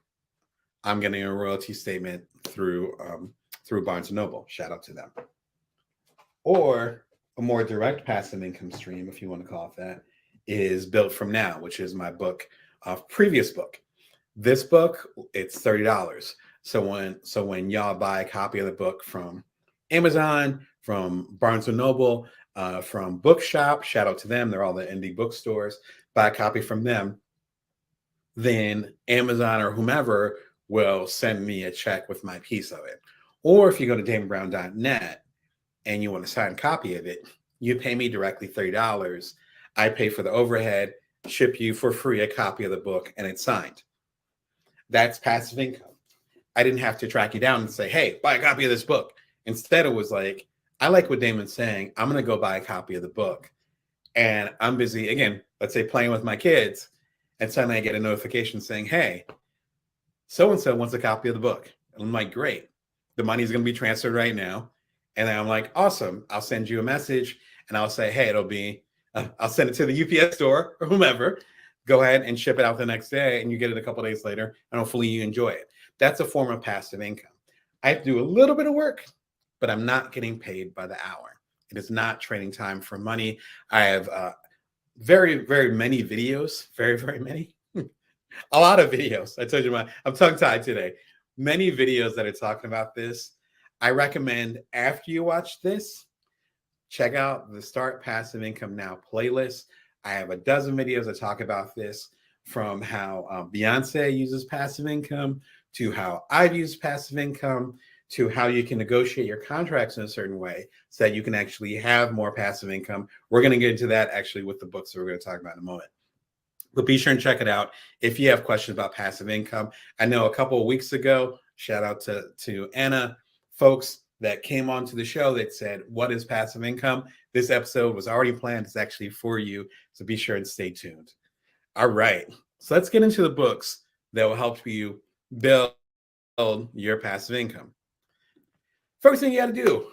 I'm getting a royalty statement through Barnes & Noble. Shout out to them. Or a more direct passive income stream, if you want to call it that, is Built From Now, which is my book, previous book. This book, it's $30. So when y'all buy a copy of the book from Amazon, from Barnes & Noble, from Bookshop, shout out to them, they're all the indie bookstores, buy a copy from them, then Amazon or whomever will send me a check with my piece of it. Or if you go to damonbrown.net and you want a signed copy of it, you pay me directly $30. I pay for the overhead, ship you for free a copy of the book, and it's signed. That's passive income. I didn't have to track you down and say, hey, buy a copy of this book. Instead, it was like, I like what Damon's saying. I'm going to go buy a copy of the book. And I'm busy, again, let's say playing with my kids. And suddenly I get a notification saying, hey, so-and-so wants a copy of the book. And I'm like, great. The money's going to be transferred right now. And then I'm like, awesome. I'll send you a message and I'll say, hey, I'll send it to the UPS store or whomever. go ahead and ship it out the next day and you get it a couple days later and hopefully you enjoy it. That's a form of passive income. I have to do a little bit of work, but I'm not getting paid by the hour. It is not trading time for money. I have very, very many videos, very, very many, a lot of videos. I told you I'm tongue tied today. Many videos that are talking about this. I recommend after you watch this, check out the Start Passive Income Now playlist. I have a dozen videos that talk about this, from how Beyonce uses passive income to how I've used passive income to how you can negotiate your contracts in a certain way so that you can actually have more passive income. We're going to get into that actually with the books that we're going to talk about in a moment. But be sure and check it out if you have questions about passive income. I know a couple of weeks ago, shout out to Anna, folks that came onto the show that said, what is passive income? This episode was already planned. It's actually for you. So be sure and stay tuned. All right. So let's get into the books that will help you build your passive income. First thing you got to do,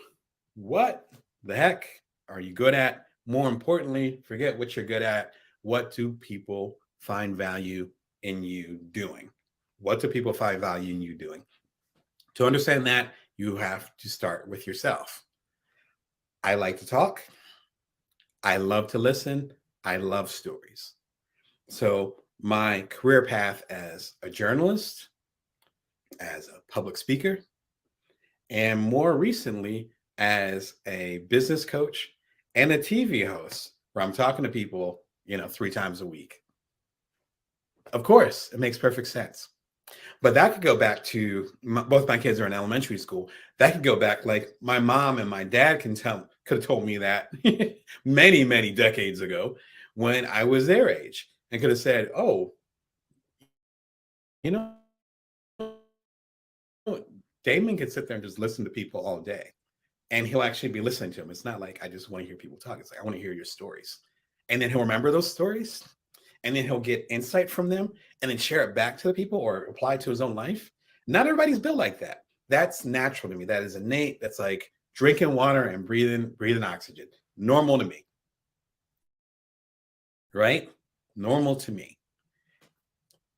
what the heck are you good at? More importantly, forget what you're good at. What do people find value in you doing? What do people find value in you doing? To understand that, you have to start with yourself. I like to talk. I love to listen. I love stories. So my career path as a journalist, as a public speaker, and more recently as a business coach and a TV host where I'm talking to people, 3 times a week. Of course, it makes perfect sense. But that could go back to both my kids are in elementary school. That could go back, like my mom and my dad could have told me that many, many decades ago when I was their age, and could have said, oh, you know, Damon could sit there and just listen to people all day, and he'll actually be listening to them. It's not like I just want to hear people talk. It's like I want to hear your stories. And then he'll remember those stories, and then he'll get insight from them and then share it back to the people or apply it to his own life. Not everybody's built like that. That's natural to me. That is innate. That's like drinking water and breathing oxygen. Normal to me. Right? Normal to me.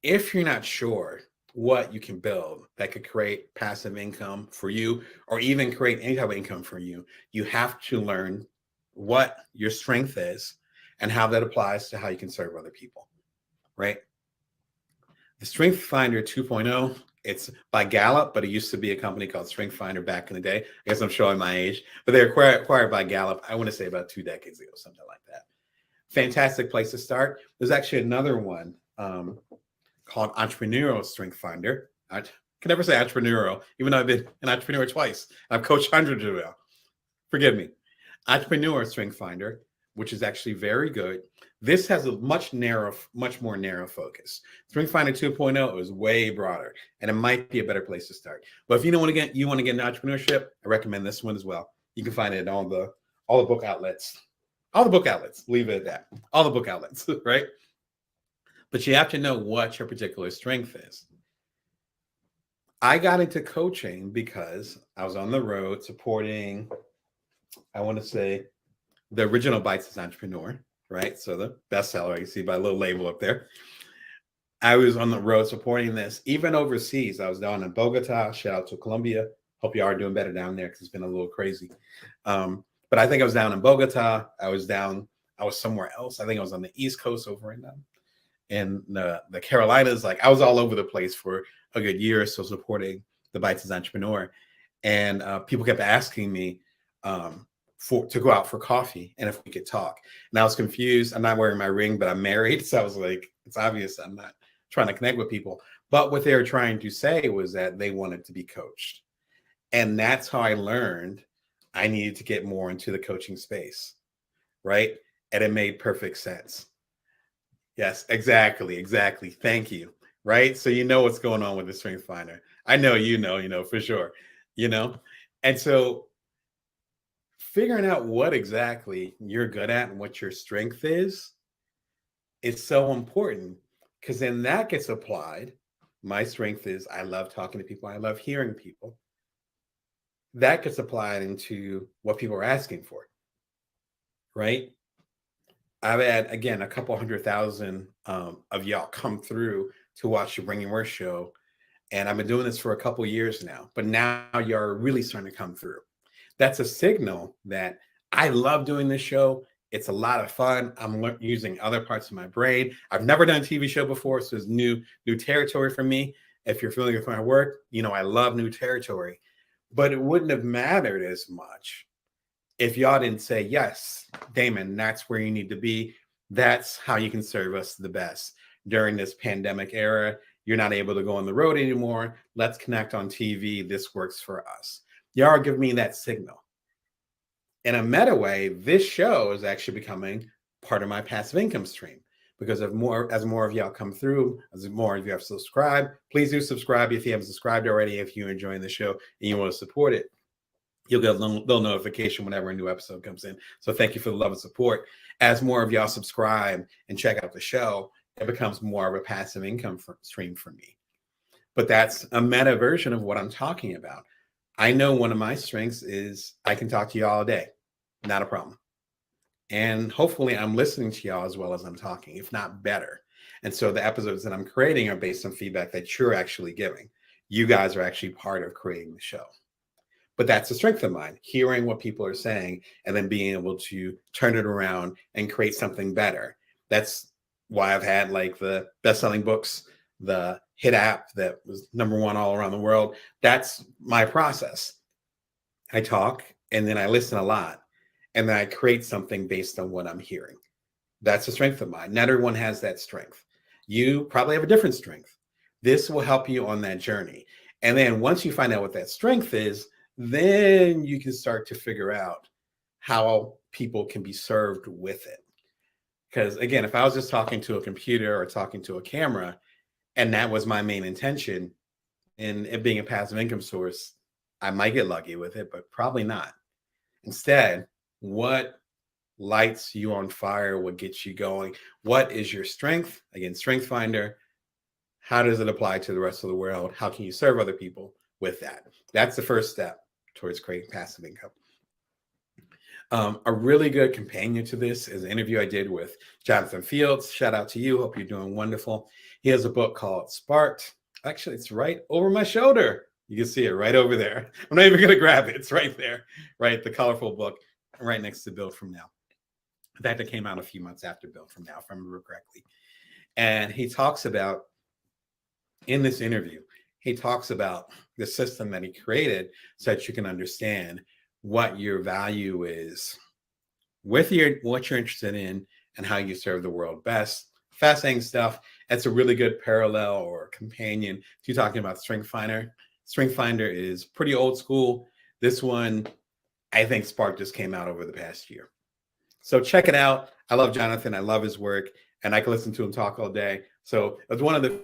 If you're not sure what you can build that could create passive income for you or even create any type of income for you, you have to learn what your strength is and how that applies to how you can serve other people, right? The Strength Finder 2.0, it's by Gallup, but it used to be a company called Strength Finder back in the day. I guess I'm showing my age, but they were acquired by Gallup, I want to say about 2 decades ago, something like that. Fantastic place to start. There's actually another one called Entrepreneurial Strength Finder. I can never say entrepreneurial, even though I've been an entrepreneur twice. I've coached hundreds of them. Forgive me. Entrepreneur Strength Finder, which is actually very good. This has a much more narrow focus. Strength Finder 2.0 is way broader, and it might be a better place to start. But if you want to get into entrepreneurship, I recommend this one as well. You can find it on all the book outlets. All the book outlets. Leave it at that. All the book outlets, right? But you have to know what your particular strength is. I got into coaching because I was on the road supporting, I want to say, the original Bites as Entrepreneur, right? So the bestseller, you see by a little label up there. I was on the road supporting this, even overseas. I was down in Bogota. Shout out to Colombia. Hope you are doing better down there because it's been a little crazy. But I think I was down in Bogota. I was somewhere else. I think I was on the East Coast over in the Carolinas. Like I was all over the place for a good year or so supporting the Bites as Entrepreneur. And people kept asking me to go out for coffee and if we could talk. And I was confused. I'm not wearing my ring, but I'm married. So I was like, it's obvious I'm not trying to connect with people. But what they were trying to say was that they wanted to be coached. And that's how I learned I needed to get more into the coaching space, right? And it made perfect sense. Yes, exactly. Thank you. Right. So you know what's going on with the Strength Finder. I know you know for sure, And so figuring out what exactly you're good at and what your strength is so important because then that gets applied. My strength is I love talking to people. I love hearing people. That gets applied into what people are asking for, right? I've had, again, a couple 100,000 of y'all come through to watch the Bring Your Worst show. And I've been doing this for a couple years now, but now you're really starting to come through. That's a signal that I love doing this show. It's a lot of fun. I'm using other parts of my brain. I've never done a TV show before, so it's new territory for me. If you're familiar with my work, you know I love new territory. But it wouldn't have mattered as much if y'all didn't say, yes, Damon, that's where you need to be. That's how you can serve us the best during this pandemic era. You're not able to go on the road anymore. Let's connect on TV. This works for us. Y'all are giving me that signal. In a meta way, this show is actually becoming part of my passive income stream because as more of y'all come through, as more of you have subscribed, please do subscribe if you haven't subscribed already. If you're enjoying the show and you want to support it, you'll get a little notification whenever a new episode comes in. So thank you for the love and support. As more of y'all subscribe and check out the show, it becomes more of a passive income stream for me. But that's a meta version of what I'm talking about. I know one of my strengths is I can talk to you all day. Not a problem. And hopefully I'm listening to y'all as well as I'm talking, if not better. And so the episodes that I'm creating are based on feedback that you're actually giving. You guys are actually part of creating the show. But that's a strength of mine, hearing what people are saying and then being able to turn it around and create something better. That's why I've had like the best-selling books, the hit app that was #1 all around the world. That's my process. I talk and then I listen a lot and then I create something based on what I'm hearing. That's a strength of mine. Not everyone has that strength. You probably have a different strength. This will help you on that journey. And then once you find out what that strength is, then you can start to figure out how people can be served with it. Because again, if I was just talking to a computer or talking to a camera, and that was my main intention, and it being a passive income source, I might get lucky with it, but probably not. Instead, what lights you on fire? What gets you going? What is your strength? Again, Strength Finder. How does it apply to the rest of the world? How can you serve other people with that? That's the first step towards creating passive income. A really good companion to this is an interview I did with Jonathan Fields. Shout out to you. Hope you're doing wonderful. He has a book called Sparked. Actually, it's right over my shoulder. You can see it right over there. I'm not even going to grab it. It's right there, right? The colorful book right next to Build From Now. In fact, it came out a few months after Build From Now, if I remember correctly. And he talks about, in this interview, he talks about the system that he created so that you can understand what your value is with what you're interested in and how you serve the world best. Fascinating stuff. That's a really good parallel or companion to talking about Strength Finder. Strength Finder is pretty old school. This one, I think Spark just came out over the past year. So check it out. I love Jonathan. I love his work, and I can listen to him talk all day. So it was one of the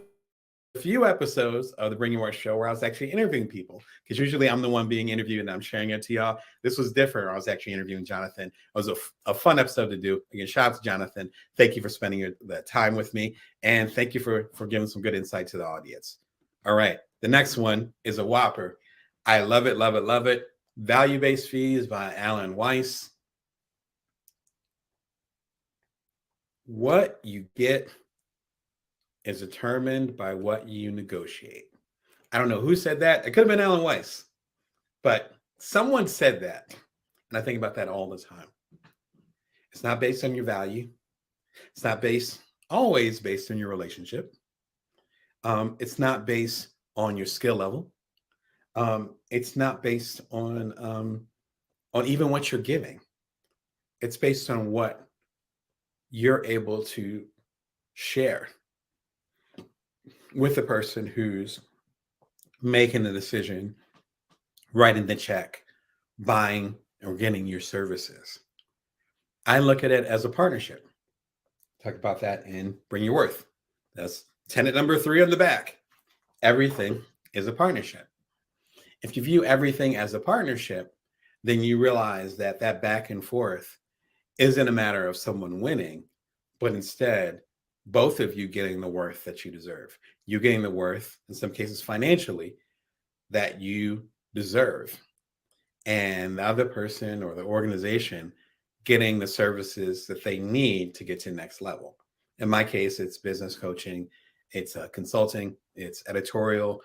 few episodes of the Bring Your Worst show where I was actually interviewing people, because usually I'm the one being interviewed and I'm sharing it to y'all. This was different. I was actually interviewing Jonathan. It was a fun episode to do. Again, shout out to Jonathan. Thank you for spending the time with me, and thank you for giving some good insight to the audience. All right, the next one is a whopper. I love it, love it, love it. Value-Based Fees by Alan Weiss. What you get is determined by what you negotiate. I don't know who said that. It could have been Alan Weiss, but someone said that. And I think about that all the time. It's not based on your value. It's not always based on your relationship. It's not based on your skill level. It's not based on even what you're giving. It's based on what you're able to share with the person who's making the decision, writing the check, buying or getting your services. I look at it as a partnership. Talk about that in Bring Your Worth. That's tenet number 3 on the back. Everything is a partnership. If you view everything as a partnership, then you realize that back and forth isn't a matter of someone winning, but instead both of you getting the worth that you deserve. You getting the worth, in some cases financially, that you deserve. And the other person or the organization getting the services that they need to get to the next level. In my case, it's business coaching, it's consulting, it's editorial,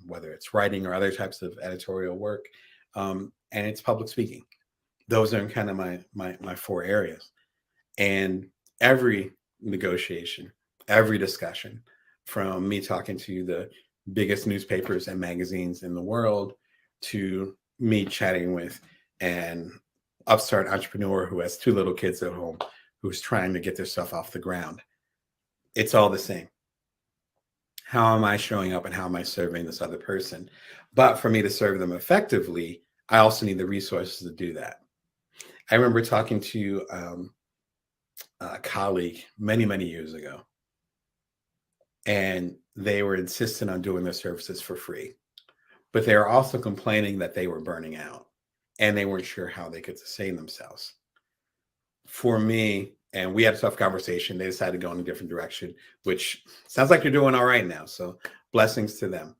whether it's writing or other types of editorial work, and it's public speaking. Those are kind of my four areas. And every negotiation, every discussion, from me talking to the biggest newspapers and magazines in the world to me chatting with an upstart entrepreneur who has two little kids at home who's trying to get their stuff off the ground, it's all the same. How am I showing up and how am I serving this other person? But for me to serve them effectively, I also need the resources to do that. I remember talking to a colleague many, many years ago, and they were insistent on doing their services for free, but they were also complaining that they were burning out and they weren't sure how they could sustain themselves. For me, and we had a tough conversation, they decided to go in a different direction, which sounds like you're doing all right now. So blessings to them.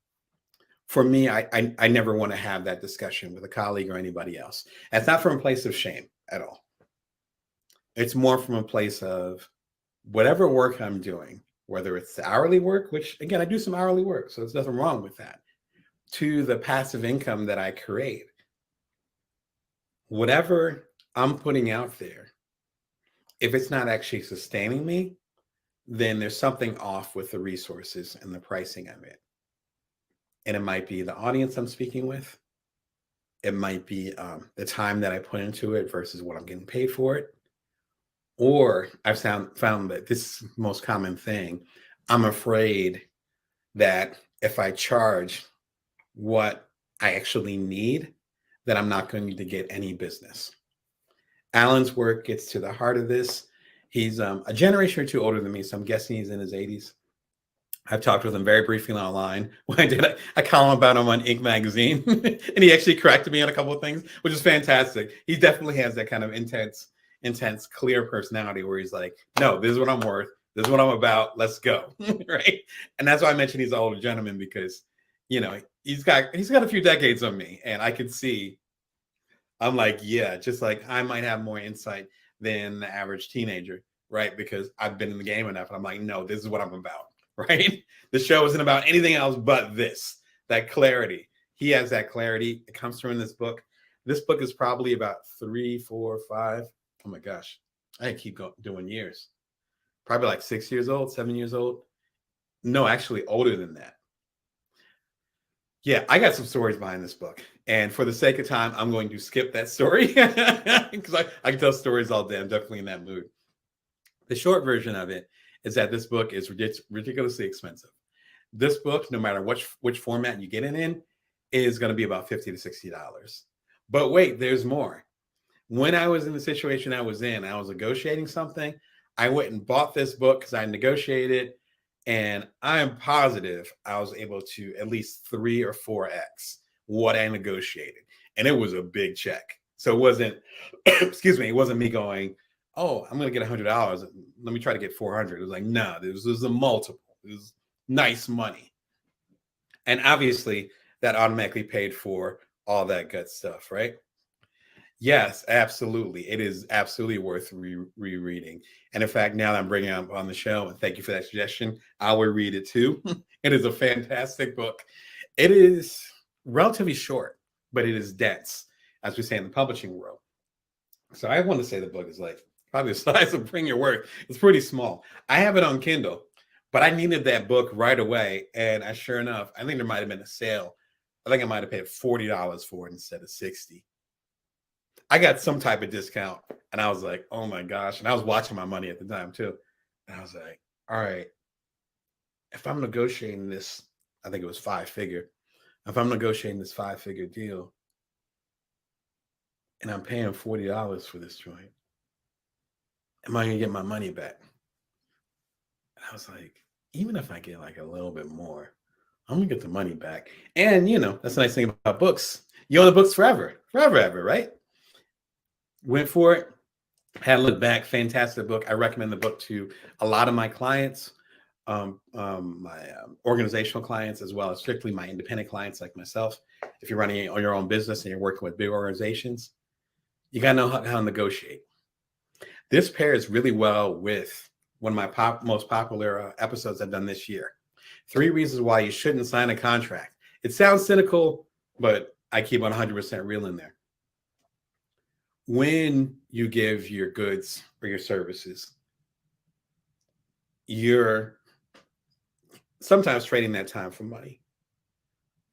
For me, I never want to have that discussion with a colleague or anybody else. It's not from a place of shame at all. It's more from a place of whatever work I'm doing, whether it's the hourly work, which again, I do some hourly work, so there's nothing wrong with that, to the passive income that I create. Whatever I'm putting out there, if it's not actually sustaining me, then there's something off with the resources and the pricing of it. And it might be the audience I'm speaking with. It might be the time that I put into it versus what I'm getting paid for it. Or I've found that this is the most common thing. I'm afraid that if I charge what I actually need, that I'm not going to get any business. Alan's work gets to the heart of this. He's a generation or two older than me, so I'm guessing he's in his 80s. I've talked with him very briefly online. When I did a column about him on Inc. magazine, and he actually corrected me on a couple of things, which is fantastic. He definitely has that kind of intense, clear personality where he's like, no, this is what I'm worth. This is what I'm about. Let's go. Right. And that's why I mentioned he's an older gentleman, because, he's got a few decades on me, and I could see, I'm like, yeah, just like I might have more insight than the average teenager, right? Because I've been in the game enough, and I'm like, no, this is what I'm about, right? The show isn't about anything else but this, that clarity. He has that clarity. It comes through in this book. This book is probably about 3, 4, 5. Oh my gosh, I keep doing years. Probably like 6 years old, 7 years old. No, actually older than that. Yeah, I got some stories behind this book. And for the sake of time, I'm going to skip that story because I can tell stories all day. I'm definitely in that mood. The short version of it is that this book is ridiculously expensive. This book, no matter which format you get it in, is going to be about $50 to $60. But wait, there's more. When I was in the situation I was in, I was negotiating something. I went and bought this book because I negotiated, and I am positive I was able to at least 3 or 4x what I negotiated. And it was a big check. So it wasn't, excuse me, it wasn't me going, oh, I'm going to get $100. Let me try to get 400. It was like, no, this was a multiple. It was nice money. And obviously that automatically paid for all that good stuff, right? Yes, absolutely. It is absolutely worth rereading. And in fact, now that I'm bringing it up on the show, and thank you for that suggestion, I will read it too. It is a fantastic book. It is relatively short, but it is dense, as we say in the publishing world. So I want to say the book is like probably the size of Bring Your Work. It's pretty small. I have it on Kindle, but I needed that book right away. And sure enough, I think there might have been a sale. I think I might have paid $40 for it instead of $60. I got some type of discount, and I was like, oh my gosh. And I was watching my money at the time too. And I was like, all right, if I'm negotiating this, I think it was 5-figure. If I'm negotiating this 5-figure deal and I'm paying $40 for this joint, am I going to get my money back? And I was like, even if I get like a little bit more, I'm going to get the money back. And that's the nice thing about books. You own the books forever, ever, right? Went for it, had a look back. Fantastic book. I recommend the book to a lot of my clients, my organizational clients, as well as strictly my independent clients like myself. If you're running your own business and you're working with big organizations, you got to know how to negotiate. This pairs really well with one of my most popular episodes I've done this year. 3 reasons why you shouldn't sign a contract. It sounds cynical, but I keep 100% real in there. When you give your goods or your services, you're sometimes trading that time for money,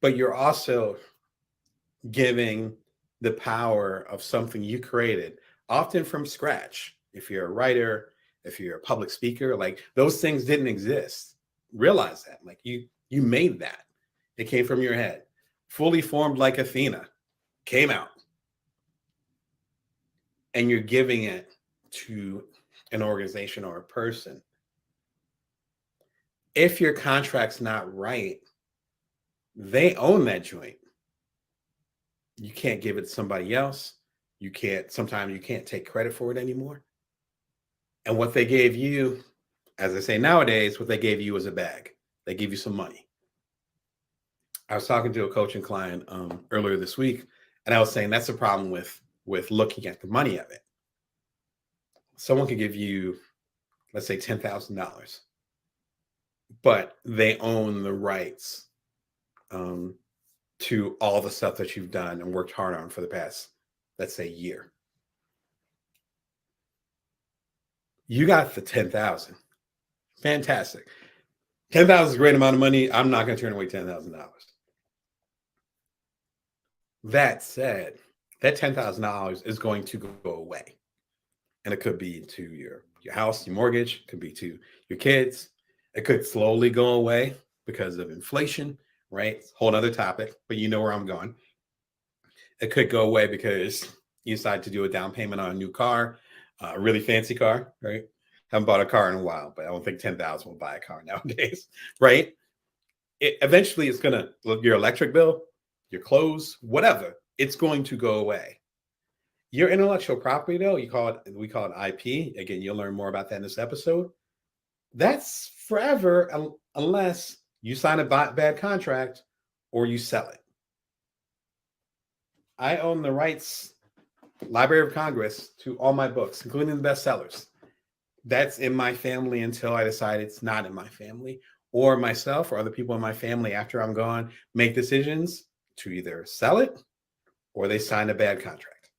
but you're also giving the power of something you created, often from scratch. If you're a writer, if you're a public speaker, like those things didn't exist. Realize that, like you made that. It came from your head, fully formed like Athena, came out, and you're giving it to an organization or a person. If your contract's not right, they own that joint. You can't give it to somebody else. Sometimes you can't take credit for it anymore. And what they gave you, as I say nowadays, what they gave you was a bag. They give you some money. I was talking to a coaching client earlier this week, and I was saying that's the problem with looking at the money of it. Someone could give you, let's say, $10,000, but they own the rights to all the stuff that you've done and worked hard on for the past, let's say, year. You got the 10,000. Fantastic. 10,000 is a great amount of money. I'm not going to turn away $10,000. That said, that $10,000 is going to go away. And it could be to your house, your mortgage, it could be to your kids. It could slowly go away because of inflation, right? Whole other topic, but you know where I'm going. It could go away because you decide to do a down payment on a new car, a really fancy car, right? Haven't bought a car in a while, but I don't think 10,000 will buy a car nowadays, right? Eventually it's going to look your electric bill, your clothes, whatever, it's going to go away. Your intellectual property, though, we call it IP. Again, you'll learn more about that in this episode. That's forever unless you sign a bad contract or you sell it. I own the rights, Library of Congress, to all my books, including the bestsellers. That's in my family until I decide it's not in my family, or myself or other people in my family after I'm gone make decisions to either sell it or they sign a bad contract.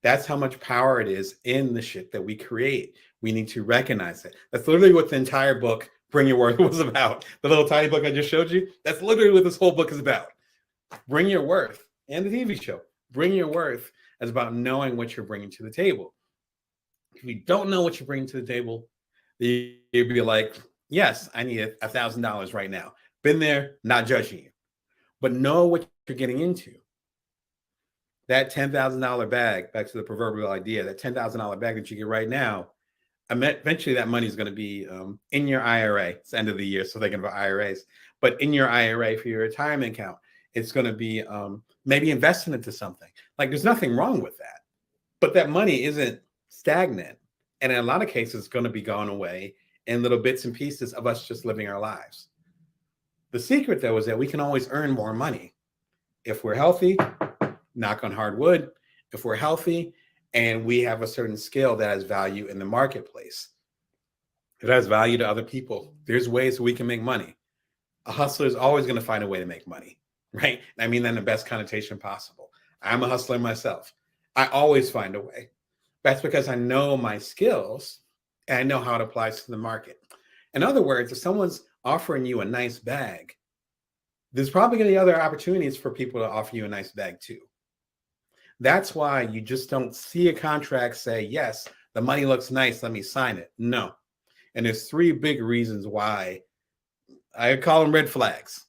That's how much power it is in the shit that we create. We need to recognize it. That's literally what the entire book, Bring Your Worth, was about. The little tiny book I just showed you, that's literally what this whole book is about. Bring Your Worth, and the TV show, Bring Your Worth, is about knowing what you're bringing to the table. If you don't know what you're bringing to the table, you'd be like, yes, I need $1,000 right now. Been there, not judging you. But know what you're getting into. That $10,000 bag, back to the proverbial idea, that $10,000 bag that you get right now, eventually that money is going to be in your IRA. It's the end of the year, so thinking about IRAs. But in your IRA for your retirement account, it's going to be maybe investing into something. Like there's nothing wrong with that. But that money isn't stagnant. And in a lot of cases, it's going to be gone away in little bits and pieces of us just living our lives. The secret, though, is that we can always earn more money. If we're healthy, knock on hard wood, if we're healthy and we have a certain skill that has value in the marketplace, it has value to other people. There's ways we can make money. A hustler is always going to find a way to make money, right? I mean that in the best connotation possible. I'm a hustler myself. I always find a way. That's because I know my skills and I know how it applies to the market. In other words, if someone's offering you a nice bag, there's probably going to be other opportunities for people to offer you a nice bag too. That's why you just don't see a contract say, yes, the money looks nice, let me sign it. No. And there's 3 big reasons why I call them red flags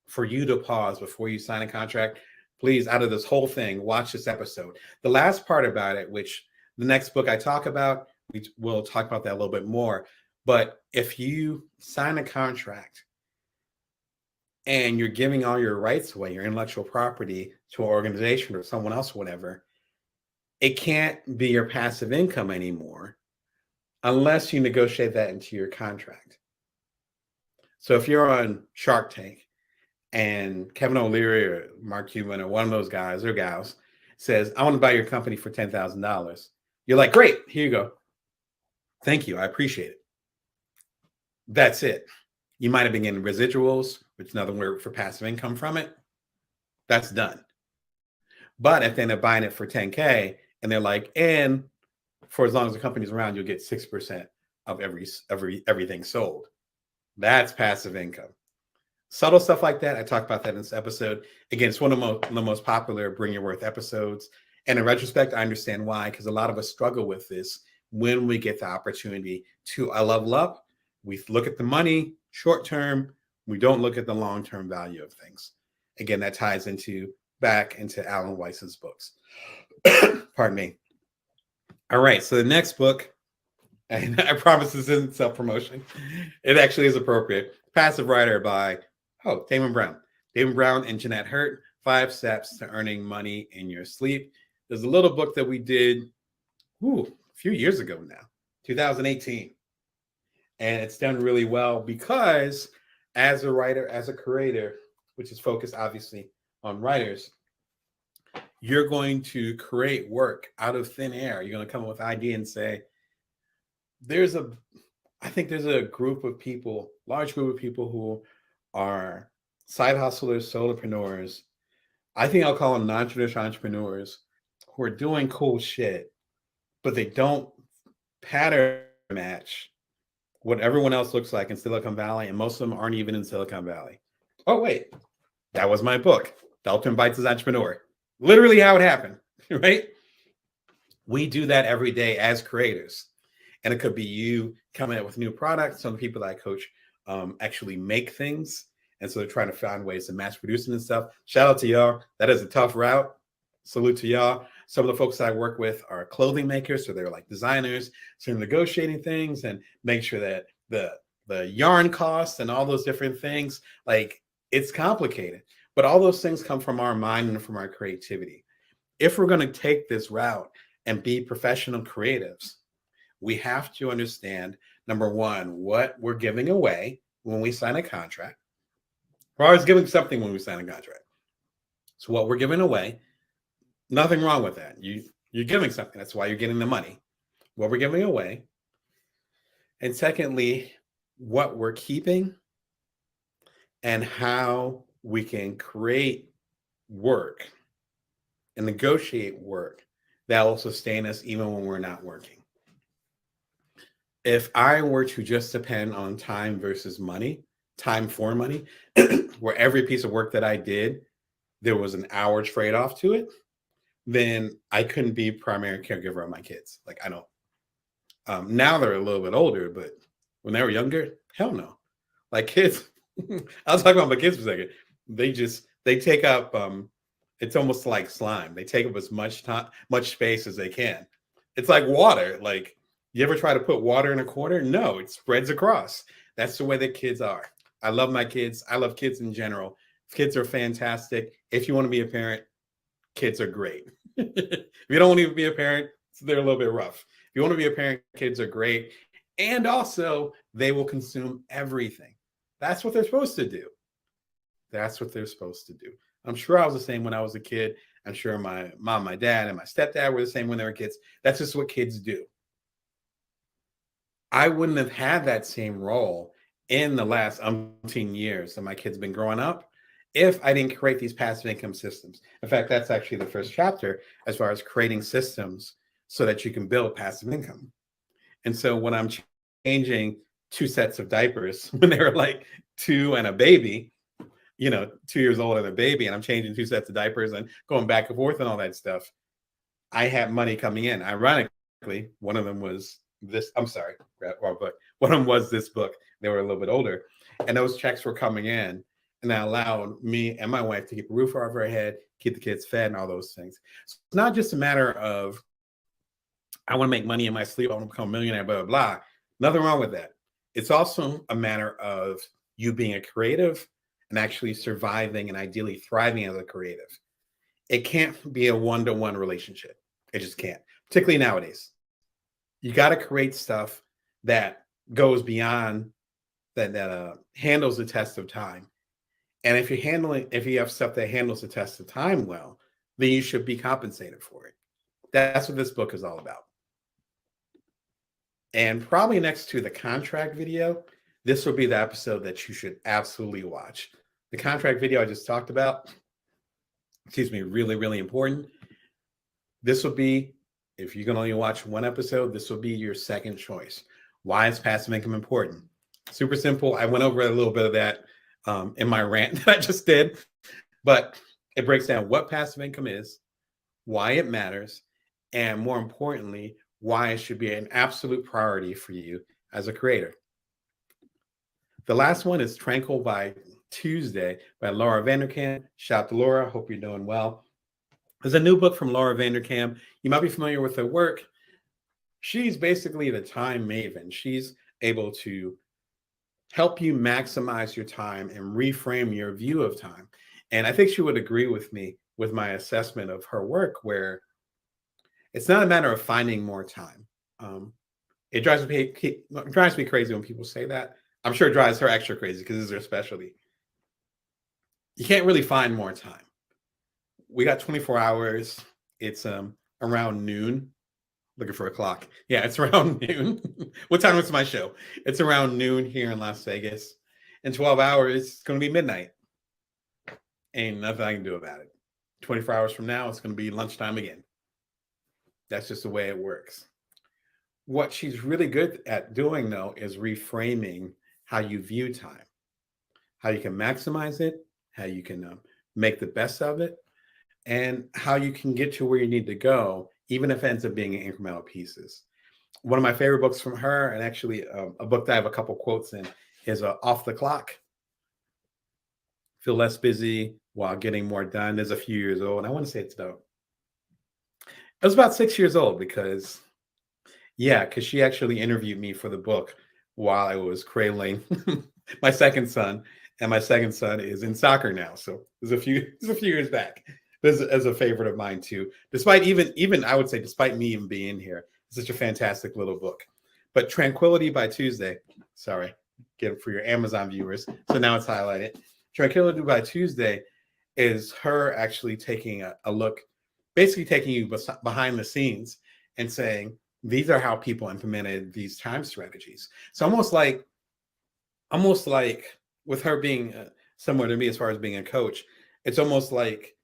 for you to pause before you sign a contract. Please, out of this whole thing, watch this episode. The last part about it, which the next book I talk about, we'll talk about that a little bit more. But if you sign a contract and you're giving all your rights away, your intellectual property, to an organization or someone else, whatever, it can't be your passive income anymore unless you negotiate that into your contract. So if you're on Shark Tank and Kevin O'Leary or Mark Cuban or one of those guys or gals says, I want to buy your company for $10,000. You're like, great, here you go. Thank you. I appreciate it. That's it. You might have been getting residuals, which is another word for passive income from it. That's done. But if they end up buying it for 10K and they're like, and for as long as the company's around, you'll get 6% of everything sold. That's passive income. Subtle stuff like that. I talked about that in this episode. Again, it's one of the most popular Bring Your Worth episodes. And in retrospect, I understand why, because a lot of us struggle with this when we get the opportunity to level up. We look at the money short term. We don't look at the long-term value of things. Again, that ties back into Alan Weiss's books. Pardon me. All right. So the next book, and I promise this isn't self-promotion. It actually is appropriate. Passive Writer by Damon Brown. Damon Brown and Jeanette Hurt, 5 Steps to Earning Money in Your Sleep. There's a little book that we did a few years ago now, 2018. And it's done really well because as a writer, as a creator, which is focused obviously on writers, you're going to create work out of thin air. You're going to come up with an idea and say, I think there's a group of people, large group of people who are side hustlers, solopreneurs. I think I'll call them non-traditional entrepreneurs who are doing cool shit, but they don't pattern match what everyone else looks like in Silicon Valley. And most of them aren't even in Silicon Valley. Oh, wait, that was my book, Dalton Bites as Entrepreneur. Literally how it happened, right? We do that every day as creators. And it could be you coming up with new products. Some people that I coach actually make things. And so they're trying to find ways to mass producing and stuff. Shout out to y'all. That is a tough route. Salute to y'all. Some of the folks that I work with are clothing makers. So they're like designers. So they're negotiating things and make sure that the yarn costs and all those different things, like it's complicated. But all those things come from our mind and from our creativity. If we're going to take this route and be professional creatives, we have to understand, number one, what we're giving away when we sign a contract. We're always giving something when we sign a contract. So what we're giving away, nothing wrong with that. You're giving something. That's why you're getting the money. What we're giving away. And secondly, what we're keeping and how we can create work and negotiate work that will sustain us even when we're not working. If I were to just depend on time versus money, time for money, where every piece of work that I did, there was an hour trade-off to it, then I couldn't be primary caregiver of my kids. Like I don't. Now they're a little bit older, but when they were younger, hell no. Like kids, I'll talk about my kids for a second. They take up, it's almost like slime. They take up as much time, much space as they can. It's like water. Like, you ever try to put water in a corner? No, it spreads across. That's the way that kids are. I love my kids. I love kids in general. Kids are fantastic. If you want to be a parent, kids are great. If you don't want to be a parent, they're a little bit rough. If you want to be a parent, kids are great. And also, they will consume everything. That's what they're supposed to do. That's what they're supposed to do. I'm sure I was the same when I was a kid. I'm sure my mom, my dad, and my stepdad were the same when they were kids. That's just what kids do. I wouldn't have had that same role in the last umpteen years that my kids been growing up if I didn't create these passive income systems. In fact, that's actually the first chapter as far as creating systems so that you can build passive income. And so when I'm changing 2 sets of diapers when they were like 2 and a baby, 2 years old and a baby, and I'm changing 2 sets of diapers and going back and forth and all that stuff, I had money coming in. Ironically, one of them was this. I'm sorry, wrong book. One of them was this book. They were a little bit older, and those checks were coming in, and that allowed me and my wife to keep a roof over our head, keep the kids fed, and all those things. So it's not just a matter of I want to make money in my sleep, I want to become a millionaire, blah, blah, blah. Nothing wrong with that. It's also a matter of you being a creative and actually surviving and ideally thriving as a creative. It can't be a one-to-one relationship. It just can't, particularly nowadays. You got to create stuff that goes beyond that handles the test of time. And if you have stuff that handles the test of time well, then you should be compensated for it. That's what this book is all about. And probably next to the contract video, this will be the episode that you should absolutely watch. The contract video I just talked about, excuse me, really, really important. This will be, if you can only watch one episode, this will be your second choice. Why is passive income important? Super simple. I went over a little bit of that in my rant that I just did, but it breaks down what passive income is, why it matters, and more importantly, why it should be an absolute priority for you as a creator. The last one is Tranquil by Tuesday by Laura Vanderkam. Shout out to Laura. Hope you're doing well. There's a new book from Laura Vanderkam. You might be familiar with her work. She's basically the time maven. She's able to help you maximize your time and reframe your view of time. And I think she would agree with me with my assessment of her work, where it's not a matter of finding more time. It drives me crazy when people say that. I'm sure it drives her extra crazy because this is her specialty. You can't really find more time. We got 24 hours. It's around noon. Looking for a clock. Yeah, it's around noon. What time is my show? It's around noon here in Las Vegas. In 12 hours, it's going to be midnight. Ain't nothing I can do about it. 24 hours from now, it's going to be lunchtime again. That's just the way it works. What she's really good at doing, though, is reframing how you view time, how you can maximize it, how you can make the best of it, and how you can get to where you need to go, even if it ends up being in incremental pieces. One of my favorite books from her, and actually a book that I have a couple quotes in, is Off the Clock. Feel less busy while getting more done. There's a few years old, and I want to say it's about, it was about 6 years old because she actually interviewed me for the book while I was cradling my second son, and my second son is in soccer now. So there's a few years back. This is a favorite of mine too. Despite even I would say, despite me even being here, it's such a fantastic little book. But Tranquility by Tuesday, sorry, get it for your Amazon viewers. So now it's highlighted. Tranquility by Tuesday is her actually taking a look, basically taking you behind the scenes and saying, these are how people implemented these time strategies. So almost like with her being similar to me as far as being a coach, it's almost like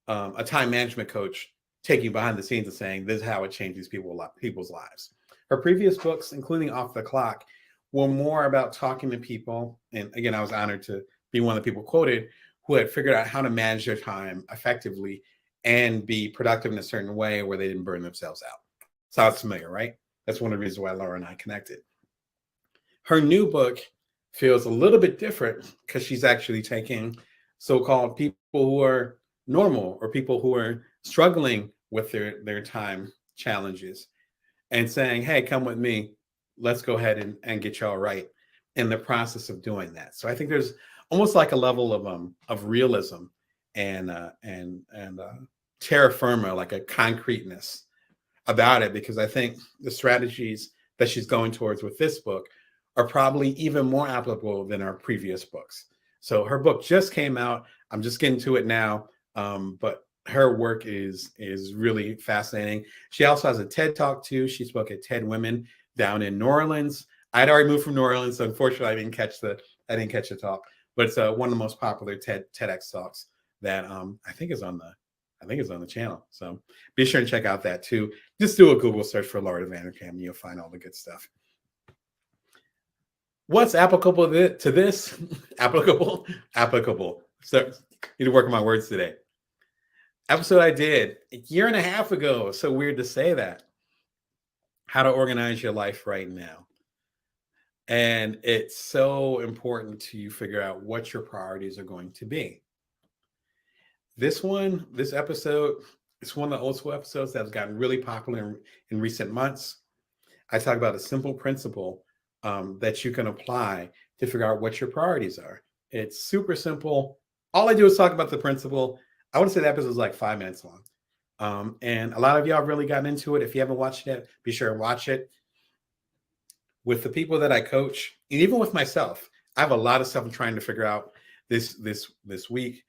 a time management coach taking you behind the scenes and saying, this is how it changes people's lives. Her previous books, including Off the Clock, were more about talking to people. And again, I was honored to be one of the people quoted who had figured out how to manage their time effectively and be productive in a certain way where they didn't burn themselves out. Sounds familiar, right? That's one of the reasons why Laura and I connected. Her new book feels a little bit different because she's actually taking so-called people who are normal or people who are struggling with their time challenges and saying, hey, come with me. Let's go ahead and get y'all right in the process of doing that. So I think there's almost like a level of realism and terra firma, like a concreteness about it, because I think the strategies that she's going towards with this book are probably even more applicable than our previous books. So her book just came out. I'm just getting to it now, but her work is really fascinating. She also has a TED Talk too. She spoke at TED Women down in New Orleans. I'd already moved from New Orleans, so unfortunately, I didn't catch the talk. But it's one of the most popular TEDx talks that I think is on the channel. So be sure to check out that too. Just do a Google search for Laura Vanderkam, and you'll find all the good stuff. What's applicable to this? Applicable. So need to work on my words today. Episode I did a year and a half ago. So weird to say that. How to organize your life right now. And it's so important to figure out what your priorities are going to be. This episode, it's one of the old school episodes that has gotten really popular in recent months. I talk about a simple principle that you can apply to figure out what your priorities are. It's super simple. All I do is talk about the principle. I want to say the episode is like 5 minutes long. And a lot of y'all have really gotten into it. If you haven't watched it, be sure to watch it. With the people that I coach, and even with myself, I have a lot of stuff I'm trying to figure out this week,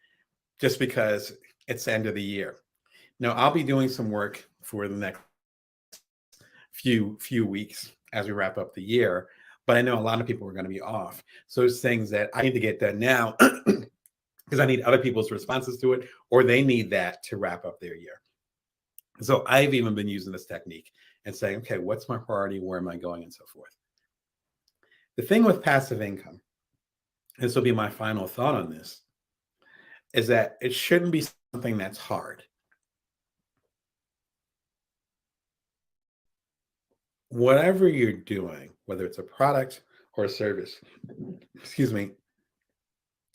just because it's the end of the year. Now, I'll be doing some work for the next few weeks as we wrap up the year. But I know a lot of people are going to be off. So there's things that I need to get done now because I need other people's responses to it, or they need that to wrap up their year. So I've even been using this technique and saying, okay, what's my priority? Where am I going? And so forth. The thing with passive income, this will be my final thought on this, is that it shouldn't be something that's hard. Whatever you're doing, whether it's a product or a service, excuse me,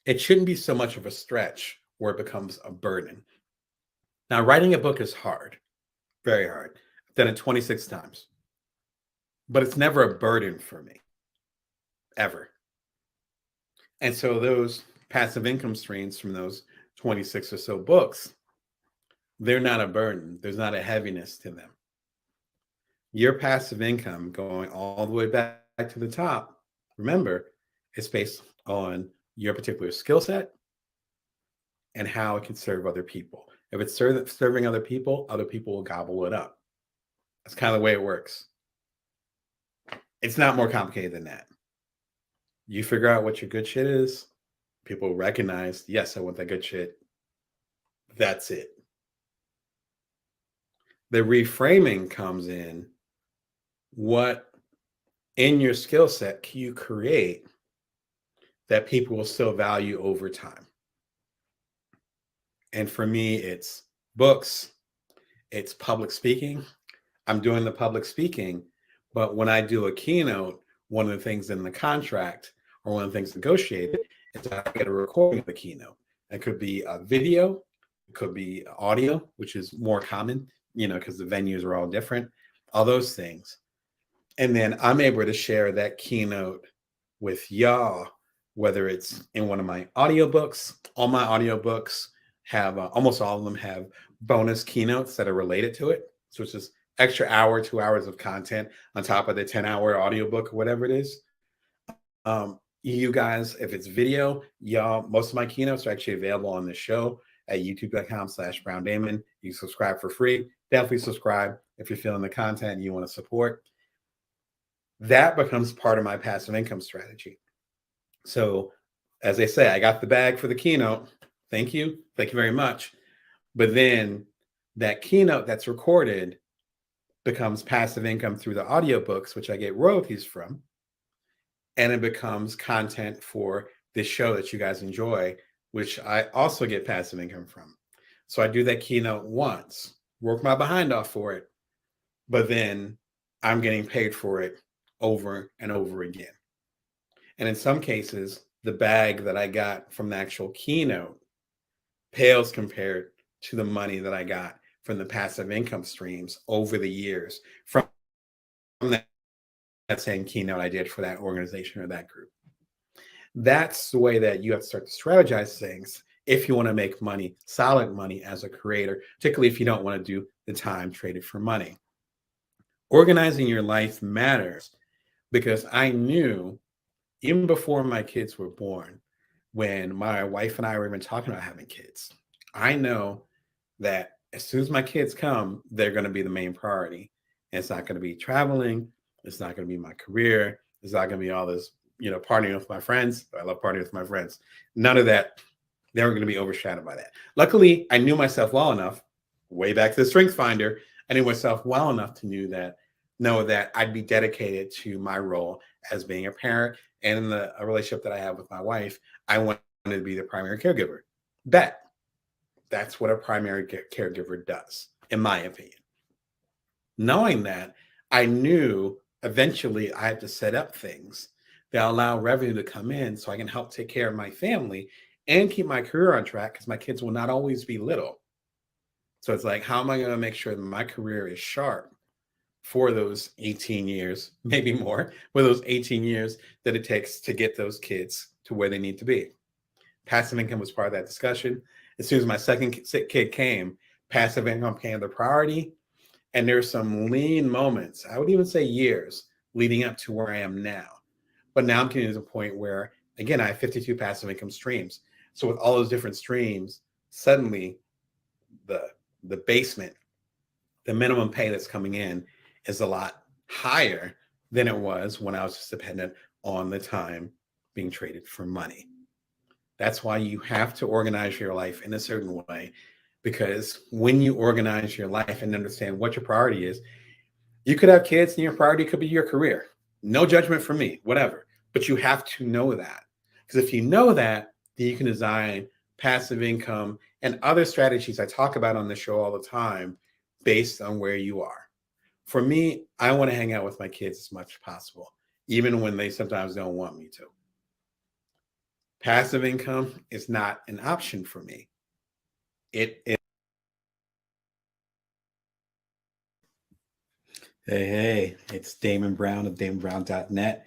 it shouldn't be so much of a stretch where it becomes a burden. Now, writing a book is hard, very hard. I've done it 26 times, but it's never a burden for me, ever. And so those passive income streams from those 26 or so books, they're not a burden. There's not a heaviness to them. Your passive income going all the way back to the top, remember, it's based on your particular skill set and how it can serve other people. If it's serving other people will gobble it up. That's kind of the way it works. It's not more complicated than that. You figure out what your good shit is, people recognize, yes, I want that good shit. That's it. The reframing comes in, what in your skill set can you create that people will still value over time? And for me, it's books, it's public speaking. I'm doing the public speaking, but when I do a keynote, one of the things in the contract or one of the things negotiated is that I get a recording of the keynote. It could be a video, it could be audio, which is more common, because the venues are all different, all those things. And then I'm able to share that keynote with y'all, whether it's in one of my audiobooks. All my audiobooks have, almost all of them have bonus keynotes that are related to it. So it's just extra hour, 2 hours of content on top of the 10-hour audiobook or whatever it is. You guys, if it's video, y'all, most of my keynotes are actually available on the show at youtube.com/BrownDamon. You can subscribe for free. Definitely subscribe if you're feeling the content and you want to support. That becomes part of my passive income strategy. So as they say, I got the bag for the keynote. Thank you. Thank you very much. But then that keynote that's recorded becomes passive income through the audiobooks, which I get royalties from. And it becomes content for this show that you guys enjoy, which I also get passive income from. So I do that keynote once, work my behind off for it, but then I'm getting paid for it over and over again. And in some cases, the bag that I got from the actual keynote pales compared to the money that I got from the passive income streams over the years from that same keynote I did for that organization or that group. That's the way that you have to start to strategize things if you want to make money, solid money as a creator, particularly if you don't want to do the time traded for money. Organizing your life matters because I knew even before my kids were born, when my wife and I were even talking about having kids, I know that as soon as my kids come, they're going to be the main priority. And it's not going to be traveling. It's not going to be my career. It's not going to be all this, partying with my friends. I love partying with my friends. None of that. They were going to be overshadowed by that. Luckily, I knew myself well enough, way back to the Strength Finder. I knew myself well enough to know that I'd be dedicated to my role as being a parent. And in the relationship that I have with my wife, I wanted to be the primary caregiver. That's what a primary caregiver does, in my opinion. Knowing that, I knew eventually I had to set up things that allow revenue to come in so I can help take care of my family and keep my career on track because my kids will not always be little. So it's like, how am I going to make sure that my career is sharp for those 18 years, maybe more, for those 18 years that it takes to get those kids to where they need to be? Passive income was part of that discussion. As soon as my second kid came, passive income became the priority. And there's some lean moments, I would even say years, leading up to where I am now. But now I'm getting to the point where, again, I have 52 passive income streams. So with all those different streams, suddenly the basement, the minimum pay that's coming in is a lot higher than it was when I was just dependent on the time being traded for money. That's why you have to organize your life in a certain way, because when you organize your life and understand what your priority is, you could have kids and your priority could be your career. No judgment from me, whatever. But you have to know that. Because if you know that, then you can design passive income and other strategies I talk about on the show all the time based on where you are. For me, I want to hang out with my kids as much as possible, even when they sometimes don't want me to. Passive income is not an option for me. It is. Hey, it's Damon Brown of DamonBrown.net.